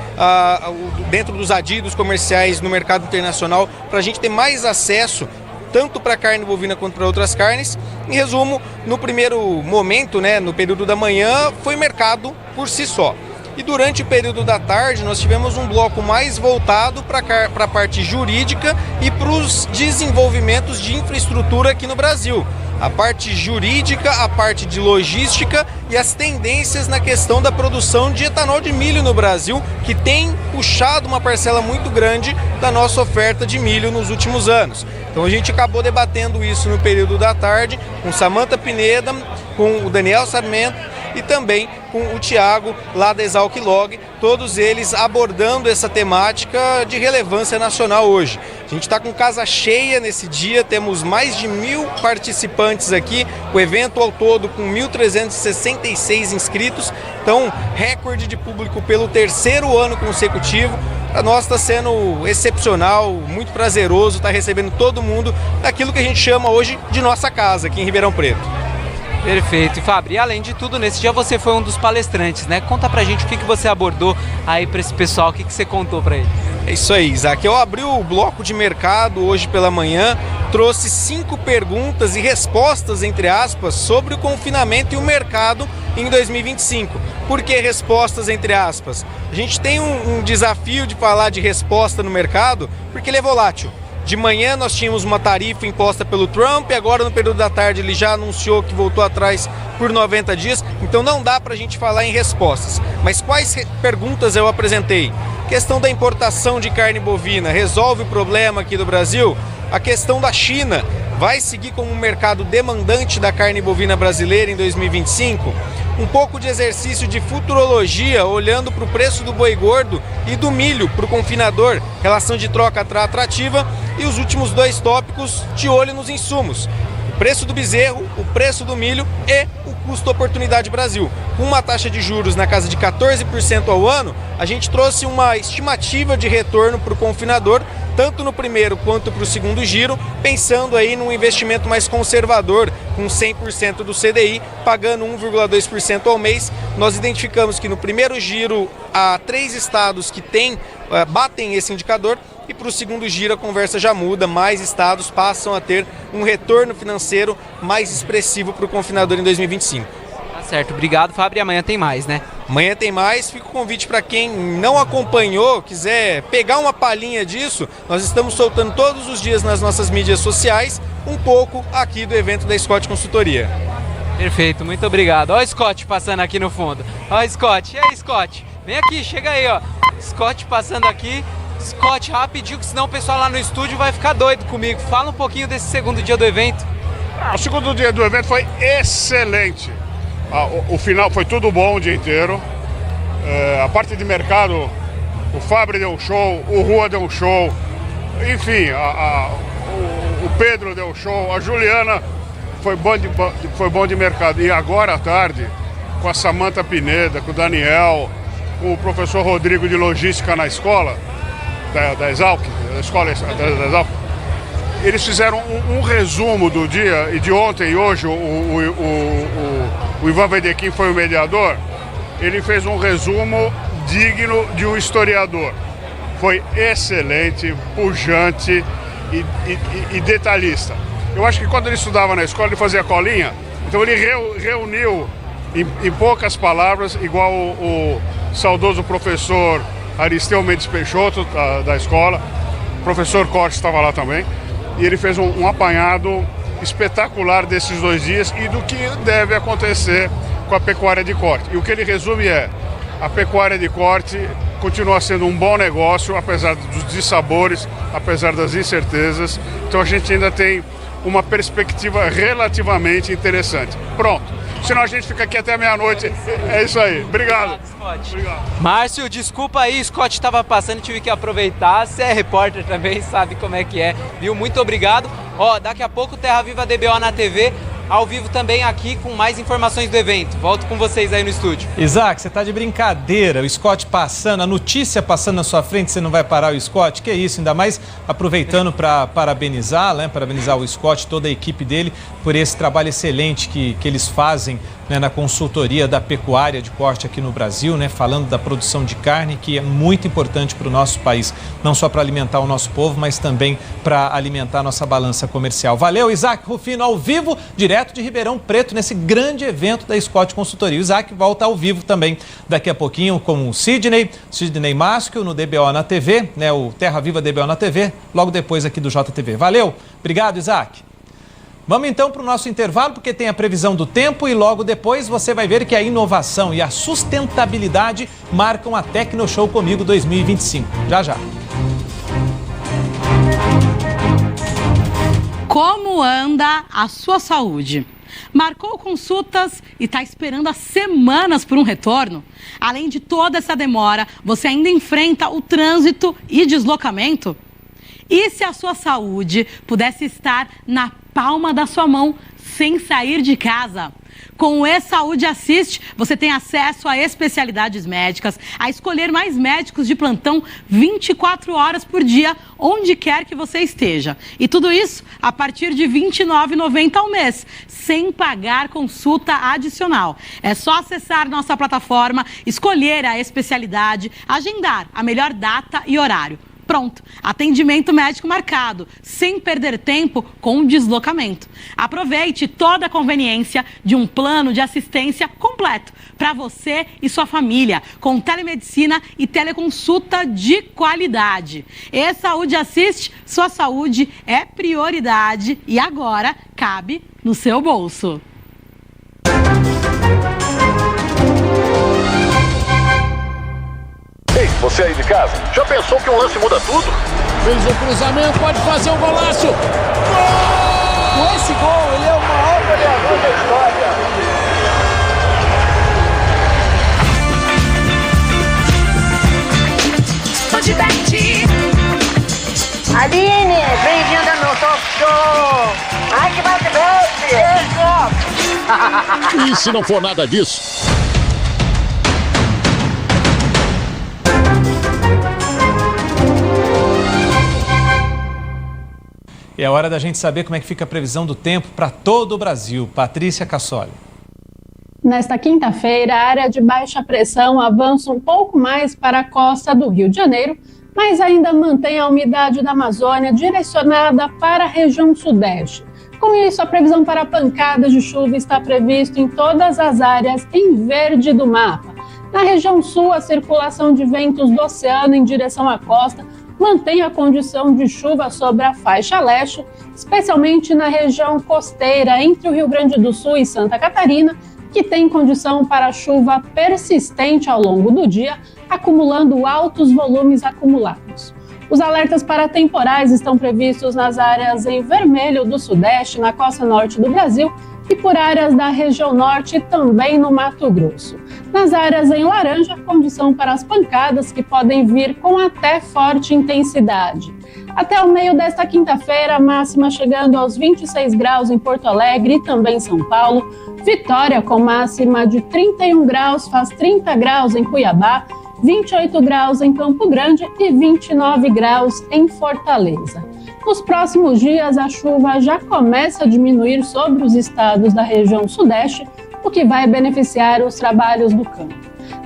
dentro dos adidos comerciais no mercado internacional, para a gente ter mais acesso tanto para a carne bovina quanto para outras carnes. Em resumo, no primeiro momento, né, no período da manhã, foi mercado por si só. E durante o período da tarde nós tivemos um bloco mais voltado para a parte jurídica e para os desenvolvimentos de infraestrutura aqui no Brasil. A parte jurídica, a parte de logística e as tendências na questão da produção de etanol de milho no Brasil, que tem puxado uma parcela muito grande da nossa oferta de milho nos últimos anos. Então a gente acabou debatendo isso no período da tarde com Samantha Pineda, com o Daniel Sarmento e também com o Thiago lá da Exalc Log, todos eles abordando essa temática de relevância nacional hoje. A gente está com casa cheia nesse dia, temos mais de 1.000 participantes aqui, o evento ao todo com 1.366 inscritos, então recorde de público pelo 3º ano consecutivo. Para nós está sendo excepcional, muito prazeroso estar recebendo todo mundo daquilo que a gente chama hoje de nossa casa aqui em Ribeirão Preto. Perfeito. E Fábio, e além de tudo, nesse dia você foi um dos palestrantes, né? Conta pra gente o que você abordou aí pra esse pessoal, o que você contou pra ele. É isso aí, Isaac. Eu abri o bloco de mercado hoje pela manhã, trouxe 5 perguntas e respostas, entre aspas, sobre o confinamento e o mercado em 2025. Por que respostas, entre aspas? A gente tem um desafio de falar de resposta no mercado, porque ele é volátil. De manhã nós tínhamos uma tarifa imposta pelo Trump e agora no período da tarde ele já anunciou que voltou atrás por 90 dias, então não dá para a gente falar em respostas. Mas quais perguntas eu apresentei? Questão da importação de carne bovina, resolve o problema aqui do Brasil? A questão da China, vai seguir como um mercado demandante da carne bovina brasileira em 2025? Um pouco de exercício de futurologia, olhando para o preço do boi gordo e do milho para o confinador, relação de troca atrativa, e os últimos 2 tópicos, de olho nos insumos. O preço do bezerro, o preço do milho e o custo-oportunidade Brasil. Com uma taxa de juros na casa de 14% ao ano, a gente trouxe uma estimativa de retorno para o confinador, tanto no primeiro quanto para o segundo giro, pensando aí num investimento mais conservador, com 100% do CDI, pagando 1,2% ao mês. Nós identificamos que no primeiro giro há 3 estados que batem esse indicador, e para o segundo giro a conversa já muda, mais estados passam a ter um retorno financeiro mais expressivo para o confinador em 2025. Tá certo, obrigado, Fábio, e amanhã tem mais, né? Amanhã tem mais, fica o convite para quem não acompanhou, quiser pegar uma palhinha disso, nós estamos soltando todos os dias nas nossas mídias sociais, um pouco aqui do evento da Scott Consultoria. Perfeito, muito obrigado. Olha o Scott passando aqui no fundo. Olha o Scott, e aí Scott? Vem aqui, chega aí, ó. Scott passando aqui. Scott, rapidinho, que senão o pessoal lá no estúdio vai ficar doido comigo. Fala um pouquinho desse segundo dia do evento. O segundo dia do evento foi excelente. O final foi tudo bom o dia inteiro. A parte de mercado, o Fábio deu um show, o Rua deu um show. Enfim, o Pedro deu um show, a Juliana foi bom de mercado. E agora à tarde, com a Samantha Pineda, com o Daniel, com o professor Rodrigo de Logística na escola, da Exalc, da escola da Exalc, eles fizeram um resumo do dia, e de ontem e hoje o Ivan Vedequim foi o mediador. Ele fez um resumo digno de um historiador. Foi excelente, pujante e detalhista. Eu acho que quando ele estudava na escola ele fazia colinha, então ele reuniu em poucas palavras, igual o saudoso professor Aristeu Mendes Peixoto, da escola, o professor Corte estava lá também, e ele fez um apanhado espetacular desses 2 dias e do que deve acontecer com a pecuária de corte. E o que ele resume é: a pecuária de corte continua sendo um bom negócio, apesar dos dissabores, apesar das incertezas, então a gente ainda tem uma perspectiva relativamente interessante. Pronto. Senão a gente fica aqui até meia-noite. É isso aí. Obrigado. Obrigado. Márcio, desculpa aí, Scott estava passando, tive que aproveitar. Você é repórter também, sabe como é que é, viu? Muito obrigado. Daqui a pouco Terra Viva DBO na TV, ao vivo também aqui com mais informações do evento. Volto com vocês aí no estúdio. Isaac, você tá de brincadeira. O Scott passando, a notícia passando na sua frente, você não vai parar o Scott? Que isso, ainda mais aproveitando para parabenizar, né? Parabenizar o Scott, toda a equipe dele, por esse trabalho excelente que eles fazem, né, na consultoria da pecuária de corte aqui no Brasil, né, falando da produção de carne, que é muito importante para o nosso país, não só para alimentar o nosso povo, mas também para alimentar a nossa balança comercial. Valeu, Isaac Rufino, ao vivo, direto de Ribeirão Preto, nesse grande evento da Scott Consultoria. O Isaac volta ao vivo também daqui a pouquinho com o Sidney Máscio no DBO na TV, né, o Terra Viva DBO na TV, logo depois aqui do JTV. Valeu, obrigado, Isaac. Vamos então para o nosso intervalo, porque tem a previsão do tempo e logo depois você vai ver que a inovação e a sustentabilidade marcam a Tecnoshow Comigo 2025. Já, já. Como anda a sua saúde? Marcou consultas e está esperando há semanas por um retorno? Além de toda essa demora, você ainda enfrenta o trânsito e deslocamento? E se a sua saúde pudesse estar na palma da sua mão, sem sair de casa? Com o E-Saúde Assist, você tem acesso a especialidades médicas, a escolher mais médicos de plantão 24 horas por dia, onde quer que você esteja. E tudo isso a partir de R$ 29,90 ao mês, sem pagar consulta adicional. É só acessar nossa plataforma, escolher a especialidade, agendar a melhor data e horário. Pronto, atendimento médico marcado, sem perder tempo com deslocamento. Aproveite toda a conveniência de um plano de assistência completo para você e sua família, com telemedicina e teleconsulta de qualidade. E-Saúde Assist, sua saúde é prioridade e agora cabe no seu bolso. Você aí de casa, já pensou que um lance muda tudo? Fez o cruzamento, pode fazer um golaço. Gol! Com esse gol, ele é o maior goleador da história. Aline, bem-vinda no Talk Show! Ai, que bate-bate! E se não for nada disso? É a hora da gente saber como é que fica a previsão do tempo para todo o Brasil. Patrícia Cassoli. Nesta quinta-feira, a área de baixa pressão avança um pouco mais para a costa do Rio de Janeiro, mas ainda mantém a umidade da Amazônia direcionada para a região sudeste. Com isso, a previsão para pancadas de chuva está prevista em todas as áreas em verde do mapa. Na região sul, a circulação de ventos do oceano em direção à costa mantém a condição de chuva sobre a faixa leste, especialmente na região costeira entre o Rio Grande do Sul e Santa Catarina, que tem condição para chuva persistente ao longo do dia, acumulando altos volumes acumulados. Os alertas para temporais estão previstos nas áreas em vermelho do Sudeste, na costa norte do Brasil, e por áreas da região norte e também no Mato Grosso. Nas áreas em laranja, condição para as pancadas que podem vir com até forte intensidade. Até o meio desta quinta-feira, a máxima chegando aos 26 graus em Porto Alegre e também em São Paulo. Vitória com máxima de 31 graus, faz 30 graus em Cuiabá, 28 graus em Campo Grande e 29 graus em Fortaleza. Nos próximos dias, a chuva já começa a diminuir sobre os estados da região sudeste, o que vai beneficiar os trabalhos do campo.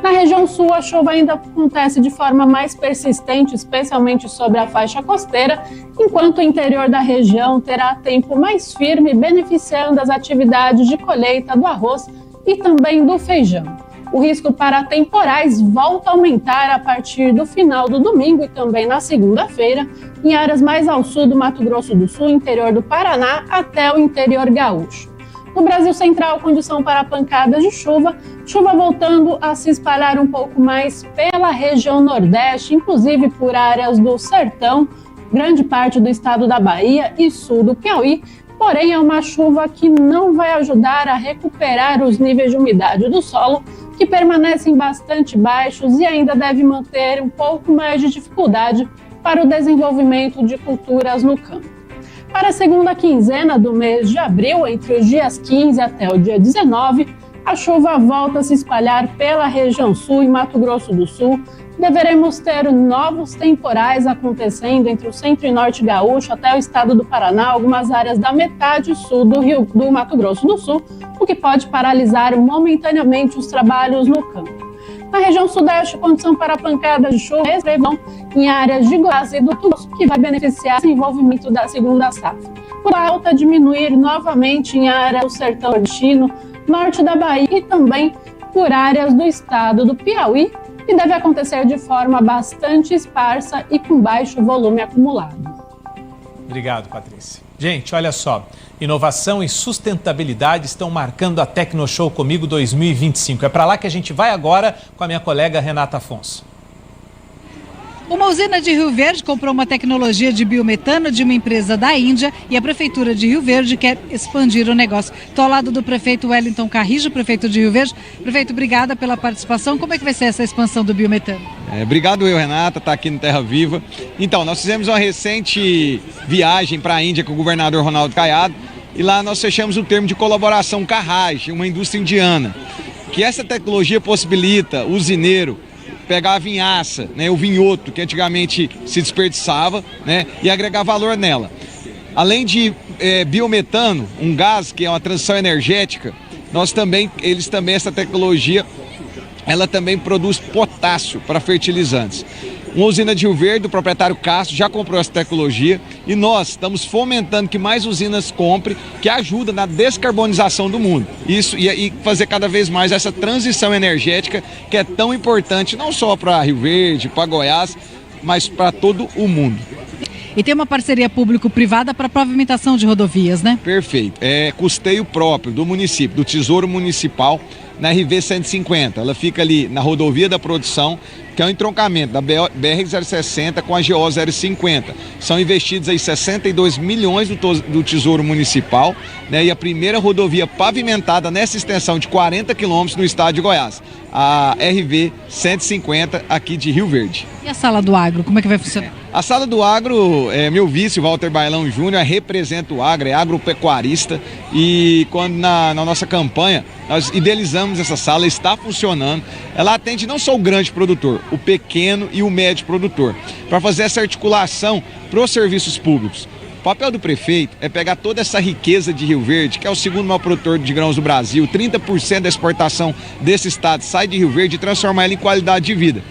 Na região sul, a chuva ainda acontece de forma mais persistente, especialmente sobre a faixa costeira, enquanto o interior da região terá tempo mais firme, beneficiando as atividades de colheita do arroz e também do feijão. O risco para temporais volta a aumentar a partir do final do domingo e também na segunda-feira, em áreas mais ao sul do Mato Grosso do Sul, interior do Paraná, até o interior gaúcho. No Brasil Central, condição para pancadas de chuva, chuva voltando a se espalhar um pouco mais pela região Nordeste, inclusive por áreas do Sertão, grande parte do estado da Bahia e sul do Piauí, porém é uma chuva que não vai ajudar a recuperar os níveis de umidade do solo, que permanecem bastante baixos e ainda deve manter um pouco mais de dificuldade para o desenvolvimento de culturas no campo. Para a segunda quinzena do mês de abril, entre os dias 15 até o dia 19, a chuva volta a se espalhar pela região sul e Mato Grosso do Sul. Deveremos ter novos temporais acontecendo entre o centro e norte gaúcho até o estado do Paraná, algumas áreas da metade sul do Mato Grosso do Sul, o que pode paralisar momentaneamente os trabalhos no campo. Na região sudeste, condição para pancadas de chuva em áreas de Goiás e do Mato Grosso, que vai beneficiar o desenvolvimento da segunda safra. Por alta, diminuir novamente em áreas do sertão nordestino, norte da Bahia e também por áreas do estado do Piauí, e deve acontecer de forma bastante esparsa e com baixo volume acumulado. Obrigado, Patrícia. Gente, olha só, inovação e sustentabilidade estão marcando a Tecnoshow Comigo 2025. É para lá que a gente vai agora com a minha colega Renata Afonso. Uma usina de Rio Verde comprou uma tecnologia de biometano de uma empresa da Índia e a Prefeitura de Rio Verde quer expandir o negócio. Estou ao lado do prefeito Wellington Carrijo, prefeito de Rio Verde. Prefeito, obrigada pela participação. Como é que vai ser essa expansão do biometano? Obrigado, Renata, tá aqui no Terra Viva. Então, nós fizemos uma recente viagem para a Índia com o governador Ronaldo Caiado e lá nós fechamos um termo de colaboração com a Raj, uma indústria indiana, que essa tecnologia possibilita o usineiro pegar a vinhaça, né, o vinhoto que antigamente se desperdiçava, né, e agregar valor nela. Além de biometano, um gás que é uma transição energética, essa tecnologia, ela também produz potássio para fertilizantes. Uma usina de Rio Verde, o proprietário Castro, já comprou essa tecnologia e nós estamos fomentando que mais usinas comprem, que ajuda na descarbonização do mundo. Isso e fazer cada vez mais essa transição energética que é tão importante, não só para Rio Verde, para Goiás, mas para todo o mundo. E tem uma parceria público-privada para pavimentação de rodovias, né? Perfeito. É custeio próprio do município, do Tesouro Municipal, na RV 150. Ela fica ali na rodovia da produção, que é um entroncamento da BR-060 com a GO 050. São investidos aí 62 milhões do Tesouro Municipal, né, e a primeira rodovia pavimentada nessa extensão de 40 quilômetros no estado de Goiás, a RV 150 aqui de Rio Verde. E a Sala do Agro, como é que vai funcionar? A Sala do Agro, meu vice, Walter Bailão Júnior, representa o agro, é agropecuarista, e quando na nossa campanha nós idealizamos essa sala, está funcionando. Ela atende não só o grande produtor, o pequeno e o médio produtor, para fazer essa articulação para os serviços públicos. O papel do prefeito é pegar toda essa riqueza de Rio Verde, que é o segundo maior produtor de grãos do Brasil, 30% da exportação desse estado sai de Rio Verde, e transformar ela em qualidade de vida.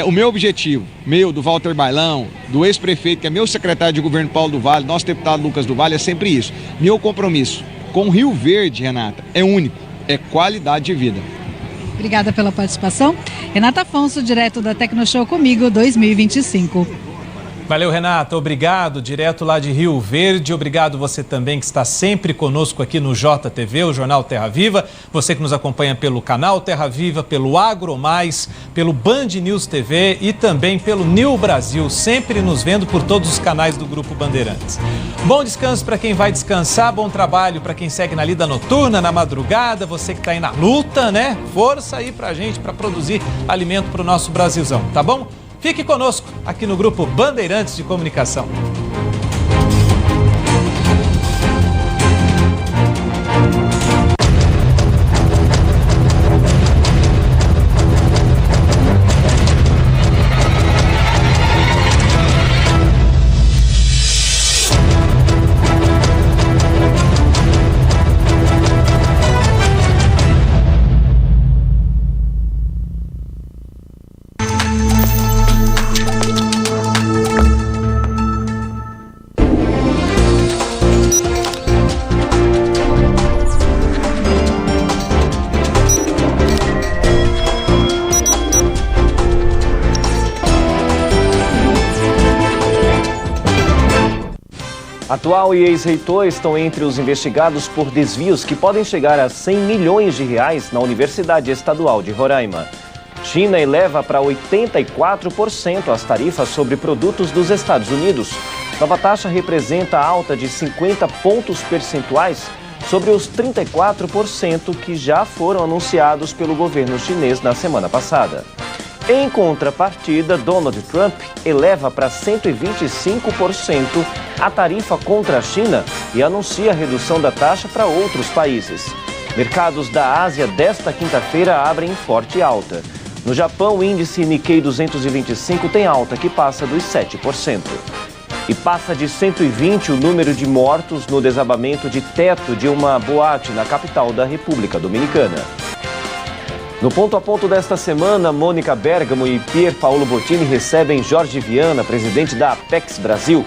O meu objetivo, do Walter Bailão, do ex-prefeito, que é meu secretário de governo Paulo do Vale, nosso deputado Lucas do Vale, é sempre isso. Meu compromisso com Rio Verde, Renata, é único, é qualidade de vida. Obrigada pela participação. Renata Afonso, direto da Tecnoshow Comigo 2025. Valeu, Renata. Obrigado, direto lá de Rio Verde. Obrigado você também que está sempre conosco aqui no JTV, o Jornal Terra Viva. Você que nos acompanha pelo canal Terra Viva, pelo AgroMais, pelo Band News TV e também pelo New Brasil, sempre nos vendo por todos os canais do Grupo Bandeirantes. Bom descanso para quem vai descansar, bom trabalho para quem segue na lida noturna, na madrugada, você que está aí na luta, né? Força aí pra gente para produzir alimento para o nosso Brasilzão, tá bom? Fique conosco aqui no Grupo Bandeirantes de Comunicação. Atual e ex-reitor estão entre os investigados por desvios que podem chegar a 100 milhões de reais na Universidade Estadual de Roraima. China eleva para 84% as tarifas sobre produtos dos Estados Unidos. Nova taxa representa alta de 50 pontos percentuais sobre os 34% que já foram anunciados pelo governo chinês na semana passada. Em contrapartida, Donald Trump eleva para 125% a tarifa contra a China e anuncia a redução da taxa para outros países. Mercados da Ásia desta quinta-feira abrem em forte alta. No Japão, o índice Nikkei 225 tem alta que passa dos 7%. E passa de 120 o número de mortos no desabamento de teto de uma boate na capital da República Dominicana. No ponto a ponto desta semana, Mônica Bergamo e Pier Paolo Bottini recebem Jorge Viana, presidente da Apex Brasil.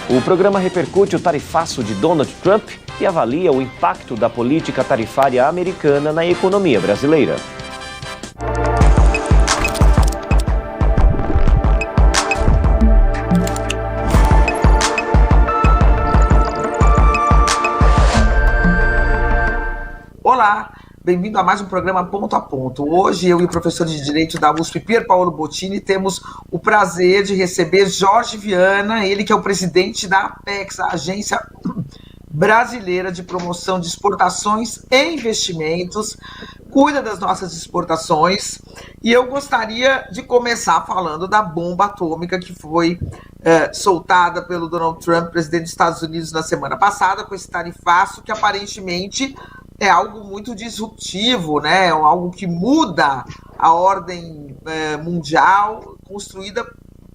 O programa repercute o tarifaço de Donald Trump e avalia o impacto da política tarifária americana na economia brasileira. Olá! Bem-vindo a mais um programa Ponto a Ponto. Hoje eu e o professor de Direito da USP, Pier Paolo Bottini, temos o prazer de receber Jorge Viana, ele que é o presidente da Apex, a Agência Brasileira de Promoção de Exportações e Investimentos, cuida das nossas exportações. E eu gostaria de começar falando da bomba atômica que foi soltada pelo Donald Trump, presidente dos Estados Unidos, na semana passada, com esse tarifaço que aparentemente é algo muito disruptivo, né? É algo que muda a ordem mundial construída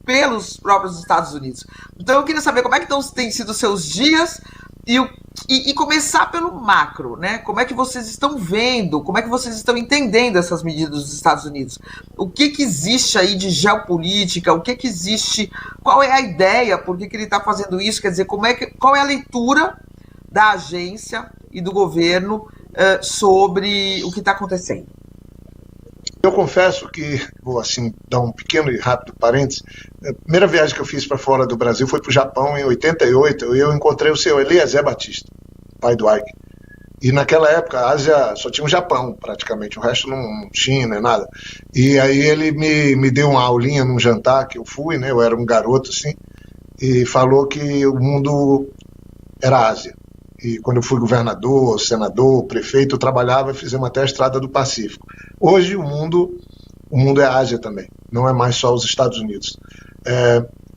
pelos próprios Estados Unidos. Então eu queria saber como é que têm sido os seus dias e começar pelo macro, né? Como é que vocês estão vendo, como é que vocês estão entendendo essas medidas dos Estados Unidos? O que existe aí de geopolítica? O que existe? Qual é a ideia? Por que ele está fazendo isso? Quer dizer, qual é a leitura da agência e do governo sobre o que está acontecendo? Eu confesso que, vou assim dar um pequeno e rápido parênteses, a primeira viagem que eu fiz para fora do Brasil foi para o Japão em 88, e eu encontrei o senhor Eliezer Batista, pai do Ike. E naquela época a Ásia só tinha o Japão, praticamente, o resto não tinha, nem nada. E aí ele me deu uma aulinha num jantar que eu fui, né? Eu era um garoto assim, e falou que o mundo era a Ásia. E quando eu fui governador, senador, prefeito, eu trabalhava e fizemos até a Estrada do Pacífico. Hoje o mundo é a Ásia também, não é mais só os Estados Unidos.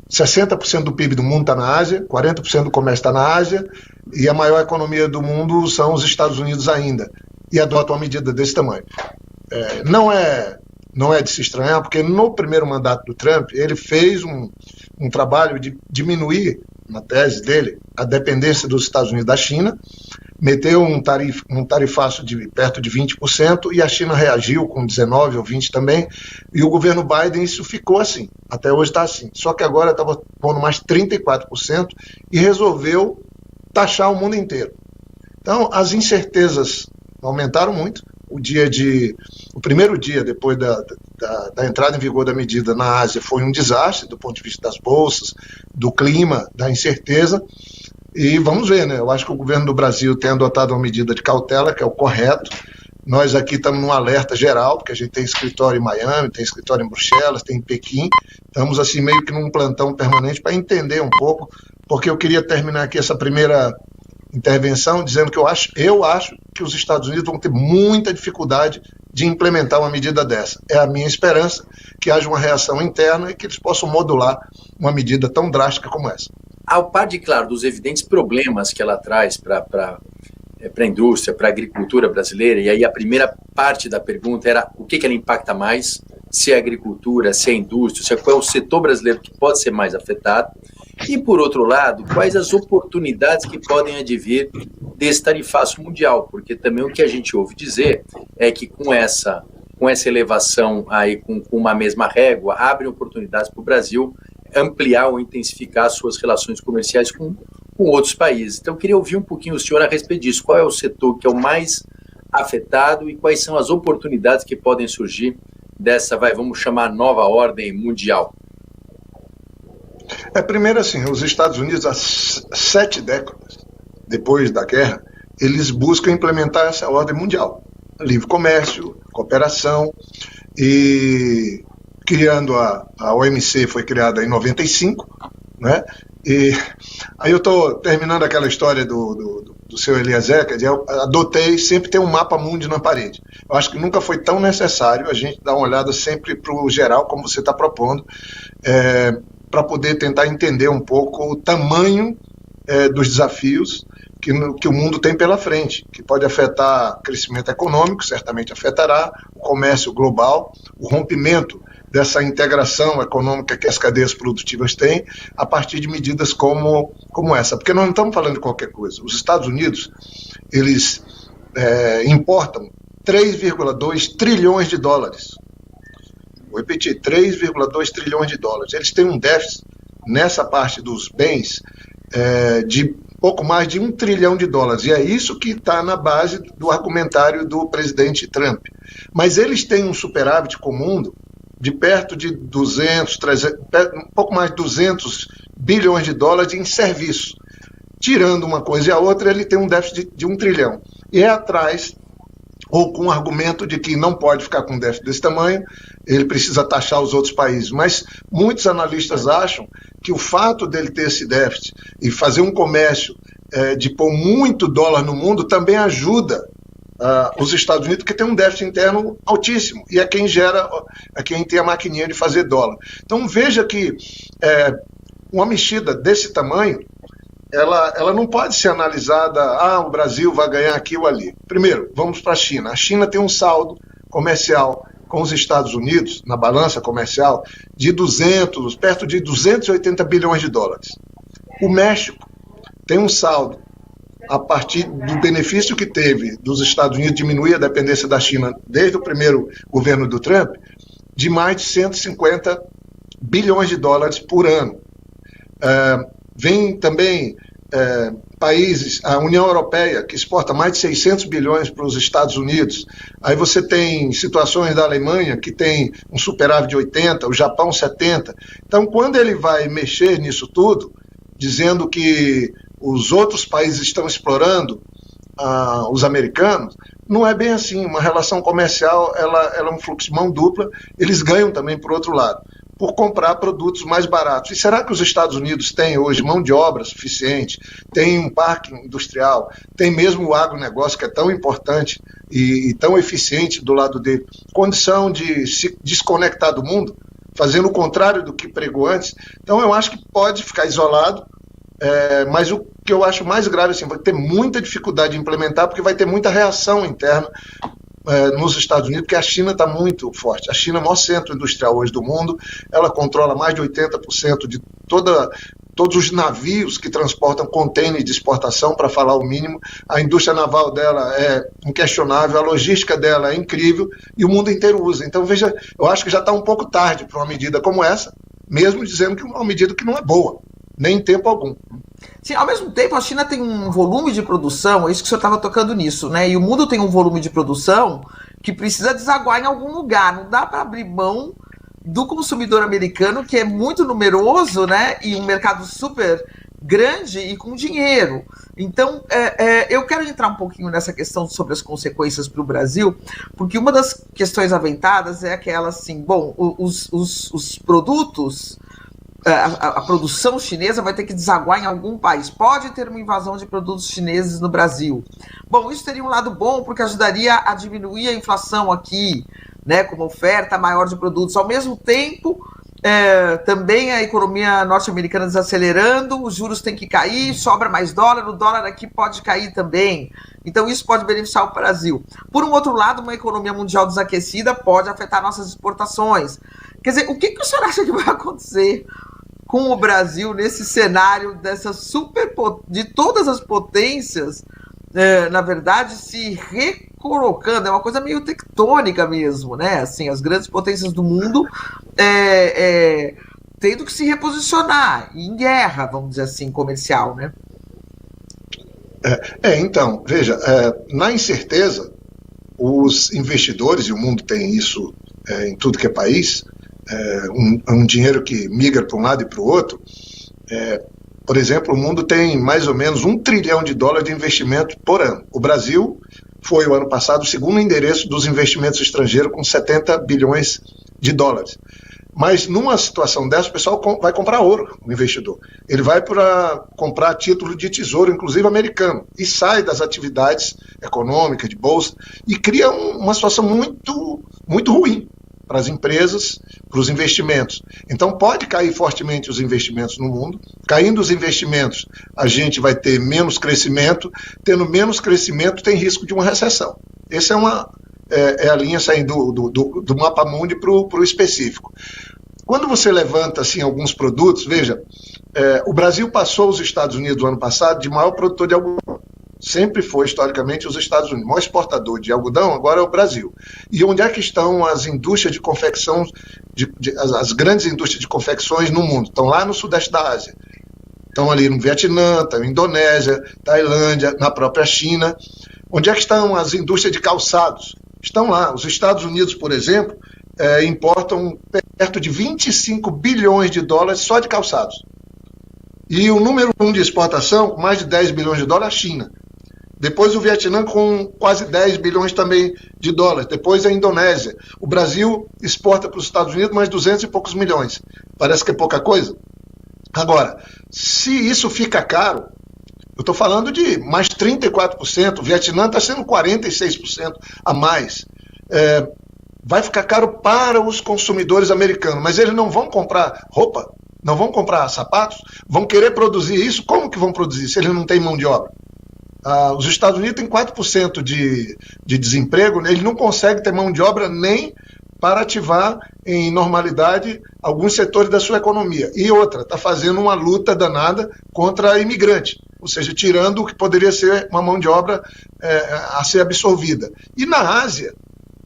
60% do PIB do mundo está na Ásia, 40% do comércio está na Ásia, e a maior economia do mundo são os Estados Unidos ainda, e adotam uma medida desse tamanho. Não é de se estranhar, porque no primeiro mandato do Trump, ele fez um trabalho de diminuir, na tese dele, a dependência dos Estados Unidos da China, meteu um tarifaço de perto de 20%, e a China reagiu com 19% ou 20% também, e o governo Biden, isso ficou assim, até hoje está assim. Só que agora estava pondo mais 34% e resolveu taxar o mundo inteiro. Então, as incertezas aumentaram muito. O primeiro dia depois da entrada em vigor da medida na Ásia foi um desastre do ponto de vista das bolsas, do clima, da incerteza, e vamos ver, né? Eu acho que o governo do Brasil tem adotado uma medida de cautela, que é o correto. Nós aqui estamos num alerta geral, porque a gente tem escritório em Miami, tem escritório em Bruxelas, tem em Pequim, estamos assim meio que num plantão permanente para entender um pouco, porque eu queria terminar aqui essa primeira intervenção dizendo que eu acho que os Estados Unidos vão ter muita dificuldade de implementar uma medida dessa. É a minha esperança que haja uma reação interna e que eles possam modular uma medida tão drástica como essa. Ao par de, claro, dos evidentes problemas que ela traz para a indústria, para a agricultura brasileira, e aí a primeira parte da pergunta era o que ela impacta mais, se é a agricultura, se é a indústria, qual é o setor brasileiro que pode ser mais afetado, e, por outro lado, quais as oportunidades que podem advir desse tarifaço mundial, porque também o que a gente ouve dizer é que com essa elevação aí com uma mesma régua, abre oportunidades para o Brasil ampliar ou intensificar suas relações comerciais com outros países. Então, eu queria ouvir um pouquinho o senhor a respeito disso. Qual é o setor que é o mais afetado e quais são as oportunidades que podem surgir dessa, vamos chamar, nova ordem mundial? Primeiro assim, os Estados Unidos, há 7 décadas, depois da guerra, eles buscam implementar essa ordem mundial. Livre comércio, cooperação, e criando a OMC, foi criada em 95, né? E aí eu estou terminando aquela história do seu Eliezer, quer dizer, eu adotei sempre ter um mapa mundi na parede. Eu acho que nunca foi tão necessário a gente dar uma olhada sempre para o geral, como você está propondo, para poder tentar entender um pouco o tamanho dos desafios que o mundo tem pela frente, que pode afetar o crescimento econômico, certamente afetará, o comércio global, o rompimento dessa integração econômica que as cadeias produtivas têm, a partir de medidas como essa. Porque nós não estamos falando de qualquer coisa. Os Estados Unidos, eles importam 3,2 trilhões de dólares. Vou repetir, 3,2 trilhões de dólares. Eles têm um déficit nessa parte dos bens de pouco mais de 1 trilhão de dólares. E é isso que está na base do argumentário do presidente Trump. Mas eles têm um superávit comum de perto de 200, 300, um pouco mais de 200 bilhões de dólares em serviço. Tirando uma coisa e a outra, ele tem um déficit de 1 trilhão. E é atrás, ou com o argumento de que não pode ficar com um déficit desse tamanho, ele precisa taxar os outros países. Mas muitos analistas acham que o fato dele ter esse déficit e fazer um comércio de pôr muito dólar no mundo também ajuda os Estados Unidos, que tem um déficit interno altíssimo, e é quem tem a maquininha de fazer dólar. Então veja que uma mexida desse tamanho, ela não pode ser analisada, o Brasil vai ganhar aqui ou ali. Primeiro, vamos para a China. A China tem um saldo comercial com os Estados Unidos, na balança comercial, de perto de 280 bilhões de dólares. O México tem um saldo, a partir do benefício que teve dos Estados Unidos diminuir a dependência da China desde o primeiro governo do Trump, de mais de 150 bilhões de dólares por ano. Vem também países, a União Europeia, que exporta mais de 600 bilhões para os Estados Unidos. Aí você tem situações da Alemanha, que tem um superávit de 80, o Japão 70. Então, quando ele vai mexer nisso tudo, dizendo que os outros países estão explorando os americanos, não é bem assim. Uma relação comercial ela é um fluxo de mão dupla, eles ganham também por outro lado, por comprar produtos mais baratos. E será que os Estados Unidos têm hoje mão de obra suficiente, tem um parque industrial, tem mesmo o agronegócio que é tão importante e tão eficiente do lado dele, condição de se desconectar do mundo, fazendo o contrário do que pregou antes? Então eu acho que pode ficar isolado, mas o que eu acho mais grave, assim, vai ter muita dificuldade de implementar, porque vai ter muita reação interna nos Estados Unidos, porque a China está muito forte. A China é o maior centro industrial hoje do mundo, ela controla mais de 80% de todos os navios que transportam contêiner de exportação, para falar o mínimo. A indústria naval dela é inquestionável, a logística dela é incrível, e o mundo inteiro usa. Então, veja, eu acho que já está um pouco tarde para uma medida como essa, mesmo dizendo que é uma medida que não é boa, nem em tempo algum. Sim, ao mesmo tempo, a China tem um volume de produção, é isso que o senhor estava tocando nisso, né? E o mundo tem um volume de produção que precisa desaguar em algum lugar. Não dá para abrir mão do consumidor americano, que é muito numeroso, né? E um mercado super grande e com dinheiro. Então, eu quero entrar um pouquinho nessa questão sobre as consequências para o Brasil, porque uma das questões aventadas é aquela assim, bom, os produtos... A produção chinesa vai ter que desaguar em algum país. Pode ter uma invasão de produtos chineses no Brasil. Bom, isso teria um lado bom, porque ajudaria a diminuir a inflação aqui, né, com uma oferta maior de produtos. Ao mesmo tempo, também a economia norte-americana desacelerando, os juros têm que cair, sobra mais dólar, o dólar aqui pode cair também. Então isso pode beneficiar o Brasil. Por um outro lado, uma economia mundial desaquecida pode afetar nossas exportações. Quer dizer, o que o senhor acha que vai acontecer com o Brasil nesse cenário dessa de todas as potências, na verdade, se recolocando? É uma coisa meio tectônica mesmo, né? Assim, as grandes potências do mundo tendo que se reposicionar em guerra, vamos dizer assim, comercial, né? Então, veja, na incerteza, os investidores, e o mundo tem isso em tudo que é país, um dinheiro que migra para um lado e para o outro. Por exemplo, o mundo tem mais ou menos $1 trilhão de investimento por ano. O Brasil foi, o ano passado, o segundo endereço dos investimentos estrangeiros, com 70 bilhões de dólares. Mas numa situação dessa, o pessoal vai comprar ouro, o investidor. Ele vai para comprar título de tesouro, inclusive americano, e sai das atividades econômicas, de bolsa, e cria uma situação muito, muito ruim para as empresas, para os investimentos. Então pode cair fortemente os investimentos no mundo. Caindo os investimentos, a gente vai ter menos crescimento. Tendo menos crescimento, tem risco de uma recessão. Essa é a linha saindo do mapa mundi para o específico. Quando você levanta assim, alguns produtos, veja, o Brasil passou os Estados Unidos no ano passado de maior produtor de algodão. Sempre foi, historicamente, os Estados Unidos. O maior exportador de algodão agora é o Brasil. E onde é que estão as indústrias de confecção, as grandes indústrias de confecções no mundo? Estão lá no sudeste da Ásia. Estão ali no Vietnã, estão na Indonésia, Tailândia, na própria China. Onde é que estão as indústrias de calçados? Estão lá. Os Estados Unidos, por exemplo, importam perto de 25 bilhões de dólares só de calçados. E o número 1 de exportação, com mais de 10 bilhões de dólares, a China. Depois o Vietnã, com quase 10 bilhões também de dólares. Depois a Indonésia. O Brasil exporta para os Estados Unidos mais 200 e poucos milhões. Parece que é pouca coisa. Agora, se isso fica caro, eu estou falando de mais 34%, o Vietnã está sendo 46% a mais. Vai ficar caro para os consumidores americanos, mas eles não vão comprar roupa, não vão comprar sapatos, vão querer produzir isso. Como que vão produzir se eles não têm mão de obra? Os Estados Unidos têm 4% de desemprego, eles não conseguem ter mão de obra nem para ativar em normalidade alguns setores da sua economia. E outra, está fazendo uma luta danada contra a imigrante, ou seja, tirando o que poderia ser uma mão de obra a ser absorvida. E na Ásia,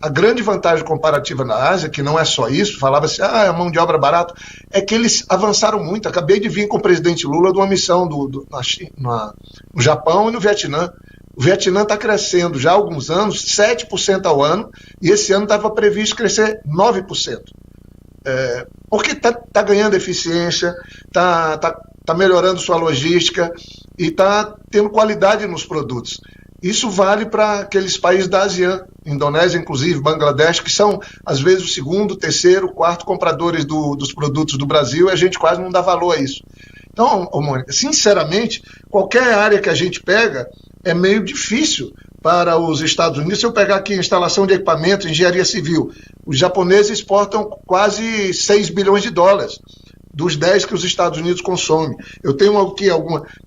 a grande vantagem comparativa na Ásia, que não é só isso, falava-se, é mão de obra barata, é que eles avançaram muito. Acabei de vir com o presidente Lula de uma missão no Japão e no Vietnã. O Vietnã está crescendo já há alguns anos, 7% ao ano, e esse ano estava previsto crescer 9%. Porque está ganhando eficiência, está melhorando sua logística e está tendo qualidade nos produtos. Isso vale para aqueles países da ASEAN, Indonésia, inclusive, Bangladesh, que são, às vezes, o segundo, terceiro, quarto compradores dos produtos do Brasil, e a gente quase não dá valor a isso. Então, Mônica, sinceramente, qualquer área que a gente pega é meio difícil para os Estados Unidos. Se eu pegar aqui instalação de equipamento, engenharia civil, os japoneses exportam quase 6 bilhões de dólares, dos 10 que os Estados Unidos consomem. Eu tenho aqui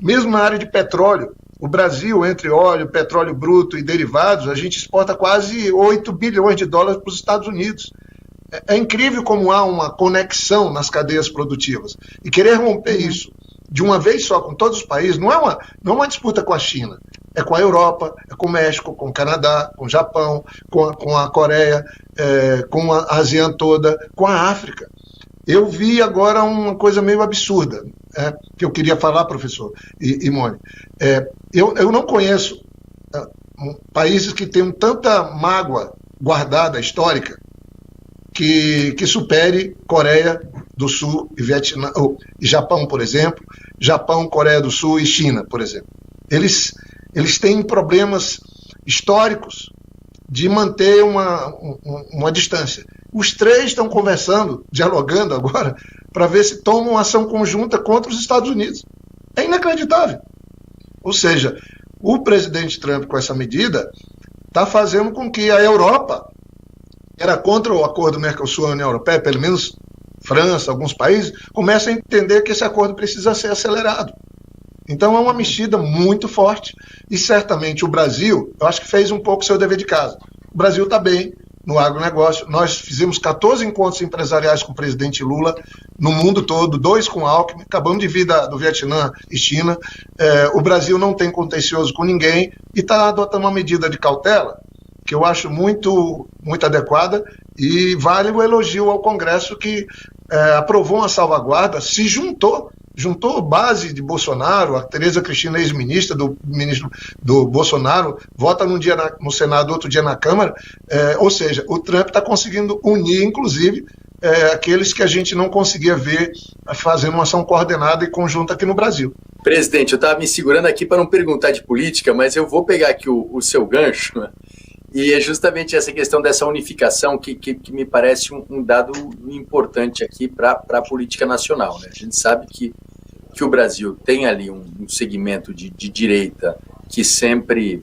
mesmo na área de petróleo, o Brasil, entre óleo, petróleo bruto e derivados, a gente exporta quase 8 bilhões de dólares para os Estados Unidos. É incrível como há uma conexão nas cadeias produtivas. E querer romper isso de uma vez só com todos os países não é uma disputa com a China. É com a Europa, é com o México, com o Canadá, com o Japão, com a Coreia, com a ASEAN toda, com a África. Eu vi agora uma coisa meio absurda, que eu queria falar, professor e Mônica. Eu não conheço países que tenham tanta mágoa guardada, histórica, que supere Coreia do Sul e Vietnã, e Japão, por exemplo. Japão, Coreia do Sul e China, por exemplo. Eles têm problemas históricos de manter uma distância. Os três estão conversando, dialogando agora, para ver se tomam uma ação conjunta contra os Estados Unidos. É inacreditável. Ou seja, o presidente Trump, com essa medida, está fazendo com que a Europa, que era contra o acordo Mercosul-União Europeia, pelo menos França, alguns países, comecem a entender que esse acordo precisa ser acelerado. Então é uma mexida muito forte e certamente o Brasil, eu acho que fez um pouco seu dever de casa. O Brasil está bem no agronegócio. Nós fizemos 14 encontros empresariais com o presidente Lula no mundo todo, 2 com Alckmin, acabamos de vir do Vietnã e China. O Brasil não tem contencioso com ninguém e está adotando uma medida de cautela que eu acho muito, muito adequada e vale o elogio ao Congresso que aprovou uma salvaguarda, se juntou base de Bolsonaro, a Tereza Cristina, ex-ministra do Bolsonaro, vota num dia no Senado, outro dia na Câmara, ou seja, o Trump está conseguindo unir, inclusive, aqueles que a gente não conseguia ver fazendo uma ação coordenada e conjunta aqui no Brasil. Presidente, eu estava me segurando aqui para não perguntar de política, mas eu vou pegar aqui o seu gancho, né? E é justamente essa questão dessa unificação que me parece um dado importante aqui para a política nacional, né? A gente sabe que o Brasil tem ali um segmento de direita que sempre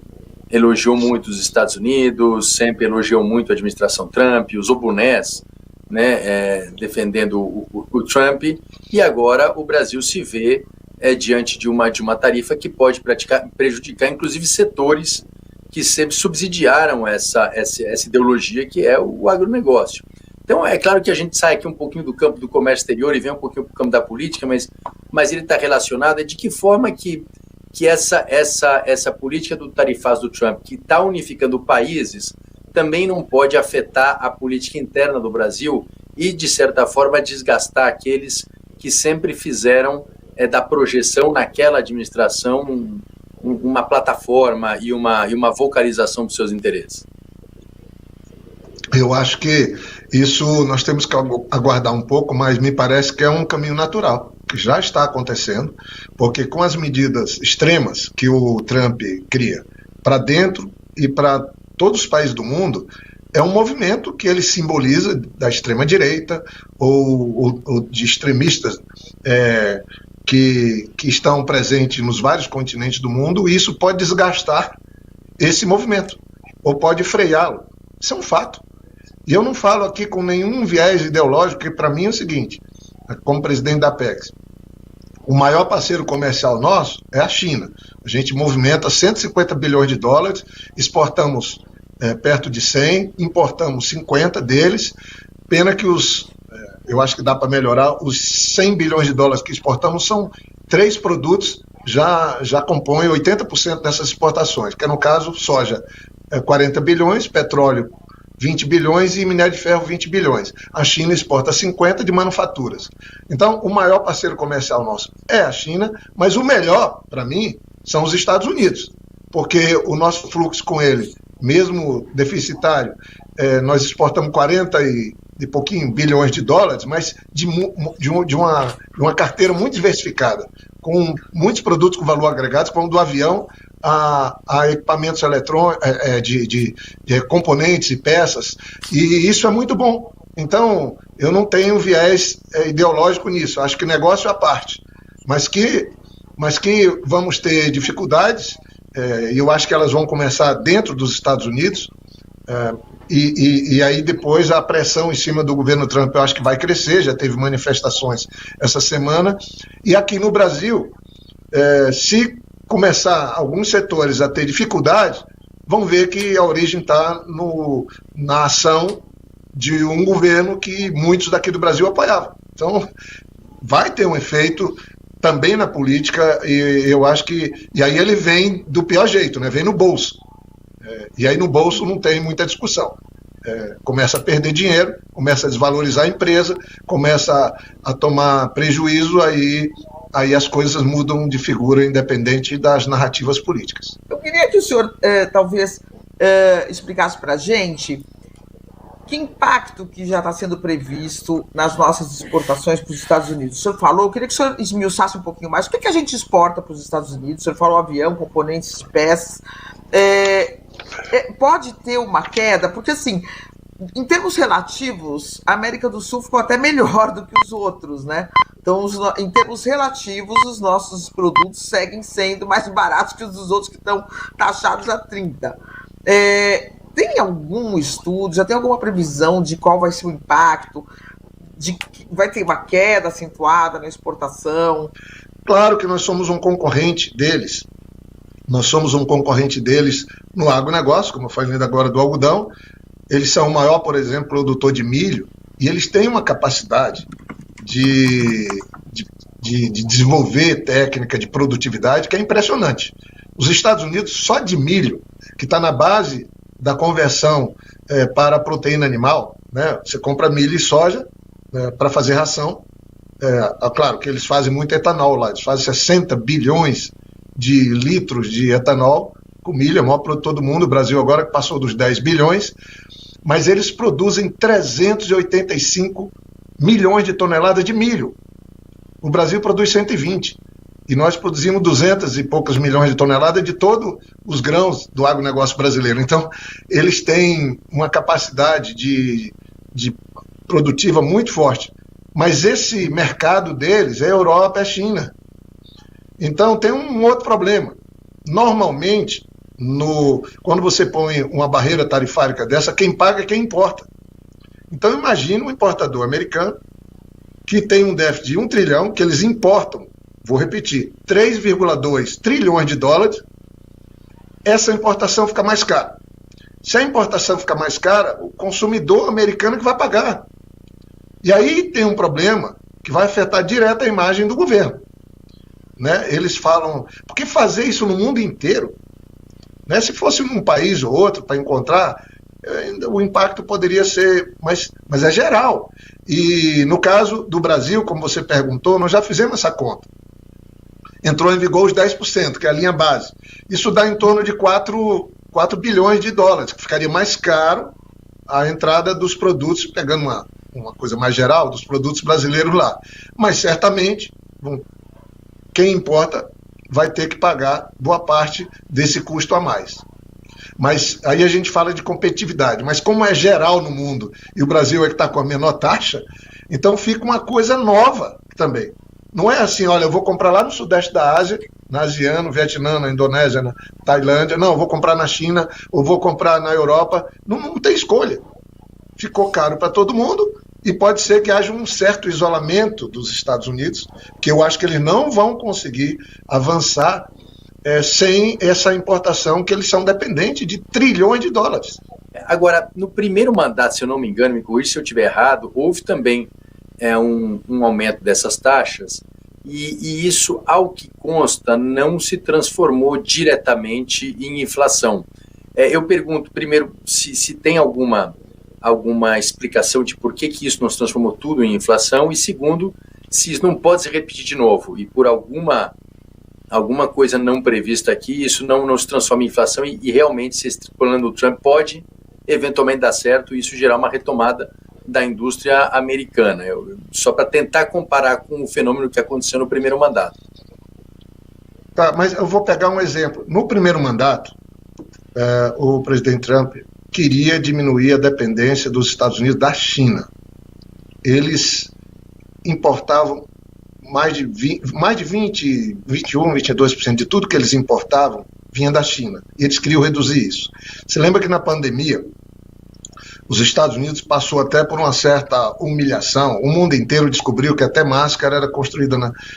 elogiou muito os Estados Unidos, sempre elogiou muito a administração Trump, usou bonés, né, defendendo o Trump, e agora o Brasil se vê diante de uma tarifa que pode prejudicar inclusive setores que sempre subsidiaram essa ideologia que é o agronegócio. Então, é claro que a gente sai aqui um pouquinho do campo do comércio exterior e vem um pouquinho para o campo da política, mas ele está relacionado de que forma que essa política do tarifaço do Trump, que está unificando países, também não pode afetar a política interna do Brasil e, de certa forma, desgastar aqueles que sempre fizeram da projeção naquela administração uma plataforma e uma vocalização dos seus interesses. Eu acho que isso nós temos que aguardar um pouco, mas me parece que é um caminho natural, que já está acontecendo, porque com as medidas extremas que o Trump cria para dentro e para todos os países do mundo, é um movimento que ele simboliza da extrema-direita ou de extremistas que estão presentes nos vários continentes do mundo, e isso pode desgastar esse movimento, ou pode freá-lo. Isso é um fato. E eu não falo aqui com nenhum viés ideológico, porque para mim é o seguinte, como presidente da Apex, o maior parceiro comercial nosso é a China. A gente movimenta 150 bilhões de dólares, exportamos perto de 100, importamos 50 deles, pena que eu acho que dá para melhorar, os 100 bilhões de dólares que exportamos são 3 produtos, já compõem 80% dessas exportações, que é no caso soja 40 bilhões, petróleo 20 bilhões e minério de ferro 20 bilhões. A China exporta 50 de manufaturas. Então, o maior parceiro comercial nosso é a China, mas o melhor, para mim, são os Estados Unidos, porque o nosso fluxo com ele, mesmo deficitário, nós exportamos 40 e pouquinho bilhões de dólares, mas de uma carteira muito diversificada, com muitos produtos com valor agregado, como do avião a equipamentos eletrônicos, de componentes e peças, e isso é muito bom. Então, eu não tenho viés ideológico nisso, acho que negócio é à parte, mas que vamos ter dificuldades, e eu acho que elas vão começar dentro dos Estados Unidos, e aí depois a pressão em cima do governo Trump eu acho que vai crescer, já teve manifestações essa semana, e aqui no Brasil, se começar alguns setores a ter dificuldade, vão ver que a origem está na ação de um governo que muitos daqui do Brasil apoiavam. Então, vai ter um efeito também na política, e eu acho que... E aí ele vem do pior jeito, né? Vem no bolso. E aí no bolso não tem muita discussão. Começa a perder dinheiro, começa a desvalorizar a empresa, começa a tomar prejuízo, aí as coisas mudam de figura independente das narrativas políticas. Eu queria que o senhor talvez explicasse para a gente que impacto que já está sendo previsto nas nossas exportações para os Estados Unidos. O senhor falou, eu queria que o senhor esmiuçasse um pouquinho mais. O que a gente exporta para os Estados Unidos? O senhor falou avião, componentes de peças. Pode ter uma queda? Porque, assim, em termos relativos, a América do Sul ficou até melhor do que os outros, né? Então, em termos relativos, os nossos produtos seguem sendo mais baratos que os dos outros que estão taxados a 30%. Tem algum estudo, já tem alguma previsão de qual vai ser o impacto? De que vai ter uma queda acentuada na exportação? Claro que nós somos um concorrente deles. Nós somos um concorrente deles no agronegócio, como eu falei agora do algodão. Eles são o maior, por exemplo, produtor de milho, e eles têm uma capacidade de desenvolver técnica de produtividade que é impressionante. Os Estados Unidos, só de milho, que está na base da conversão para proteína animal, né? Você compra milho e soja para fazer ração. Claro que eles fazem muito etanol lá, eles fazem 60 bilhões de litros de etanol com milho, é o maior produtor do mundo. O Brasil agora passou dos 10 bilhões, mas eles produzem 385 milhões de toneladas de milho. O Brasil produz 120, e nós produzimos 200 e poucos milhões de toneladas de todos os grãos do agronegócio brasileiro. Então, eles têm uma capacidade de produtiva muito forte, mas esse mercado deles é Europa, é China. Então, tem um outro problema. Normalmente, quando você põe uma barreira tarifária dessa, quem paga é quem importa. Então, imagine um importador americano que tem um déficit de 1 trilhão, que eles importam, vou repetir, 3,2 trilhões de dólares, essa importação fica mais cara. Se a importação ficar mais cara, o consumidor americano que vai pagar. E aí tem um problema que vai afetar direto a imagem do governo. Né? Eles falam, porque fazer isso no mundo inteiro, né? Se fosse num país ou outro para encontrar, o impacto poderia ser, mas é geral. E no caso do Brasil, como você perguntou, nós já fizemos essa conta. Entrou em vigor os 10%, que é a linha base. Isso dá em torno de 4 bilhões de dólares, que ficaria mais caro a entrada dos produtos, pegando uma coisa mais geral, dos produtos brasileiros lá. Mas certamente, quem importa vai ter que pagar boa parte desse custo a mais. Mas aí a gente fala de competitividade, mas como é geral no mundo e o Brasil é que está com a menor taxa, então fica uma coisa nova também. Não é assim, olha, eu vou comprar lá no sudeste da Ásia, na ASEAN, no Vietnã, na Indonésia, na Tailândia, não, eu vou comprar na China, ou vou comprar na Europa, não tem escolha. Ficou caro para todo mundo e pode ser que haja um certo isolamento dos Estados Unidos, que eu acho que eles não vão conseguir avançar sem essa importação, que eles são dependentes de trilhões de dólares. Agora, no primeiro mandato, se eu não me engano, me corrija se eu estiver errado, houve também um aumento dessas taxas, e isso, ao que consta, não se transformou diretamente em inflação. Eu pergunto, primeiro, se tem alguma explicação de por que isso não se transformou tudo em inflação, e segundo, se isso não pode se repetir de novo, e por alguma coisa não prevista aqui, isso não se transforma em inflação, e realmente, se esse plano do Trump pode eventualmente dar certo e isso gerar uma retomada da indústria americana, só para tentar comparar com o fenômeno que aconteceu no primeiro mandato. Tá, mas eu vou pegar um exemplo. No primeiro mandato, o presidente Trump queria diminuir a dependência dos Estados Unidos da China. Eles importavam mais de 20, 21, 22% de tudo que eles importavam vinha da China. E eles queriam reduzir isso. Você lembra que na pandemia, os Estados Unidos passou até por uma certa humilhação. O mundo inteiro descobriu que até máscara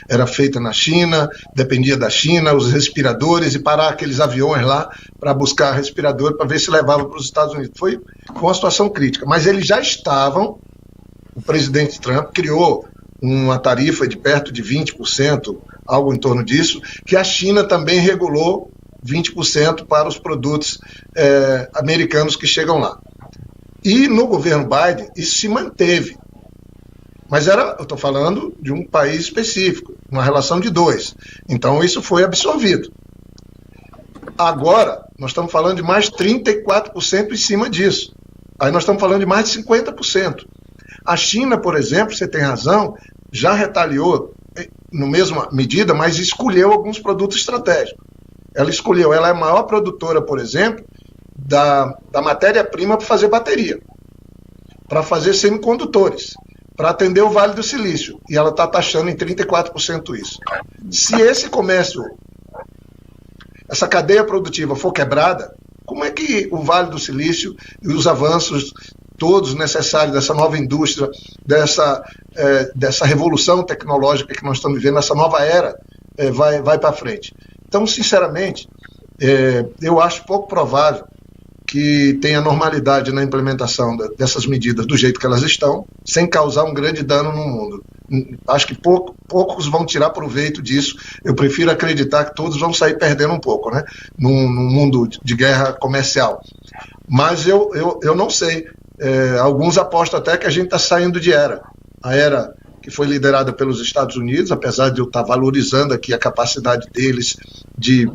era feita na China, dependia da China, os respiradores, e parar aqueles aviões lá para buscar respirador para ver se levava para os Estados Unidos. Foi uma situação crítica. Mas eles já estavam, o presidente Trump criou uma tarifa de perto de 20%, algo em torno disso, que a China também regulou 20% para os produtos americanos que chegam lá. E no governo Biden, isso se manteve. Mas eu estou falando de um país específico, uma relação de 2. Então isso foi absorvido. Agora, nós estamos falando de mais 34% em cima disso. Aí nós estamos falando de mais de 50%. A China, por exemplo, você tem razão, já retaliou na mesma medida, mas escolheu alguns produtos estratégicos. Ela é a maior produtora, por exemplo, da matéria-prima para fazer bateria, para fazer semicondutores, para atender o Vale do Silício. E ela está taxando em 34% isso. Se esse comércio, essa cadeia produtiva for quebrada, como é que o Vale do Silício e os avanços todos necessários dessa nova indústria, dessa revolução tecnológica que nós estamos vivendo, essa nova era, vai para frente? Então, sinceramente, eu acho pouco provável que tenha normalidade na implementação dessas medidas do jeito que elas estão, sem causar um grande dano no mundo. Acho que poucos vão tirar proveito disso. Eu prefiro acreditar que todos vão sair perdendo um pouco, né? Num mundo de guerra comercial. Mas eu não sei. Alguns apostam até que a gente está saindo de era. A era que foi liderada pelos Estados Unidos, apesar de eu estar valorizando aqui a capacidade deles de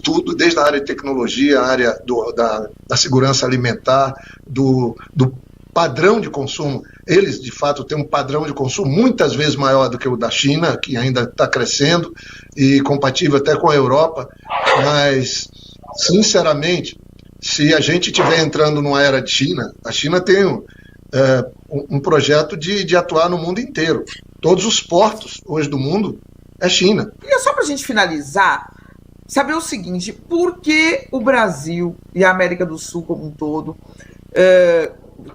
tudo, desde a área de tecnologia, a área da segurança alimentar, do padrão de consumo. Eles, de fato, têm um padrão de consumo muitas vezes maior do que o da China, que ainda está crescendo e compatível até com a Europa, mas, sinceramente, se a gente estiver entrando numa era de China, a China tem um projeto de atuar no mundo inteiro. Todos os portos hoje do mundo é China. E só para a gente finalizar, saber o seguinte: por que o Brasil e a América do Sul como um todo,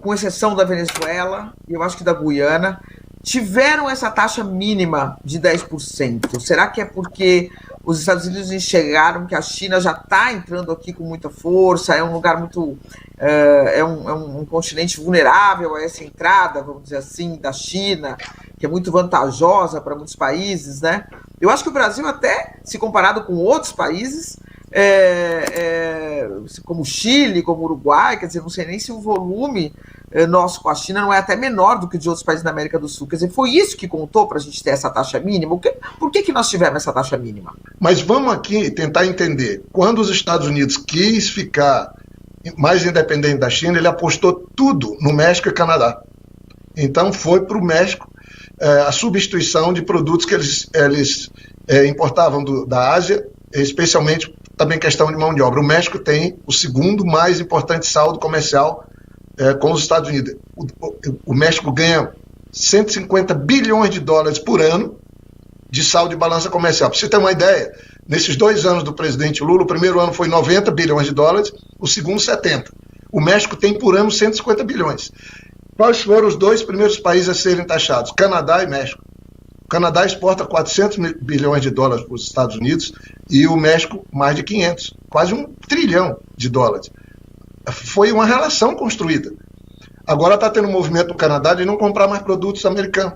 com exceção da Venezuela e eu acho que da Guiana, tiveram essa taxa mínima de 10%? Será que é porque os Estados Unidos enxergaram que a China já está entrando aqui com muita força, é um lugar muito... é um continente vulnerável a essa entrada, vamos dizer assim, da China, que é muito vantajosa para muitos países, né? Eu acho que o Brasil, até se comparado com outros países, como Chile, como Uruguai, quer dizer, não sei nem se o volume nosso com a China não é até menor do que de outros países da América do Sul. Quer dizer, foi isso que contou para a gente ter essa taxa mínima? Por que nós tivemos essa taxa mínima? Mas vamos aqui tentar entender. Quando os Estados Unidos quis ficar mais independente da China, ele apostou tudo no México e Canadá. Então foi para o México a substituição de produtos que eles importavam da Ásia, especialmente também questão de mão de obra. O México tem o segundo mais importante saldo comercial com os Estados Unidos. O México ganha 150 bilhões de dólares por ano de saldo de balança comercial. Para você ter uma ideia, nesses 2 anos do presidente Lula, o primeiro ano foi 90 bilhões de dólares, o segundo 70. O México tem por ano 150 bilhões. Quais foram os 2 primeiros países a serem taxados? Canadá e México. O Canadá exporta 400 bilhões de dólares para os Estados Unidos e o México mais de 500, quase 1 trilhão de dólares. Foi uma relação construída. Agora está tendo um movimento no Canadá de não comprar mais produtos americanos,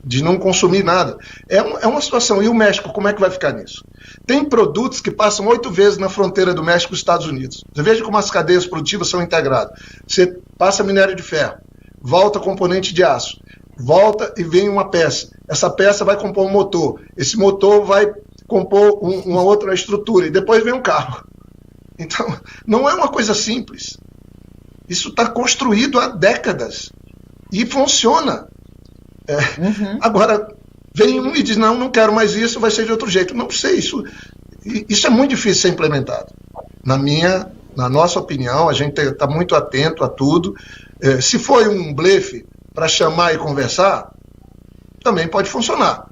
de não consumir nada. É uma situação. E o México, como é que vai ficar nisso? Tem produtos que passam 8 vezes na fronteira do México e dos Estados Unidos. Você veja como as cadeias produtivas são integradas. Você passa minério de ferro, volta componente de aço, volta e vem uma peça. Essa peça vai compor um motor. Esse motor vai compor uma outra estrutura. E depois vem um carro. Então, não é uma coisa simples. Isso está construído há décadas. E funciona. Agora, Vem um e diz, não quero mais isso, vai ser de outro jeito. Não sei, isso é muito difícil de ser implementado. Na nossa opinião, a gente está muito atento a tudo. Se foi um blefe para chamar e conversar, também pode funcionar.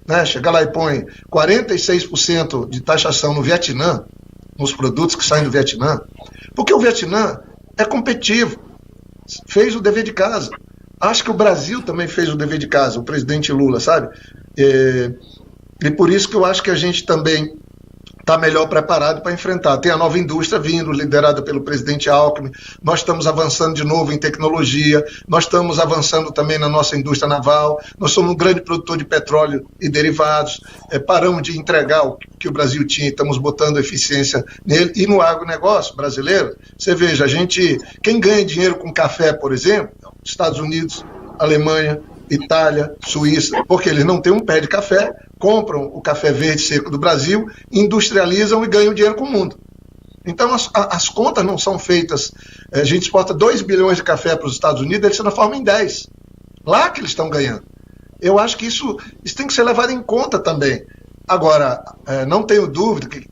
Né? Chegar lá e põe 46% de taxação no Vietnã, nos produtos que saem do Vietnã, porque o Vietnã é competitivo, fez o dever de casa. Acho que o Brasil também fez o dever de casa, o presidente Lula, sabe? E por isso que eu acho que a gente também está melhor preparado para enfrentar. Tem a nova indústria vindo, liderada pelo presidente Alckmin, nós estamos avançando de novo em tecnologia, nós estamos avançando também na nossa indústria naval, nós somos um grande produtor de petróleo e derivados, paramos de entregar o que o Brasil tinha, estamos botando eficiência nele, e no agronegócio brasileiro, você veja, quem ganha dinheiro com café, por exemplo, Estados Unidos, Alemanha, Itália, Suíça, porque eles não têm um pé de café, compram o café verde seco do Brasil, industrializam e ganham dinheiro com o mundo. Então as contas não são feitas, a gente exporta 2 bilhões de café para os Estados Unidos, eles se transformam em 10. Lá que eles estão ganhando. Eu acho que isso tem que ser levado em conta também. Agora, não tenho dúvida que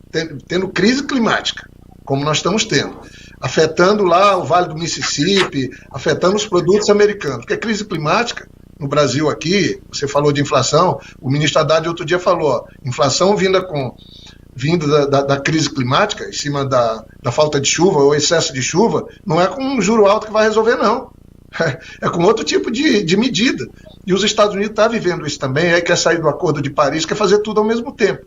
tendo crise climática, como nós estamos tendo, afetando lá o Vale do Mississippi, afetando os produtos americanos, porque a crise climática no Brasil aqui, você falou de inflação, o ministro Haddad outro dia falou, inflação vindo da crise climática, em cima da falta de chuva ou excesso de chuva, não é com um juro alto que vai resolver, não. É com outro tipo de medida. E os Estados Unidos estão vivendo isso também, quer sair do Acordo de Paris, quer fazer tudo ao mesmo tempo.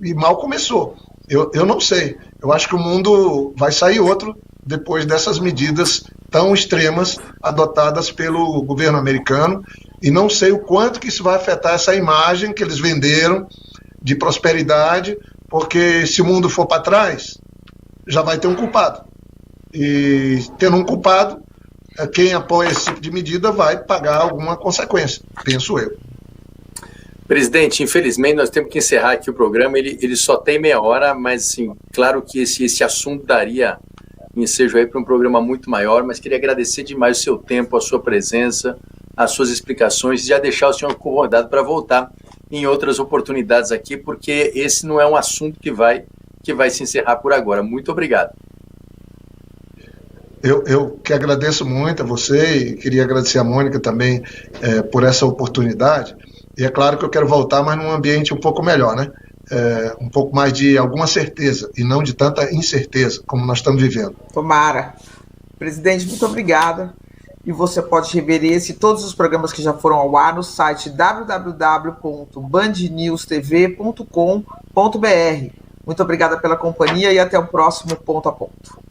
E mal começou. Eu não sei. Eu acho que o mundo vai sair outro depois dessas medidas tão extremas adotadas pelo governo americano, e não sei o quanto que isso vai afetar essa imagem que eles venderam de prosperidade, porque se o mundo for para trás, já vai ter um culpado. E tendo um culpado, quem apoia esse tipo de medida vai pagar alguma consequência, penso eu. Presidente, infelizmente nós temos que encerrar aqui o programa, ele só tem meia hora, mas assim, claro que esse assunto daria ensejo aí para um programa muito maior, mas queria agradecer demais o seu tempo, a sua presença, as suas explicações, e já deixar o senhor convidado para voltar em outras oportunidades aqui, porque esse não é um assunto que vai se encerrar por agora. Muito obrigado. Eu que agradeço muito a você e queria agradecer a Mônica também por essa oportunidade. E é claro que eu quero voltar, mas num ambiente um pouco melhor, né? Um pouco mais de alguma certeza e não de tanta incerteza como nós estamos vivendo. Tomara. Presidente, muito obrigada. E você pode rever esse e todos os programas que já foram ao ar no site www.bandnewstv.com.br. Muito obrigada pela companhia e até o próximo Ponto a Ponto.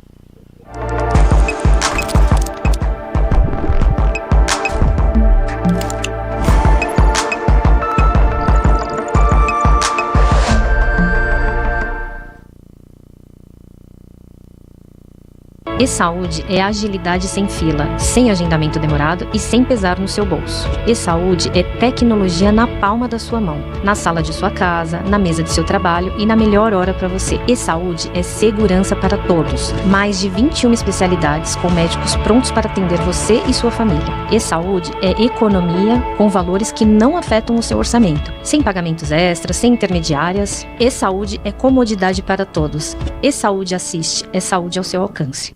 E-Saúde é agilidade sem fila, sem agendamento demorado e sem pesar no seu bolso. E-Saúde é tecnologia na palma da sua mão, na sala de sua casa, na mesa de seu trabalho e na melhor hora para você. E-Saúde é segurança para todos. Mais de 21 especialidades com médicos prontos para atender você e sua família. E-Saúde é economia com valores que não afetam o seu orçamento, sem pagamentos extras, sem intermediárias. E-Saúde é comodidade para todos. E-Saúde assiste, é saúde ao seu alcance.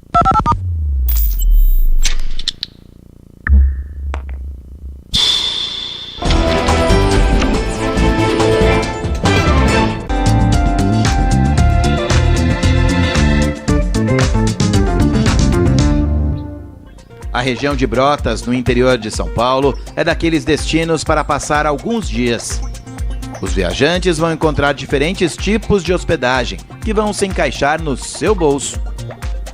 A região de Brotas, no interior de São Paulo, é daqueles destinos para passar alguns dias. Os viajantes vão encontrar diferentes tipos de hospedagem que vão se encaixar no seu bolso.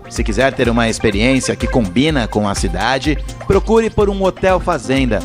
Se quiser ter uma experiência que combina com a cidade, procure por um hotel fazenda.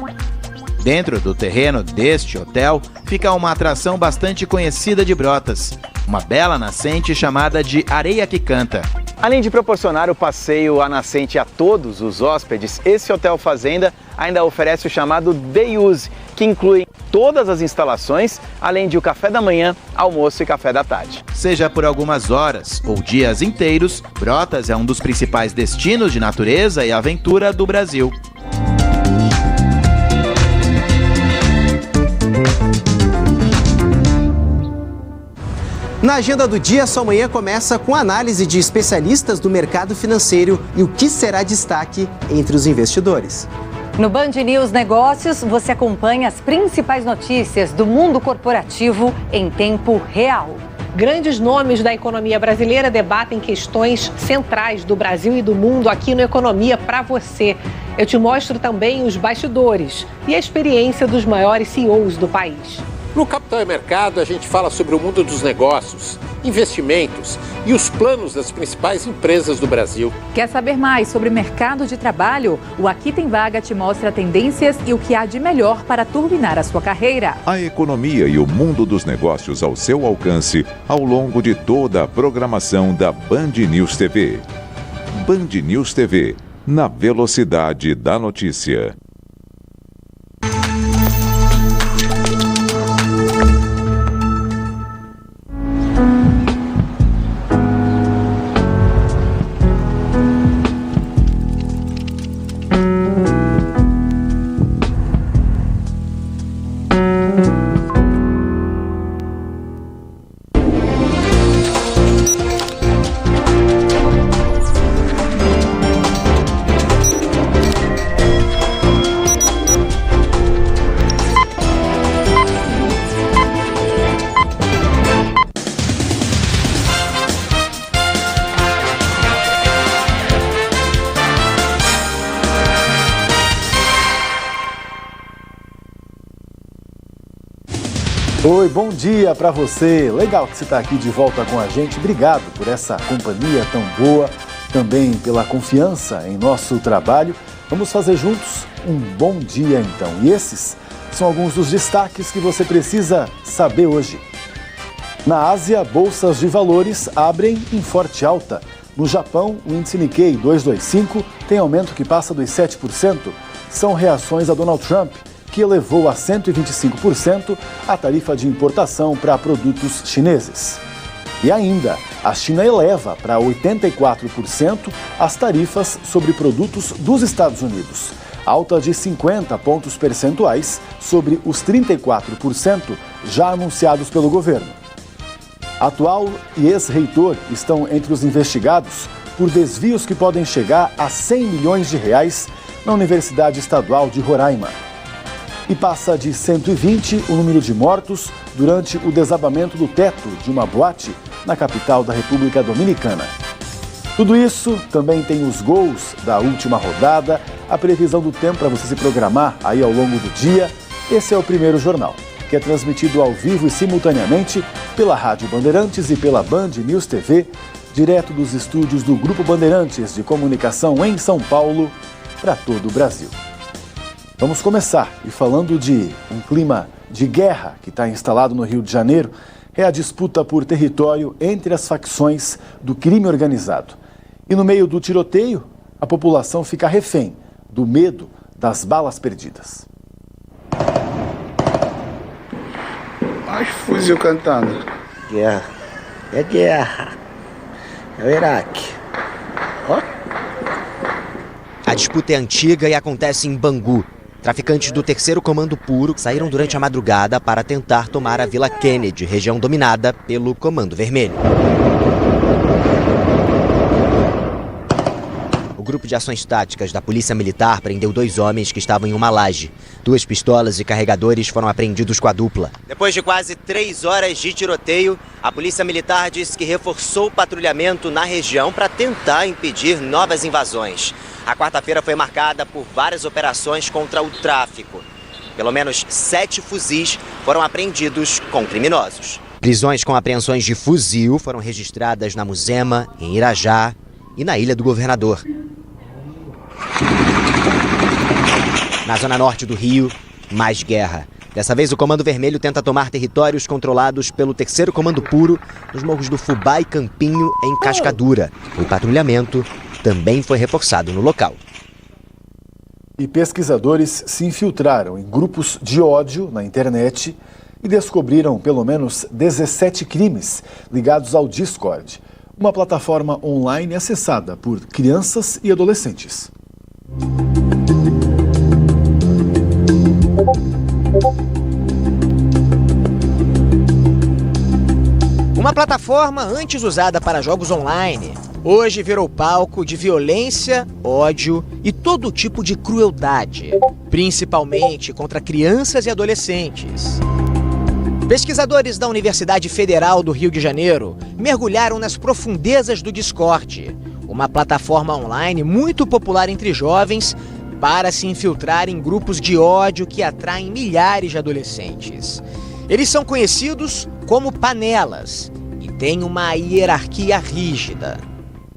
Dentro do terreno deste hotel fica uma atração bastante conhecida de Brotas, uma bela nascente chamada de Areia que Canta. Além de proporcionar o passeio à nascente a todos os hóspedes, esse hotel fazenda ainda oferece o chamado Day Use, que inclui todas as instalações, além de o café da manhã, almoço e café da tarde. Seja por algumas horas ou dias inteiros, Brotas é um dos principais destinos de natureza e aventura do Brasil. Na agenda do dia, sua manhã começa com análise de especialistas do mercado financeiro e o que será destaque entre os investidores. No Band News Negócios, você acompanha as principais notícias do mundo corporativo em tempo real. Grandes nomes da economia brasileira debatem questões centrais do Brasil e do mundo aqui no Economia para você. Eu te mostro também os bastidores e a experiência dos maiores CEOs do país. No Capital e Mercado, a gente fala sobre o mundo dos negócios, investimentos e os planos das principais empresas do Brasil. Quer saber mais sobre mercado de trabalho? O Aqui Tem Vaga te mostra tendências e o que há de melhor para turbinar a sua carreira. A economia e o mundo dos negócios ao seu alcance ao longo de toda a programação da Band News TV. Band News TV, na velocidade da notícia. Oi, bom dia para você. Legal que você está aqui de volta com a gente. Obrigado por essa companhia tão boa, também pela confiança em nosso trabalho. Vamos fazer juntos um bom dia então. E esses são alguns dos destaques que você precisa saber hoje. Na Ásia, bolsas de valores abrem em forte alta. No Japão, o índice Nikkei 225 tem aumento que passa dos 7%. São reações a Donald Trump, que elevou a 125% a tarifa de importação para produtos chineses. E ainda, a China eleva para 84% as tarifas sobre produtos dos Estados Unidos, alta de 50 pontos percentuais sobre os 34% já anunciados pelo governo. Atual e ex-reitor estão entre os investigados por desvios que podem chegar a 100 milhões de reais na Universidade Estadual de Roraima. E passa de 120 o número de mortos durante o desabamento do teto de uma boate na capital da República Dominicana. Tudo isso também tem os gols da última rodada, a previsão do tempo para você se programar aí ao longo do dia. Esse é o Primeiro Jornal, que é transmitido ao vivo e simultaneamente pela Rádio Bandeirantes e pela Band News TV, direto dos estúdios do Grupo Bandeirantes de Comunicação em São Paulo, para todo o Brasil. Vamos começar e falando de um clima de guerra que está instalado no Rio de Janeiro, é a disputa por território entre as facções do crime organizado. E no meio do tiroteio, a população fica refém do medo das balas perdidas. Olha o fuzil cantando. Guerra. É guerra. É o Iraque. Ó. A disputa é antiga e acontece em Bangu. Traficantes do 3º Comando Puro saíram durante a madrugada para tentar tomar a Vila Kennedy, região dominada pelo Comando Vermelho. O grupo de ações táticas da Polícia Militar prendeu 2 homens que estavam em uma laje. 2 pistolas e carregadores foram apreendidos com a dupla. Depois de quase 3 horas de tiroteio, a Polícia Militar disse que reforçou o patrulhamento na região para tentar impedir novas invasões. A quarta-feira foi marcada por várias operações contra o tráfico. Pelo menos 7 fuzis foram apreendidos com criminosos. Prisões com apreensões de fuzil foram registradas na Muzema, em Irajá e na Ilha do Governador. Na zona norte do Rio, mais guerra. Dessa vez, o Comando Vermelho tenta tomar territórios controlados pelo 3º Comando Puro nos morros do Fubá e Campinho, em Cascadura. O patrulhamento também foi reforçado no local. E pesquisadores se infiltraram em grupos de ódio na internet e descobriram pelo menos 17 crimes ligados ao Discord, uma plataforma online acessada por crianças e adolescentes. Uma plataforma antes usada para jogos online, hoje virou palco de violência, ódio e todo tipo de crueldade, principalmente contra crianças e adolescentes. Pesquisadores da Universidade Federal do Rio de Janeiro mergulharam nas profundezas do Discord, uma plataforma online muito popular entre jovens para se infiltrar em grupos de ódio que atraem milhares de adolescentes. Eles são conhecidos como panelas e têm uma hierarquia rígida.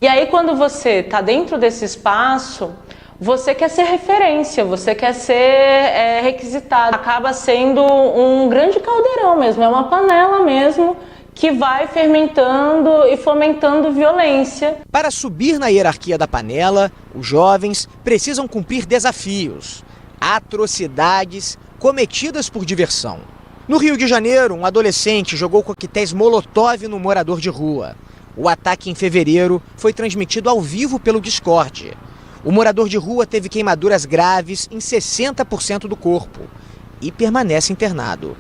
E aí, quando você está dentro desse espaço, você quer ser referência, você quer ser requisitado. Acaba sendo um grande caldeirão mesmo, é uma panela mesmo que vai fermentando e fomentando violência. Para subir na hierarquia da panela, os jovens precisam cumprir desafios, atrocidades cometidas por diversão. No Rio de Janeiro, um adolescente jogou coquetéis Molotov no morador de rua. O ataque em fevereiro foi transmitido ao vivo pelo Discord. O morador de rua teve queimaduras graves em 60% do corpo e permanece internado.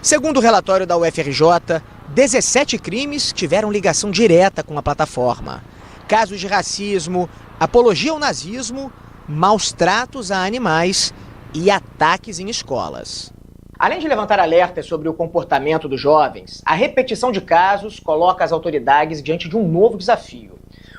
Segundo o relatório da UFRJ, 17 crimes tiveram ligação direta com a plataforma. Casos de racismo, apologia ao nazismo, maus tratos a animais e ataques em escolas. Além de levantar alertas sobre o comportamento dos jovens, a repetição de casos coloca as autoridades diante de um novo desafio: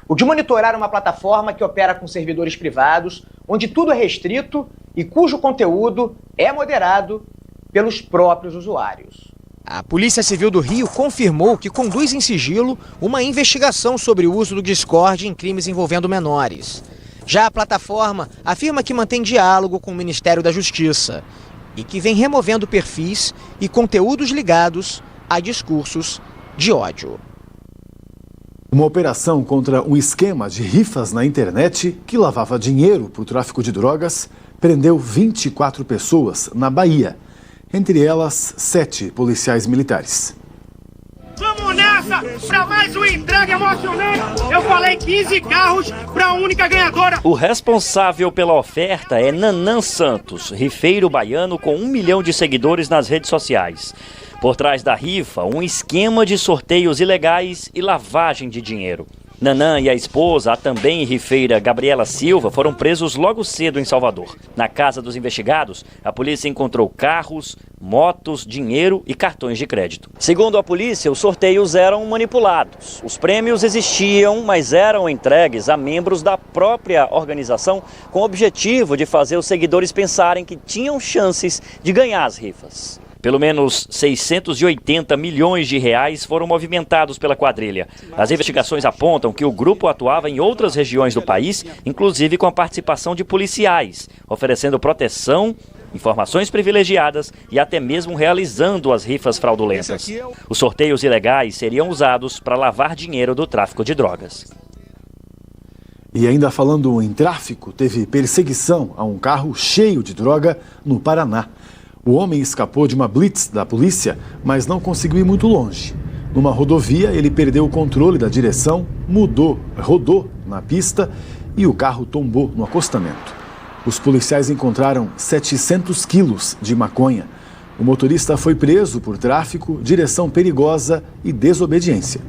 o de monitorar uma plataforma que opera com servidores privados, onde tudo é restrito e cujo conteúdo é moderado pelos próprios usuários. A Polícia Civil do Rio confirmou que conduz em sigilo uma investigação sobre o uso do Discord em crimes envolvendo menores. Já a plataforma afirma que mantém diálogo com o Ministério da Justiça e que vem removendo perfis e conteúdos ligados a discursos de ódio. Uma operação contra um esquema de rifas na internet que lavava dinheiro para o tráfico de drogas prendeu 24 pessoas na Bahia, entre elas 7 policiais militares. Vamos nessa, para mais uma entrega emocionante. Eu falei 15 carros para a única ganhadora. O responsável pela oferta é Nanã Santos, rifeiro baiano com 1 milhão de seguidores nas redes sociais. Por trás da rifa, um esquema de sorteios ilegais e lavagem de dinheiro. Nanã e a esposa, a também rifeira Gabriela Silva, foram presos logo cedo em Salvador. Na casa dos investigados, a polícia encontrou carros, motos, dinheiro e cartões de crédito. Segundo a polícia, os sorteios eram manipulados. Os prêmios existiam, mas eram entregues a membros da própria organização com o objetivo de fazer os seguidores pensarem que tinham chances de ganhar as rifas. Pelo menos 680 milhões de reais foram movimentados pela quadrilha. As investigações apontam que o grupo atuava em outras regiões do país, inclusive com a participação de policiais, oferecendo proteção, informações privilegiadas e até mesmo realizando as rifas fraudulentas. Os sorteios ilegais seriam usados para lavar dinheiro do tráfico de drogas. E ainda falando em tráfico, teve perseguição a um carro cheio de droga no Paraná. O homem escapou de uma blitz da polícia, mas não conseguiu ir muito longe. Numa rodovia, ele perdeu o controle da direção, rodou na pista e o carro tombou no acostamento. Os policiais encontraram 700 quilos de maconha. O motorista foi preso por tráfico, direção perigosa e desobediência.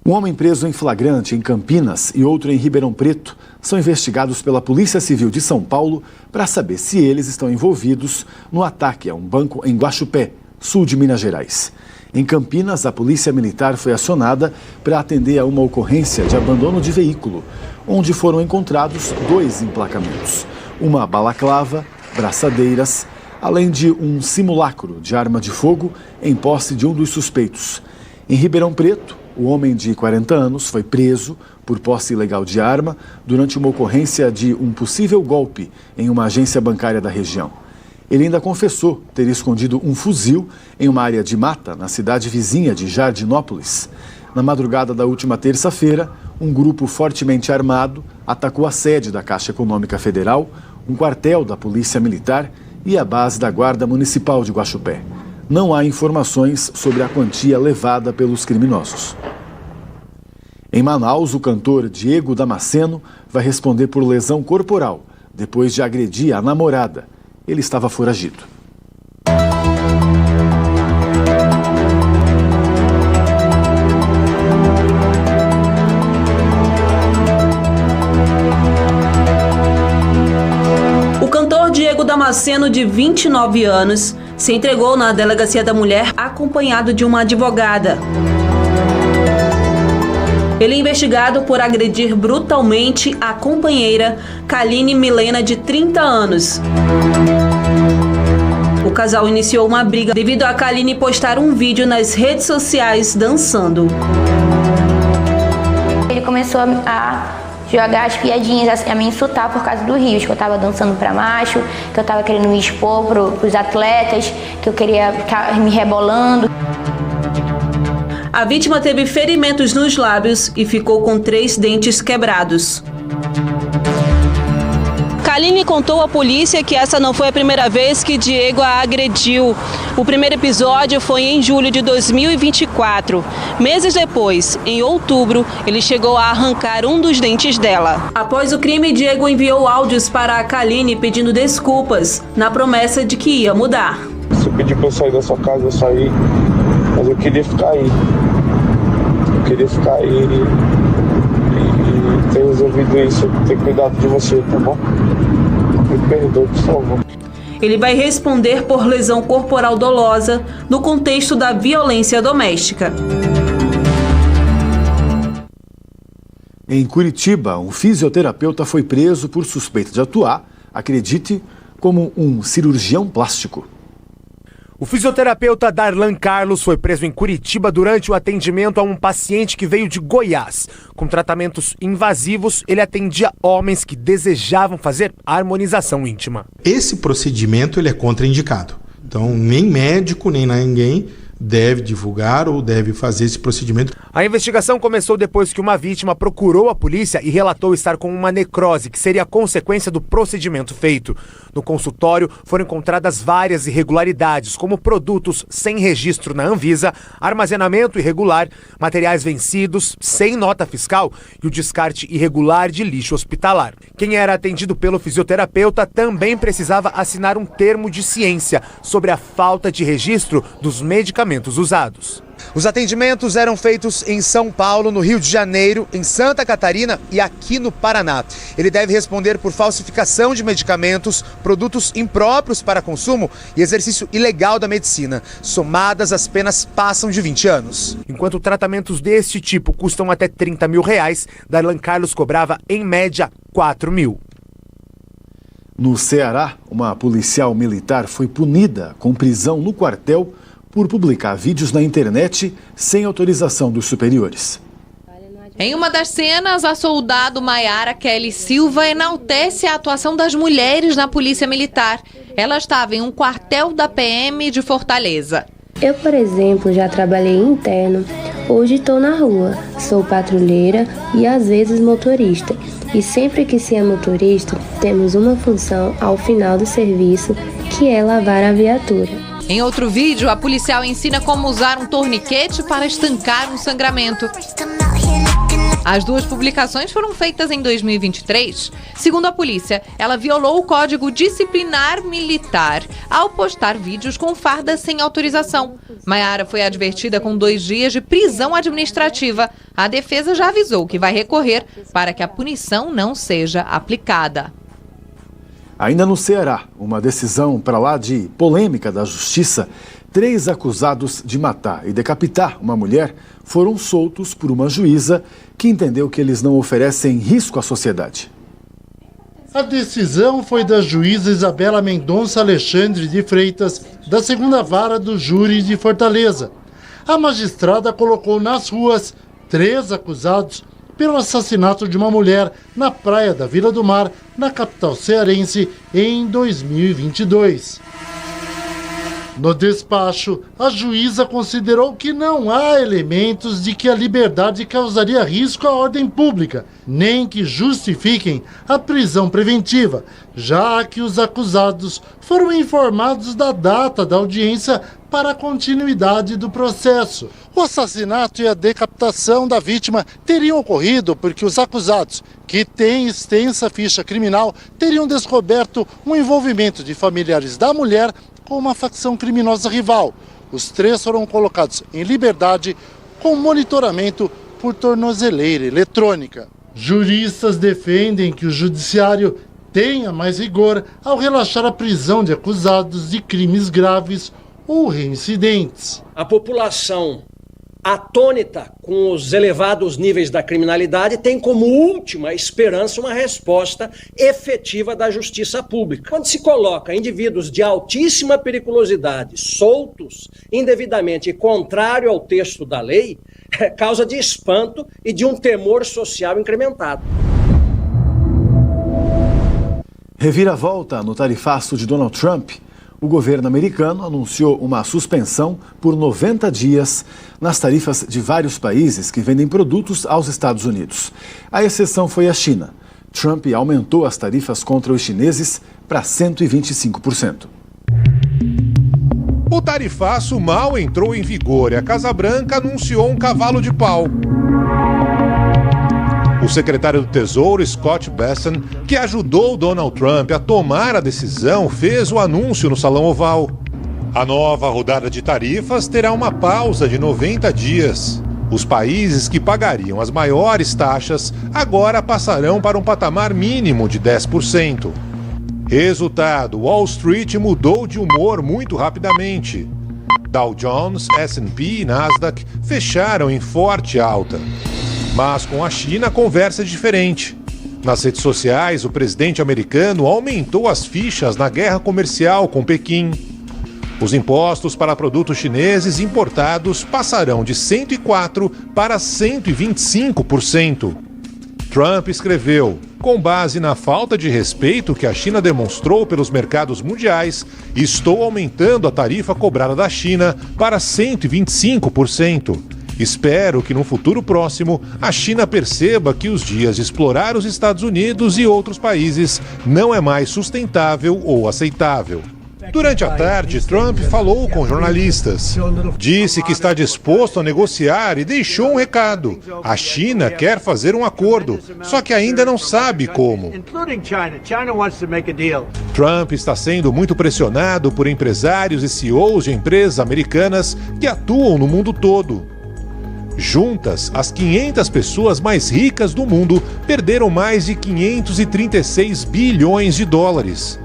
Um homem preso em flagrante em Campinas e outro em Ribeirão Preto são investigados pela Polícia Civil de São Paulo para saber se eles estão envolvidos no ataque a um banco em Guaxupé, sul de Minas Gerais. Em Campinas, a Polícia Militar foi acionada para atender a uma ocorrência de abandono de veículo, onde foram encontrados 2 emplacamentos, uma balaclava, braçadeiras, além de um simulacro de arma de fogo em posse de um dos suspeitos. Em Ribeirão Preto, o homem de 40 anos foi preso por posse ilegal de arma durante uma ocorrência de um possível golpe em uma agência bancária da região. Ele ainda confessou ter escondido um fuzil em uma área de mata na cidade vizinha de Jardinópolis. Na madrugada da última terça-feira, um grupo fortemente armado atacou a sede da Caixa Econômica Federal, um quartel da Polícia Militar e a base da Guarda Municipal de Guaxupé. Não há informações sobre a quantia levada pelos criminosos. Em Manaus, o cantor Diego Damasceno vai responder por lesão corporal depois de agredir a namorada. Ele estava foragido. Damasceno, de 29 anos, se entregou na Delegacia da Mulher acompanhado de uma advogada. Ele é investigado por agredir brutalmente a companheira Kaline Milena, de 30 anos. O casal iniciou uma briga devido a Kaline postar um vídeo nas redes sociais dançando. Ele começou a jogar as piadinhas, a me insultar por causa do Rios, que eu tava dançando pra macho, que eu tava querendo me expor pros atletas, que eu queria ficar me rebolando. A vítima teve ferimentos nos lábios e ficou com 3 dentes quebrados. Kaline contou à polícia que essa não foi a primeira vez que Diego a agrediu. O primeiro episódio foi em julho de 2024. Meses depois, em outubro, ele chegou a arrancar um dos dentes dela. Após o crime, Diego enviou áudios para a Kaline pedindo desculpas, na promessa de que ia mudar. Você pediu para eu sair da sua casa, eu saí, mas eu queria ficar aí. Eu queria ficar aí e ter resolvido isso, ter cuidado de você, tá bom? Me perdoe, por favor. Ele vai responder por lesão corporal dolosa no contexto da violência doméstica. Em Curitiba, um fisioterapeuta foi preso por suspeita de atuar, acredite, como um cirurgião plástico. O fisioterapeuta Darlan Carlos foi preso em Curitiba durante o atendimento a um paciente que veio de Goiás. Com tratamentos invasivos, ele atendia homens que desejavam fazer harmonização íntima. Esse procedimento ele é contraindicado. Então, nem médico, nem ninguém deve divulgar ou deve fazer esse procedimento. A investigação começou depois que uma vítima procurou a polícia e relatou estar com uma necrose, que seria a consequência do procedimento feito. No consultório foram encontradas várias irregularidades, como produtos sem registro na Anvisa, armazenamento irregular, materiais vencidos, sem nota fiscal e o descarte irregular de lixo hospitalar. Quem era atendido pelo fisioterapeuta também precisava assinar um termo de ciência sobre a falta de registro dos medicamentos usados. Os atendimentos eram feitos em São Paulo, no Rio de Janeiro, em Santa Catarina e aqui no Paraná. Ele deve responder por falsificação de medicamentos, produtos impróprios para consumo e exercício ilegal da medicina. Somadas, as penas passam de 20 anos. Enquanto tratamentos deste tipo custam até R$30 mil, Darlan Carlos cobrava, em média, R$4 mil. No Ceará, uma policial militar foi punida com prisão no quartel por publicar vídeos na internet sem autorização dos superiores. Em uma das cenas, a soldado Maiara Kelly Silva enaltece a atuação das mulheres na Polícia Militar. Ela estava em um quartel da PM de Fortaleza. Eu, por exemplo, já trabalhei interno. Hoje estou na rua, sou patrulheira e às vezes motorista. E sempre que se é motorista, temos uma função ao final do serviço, que é lavar a viatura. Em outro vídeo, a policial ensina como usar um torniquete para estancar um sangramento. As duas publicações foram feitas em 2023. Segundo a polícia, ela violou o Código Disciplinar Militar ao postar vídeos com farda sem autorização. Maiara foi advertida com 2 dias de prisão administrativa. A defesa já avisou que vai recorrer para que a punição não seja aplicada. Ainda no Ceará, uma decisão para lá de polêmica da justiça. 3 acusados de matar e decapitar uma mulher foram soltos por uma juíza que entendeu que eles não oferecem risco à sociedade. A decisão foi da juíza Isabela Mendonça Alexandre de Freitas, da 2ª Vara do Júri de Fortaleza. A magistrada colocou nas ruas 3 acusados pelo assassinato de uma mulher na praia da Vila do Mar, na capital cearense, em 2022. No despacho, a juíza considerou que não há elementos de que a liberdade causaria risco à ordem pública, nem que justifiquem a prisão preventiva, já que os acusados foram informados da data da audiência para a continuidade do processo. O assassinato e a decapitação da vítima teriam ocorrido porque os acusados, que têm extensa ficha criminal, teriam descoberto um envolvimento de familiares da mulher com uma facção criminosa rival. Os 3 foram colocados em liberdade com monitoramento por tornozeleira eletrônica. Juristas defendem que o judiciário tenha mais rigor ao relaxar a prisão de acusados de crimes graves ou reincidentes. A população atônita com os elevados níveis da criminalidade tem como última esperança uma resposta efetiva da justiça pública. Quando se coloca indivíduos de altíssima periculosidade soltos indevidamente e contrário ao texto da lei, é causa de espanto e de um temor social incrementado. Reviravolta no tarifaço de Donald Trump. O governo americano anunciou uma suspensão por 90 dias nas tarifas de vários países que vendem produtos aos Estados Unidos. A exceção foi a China. Trump aumentou as tarifas contra os chineses para 125%. O tarifaço mal entrou em vigor e a Casa Branca anunciou um cavalo de pau. O secretário do Tesouro, Scott Bessent, que ajudou Donald Trump a tomar a decisão, fez o anúncio no Salão Oval. A nova rodada de tarifas terá uma pausa de 90 dias. Os países que pagariam as maiores taxas agora passarão para um patamar mínimo de 10%. Resultado: Wall Street mudou de humor muito rapidamente. Dow Jones, S&P e Nasdaq fecharam em forte alta. Mas com a China a conversa é diferente. Nas redes sociais, o presidente americano aumentou as fichas na guerra comercial com Pequim. Os impostos para produtos chineses importados passarão de 104% para 125%. Trump escreveu: com base na falta de respeito que a China demonstrou pelos mercados mundiais, estou aumentando a tarifa cobrada da China para 125%. Espero que no futuro próximo a China perceba que os dias de explorar os Estados Unidos e outros países não é mais sustentável ou aceitável. Durante a tarde, Trump falou com jornalistas. Disse que está disposto a negociar e deixou um recado. A China quer fazer um acordo, só que ainda não sabe como. Trump está sendo muito pressionado por empresários e CEOs de empresas americanas que atuam no mundo todo. Juntas, as 500 pessoas mais ricas do mundo perderam mais de 536 bilhões de dólares.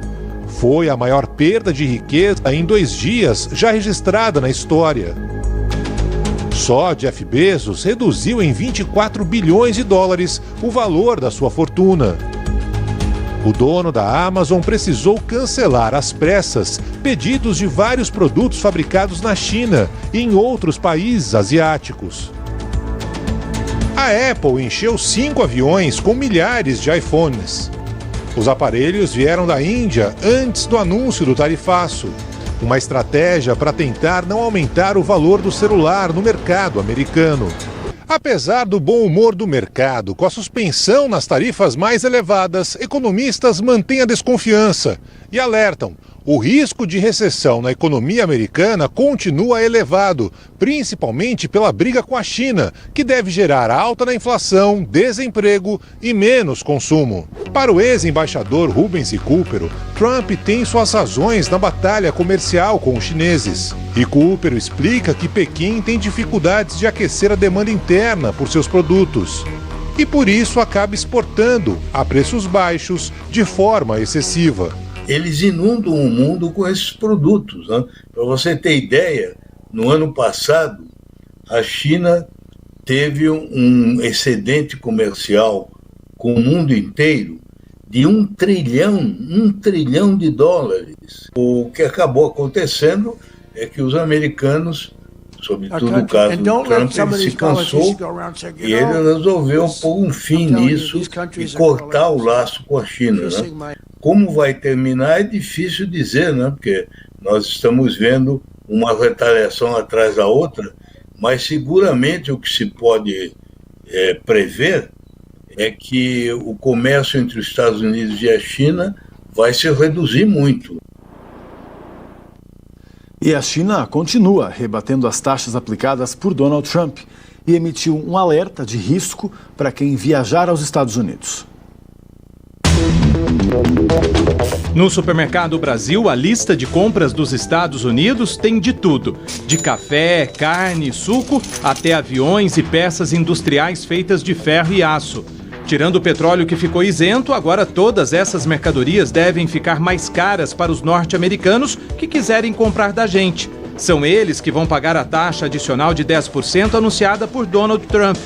Foi a maior perda de riqueza em 2 dias já registrada na história. Só Jeff Bezos reduziu em 24 bilhões de dólares o valor da sua fortuna. O dono da Amazon precisou cancelar às pressas pedidos de vários produtos fabricados na China e em outros países asiáticos. A Apple encheu 5 aviões com milhares de iPhones. Os aparelhos vieram da Índia antes do anúncio do tarifaço, uma estratégia para tentar não aumentar o valor do celular no mercado americano. Apesar do bom humor do mercado, com a suspensão nas tarifas mais elevadas, economistas mantêm a desconfiança e alertam: o risco de recessão na economia americana continua elevado, principalmente pela briga com a China, que deve gerar alta na inflação, desemprego e menos consumo. Para o ex-embaixador Rubens Recupero, Trump tem suas razões na batalha comercial com os chineses. Recupero explica que Pequim tem dificuldades de aquecer a demanda interna por seus produtos e por isso acaba exportando a preços baixos de forma excessiva. Eles inundam o mundo com esses produtos, né? Para você ter ideia, no ano passado, a China teve um excedente comercial com o mundo inteiro de 1 trilhão de dólares. O que acabou acontecendo é que os americanos, sobretudo no caso do Trump, ele se cansou e ele resolveu pôr um fim nisso e cortar o laço com a China, né? Como vai terminar é difícil dizer, né? Porque nós estamos vendo uma retaliação atrás da outra, mas seguramente o que se pode prever é que o comércio entre os Estados Unidos e a China vai se reduzir muito. E a China continua rebatendo as taxas aplicadas por Donald Trump e emitiu um alerta de risco para quem viajar aos Estados Unidos. No Supermercado Brasil, a lista de compras dos Estados Unidos tem de tudo. De café, carne, suco, até aviões e peças industriais feitas de ferro e aço. Tirando o petróleo que ficou isento, agora todas essas mercadorias devem ficar mais caras para os norte-americanos que quiserem comprar da gente. São eles que vão pagar a taxa adicional de 10% anunciada por Donald Trump.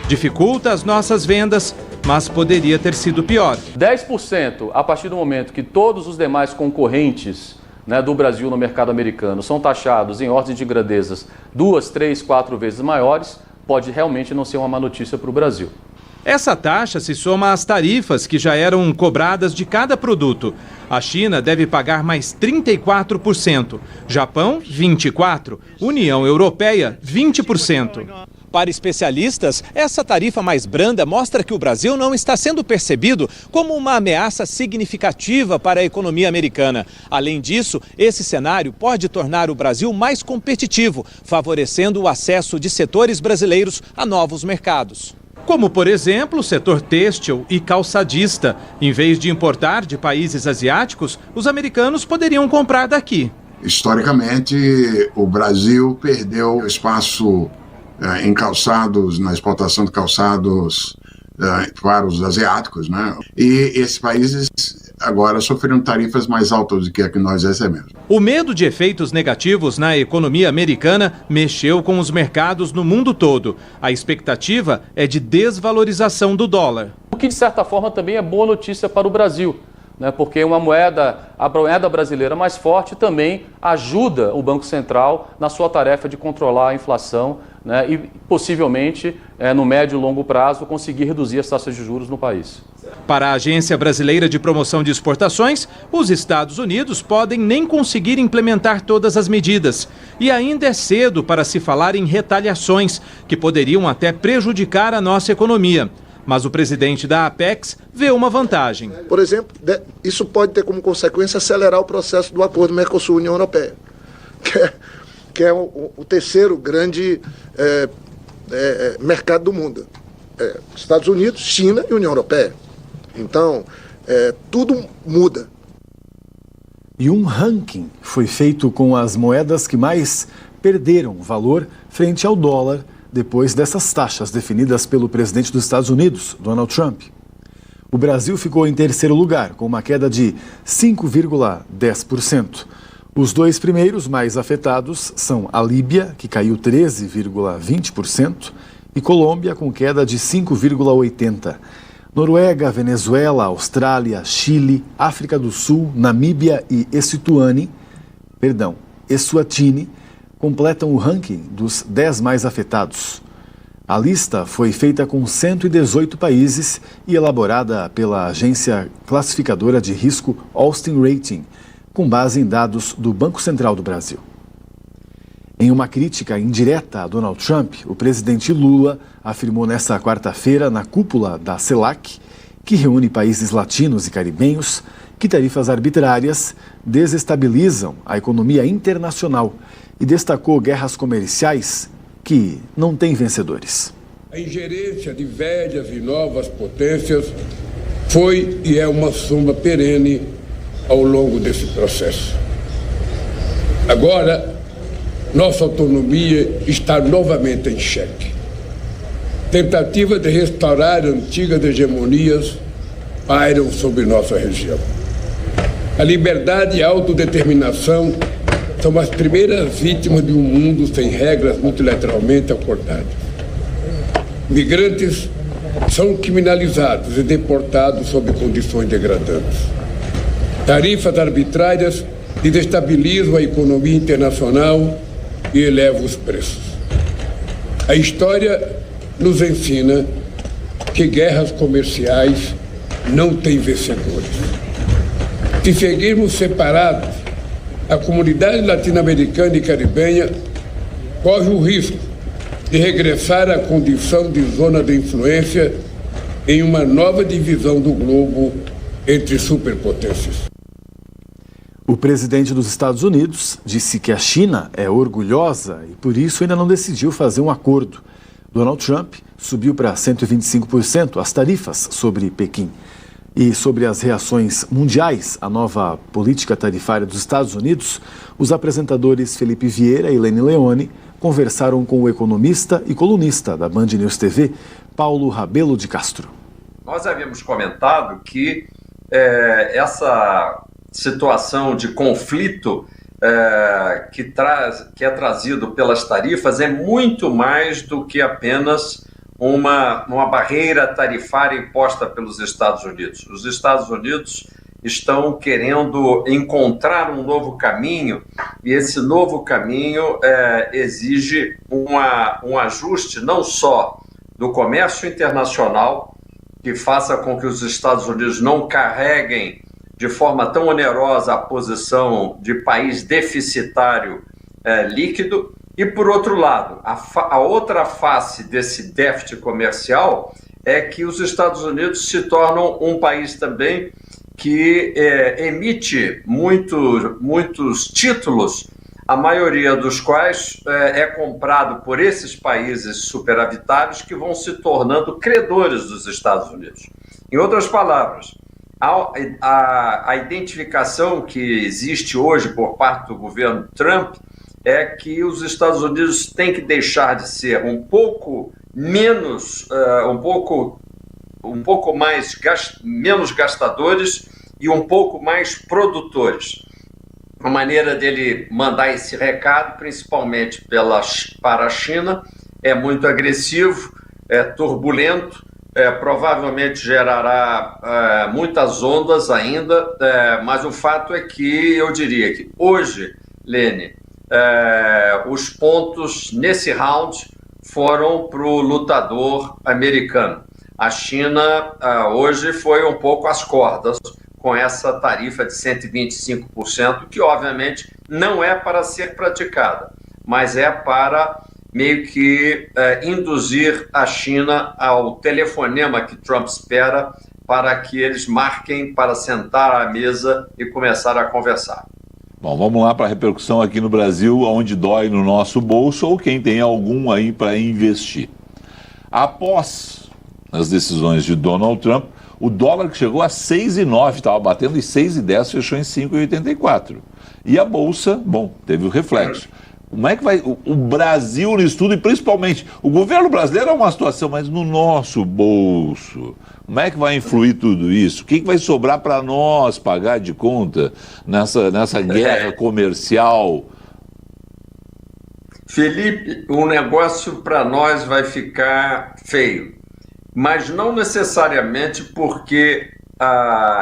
Dificulta as nossas vendas, mas poderia ter sido pior. 10% a partir do momento que todos os demais concorrentes, né, do Brasil no mercado americano são taxados em ordens de grandezas 2, 3, 4 vezes maiores, pode realmente não ser uma má notícia para o Brasil. Essa taxa se soma às tarifas que já eram cobradas de cada produto. A China deve pagar mais 34%, Japão 24%, União Europeia 20%. Para especialistas, essa tarifa mais branda mostra que o Brasil não está sendo percebido como uma ameaça significativa para a economia americana. Além disso, esse cenário pode tornar o Brasil mais competitivo, favorecendo o acesso de setores brasileiros a novos mercados. Como, por exemplo, o setor têxtil e calçadista. Em vez de importar de países asiáticos, os americanos poderiam comprar daqui. Historicamente, o Brasil perdeu espaço em calçados, na exportação de calçados para os asiáticos, né? E esses países agora sofreram tarifas mais altas do que a que nós recebemos. O medo de efeitos negativos na economia americana mexeu com os mercados no mundo todo. A expectativa é de desvalorização do dólar. O que, de certa forma, também é boa notícia para o Brasil, né? Porque a moeda brasileira mais forte também ajuda o Banco Central na sua tarefa de controlar a inflação, né? E possivelmente, no médio e longo prazo, conseguir reduzir as taxas de juros no país. Para a Agência Brasileira de Promoção de Exportações, os Estados Unidos podem nem conseguir implementar todas as medidas. E ainda é cedo para se falar em retaliações, que poderiam até prejudicar a nossa economia. Mas o presidente da Apex vê uma vantagem. Por exemplo, isso pode ter como consequência acelerar o processo do acordo Mercosul-União Europeia, que é o terceiro grande mercado do mundo. Estados Unidos, China e União Europeia. Então, tudo muda. E um ranking foi feito com as moedas que mais perderam valor frente ao dólar depois dessas taxas definidas pelo presidente dos Estados Unidos, Donald Trump. O Brasil ficou em terceiro lugar, com uma queda de 5,10%. Os dois primeiros mais afetados são a Líbia, que caiu 13,20%, e Colômbia, com queda de 5,80%. Noruega, Venezuela, Austrália, Chile, África do Sul, Namíbia e Eswatini completam o ranking dos 10 mais afetados. A lista foi feita com 118 países e elaborada pela agência classificadora de risco Austin Rating, com base em dados do Banco Central do Brasil. Em uma crítica indireta a Donald Trump, o presidente Lula afirmou nesta quarta-feira na cúpula da CELAC, que reúne países latinos e caribenhos, que tarifas arbitrárias desestabilizam a economia internacional e destacou guerras comerciais que não têm vencedores. A ingerência de velhas e novas potências foi e é uma sombra perene ao longo desse processo. Agora, nossa autonomia está novamente em xeque. Tentativas de restaurar antigas hegemonias pairam sobre nossa região. A liberdade e a autodeterminação são as primeiras vítimas de um mundo sem regras multilateralmente acordadas. Migrantes são criminalizados e deportados sob condições degradantes. Tarifas arbitrárias desestabilizam a economia internacional e elevam os preços. A história nos ensina que guerras comerciais não têm vencedores. Se seguirmos separados, a comunidade latino-americana e caribenha corre o risco de regressar à condição de zona de influência em uma nova divisão do globo entre superpotências. O presidente dos Estados Unidos disse que a China é orgulhosa e por isso ainda não decidiu fazer um acordo. Donald Trump subiu para 125% as tarifas sobre Pequim. E sobre as reações mundiais à nova política tarifária dos Estados Unidos, os apresentadores Felipe Vieira e Lene Leone conversaram com o economista e colunista da Band News TV, Paulo Rabelo de Castro. nós havíamos comentado que essa situação de conflito que é trazido pelas tarifas é muito mais do que apenas uma barreira tarifária imposta pelos Estados Unidos. Os Estados Unidos estão querendo encontrar um novo caminho, e esse novo caminho exige um ajuste não só do comércio internacional, que faça com que os Estados Unidos não carreguem de forma tão onerosa a posição de país deficitário líquido, e, por outro lado, a outra face desse déficit comercial é que os Estados Unidos se tornam um país também que emite muitos títulos, a maioria dos quais é comprado por esses países superavitários que vão se tornando credores dos Estados Unidos. Em outras palavras, a identificação que existe hoje por parte do governo Trump é que os Estados Unidos têm que deixar de ser um pouco menos menos gastadores e um pouco mais produtores. A maneira dele mandar esse recado, principalmente para a China, é muito agressivo, é turbulento, provavelmente gerará muitas ondas ainda, mas o fato é que eu diria que hoje, Lene, os pontos nesse round foram para o lutador americano. A China hoje foi um pouco às cordas com essa tarifa de 125%, que obviamente não é para ser praticada, mas é para meio que induzir a China ao telefonema que Trump espera para que eles marquem para sentar à mesa e começar a conversar. Bom, vamos lá para a repercussão aqui no Brasil, onde dói no nosso bolso ou quem tem algum aí para investir. Após as decisões de Donald Trump, o dólar que chegou a 6,9, estava batendo em 6,10, fechou em 5,84. E a Bolsa, bom, teve o reflexo. Como é que vai o Brasil nisso tudo, e principalmente o governo brasileiro é uma situação, mas no nosso bolso, como é que vai influir tudo isso? O que vai sobrar para nós pagar de conta nessa guerra comercial? Felipe, o negócio para nós vai ficar feio, mas não necessariamente porque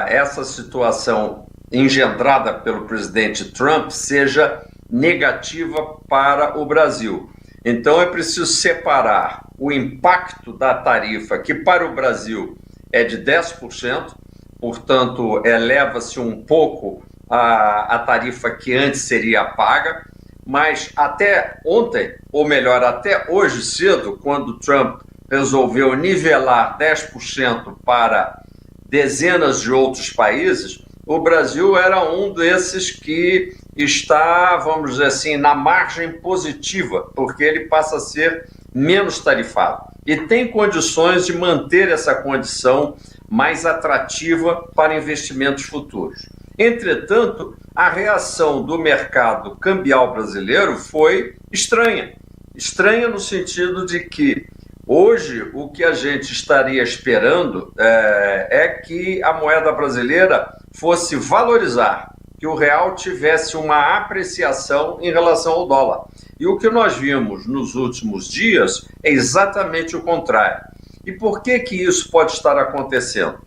essa situação engendrada pelo presidente Trump seja negativa para o Brasil. Então é preciso separar o impacto da tarifa, que para o Brasil é de 10%, portanto eleva-se um pouco a tarifa que antes seria paga, mas até ontem, ou melhor, até hoje cedo, quando Trump resolveu nivelar 10% para dezenas de outros países, o Brasil era um desses que está, vamos dizer assim, na margem positiva, porque ele passa a ser menos tarifado e tem condições de manter essa condição mais atrativa para investimentos futuros. Entretanto, a reação do mercado cambial brasileiro foi estranha. Estranha no sentido de que hoje o que a gente estaria esperando é que a moeda brasileira fosse valorizar, que o real tivesse uma apreciação em relação ao dólar. E o que nós vimos nos últimos dias é exatamente o contrário. E por que isso pode estar acontecendo?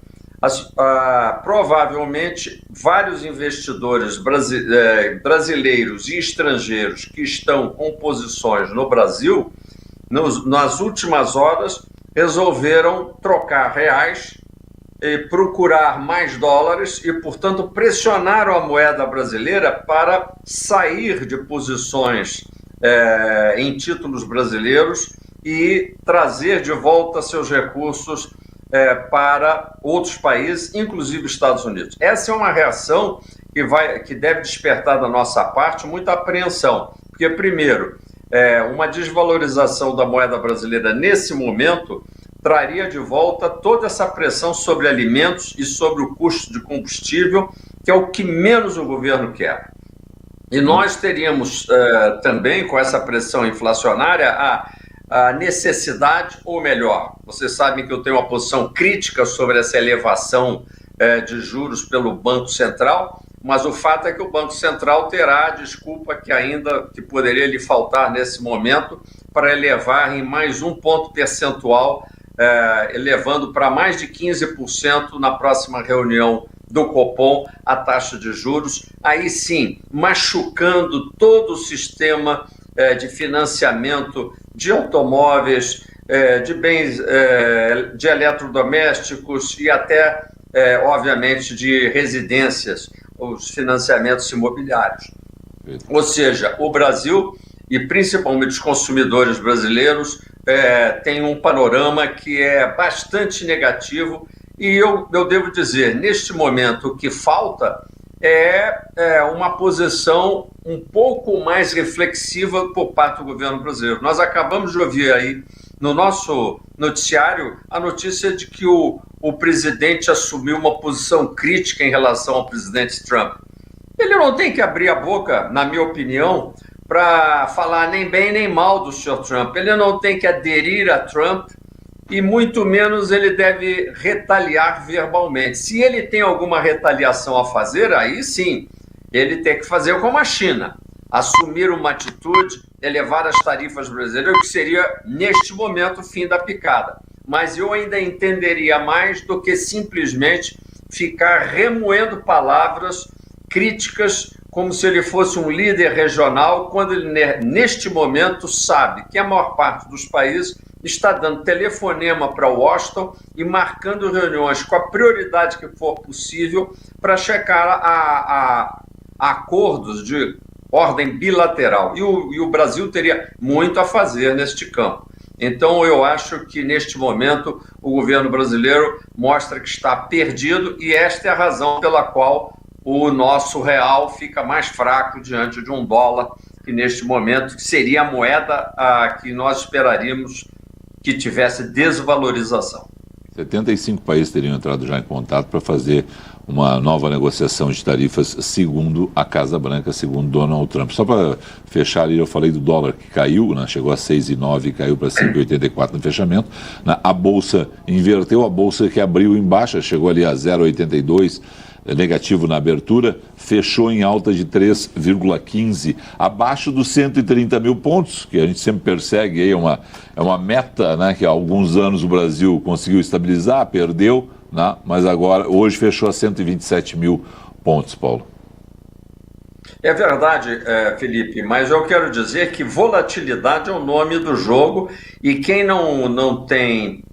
Provavelmente vários investidores brasileiros e estrangeiros que estão com posições no Brasil, nas últimas horas, resolveram trocar reais, procurar mais dólares e, portanto, pressionaram a moeda brasileira para sair de posições em títulos brasileiros e trazer de volta seus recursos para outros países, inclusive Estados Unidos. Essa é uma reação que deve despertar da nossa parte muita apreensão, porque, primeiro, uma desvalorização da moeda brasileira nesse momento traria de volta toda essa pressão sobre alimentos e sobre o custo de combustível, que é o que menos o governo quer. E nós teríamos também, com essa pressão inflacionária, a necessidade, ou melhor, vocês sabem que eu tenho uma posição crítica sobre essa elevação de juros pelo Banco Central, mas o fato é que o Banco Central terá a desculpa que poderia lhe faltar nesse momento para elevar em mais um ponto percentual, elevando para mais de 15% na próxima reunião do Copom a taxa de juros, aí sim, machucando todo o sistema de financiamento de automóveis, de bens, de eletrodomésticos e até, obviamente, de residências, os financiamentos imobiliários. Ou seja, o Brasil, e principalmente os consumidores brasileiros, têm um panorama que é bastante negativo. E eu devo dizer, neste momento, o que falta é uma posição um pouco mais reflexiva por parte do governo brasileiro. Nós acabamos de ouvir aí no nosso noticiário a notícia de que o presidente assumiu uma posição crítica em relação ao presidente Trump. Ele não tem que abrir a boca, na minha opinião, para falar nem bem nem mal do Sr. Trump. Ele não tem que aderir a Trump, e muito menos ele deve retaliar verbalmente. Se ele tem alguma retaliação a fazer, aí sim, ele tem que fazer como a China, assumir uma atitude, elevar as tarifas brasileiras, o que seria, neste momento, o fim da picada. Mas eu ainda entenderia mais do que simplesmente ficar remoendo palavras críticas como se ele fosse um líder regional, quando ele, neste momento, sabe que a maior parte dos países está dando telefonema para Washington e marcando reuniões com a prioridade que for possível para checar a acordos de ordem bilateral. E o Brasil teria muito a fazer neste campo. Então, eu acho que, neste momento, o governo brasileiro mostra que está perdido, e esta é a razão pela qual o nosso real fica mais fraco diante de um dólar, que, neste momento, seria a moeda que nós esperaríamos que tivesse desvalorização. 75 países teriam entrado já em contato para fazer uma nova negociação de tarifas, segundo a Casa Branca, segundo Donald Trump. Só para fechar ali, eu falei do dólar que caiu, né? Chegou a 6,9 e caiu para 5,84 no fechamento. A Bolsa inverteu, a Bolsa que abriu em baixa, chegou ali a 0,82, negativo na abertura, fechou em alta de 3,15, abaixo dos 130 mil pontos, que a gente sempre persegue, aí é uma meta, né, que há alguns anos o Brasil conseguiu estabilizar, perdeu, né, mas agora, hoje fechou a 127 mil pontos, Paulo. É verdade, Felipe, mas eu quero dizer que volatilidade é o nome do jogo, e quem não tem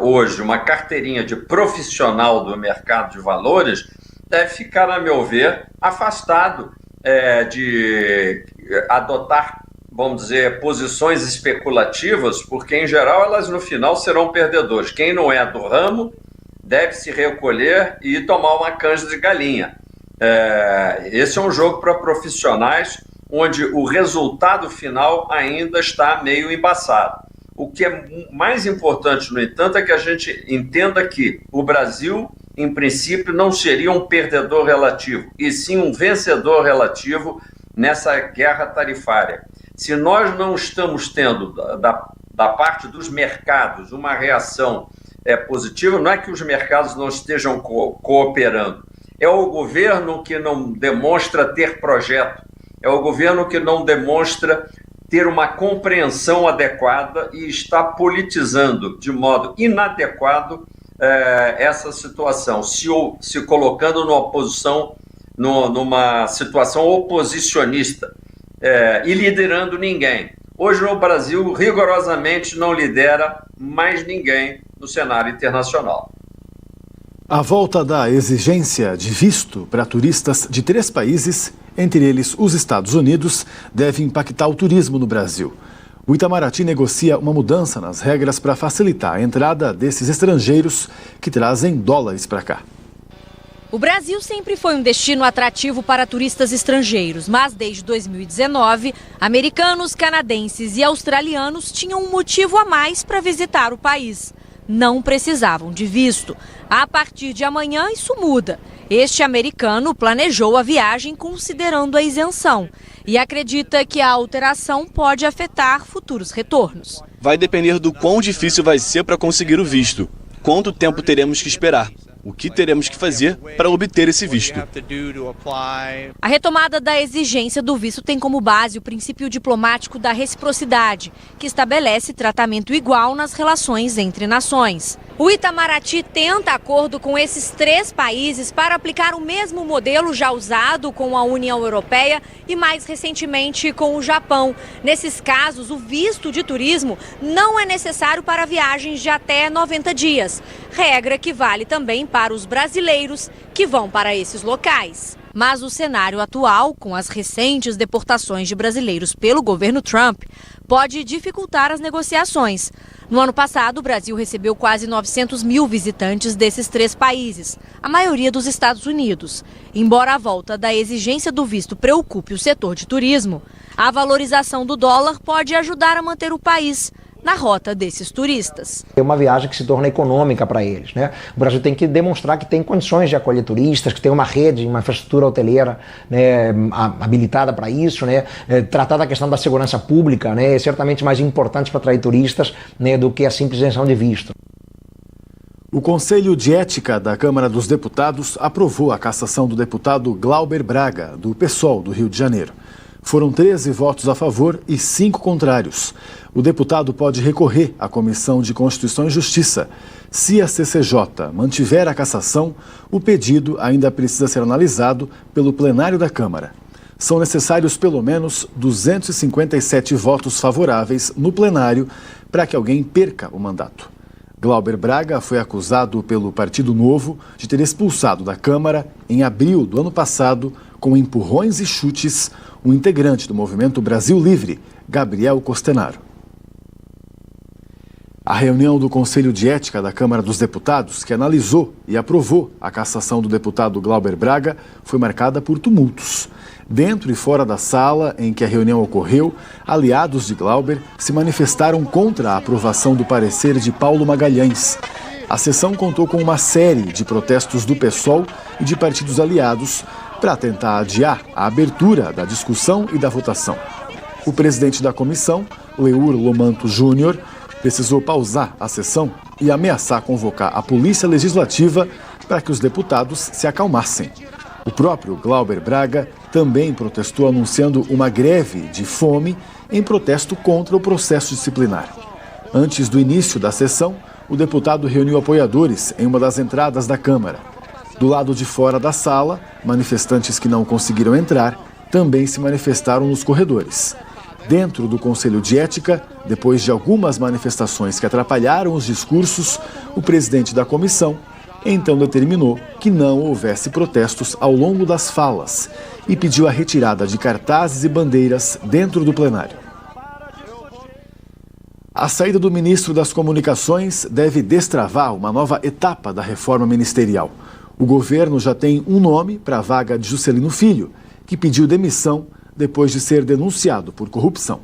hoje uma carteirinha de profissional do mercado de valores deve ficar, a meu ver, afastado de adotar, vamos dizer, posições especulativas, porque, em geral, elas no final serão perdedores. Quem não é do ramo deve se recolher e tomar uma canja de galinha. Esse é um jogo para profissionais, onde o resultado final ainda está meio embaçado. O que é mais importante, no entanto, é que a gente entenda que o Brasil, em princípio, não seria um perdedor relativo, e sim um vencedor relativo nessa guerra tarifária. Se nós não estamos tendo, da parte dos mercados, uma reação positiva, não é que os mercados não estejam cooperando, é o governo que não demonstra ter projeto, é o governo que não demonstra ter uma compreensão adequada e está politizando de modo inadequado essa situação, se colocando numa situação oposicionista e liderando ninguém. Hoje o Brasil rigorosamente não lidera mais ninguém no cenário internacional. A volta da exigência de visto para turistas de 3 países, entre eles os Estados Unidos, deve impactar o turismo no Brasil. O Itamaraty negocia uma mudança nas regras para facilitar a entrada desses estrangeiros que trazem dólares para cá. O Brasil sempre foi um destino atrativo para turistas estrangeiros, mas desde 2019, americanos, canadenses e australianos tinham um motivo a mais para visitar o país. Não precisavam de visto. A partir de amanhã, isso muda. Este americano planejou a viagem considerando a isenção. e acredita que a alteração pode afetar futuros retornos. Vai depender do quão difícil vai ser para conseguir o visto, quanto tempo teremos que esperar, o que teremos que fazer para obter esse visto. A retomada da exigência do visto tem como base o princípio diplomático da reciprocidade, que estabelece tratamento igual nas relações entre nações. O Itamaraty tenta acordo com esses 3 países para aplicar o mesmo modelo já usado com a União Europeia e, mais recentemente, com o Japão. Nesses casos, o visto de turismo não é necessário para viagens de até 90 dias, regra que vale também para os brasileiros que vão para esses locais. Mas o cenário atual, com as recentes deportações de brasileiros pelo governo Trump, pode dificultar as negociações. No ano passado, o Brasil recebeu quase 900 mil visitantes desses 3 países, a maioria dos Estados Unidos. Embora a volta da exigência do visto preocupe o setor de turismo, a valorização do dólar pode ajudar a manter o país na rota desses turistas. É uma viagem que se torna econômica para eles, né? O Brasil tem que demonstrar que tem condições de acolher turistas, que tem uma rede, uma infraestrutura hoteleira, né, habilitada para isso, né? Tratar da questão da segurança pública, né, é certamente mais importante para atrair turistas, né, do que a simples isenção de visto. O Conselho de Ética da Câmara dos Deputados aprovou a cassação do deputado Glauber Braga, do PSOL do Rio de Janeiro. Foram 13 votos a favor e 5 contrários. O deputado pode recorrer à Comissão de Constituição e Justiça. Se a CCJ mantiver a cassação, o pedido ainda precisa ser analisado pelo plenário da Câmara. São necessários pelo menos 257 votos favoráveis no plenário para que alguém perca o mandato. Glauber Braga foi acusado pelo Partido Novo de ter expulsado da Câmara, em abril do ano passado, com empurrões e chutes, um integrante do movimento Brasil Livre, Gabriel Costenaro. A reunião do Conselho de Ética da Câmara dos Deputados, que analisou e aprovou a cassação do deputado Glauber Braga, foi marcada por tumultos. Dentro e fora da sala em que a reunião ocorreu, aliados de Glauber se manifestaram contra a aprovação do parecer de Paulo Magalhães. A sessão contou com uma série de protestos do PSOL e de partidos aliados para tentar adiar a abertura da discussão e da votação. O presidente da comissão, Leur Lomanto Júnior, precisou pausar a sessão e ameaçar convocar a Polícia Legislativa para que os deputados se acalmassem. O próprio Glauber Braga também protestou anunciando uma greve de fome em protesto contra o processo disciplinar. Antes do início da sessão, o deputado reuniu apoiadores em uma das entradas da Câmara. Do lado de fora da sala, manifestantes que não conseguiram entrar também se manifestaram nos corredores. Dentro do Conselho de Ética, depois de algumas manifestações que atrapalharam os discursos, o presidente da comissão então determinou que não houvesse protestos ao longo das falas e pediu a retirada de cartazes e bandeiras dentro do plenário. A saída do ministro das Comunicações deve destravar uma nova etapa da reforma ministerial. O governo já tem um nome para a vaga de Juscelino Filho, que pediu demissão depois de ser denunciado por corrupção.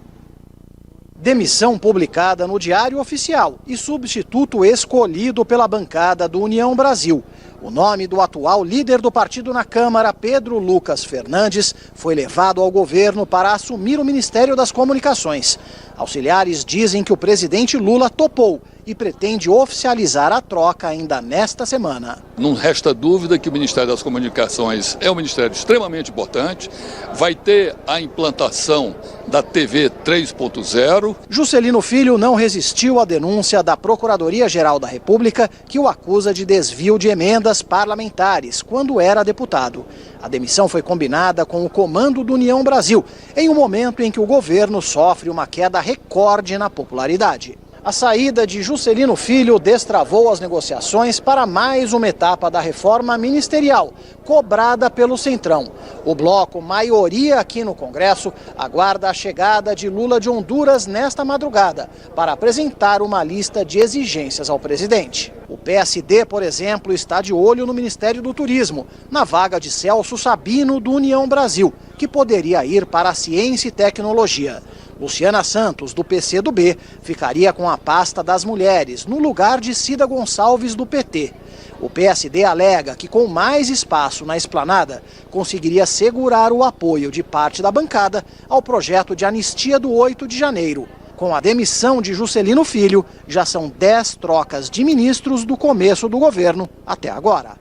Demissão publicada no Diário Oficial e substituto escolhido pela bancada do União Brasil. O nome do atual líder do partido na Câmara, Pedro Lucas Fernandes, foi levado ao governo para assumir o Ministério das Comunicações. Auxiliares dizem que o presidente Lula topou e pretende oficializar a troca ainda nesta semana. Não resta dúvida que o Ministério das Comunicações é um ministério extremamente importante, vai ter a implantação da TV 3.0. Juscelino Filho não resistiu à denúncia da Procuradoria-Geral da República, que o acusa de desvio de emendas parlamentares quando era deputado. A demissão foi combinada com o comando do União Brasil, em um momento em que o governo sofre uma queda recorde na popularidade. A saída de Juscelino Filho destravou as negociações para mais uma etapa da reforma ministerial, cobrada pelo Centrão. O bloco maioria aqui no Congresso aguarda a chegada de Lula de Honduras nesta madrugada, para apresentar uma lista de exigências ao presidente. O PSD, por exemplo, está de olho no Ministério do Turismo, na vaga de Celso Sabino do União Brasil, que poderia ir para a Ciência e Tecnologia. Luciana Santos, do PCdoB, ficaria com a pasta das mulheres, no lugar de Cida Gonçalves, do PT. O PSD alega que, com mais espaço na esplanada, conseguiria segurar o apoio de parte da bancada ao projeto de anistia do 8 de janeiro. Com a demissão de Juscelino Filho, já são 10 trocas de ministros do começo do governo até agora.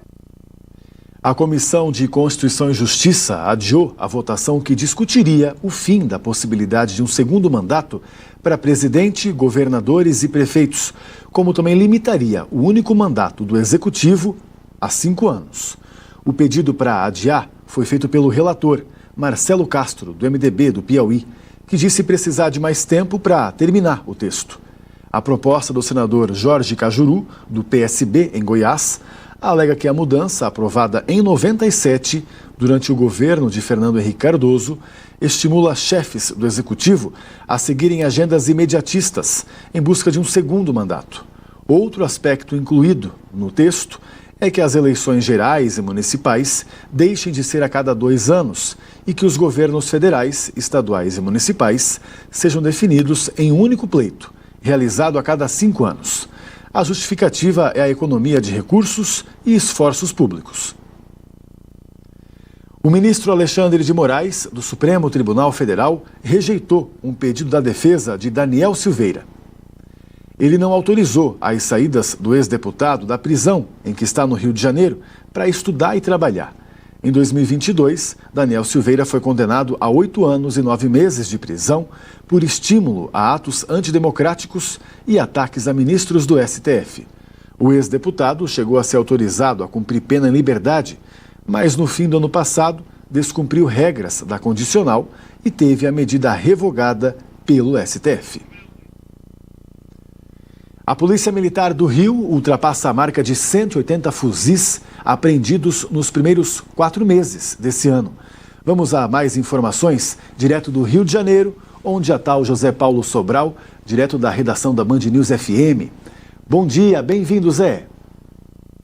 A Comissão de Constituição e Justiça adiou a votação que discutiria o fim da possibilidade de um segundo mandato para presidente, governadores e prefeitos, como também limitaria o único mandato do Executivo a 5 anos. O pedido para adiar foi feito pelo relator, Marcelo Castro, do MDB do Piauí, que disse precisar de mais tempo para terminar o texto. A proposta do senador Jorge Cajuru, do PSB, em Goiás, alega que a mudança, aprovada em 97, durante o governo de Fernando Henrique Cardoso, estimula chefes do Executivo a seguirem agendas imediatistas em busca de um segundo mandato. Outro aspecto incluído no texto é que as eleições gerais e municipais deixem de ser a cada 2 anos e que os governos federais, estaduais e municipais sejam definidos em um único pleito, realizado a cada 5 anos. A justificativa é a economia de recursos e esforços públicos. O ministro Alexandre de Moraes, do Supremo Tribunal Federal, rejeitou um pedido da defesa de Daniel Silveira. Ele não autorizou as saídas do ex-deputado da prisão em que está no Rio de Janeiro para estudar e trabalhar. Em 2022, Daniel Silveira foi condenado a 8 anos e 9 meses de prisão por estímulo a atos antidemocráticos e ataques a ministros do STF. O ex-deputado chegou a ser autorizado a cumprir pena em liberdade, mas no fim do ano passado descumpriu regras da condicional e teve a medida revogada pelo STF. A Polícia Militar do Rio ultrapassa a marca de 180 fuzis apreendidos nos primeiros 4 meses desse ano. Vamos a mais informações direto do Rio de Janeiro, onde já está o José Paulo Sobral, direto da redação da Band News FM. Bom dia, bem-vindo, Zé.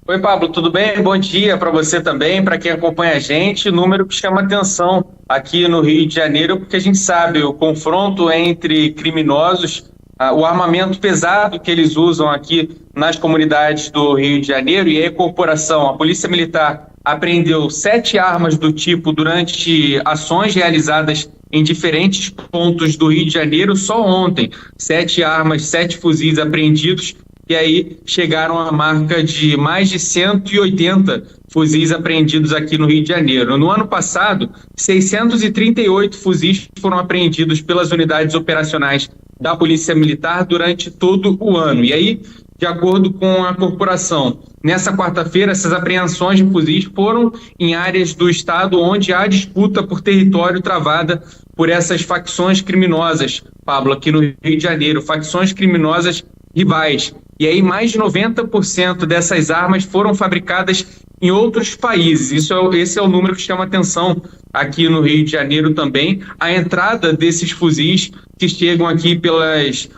Oi, Pablo, tudo bem? Bom dia para você também, para quem acompanha a gente. Número que chama atenção aqui no Rio de Janeiro, porque a gente sabe o confronto entre criminosos, o armamento pesado que eles usam aqui nas comunidades do Rio de Janeiro, e a corporação, a Polícia Militar, apreendeu 7 armas do tipo durante ações realizadas em diferentes pontos do Rio de Janeiro só ontem. 7 armas, 7 fuzis apreendidos, e aí chegaram à marca de mais de 180 fuzis apreendidos aqui no Rio de Janeiro. No ano passado, 638 fuzis foram apreendidos pelas unidades operacionais da Polícia Militar durante todo o ano. E aí, de acordo com a corporação, nessa quarta-feira, essas apreensões de fuzis foram em áreas do estado onde há disputa por território travada por essas facções criminosas, Pablo, aqui no Rio de Janeiro, facções criminosas rivais. E aí mais de 90% dessas armas foram fabricadas em outros países. Esse é o número que chama atenção aqui no Rio de Janeiro também. A entrada desses fuzis que chegam aqui pelas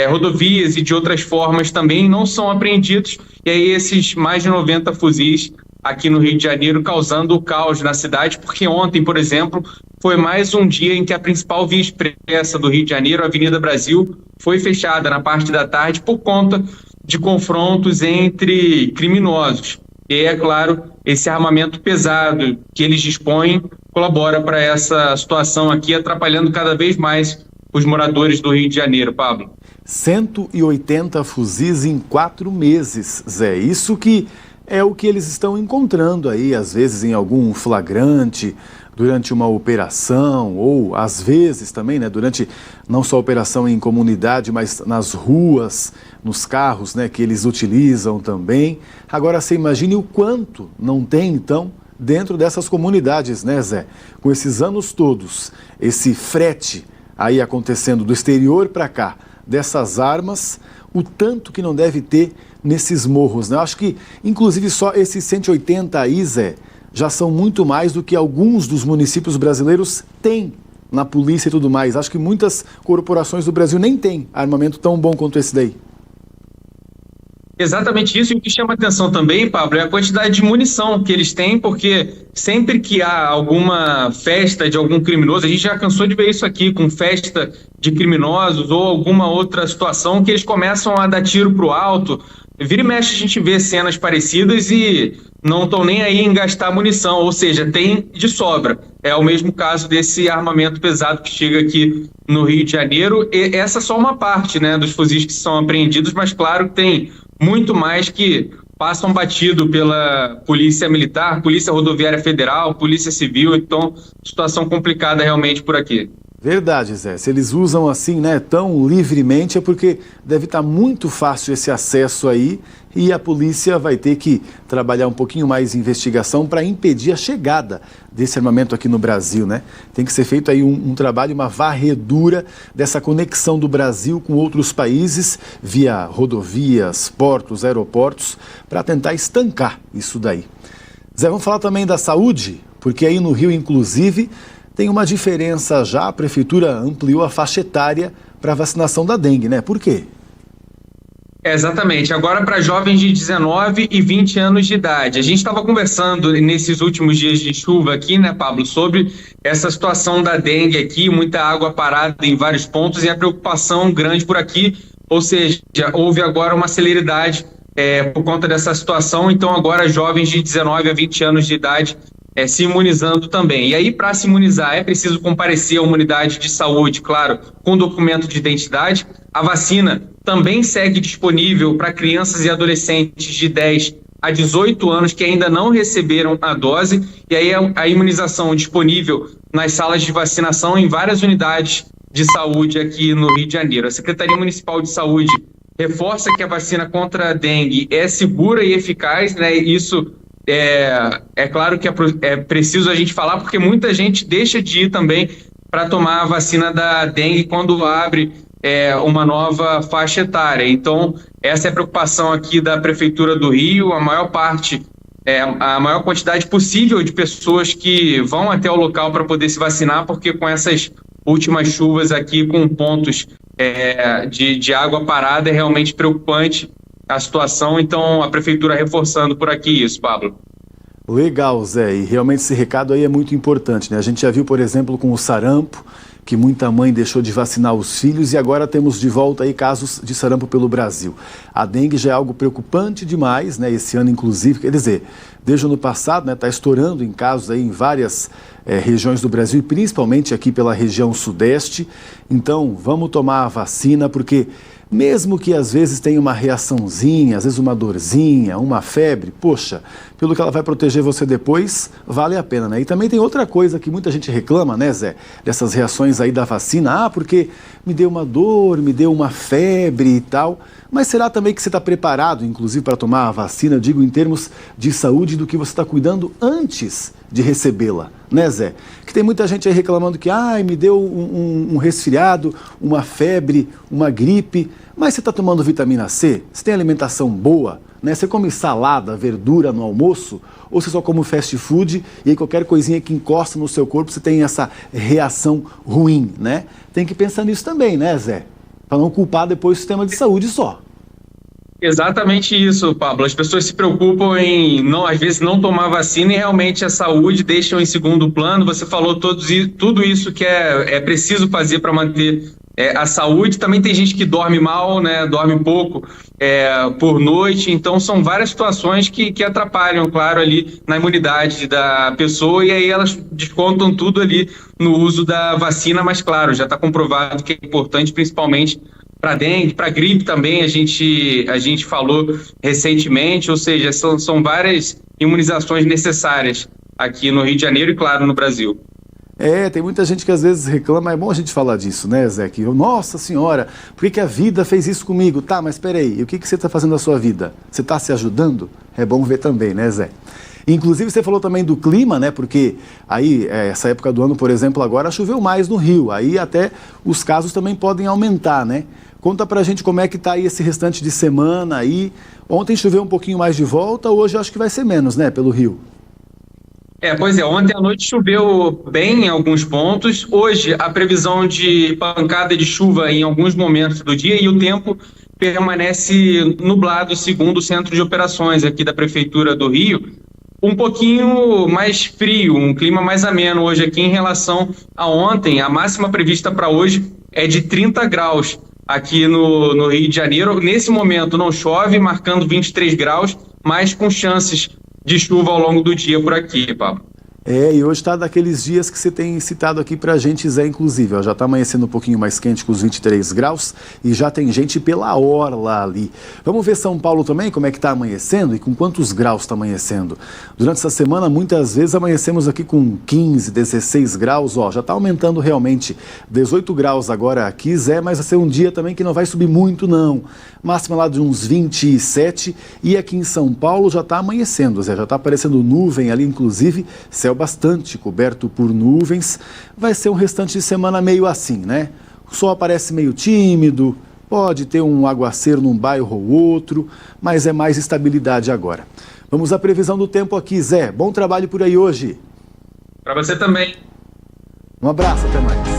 rodovias e de outras formas também não são apreendidos. E aí esses mais de 90 fuzis aqui no Rio de Janeiro causando o caos na cidade, porque ontem, por exemplo, foi mais um dia em que a principal via expressa do Rio de Janeiro, a Avenida Brasil, foi fechada na parte da tarde por conta de confrontos entre criminosos. E aí, é claro, esse armamento pesado que eles dispõem colabora para essa situação aqui, atrapalhando cada vez mais os moradores do Rio de Janeiro, Pablo. 180 fuzis em 4 meses, Zé. Isso que é o que eles estão encontrando aí, às vezes em algum flagrante, durante uma operação, ou às vezes também, né, durante não só operação em comunidade, mas nas ruas, nos carros, né, que eles utilizam também. Agora você imagine o quanto não tem, então, dentro dessas comunidades, né, Zé? Com esses anos todos, esse frete aí acontecendo do exterior para cá, dessas armas, o tanto que não deve ter nesses morros, né? Eu acho que, inclusive, só esses 180 aí, Zé, já são muito mais do que alguns dos municípios brasileiros têm na polícia e tudo mais. Acho que muitas corporações do Brasil nem têm armamento tão bom quanto esse daí. Exatamente isso, e o que chama atenção também, Pablo, é a quantidade de munição que eles têm, porque sempre que há alguma festa de algum criminoso, a gente já cansou de ver isso aqui, com festa de criminosos ou alguma outra situação que eles começam a dar tiro para o alto. Vira e mexe a gente vê cenas parecidas e não estão nem aí em gastar munição, ou seja, tem de sobra. É o mesmo caso desse armamento pesado que chega aqui no Rio de Janeiro. E essa é só uma parte, né, dos fuzis que são apreendidos, mas claro que tem muito mais que passam batido pela Polícia Militar, Polícia Rodoviária Federal, Polícia Civil. Então, situação complicada realmente por aqui. Verdade, Zé. Se eles usam assim, né, tão livremente, é porque deve estar muito fácil esse acesso aí e a polícia vai ter que trabalhar um pouquinho mais em investigação para impedir a chegada desse armamento aqui no Brasil, né? Tem que ser feito aí um trabalho, uma varredura dessa conexão do Brasil com outros países via rodovias, portos, aeroportos, para tentar estancar isso daí. Zé, vamos falar também da saúde, porque aí no Rio, inclusive, tem uma diferença já, a Prefeitura ampliou a faixa etária para a vacinação da dengue, né? Por quê? Exatamente, agora para jovens de 19 e 20 anos de idade. A gente estava conversando nesses últimos dias de chuva aqui, né, Pablo, sobre essa situação da dengue aqui, muita água parada em vários pontos e a preocupação grande por aqui, ou seja, houve agora uma celeridade por conta dessa situação, então agora jovens de 19 a 20 anos de idade se imunizando também. E aí, para se imunizar, é preciso comparecer à unidade de saúde, claro, com documento de identidade. A vacina também segue disponível para crianças e adolescentes de 10 a 18 anos que ainda não receberam a dose. E aí a imunização disponível nas salas de vacinação em várias unidades de saúde aqui no Rio de Janeiro. A Secretaria Municipal de Saúde reforça que a vacina contra a dengue é segura e eficaz, né? Isso é claro que é preciso a gente falar, porque muita gente deixa de ir também para tomar a vacina da dengue quando abre uma nova faixa etária. Então, essa é a preocupação aqui da Prefeitura do Rio. A maior quantidade possível de pessoas que vão até o local para poder se vacinar, porque com essas últimas chuvas aqui, com pontos de água parada, é realmente preocupante a situação, então a Prefeitura reforçando por aqui isso, Pablo. Legal, Zé, e realmente esse recado aí é muito importante, né? A gente já viu, por exemplo, com o sarampo, que muita mãe deixou de vacinar os filhos e agora temos de volta aí casos de sarampo pelo Brasil. A dengue já é algo preocupante demais, né? Esse ano, inclusive, quer dizer, desde o ano passado, né, está estourando em casos aí em várias regiões do Brasil, e principalmente aqui pela região sudeste. Então, vamos tomar a vacina, porque mesmo que às vezes tenha uma reaçãozinha, às vezes uma dorzinha, uma febre, poxa, pelo que ela vai proteger você depois, vale a pena, né? E também tem outra coisa que muita gente reclama, né, Zé? Dessas reações aí da vacina, porque me deu uma dor, me deu uma febre e tal. Mas será também que você está preparado, inclusive, para tomar a vacina, digo, em termos de saúde, do que você está cuidando antes de recebê-la, né, Zé? Que tem muita gente aí reclamando que, me deu um resfriado, uma febre, uma gripe, mas você está tomando vitamina C? Você tem alimentação boa? Né? Você come salada, verdura no almoço? Ou você só come fast food e aí qualquer coisinha que encosta no seu corpo você tem essa reação ruim, né? Tem que pensar nisso também, né, Zé? Para não culpar depois o sistema de saúde só. Exatamente isso, Pablo. As pessoas se preocupam em, às vezes, não tomar vacina e realmente a saúde deixam em segundo plano. Você falou tudo isso que é preciso fazer para manter a saúde. Também tem gente que dorme mal, né? Dorme pouco por noite. Então, são várias situações que atrapalham, claro, ali na imunidade da pessoa. E aí elas descontam tudo ali no uso da vacina. Mas, claro, já está comprovado que é importante, principalmente para dengue, para gripe também, a gente falou recentemente, ou seja, são várias imunizações necessárias aqui no Rio de Janeiro e, claro, no Brasil. Tem muita gente que às vezes reclama, é bom a gente falar disso, né, Zé? Que, nossa senhora, por que a vida fez isso comigo? Tá, mas peraí, e o que você está fazendo na sua vida? Você está se ajudando? É bom ver também, né, Zé? Inclusive, você falou também do clima, né? Porque aí, essa época do ano, por exemplo, agora choveu mais no Rio. Aí até os casos também podem aumentar, né? Conta pra gente como é que tá aí esse restante de semana aí. Ontem choveu um pouquinho mais de volta, hoje eu acho que vai ser menos, né, pelo Rio. Pois é, ontem à noite choveu bem em alguns pontos. Hoje a previsão de pancada de chuva em alguns momentos do dia e o tempo permanece nublado, segundo o Centro de Operações aqui da Prefeitura do Rio. um pouquinho mais frio, um clima mais ameno hoje aqui em relação a ontem. A máxima prevista para hoje é de 30 graus aqui no Rio de Janeiro. Nesse momento não chove, marcando 23 graus, mas com chances de chuva ao longo do dia por aqui, Pablo. E hoje está daqueles dias que você tem citado aqui pra gente, Zé, inclusive. Ó, já está amanhecendo um pouquinho mais quente com os 23 graus e já tem gente pela orla ali. Vamos ver São Paulo também, como é que está amanhecendo e com quantos graus está amanhecendo. Durante essa semana, muitas vezes amanhecemos aqui com 15, 16 graus. Ó, já está aumentando realmente 18 graus agora aqui, Zé, mas vai ser um dia também que não vai subir muito, não. Máxima lá de uns 27 e aqui em São Paulo já está amanhecendo, Zé. Já está aparecendo nuvem ali, inclusive, céu bastante coberto por nuvens. Vai ser um restante de semana meio assim, né? O sol aparece meio tímido, pode ter um aguaceiro num bairro ou outro, mas é mais estabilidade agora. Vamos à previsão do tempo aqui, Zé. Bom trabalho por aí hoje. Para você também. Um abraço, até mais.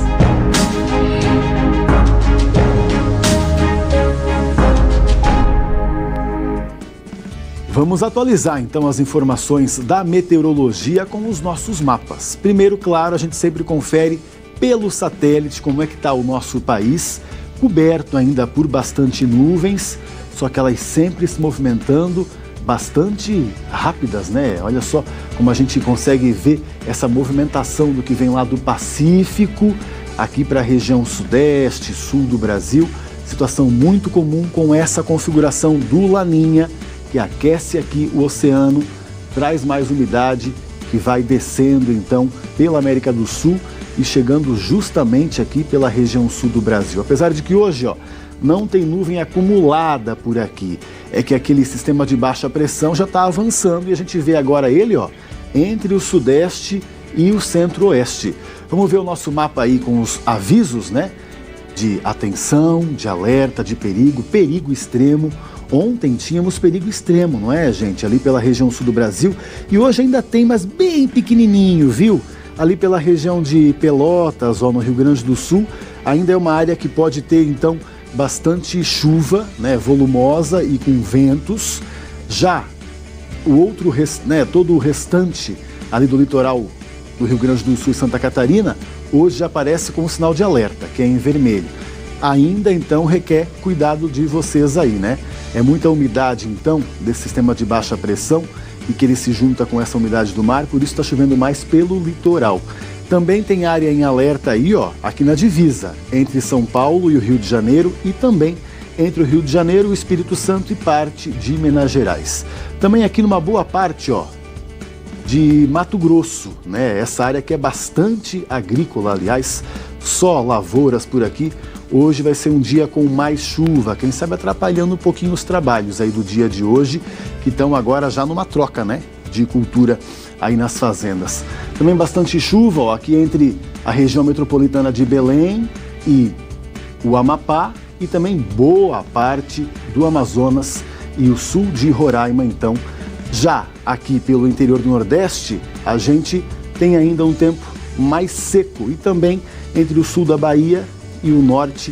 Vamos atualizar então as informações da meteorologia com os nossos mapas. Primeiro, claro, a gente sempre confere pelo satélite como é que está o nosso país, coberto ainda por bastante nuvens, só que elas sempre se movimentando bastante rápidas, né? Olha só como a gente consegue ver essa movimentação do que vem lá do Pacífico, aqui para a região sudeste, sul do Brasil. Situação muito comum com essa configuração do Laninha, que aquece aqui o oceano, traz mais umidade, que vai descendo então pela América do Sul e chegando justamente aqui pela região sul do Brasil. Apesar de que hoje, ó, não tem nuvem acumulada por aqui, é que aquele sistema de baixa pressão já está avançando e a gente vê agora ele, ó, entre o sudeste e o centro-oeste. Vamos ver o nosso mapa aí com os avisos, né? De atenção, de alerta, de perigo, perigo extremo. Ontem tínhamos perigo extremo, não é, gente? Ali pela região sul do Brasil. E hoje ainda tem, mas bem pequenininho, viu? Ali pela região de Pelotas, ó, no Rio Grande do Sul, ainda é uma área que pode ter, então, bastante chuva, né? Volumosa e com ventos. Já o outro, né? Todo o restante ali do litoral do Rio Grande do Sul e Santa Catarina, hoje já aparece com um sinal de alerta, que é em vermelho. Ainda, então, requer cuidado de vocês aí, né? É muita umidade, então, desse sistema de baixa pressão e que ele se junta com essa umidade do mar, por isso está chovendo mais pelo litoral. Também tem área em alerta aí, ó, aqui na divisa, entre São Paulo e o Rio de Janeiro e também entre o Rio de Janeiro, o Espírito Santo e parte de Minas Gerais. Também aqui numa boa parte, ó, de Mato Grosso, né? Essa área que é bastante agrícola, aliás, só lavouras por aqui. Hoje vai ser um dia com mais chuva, quem sabe atrapalhando um pouquinho os trabalhos aí do dia de hoje, que estão agora já numa troca, né, de cultura aí nas fazendas. Também bastante chuva, ó, aqui entre a região metropolitana de Belém e o Amapá e também boa parte do Amazonas e o sul de Roraima, então. Já aqui pelo interior do Nordeste, a gente tem ainda um tempo mais seco e também entre o sul da Bahia e o norte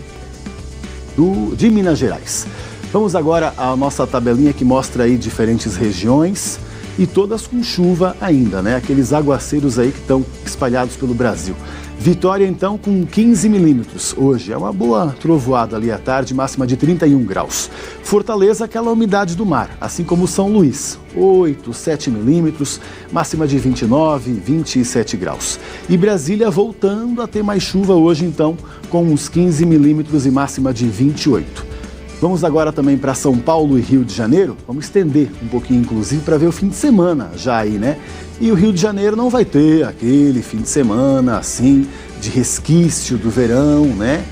de Minas Gerais. Vamos agora à nossa tabelinha que mostra aí diferentes regiões e todas com chuva ainda, né? Aqueles aguaceiros aí que estão espalhados pelo Brasil. Vitória, então, com 15 milímetros hoje. É uma boa trovoada ali à tarde, máxima de 31 graus. Fortaleza, aquela umidade do mar, assim como São Luís, 8, 7 milímetros, máxima de 29, 27 graus. E Brasília voltando a ter mais chuva hoje, então, com uns 15 milímetros e máxima de 28. Vamos agora também para São Paulo e Rio de Janeiro. Vamos estender um pouquinho, inclusive, para ver o fim de semana já aí, né? E o Rio de Janeiro não vai ter aquele fim de semana, assim, de resquício do verão, né?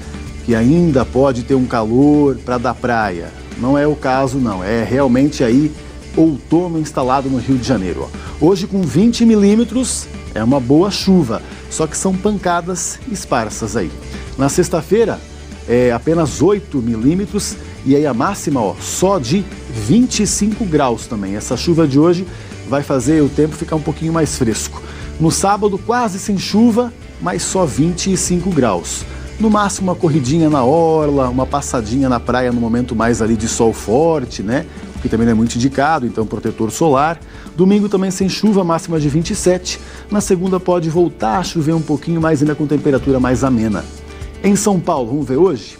Que ainda pode ter um calor para dar praia. Não é o caso, não. É realmente aí outono instalado no Rio de Janeiro. Ó. Hoje, com 20 milímetros, é uma boa chuva. Só que são pancadas esparsas aí. Na sexta-feira, é apenas 8 milímetros. E aí a máxima, ó, só de 25 graus também. Essa chuva de hoje vai fazer o tempo ficar um pouquinho mais fresco. No sábado, quase sem chuva, mas só 25 graus. No máximo, uma corridinha na orla, uma passadinha na praia no momento mais ali de sol forte, né? que também não é muito indicado, então protetor solar. Domingo também sem chuva, máxima de 27. Na segunda pode voltar a chover um pouquinho, mas ainda com temperatura mais amena. Em São Paulo, vamos ver hoje?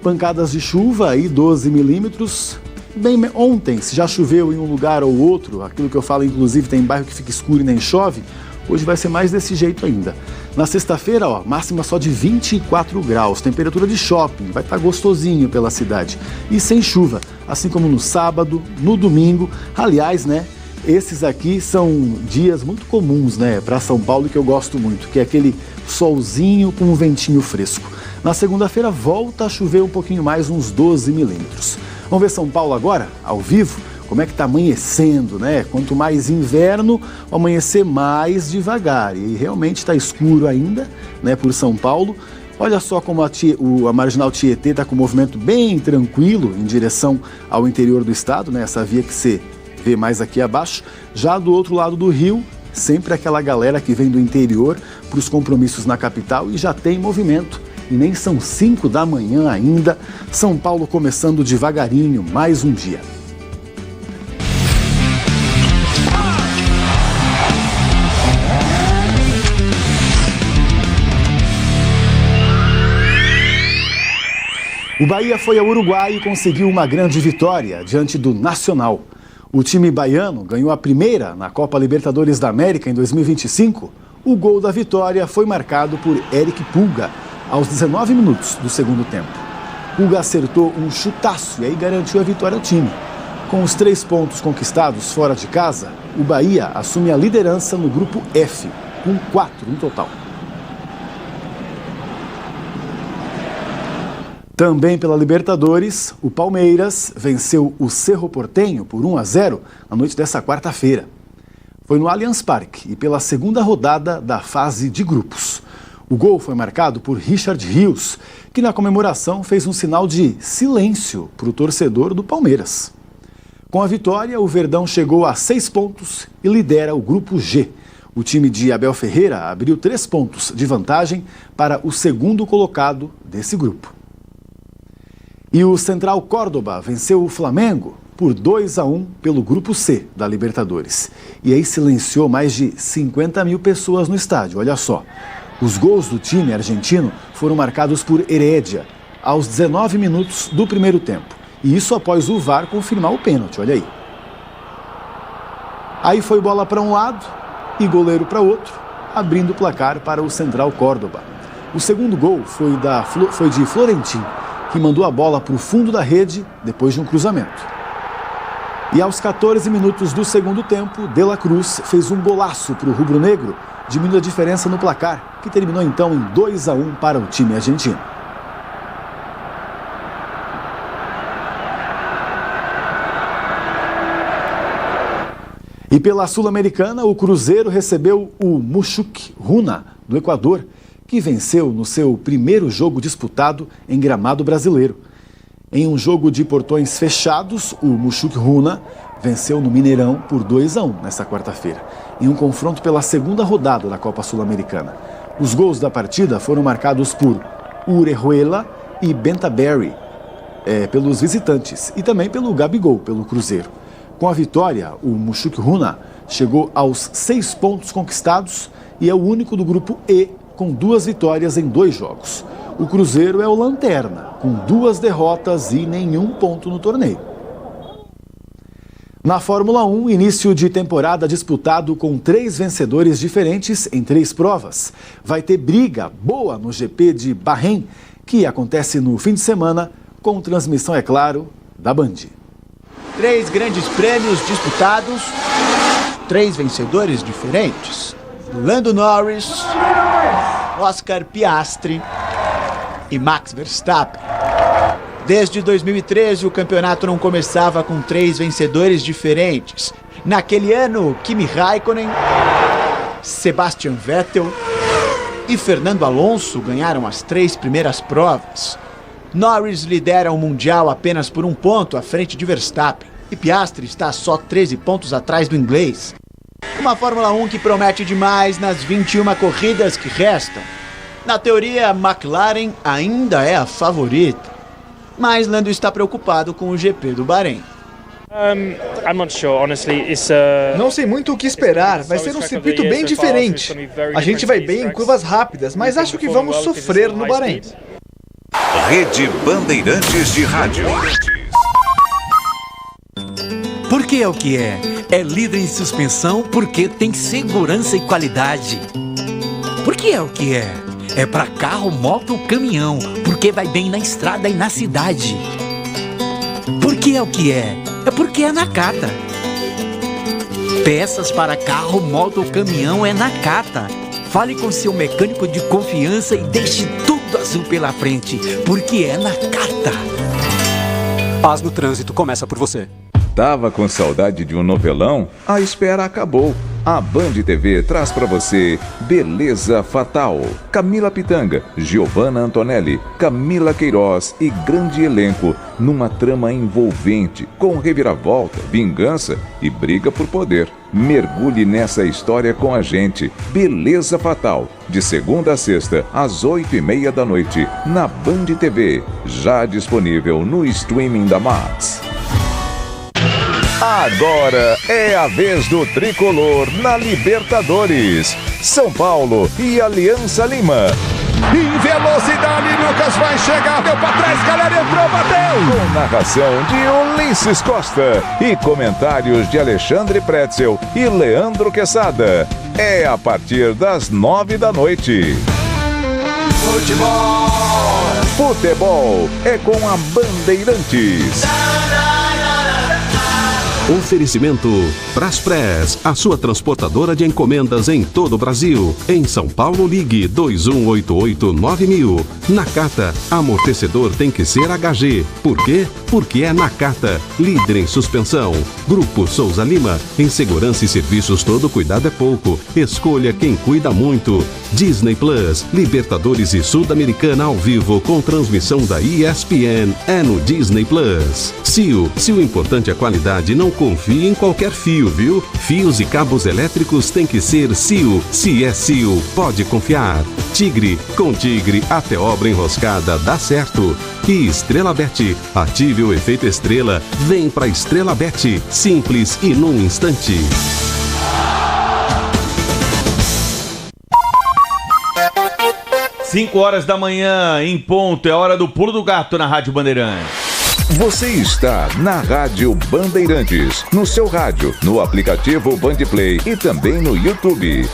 Pancadas de chuva aí, 12 milímetros. Bem, ontem, se já choveu em um lugar ou outro, aquilo que eu falo, inclusive, tem bairro que fica escuro e nem chove, hoje vai ser mais desse jeito ainda. Na sexta-feira, ó, máxima só de 24 graus, temperatura de shopping, vai estar gostosinho pela cidade. E sem chuva, assim como no sábado, no domingo. Aliás, né, esses aqui são dias muito comuns, né, para São Paulo, que eu gosto muito, que é aquele solzinho com um ventinho fresco. Na segunda-feira volta a chover um pouquinho mais, uns 12 milímetros. Vamos ver São Paulo agora, ao vivo, como é que está amanhecendo, né? Quanto mais inverno, o amanhecer mais devagar. E realmente está escuro ainda, né, por São Paulo. Olha só como a Marginal Tietê está com um movimento bem tranquilo em direção ao interior do estado, né? Essa via que você vê mais aqui abaixo. Já do outro lado do rio, sempre aquela galera que vem do interior para os compromissos na capital e já tem movimento. E nem são 5 da manhã ainda. São Paulo começando devagarinho, mais um dia. O Bahia foi ao Uruguai e conseguiu uma grande vitória diante do Nacional. O time baiano ganhou a primeira na Copa Libertadores da América em 2025. O gol da vitória foi marcado por Eric Pulga, aos 19 minutos do segundo tempo. Pulga acertou um chutaço e aí garantiu a vitória ao time. Com os 3 pontos conquistados fora de casa, o Bahia assume a liderança no grupo F, com 4 no total. Também pela Libertadores, o Palmeiras venceu o Cerro Porteño por 1-0 na noite dessa quarta-feira. Foi no Allianz Parque e pela segunda rodada da fase de grupos. O gol foi marcado por Richard Rios, que na comemoração fez um sinal de silêncio para o torcedor do Palmeiras. Com a vitória, o Verdão chegou a 6 pontos e lidera o grupo G. O time de Abel Ferreira abriu 3 pontos de vantagem para o segundo colocado desse grupo. E o Central Córdoba venceu o Flamengo por 2-1 pelo grupo C da Libertadores. E aí silenciou mais de 50 mil pessoas no estádio, olha só. Os gols do time argentino foram marcados por Herédia aos 19 minutos do primeiro tempo. E isso após o VAR confirmar o pênalti, olha aí. Aí foi bola para um lado e goleiro para outro, abrindo o placar para o Central Córdoba. O segundo gol foi de Florentin, que mandou a bola para o fundo da rede depois de um cruzamento. E aos 14 minutos do segundo tempo, De La Cruz fez um golaço para o rubro-negro, diminuindo a diferença no placar, que terminou então em 2-1 para o time argentino. E pela Sul-Americana, o Cruzeiro recebeu o Muxuc Runa, do Equador, que venceu no seu primeiro jogo disputado em gramado brasileiro. Em um jogo de portões fechados, o Muxuc Runa venceu no Mineirão por 2-1 nesta quarta-feira, em um confronto pela segunda rodada da Copa Sul-Americana. Os gols da partida foram marcados por Orejuela e Bentaberry, pelos visitantes, e também pelo Gabigol, pelo Cruzeiro. Com a vitória, o Muxuc Runa chegou aos 6 pontos conquistados e é o único do grupo E com 2 vitórias em 2 jogos. O Cruzeiro é o lanterna, com 2 derrotas e nenhum ponto no torneio. Na Fórmula 1, início de temporada disputado com 3 vencedores diferentes em 3 provas. Vai ter briga boa no GP de Bahrein, que acontece no fim de semana, com transmissão, é claro, da Band. 3 grandes prêmios disputados, 3 vencedores diferentes. Lando Norris, Oscar Piastri e Max Verstappen. Desde 2013, o campeonato não começava com 3 vencedores diferentes. Naquele ano, Kimi Raikkonen, Sebastian Vettel e Fernando Alonso ganharam as 3 primeiras provas. Norris lidera o Mundial apenas por 1 ponto à frente de Verstappen e Piastri está só 13 pontos atrás do inglês. Uma Fórmula 1 que promete demais nas 21 corridas que restam. Na teoria, a McLaren ainda é a favorita, mas Lando está preocupado com o GP do Bahrein. Não sei muito o que esperar, vai ser um circuito bem diferente. A gente vai bem em curvas rápidas, mas acho que vamos sofrer no Bahrein. Rede Bandeirantes de Rádio. Porque é o que é. É líder em suspensão porque tem segurança e qualidade. Porque é o que é. É para carro, moto ou caminhão, porque vai bem na estrada e na cidade. Porque é o que é. É porque é Nakata. Peças para carro, moto ou caminhão é Nakata. Fale com seu mecânico de confiança e deixe tudo azul pela frente, porque é Nakata. Paz no trânsito começa por você. Tava com saudade de um novelão? A espera acabou. A Band TV traz pra você Beleza Fatal. Camila Pitanga, Giovanna Antonelli, Camila Queiroz e grande elenco numa trama envolvente, com reviravolta, vingança e briga por poder. Mergulhe nessa história com a gente. Beleza Fatal, de segunda a sexta, às 8h30 da noite, na Band TV. Já disponível no streaming da Max. Agora é a vez do tricolor na Libertadores. São Paulo e Aliança Lima. Em velocidade, Lucas vai chegar, deu pra trás, galera, entrou, bateu! Com narração de Ulisses Costa e comentários de Alexandre Pretzel e Leandro Quesada. É a partir das 9 da noite. Futebol é com a Bandeirantes. Oferecimento Braspress, a sua transportadora de encomendas em todo o Brasil. Em São Paulo, ligue 2188-9000. Nakata, amortecedor tem que ser HG. Por quê? Porque é Nakata, líder em suspensão. Grupo Souza Lima, em segurança e serviços todo cuidado é pouco. Escolha quem cuida muito. Disney Plus, Libertadores e Sul-Americana ao vivo com transmissão da ESPN é no Disney Plus. CIO, se o importante é a qualidade, não confie em qualquer fio, viu? Fios e cabos elétricos tem que ser CIO. Se é CIO, pode confiar. Tigre, com Tigre, até obra enroscada dá certo. E Estrela Bet, ative o efeito estrela. Vem pra Estrela Bet, simples e num instante. Cinco horas da manhã, em ponto, é hora do Pulo do Gato na Rádio Bandeirantes. Você está na Rádio Bandeirantes, no seu rádio, no aplicativo Bandplay e também no YouTube.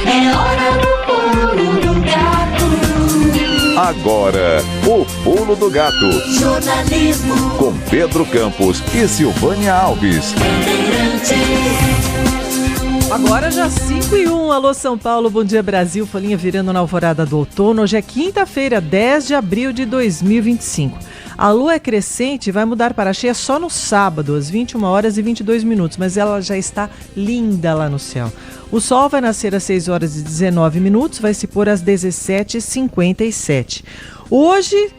É hora do Pulo do Gato. Agora, o Pulo do Gato. Jornalismo com Pedro Campos e Silvânia Alves. Agora já 5h01, alô São Paulo, bom dia Brasil, folhinha virando na alvorada do outono. Hoje é quinta-feira, 10 de abril de 2025. A lua é crescente e vai mudar para cheia só no sábado, às 21h22, mas ela já está linda lá no céu. O sol vai nascer às 6h19, vai se pôr às 17h57. Hoje,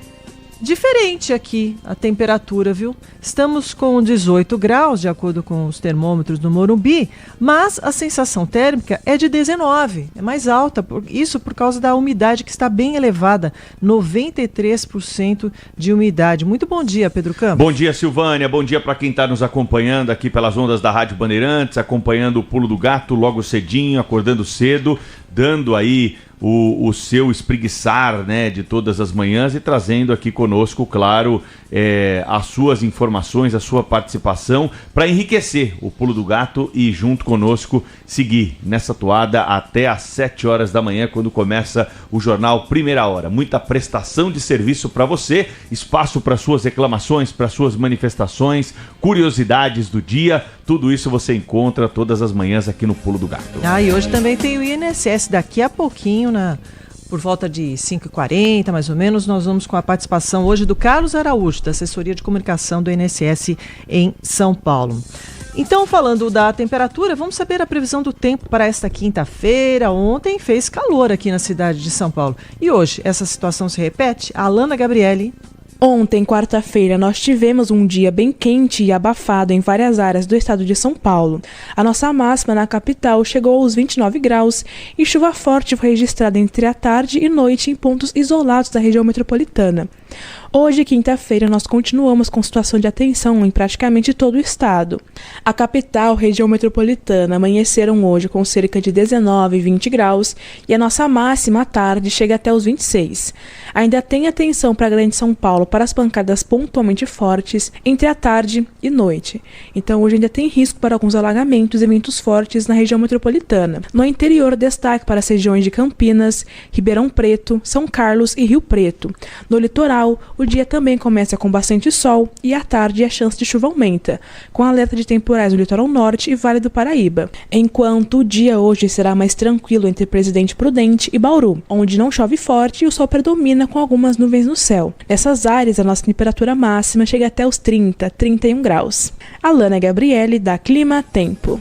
diferente aqui a temperatura, viu? Estamos com 18 graus, de acordo com os termômetros do Morumbi, mas a sensação térmica é de 19, é mais alta, isso por causa da umidade que está bem elevada, 93% de umidade. Muito bom dia, Pedro Campos. Bom dia, Silvânia, bom dia para quem está nos acompanhando aqui pelas ondas da Rádio Bandeirantes, acompanhando o Pulo do Gato logo cedinho, acordando cedo, dando aí o seu espreguiçar, né, de todas as manhãs e trazendo aqui conosco, claro, as suas informações, a sua participação para enriquecer o Pulo do Gato e junto conosco seguir nessa toada até às 7 horas da manhã, quando começa o jornal Primeira Hora. Muita prestação de serviço para você, espaço para suas reclamações, para suas manifestações, curiosidades do dia, tudo isso você encontra todas as manhãs aqui no Pulo do Gato. E hoje também tem o INSS, daqui a pouquinho, por volta de 5h40, mais ou menos, nós vamos com a participação hoje do Carlos Araújo, da Assessoria de Comunicação do INSS em São Paulo. Então, falando da temperatura, vamos saber a previsão do tempo para esta quinta-feira. Ontem fez calor aqui na cidade de São Paulo. E hoje, essa situação se repete? A Alana Gabriele Ontem, quarta-feira, nós tivemos um dia bem quente e abafado em várias áreas do estado de São Paulo. A nossa máxima na capital chegou aos 29 graus e chuva forte foi registrada entre a tarde e noite em pontos isolados da região metropolitana. Hoje, quinta-feira, nós continuamos com situação de atenção em praticamente todo o estado. A capital, região metropolitana, amanheceram hoje com cerca de 19 e 20 graus e a nossa máxima à tarde chega até os 26. Ainda tem atenção para a Grande São Paulo para as pancadas pontualmente fortes entre a tarde e noite. Então, hoje ainda tem risco para alguns alagamentos e ventos fortes na região metropolitana. No interior, destaque para as regiões de Campinas, Ribeirão Preto, São Carlos e Rio Preto. No litoral, o dia também começa com bastante sol e à tarde a chance de chuva aumenta, com alerta de temporais no litoral norte e Vale do Paraíba. Enquanto o dia hoje será mais tranquilo entre Presidente Prudente e Bauru, onde não chove forte e o sol predomina com algumas nuvens no céu. Nessas áreas, a nossa temperatura máxima chega até os 30, 31 graus. Alana Gabriele, da Clima Tempo.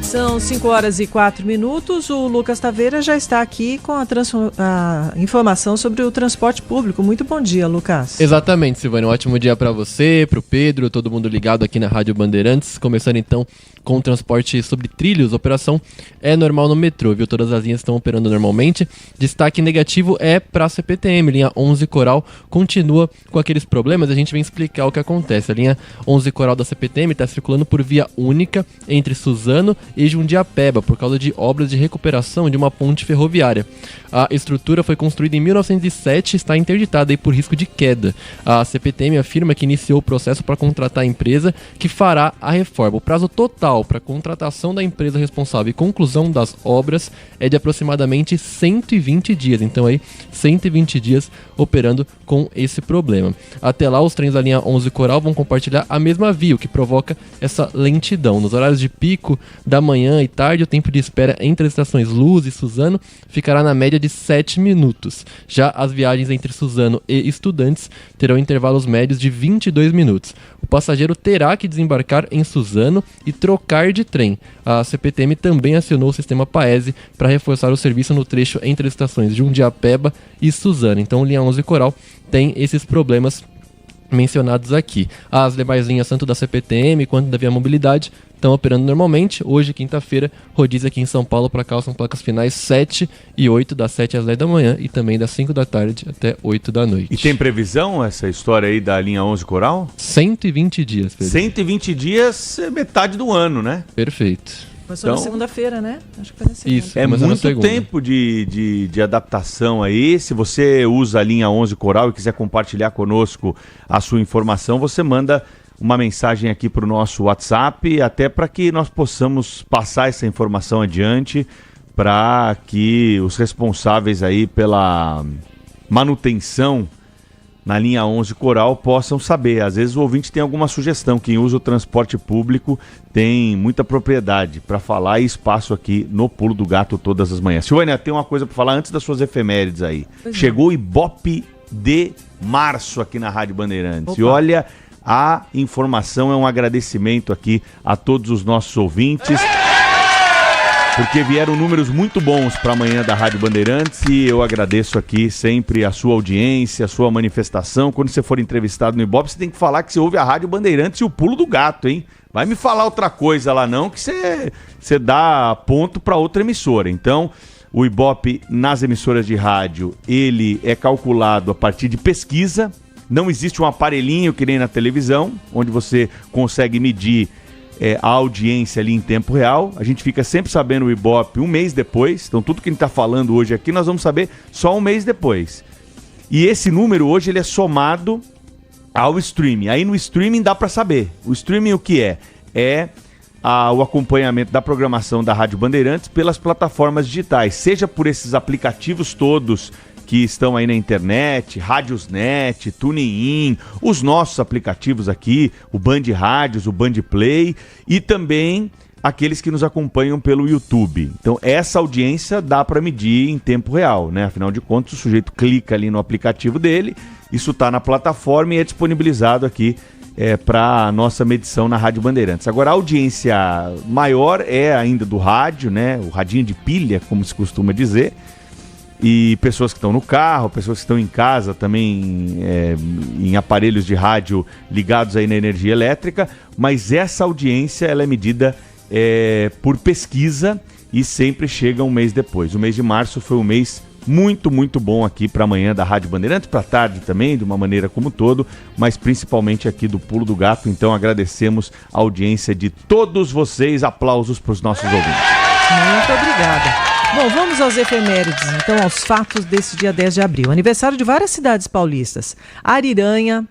São 5 horas e 4 minutos. O Lucas Taveira já está aqui com a informação sobre o transporte público. Muito bom dia, Lucas. Exatamente, Silvânia. Um ótimo dia para você, para o Pedro, todo mundo ligado aqui na Rádio Bandeirantes. Começando então com o transporte sobre trilhos. A operação é normal no metrô, viu? Todas as linhas estão operando normalmente. Destaque negativo é para a CPTM. Linha 11 Coral continua com aqueles problemas. A gente vem explicar o que acontece. A linha 11 Coral da CPTM está circulando por via única entre Suzano e Jundiapeba, por causa de obras de recuperação de uma ponte ferroviária. A estrutura foi construída em 1907 e está interditada aí por risco de queda. A CPTM afirma que iniciou o processo para contratar a empresa que fará a reforma. O prazo total para a contratação da empresa responsável e conclusão das obras é de aproximadamente 120 dias. Então aí, 120 dias operando com esse problema. Até lá, os trens da linha 11 Coral vão compartilhar a mesma via, o que provoca essa lentidão. Nos horários de pico da manhã e tarde, o tempo de espera entre as estações Luz e Suzano ficará na média de 7 minutos. Já as viagens entre Suzano e Estudantes terão intervalos médios de 22 minutos. O passageiro terá que desembarcar em Suzano e trocar de trem. A CPTM também acionou o sistema Paese para reforçar o serviço no trecho entre as estações Jundiapeba e Suzano. Então, linha 11 Coral tem esses problemas mencionados aqui. As demais linhas, tanto da CPTM quanto da Via Mobilidade, estão operando normalmente. Hoje, quinta-feira, rodízio aqui em São Paulo para cá são placas finais 7 e 8, das 7 às 10 da manhã e também das 5 da tarde até 8 da noite. E tem previsão essa história aí da linha 11 Coral? 120 dias, Pedro. 120 dias é metade do ano, né? Perfeito. Começou na segunda-feira, né? Acho que foi na segunda. Isso, é muito tempo de adaptação aí. Se você usa a linha 11 Coral e quiser compartilhar conosco a sua informação, você manda uma mensagem aqui para o nosso WhatsApp, até para que nós possamos passar essa informação adiante, para que os responsáveis aí pela manutenção na linha 11 Coral possam saber. Às vezes o ouvinte tem alguma sugestão. Quem usa o transporte público tem muita propriedade para falar e espaço aqui no Pulo do Gato todas as manhãs. Silvânia, tem uma coisa para falar antes das suas efemérides aí. Chegou o Ibope de março aqui na Rádio Bandeirantes. Opa. E olha, a informação é um agradecimento aqui a todos os nossos ouvintes, porque vieram números muito bons para amanhã da Rádio Bandeirantes e eu agradeço aqui sempre a sua audiência, a sua manifestação. Quando você for entrevistado no Ibope, você tem que falar que você ouve a Rádio Bandeirantes e o Pulo do Gato, hein? Vai me falar outra coisa lá não, que você dá ponto para outra emissora. Então, o Ibope nas emissoras de rádio, ele é calculado a partir de pesquisa. Não existe um aparelhinho que nem na televisão, onde você consegue medir a audiência ali em tempo real. A gente fica sempre sabendo o Ibope um mês depois. Então tudo que a gente está falando hoje aqui, nós vamos saber só um mês depois. E esse número hoje ele é somado ao streaming. Aí no streaming dá para saber. O streaming o que é? É o acompanhamento da programação da Rádio Bandeirantes pelas plataformas digitais. Seja por esses aplicativos todos que estão aí na internet, Rádiosnet, TuneIn, os nossos aplicativos aqui, o Band Rádios, o Band Play e também aqueles que nos acompanham pelo YouTube. Então essa audiência dá para medir em tempo real, né? Afinal de contas, o sujeito clica ali no aplicativo dele, isso está na plataforma e é disponibilizado aqui para a nossa medição na Rádio Bandeirantes. Agora, a audiência maior é ainda do rádio, né? O radinho de pilha, como se costuma dizer. e pessoas que estão no carro, pessoas que estão em casa também, em aparelhos de rádio ligados aí na energia elétrica, mas essa audiência ela é medida por pesquisa e sempre chega um mês depois. O mês de março foi um mês muito, muito bom aqui para amanhã da Rádio Bandeirantes, para tarde também, de uma maneira como todo, mas principalmente aqui do Pulo do Gato. Então agradecemos a audiência de todos vocês. Aplausos para os nossos ouvintes. Muito obrigada. Bom, vamos aos efemérides, então, aos fatos desse dia 10 de abril. Aniversário de várias cidades paulistas. Ariranha,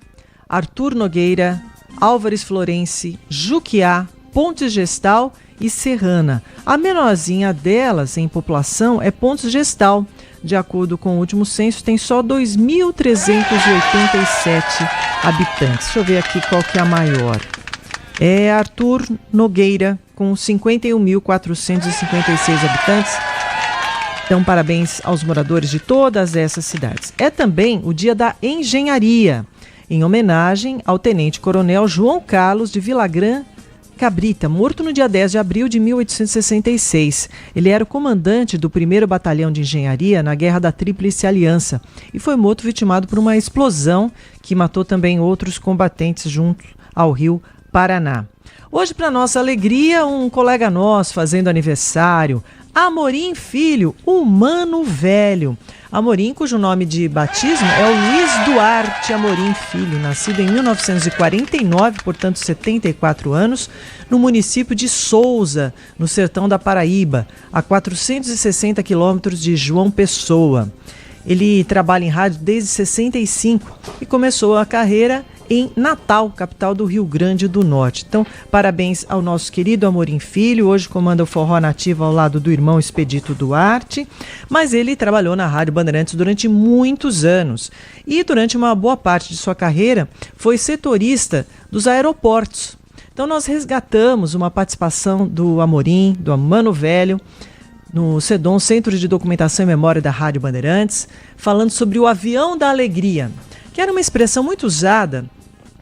Arthur Nogueira, Álvares Florense, Juquiá, Pontes Gestal e Serrana. A menorzinha delas em população é Pontes Gestal. De acordo com o último censo, tem só 2.387 habitantes. Deixa eu ver aqui qual que é a maior. É Arthur Nogueira, com 51.456 habitantes. Então, parabéns aos moradores de todas essas cidades. É também o dia da engenharia, em homenagem ao tenente-coronel João Carlos de Villagrán Cabrita, morto no dia 10 de abril de 1866. Ele era o comandante do 1º Batalhão de Engenharia na Guerra da Tríplice Aliança e foi morto vitimado por uma explosão que matou também outros combatentes junto ao rio Paraná. Hoje, para nossa alegria, um colega nosso fazendo aniversário, Amorim Filho, o Mano Velho. Amorim, cujo nome de batismo é o Luiz Duarte Amorim Filho, nascido em 1949, portanto 74 anos, no município de Souza, no sertão da Paraíba, a 460 quilômetros de João Pessoa. Ele trabalha em rádio desde 65 e começou a carreira em Natal, capital do Rio Grande do Norte. Então, parabéns ao nosso querido Amorim Filho, hoje comanda o Forró Nativo ao lado do irmão Expedito Duarte, mas ele trabalhou na Rádio Bandeirantes durante muitos anos e durante uma boa parte de sua carreira foi setorista dos aeroportos. Então, nós resgatamos uma participação do Amorim, do Mano Velho, no CEDOM, Centro de Documentação e Memória da Rádio Bandeirantes, falando sobre o avião da alegria, que era uma expressão muito usada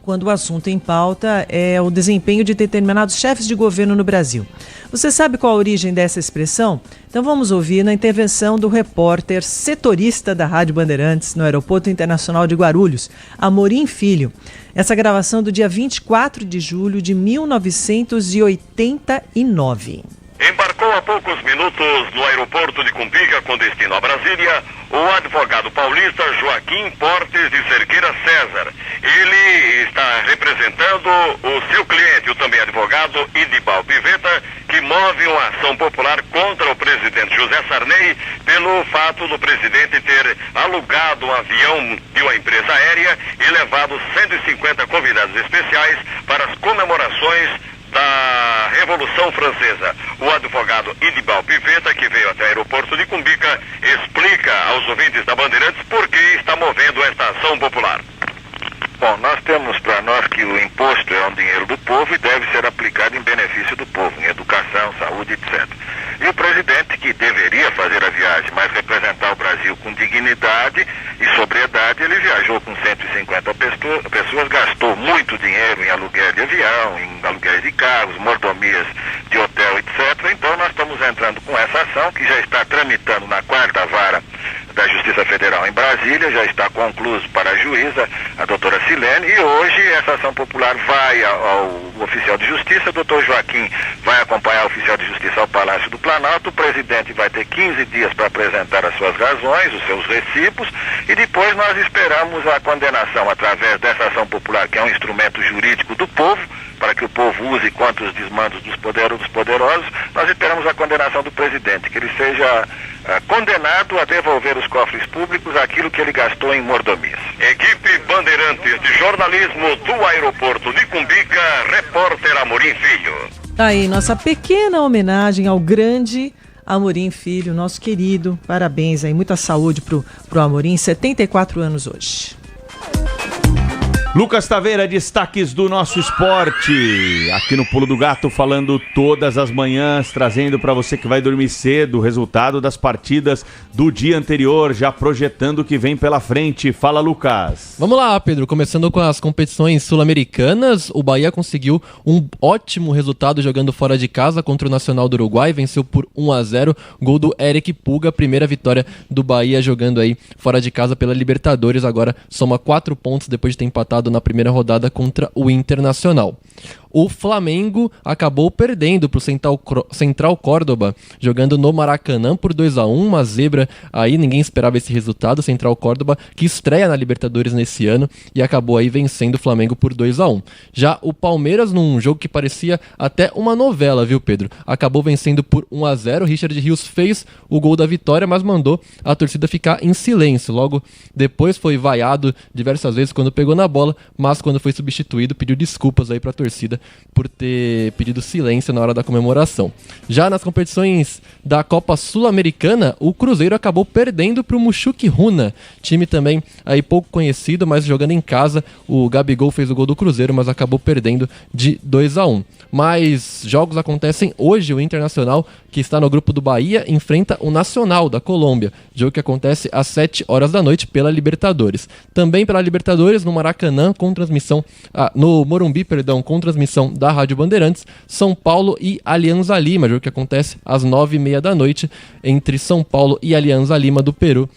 quando o assunto em pauta é o desempenho de determinados chefes de governo no Brasil. Você sabe qual a origem dessa expressão? Então vamos ouvir na intervenção do repórter setorista da Rádio Bandeirantes no Aeroporto Internacional de Guarulhos, Amorim Filho. Essa gravação do dia 24 de julho de 1989. Embarcou há poucos minutos no aeroporto de Cumbica com destino a Brasília o advogado paulista Joaquim Portes de Cerqueira César. Ele está representando o seu cliente, o também advogado Idibal Piveta, que move uma ação popular contra o presidente José Sarney pelo fato do presidente ter alugado um avião de uma empresa aérea e levado 150 convidados especiais para as comemorações da Revolução Francesa. O advogado Idibal Piveta, que veio até o aeroporto de Cumbica, explica aos ouvintes da Bandeirantes por que está movendo esta ação popular. Bom, nós temos para nós que o imposto é um dinheiro do povo e deve ser aplicado em benefício do povo, em educação, saúde, etc. E o presidente, que deveria fazer a viagem, mas representar o Brasil com dignidade e sobriedade, ele viajou com 150 pessoas, gastou muito dinheiro em aluguel de avião, em aluguel de carros, mordomias de hotel, etc. Então nós estamos entrando com essa ação, que já está tramitando na 4ª Vara da Justiça Federal em Brasília, já está concluído para a juíza, a doutora Silene, e hoje essa ação popular vai ao oficial de justiça, o doutor Joaquim vai acompanhar o oficial de justiça ao Palácio do Planalto, o presidente vai ter 15 dias para apresentar as suas razões, os seus recibos, e depois nós esperamos a condenação através dessa ação popular, que é um instrumento jurídico do povo, para que o povo use contra os desmandos dos poderosos, nós esperamos a condenação do presidente, que ele seja condenado a devolver os cofres públicos aquilo que ele gastou em mordomias. Equipe Bandeirantes de Jornalismo do Aeroporto de Cumbica, repórter Amorim Filho. Tá aí nossa pequena homenagem ao grande Amorim Filho, nosso querido. Parabéns aí, muita saúde pro Amorim, 74 anos hoje. Lucas Taveira, destaques do nosso esporte, aqui no Pulo do Gato, falando todas as manhãs, trazendo para você que vai dormir cedo o resultado das partidas do dia anterior, já projetando o que vem pela frente. Fala, Lucas. Vamos lá, Pedro, começando com as competições sul-americanas, o Bahia conseguiu um ótimo resultado jogando fora de casa contra o Nacional do Uruguai, venceu por 1-0, gol do Eric Puga, primeira vitória do Bahia jogando aí fora de casa pela Libertadores, agora soma 4 pontos depois de ter empatado na primeira rodada contra o Internacional. O Flamengo acabou perdendo para o Central Córdoba, jogando no Maracanã por 2-1, uma zebra aí, ninguém esperava esse resultado. Central Córdoba, que estreia na Libertadores nesse ano, e acabou aí vencendo o Flamengo por 2-1. Já o Palmeiras, num jogo que parecia até uma novela, viu, Pedro? Acabou vencendo por 1-0, Richard Rios fez o gol da vitória, mas mandou a torcida ficar em silêncio. Logo depois foi vaiado diversas vezes quando pegou na bola, mas quando foi substituído pediu desculpas aí para a torcida por ter pedido silêncio na hora da comemoração. Já nas competições da Copa Sul-Americana, o Cruzeiro acabou perdendo para o Mushuc Runa, time também aí pouco conhecido, mas jogando em casa. O Gabigol fez o gol do Cruzeiro, mas acabou perdendo de 2-1. Mas jogos acontecem hoje. O Internacional, que está no grupo do Bahia, enfrenta o Nacional da Colômbia, jogo que acontece às 7 horas da noite pela Libertadores. Também pela Libertadores, no Maracanã, com transmissão no Morumbi, com transmissão da Rádio Bandeirantes, São Paulo e Alianza Lima, jogo que acontece às 9h30 da noite entre São Paulo e Alianza Lima do Peru.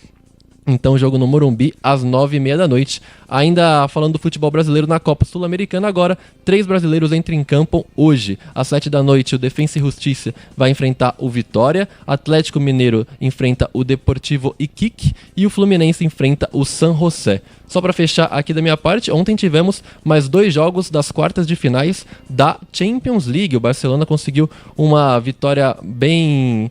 Então, jogo no Morumbi às 9h30 da noite. Ainda falando do futebol brasileiro na Copa Sul-Americana agora, 3 brasileiros entram em campo hoje. Às 7 da noite, o Defensa e Justiça vai enfrentar o Vitória, Atlético Mineiro enfrenta o Deportivo Iquique e o Fluminense enfrenta o San José. Só para fechar aqui da minha parte, ontem tivemos mais 2 jogos das quartas de finais da Champions League. O Barcelona conseguiu uma vitória bem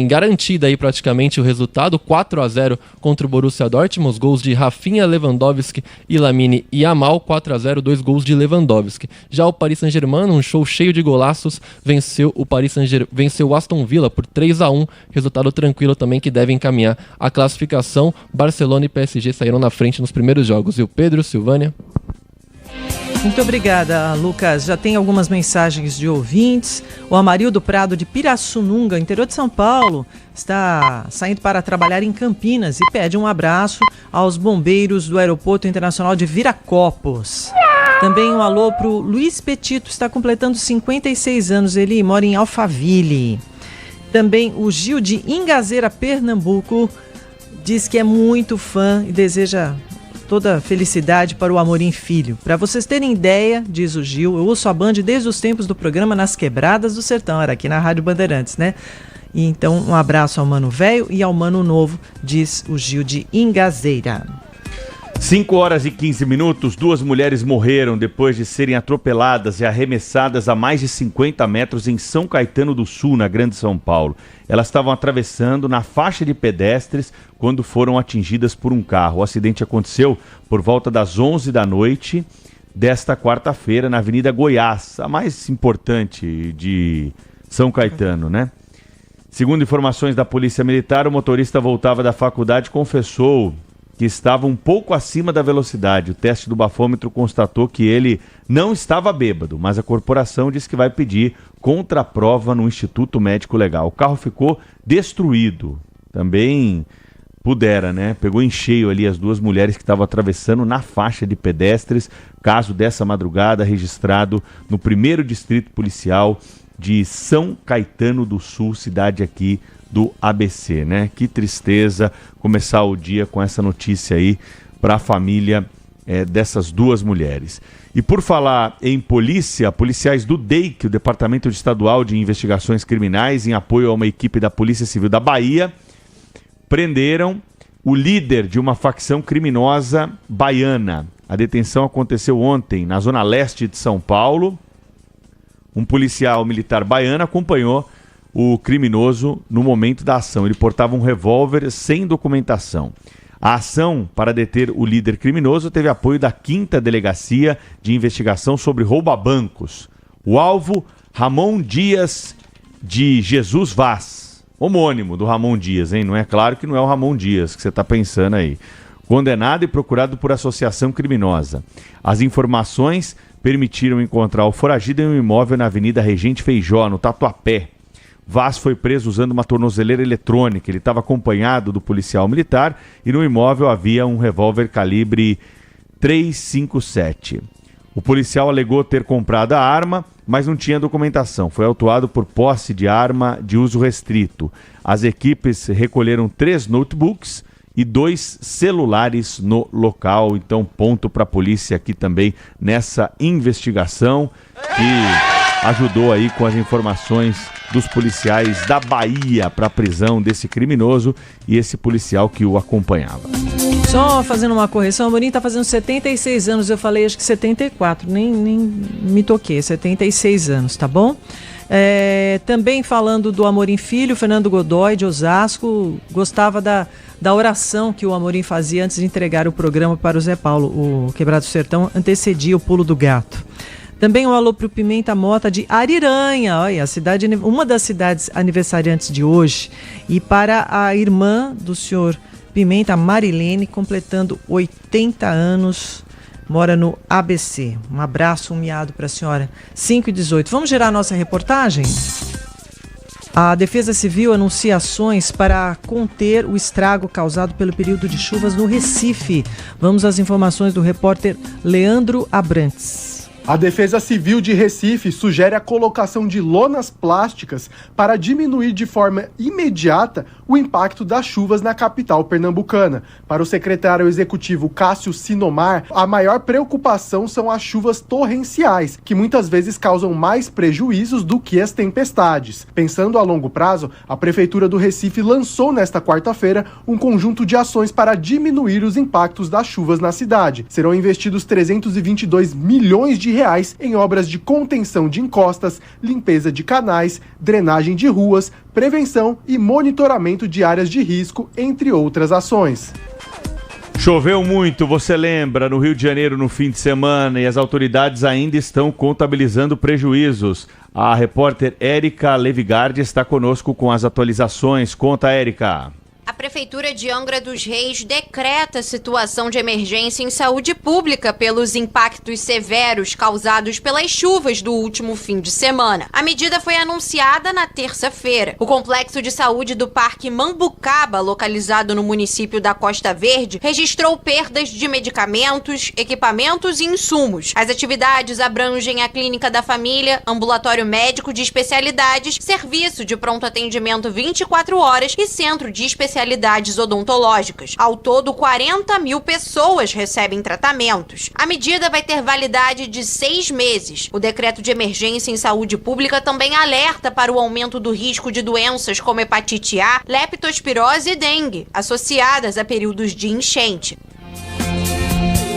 garantida aí praticamente o resultado, 4-0 contra o Borussia Dortmund, os gols de Rafinha, Lewandowski e Lamine Yamal, 4-0, 2 gols de Lewandowski. Já o Paris Saint-Germain, um show cheio de golaços, venceu o Aston Villa por 3-1, resultado tranquilo também que deve encaminhar a classificação. Barcelona e PSG saíram na frente nos primeiros jogos. E o Pedro, Silvânia? Muito obrigada, Lucas. Já tem algumas mensagens de ouvintes. O Amarildo Prado de Pirassununga, interior de São Paulo, está saindo para trabalhar em Campinas e pede um abraço aos bombeiros do Aeroporto Internacional de Viracopos. Também um alô para o Luiz Petito, está completando 56 anos, ele mora em Alphaville. Também o Gil de Ingazeira, Pernambuco, diz que é muito fã e deseja toda felicidade para o Amorim Filho. Para vocês terem ideia, diz o Gil, eu ouço a Band desde os tempos do programa Nas Quebradas do Sertão, era aqui na Rádio Bandeirantes, né? E então um abraço ao Mano Velho e ao Mano Novo, diz o Gil de Ingazeira. 5h15, 2 mulheres morreram depois de serem atropeladas e arremessadas a mais de 50 metros em São Caetano do Sul, na Grande São Paulo. Elas estavam atravessando na faixa de pedestres quando foram atingidas por um carro. O acidente aconteceu por volta das 11 da noite desta quarta-feira na Avenida Goiás, a mais importante de São Caetano, né? Segundo informações da Polícia Militar, o motorista voltava da faculdade e confessou que estava um pouco acima da velocidade. O teste do bafômetro constatou que ele não estava bêbado, mas a corporação disse que vai pedir contraprova no Instituto Médico Legal. O carro ficou destruído. Também pudera, né? Pegou em cheio ali as 2 mulheres que estavam atravessando na faixa de pedestres. Caso dessa madrugada registrado no 1º Distrito Policial de São Caetano do Sul, cidade aqui do ABC, né? Que tristeza começar o dia com essa notícia aí para a família dessas 2 mulheres. E por falar em polícia, policiais do DEIC, o Departamento Estadual de Investigações Criminais, em apoio a uma equipe da Polícia Civil da Bahia, prenderam o líder de uma facção criminosa baiana. A detenção aconteceu ontem na zona leste de São Paulo. Um policial militar baiano acompanhou o criminoso no momento da ação. Ele portava um revólver sem documentação. A ação para deter o líder criminoso teve apoio da 5ª Delegacia de Investigação sobre Roubo a Bancos. O alvo, Ramon Dias de Jesus Vaz, homônimo do Ramon Dias, hein? Não é claro que não é o Ramon Dias que você está pensando aí. condenado e procurado por associação criminosa. As informações permitiram encontrar o foragido em um imóvel na Avenida Regente Feijó, no Tatuapé. Vaz foi preso usando uma tornozeleira eletrônica. Ele estava acompanhado do policial militar e no imóvel havia um revólver calibre .357. O policial alegou ter comprado a arma, mas não tinha documentação. Foi autuado por posse de arma de uso restrito. As equipes recolheram 3 notebooks e 2 celulares no local. Então, ponto para a polícia aqui também nessa investigação que ajudou aí com as informações dos policiais da Bahia para a prisão desse criminoso e esse policial que o acompanhava. Só fazendo uma correção, o Amorim está fazendo 76 anos, eu falei acho que 74, nem me toquei, 76 anos, tá bom? Também falando do Amorim Filho, Fernando Godoy, de Osasco, gostava da oração que o Amorim fazia antes de entregar o programa para o Zé Paulo. O Quebrado do Sertão antecedia o pulo do gato. Também um alô para o Pimenta Mota de Ariranha, olha, uma das cidades aniversariantes de hoje. E para a irmã do senhor Pimenta, Marilene, completando 80 anos, mora no ABC. Um abraço, um miado para a senhora. 5h18. Vamos gerar a nossa reportagem? A Defesa Civil anuncia ações para conter o estrago causado pelo período de chuvas no Recife. Vamos às informações do repórter Leandro Abrantes. A Defesa Civil de Recife sugere a colocação de lonas plásticas para diminuir de forma imediata o impacto das chuvas na capital pernambucana. Para o secretário executivo Cássio Sinomar, a maior preocupação são as chuvas torrenciais, que muitas vezes causam mais prejuízos do que as tempestades. Pensando a longo prazo, a Prefeitura do Recife lançou nesta quarta-feira um conjunto de ações para diminuir os impactos das chuvas na cidade. Serão investidos 322 milhões de reais em obras de contenção de encostas, limpeza de canais, drenagem de ruas, prevenção e monitoramento de áreas de risco, entre outras ações. Choveu muito, você lembra, no Rio de Janeiro no fim de semana e as autoridades ainda estão contabilizando prejuízos. A repórter Érica Levigardi está conosco com as atualizações. Conta, Érica. A Prefeitura de Angra dos Reis decreta situação de emergência em saúde pública pelos impactos severos causados pelas chuvas do último fim de semana. A medida foi anunciada na terça-feira. O complexo de saúde do Parque Mambucaba, localizado no município da Costa Verde, registrou perdas de medicamentos, equipamentos e insumos. As atividades abrangem a Clínica da Família, ambulatório médico de especialidades, serviço de pronto atendimento 24 horas e centro de especialidades odontológicas. Ao todo, 40 mil pessoas recebem tratamentos. A medida vai ter validade de 6 meses. O decreto de emergência em saúde pública também alerta para o aumento do risco de doenças como hepatite A, leptospirose e dengue, associadas a períodos de enchente.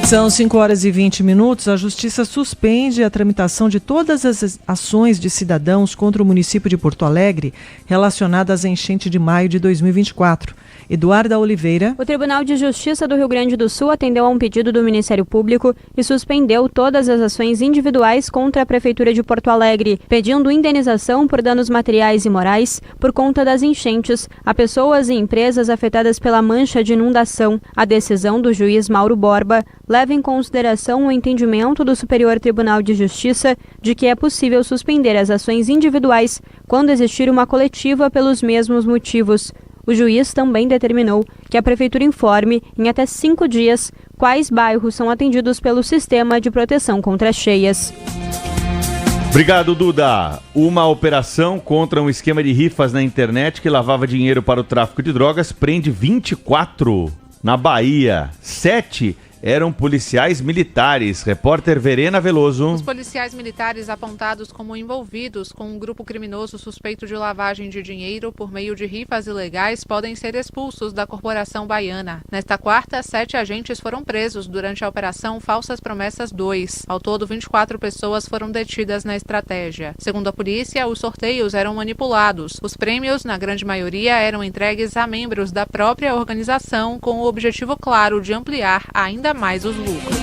São 5h20. A Justiça suspende a tramitação de todas as ações de cidadãos contra o município de Porto Alegre relacionadas à enchente de maio de 2024. Eduarda Oliveira. O Tribunal de Justiça do Rio Grande do Sul atendeu a um pedido do Ministério Público e suspendeu todas as ações individuais contra a Prefeitura de Porto Alegre, pedindo indenização por danos materiais e morais por conta das enchentes a pessoas e empresas afetadas pela mancha de inundação. A decisão do juiz Mauro Borba leva em consideração o entendimento do Superior Tribunal de Justiça de que é possível suspender as ações individuais quando existir uma coletiva pelos mesmos motivos. O juiz também determinou que a Prefeitura informe, em até 5 dias, quais bairros são atendidos pelo Sistema de Proteção contra Cheias. Obrigado, Duda. Uma operação contra um esquema de rifas na internet que lavava dinheiro para o tráfico de drogas prende 24 na Bahia. 7 eram policiais militares. Repórter Verena Veloso. Os policiais militares apontados como envolvidos com um grupo criminoso suspeito de lavagem de dinheiro por meio de rifas ilegais podem ser expulsos da corporação baiana. Nesta quarta, 7 agentes foram presos durante a Operação Falsas Promessas 2. Ao todo, 24 pessoas foram detidas na estratégia. Segundo a polícia, os sorteios eram manipulados. Os prêmios, na grande maioria, eram entregues a membros da própria organização com o objetivo claro de ampliar ainda mais os lucros.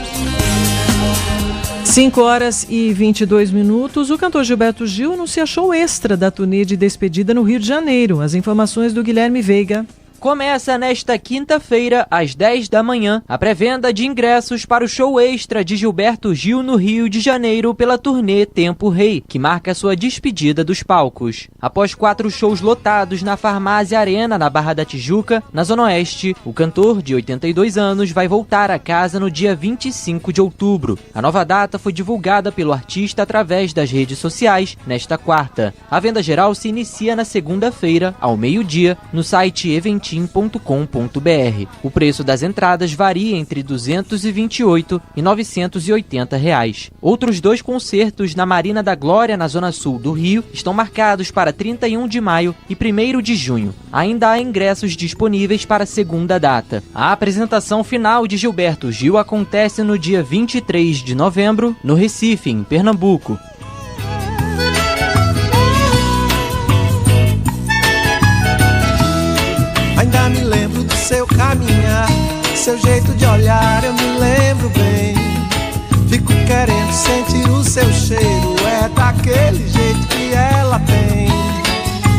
5h22. O cantor Gilberto Gil anuncia show extra da turnê de despedida no Rio de Janeiro. As informações do Guilherme Veiga. começa nesta quinta-feira, às 10 da manhã, a pré-venda de ingressos para o show extra de Gilberto Gil no Rio de Janeiro pela turnê Tempo Rei, que marca sua despedida dos palcos. Após 4 shows lotados na Farmácia Arena, na Barra da Tijuca, na Zona Oeste, o cantor, de 82 anos, vai voltar a casa no dia 25 de outubro. A nova data foi divulgada pelo artista através das redes sociais nesta quarta. A venda geral se inicia na segunda-feira, ao meio-dia, no site eventim.com.br. O preço das entradas varia entre R$ 228 e R$ 980. Outros 2 concertos na Marina da Glória, na Zona Sul do Rio, estão marcados para 31 de maio e 1º de junho. Ainda há ingressos disponíveis para a segunda data. A apresentação final de Gilberto Gil acontece no dia 23 de novembro, no Recife, em Pernambuco. Ainda me lembro do seu caminhar, seu jeito de olhar, eu me lembro bem. Fico querendo sentir o seu cheiro, é daquele jeito que ela tem.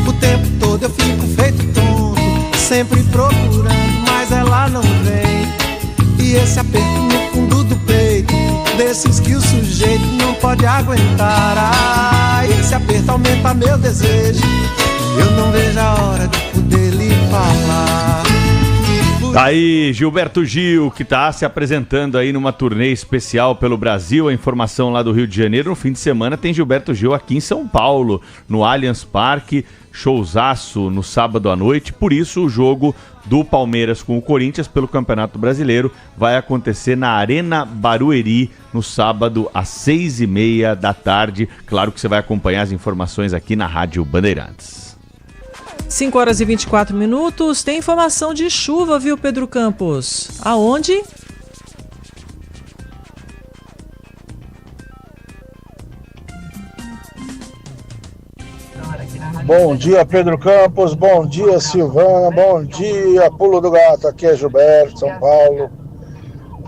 O tempo todo eu fico feito tonto, sempre procurando, mas ela não vem. E esse aperto no fundo do peito, desses que o sujeito não pode aguentar. Ai, esse aperto aumenta meu desejo, eu não vejo a hora de poder lhe falar. Tá aí Gilberto Gil, que tá se apresentando aí numa turnê especial pelo Brasil. A informação lá do Rio de Janeiro, no fim de semana tem Gilberto Gil aqui em São Paulo, no Allianz Parque, showzaço no sábado à noite. Por isso o jogo do Palmeiras com o Corinthians pelo Campeonato Brasileiro vai acontecer na Arena Barueri no sábado às 6h30 da tarde. Claro que você vai acompanhar as informações aqui na Rádio Bandeirantes. 5 horas e 24 minutos. Tem informação de chuva, viu, Pedro Campos? Aonde? Bom dia, Pedro Campos. Bom dia, Silvana. Bom dia, Pulo do Gato. Aqui é Gilberto, São Paulo.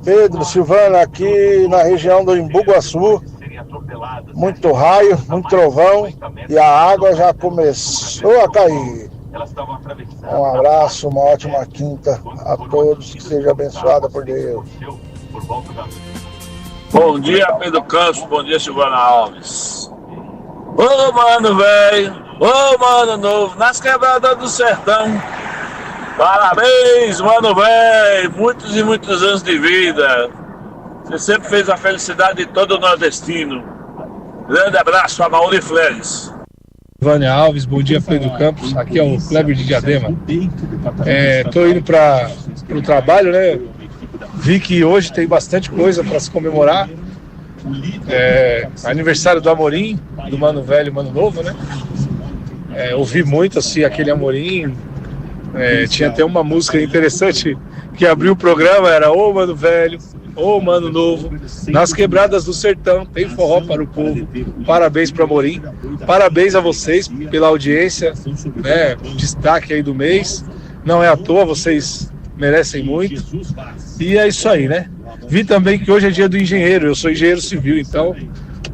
Pedro, Silvana, aqui na região do Embu-Guaçu. Muito raio, muito trovão e a água já começou a cair. Um abraço, uma ótima quinta a todos, que seja abençoada por Deus. Bom dia, Pedro Campos, bom dia, Silvana Alves. Ô mano velho, ô mano novo, nas quebradas do sertão. Parabéns, mano velho, muitos e muitos anos de vida. Você sempre fez a felicidade de todo nordestino. Grande abraço, Amauri Fleres. Vânia Alves, bom dia, Pedro Campos. Aqui é o Kleber de Diadema. Tô indo para o trabalho, né? Vi que hoje tem bastante coisa para se comemorar. Aniversário do Amorim, do Mano Velho e Mano Novo, né? Ouvi muito assim aquele Amorim. Tinha até uma música interessante que abriu o programa, era Ô Mano Velho, Ô Mano Novo, nas quebradas do sertão, tem forró para o povo. Parabéns para o Amorim, parabéns a vocês pela audiência, né? Destaque aí do mês, não é à toa, vocês merecem muito. E é isso aí, né? Vi também que hoje é dia do engenheiro, eu sou engenheiro civil, então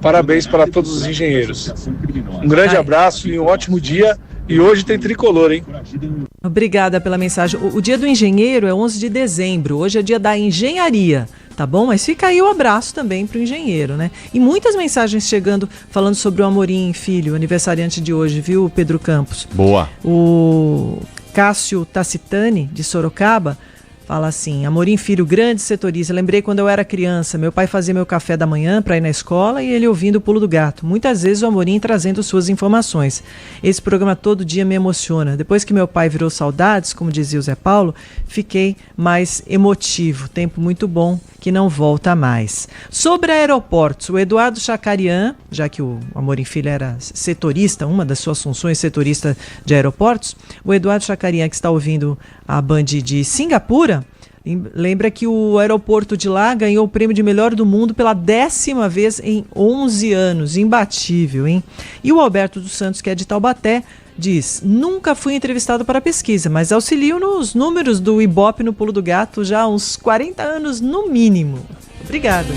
parabéns para todos os engenheiros. Um grande abraço e um ótimo dia. E hoje tem tricolor, hein? Obrigada pela mensagem. O dia do engenheiro é 11 de dezembro. Hoje é dia da engenharia, tá bom? Mas fica aí o abraço também pro engenheiro, né? E muitas mensagens chegando falando sobre o Amorim Filho, aniversariante de hoje, viu, Pedro Campos? Boa. O Cássio Tacitani, de Sorocaba, fala assim: Amorim Filho, grande setorista. Lembrei quando eu era criança, meu pai fazia meu café da manhã para ir na escola e ele ouvindo o Pulo do Gato. Muitas vezes o Amorim trazendo suas informações. Esse programa todo dia me emociona. Depois que meu pai virou saudades, como dizia o Zé Paulo, fiquei mais emotivo. Tempo muito bom que não volta mais. Sobre aeroportos, o Eduardo Chacarian, já que o Amorim Filho era setorista, uma das suas funções setorista de aeroportos, o Eduardo Chacarian, que está ouvindo a Band de Singapura, lembra que o aeroporto de lá ganhou o prêmio de melhor do mundo pela 10ª vez em 11 anos. Imbatível, hein? E o Alberto dos Santos, que é de Taubaté, diz: nunca fui entrevistado para pesquisa, mas auxilio nos números do Ibope no Pulo do Gato já há uns 40 anos no mínimo. Obrigada.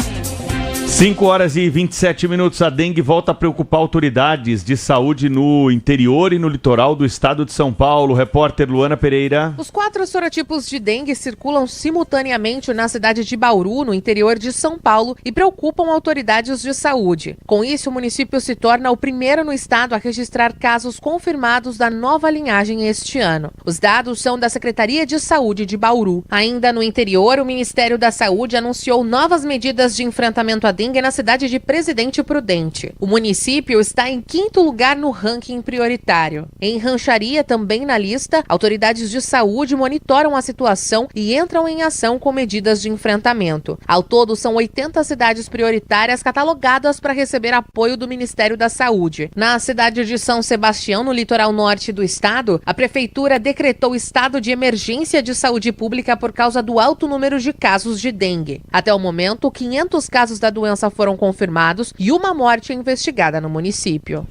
5h27. A dengue volta a preocupar autoridades de saúde no interior e no litoral do estado de São Paulo. Repórter Luana Pereira. Os 4 sorotipos de dengue circulam simultaneamente na cidade de Bauru, no interior de São Paulo, e preocupam autoridades de saúde. Com isso, o município se torna o primeiro no estado a registrar casos confirmados da nova linhagem este ano. Os dados são da Secretaria de Saúde de Bauru. Ainda no interior, o Ministério da Saúde anunciou novas medidas de enfrentamento à dengue na cidade de Presidente Prudente. O município está em 5º lugar no ranking prioritário. Em Rancharia, também na lista, autoridades de saúde monitoram a situação e entram em ação com medidas de enfrentamento. Ao todo, são 80 cidades prioritárias catalogadas para receber apoio do Ministério da Saúde. Na cidade de São Sebastião, no litoral norte do estado, a prefeitura decretou estado de emergência de saúde pública por causa do alto número de casos de dengue. Até o momento, 500 casos da doença foram confirmados e uma morte é investigada no município.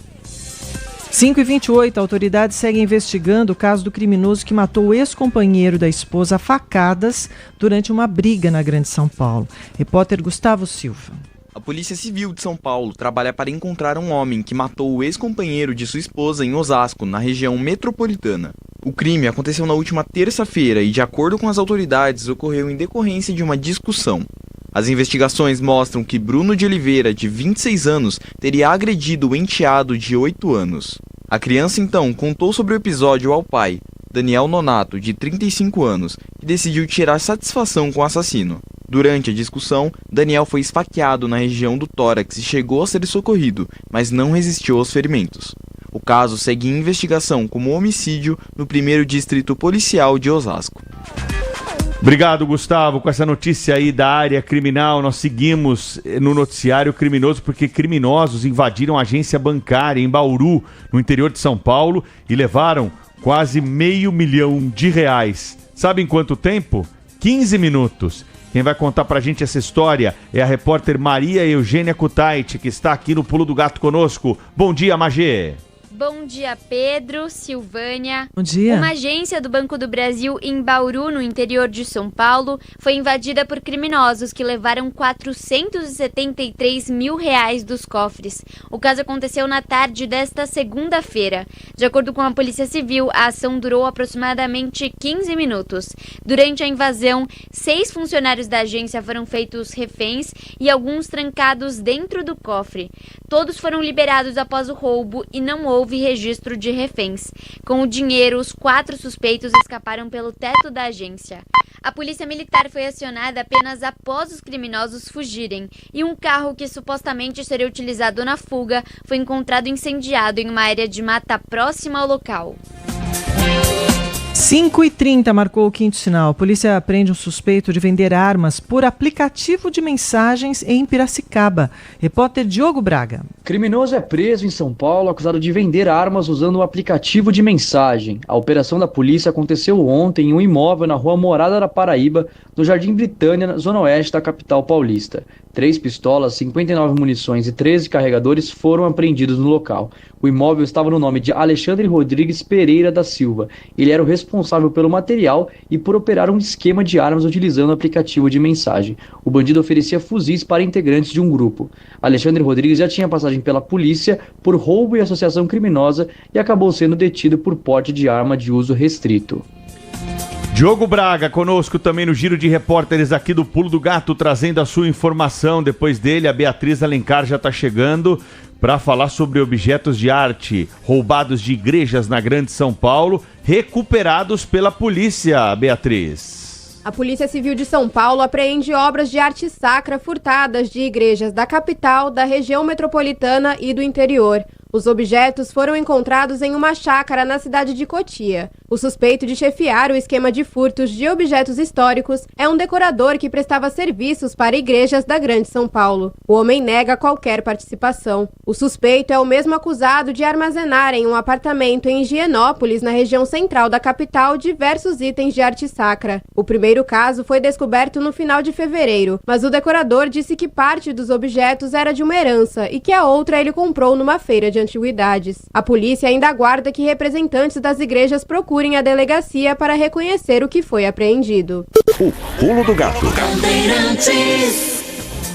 5h28, a autoridade segue investigando o caso do criminoso que matou o ex-companheiro da esposa a facadas durante uma briga na Grande São Paulo. Repórter Gustavo Silva. A Polícia Civil de São Paulo trabalha para encontrar um homem que matou o ex-companheiro de sua esposa em Osasco, na região metropolitana. O crime aconteceu na última terça-feira e, de acordo com as autoridades, ocorreu em decorrência de uma discussão. As investigações mostram que Bruno de Oliveira, de 26 anos, teria agredido o enteado de 8 anos. A criança, então, contou sobre o episódio ao pai, Daniel Nonato, de 35 anos, que decidiu tirar satisfação com o assassino. Durante a discussão, Daniel foi esfaqueado na região do tórax e chegou a ser socorrido, mas não resistiu aos ferimentos. O caso segue em investigação como homicídio no 1º Distrito Policial de Osasco. Obrigado, Gustavo. Com essa notícia aí da área criminal, nós seguimos no noticiário criminoso porque criminosos invadiram a agência bancária em Bauru, no interior de São Paulo, e levaram quase R$500 mil. Sabe em quanto tempo? 15 minutos. Quem vai contar pra gente essa história é a repórter Maria Eugênia Kutaiti, que está aqui no Pulo do Gato conosco. Bom dia, Magê. Bom dia, Pedro, Silvânia. Bom dia. Uma agência do Banco do Brasil em Bauru, no interior de São Paulo, foi invadida por criminosos que levaram R$473 mil dos cofres. O caso aconteceu na tarde desta segunda-feira. De acordo com a Polícia Civil, a ação durou aproximadamente 15 minutos. Durante a invasão, 6 funcionários da agência foram feitos reféns e alguns trancados dentro do cofre. Todos foram liberados após o roubo e não houve registro de reféns. Com o dinheiro, os 4 suspeitos escaparam pelo teto da agência. A polícia militar foi acionada apenas após os criminosos fugirem, e um carro que supostamente seria utilizado na fuga foi encontrado incendiado em uma área de mata próxima ao local. 5h30 marcou o 5º sinal. A polícia prende um suspeito de vender armas por aplicativo de mensagens em Piracicaba. Repórter Diogo Braga. Criminoso é preso em São Paulo acusado de vender armas usando um aplicativo de mensagem. A operação da polícia aconteceu ontem em um imóvel na rua Morada da Paraíba, no Jardim Britânia, na zona oeste da capital paulista. 3 pistolas, 59 munições e 13 carregadores foram apreendidos no local. O imóvel estava no nome de Alexandre Rodrigues Pereira da Silva. Ele era o responsável pelo material e por operar um esquema de armas utilizando o aplicativo de mensagem. O bandido oferecia fuzis para integrantes de um grupo. Alexandre Rodrigues já tinha passagem pela polícia por roubo e associação criminosa e acabou sendo detido por porte de arma de uso restrito. Diogo Braga conosco também no Giro de Repórteres aqui do Pulo do Gato, trazendo a sua informação. Depois dele, a Beatriz Alencar já está chegando para falar sobre objetos de arte roubados de igrejas na Grande São Paulo, recuperados pela polícia, Beatriz. A Polícia Civil de São Paulo apreende obras de arte sacra furtadas de igrejas da capital, da região metropolitana e do interior. Os objetos foram encontrados em uma chácara na cidade de Cotia. O suspeito de chefiar o esquema de furtos de objetos históricos é um decorador que prestava serviços para igrejas da Grande São Paulo. O homem nega qualquer participação. O suspeito é o mesmo acusado de armazenar em um apartamento em Higienópolis, na região central da capital, diversos itens de arte sacra. O primeiro caso foi descoberto no final de fevereiro, mas o decorador disse que parte dos objetos era de uma herança e que a outra ele comprou numa feira de antiguidades. A polícia ainda aguarda que representantes das igrejas procurem a delegacia para reconhecer o que foi apreendido. O Pulo do Gato.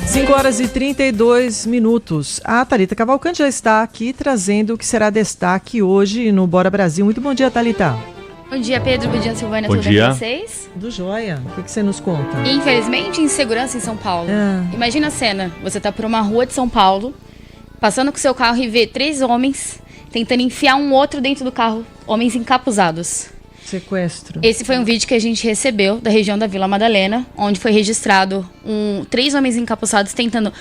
5h32. A Thalita Cavalcante já está aqui trazendo o que será destaque hoje no Bora Brasil. Muito bom dia, Thalita. Bom dia, Pedro. Bom dia, Silvânia. Bom tudo dia. bem com vocês? Do joia. O que você nos conta? Infelizmente, insegurança em São Paulo. Imagina a cena. Você tá por uma rua de São Paulo, passando com seu carro e vê 3 homens tentando enfiar um outro dentro do carro. Homens encapuzados. Sequestro. Esse foi um vídeo que a gente recebeu da região da Vila Madalena, onde foi registrado 3 homens encapuzados tentando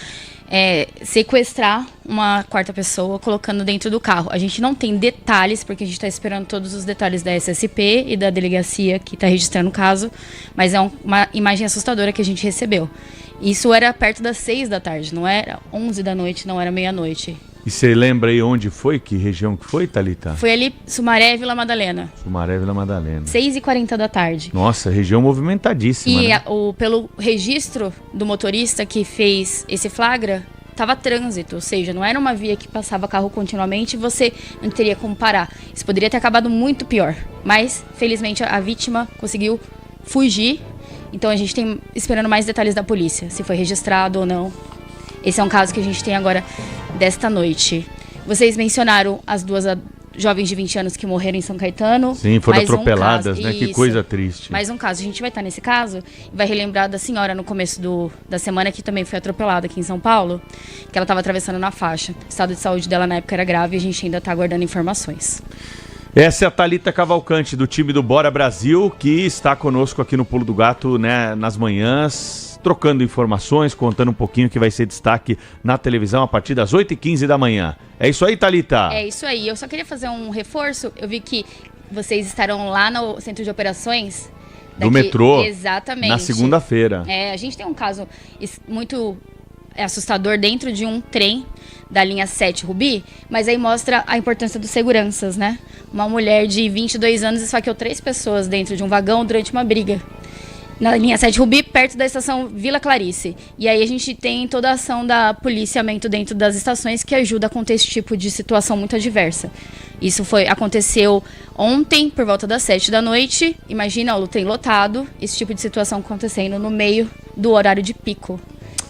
sequestrar uma 4ª pessoa, colocando dentro do carro. A gente não tem detalhes, porque a gente está esperando todos os detalhes da SSP e da delegacia que está registrando o caso, mas é uma imagem assustadora que a gente recebeu. Isso era perto das 6 da tarde, não era 11 da noite, não era meia-noite. E você lembra aí onde foi? Que região que foi, Thalita? Foi ali, Sumaré, Vila Madalena. Sumaré, Vila Madalena. 6h40 da tarde. Nossa, região movimentadíssima, E né? pelo registro do motorista que fez esse flagra, tava trânsito, ou seja, não era uma via que passava carro continuamente e você não teria como parar. Isso poderia ter acabado muito pior, mas felizmente a vítima conseguiu fugir. Então a gente tem esperando mais detalhes da polícia, se foi registrado ou não. Esse é um caso que a gente tem agora desta noite. Vocês mencionaram as 2 jovens de 20 anos que morreram em São Caetano. Sim, foram atropeladas, né? Que coisa triste. Mais um caso. A gente vai estar nesse caso e vai relembrar da senhora no começo da semana que também foi atropelada aqui em São Paulo, que ela estava atravessando na faixa. O estado de saúde dela na época era grave e a gente ainda está aguardando informações. Essa é a Thalita Cavalcante, do time do Bora Brasil, que está conosco aqui no Pulo do Gato, né, nas manhãs, trocando informações, contando um pouquinho que vai ser destaque na televisão a partir das 8h15 da manhã. É isso aí, Thalita? É isso aí. Eu só queria fazer um reforço. Eu vi que vocês estarão lá no centro de operações do metrô. Exatamente. Na segunda-feira. A gente tem um caso muito assustador dentro de um trem da linha 7 Rubi, mas aí mostra a importância dos seguranças, né? Uma mulher de 22 anos esfaqueou 3 pessoas dentro de um vagão durante uma briga na linha 7 Rubi, perto da estação Vila Clarice. E aí a gente tem toda a ação da policiamento dentro das estações que ajuda a conter esse tipo de situação muito adversa. Isso aconteceu ontem, por volta das 7 da noite. Imagina o trem lotado, esse tipo de situação acontecendo no meio do horário de pico.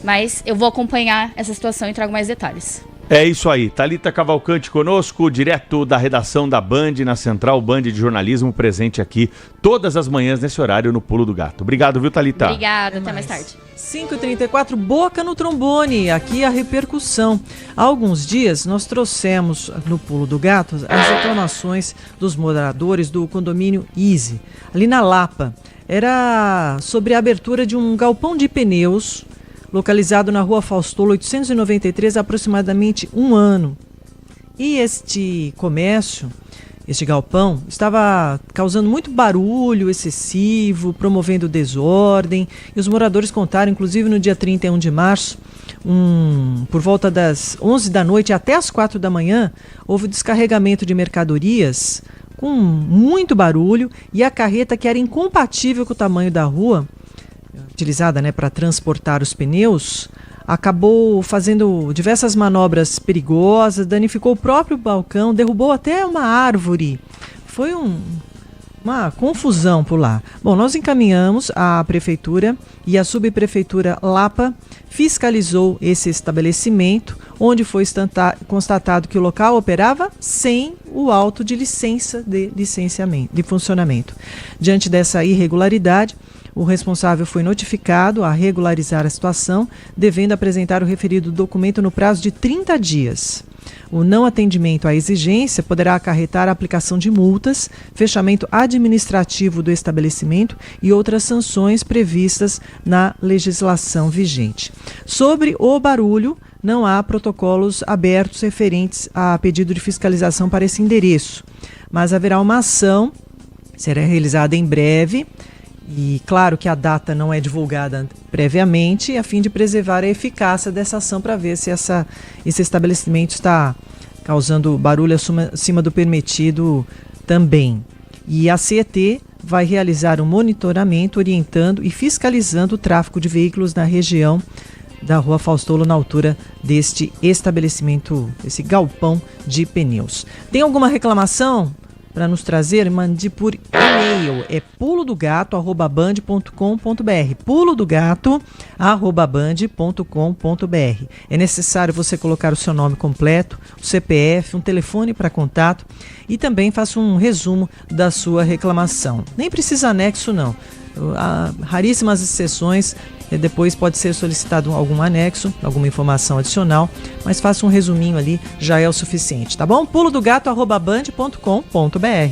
Mas eu vou acompanhar essa situação e trago mais detalhes. É isso aí, Thalita Cavalcante conosco, direto da redação da Band, na Central Band de Jornalismo, presente aqui todas as manhãs nesse horário no Pulo do Gato. Obrigado, viu, Thalita? Obrigada, até mais tarde. 5h34, boca no trombone, aqui a repercussão. Há alguns dias nós trouxemos no Pulo do Gato as reclamações dos moradores do condomínio Easy, ali na Lapa. Era sobre a abertura de um galpão de pneus localizado na Rua Faustolo 893 há aproximadamente um ano. E este comércio, este galpão, estava causando muito barulho excessivo, promovendo desordem. E os moradores contaram, inclusive no dia 31 de março, por volta das 11 da noite até as 4 da manhã, houve descarregamento de mercadorias com muito barulho e a carreta, que era incompatível com o tamanho da rua, utilizada, né, para transportar os pneus, acabou fazendo diversas manobras perigosas, danificou o próprio balcão, derrubou até uma árvore. Foi uma confusão por lá. Bom, nós encaminhamos à prefeitura e a subprefeitura Lapa fiscalizou esse estabelecimento, onde foi constatado que o local operava sem o auto de licença de funcionamento. Diante dessa irregularidade, o responsável foi notificado a regularizar a situação, devendo apresentar o referido documento no prazo de 30 dias. O não atendimento à exigência poderá acarretar a aplicação de multas, fechamento administrativo do estabelecimento e outras sanções previstas na legislação vigente. Sobre o barulho, não há protocolos abertos referentes a pedido de fiscalização para esse endereço, mas haverá uma ação, será realizada em breve. E claro que a data não é divulgada previamente, a fim de preservar a eficácia dessa ação, para ver se esse estabelecimento está causando barulho acima do permitido também. E a CET vai realizar um monitoramento orientando e fiscalizando o tráfego de veículos na região da Rua Faustolo, na altura deste estabelecimento, esse galpão de pneus. Tem alguma reclamação para nos trazer, mande por e-mail. É pulodogato@band.com.br. pulodogato@band.com.br. É necessário você colocar o seu nome completo, o CPF, um telefone para contato e também faça um resumo da sua reclamação. Nem precisa anexo, não. Raríssimas exceções, depois pode ser solicitado algum anexo, alguma informação adicional, mas faça um resuminho ali, já é o suficiente, tá bom? pulodogato@band.com.br.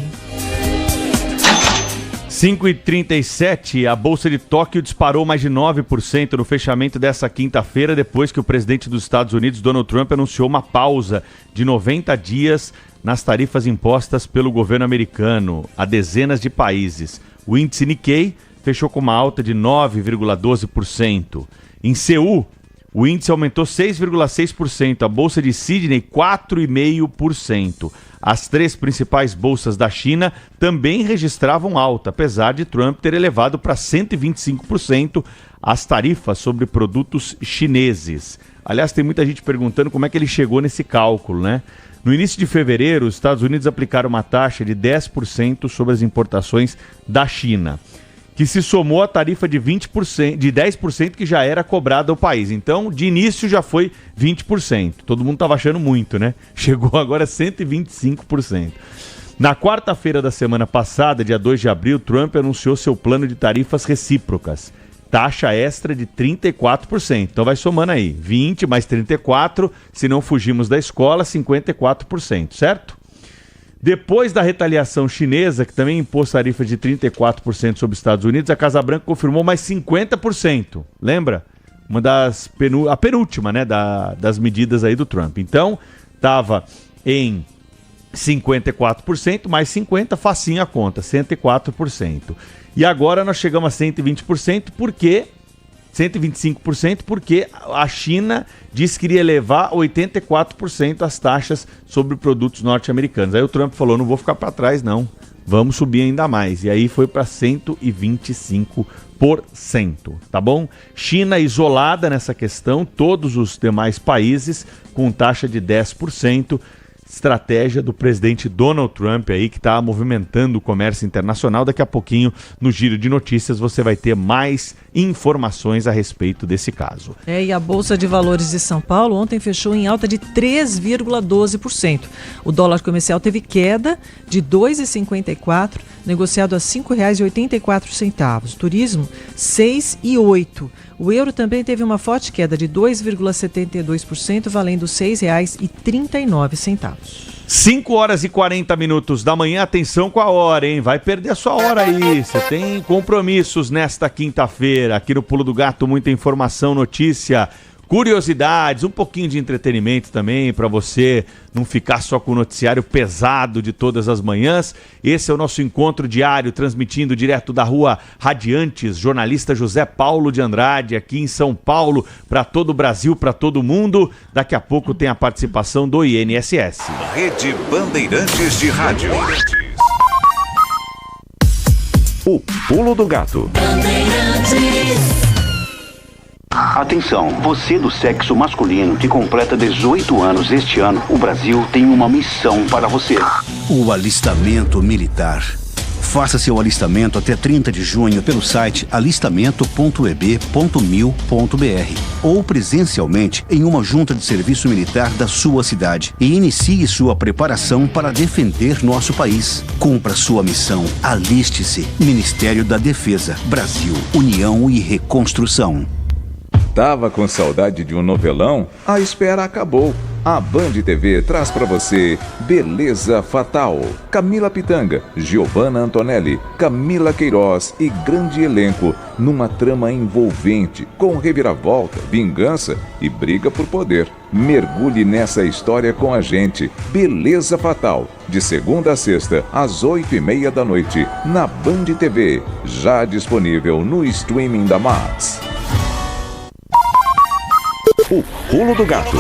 5h37, a Bolsa de Tóquio disparou mais de 9% no fechamento dessa quinta-feira, depois que o presidente dos Estados Unidos, Donald Trump, anunciou uma pausa de 90 dias nas tarifas impostas pelo governo americano a dezenas de países. O índice Nikkei fechou com uma alta de 9,12%. Em Seul, o índice aumentou 6,6%, a Bolsa de Sydney 4,5%. As 3 principais bolsas da China também registravam alta, apesar de Trump ter elevado para 125% as tarifas sobre produtos chineses. Aliás, tem muita gente perguntando como é que ele chegou nesse cálculo, né? No início de fevereiro, os Estados Unidos aplicaram uma taxa de 10% sobre as importações da China, que se somou à tarifa de 10% que já era cobrada ao país. Então, de início já foi 20%. Todo mundo estava achando muito, né? Chegou agora a 125%. Na quarta-feira da semana passada, dia 2 de abril, Trump anunciou seu plano de tarifas recíprocas. Taxa extra de 34%. Então vai somando aí, 20 mais 34, se não fugirmos da escola, 54%, certo? Depois da retaliação chinesa, que também impôs tarifa de 34% sobre os Estados Unidos, a Casa Branca confirmou mais 50%. Lembra? A penúltima, né, das medidas aí do Trump. Então, estava em 54%, mais 50%, facinho a conta, 104%. E agora nós chegamos a 120%, porque 125%, porque a China disse que iria elevar 84% as taxas sobre produtos norte-americanos. Aí o Trump falou, não vou ficar para trás não, vamos subir ainda mais. E aí foi para 125%, tá bom? China isolada nessa questão, todos os demais países com taxa de 10%. Estratégia do presidente Donald Trump aí, que está movimentando o comércio internacional. Daqui a pouquinho, no Giro de Notícias, você vai ter mais informações a respeito desse caso. E a Bolsa de Valores de São Paulo ontem fechou em alta de 3,12%. O dólar comercial teve queda de R$ 2,54, negociado a R$ 5,84. Turismo, R$ 6,08. O euro também teve uma forte queda de 2,72%, valendo R$ 6,39. 5h40 da manhã, atenção com a hora, hein? Vai perder a sua hora aí. Você tem compromissos nesta quinta-feira. Aqui no Pulo do Gato, muita informação, notícia, curiosidades, um pouquinho de entretenimento também, para você não ficar só com o noticiário pesado de todas as manhãs. Esse é o nosso encontro diário, transmitindo direto da Rua Radiantes, jornalista José Paulo de Andrade, aqui em São Paulo, para todo o Brasil, para todo mundo. Daqui a pouco tem a participação do INSS. Rede Bandeirantes de Rádio. O Pulo do Gato. Atenção, você do sexo masculino que completa 18 anos este ano, o Brasil tem uma missão para você. O alistamento militar. Faça seu alistamento até 30 de junho pelo site alistamento.eb.mil.br ou presencialmente em uma junta de serviço militar da sua cidade e inicie sua preparação para defender nosso país. Cumpra sua missão. Aliste-se. Ministério da Defesa, Brasil, União e Reconstrução. Tava com saudade de um novelão? A espera acabou. A Band TV traz pra você Beleza Fatal. Camila Pitanga, Giovanna Antonelli, Camila Queiroz e grande elenco numa trama envolvente, com reviravolta, vingança e briga por poder. Mergulhe nessa história com a gente. Beleza Fatal, de segunda a sexta, às 8h30 da noite, na Band TV. Já disponível no streaming da Max. O Pulo do Gato.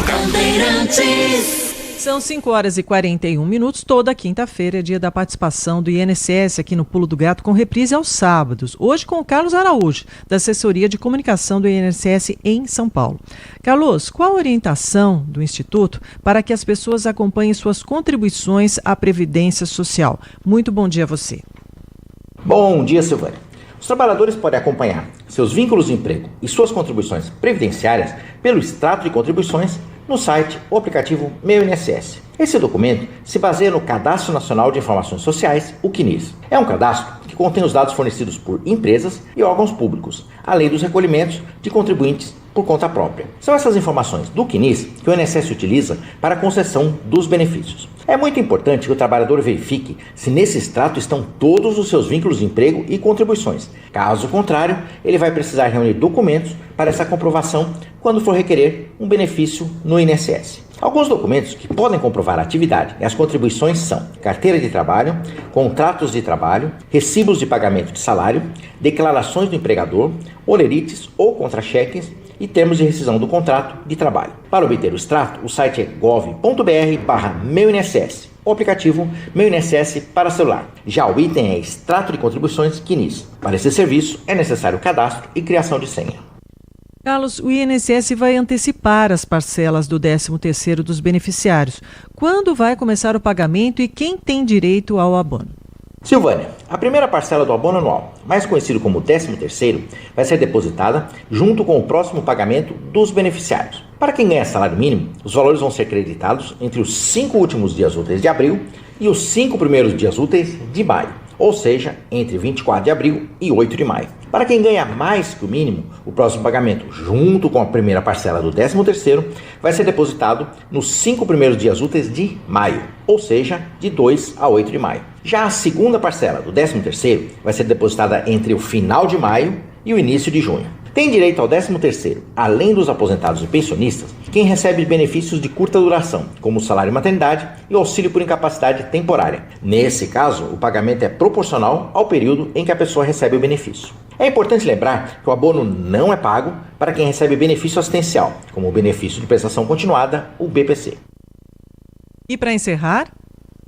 São 5h41. Toda quinta-feira é dia da participação do INSS aqui no Pulo do Gato, com reprise aos sábados. Hoje com o Carlos Araújo, da Assessoria de Comunicação do INSS em São Paulo. Carlos, qual a orientação do Instituto para que as pessoas acompanhem suas contribuições à Previdência Social? Muito bom dia a você. Bom dia, Silvânia. Os trabalhadores podem acompanhar seus vínculos de emprego e suas contribuições previdenciárias pelo extrato de contribuições no site ou aplicativo Meu INSS. Esse documento se baseia no Cadastro Nacional de Informações Sociais, o CNIS. É um cadastro que contém os dados fornecidos por empresas e órgãos públicos, além dos recolhimentos de contribuintes por conta própria. São essas informações do CNIS que o INSS utiliza para a concessão dos benefícios. É muito importante que o trabalhador verifique se nesse extrato estão todos os seus vínculos de emprego e contribuições. Caso contrário, ele vai precisar reunir documentos para essa comprovação quando for requerer um benefício no INSS. Alguns documentos que podem comprovar a atividade e as contribuições são carteira de trabalho, contratos de trabalho, recibos de pagamento de salário, declarações do empregador, olerites ou contra-cheques e termos de rescisão do contrato de trabalho. Para obter o extrato, o site é gov.br/meuinss, o aplicativo Meu INSS para celular. Já o item é extrato de contribuições CNIS. Para esse serviço é necessário cadastro e criação de senha. Carlos, o INSS vai antecipar as parcelas do 13º dos beneficiários. Quando vai começar o pagamento e quem tem direito ao abono? Silvânia, a primeira parcela do abono anual, mais conhecido como 13º, vai ser depositada junto com o próximo pagamento dos beneficiários. Para quem ganha salário mínimo, os valores vão ser creditados entre os 5 últimos dias úteis de abril e os 5 primeiros dias úteis de maio, ou seja, entre 24 de abril e 8 de maio. Para quem ganha mais que o mínimo, o próximo pagamento, junto com a primeira parcela do 13º, vai ser depositado nos 5 primeiros dias úteis de maio, ou seja, de 2 a 8 de maio. Já a segunda parcela do 13º vai ser depositada entre o final de maio e o início de junho. Tem direito ao 13º, além dos aposentados e pensionistas, quem recebe benefícios de curta duração, como o salário maternidade e o auxílio por incapacidade temporária. Nesse caso, o pagamento é proporcional ao período em que a pessoa recebe o benefício. É importante lembrar que o abono não é pago para quem recebe benefício assistencial, como o benefício de prestação continuada, o BPC. E para encerrar?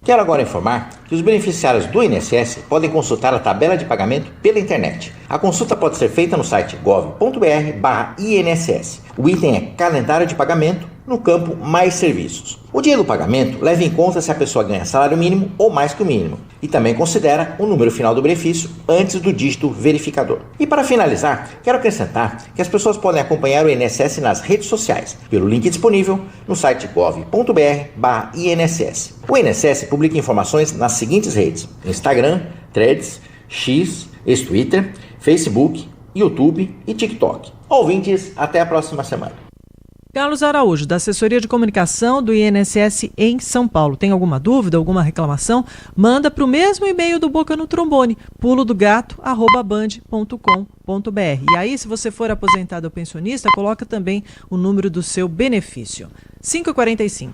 Quero agora informar que os beneficiários do INSS podem consultar a tabela de pagamento pela internet. A consulta pode ser feita no site gov.br/INSS. O item é calendário de pagamento no campo Mais Serviços. O dia do pagamento leva em conta se a pessoa ganha salário mínimo ou mais que o mínimo e também considera o número final do benefício antes do dígito verificador. E para finalizar, quero acrescentar que as pessoas podem acompanhar o INSS nas redes sociais, pelo link disponível no site gov.br/INSS. O INSS publica informações nas seguintes redes: Instagram, Threads, X, ex-Twitter, Facebook, YouTube e TikTok. Ouvintes, até a próxima semana. Carlos Araújo, da Assessoria de Comunicação do INSS em São Paulo. Tem alguma dúvida, alguma reclamação? Manda para o mesmo e-mail do Boca no Trombone, pulodogato@band.com.br. E aí, se você for aposentado ou pensionista, coloca também o número do seu benefício. 5h45.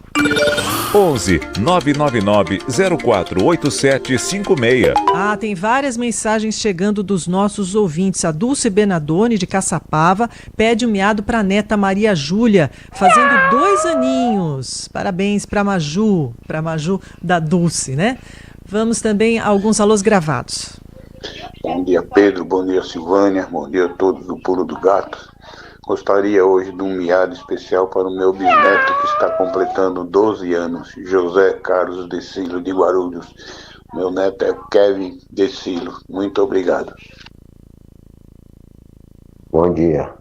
11 999 048756. Tem várias mensagens chegando dos nossos ouvintes. A Dulce Benadoni, de Caçapava, pede um miado para a neta Maria Júlia, fazendo 2 aninhos. Parabéns para Maju da Dulce, né? Vamos também a alguns alôs gravados. Bom dia, Pedro. Bom dia, Silvânia. Bom dia a todos do Pulo do Gato. Gostaria hoje de um miado especial para o meu bisneto que está completando 12 anos, José Carlos Decilo de Guarulhos. Meu neto é Kevin Decilo. Muito obrigado. Bom dia.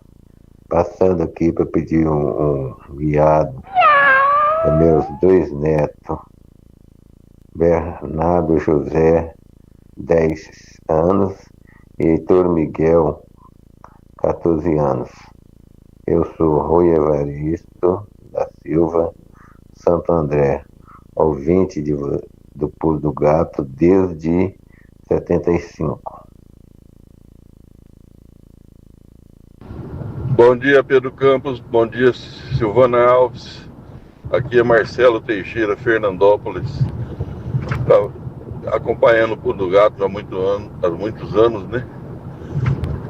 Passando aqui para pedir um miado para meus 2 netos, Bernardo José, 10 anos, e Heitor Miguel, 14 anos. Eu sou Rui Evaristo da Silva, Santo André, ouvinte do Pulo do Gato desde 75. Bom dia, Pedro Campos. Bom dia, Silvana Alves. Aqui é Marcelo Teixeira, Fernandópolis. Tá acompanhando o Pulo do Gato há muitos anos, né?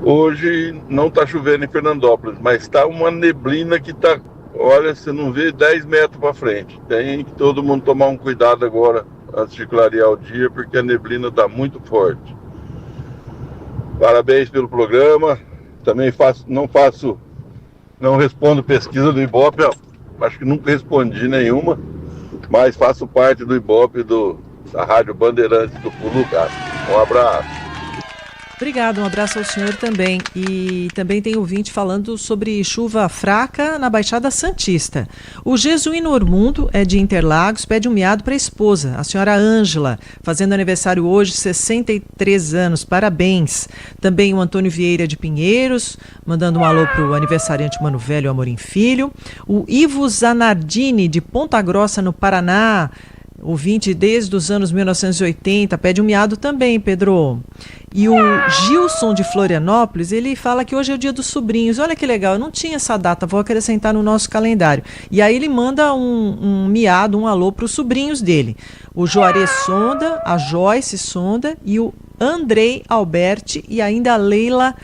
Hoje não está chovendo em Fernandópolis, mas está uma neblina que está olha, você não vê 10 metros para frente. Tem que todo mundo tomar um cuidado agora, antes de clarear o dia, porque a neblina está muito forte. Parabéns pelo programa. Também não respondo pesquisa do Ibope, acho que nunca respondi nenhuma, mas faço parte do Ibope da Rádio Bandeirantes do Pulo do Gato. Um abraço. Obrigado, um abraço ao senhor também. E também tem ouvinte falando sobre chuva fraca na Baixada Santista. O Jesuíno Ormundo é de Interlagos, pede um miado para a esposa, a senhora Ângela, fazendo aniversário hoje, 63 anos, parabéns. Também o Antônio Vieira de Pinheiros, mandando um alô para o aniversariante Mano Velho Amorim Filho. O Ivo Zanardini, de Ponta Grossa, no Paraná, ouvinte desde os anos 1980, pede um miado também, Pedro. E o Gilson de Florianópolis, ele fala que hoje é o dia dos sobrinhos. Olha que legal, eu não tinha essa data, vou acrescentar no nosso calendário. E aí ele manda um miado, um alô para os sobrinhos dele. O Juarez Sonda, a Joyce Sonda e o Andrei Alberti e ainda a Leila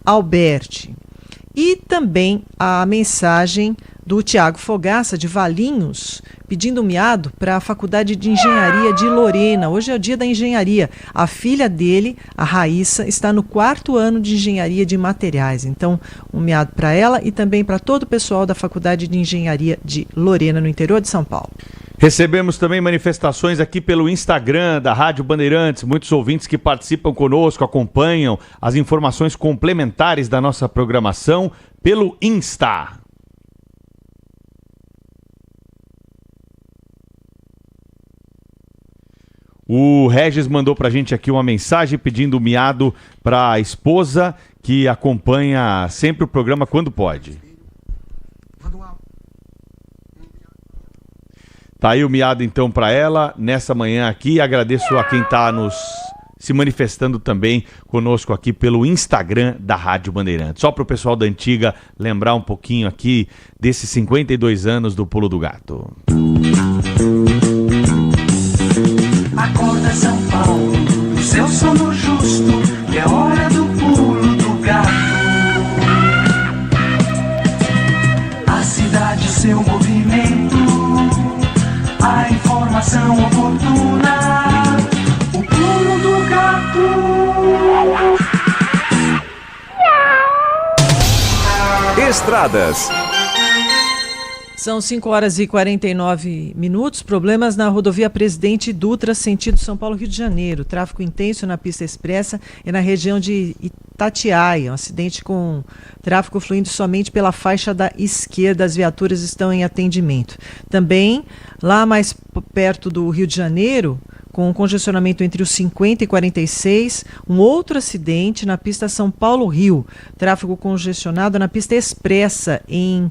Alberti. E também a mensagem do Tiago Fogaça, de Valinhos, pedindo um miado para a Faculdade de Engenharia de Lorena. Hoje é o dia da engenharia. A filha dele, a Raíssa, está no 4º ano de Engenharia de Materiais. Então, um miado para ela e também para todo o pessoal da Faculdade de Engenharia de Lorena, no interior de São Paulo. Recebemos também manifestações aqui pelo Instagram da Rádio Bandeirantes, muitos ouvintes que participam conosco, acompanham as informações complementares da nossa programação pelo Insta. O Regis mandou pra gente aqui uma mensagem pedindo miado para a esposa que acompanha sempre o programa quando pode. Tá aí o miado então para ela nessa manhã aqui. Agradeço a quem está se manifestando também conosco aqui pelo Instagram da Rádio Bandeirantes. Só para o pessoal da antiga lembrar um pouquinho aqui desses 52 anos do Pulo do Gato. Acorda São Paulo, o seu sono justo, que é hora do pulo do gato. A cidade, seu movimento, a informação oportuna, o pulo do gato. Estradas. São 5h49. Problemas na rodovia Presidente Dutra, sentido São Paulo-Rio de Janeiro. Tráfego intenso na pista expressa e na região de Itatiaia. Um acidente com tráfego fluindo somente pela faixa da esquerda. As viaturas estão em atendimento. Também, lá mais perto do Rio de Janeiro, com congestionamento entre os 50 e 46, um outro acidente na pista São Paulo-Rio. Tráfego congestionado na pista expressa em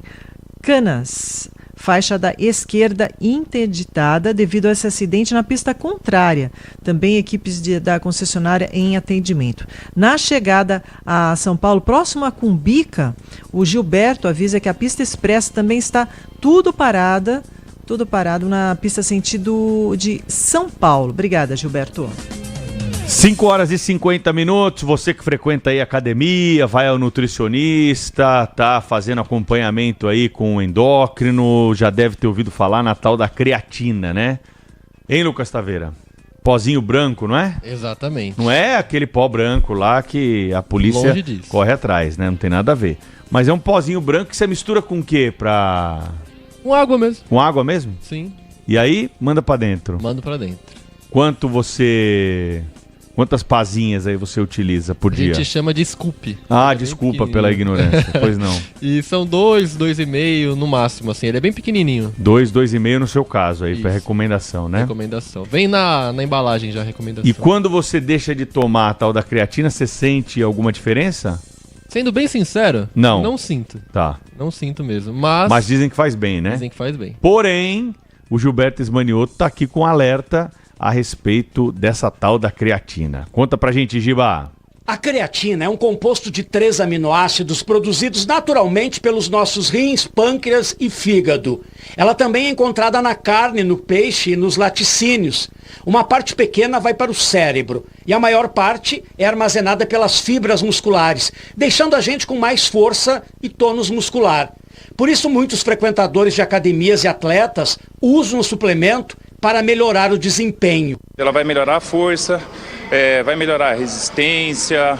Canas, faixa da esquerda interditada devido a esse acidente na pista contrária. Também equipes da concessionária em atendimento. Na chegada a São Paulo, próximo a Cumbica, o Gilberto avisa que a pista expressa também está tudo parado na pista sentido de São Paulo. Obrigada, Gilberto. 5h50, você que frequenta aí a academia, vai ao nutricionista, tá fazendo acompanhamento aí com o endócrino, já deve ter ouvido falar na tal da creatina, né? Hein, Lucas Taveira? Pozinho branco, não é? Exatamente. Não é aquele pó branco lá que a polícia corre atrás, né? Não tem nada a ver. Mas é um pozinho branco que você mistura com o quê pra... Com água mesmo. Com água mesmo? Sim. E aí, manda pra dentro. Mando pra dentro. Quantas pazinhas aí você utiliza por dia? A gente chama de scoop. Ah, desculpa pela ignorância. Pois não. E são 2,5 no máximo, assim. Ele é bem pequenininho. 2,5 no seu caso aí, pra recomendação, né? Recomendação. Vem na embalagem já a recomendação. E quando você deixa de tomar a tal da creatina, você sente alguma diferença? Sendo bem sincero, não sinto. Tá. Não sinto mesmo, mas dizem que faz bem, né? Dizem que faz bem. Porém, o Gilberto Esmanioto tá aqui com um alerta a respeito dessa tal da creatina. Conta pra gente, Giba. A creatina é um composto de 3 aminoácidos produzidos naturalmente pelos nossos rins, pâncreas e fígado. Ela também é encontrada na carne, no peixe e nos laticínios. Uma parte pequena vai para o cérebro e a maior parte é armazenada pelas fibras musculares, deixando a gente com mais força e tônus muscular. Por isso, muitos frequentadores de academias e atletas usam o suplemento para melhorar o desempenho. Ela vai melhorar a força, vai melhorar a resistência,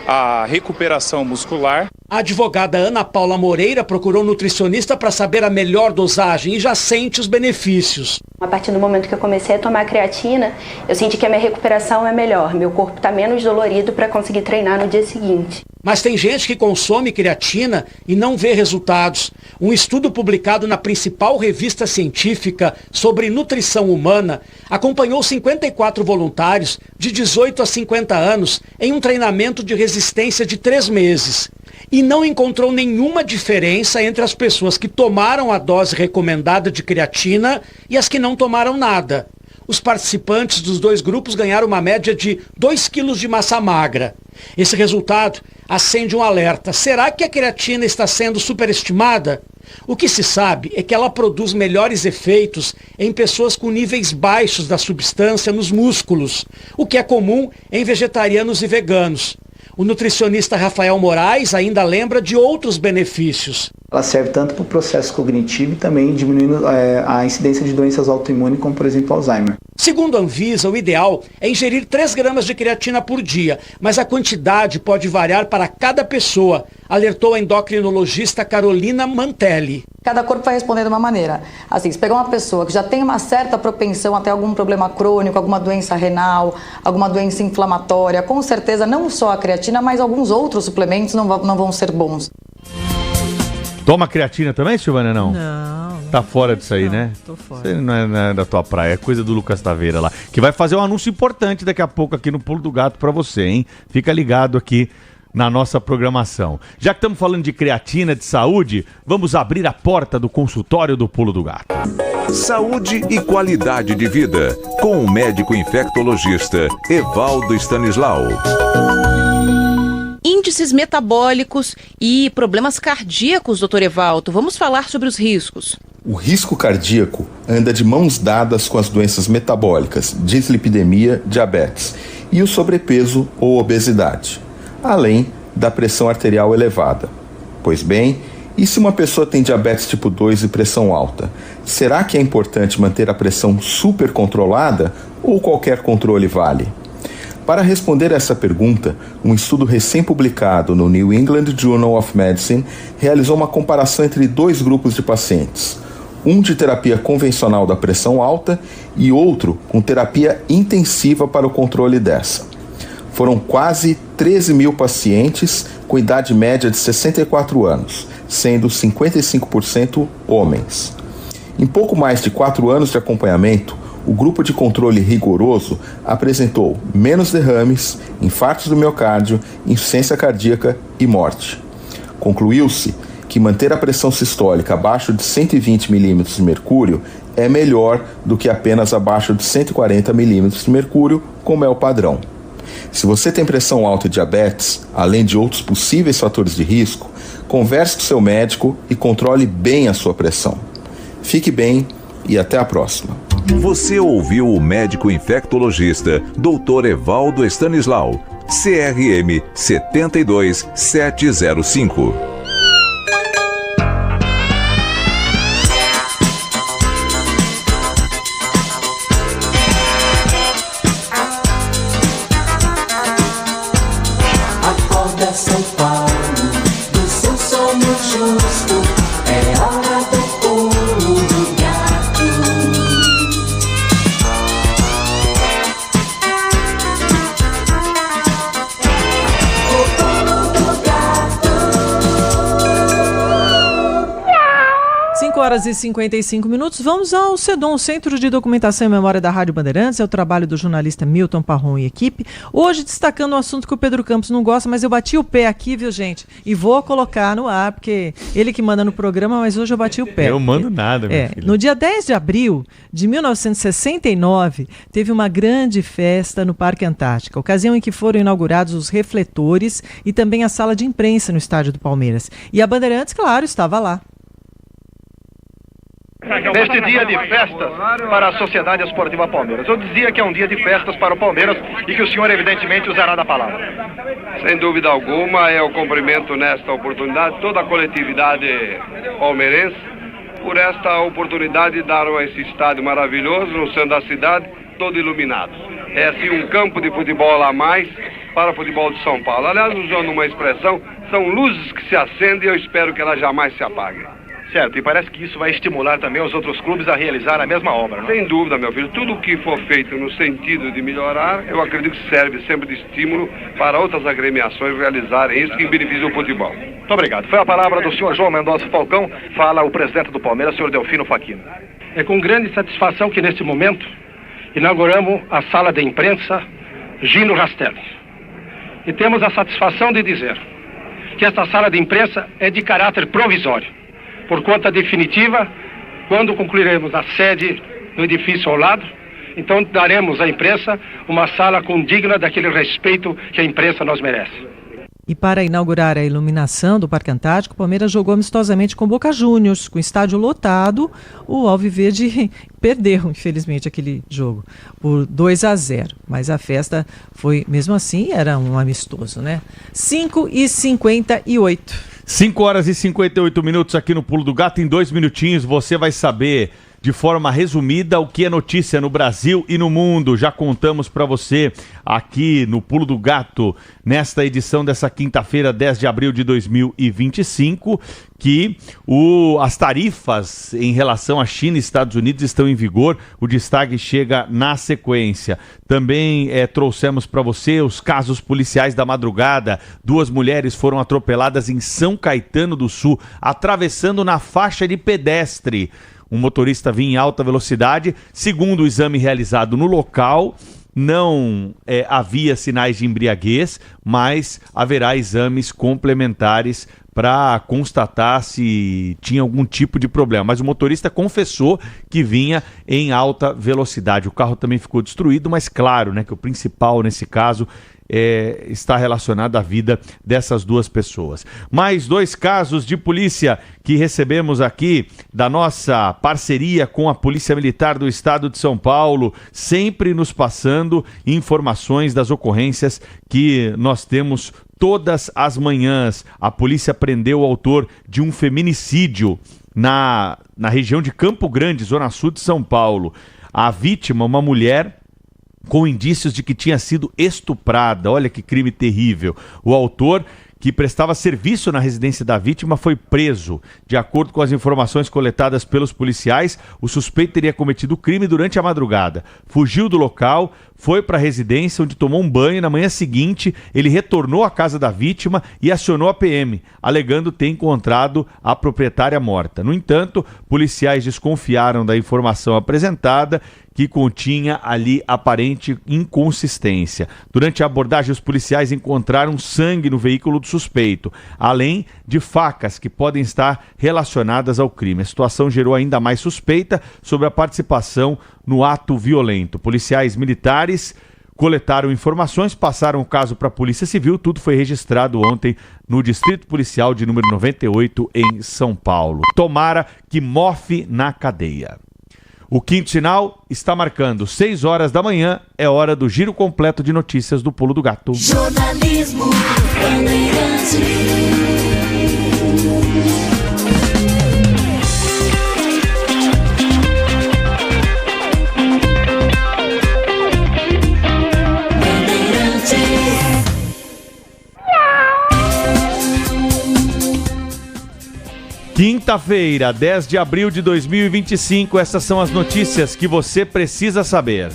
a recuperação muscular. A advogada Ana Paula Moreira procurou um nutricionista para saber a melhor dosagem e já sente os benefícios. A partir do momento que eu comecei a tomar creatina, eu senti que a minha recuperação é melhor. Meu corpo está menos dolorido para conseguir treinar no dia seguinte. Mas tem gente que consome creatina e não vê resultados. Um estudo publicado na principal revista científica sobre nutrição humana acompanhou 54 voluntários de 18 a 50 anos em um treinamento de resistência de 3 meses. E não encontrou nenhuma diferença entre as pessoas que tomaram a dose recomendada de creatina e as que não tomaram nada. Os participantes dos 2 grupos ganharam uma média de 2 quilos de massa magra. Esse resultado acende um alerta. Será que a creatina está sendo superestimada? O que se sabe é que ela produz melhores efeitos em pessoas com níveis baixos da substância nos músculos, o que é comum em vegetarianos e veganos. O nutricionista Rafael Moraes ainda lembra de outros benefícios. Ela serve tanto para o processo cognitivo e também diminuindo a incidência de doenças autoimunes, como por exemplo Alzheimer. Segundo a Anvisa, o ideal é ingerir 3 gramas de creatina por dia, mas a quantidade pode variar para cada pessoa, alertou a endocrinologista Carolina Mantelli. Cada corpo vai responder de uma maneira. Assim, se pegar uma pessoa que já tem uma certa propensão a ter algum problema crônico, alguma doença renal, alguma doença inflamatória, com certeza não só a creatina, mas alguns outros suplementos não vão ser bons. Toma creatina também, Silvana, não? Não. Tá fora disso aí, né? Tô fora. Você não é da tua praia, é coisa do Lucas Taveira lá. Que vai fazer um anúncio importante daqui a pouco aqui no Pulo do Gato pra você, hein? Fica ligado aqui na nossa programação. Já que estamos falando de creatina, de saúde, vamos abrir a porta do consultório do Pulo do Gato. Saúde e qualidade de vida, com o médico infectologista Evaldo Stanislau. Índices metabólicos e problemas cardíacos, doutor Evaldo. Vamos falar sobre os riscos. O risco cardíaco anda de mãos dadas com as doenças metabólicas, dislipidemia, diabetes e o sobrepeso ou obesidade, além da pressão arterial elevada. Pois bem, e se uma pessoa tem diabetes tipo 2 e pressão alta, será que é importante manter a pressão super controlada ou qualquer controle vale? Para responder essa pergunta, um estudo recém-publicado no New England Journal of Medicine realizou uma comparação entre 2 grupos de pacientes, um de terapia convencional da pressão alta e outro com terapia intensiva para o controle dessa. Foram quase 13 mil pacientes com idade média de 64 anos, sendo 55% homens. Em pouco mais de 4 anos de acompanhamento, o grupo de controle rigoroso apresentou menos derrames, infartos do miocárdio, insuficiência cardíaca e morte. Concluiu-se que manter a pressão sistólica abaixo de 120 mm de mercúrio é melhor do que apenas abaixo de 140 mm de mercúrio, como é o padrão. Se você tem pressão alta e diabetes, além de outros possíveis fatores de risco, converse com seu médico e controle bem a sua pressão. Fique bem e até a próxima. Você ouviu o médico infectologista Dr. Evaldo Stanislau, CRM 72705. Acorda São Paulo, do seu sono justo, é hora do pulo do gato. O pulo do gato. 5h55. Vamos ao CEDOM, Centro de Documentação e Memória da Rádio Bandeirantes. É o trabalho do jornalista Milton Parron e equipe. Hoje destacando um assunto que o Pedro Campos não gosta, mas eu bati o pé aqui, viu, gente? E vou colocar no ar, porque ele que manda no programa, mas hoje eu bati o pé. Eu mando nada, meu filho. No dia 10 de abril de 1969, teve uma grande festa no Parque Antártica, ocasião em que foram inaugurados os refletores e também a sala de imprensa no estádio do Palmeiras. E a Bandeirantes, claro, estava lá. neste dia de festas para a Sociedade Esportiva Palmeiras. Eu dizia que é um dia de festas para o Palmeiras e que o senhor evidentemente usará da palavra. Sem dúvida alguma, eu cumprimento nesta oportunidade toda a coletividade palmeirense por esta oportunidade de dar esse estádio maravilhoso no centro da cidade, todo iluminado. É assim um campo de futebol a mais para o futebol de São Paulo. Aliás, usando uma expressão, são luzes que se acendem e eu espero que elas jamais se apaguem. Certo, e parece que isso vai estimular também os outros clubes a realizar a mesma obra, não é? Sem dúvida, meu filho. Tudo o que for feito no sentido de melhorar, eu acredito que serve sempre de estímulo para outras agremiações realizarem isso que beneficia o futebol. Muito obrigado. Foi a palavra do senhor João Mendonça Falcão. Fala o presidente do Palmeiras, senhor Delfino Facchino. É com grande satisfação que neste momento inauguramos a sala de imprensa Gino Rastelli. E temos a satisfação de dizer que esta sala de imprensa é de caráter provisório. Por conta definitiva, quando concluiremos a sede no edifício ao lado, então daremos à imprensa uma sala condigna daquele respeito que a imprensa nos merece. E para inaugurar a iluminação do Parque Antártico, o Palmeiras jogou amistosamente com Boca Juniors, com o estádio lotado. O Alviverde perdeu, infelizmente, aquele jogo por 2-0. Mas a festa foi, mesmo assim, era um amistoso, né? 5h58. 5 horas e 58 minutos aqui no Pulo do Gato. Em 2 minutinhos você vai saber de forma resumida o que é notícia no Brasil e no mundo. Já contamos para você aqui no Pulo do Gato, nesta edição dessa quinta-feira, 10 de abril de 2025, que as tarifas em relação à China e Estados Unidos estão em vigor. O destaque chega na sequência. Também trouxemos para você os casos policiais da madrugada. 2 mulheres foram atropeladas em São Caetano do Sul, atravessando na faixa de pedestre. Um motorista vinha em alta velocidade. Segundo o exame realizado no local, não havia sinais de embriaguez, mas haverá exames complementares para constatar se tinha algum tipo de problema. Mas o motorista confessou que vinha em alta velocidade. O carro também ficou destruído, mas claro, né, que o principal nesse caso está relacionado à vida dessas 2 pessoas. Mais 2 casos de polícia que recebemos aqui da nossa parceria com a Polícia Militar do Estado de São Paulo, sempre nos passando informações das ocorrências que nós temos todas as manhãs. A polícia prendeu o autor de um feminicídio na região de Campo Grande, zona sul de São Paulo. A vítima, uma mulher com indícios de que tinha sido estuprada. Olha que crime terrível. O autor, que prestava serviço na residência da vítima, foi preso. De acordo com as informações coletadas pelos policiais, o suspeito teria cometido o crime durante a madrugada. Fugiu do local, foi para a residência, onde tomou um banho. Na manhã seguinte, ele retornou à casa da vítima e acionou a PM, alegando ter encontrado a proprietária morta. No entanto, policiais desconfiaram da informação apresentada, que continha ali aparente inconsistência. Durante a abordagem, os policiais encontraram sangue no veículo do suspeito, além de facas que podem estar relacionadas ao crime. A situação gerou ainda mais suspeita sobre a participação no ato violento. Policiais militares coletaram informações, passaram o caso para a Polícia Civil. Tudo foi registrado ontem no Distrito Policial de número 98 em São Paulo. Tomara que mofe na cadeia. O quinto sinal está marcando 6 horas da manhã. É hora do giro completo de notícias do Pulo do Gato. Jornalismo Bandeirantes. Quinta-feira, 10 de abril de 2025, essas são as notícias que você precisa saber.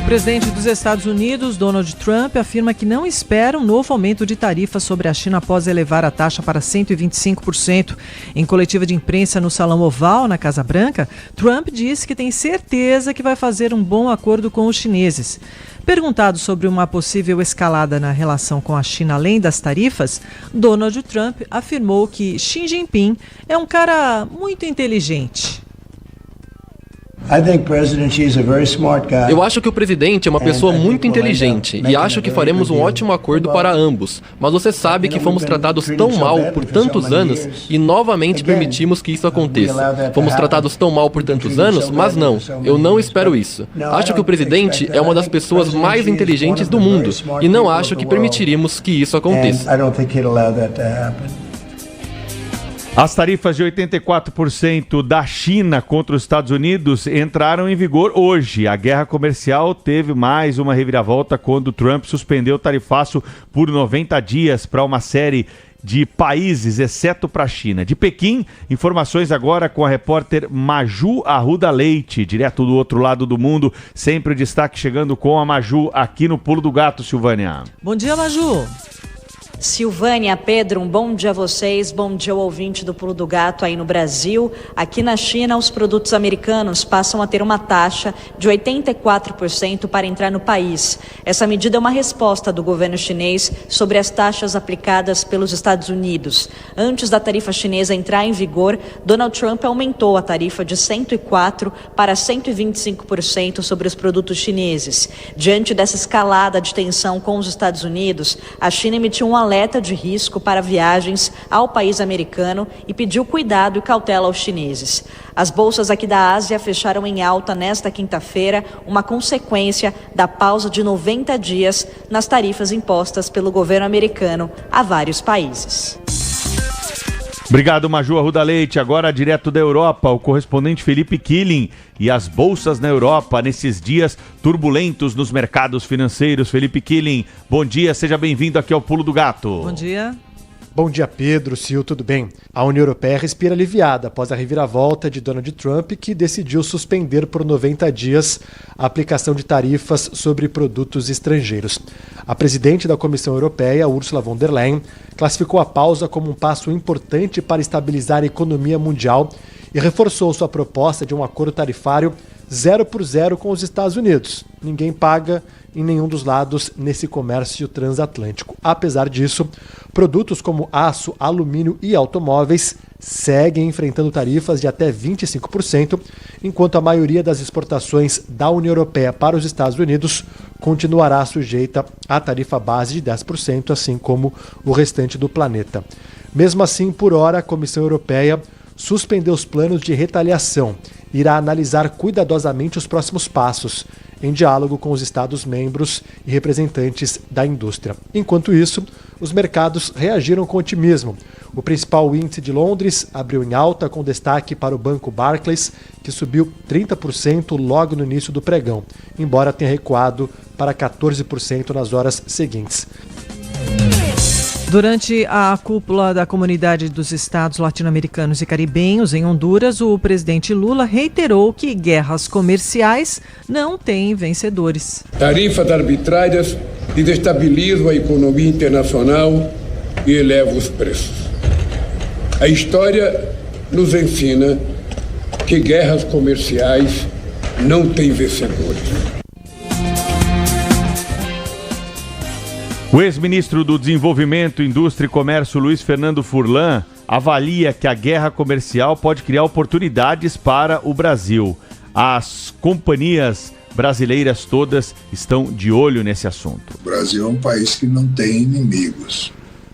O presidente dos Estados Unidos, Donald Trump, afirma que não espera um novo aumento de tarifas sobre a China após elevar a taxa para 125%. Em coletiva de imprensa no Salão Oval, na Casa Branca, Trump disse que tem certeza que vai fazer um bom acordo com os chineses. Perguntado sobre uma possível escalada na relação com a China além das tarifas, Donald Trump afirmou que Xi Jinping é um cara muito inteligente. Eu acho que o presidente é uma pessoa muito inteligente e acho que faremos um ótimo acordo para ambos. Mas você sabe que fomos tratados tão mal por tantos anos e novamente permitimos que isso aconteça. Fomos tratados tão mal por tantos anos, mas não, eu não espero isso. Acho que o presidente é uma das pessoas mais inteligentes do mundo e não acho que permitiríamos que isso aconteça. As tarifas de 84% da China contra os Estados Unidos entraram em vigor hoje. A guerra comercial teve mais uma reviravolta quando Trump suspendeu o tarifaço por 90 dias para uma série de países, exceto para a China. De Pequim, informações agora com a repórter Maju Arruda Leite, direto do outro lado do mundo. Sempre o destaque chegando com a Maju aqui no Pulo do Gato, Silvânia. Bom dia, Maju. Silvânia, Pedro, um bom dia a vocês, bom dia ao ouvinte do Pulo do Gato aí no Brasil. Aqui na China, os produtos americanos passam a ter uma taxa de 84% para entrar no país. Essa medida é uma resposta do governo chinês sobre as taxas aplicadas pelos Estados Unidos. Antes da tarifa chinesa entrar em vigor, Donald Trump aumentou a tarifa de 104% para 125% sobre os produtos chineses. Diante dessa escalada de tensão com os Estados Unidos, a China emitiu um alerta de risco para viagens ao país americano e pediu cuidado e cautela aos chineses. As bolsas aqui da Ásia fecharam em alta nesta quinta-feira, uma consequência da pausa de 90 dias nas tarifas impostas pelo governo americano a vários países. Obrigado, Maju Arruda Leite. Agora, direto da Europa, o correspondente Felipe Killing e as bolsas na Europa nesses dias turbulentos nos mercados financeiros. Felipe Killing, bom dia, seja bem-vindo aqui ao Pulo do Gato. Bom dia. Bom dia, Pedro, Sil, tudo bem? A União Europeia respira aliviada após a reviravolta de Donald Trump, que decidiu suspender por 90 dias a aplicação de tarifas sobre produtos estrangeiros. A presidente da Comissão Europeia, Ursula von der Leyen, classificou a pausa como um passo importante para estabilizar a economia mundial e reforçou sua proposta de um acordo tarifário 0 por 0 com os Estados Unidos. Ninguém paga em nenhum dos lados nesse comércio transatlântico. Apesar disso, produtos como aço, alumínio e automóveis seguem enfrentando tarifas de até 25%, enquanto a maioria das exportações da União Europeia para os Estados Unidos continuará sujeita à tarifa base de 10%, assim como o restante do planeta. Mesmo assim, por hora, a Comissão Europeia suspendeu os planos de retaliação e irá analisar cuidadosamente os próximos passos, em diálogo com os Estados-membros e representantes da indústria. Enquanto isso, os mercados reagiram com otimismo. O principal índice de Londres abriu em alta, com destaque para o banco Barclays, que subiu 30% logo no início do pregão, embora tenha recuado para 14% nas horas seguintes. Durante a cúpula da Comunidade dos Estados Latino-Americanos e Caribenhos em Honduras, o presidente Lula reiterou que guerras comerciais não têm vencedores. Tarifas arbitrárias desestabilizam a economia internacional e elevam os preços. A história nos ensina que guerras comerciais não têm vencedores. O ex-ministro do Desenvolvimento, Indústria e Comércio, Luiz Fernando Furlan, avalia que a guerra comercial pode criar oportunidades para o Brasil. As companhias brasileiras todas estão de olho nesse assunto. O Brasil é um país que não tem inimigos.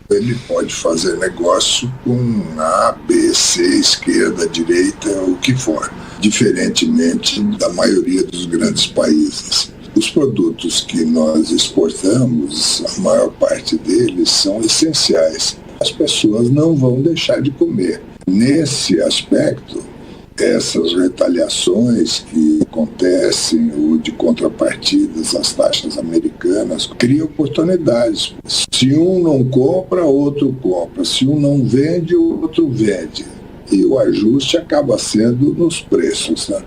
Ele pode fazer negócio com A, B, C, esquerda, direita, o que for, diferentemente da maioria dos grandes países. Os produtos que nós exportamos, a maior parte deles são essenciais. As pessoas não vão deixar de comer. Nesse aspecto, essas retaliações que acontecem ou de contrapartidas às taxas americanas criam oportunidades. Se um não compra, outro compra. Se um não vende, o outro vende. E o ajuste acaba sendo nos preços, né?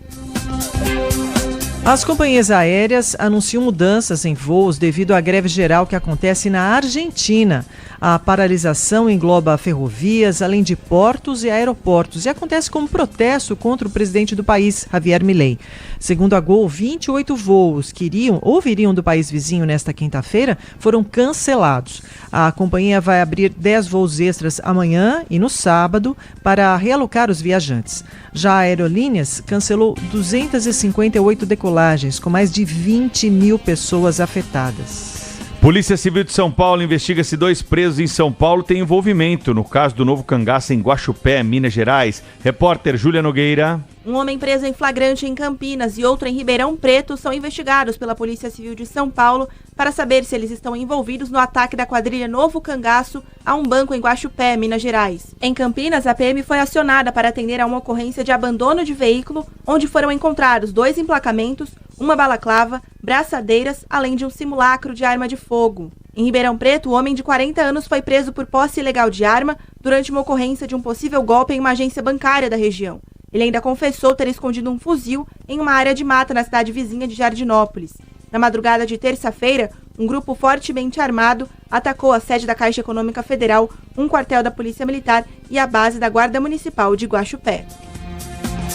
As companhias aéreas anunciam mudanças em voos devido à greve geral que acontece na Argentina. A paralisação engloba ferrovias, além de portos e aeroportos, e acontece como protesto contra o presidente do país, Javier Milei. Segundo a Gol, 28 voos que iriam ou viriam do país vizinho nesta quinta-feira foram cancelados. A companhia vai abrir 10 voos extras amanhã e no sábado para realocar os viajantes. Já a Aerolíneas cancelou 258 decolagens, com mais de 20 mil pessoas afetadas. Polícia Civil de São Paulo investiga se 2 presos em São Paulo têm envolvimento no caso do novo cangaço em Guaxupé, Minas Gerais. Repórter Júlia Nogueira. Um homem preso em flagrante em Campinas e outro em Ribeirão Preto são investigados pela Polícia Civil de São Paulo para saber se eles estão envolvidos no ataque da quadrilha Novo Cangaço a um banco em Guaxupé, Minas Gerais. Em Campinas, a PM foi acionada para atender a uma ocorrência de abandono de veículo, onde foram encontrados 2 emplacamentos, uma balaclava, braçadeiras, além de um simulacro de arma de fogo. Em Ribeirão Preto, o homem de 40 anos foi preso por posse ilegal de arma durante uma ocorrência de um possível golpe em uma agência bancária da região. Ele ainda confessou ter escondido um fuzil em uma área de mata na cidade vizinha de Jardinópolis. Na madrugada de terça-feira, um grupo fortemente armado atacou a sede da Caixa Econômica Federal, um quartel da Polícia Militar e a base da Guarda Municipal de Guaxupé.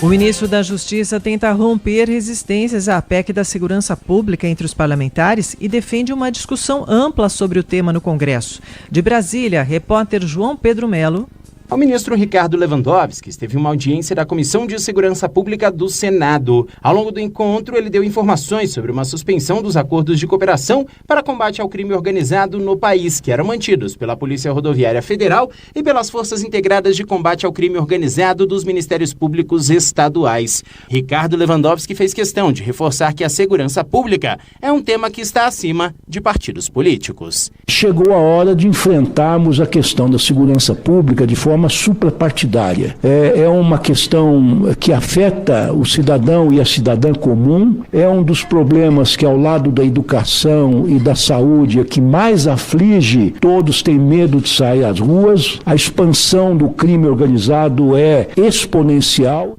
O ministro da Justiça tenta romper resistências à PEC da segurança pública entre os parlamentares e defende uma discussão ampla sobre o tema no Congresso. De Brasília, repórter João Pedro Melo. O ministro Ricardo Lewandowski esteve em uma audiência da Comissão de Segurança Pública do Senado. Ao longo do encontro, ele deu informações sobre uma suspensão dos acordos de cooperação para combate ao crime organizado no país, que eram mantidos pela Polícia Rodoviária Federal e pelas Forças Integradas de Combate ao Crime Organizado dos Ministérios Públicos Estaduais. Ricardo Lewandowski fez questão de reforçar que a segurança pública é um tema que está acima de partidos políticos. Chegou a hora de enfrentarmos a questão da segurança pública de forma suprapartidária. É uma questão que afeta o cidadão e a cidadã comum, é um dos problemas que, ao lado da educação e da saúde, é que mais aflige. Todos têm medo de sair às ruas, a expansão do crime organizado é exponencial.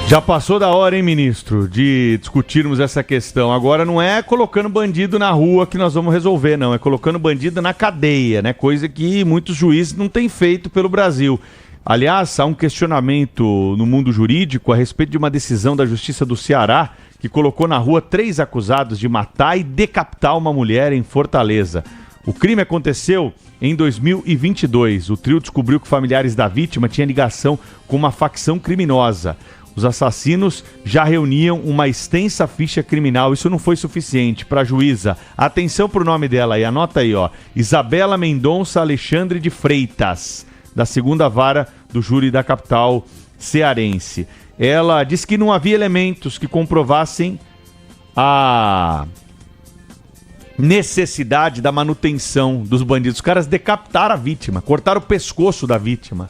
Já passou da hora, hein, ministro, de discutirmos essa questão. Agora não é colocando bandido na rua que nós vamos resolver, não. É colocando bandido na cadeia, né? Coisa que muitos juízes não têm feito pelo Brasil. Aliás, há um questionamento no mundo jurídico a respeito de uma decisão da Justiça do Ceará que colocou na rua 3 acusados de matar e decapitar uma mulher em Fortaleza. O crime aconteceu em 2022. O trio descobriu que familiares da vítima tinham ligação com uma facção criminosa. Os assassinos já reuniam uma extensa ficha criminal. Isso não foi suficiente para a juíza. Atenção para o nome dela aí, anota aí, ó. Isabela Mendonça Alexandre de Freitas, da 2ª Vara do Júri da capital cearense. Ela disse que não havia elementos que comprovassem a necessidade da manutenção dos bandidos. Os caras decapitaram a vítima, cortaram o pescoço da vítima.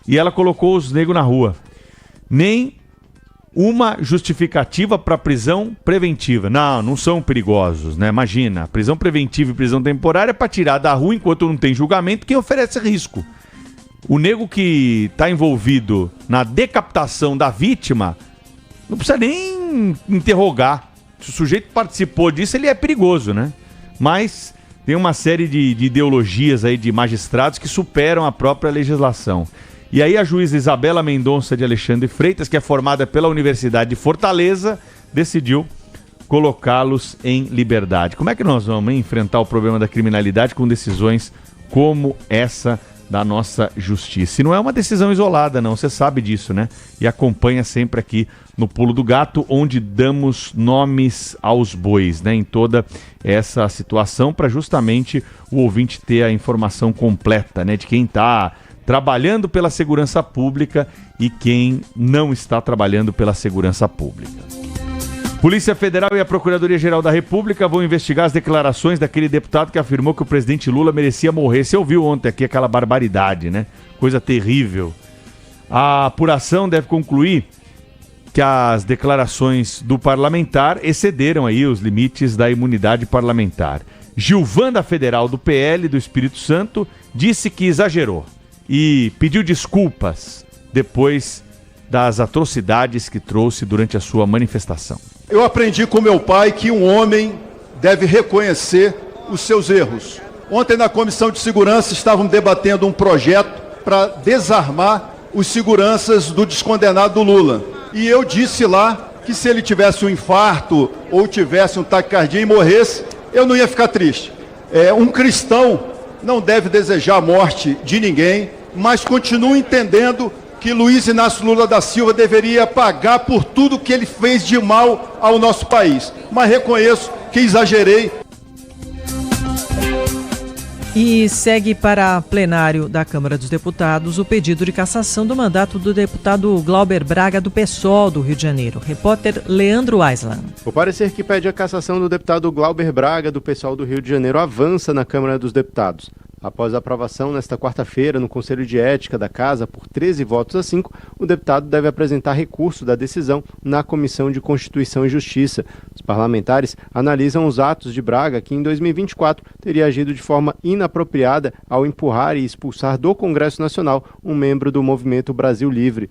E ela colocou os negros na rua. Nem uma justificativa para prisão preventiva. Não são perigosos, né? Imagina, prisão preventiva e prisão temporária é para tirar da rua enquanto não tem julgamento, quem oferece risco. O nego que está envolvido na decapitação da vítima não precisa nem interrogar. Se o sujeito participou disso, ele é perigoso, né? Mas tem uma série de ideologias aí de magistrados que superam a própria legislação. E aí a juíza Isabela Mendonça de Alexandre Freitas, que é formada pela Universidade de Fortaleza, decidiu colocá-los em liberdade. Como é que nós vamos enfrentar o problema da criminalidade com decisões como essa da nossa justiça? E não é uma decisão isolada, não, você sabe disso, né? E acompanha sempre aqui no Pulo do Gato, onde damos nomes aos bois, né? Em toda essa situação, para justamente o ouvinte ter a informação completa, né? De quem está trabalhando pela segurança pública e quem não está trabalhando pela segurança pública. Polícia Federal e a Procuradoria-Geral da República vão investigar as declarações daquele deputado que afirmou que o presidente Lula merecia morrer. Você ouviu ontem aqui aquela barbaridade, né? Coisa terrível. A apuração deve concluir que as declarações do parlamentar excederam aí os limites da imunidade parlamentar. Gilvanda Federal do PL do Espírito Santo disse que exagerou e pediu desculpas depois das atrocidades que trouxe durante a sua manifestação. Eu aprendi com meu pai que um homem deve reconhecer os seus erros. Ontem na Comissão de Segurança estavam debatendo um projeto para desarmar os seguranças do descondenado Lula. E eu disse lá que se ele tivesse um infarto ou tivesse um taquicardia e morresse, eu não ia ficar triste. Um cristão não deve desejar a morte de ninguém, mas continuo entendendo que Luiz Inácio Lula da Silva deveria pagar por tudo que ele fez de mal ao nosso país. Mas reconheço que exagerei. E segue para plenário da Câmara dos Deputados o pedido de cassação do mandato do deputado Glauber Braga, do PSOL do Rio de Janeiro. Repórter Leandro Aislan. O parecer que pede a cassação do deputado Glauber Braga, do PSOL do Rio de Janeiro, avança na Câmara dos Deputados. Após a aprovação nesta quarta-feira no Conselho de Ética da Casa por 13 votos a 5, o deputado deve apresentar recurso da decisão na Comissão de Constituição e Justiça. Os parlamentares analisam os atos de Braga, que em 2024 teria agido de forma inapropriada ao empurrar e expulsar do Congresso Nacional um membro do Movimento Brasil Livre.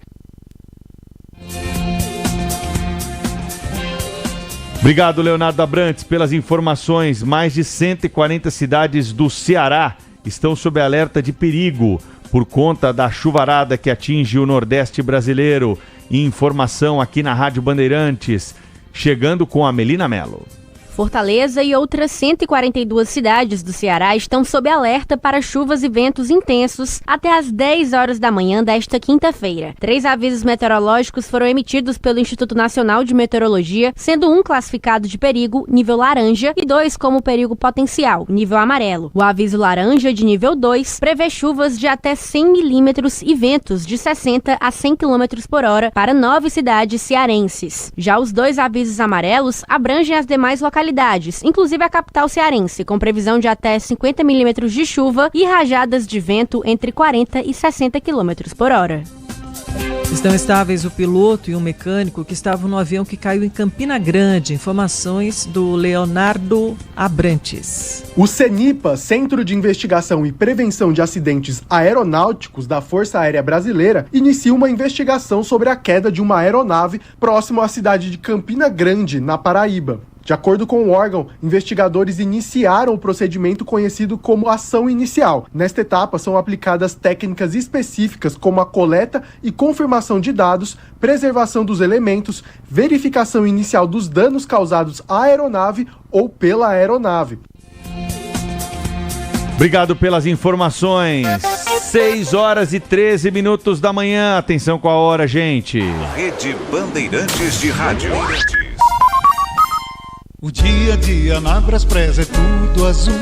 Obrigado, Leonardo Abrantes, pelas informações. Mais de 140 cidades do Ceará estão sob alerta de perigo por conta da chuvarada que atinge o Nordeste brasileiro. Informação aqui na Rádio Bandeirantes, chegando com a Melina Mello. Fortaleza e outras 142 cidades do Ceará estão sob alerta para chuvas e ventos intensos até às 10 horas da manhã desta quinta-feira. 3 avisos meteorológicos foram emitidos pelo Instituto Nacional de Meteorologia, sendo um classificado de perigo, nível laranja, e 2 como perigo potencial, nível amarelo. O aviso laranja, de nível 2, prevê chuvas de até 100 milímetros e ventos de 60 a 100 km por hora para 9 cidades cearenses. Já os 2 avisos amarelos abrangem as demais localidades, inclusive a capital cearense, com previsão de até 50 milímetros de chuva e rajadas de vento entre 40 e 60 km por hora. Estão estáveis o piloto e um mecânico que estavam no avião que caiu em Campina Grande. Informações do Leonardo Abrantes. O CENIPA, Centro de Investigação e Prevenção de Acidentes Aeronáuticos da Força Aérea Brasileira, inicia uma investigação sobre a queda de uma aeronave próximo à cidade de Campina Grande, na Paraíba. De acordo com o órgão, investigadores iniciaram o procedimento conhecido como ação inicial. Nesta etapa, são aplicadas técnicas específicas como a coleta e confirmação de dados, preservação dos elementos, verificação inicial dos danos causados à aeronave ou pela aeronave. Obrigado pelas informações. 6 horas e 13 minutos da manhã. Atenção com a hora, gente. Rede Bandeirantes de Rádio. O dia a dia na Braspress é tudo azul,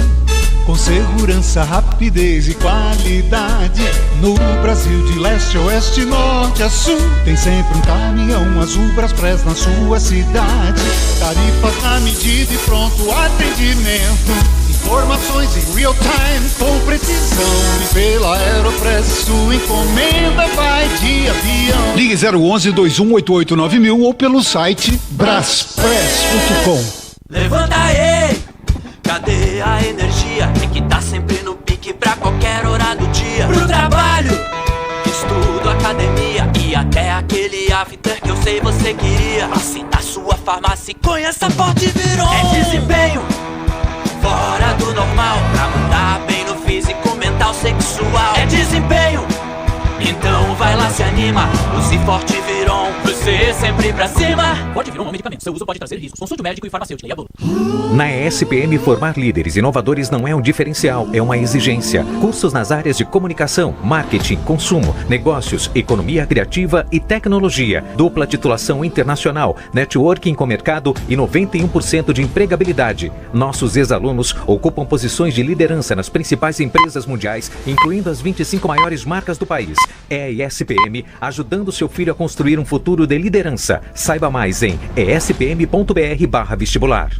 com segurança, rapidez e qualidade. No Brasil de leste a oeste, norte a sul, tem sempre um caminhão azul Braspress na sua cidade. Tarifas na medida e pronto atendimento, informações em real time com precisão. E pela Aeropress sua encomenda vai de avião. Ligue 011-2188-9000 ou pelo site braspress.com. Levanta aí, cadê a energia? Tem que tá sempre no pique pra qualquer hora do dia. Pro trabalho, estudo, academia e até aquele after que eu sei você queria. Assim na sua farmácia, conheça a Forte Viron. É desempenho fora do normal, pra mandar bem no físico, mental, sexual. É desempenho, então vai lá, se anima. Use Forte Viron, você sempre pra cima. Forte Viron é um medicamento, seu uso pode trazer riscos. Consulte o médico e farmacêutico. E a bula. Na ESPM, formar líderes inovadores não é um diferencial, é uma exigência. Cursos nas áreas de comunicação, marketing, consumo, negócios, economia criativa e tecnologia. Dupla titulação internacional, networking com mercado e 91% de empregabilidade. Nossos ex-alunos ocupam posições de liderança nas principais empresas mundiais, incluindo as 25 maiores marcas do país. É a ESPM ajudando seu filho a construir um futuro de liderança. Saiba mais em espm.br/vestibular.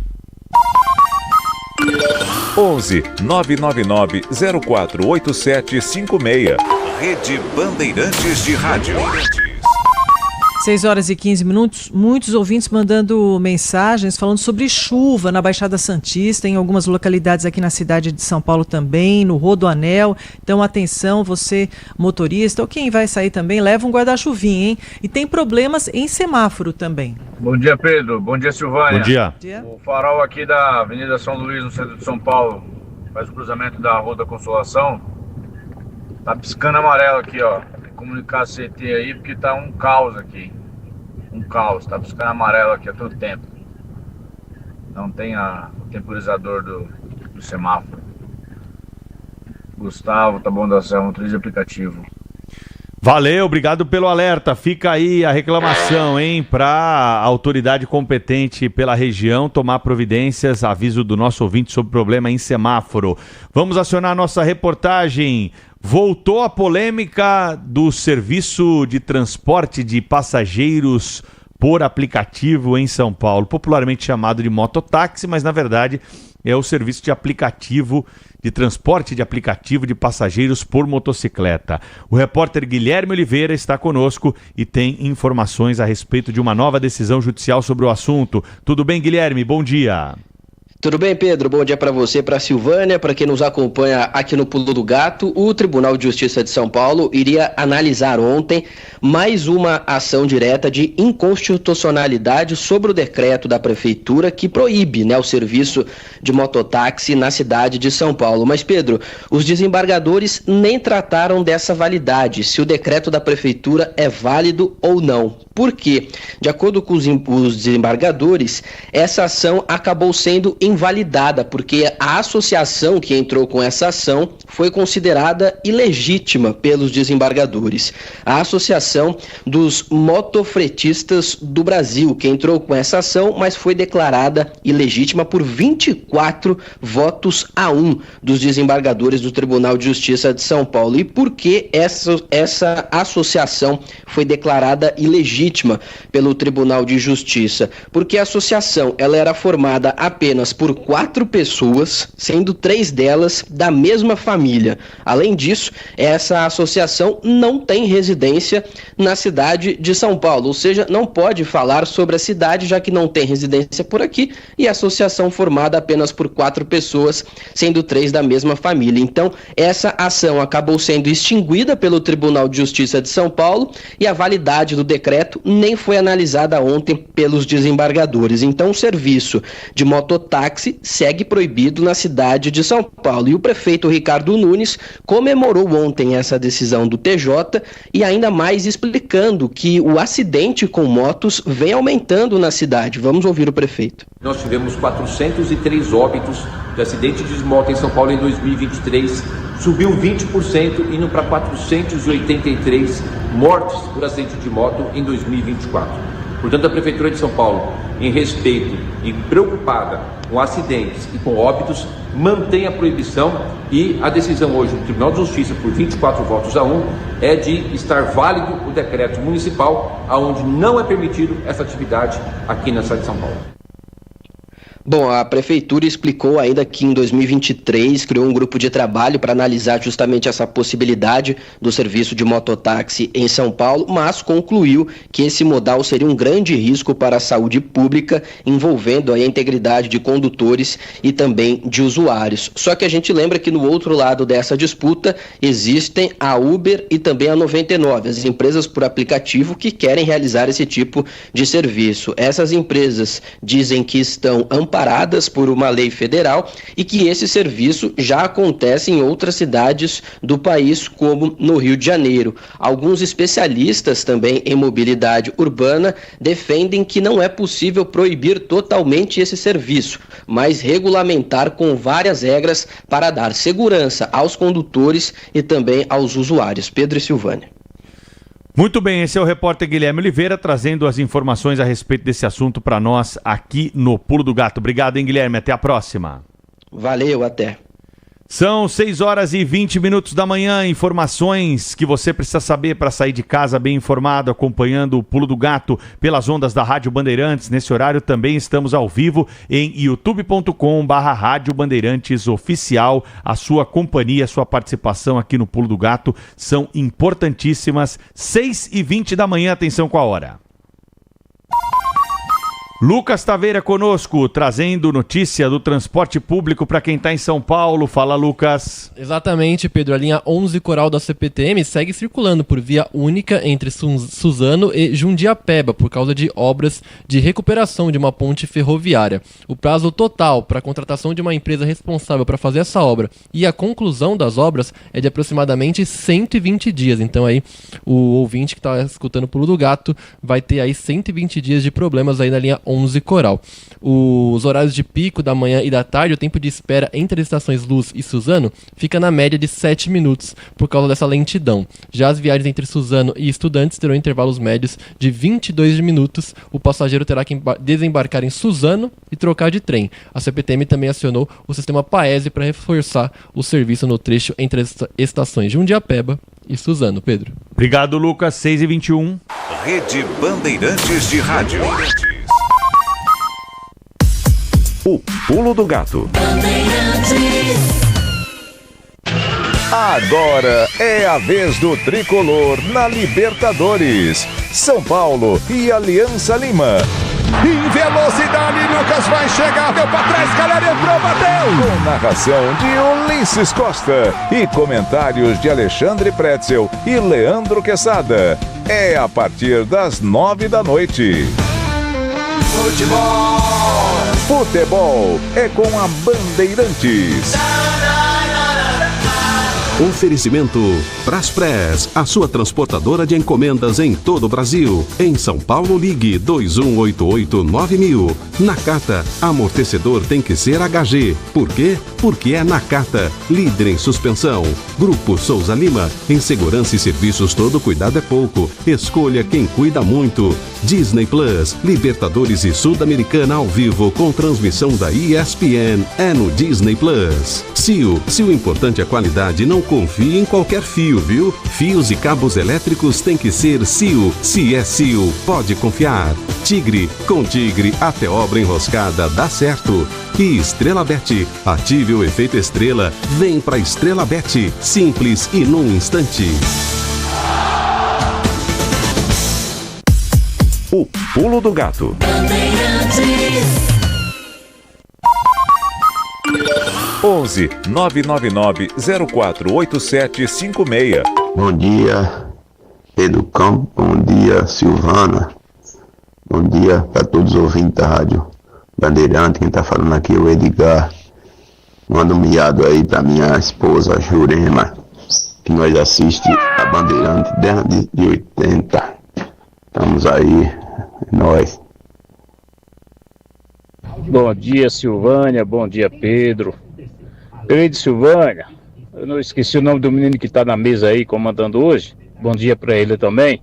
11 999 048756. Rede Bandeirantes de Rádio. 6h15, muitos ouvintes mandando mensagens falando sobre chuva na Baixada Santista, em algumas localidades aqui na cidade de São Paulo também, no Rodoanel. Então, atenção, você motorista ou quem vai sair também, leva um guarda-chuvinha, hein? E tem problemas em semáforo também. Bom dia, Pedro. Bom dia, Silvânia. Bom dia. O farol aqui da Avenida São Luís, no centro de São Paulo, faz o cruzamento da Rua da Consolação, tá piscando amarelo aqui, ó. Comunicar a CT aí, porque tá um caos aqui. Um caos, tá piscando amarelo aqui a todo tempo. Não tem o temporizador do semáforo. Gustavo, tá bom da Serra, motorista de aplicativo. Valeu, obrigado pelo alerta. Fica aí a reclamação, hein, para a autoridade competente pela região tomar providências. Aviso do nosso ouvinte sobre problema em semáforo. Vamos acionar nossa reportagem. Voltou a polêmica do serviço de transporte de passageiros por aplicativo em São Paulo, popularmente chamado de mototáxi, mas na verdade é o serviço de aplicativo, de transporte de aplicativo de passageiros por motocicleta. O repórter Guilherme Oliveira está conosco e tem informações a respeito de uma nova decisão judicial sobre o assunto. Tudo bem, Guilherme? Bom dia. Tudo bem, Pedro? Bom dia para você, para a Silvânia, para quem nos acompanha aqui no Pulo do Gato. O Tribunal de Justiça de São Paulo iria analisar ontem mais uma ação direta de inconstitucionalidade sobre o decreto da Prefeitura que proíbe, o serviço de mototáxi na cidade de São Paulo. Mas, Pedro, os desembargadores nem trataram dessa validade, se o decreto da Prefeitura é válido ou não. Por quê? De acordo com os desembargadores, essa ação acabou sendo invalidada, porque a associação que entrou com essa ação foi considerada ilegítima pelos desembargadores. A Associação dos Motofretistas do Brasil, que entrou com essa ação, mas foi declarada ilegítima por 24 votos a 1 dos desembargadores do Tribunal de Justiça de São Paulo. E por que essa associação foi declarada ilegítima pelo Tribunal de Justiça? Porque a associação ela era formada apenas por 4 pessoas, sendo 3 delas da mesma família. Além disso, essa associação não tem residência na cidade de São Paulo, ou seja, não pode falar sobre a cidade, já que não tem residência por aqui, e a associação formada apenas por 4 pessoas, sendo 3 da mesma família. Então, essa ação acabou sendo extinguida pelo Tribunal de Justiça de São Paulo e a validade do decreto nem foi analisada ontem pelos desembargadores. Então, o serviço de mototáxi segue proibido na cidade de São Paulo. E o prefeito Ricardo Nunes comemorou ontem essa decisão do TJ e ainda mais explicando que o acidente com motos vem aumentando na cidade. Vamos ouvir o prefeito. Nós tivemos 403 óbitos de acidente de moto em São Paulo em 2023, subiu 20%, indo para 483 mortes por acidente de moto em 2024. Portanto, a Prefeitura de São Paulo, em respeito e preocupada com acidentes e com óbitos, mantém a proibição e a decisão hoje do Tribunal de Justiça, por 24 votos a 1, é de estar válido o decreto municipal, onde não é permitido essa atividade aqui na cidade de São Paulo. Bom, a Prefeitura explicou ainda que em 2023 criou um grupo de trabalho para analisar justamente essa possibilidade do serviço de mototáxi em São Paulo, mas concluiu que esse modal seria um grande risco para a saúde pública, envolvendo a integridade de condutores e também de usuários. Só que a gente lembra que no outro lado dessa disputa existem a Uber e também a 99, as empresas por aplicativo que querem realizar esse tipo de serviço. Essas empresas dizem que estão amparadas por uma lei federal e que esse serviço já acontece em outras cidades do país, como no Rio de Janeiro. Alguns especialistas também em mobilidade urbana defendem que não é possível proibir totalmente esse serviço, mas regulamentar com várias regras para dar segurança aos condutores e também aos usuários. Pedro e Silvânia. Muito bem, esse é o repórter Guilherme Oliveira trazendo as informações a respeito desse assunto para nós aqui no Pulo do Gato. Obrigado, hein, Guilherme? Até a próxima. Valeu, até. São 6h20 da manhã, informações que você precisa saber para sair de casa bem informado, acompanhando o Pulo do Gato pelas ondas da Rádio Bandeirantes. Nesse horário também estamos ao vivo em youtube.com/Rádio Bandeirantes Oficial. A sua companhia, a sua participação aqui no Pulo do Gato são importantíssimas. 6h20 da manhã, atenção com a hora. Lucas Taveira conosco, trazendo notícia do transporte público para quem está em São Paulo. Fala, Lucas. Exatamente, Pedro. A linha 11 Coral da CPTM segue circulando por via única entre Suzano e Jundiapeba, por causa de obras de recuperação de uma ponte ferroviária. O prazo total para a contratação de uma empresa responsável para fazer essa obra e a conclusão das obras é de aproximadamente 120 dias. Então aí o ouvinte que está escutando Pulo do Gato vai ter aí 120 dias de problemas aí na linha 11 Coral. Os horários de pico da manhã e da tarde, o tempo de espera entre as estações Luz e Suzano fica na média de 7 minutos por causa dessa lentidão. Já as viagens entre Suzano e Estudantes terão intervalos médios de 22 minutos. O passageiro terá que desembarcar em Suzano e trocar de trem. A CPTM também acionou o sistema Paese para reforçar o serviço no trecho entre as estações Jundiapeba e Suzano. Pedro. Obrigado, Lucas. 6h21. Rede Bandeirantes de Rádio. O Pulo do Gato. Agora é a vez do tricolor na Libertadores. São Paulo e Aliança Lima. Em velocidade, Lucas vai chegar, deu pra trás, galera, entrou, bateu! Com narração de Ulisses Costa e comentários de Alexandre Pretzel e Leandro Quesada. É a partir das 9 da noite. Futebol é com a Bandeirantes. Oferecimento Braspress, a sua transportadora de encomendas em todo o Brasil. Em São Paulo, ligue 2188-9000. Nakata, amortecedor tem que ser HG. Por quê? Porque é Nakata, líder em suspensão. Grupo Souza Lima, em segurança e serviços todo cuidado é pouco. Escolha quem cuida muito. Disney Plus, Libertadores e Sul-Americana ao vivo com transmissão da ESPN é no Disney Plus. Sil, se o importante é a qualidade, não confie em qualquer fio, viu? Fios e cabos elétricos tem que ser Sil. Se é Sil, pode confiar. Tigre, com Tigre, até obra enroscada dá certo. E Estrela Bet, ative o efeito estrela. Vem pra Estrela Bet, simples e num instante. O Pulo do Gato. 11 999 048756. Bom dia, Pedro Campos. Bom dia, Silvana. Bom dia para todos os ouvintes da Rádio Bandeirante. Quem está falando aqui é o Edgar. Manda um miado aí para minha esposa Jurema, que nós assiste a Bandeirante desde 80. Estamos aí, é nóis. Bom dia, Silvânia. Bom dia, Pedro. Querido Silvânia, eu não esqueci o nome do menino que está na mesa aí comandando hoje. Bom dia para ele também.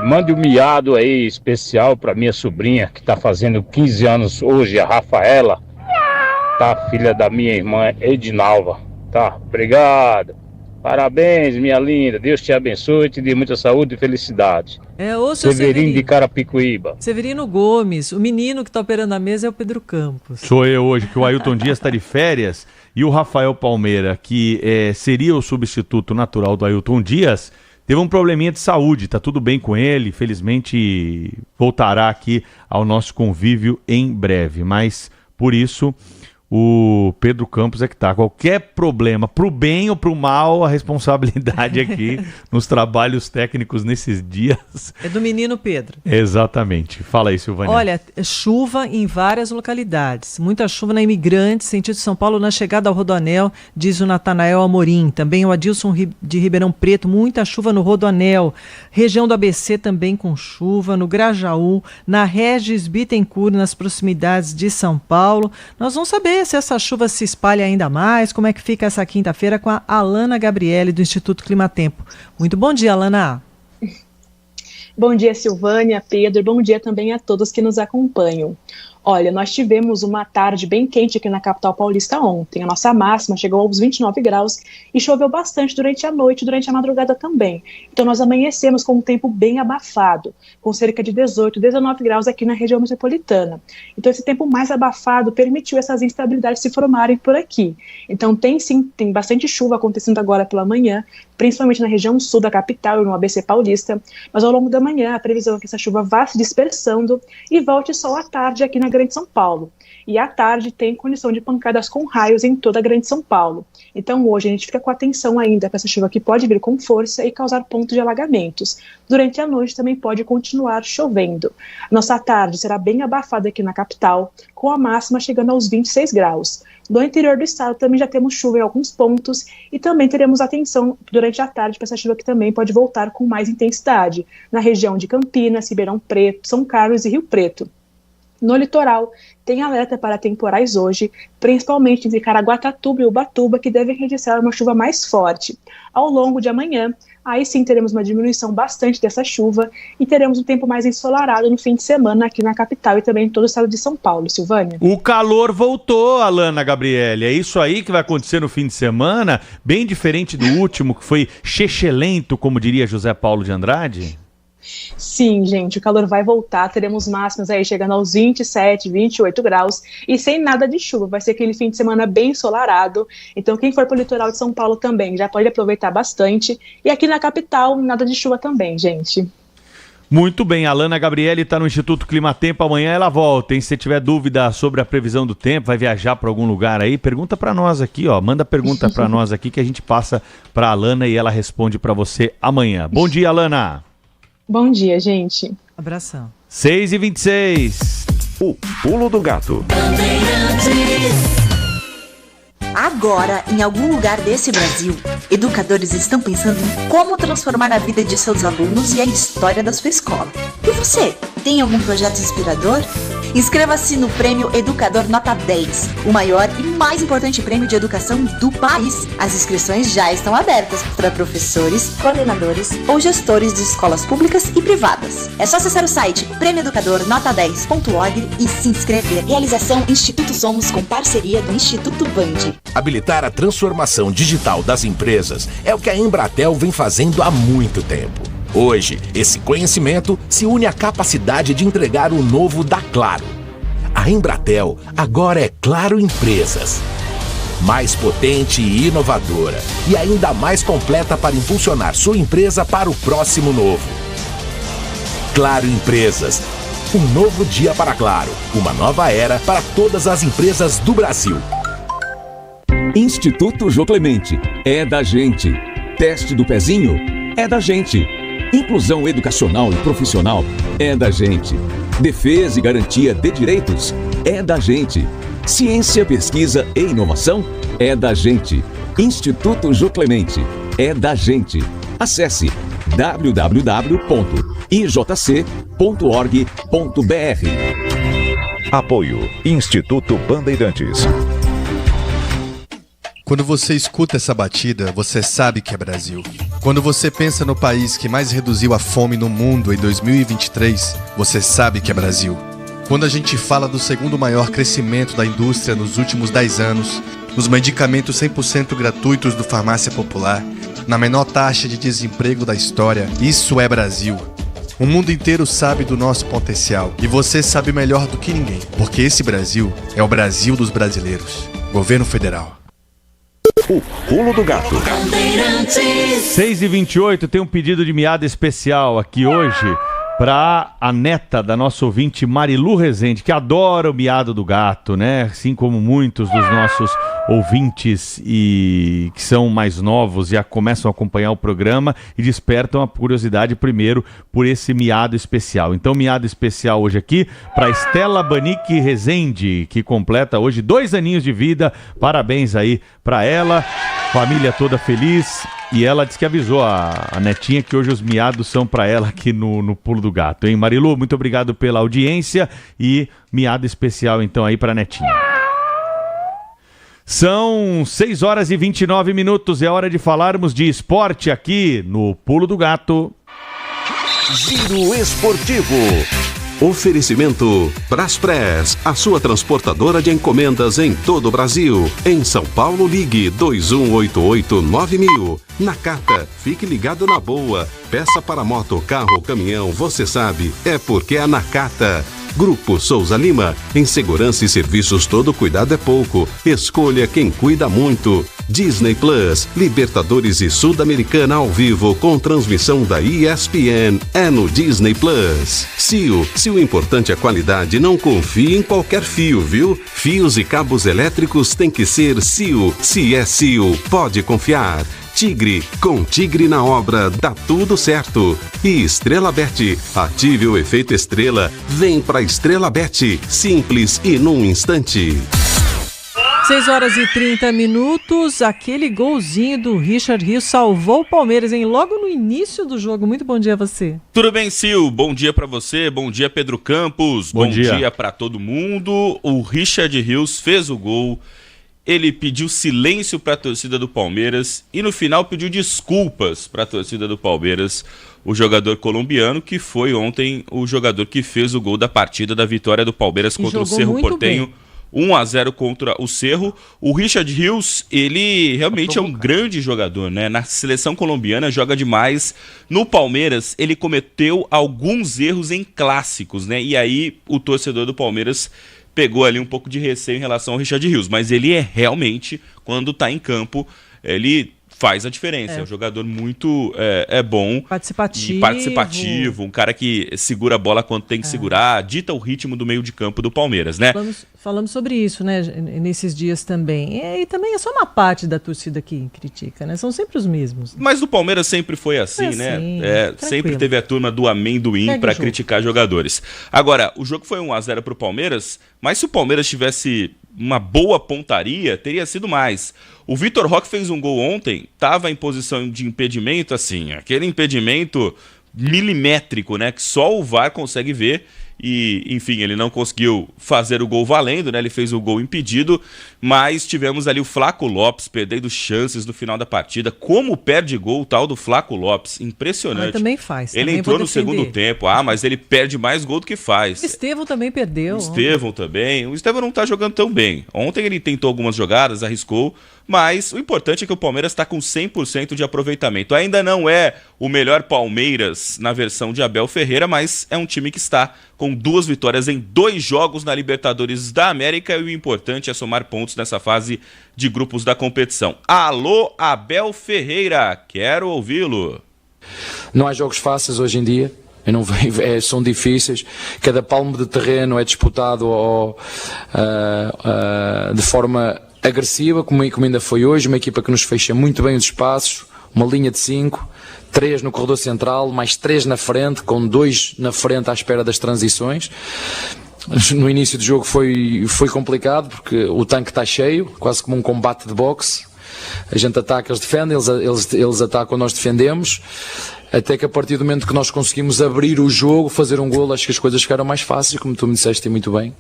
Mande um miado aí especial para minha sobrinha que está fazendo 15 anos hoje, a Rafaela, tá? Filha da minha irmã Edinalva, tá? Obrigado. Parabéns, minha linda. Deus te abençoe e te dê muita saúde e felicidade. Severino de Carapicuíba. Severino Gomes. O menino que está operando a mesa é o Pedro Campos. Sou eu hoje, que o Ailton Dias está de férias e o Rafael Palmeira, que seria o substituto natural do Ailton Dias, teve um probleminha de saúde. Tá tudo bem com ele. Felizmente voltará aqui ao nosso convívio em breve. Mas, por isso, o Pedro Campos é que tá. Qualquer problema, pro bem ou pro mal, a responsabilidade aqui nos trabalhos técnicos nesses dias é do menino Pedro. Exatamente. Fala aí, Silvânia. Olha, chuva em várias localidades. Muita chuva na Imigrantes, sentido São Paulo, na chegada ao Rodoanel, diz o Natanael Amorim. Também o Adilson de Ribeirão Preto, muita chuva no Rodoanel. Região do ABC também com chuva, no Grajaú, na Regis Bittencourt, nas proximidades de São Paulo. Nós vamos saber se essa chuva se espalha ainda mais, como é que fica essa quinta-feira com a Alana Gabriele, do Instituto Climatempo. Muito bom dia, Alana. Bom dia, Silvânia, Pedro, bom dia também a todos que nos acompanham. Olha, nós tivemos uma tarde bem quente aqui na capital paulista ontem. A nossa máxima chegou aos 29 graus e choveu bastante durante a noite e durante a madrugada também. Então nós amanhecemos com um tempo bem abafado, com cerca de 18, 19 graus aqui na região metropolitana. Então esse tempo mais abafado permitiu essas instabilidades se formarem por aqui. Então tem bastante chuva acontecendo agora pela manhã, principalmente na região sul da capital e no ABC paulista, mas ao longo da manhã a previsão é que essa chuva vá se dispersando e volte só à tarde aqui na Grande São Paulo. E à tarde tem condição de pancadas com raios em toda a Grande São Paulo. Então hoje a gente fica com atenção ainda para essa chuva que pode vir com força e causar pontos de alagamentos. Durante a noite também pode continuar chovendo. Nossa tarde será bem abafada aqui na capital, com a máxima chegando aos 26 graus. No interior do estado também já temos chuva em alguns pontos e também teremos atenção durante a tarde para essa chuva que também pode voltar com mais intensidade, na região de Campinas, Ribeirão Preto, São Carlos e Rio Preto. No litoral, tem alerta para temporais hoje, principalmente entre Caraguatatuba e Ubatuba, que devem registrar uma chuva mais forte. Ao longo de amanhã, aí sim teremos uma diminuição bastante dessa chuva e teremos um tempo mais ensolarado no fim de semana aqui na capital e também em todo o estado de São Paulo. Silvânia? O calor voltou, Alana Gabriele. É isso aí que vai acontecer no fim de semana? Bem diferente do último, que foi chechelento, como diria José Paulo de Andrade? Sim, gente, o calor vai voltar, teremos máximas aí chegando aos 27, 28 graus e sem nada de chuva, vai ser aquele fim de semana bem ensolarado, então quem for para o litoral de São Paulo também já pode aproveitar bastante, e aqui na capital nada de chuva também, gente. Muito bem, a Alana Gabriele está no Instituto Climatempo, amanhã ela volta, hein? Se você tiver dúvida sobre a previsão do tempo, vai viajar para algum lugar aí, pergunta para nós aqui, ó, manda pergunta para nós aqui que a gente passa para a Alana e ela responde para você amanhã. Bom dia, Alana! Bom dia, gente. Abração. 6h26. O Pulo do Gato. Agora, em algum lugar desse Brasil, educadores estão pensando em como transformar a vida de seus alunos e a história da sua escola. E você, tem algum projeto inspirador? Inscreva-se no Prêmio Educador Nota 10, o maior e mais importante prêmio de educação do país. As inscrições já estão abertas para professores, coordenadores ou gestores de escolas públicas e privadas. É só acessar o site prêmioeducadornota10.org e se inscrever. Realização Instituto Somos com parceria do Instituto Band. Habilitar a transformação digital das empresas é o que a Embratel vem fazendo há muito tempo. Hoje, esse conhecimento se une à capacidade de entregar o novo da Claro. A Embratel agora é Claro Empresas. Mais potente e inovadora, e ainda mais completa para impulsionar sua empresa para o próximo novo. Claro Empresas. Um novo dia para Claro. Uma nova era para todas as empresas do Brasil. Instituto Jô Clemente. É da gente. Teste do pezinho? É da gente. Inclusão educacional e profissional? É da gente. Defesa e garantia de direitos? É da gente. Ciência, pesquisa e inovação? É da gente. Instituto Jô Clemente. É da gente. Acesse www.ijc.org.br. Apoio Instituto Bandeirantes. Quando você escuta essa batida, você sabe que é Brasil. Quando você pensa no país que mais reduziu a fome no mundo em 2023, você sabe que é Brasil. Quando a gente fala do segundo maior crescimento da indústria nos últimos 10 anos, nos medicamentos 100% gratuitos do Farmácia Popular, na menor taxa de desemprego da história, isso é Brasil. O mundo inteiro sabe do nosso potencial e você sabe melhor do que ninguém, porque esse Brasil é o Brasil dos brasileiros. Governo Federal. O Pulo do Gato. 6h28, tem um pedido de miada especial aqui hoje para a neta da nossa ouvinte Marilu Rezende, que adora o miado do gato, né? Assim como muitos dos nossos ouvintes e que são mais novos e começam a acompanhar o programa e despertam a curiosidade primeiro por esse miado especial. Então, miado especial hoje aqui para Estela Banique Rezende, que completa hoje 2 aninhos de vida. Parabéns aí para ela, família toda feliz. E ela disse que avisou a netinha que hoje os miados são para ela aqui no Pulo do Gato, hein? Marilu, muito obrigado pela audiência e miado especial então aí para a netinha. São 6h29, é hora de falarmos de esporte aqui no Pulo do Gato. Giro Esportivo. Oferecimento Braspress, a sua transportadora de encomendas em todo o Brasil. Em São Paulo, ligue 2188-9000. Nakata, fique ligado na boa. Peça para moto, carro ou caminhão, você sabe, é porque é a Nakata. Grupo Souza Lima, em segurança e serviços todo cuidado é pouco. Escolha quem cuida muito. Disney Plus, Libertadores e Sul-Americana ao vivo com transmissão da ESPN, é no Disney Plus. Cio, se o importante é qualidade, não confie em qualquer fio, viu? Fios e cabos elétricos tem que ser Cio. Se é Cio, pode confiar. Tigre, com Tigre na obra, dá tudo certo. E Estrela Bet, ative o efeito estrela, vem pra Estrela Bet, simples e num instante. 6h30, aquele golzinho do Richard Rios salvou o Palmeiras, hein? Logo no início do jogo. Muito bom dia a você. Tudo bem, Sil? Bom dia pra você, bom dia, Pedro Campos, bom dia pra todo mundo. O Richard Rios fez o gol. Ele pediu silêncio para a torcida do Palmeiras e no final pediu desculpas para a torcida do Palmeiras, o jogador colombiano que foi ontem o jogador que fez o gol da partida da vitória do Palmeiras contra o Cerro Porteño, 1-0 contra o Cerro. O Richard Rios, ele realmente é um grande jogador, né? Na seleção colombiana joga demais. No Palmeiras, ele cometeu alguns erros em clássicos, né? E aí o torcedor do Palmeiras pegou ali um pouco de receio em relação ao Richard Rios, mas ele é realmente, quando está em campo, ele faz a diferença. É um jogador muito bom. Participativo, um cara que segura a bola quando tem que segurar, dita o ritmo do meio de campo do Palmeiras, né? Falamos sobre isso, né, nesses dias também. E também é só uma parte da torcida que critica, né? São sempre os mesmos. Mas no Palmeiras sempre foi assim, né? Sempre teve a turma do amendoim para criticar jogadores. Agora, o jogo foi 1-0 pro Palmeiras, mas se o Palmeiras tivesse uma boa pontaria, teria sido mais. O Vitor Roque fez um gol ontem, estava em posição de impedimento, assim, aquele impedimento milimétrico, né, que só o VAR consegue ver. E, enfim, ele não conseguiu fazer o gol valendo, né? Ele fez o gol impedido, mas tivemos ali o Flaco Lopes perdendo chances no final da partida. Como perde gol o tal do Flaco Lopes, impressionante. Ele também faz. Ele entrou no segundo tempo, mas ele perde mais gol do que faz. O Estevão também perdeu. O Estevão também. O Estevão não está jogando tão bem. Ontem ele tentou algumas jogadas, arriscou, mas o importante é que o Palmeiras está com 100% de aproveitamento. Ainda não é o melhor Palmeiras na versão de Abel Ferreira, mas é um time que está com 2 vitórias em 2 jogos na Libertadores da América e o importante é somar pontos nessa fase de grupos da competição. Alô, Abel Ferreira, quero ouvi-lo. Não há jogos fáceis hoje em dia. Eu não vejo, são difíceis. Cada palmo de terreno é disputado de forma agressiva, como ainda foi hoje. Uma equipa que nos fecha muito bem os espaços, uma linha de 5, 3 no corredor central, mais 3 na frente, com 2 na frente à espera das transições. No início do jogo foi complicado, porque o tanque está cheio, quase como um combate de boxe. A gente ataca, eles defendem, eles atacam, nós defendemos. Até que a partir do momento que nós conseguimos abrir o jogo, fazer um golo, acho que as coisas ficaram mais fáceis, como tu me disseste muito bem.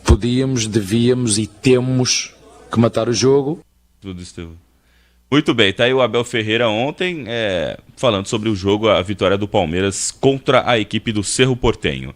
Podíamos, devíamos e temos que matar o jogo. Tudo isso. Muito bem, tá aí o Abel Ferreira ontem falando sobre o jogo, a vitória do Palmeiras contra a equipe do Cerro Porteño.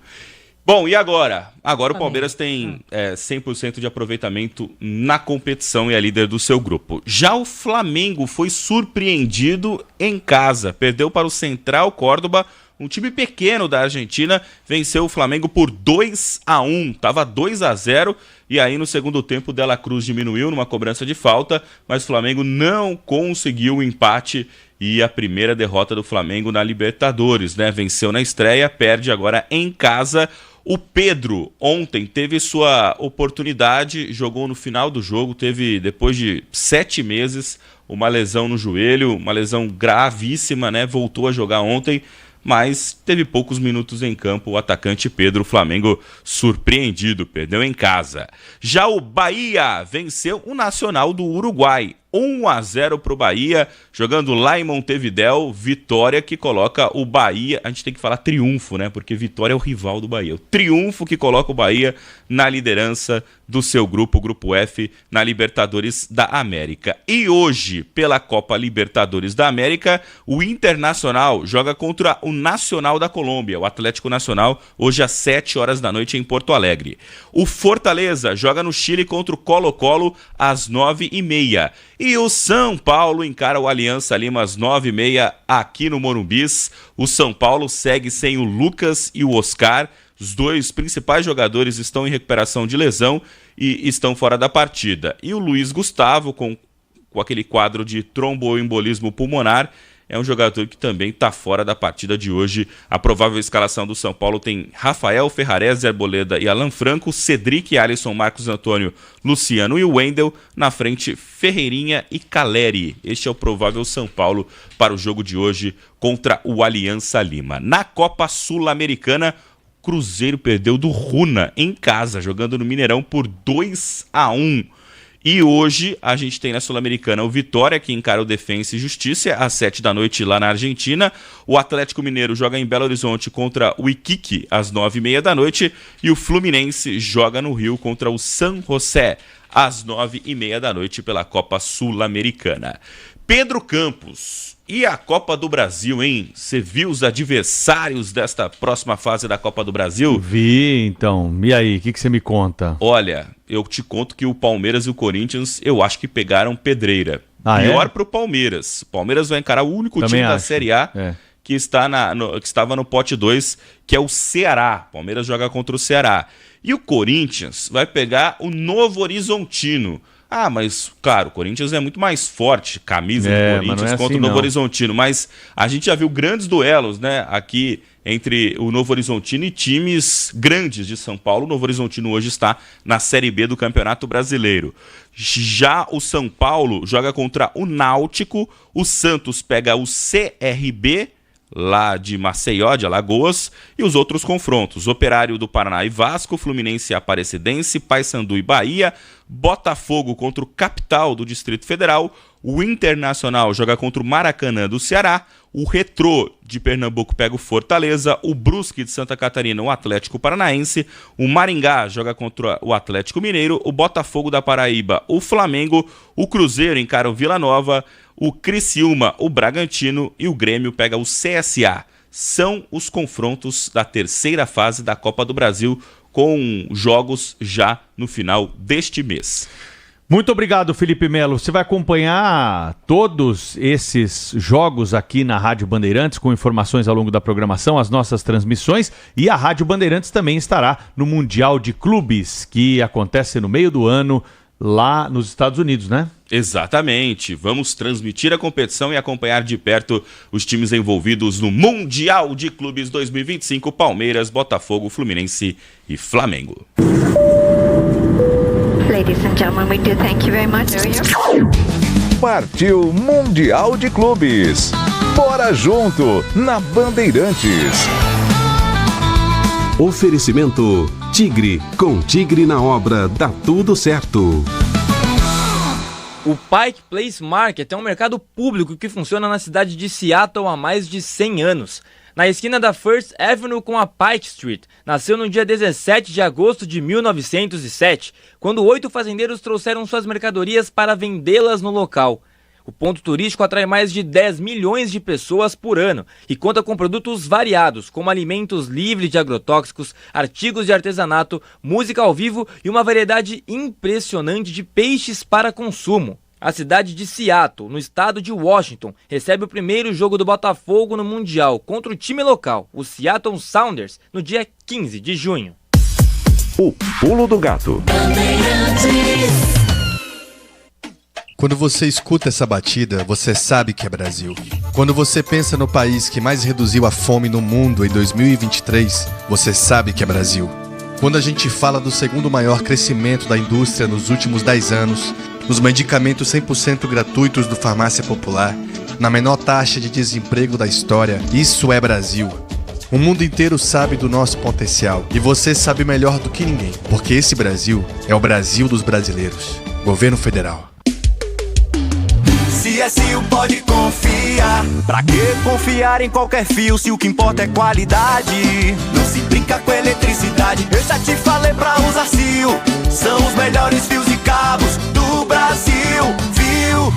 Bom, e agora? Agora o Palmeiras tem 100% de aproveitamento na competição e é líder do seu grupo. Já o Flamengo foi surpreendido em casa, perdeu para o Central Córdoba, um time pequeno da Argentina, venceu o Flamengo por 2-1, estava 2-0, e aí no segundo tempo De La Cruz diminuiu numa cobrança de falta, mas o Flamengo não conseguiu o empate e a primeira derrota do Flamengo na Libertadores, né? Venceu na estreia, perde agora em casa. O Pedro ontem teve sua oportunidade, jogou no final do jogo, teve depois de 7 meses uma lesão no joelho, uma lesão gravíssima, né? Voltou a jogar ontem, mas teve poucos minutos em campo. O atacante Pedro, o Flamengo surpreendido, perdeu em casa. Já o Bahia venceu o Nacional do Uruguai, 1-0 pro Bahia, jogando lá em Montevidéu, vitória que coloca o Bahia, a gente tem que falar triunfo, né, porque vitória é o rival do Bahia, o triunfo que coloca o Bahia na liderança do seu grupo, o Grupo F, na Libertadores da América. E hoje, pela Copa Libertadores da América, o Internacional joga contra o Nacional da Colômbia, o Atlético Nacional, hoje às 7 horas da noite em Porto Alegre. O Fortaleza joga no Chile contra o Colo-Colo às 9h30. E o São Paulo encara o Aliança Lima às 9h30 aqui no Morumbis. O São Paulo segue sem o Lucas e o Oscar. Os dois principais jogadores estão em recuperação de lesão e estão fora da partida. E o Luiz Gustavo, com aquele quadro de tromboembolismo pulmonar, é um jogador que também está fora da partida de hoje. A provável escalação do São Paulo tem Rafael, Ferrarese, Arboleda e Alan Franco, Cedric, Alisson, Marcos Antônio, Luciano e Wendel. Na frente, Ferreirinha e Caleri. Este é o provável São Paulo para o jogo de hoje contra o Aliança Lima. Na Copa Sul-Americana, Cruzeiro perdeu do Runa em casa, jogando no Mineirão por 2-1. E hoje a gente tem na Sul-Americana o Vitória, que encara o Defensa e Justiça, às 7 da noite lá na Argentina. O Atlético Mineiro joga em Belo Horizonte contra o Iquique, às 9h30 da noite. E o Fluminense joga no Rio contra o San José, às 9h30 da noite pela Copa Sul-Americana. Pedro Campos, e a Copa do Brasil, hein? Você viu os adversários desta próxima fase da Copa do Brasil? Vi, então. E aí, o que você me conta? Olha, eu te conto que o Palmeiras e o Corinthians, eu acho que pegaram pedreira. Pior pro Palmeiras. O Palmeiras vai encarar o único time da Série A que estava no pote 2, que é o Ceará. O Palmeiras joga contra o Ceará. E o Corinthians vai pegar o Novo Horizontino. Ah, mas, claro, o Corinthians é muito mais forte, camisa do Corinthians contra o Novo Horizontino, mas a gente já viu grandes duelos, né, aqui entre o Novo Horizontino e times grandes de São Paulo. O Novo Horizontino hoje está na Série B do Campeonato Brasileiro. Já o São Paulo joga contra o Náutico, o Santos pega o CRB, lá de Maceió, de Alagoas, e os outros confrontos: Operário do Paraná e Vasco, Fluminense e Aparecidense, Paysandu e Bahia, Botafogo contra o Capital do Distrito Federal, o Internacional joga contra o Maracanã do Ceará, o Retrô de Pernambuco pega o Fortaleza, o Brusque de Santa Catarina o Atlético Paranaense, o Maringá joga contra o Atlético Mineiro, o Botafogo da Paraíba o Flamengo, o Cruzeiro encara o Vila Nova, o Criciúma o Bragantino e o Grêmio pega o CSA. São os confrontos da terceira fase da Copa do Brasil, com jogos já no final deste mês. Muito obrigado, Felipe Melo. Você vai acompanhar todos esses jogos aqui na Rádio Bandeirantes, com informações ao longo da programação, as nossas transmissões, e a Rádio Bandeirantes também estará no Mundial de Clubes, que acontece no meio do ano lá nos Estados Unidos, né? Exatamente. Vamos transmitir a competição e acompanhar de perto os times envolvidos no Mundial de Clubes 2025, Palmeiras, Botafogo, Fluminense e Flamengo. Ladies and gentlemen, we do thank you very much. Partiu Mundial de Clubes. Bora junto na Bandeirantes. Oferecimento Tigre. Com Tigre na obra dá tudo certo. O Pike Place Market é um mercado público que funciona na cidade de Seattle há mais de 100 anos. Na esquina da First Avenue com a Pike Street. Nasceu no dia 17 de agosto de 1907, quando 8 fazendeiros trouxeram suas mercadorias para vendê-las no local. O ponto turístico atrai mais de 10 milhões de pessoas por ano e conta com produtos variados, como alimentos livres de agrotóxicos, artigos de artesanato, música ao vivo e uma variedade impressionante de peixes para consumo. A cidade de Seattle, no estado de Washington, recebe o primeiro jogo do Botafogo no Mundial contra o time local, o Seattle Sounders, no dia 15 de junho. O Pulo do Gato. Quando você escuta essa batida, você sabe que é Brasil. Quando você pensa no país que mais reduziu a fome no mundo em 2023, você sabe que é Brasil. Quando a gente fala do segundo maior crescimento da indústria nos últimos 10 anos, nos medicamentos 100% gratuitos do Farmácia Popular, na menor taxa de desemprego da história, isso é Brasil. O mundo inteiro sabe do nosso potencial e você sabe melhor do que ninguém, porque esse Brasil é o Brasil dos brasileiros. Governo Federal. CSU pode confiar. Pra que confiar em qualquer fio se o que importa é qualidade? Não se brinca com eletricidade. Eu já te falei pra usar CIO. São os melhores fios e cabos do Brasil. Fio,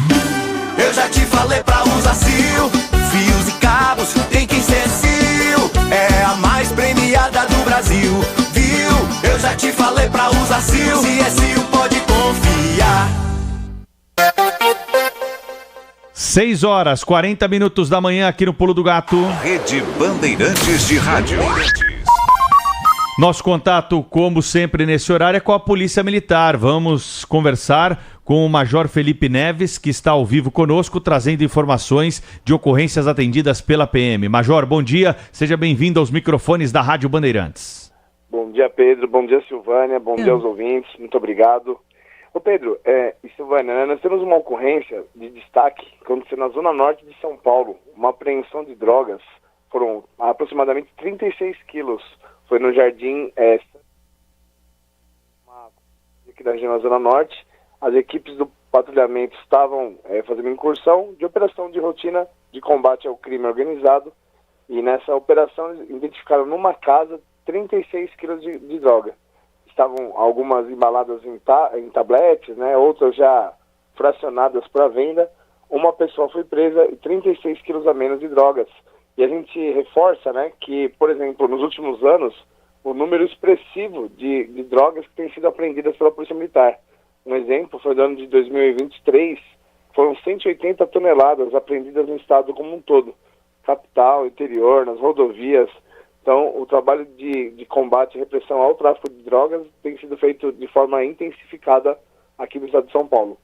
eu já te falei pra usar CIO. Fios e cabos tem que ser CIO. É a mais premiada do Brasil. Viu? Eu já te falei pra usar CIO. CSU pode confiar. 6h40 da manhã aqui no Pulo do Gato. Rede Bandeirantes de Rádio. Nosso contato, como sempre nesse horário, é com a Polícia Militar. Vamos conversar com o Major Felipe Neves, que está ao vivo conosco, trazendo informações de ocorrências atendidas pela PM. Major, bom dia, seja bem-vindo aos microfones da Rádio Bandeirantes. Bom dia, Pedro, bom dia, Silvânia, bom dia aos ouvintes, muito obrigado. Ô Pedro, e Silvânia, né, nós temos uma ocorrência de destaque que aconteceu na zona norte de São Paulo, uma apreensão de drogas, foram aproximadamente 36 quilos, foi no Jardim aqui da região da zona norte. As equipes do patrulhamento estavam fazendo incursão de operação de rotina de combate ao crime organizado, e nessa operação eles identificaram numa casa 36 quilos de droga. Estavam algumas embaladas em tabletes, né, outras já fracionadas para venda. Uma pessoa foi presa e 36 quilos a menos de drogas. E a gente reforça, né, que, por exemplo, nos últimos anos, o número expressivo de drogas que têm sido apreendidas pela Polícia Militar. Um exemplo foi do ano de 2023, foram 180 toneladas apreendidas no estado como um todo. Capital, interior, nas rodovias. Então, o trabalho de combate e repressão ao tráfico de drogas tem sido feito de forma intensificada aqui no estado de São Paulo.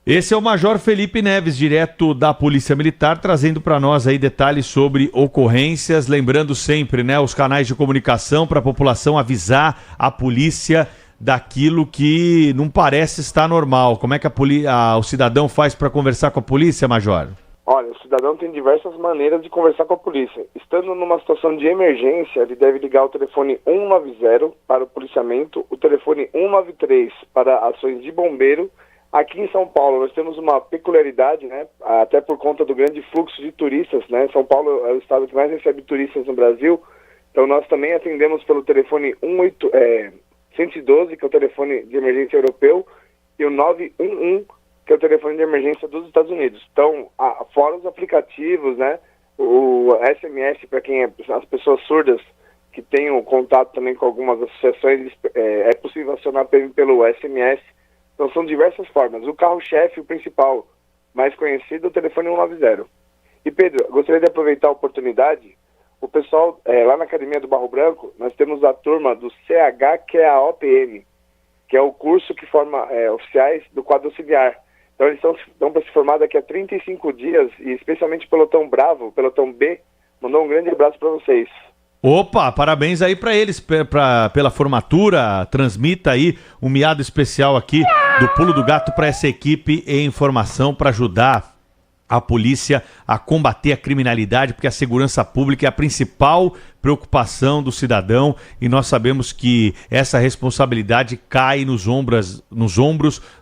Esse é o Major Felipe Neves, direto da Polícia Militar, trazendo para nós aí detalhes sobre ocorrências, lembrando sempre, né, os canais de comunicação para a população avisar a polícia daquilo que não parece estar normal. Como é que o cidadão faz para conversar com a polícia, Major? Olha, o cidadão tem diversas maneiras de conversar com a polícia. Estando numa situação de emergência, ele deve ligar o telefone 190 para o policiamento, o telefone 193 para ações de bombeiro. Aqui em São Paulo nós temos uma peculiaridade, né, até por conta do grande fluxo de turistas, né? São Paulo é o estado que mais recebe turistas no Brasil, então nós também atendemos pelo telefone 112, que é o telefone de emergência europeu, e o 911, que é o telefone de emergência dos Estados Unidos. Então, fora os aplicativos, né, o SMS para as pessoas surdas que tenham contato também com algumas associações, é possível acionar pelo SMS. Então, são diversas formas. O carro-chefe, o principal, mais conhecido, é o telefone 190. E, Pedro, gostaria de aproveitar a oportunidade. O pessoal, lá na Academia do Barro Branco, nós temos a turma do CHQAOPM, que é o curso que forma oficiais do quadro auxiliar. Então eles estão para se formar daqui a 35 dias, e especialmente o Pelotão Bravo, o Pelotão B, mandou um grande abraço para vocês. Opa, parabéns aí para eles pela formatura, transmita aí um miado especial aqui do Pulo do Gato para essa equipe em formação para ajudar a polícia a combater a criminalidade, porque a segurança pública é a principal preocupação do cidadão, e nós sabemos que essa responsabilidade cai nos ombros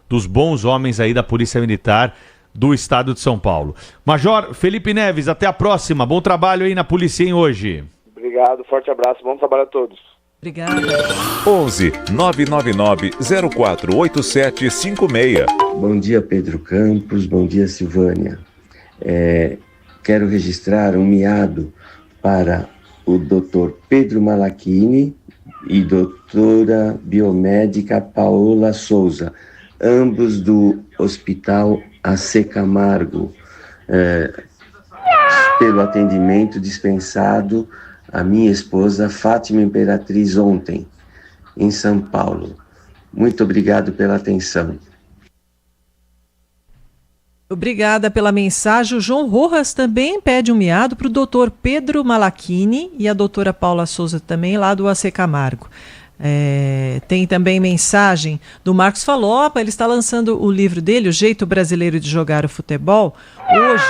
dos bons homens aí da Polícia Militar do Estado de São Paulo. Major Felipe Neves, até a próxima. Bom trabalho aí na polícia hoje. Obrigado, forte abraço, bom trabalho a todos. Obrigada. 11 999 048756. Bom dia, Pedro Campos, bom dia, Silvânia. Quero registrar um miado para o Dr. Pedro Malachini e doutora biomédica Paola Souza, ambos do Hospital AC Camargo, pelo atendimento dispensado à minha esposa Fátima Imperatriz ontem, em São Paulo. Muito obrigado pela atenção. Obrigada pela mensagem. O João Rojas também pede um miado para o doutor Pedro Malachini e a doutora Paula Souza também, lá do AC Camargo. Tem também mensagem do Marcos Falopa. Ele está lançando o livro dele, O Jeito Brasileiro de Jogar o Futebol. Hoje,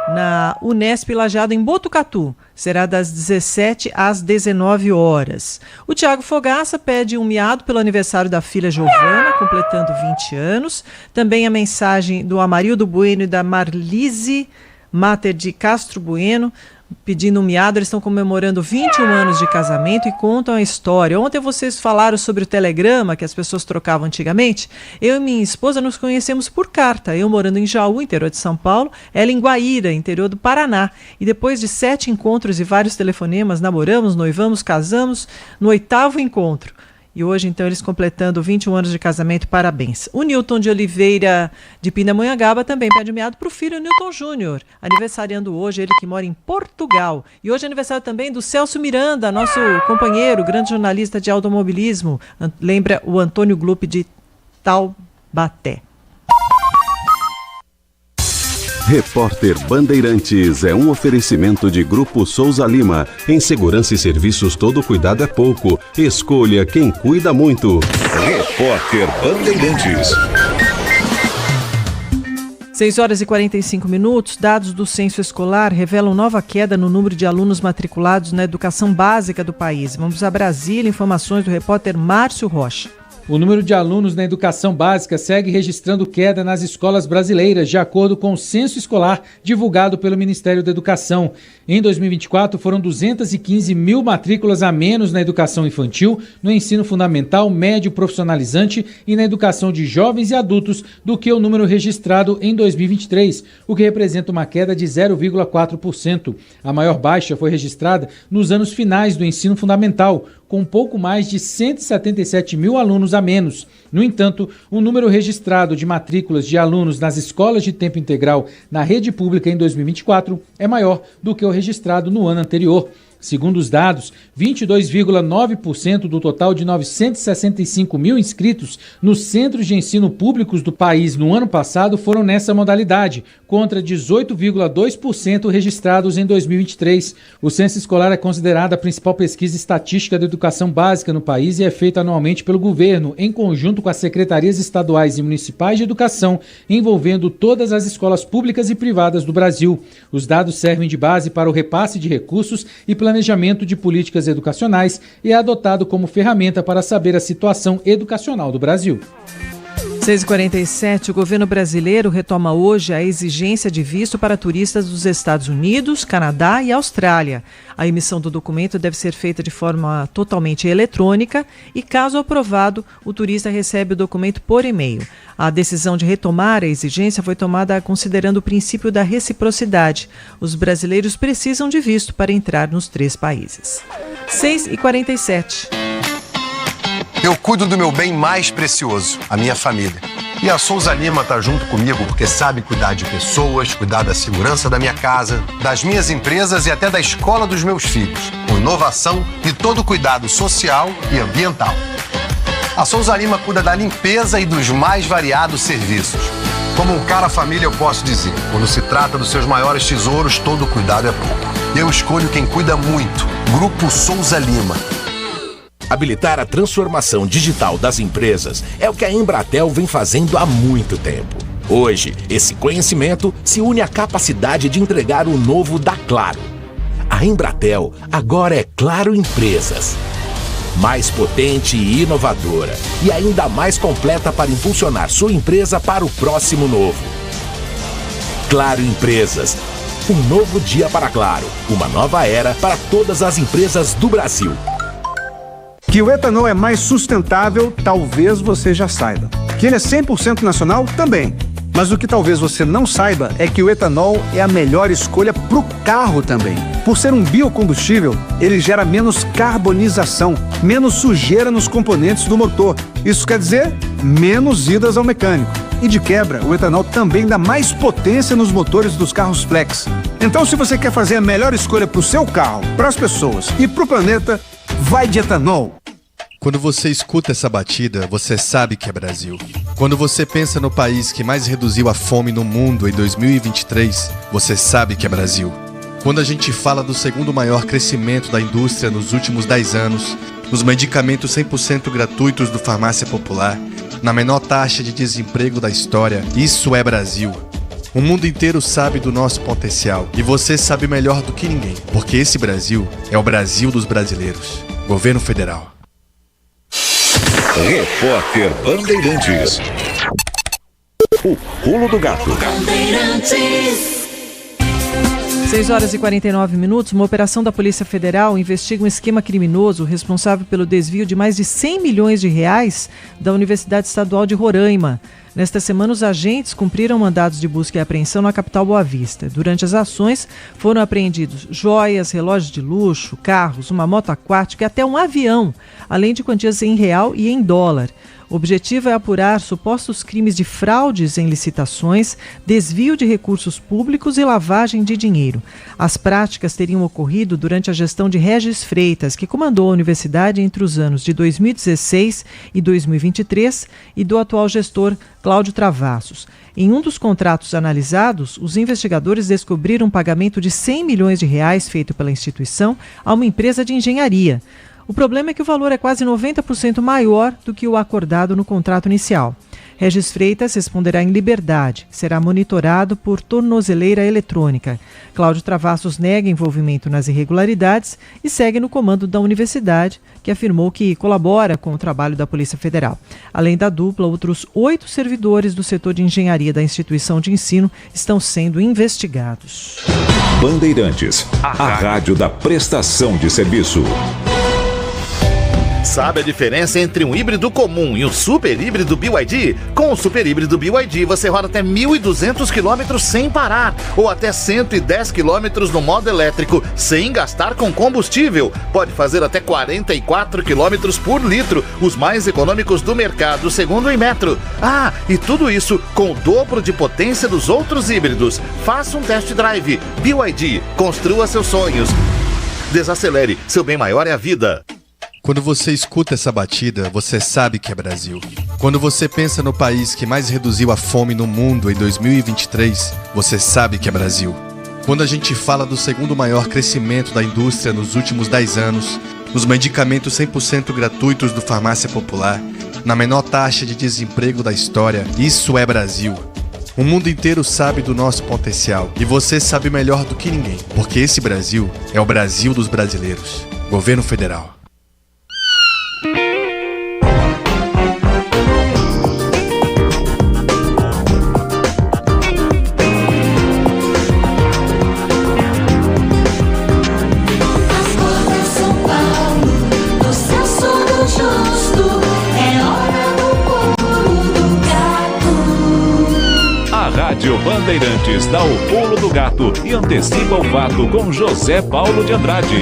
na Unesp Lajeado, em Botucatu. Será das 17 às 19 horas. O Tiago Fogaça pede um miado pelo aniversário da filha Giovana, completando 20 anos. Também a mensagem do Amarildo Bueno e da Marlise Mater de Castro Bueno, pedindo um miado. Eles estão comemorando 21 anos de casamento e contam a história. Ontem vocês falaram sobre o telegrama que as pessoas trocavam antigamente. Eu e minha esposa nos conhecemos por carta. Eu morando em Jaú, interior de São Paulo, ela em Guaíra, interior do Paraná. E depois de 7 encontros e vários telefonemas, namoramos, noivamos, casamos no 8º encontro. E hoje, então, eles completando 21 anos de casamento, parabéns. O Newton de Oliveira, de Pindamonhangaba, também pede um miado para o filho Newton Júnior, aniversariando hoje, ele que mora em Portugal. E hoje é aniversário também do Celso Miranda, nosso companheiro, grande jornalista de automobilismo. Lembra o Antônio Glup de Taubaté. Repórter Bandeirantes é um oferecimento de Grupo Souza Lima. Em segurança e serviços, todo cuidado é pouco. Escolha quem cuida muito. Repórter Bandeirantes. 6 horas e 45 minutos. Dados do censo escolar revelam nova queda no número de alunos matriculados na educação básica do país. Vamos a Brasília, informações do repórter Márcio Rocha. O número de alunos na educação básica segue registrando queda nas escolas brasileiras, de acordo com o censo escolar divulgado pelo Ministério da Educação. Em 2024, foram 215 mil matrículas a menos na educação infantil, no ensino fundamental, médio, profissionalizante e na educação de jovens e adultos do que o número registrado em 2023, o que representa uma queda de 0,4%. A maior baixa foi registrada nos anos finais do ensino fundamental, com pouco mais de 177 mil alunos a menos. No entanto, o número registrado de matrículas de alunos nas escolas de tempo integral na rede pública em 2024 é maior do que o registrado no ano anterior. Segundo os dados, 22,9% do total de 965 mil inscritos nos centros de ensino públicos do país no ano passado foram nessa modalidade, contra 18,2% registrados em 2023. O censo escolar é considerado a principal pesquisa estatística da educação básica no país e é feita anualmente pelo governo, em conjunto com as secretarias estaduais e municipais de educação, envolvendo todas as escolas públicas e privadas do Brasil. Os dados servem de base para o repasse de recursos e planejamento de políticas educacionais e é adotado como ferramenta para saber a situação educacional do Brasil. 6h47, o governo brasileiro retoma hoje a exigência de visto para turistas dos Estados Unidos, Canadá e Austrália. A emissão do documento deve ser feita de forma totalmente eletrônica e, caso aprovado, o turista recebe o documento por e-mail. A decisão de retomar a exigência foi tomada considerando o princípio da reciprocidade. Os brasileiros precisam de visto para entrar nos 3 países. 6h47. Eu cuido do meu bem mais precioso, a minha família. E a Souza Lima está junto comigo porque sabe cuidar de pessoas, cuidar da segurança da minha casa, das minhas empresas e até da escola dos meus filhos, com inovação e todo cuidado social e ambiental. A Souza Lima cuida da limpeza e dos mais variados serviços. Como um cara família eu posso dizer, quando se trata dos seus maiores tesouros, todo cuidado é pouco. Eu escolho quem cuida muito, Grupo Souza Lima. Habilitar a transformação digital das empresas é o que a Embratel vem fazendo há muito tempo. Hoje, esse conhecimento se une à capacidade de entregar o novo da Claro. A Embratel agora é Claro Empresas. Mais potente e inovadora, e ainda mais completa para impulsionar sua empresa para o próximo novo. Claro Empresas. Um novo dia para Claro. Uma nova era para todas as empresas do Brasil. Que o etanol é mais sustentável, talvez você já saiba. Que ele é 100% nacional, também. Mas o que talvez você não saiba é que o etanol é a melhor escolha para o carro também. Por ser um biocombustível, ele gera menos carbonização, menos sujeira nos componentes do motor. Isso quer dizer menos idas ao mecânico. E de quebra, o etanol também dá mais potência nos motores dos carros flex. Então, se você quer fazer a melhor escolha para o seu carro, para as pessoas e para o planeta, vai de etanol. Quando você escuta essa batida, você sabe que é Brasil. Quando você pensa no país que mais reduziu a fome no mundo em 2023, você sabe que é Brasil. Quando a gente fala do segundo maior crescimento da indústria nos últimos 10 anos, nos medicamentos 100% gratuitos do Farmácia Popular, na menor taxa de desemprego da história, isso é Brasil. O mundo inteiro sabe do nosso potencial e você sabe melhor do que ninguém, porque esse Brasil é o Brasil dos brasileiros. Governo Federal. Repórter Bandeirantes. O Pulo do Gato. 6 horas e 49 minutos, uma operação da Polícia Federal investiga um esquema criminoso responsável pelo desvio de mais de 100 milhões de reais da Universidade Estadual de Roraima. Nesta semana, os agentes cumpriram mandados de busca e apreensão na capital Boa Vista. Durante as ações, foram apreendidos joias, relógios de luxo, carros, uma moto aquática e até um avião, além de quantias em real e em dólar. O objetivo é apurar supostos crimes de fraudes em licitações, desvio de recursos públicos e lavagem de dinheiro. As práticas teriam ocorrido durante a gestão de Regis Freitas, que comandou a universidade entre os anos de 2016 e 2023, e do atual gestor Cláudio Travassos. Em um dos contratos analisados, os investigadores descobriram um pagamento de 100 milhões de reais feito pela instituição a uma empresa de engenharia. O problema é que o valor é quase 90% maior do que o acordado no contrato inicial. Regis Freitas responderá em liberdade, será monitorado por tornozeleira eletrônica. Cláudio Travassos nega envolvimento nas irregularidades e segue no comando da universidade, que afirmou que colabora com o trabalho da Polícia Federal. Além da dupla, outros 8 servidores do setor de engenharia da instituição de ensino estão sendo investigados. Bandeirantes, a rádio da prestação de serviço. Sabe a diferença entre um híbrido comum e um super híbrido BYD? Com o super híbrido BYD você roda até 1.200 km sem parar, ou até 110 km no modo elétrico, sem gastar com combustível. Pode fazer até 44 km por litro, os mais econômicos do mercado, segundo o Inmetro. Ah, e tudo isso com o dobro de potência dos outros híbridos. Faça um test drive. BYD, construa seus sonhos. Desacelere, seu bem maior é a vida. Quando você escuta essa batida, você sabe que é Brasil. Quando você pensa no país que mais reduziu a fome no mundo em 2023, você sabe que é Brasil. Quando a gente fala do segundo maior crescimento da indústria nos últimos 10 anos, nos medicamentos 100% gratuitos do Farmácia Popular, na menor taxa de desemprego da história, isso é Brasil. O mundo inteiro sabe do nosso potencial e você sabe melhor do que ninguém, porque esse Brasil é o Brasil dos brasileiros. Governo Federal. Rádio Bandeirantes dá o pulo do gato e antecipa o fato com José Paulo de Andrade.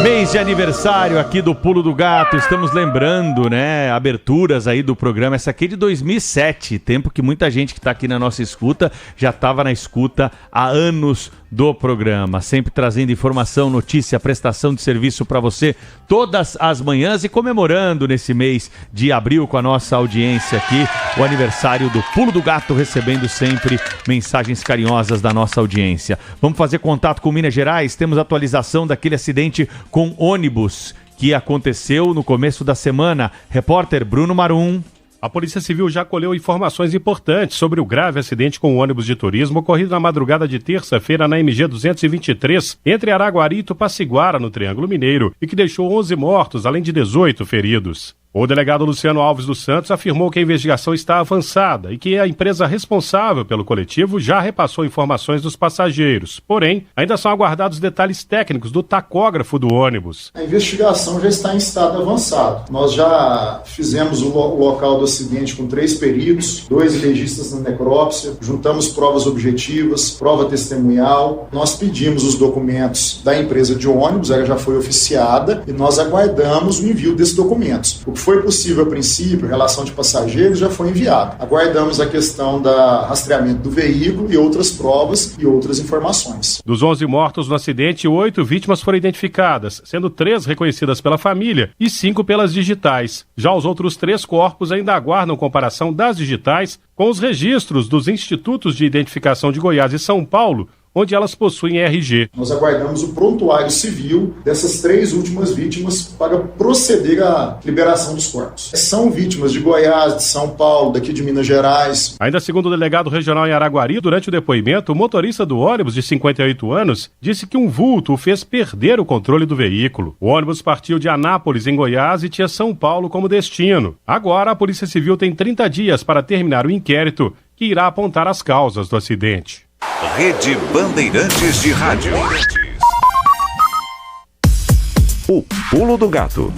Mês de aniversário aqui do Pulo do Gato, estamos lembrando, né, aberturas aí do programa, essa aqui é de 2007, tempo que muita gente que está aqui na nossa escuta já estava na escuta há anos do programa, sempre trazendo informação, notícia, prestação de serviço para você todas as manhãs e comemorando nesse mês de abril com a nossa audiência aqui, o aniversário do Pulo do Gato, recebendo sempre mensagens carinhosas da nossa audiência. Vamos fazer contato com Minas Gerais, temos atualização daquele acidente com ônibus que aconteceu no começo da semana. Repórter Bruno Marum. A Polícia Civil já colheu informações importantes sobre o grave acidente com o ônibus de turismo ocorrido na madrugada de terça-feira na MG 223, entre Araguari e Tupaciguara, no Triângulo Mineiro, e que deixou 11 mortos, além de 18 feridos. O delegado Luciano Alves dos Santos afirmou que a investigação está avançada e que a empresa responsável pelo coletivo já repassou informações dos passageiros. Porém, ainda são aguardados detalhes técnicos do tacógrafo do ônibus. A investigação já está em estado avançado. Nós já fizemos o local do acidente com 3 peritos, 2 legistas na necrópsia, juntamos provas objetivas, prova testemunhal. Nós pedimos os documentos da empresa de ônibus, ela já foi oficiada, e nós aguardamos o envio desses documentos. O que foi possível a princípio, relação de passageiros, já foi enviado. Aguardamos a questão do rastreamento do veículo e outras provas e outras informações. Dos 11 mortos no acidente, 8 vítimas foram identificadas, sendo 3 reconhecidas pela família e 5 pelas digitais. Já os outros 3 corpos ainda aguardam comparação das digitais com os registros dos Institutos de Identificação de Goiás e São Paulo, onde elas possuem RG. Nós aguardamos o prontuário civil dessas 3 últimas vítimas para proceder à liberação dos corpos. São vítimas de Goiás, de São Paulo, daqui de Minas Gerais. Ainda segundo o delegado regional em Araguari, durante o depoimento, o motorista do ônibus, de 58 anos, disse que um vulto o fez perder o controle do veículo. O ônibus partiu de Anápolis, em Goiás, e tinha São Paulo como destino. Agora, a Polícia Civil tem 30 dias para terminar o inquérito, que irá apontar as causas do acidente. Rede Bandeirantes de Rádio. O Pulo do Gato.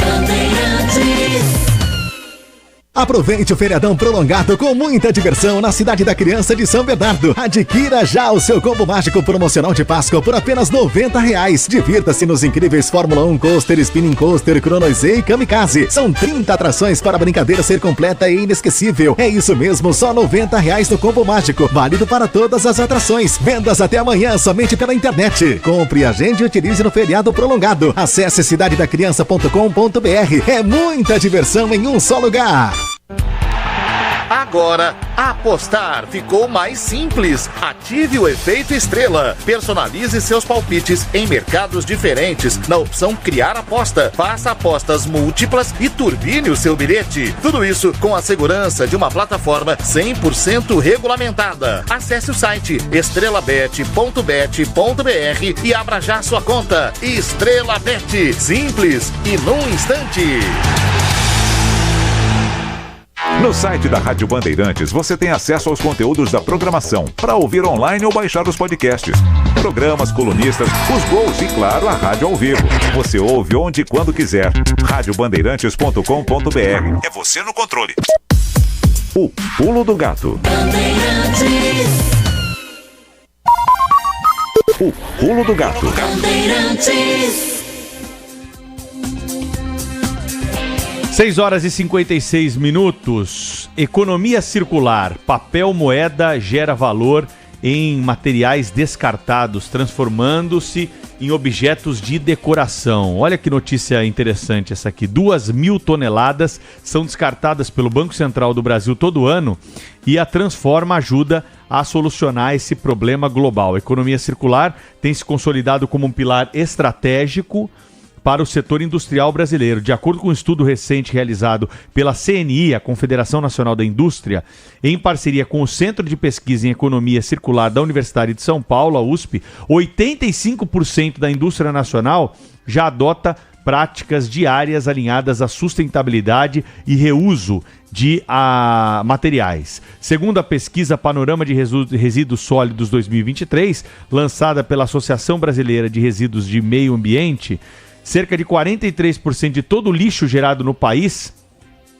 Aproveite o feriadão prolongado com muita diversão na Cidade da Criança de São Bernardo. Adquira já o seu combo mágico promocional de Páscoa por apenas R$90. Divirta-se nos incríveis Fórmula 1 Coaster, Spinning Coaster, Chronoise e Kamikaze. São 30 atrações para a brincadeira ser completa e inesquecível. É isso mesmo, só R$90 no combo mágico. Válido para todas as atrações. Vendas até amanhã somente pela internet. Compre, agende e utilize no feriado prolongado. Acesse cidadedacriança.com.br. É muita diversão em um só lugar. Agora, apostar ficou mais simples. Ative o efeito estrela. Personalize seus palpites em mercados diferentes na opção Criar Aposta. Faça apostas múltiplas e turbine o seu bilhete. Tudo isso com a segurança de uma plataforma 100% regulamentada. Acesse o site estrelabet.bet.br e abra já sua conta. Estrela Bet. Simples e num instante. No site da Rádio Bandeirantes você tem acesso aos conteúdos da programação para ouvir online ou baixar os podcasts. Programas, colunistas, os gols e, claro, a rádio ao vivo. Você ouve onde e quando quiser. radiobandeirantes.com.br. É você no controle. O Pulo do Gato. O Pulo do Gato. 6 horas e 56 minutos. Economia circular. Papel moeda gera valor em materiais descartados, transformando-se em objetos de decoração. Olha que notícia interessante essa aqui. 2.000 toneladas são descartadas pelo Banco Central do Brasil todo ano e a Transforma ajuda a solucionar esse problema global. A economia circular tem se consolidado como um pilar estratégico para o setor industrial brasileiro. De acordo com um estudo recente realizado pela CNI, a Confederação Nacional da Indústria, em parceria com o Centro de Pesquisa em Economia Circular da Universidade de São Paulo, a USP, 85% da indústria nacional já adota práticas diárias alinhadas à sustentabilidade e reuso de materiais. Segundo a pesquisa Panorama de Resíduos Sólidos 2023, lançada pela Associação Brasileira de Resíduos de Meio Ambiente, cerca de 43% de todo o lixo gerado no país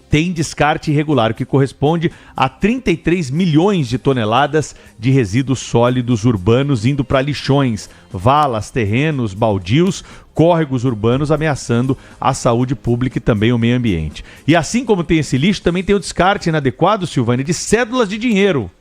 tem descarte irregular, o que corresponde a 33 milhões de toneladas de resíduos sólidos urbanos indo para lixões, valas, terrenos, baldios, córregos urbanos, ameaçando a saúde pública e também o meio ambiente. E assim como tem esse lixo, também tem o descarte inadequado, Silvânia, de cédulas de dinheiro.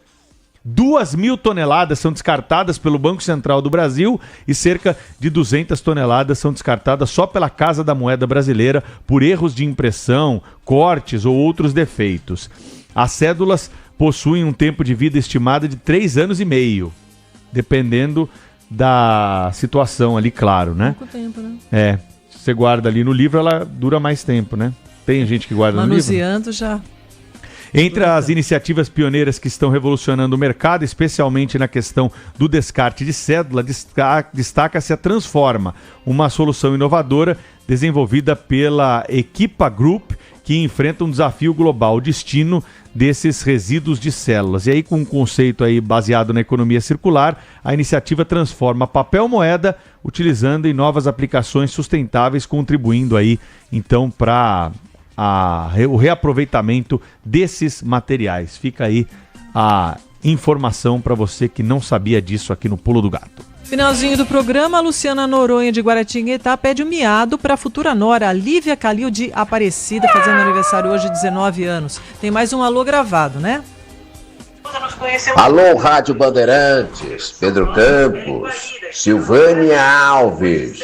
2.000 toneladas são descartadas pelo Banco Central do Brasil e cerca de 200 toneladas são descartadas só pela Casa da Moeda Brasileira por erros de impressão, cortes ou outros defeitos. As cédulas possuem um tempo de vida estimado de 3 anos e meio, dependendo da situação ali, claro, né? Pouco tempo, né? É, se você guarda ali no livro, ela dura mais tempo, né? Tem gente que guarda no livro? Manuseando já... Entre as iniciativas pioneiras que estão revolucionando o mercado, especialmente na questão do descarte de cédula, destaca-se a Transforma, uma solução inovadora desenvolvida pela Equipa Group, que enfrenta um desafio global, o destino desses resíduos de células. E aí, com um conceito aí baseado na economia circular, a iniciativa transforma papel moeda, utilizando em novas aplicações sustentáveis, contribuindo aí, então, para o reaproveitamento desses materiais. Fica aí a informação para você que não sabia disso aqui no Pulo do Gato. Finalzinho do programa, a Luciana Noronha de Guaratinguetá pede um miado para a futura nora, a Lívia Calil de Aparecida, fazendo aniversário hoje, 19 anos. Tem mais um alô gravado, né? Alô, Rádio Bandeirantes, Pedro Campos, Silvânia Alves.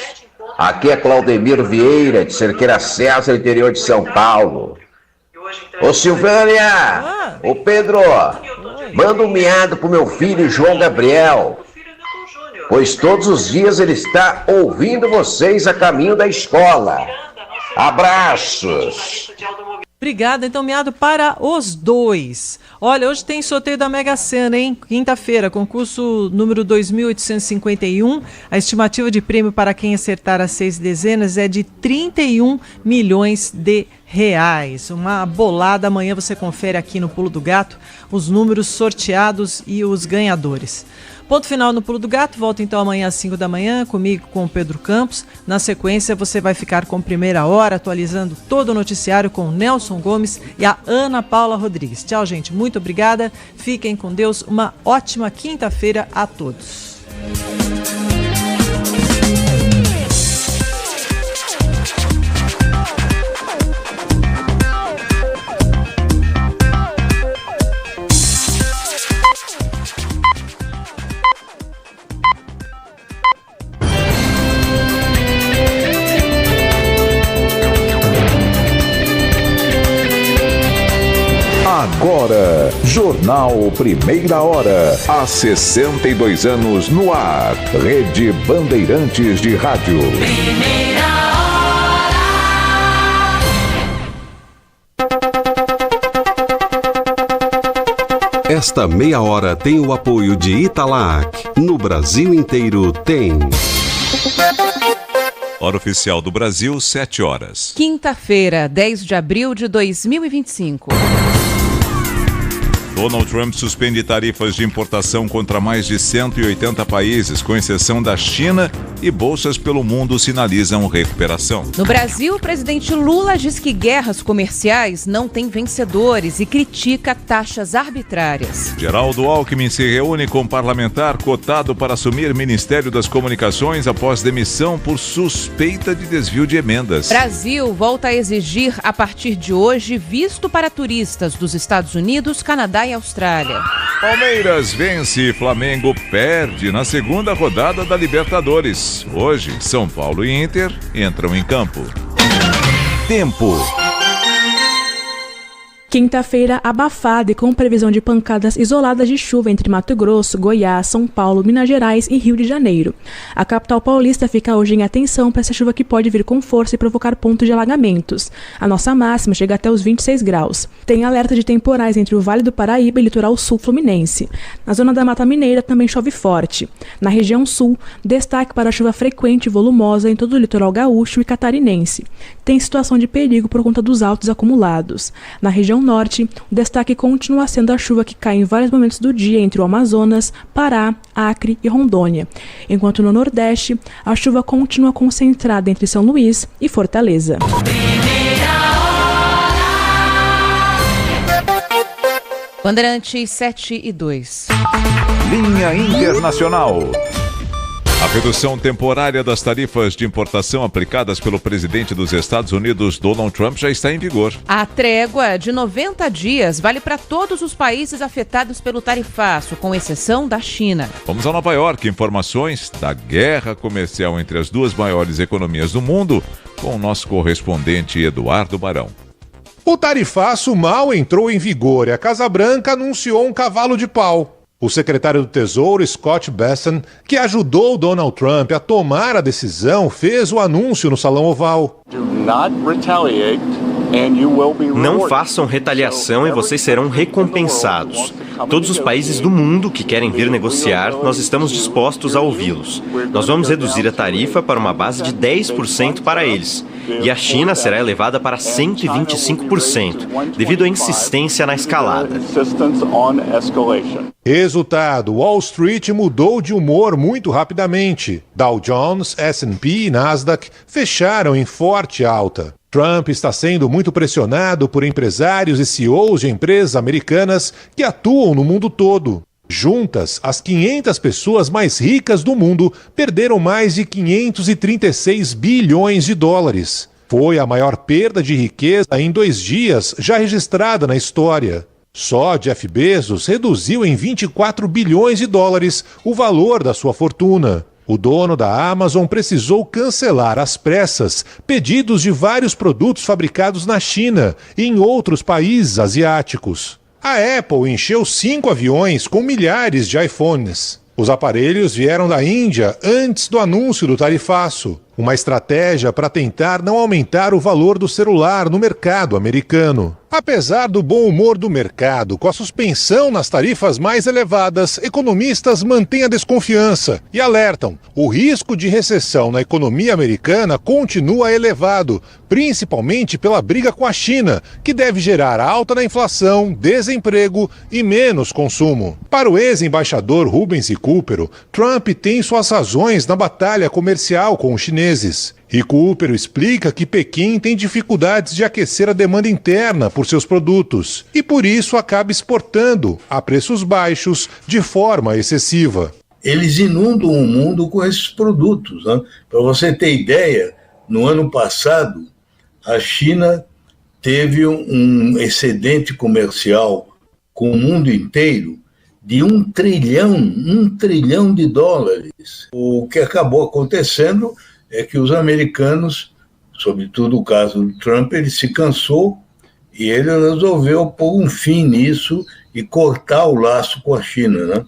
Aqui é Claudemiro Vieira, de Cerqueira César, interior de São Paulo. Ô Silvânia, ô Pedro, manda um miado pro meu filho João Gabriel. pois todos os dias ele está ouvindo vocês a caminho da escola. Abraços! Obrigada, então, miado para os dois. Olha, hoje tem sorteio da Mega Sena, hein? Quinta-feira, concurso número 2.851. A estimativa de prêmio para quem acertar as 6 dezenas é de 31 milhões de reais. Uma bolada. Amanhã você confere aqui no Pulo do Gato os números sorteados e os ganhadores. Ponto final no Pulo do Gato. Volta então amanhã às 5 da manhã comigo, com o Pedro Campos. Na sequência você vai ficar com Primeira Hora, atualizando todo o noticiário com o Nelson Gomes e a Ana Paula Rodrigues. Tchau, gente. Muito obrigada. Fiquem com Deus. Uma ótima quinta-feira a todos. Agora, Jornal Primeira Hora. Há 62 anos no ar. Rede Bandeirantes de Rádio. Primeira hora. Esta meia hora tem o apoio de Italac. No Brasil inteiro tem. Hora oficial do Brasil, 7 horas. Quinta-feira, 10 de abril de 2025. Donald Trump suspende tarifas de importação contra mais de 180 países, com exceção da China, e bolsas pelo mundo sinalizam recuperação. No Brasil, o presidente Lula diz que guerras comerciais não têm vencedores e critica taxas arbitrárias. Geraldo Alckmin se reúne com parlamentar cotado para assumir Ministério das Comunicações após demissão por suspeita de desvio de emendas. Brasil volta a exigir, a partir de hoje, visto para turistas dos Estados Unidos, Canadá e Austrália. Palmeiras vence e Flamengo perde na segunda rodada da Libertadores. Hoje, São Paulo e Inter entram em campo. Tempo. Quinta-feira abafada e com previsão de pancadas isoladas de chuva entre Mato Grosso, Goiás, São Paulo, Minas Gerais e Rio de Janeiro. A capital paulista fica hoje em atenção para essa chuva que pode vir com força e provocar pontos de alagamentos. A nossa máxima chega até os 26 graus. Tem alerta de temporais entre o Vale do Paraíba e litoral sul fluminense. Na zona da Mata Mineira também chove forte. Na região sul, destaque para a chuva frequente e volumosa em todo o litoral gaúcho e catarinense. Tem situação de perigo por conta dos altos acumulados. Na região norte, o destaque continua sendo a chuva que cai em vários momentos do dia entre o Amazonas, Pará, Acre e Rondônia, enquanto no nordeste, a chuva continua concentrada entre São Luís e Fortaleza. Bandeirantes 7 e 2. Linha Internacional. A redução temporária das tarifas de importação aplicadas pelo presidente dos Estados Unidos, Donald Trump, já está em vigor. A trégua de 90 dias vale para todos os países afetados pelo tarifaço, com exceção da China. Vamos a Nova York. Informações da guerra comercial entre as duas maiores economias do mundo, com o nosso correspondente Eduardo Barão. O tarifaço mal entrou em vigor e a Casa Branca anunciou um cavalo de pau. O secretário do Tesouro, Scott Bessent, que ajudou Donald Trump a tomar a decisão, fez o anúncio no Salão Oval. Não façam retaliação e vocês serão recompensados. Todos os países do mundo que querem vir negociar, nós estamos dispostos a ouvi-los. Nós vamos reduzir a tarifa para uma base de 10% para eles. E a China será elevada para 125%, devido à insistência na escalada. Resultado: Wall Street mudou de humor muito rapidamente. Dow Jones, S&P e Nasdaq fecharam em forte alta. Trump está sendo muito pressionado por empresários e CEOs de empresas americanas que atuam no mundo todo. Juntas, as 500 pessoas mais ricas do mundo perderam mais de 536 bilhões de dólares. Foi a maior perda de riqueza em 2 dias já registrada na história. Só Jeff Bezos reduziu em 24 bilhões de dólares o valor da sua fortuna. O dono da Amazon precisou cancelar às pressas pedidos de vários produtos fabricados na China e em outros países asiáticos. A Apple encheu 5 aviões com milhares de iPhones. Os aparelhos vieram da Índia antes do anúncio do tarifaço, uma estratégia para tentar não aumentar o valor do celular no mercado americano. Apesar do bom humor do mercado, com a suspensão nas tarifas mais elevadas, economistas mantêm a desconfiança e alertam: o risco de recessão na economia americana continua elevado, principalmente pela briga com a China, que deve gerar alta na inflação, desemprego e menos consumo. Para o ex-embaixador Rubens Recupero, Trump tem suas razões na batalha comercial com os chineses. Recupero explica que Pequim tem dificuldades de aquecer a demanda interna por seus produtos e por isso acaba exportando a preços baixos de forma excessiva. Eles inundam o mundo com esses produtos, né? Para você ter ideia, no ano passado a China teve um excedente comercial com o mundo inteiro de 1 trilhão de dólares. O que acabou acontecendo é que os americanos, sobretudo o caso do Trump, ele se cansou e ele resolveu pôr um fim nisso e cortar o laço com a China, né?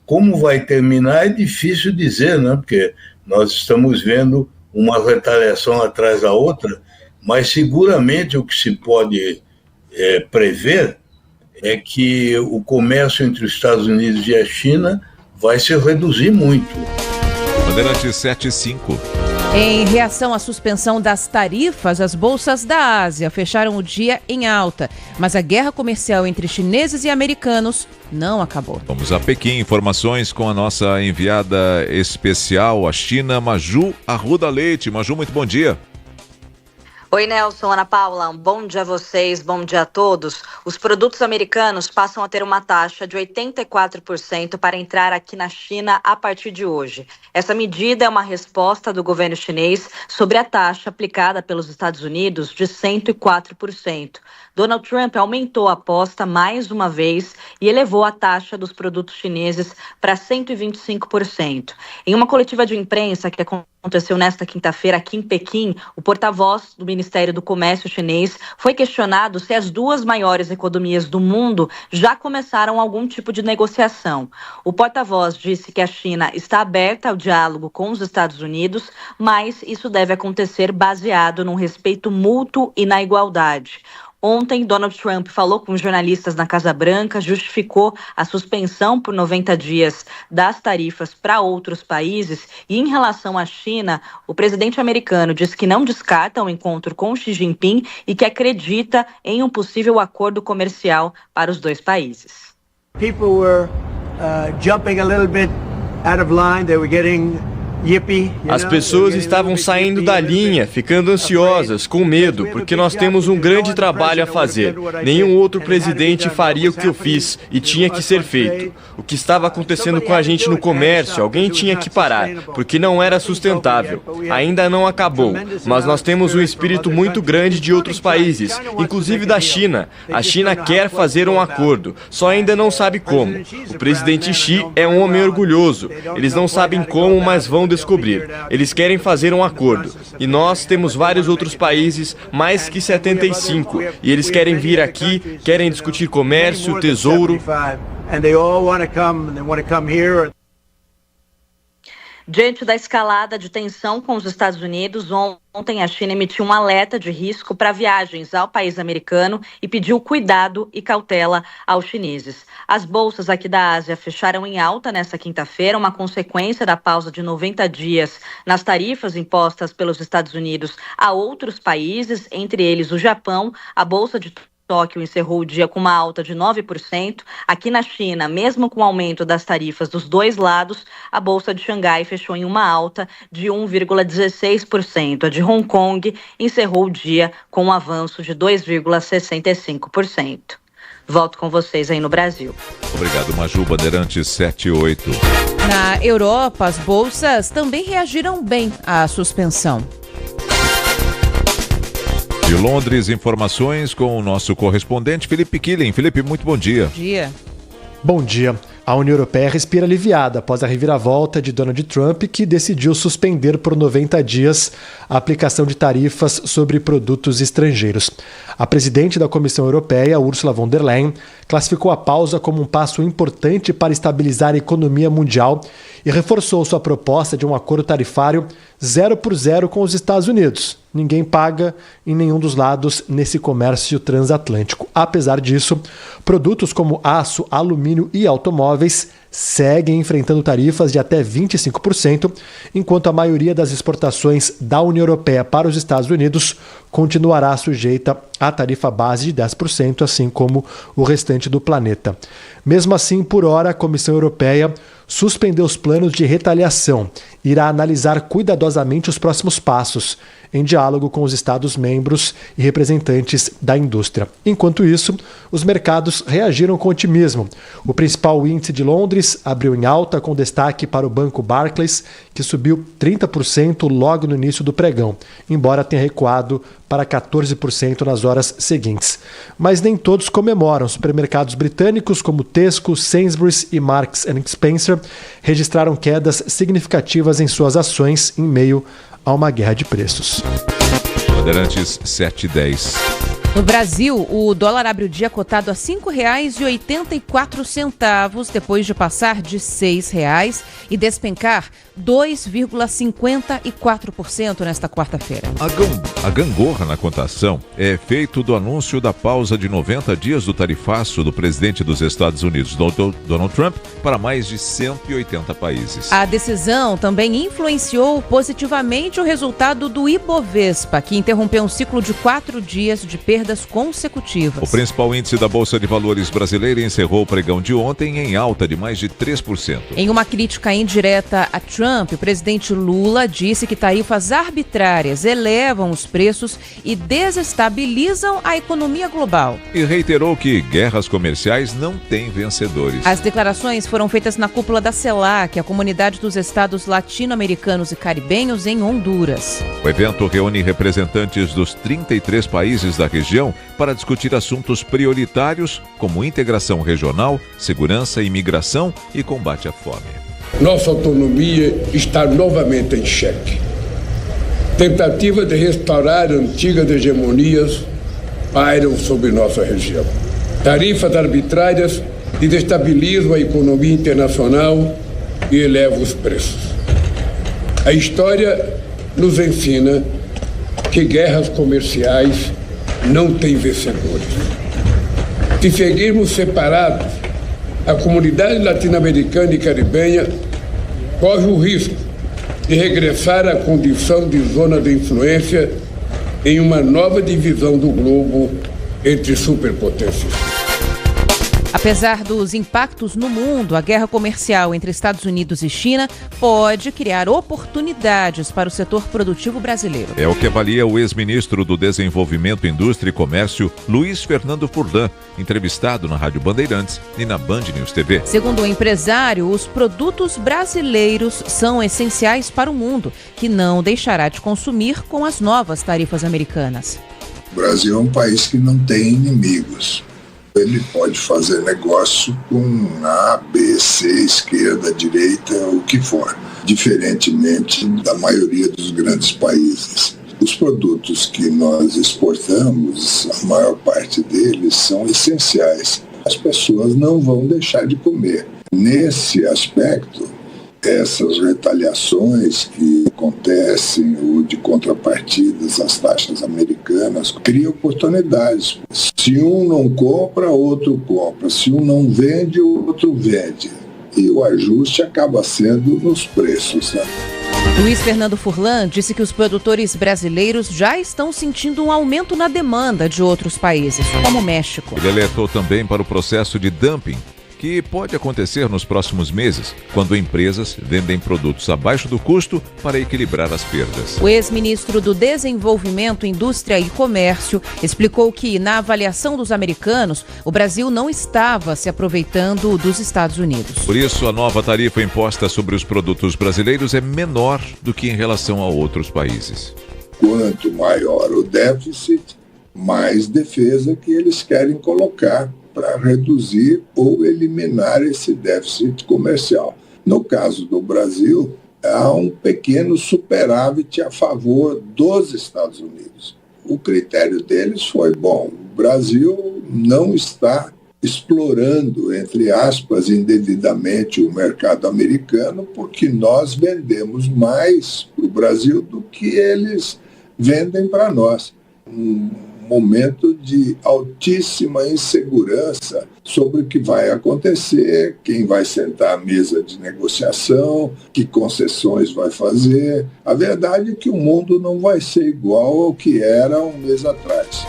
Como vai terminar é difícil dizer, né? Porque nós estamos vendo uma retaliação atrás da outra, mas seguramente o que se pode prever é que o comércio entre os Estados Unidos e a China vai se reduzir muito. Bandeirante 75. Em reação à suspensão das tarifas, as bolsas da Ásia fecharam o dia em alta, mas a guerra comercial entre chineses e americanos não acabou. Vamos a Pequim, informações com a nossa enviada especial à China, Maju Arruda Leite. Maju, muito bom dia. Oi, Nelson, Ana Paula, um bom dia a vocês, bom dia a todos. Os produtos americanos passam a ter uma taxa de 84% para entrar aqui na China a partir de hoje. Essa medida é uma resposta do governo chinês sobre a taxa aplicada pelos Estados Unidos de 104%. Donald Trump aumentou a aposta mais uma vez e elevou a taxa dos produtos chineses para 125%. Em uma coletiva de imprensa que aconteceu nesta quinta-feira aqui em Pequim, o porta-voz do Ministério do Comércio chinês foi questionado se as duas maiores economias do mundo já começaram algum tipo de negociação. O porta-voz disse que a China está aberta ao diálogo com os Estados Unidos, mas isso deve acontecer baseado num respeito mútuo e na igualdade. Ontem, Donald Trump falou com jornalistas na Casa Branca, justificou a suspensão por 90 dias das tarifas para outros países e, em relação à China, o presidente americano disse que não descarta o encontro com Xi Jinping e que acredita em um possível acordo comercial para os dois países. People were jumping a little bit out of line. They were getting As pessoas estavam saindo da linha, ficando ansiosas, com medo, porque nós temos um grande trabalho a fazer. Nenhum outro presidente faria o que eu fiz e tinha que ser feito. O que estava acontecendo com a gente no comércio, alguém tinha que parar, porque não era sustentável. Ainda não acabou, mas nós temos um espírito muito grande de outros países, inclusive da China. A China quer fazer um acordo, só ainda não sabe como. O presidente Xi é um homem orgulhoso. Eles não sabem como, mas vão descobrir. Eles querem fazer um acordo. E nós temos vários outros países, mais que 75. E eles querem vir aqui, querem discutir comércio, tesouro. Diante da escalada de tensão com os Estados Unidos, ontem a China emitiu um alerta de risco para viagens ao país americano e pediu cuidado e cautela aos chineses. As bolsas aqui da Ásia fecharam em alta nesta quinta-feira, uma consequência da pausa de 90 dias nas tarifas impostas pelos Estados Unidos a outros países, entre eles o Japão. A bolsa de Tóquio encerrou o dia com uma alta de 9%. Aqui na China, mesmo com o aumento das tarifas dos dois lados, a bolsa de Xangai fechou em uma alta de 1,16%. A de Hong Kong encerrou o dia com um avanço de 2,65%. Volto com vocês aí no Brasil. Obrigado, Maju. Bandeirante 78. Na Europa, as bolsas também reagiram bem à suspensão. De Londres, informações com o nosso correspondente Felipe Killing. Felipe, muito bom dia. Bom dia. Bom dia. A União Europeia respira aliviada após a reviravolta de Donald Trump, que decidiu suspender por 90 dias a aplicação de tarifas sobre produtos estrangeiros. A presidente da Comissão Europeia, Ursula von der Leyen, classificou a pausa como um passo importante para estabilizar a economia mundial e reforçou sua proposta de um acordo tarifário 0 por 0 com os Estados Unidos. Ninguém paga em nenhum dos lados nesse comércio transatlântico. Apesar disso, produtos como aço, alumínio e automóveis seguem enfrentando tarifas de até 25%, enquanto a maioria das exportações da União Europeia para os Estados Unidos continuará sujeita à tarifa base de 10%, assim como o restante do planeta. Mesmo assim, por hora, a Comissão Europeia suspendeu os planos de retaliação e irá analisar cuidadosamente os próximos passos, em diálogo com os Estados-membros e representantes da indústria. Enquanto isso, os mercados reagiram com otimismo. O principal índice de Londres abriu em alta, com destaque para o banco Barclays, que subiu 30% logo no início do pregão, embora tenha recuado para 14% nas horas seguintes. Mas nem todos comemoram. Supermercados britânicos como Tesco, Sainsbury's e Marks & Spencer registraram quedas significativas em suas ações em meio a uma guerra de preços. Bandeirantes 7:10. No Brasil, o dólar abre o dia cotado a R$ 5,84, depois de passar de R$ 6,00 e despencar 2,54% nesta quarta-feira. A gangorra na cotação é efeito do anúncio da pausa de 90 dias do tarifaço do presidente dos Estados Unidos, Donald Trump, para mais de 180 países. A decisão também influenciou positivamente o resultado do Ibovespa, que interrompeu um ciclo de 4 dias de perdas consecutivas. O principal índice da Bolsa de Valores brasileira encerrou o pregão de ontem em alta de mais de 3%. Em uma crítica indireta a Trump, o presidente Lula disse que tarifas arbitrárias elevam os preços e desestabilizam a economia global. E reiterou que guerras comerciais não têm vencedores. As declarações foram feitas na cúpula da CELAC, a comunidade dos estados latino-americanos e caribenhos em Honduras. O evento reúne representantes dos 33 países da região para discutir assuntos prioritários como integração regional, segurança, imigração e combate à fome. Nossa autonomia está novamente em xeque. Tentativas de restaurar antigas hegemonias pairam sobre nossa região. Tarifas arbitrárias desestabilizam a economia internacional e elevam os preços. A história nos ensina que guerras comerciais não têm vencedores. Se seguirmos separados, a comunidade latino-americana e caribenha corre o risco de regressar à condição de zona de influência em uma nova divisão do globo entre superpotências. Apesar dos impactos no mundo, a guerra comercial entre Estados Unidos e China pode criar oportunidades para o setor produtivo brasileiro. É o que avalia o ex-ministro do Desenvolvimento, Indústria e Comércio, Luiz Fernando Furlan, entrevistado na Rádio Bandeirantes e na Band News TV. Segundo o empresário, os produtos brasileiros são essenciais para o mundo, que não deixará de consumir com as novas tarifas americanas. O Brasil é um país que não tem inimigos. Ele pode fazer negócio com A, B, C, esquerda, direita, o que for, diferentemente da maioria dos grandes países. Os produtos que nós exportamos, a maior parte deles são essenciais. As pessoas não vão deixar de comer. Nesse aspecto, essas retaliações que acontecem ou de contrapartidas às taxas americanas criam oportunidades. Se um não compra, outro compra. Se um não vende, o outro vende. E o ajuste acaba sendo nos preços, né? Luiz Fernando Furlan disse que os produtores brasileiros já estão sentindo um aumento na demanda de outros países, como o México. Ele alertou também para o processo de dumping, que pode acontecer nos próximos meses, quando empresas vendem produtos abaixo do custo para equilibrar as perdas. O ex-ministro do Desenvolvimento, Indústria e Comércio explicou que, na avaliação dos americanos, o Brasil não estava se aproveitando dos Estados Unidos. Por isso, a nova tarifa imposta sobre os produtos brasileiros é menor do que em relação a outros países. Quanto maior o déficit, mais defesa que eles querem colocar para reduzir ou eliminar esse déficit comercial. No caso do Brasil, há um pequeno superávit a favor dos Estados Unidos. O critério deles foi, bom, o Brasil não está explorando, entre aspas, indevidamente o mercado americano, porque nós vendemos mais para o Brasil do que eles vendem para nós. Um momento de altíssima insegurança sobre o que vai acontecer, quem vai sentar à mesa de negociação, que concessões vai fazer. A verdade é que o mundo não vai ser igual ao que era um mês atrás.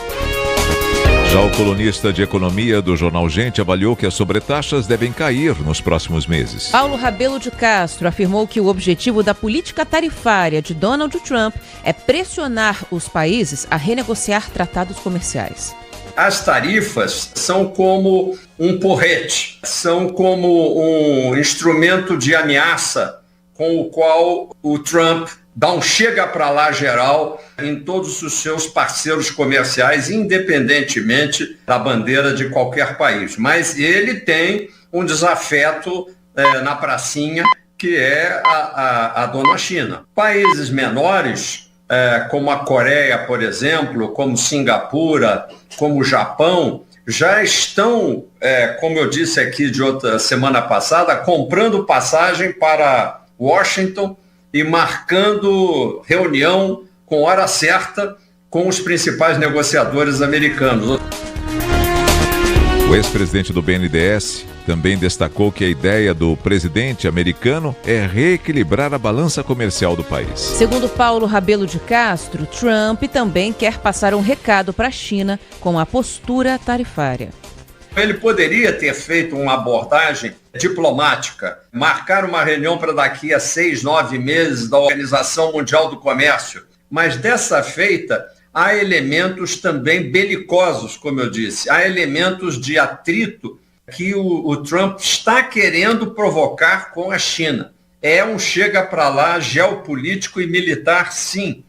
Já o colunista de economia do jornal Gente avaliou que as sobretaxas devem cair nos próximos meses. Paulo Rabelo de Castro afirmou que o objetivo da política tarifária de Donald Trump é pressionar os países a renegociar tratados comerciais. As tarifas são como um porrete, são como um instrumento de ameaça com o qual o Trump dá um chega-para-lá geral em todos os seus parceiros comerciais, independentemente da bandeira de qualquer país. Mas ele tem um desafeto na pracinha, que é a dona China. Países menores, como a Coreia, por exemplo, como Singapura, como o Japão, já estão, como eu disse aqui de outra semana passada, comprando passagem para Washington e marcando reunião com hora certa com os principais negociadores americanos. O ex-presidente do BNDES também destacou que a ideia do presidente americano é reequilibrar a balança comercial do país. Segundo Paulo Rabelo de Castro, Trump também quer passar um recado para a China com a postura tarifária. Ele poderia ter feito uma abordagem diplomática, marcar uma reunião para daqui a 6, 9 meses da Organização Mundial do Comércio, mas dessa feita há elementos também belicosos, como eu disse, há elementos de atrito que o Trump está querendo provocar com a China. É um chega-para-lá geopolítico e militar, sim.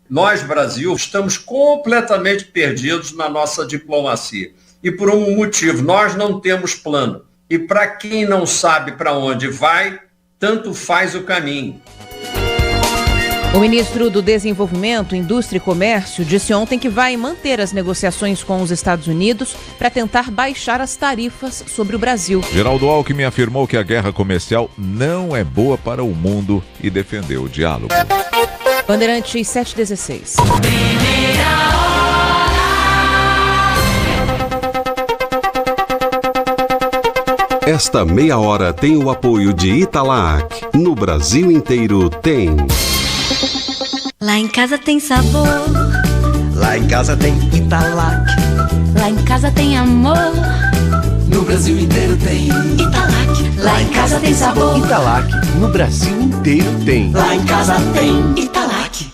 Nós, Brasil, estamos completamente perdidos na nossa diplomacia. E por um motivo, nós não temos plano. E para quem não sabe para onde vai, tanto faz o caminho. O ministro do Desenvolvimento, Indústria e Comércio disse ontem que vai manter as negociações com os Estados Unidos para tentar baixar as tarifas sobre o Brasil. Geraldo Alckmin afirmou que a guerra comercial não é boa para o mundo e defendeu o diálogo. Bandeirantes 716. Esta meia hora tem o apoio de Italac. No Brasil inteiro tem. Lá em casa tem sabor. Lá em casa tem Italac. Lá em casa tem amor. No Brasil inteiro tem Italac. Lá em casa tem sabor. Italac. No Brasil inteiro tem. Lá em casa tem Italac.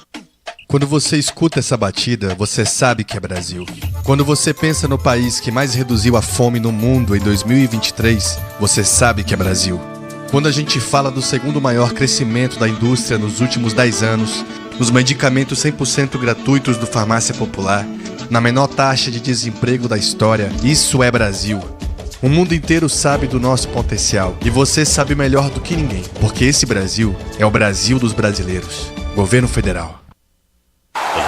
Quando você escuta essa batida, você sabe que é Brasil. Quando você pensa no país que mais reduziu a fome no mundo em 2023, você sabe que é Brasil. Quando a gente fala do segundo maior crescimento da indústria nos últimos 10 anos, nos medicamentos 100% gratuitos do Farmácia Popular, na menor taxa de desemprego da história, isso é Brasil. O mundo inteiro sabe do nosso potencial e você sabe melhor do que ninguém, porque esse Brasil é o Brasil dos brasileiros. Governo Federal.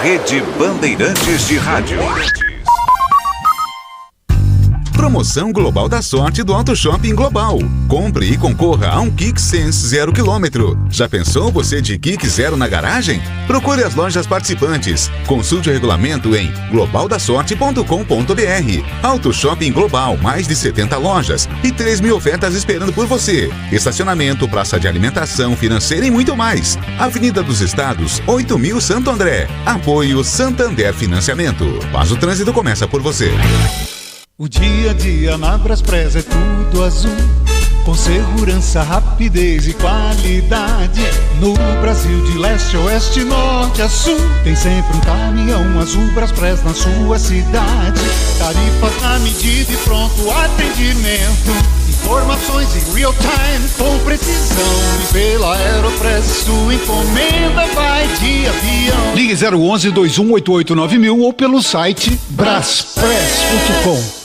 Rede Bandeirantes de Rádio. Promoção Global da Sorte do Auto Shopping Global. Compre e concorra a um Kik Sense 0 km. Já pensou você de Kik Zero na garagem? Procure as lojas participantes. Consulte o regulamento em globaldasorte.com.br. Auto Shopping Global, mais de 70 lojas e 3 mil ofertas esperando por você. Estacionamento, praça de alimentação, financeira e muito mais. Avenida dos Estados, 8000 Santo André. Apoio Santander Financiamento. Mas o trânsito começa por você. O dia a dia na Braspress é tudo azul, com segurança, rapidez e qualidade. No Brasil de leste a oeste, norte a sul, tem sempre um caminhão azul Braspress na sua cidade. Tarifas na medida e pronto atendimento, informações em real time com precisão. E pela Aeropress sua encomenda vai de avião. Ligue 011 2188 9000 ou pelo site braspress.com.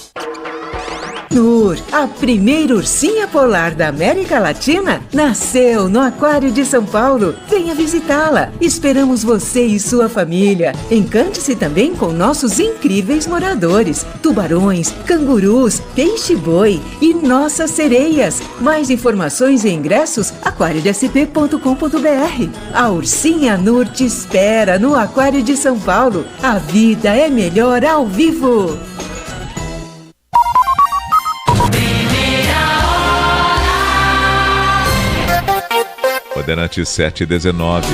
Nur, a primeira ursinha polar da América Latina, nasceu no Aquário de São Paulo. Venha visitá-la. Esperamos você e sua família. Encante-se também com nossos incríveis moradores, tubarões, cangurus, peixe-boi e nossas sereias. Mais informações e ingressos, aquariodesp.com.br. A ursinha Nur te espera no Aquário de São Paulo. A vida é melhor ao vivo. Bandeirantes 719.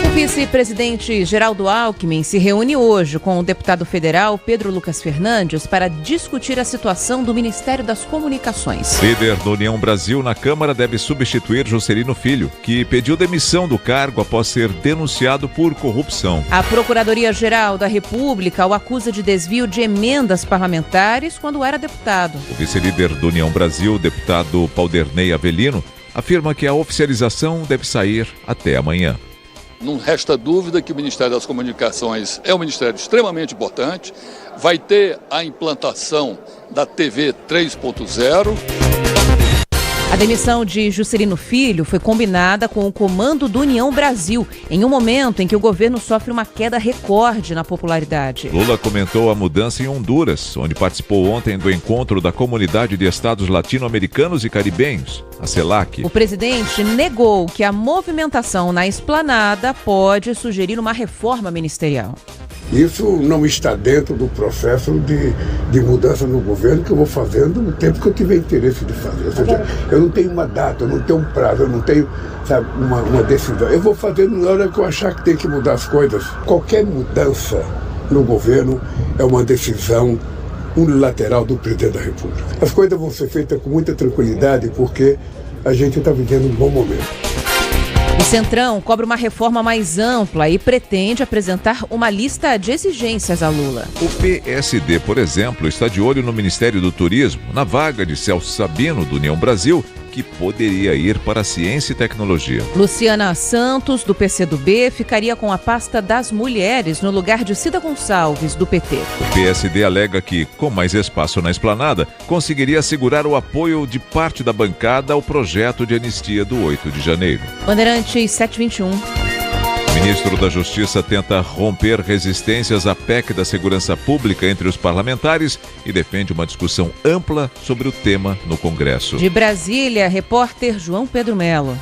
O vice-presidente Geraldo Alckmin se reúne hoje com o deputado federal Pedro Lucas Fernandes para discutir a situação do Ministério das Comunicações. Líder da União Brasil na Câmara deve substituir Juscelino Filho, que pediu demissão do cargo após ser denunciado por corrupção. A Procuradoria-Geral da República o acusa de desvio de emendas parlamentares quando era deputado. O vice-líder da União Brasil, deputado Paulderney Avelino, afirma que a oficialização deve sair até amanhã. Não resta dúvida que o Ministério das Comunicações é um ministério extremamente importante, vai ter a implantação da TV 3.0. A demissão de Juscelino Filho foi combinada com o comando do União Brasil, em um momento em que o governo sofre uma queda recorde na popularidade. Lula comentou a mudança em Honduras, onde participou ontem do encontro da Comunidade de Estados Latino-Americanos e Caribenhos, a CELAC. O presidente negou que a movimentação na esplanada pode sugerir uma reforma ministerial. Isso não está dentro do processo de mudança no governo que eu vou fazendo no tempo que eu tiver interesse de fazer. Ou seja, eu não tenho uma data, eu não tenho um prazo, eu não tenho, sabe, uma decisão. Eu vou fazendo na hora que eu achar que tem que mudar as coisas. Qualquer mudança no governo é uma decisão unilateral do presidente da República. As coisas vão ser feitas com muita tranquilidade porque a gente está vivendo um bom momento. O Centrão cobra uma reforma mais ampla e pretende apresentar uma lista de exigências a Lula. O PSD, por exemplo, está de olho no Ministério do Turismo, na vaga de Celso Sabino, do União Brasil, que poderia ir para a Ciência e Tecnologia. Luciana Santos, do PCdoB, ficaria com a pasta das mulheres no lugar de Cida Gonçalves, do PT. O PSD alega que, com mais espaço na esplanada, conseguiria assegurar o apoio de parte da bancada ao projeto de anistia do 8 de janeiro. Bandeirantes 721. O ministro da Justiça tenta romper resistências à PEC da Segurança Pública entre os parlamentares e defende uma discussão ampla sobre o tema no Congresso. De Brasília, repórter João Pedro Melo.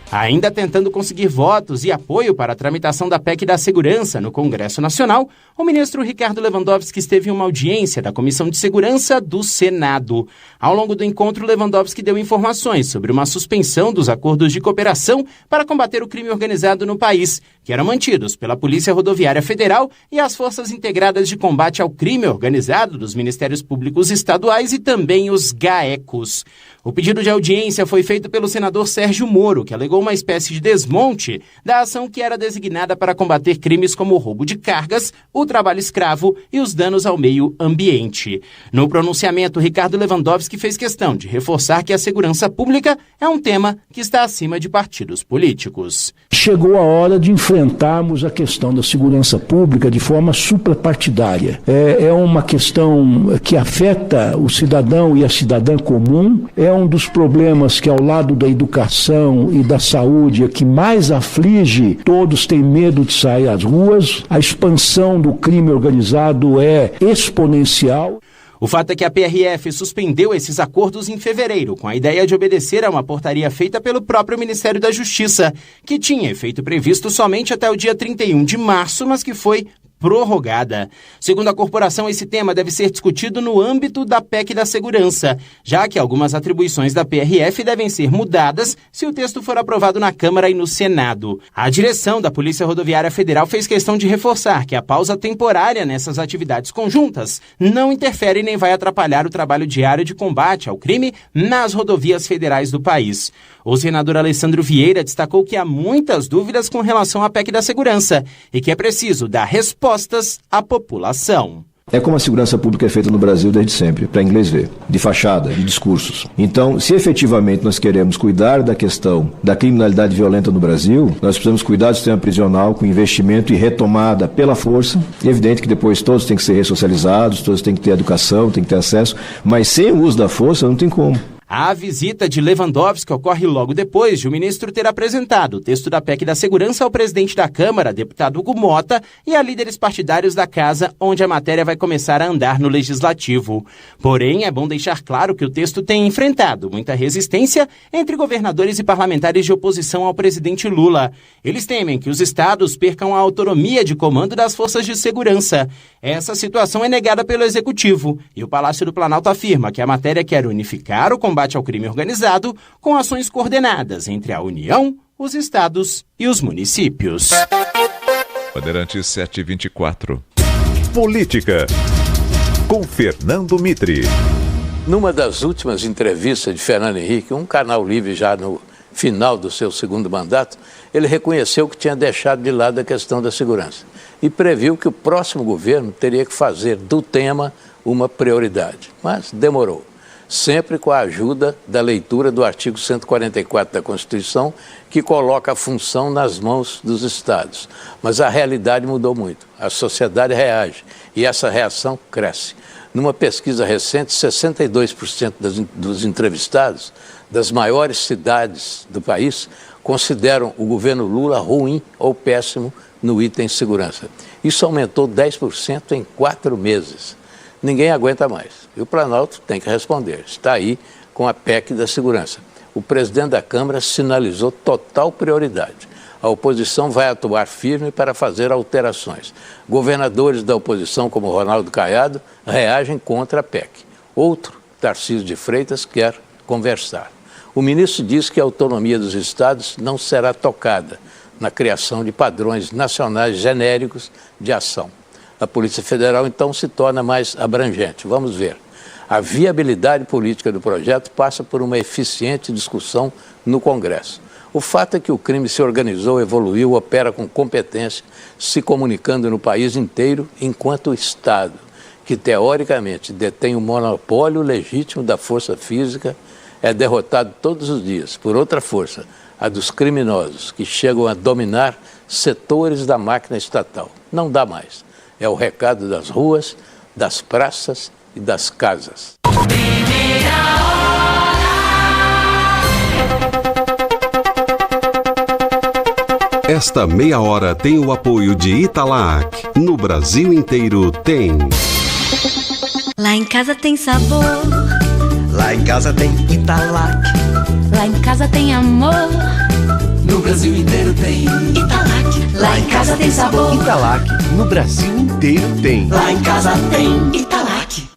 Ainda tentando conseguir votos e apoio para a tramitação da PEC da Segurança no Congresso Nacional, o ministro Ricardo Lewandowski esteve em uma audiência da Comissão de Segurança do Senado. Ao longo do encontro, Lewandowski deu informações sobre uma suspensão dos acordos de cooperação para combater o crime organizado no país, que eram mantidos pela Polícia Rodoviária Federal e as Forças Integradas de Combate ao Crime Organizado dos Ministérios Públicos Estaduais e também os GAECOS. O pedido de audiência foi feito pelo senador Sérgio Moro, que alegou uma espécie de desmonte da ação que era designada para combater crimes como o roubo de cargas, o trabalho escravo e os danos ao meio ambiente. No pronunciamento, Ricardo Lewandowski fez questão de reforçar que a segurança pública é um tema que está acima de partidos políticos. Chegou a hora de enfrentarmos a questão da segurança pública de forma suprapartidária. É uma questão que afeta o cidadão e a cidadã comum, é um dos problemas que, ao lado da educação e da saúde, é que mais aflige. Todos têm medo de sair às ruas, a expansão do crime organizado é exponencial. O fato é que a PRF suspendeu esses acordos em fevereiro, com a ideia de obedecer a uma portaria feita pelo próprio Ministério da Justiça, que tinha efeito previsto somente até o dia 31 de março, mas que foi prorrogada. Segundo a corporação, esse tema deve ser discutido no âmbito da PEC da Segurança, já que algumas atribuições da PRF devem ser mudadas se o texto for aprovado na Câmara e no Senado. A direção da Polícia Rodoviária Federal fez questão de reforçar que a pausa temporária nessas atividades conjuntas não interfere nem vai atrapalhar o trabalho diário de combate ao crime nas rodovias federais do país. O senador Alessandro Vieira destacou que há muitas dúvidas com relação à PEC da Segurança e que é preciso dar respostas à população. É como a segurança pública é feita no Brasil desde sempre, para inglês ver, de fachada, de discursos. Então, se efetivamente nós queremos cuidar da questão da criminalidade violenta no Brasil, nós precisamos cuidar do sistema prisional com investimento e retomada pela força. É evidente que depois todos têm que ser ressocializados, todos têm que ter educação, têm que ter acesso, mas sem o uso da força não tem como. A visita de Lewandowski ocorre logo depois de o ministro ter apresentado o texto da PEC da Segurança ao presidente da Câmara, deputado Hugo Mota, e a líderes partidários da casa, onde a matéria vai começar a andar no Legislativo. Porém, é bom deixar claro que o texto tem enfrentado muita resistência entre governadores e parlamentares de oposição ao presidente Lula. Eles temem que os estados percam a autonomia de comando das forças de segurança. Essa situação é negada pelo Executivo, e o Palácio do Planalto afirma que a matéria quer unificar o combate ao crime organizado com ações coordenadas entre a União, os estados e os municípios. Bandeirantes 724. Política. Com Fernando Mitre. Numa das últimas entrevistas de Fernando Henrique, um canal livre já no final do seu segundo mandato, ele reconheceu que tinha deixado de lado a questão da segurança e previu que o próximo governo teria que fazer do tema uma prioridade. Mas demorou. Sempre com a ajuda da leitura do artigo 144 da Constituição, que coloca a função nas mãos dos estados. Mas a realidade mudou muito, a sociedade reage e essa reação cresce. Numa pesquisa recente, 62% dos entrevistados das maiores cidades do país consideram o governo Lula ruim ou péssimo no item segurança. Isso aumentou 10% em 4 meses. Ninguém aguenta mais. E o Planalto tem que responder. Está aí com a PEC da segurança. O presidente da Câmara sinalizou total prioridade. A oposição vai atuar firme para fazer alterações. Governadores da oposição, como Ronaldo Caiado, reagem contra a PEC. Outro, Tarcísio de Freitas, quer conversar. O ministro diz que a autonomia dos estados não será tocada na criação de padrões nacionais genéricos de ação. A Polícia Federal, então, se torna mais abrangente. Vamos ver. A viabilidade política do projeto passa por uma eficiente discussão no Congresso. O fato é que o crime se organizou, evoluiu, opera com competência, se comunicando no país inteiro, enquanto o Estado, que teoricamente detém o monopólio legítimo da força física, é derrotado todos os dias por outra força, a dos criminosos, que chegam a dominar setores da máquina estatal. Não dá mais. É o recado das ruas, das praças e das casas. Esta meia hora tem o apoio de Italac. No Brasil inteiro tem. Lá em casa tem sabor. Lá em casa tem Italac. Lá em casa tem amor. No Brasil inteiro tem Italac. Lá em casa tem sabor. Italac. No Brasil inteiro tem. Lá em casa tem Italac.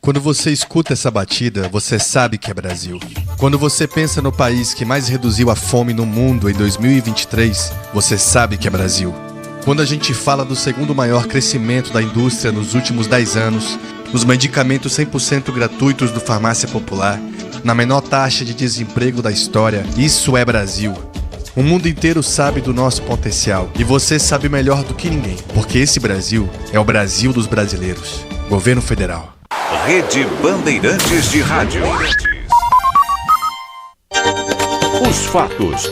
Quando você escuta essa batida, você sabe que é Brasil. Quando você pensa no país que mais reduziu a fome no mundo em 2023, você sabe que é Brasil. Quando a gente fala do segundo maior crescimento da indústria nos últimos 10 anos, nos medicamentos 100% gratuitos do Farmácia Popular, na menor taxa de desemprego da história, isso é Brasil. O mundo inteiro sabe do nosso potencial e você sabe melhor do que ninguém, porque esse Brasil é o Brasil dos brasileiros. Governo Federal. Rede Bandeirantes de Rádio. Os fatos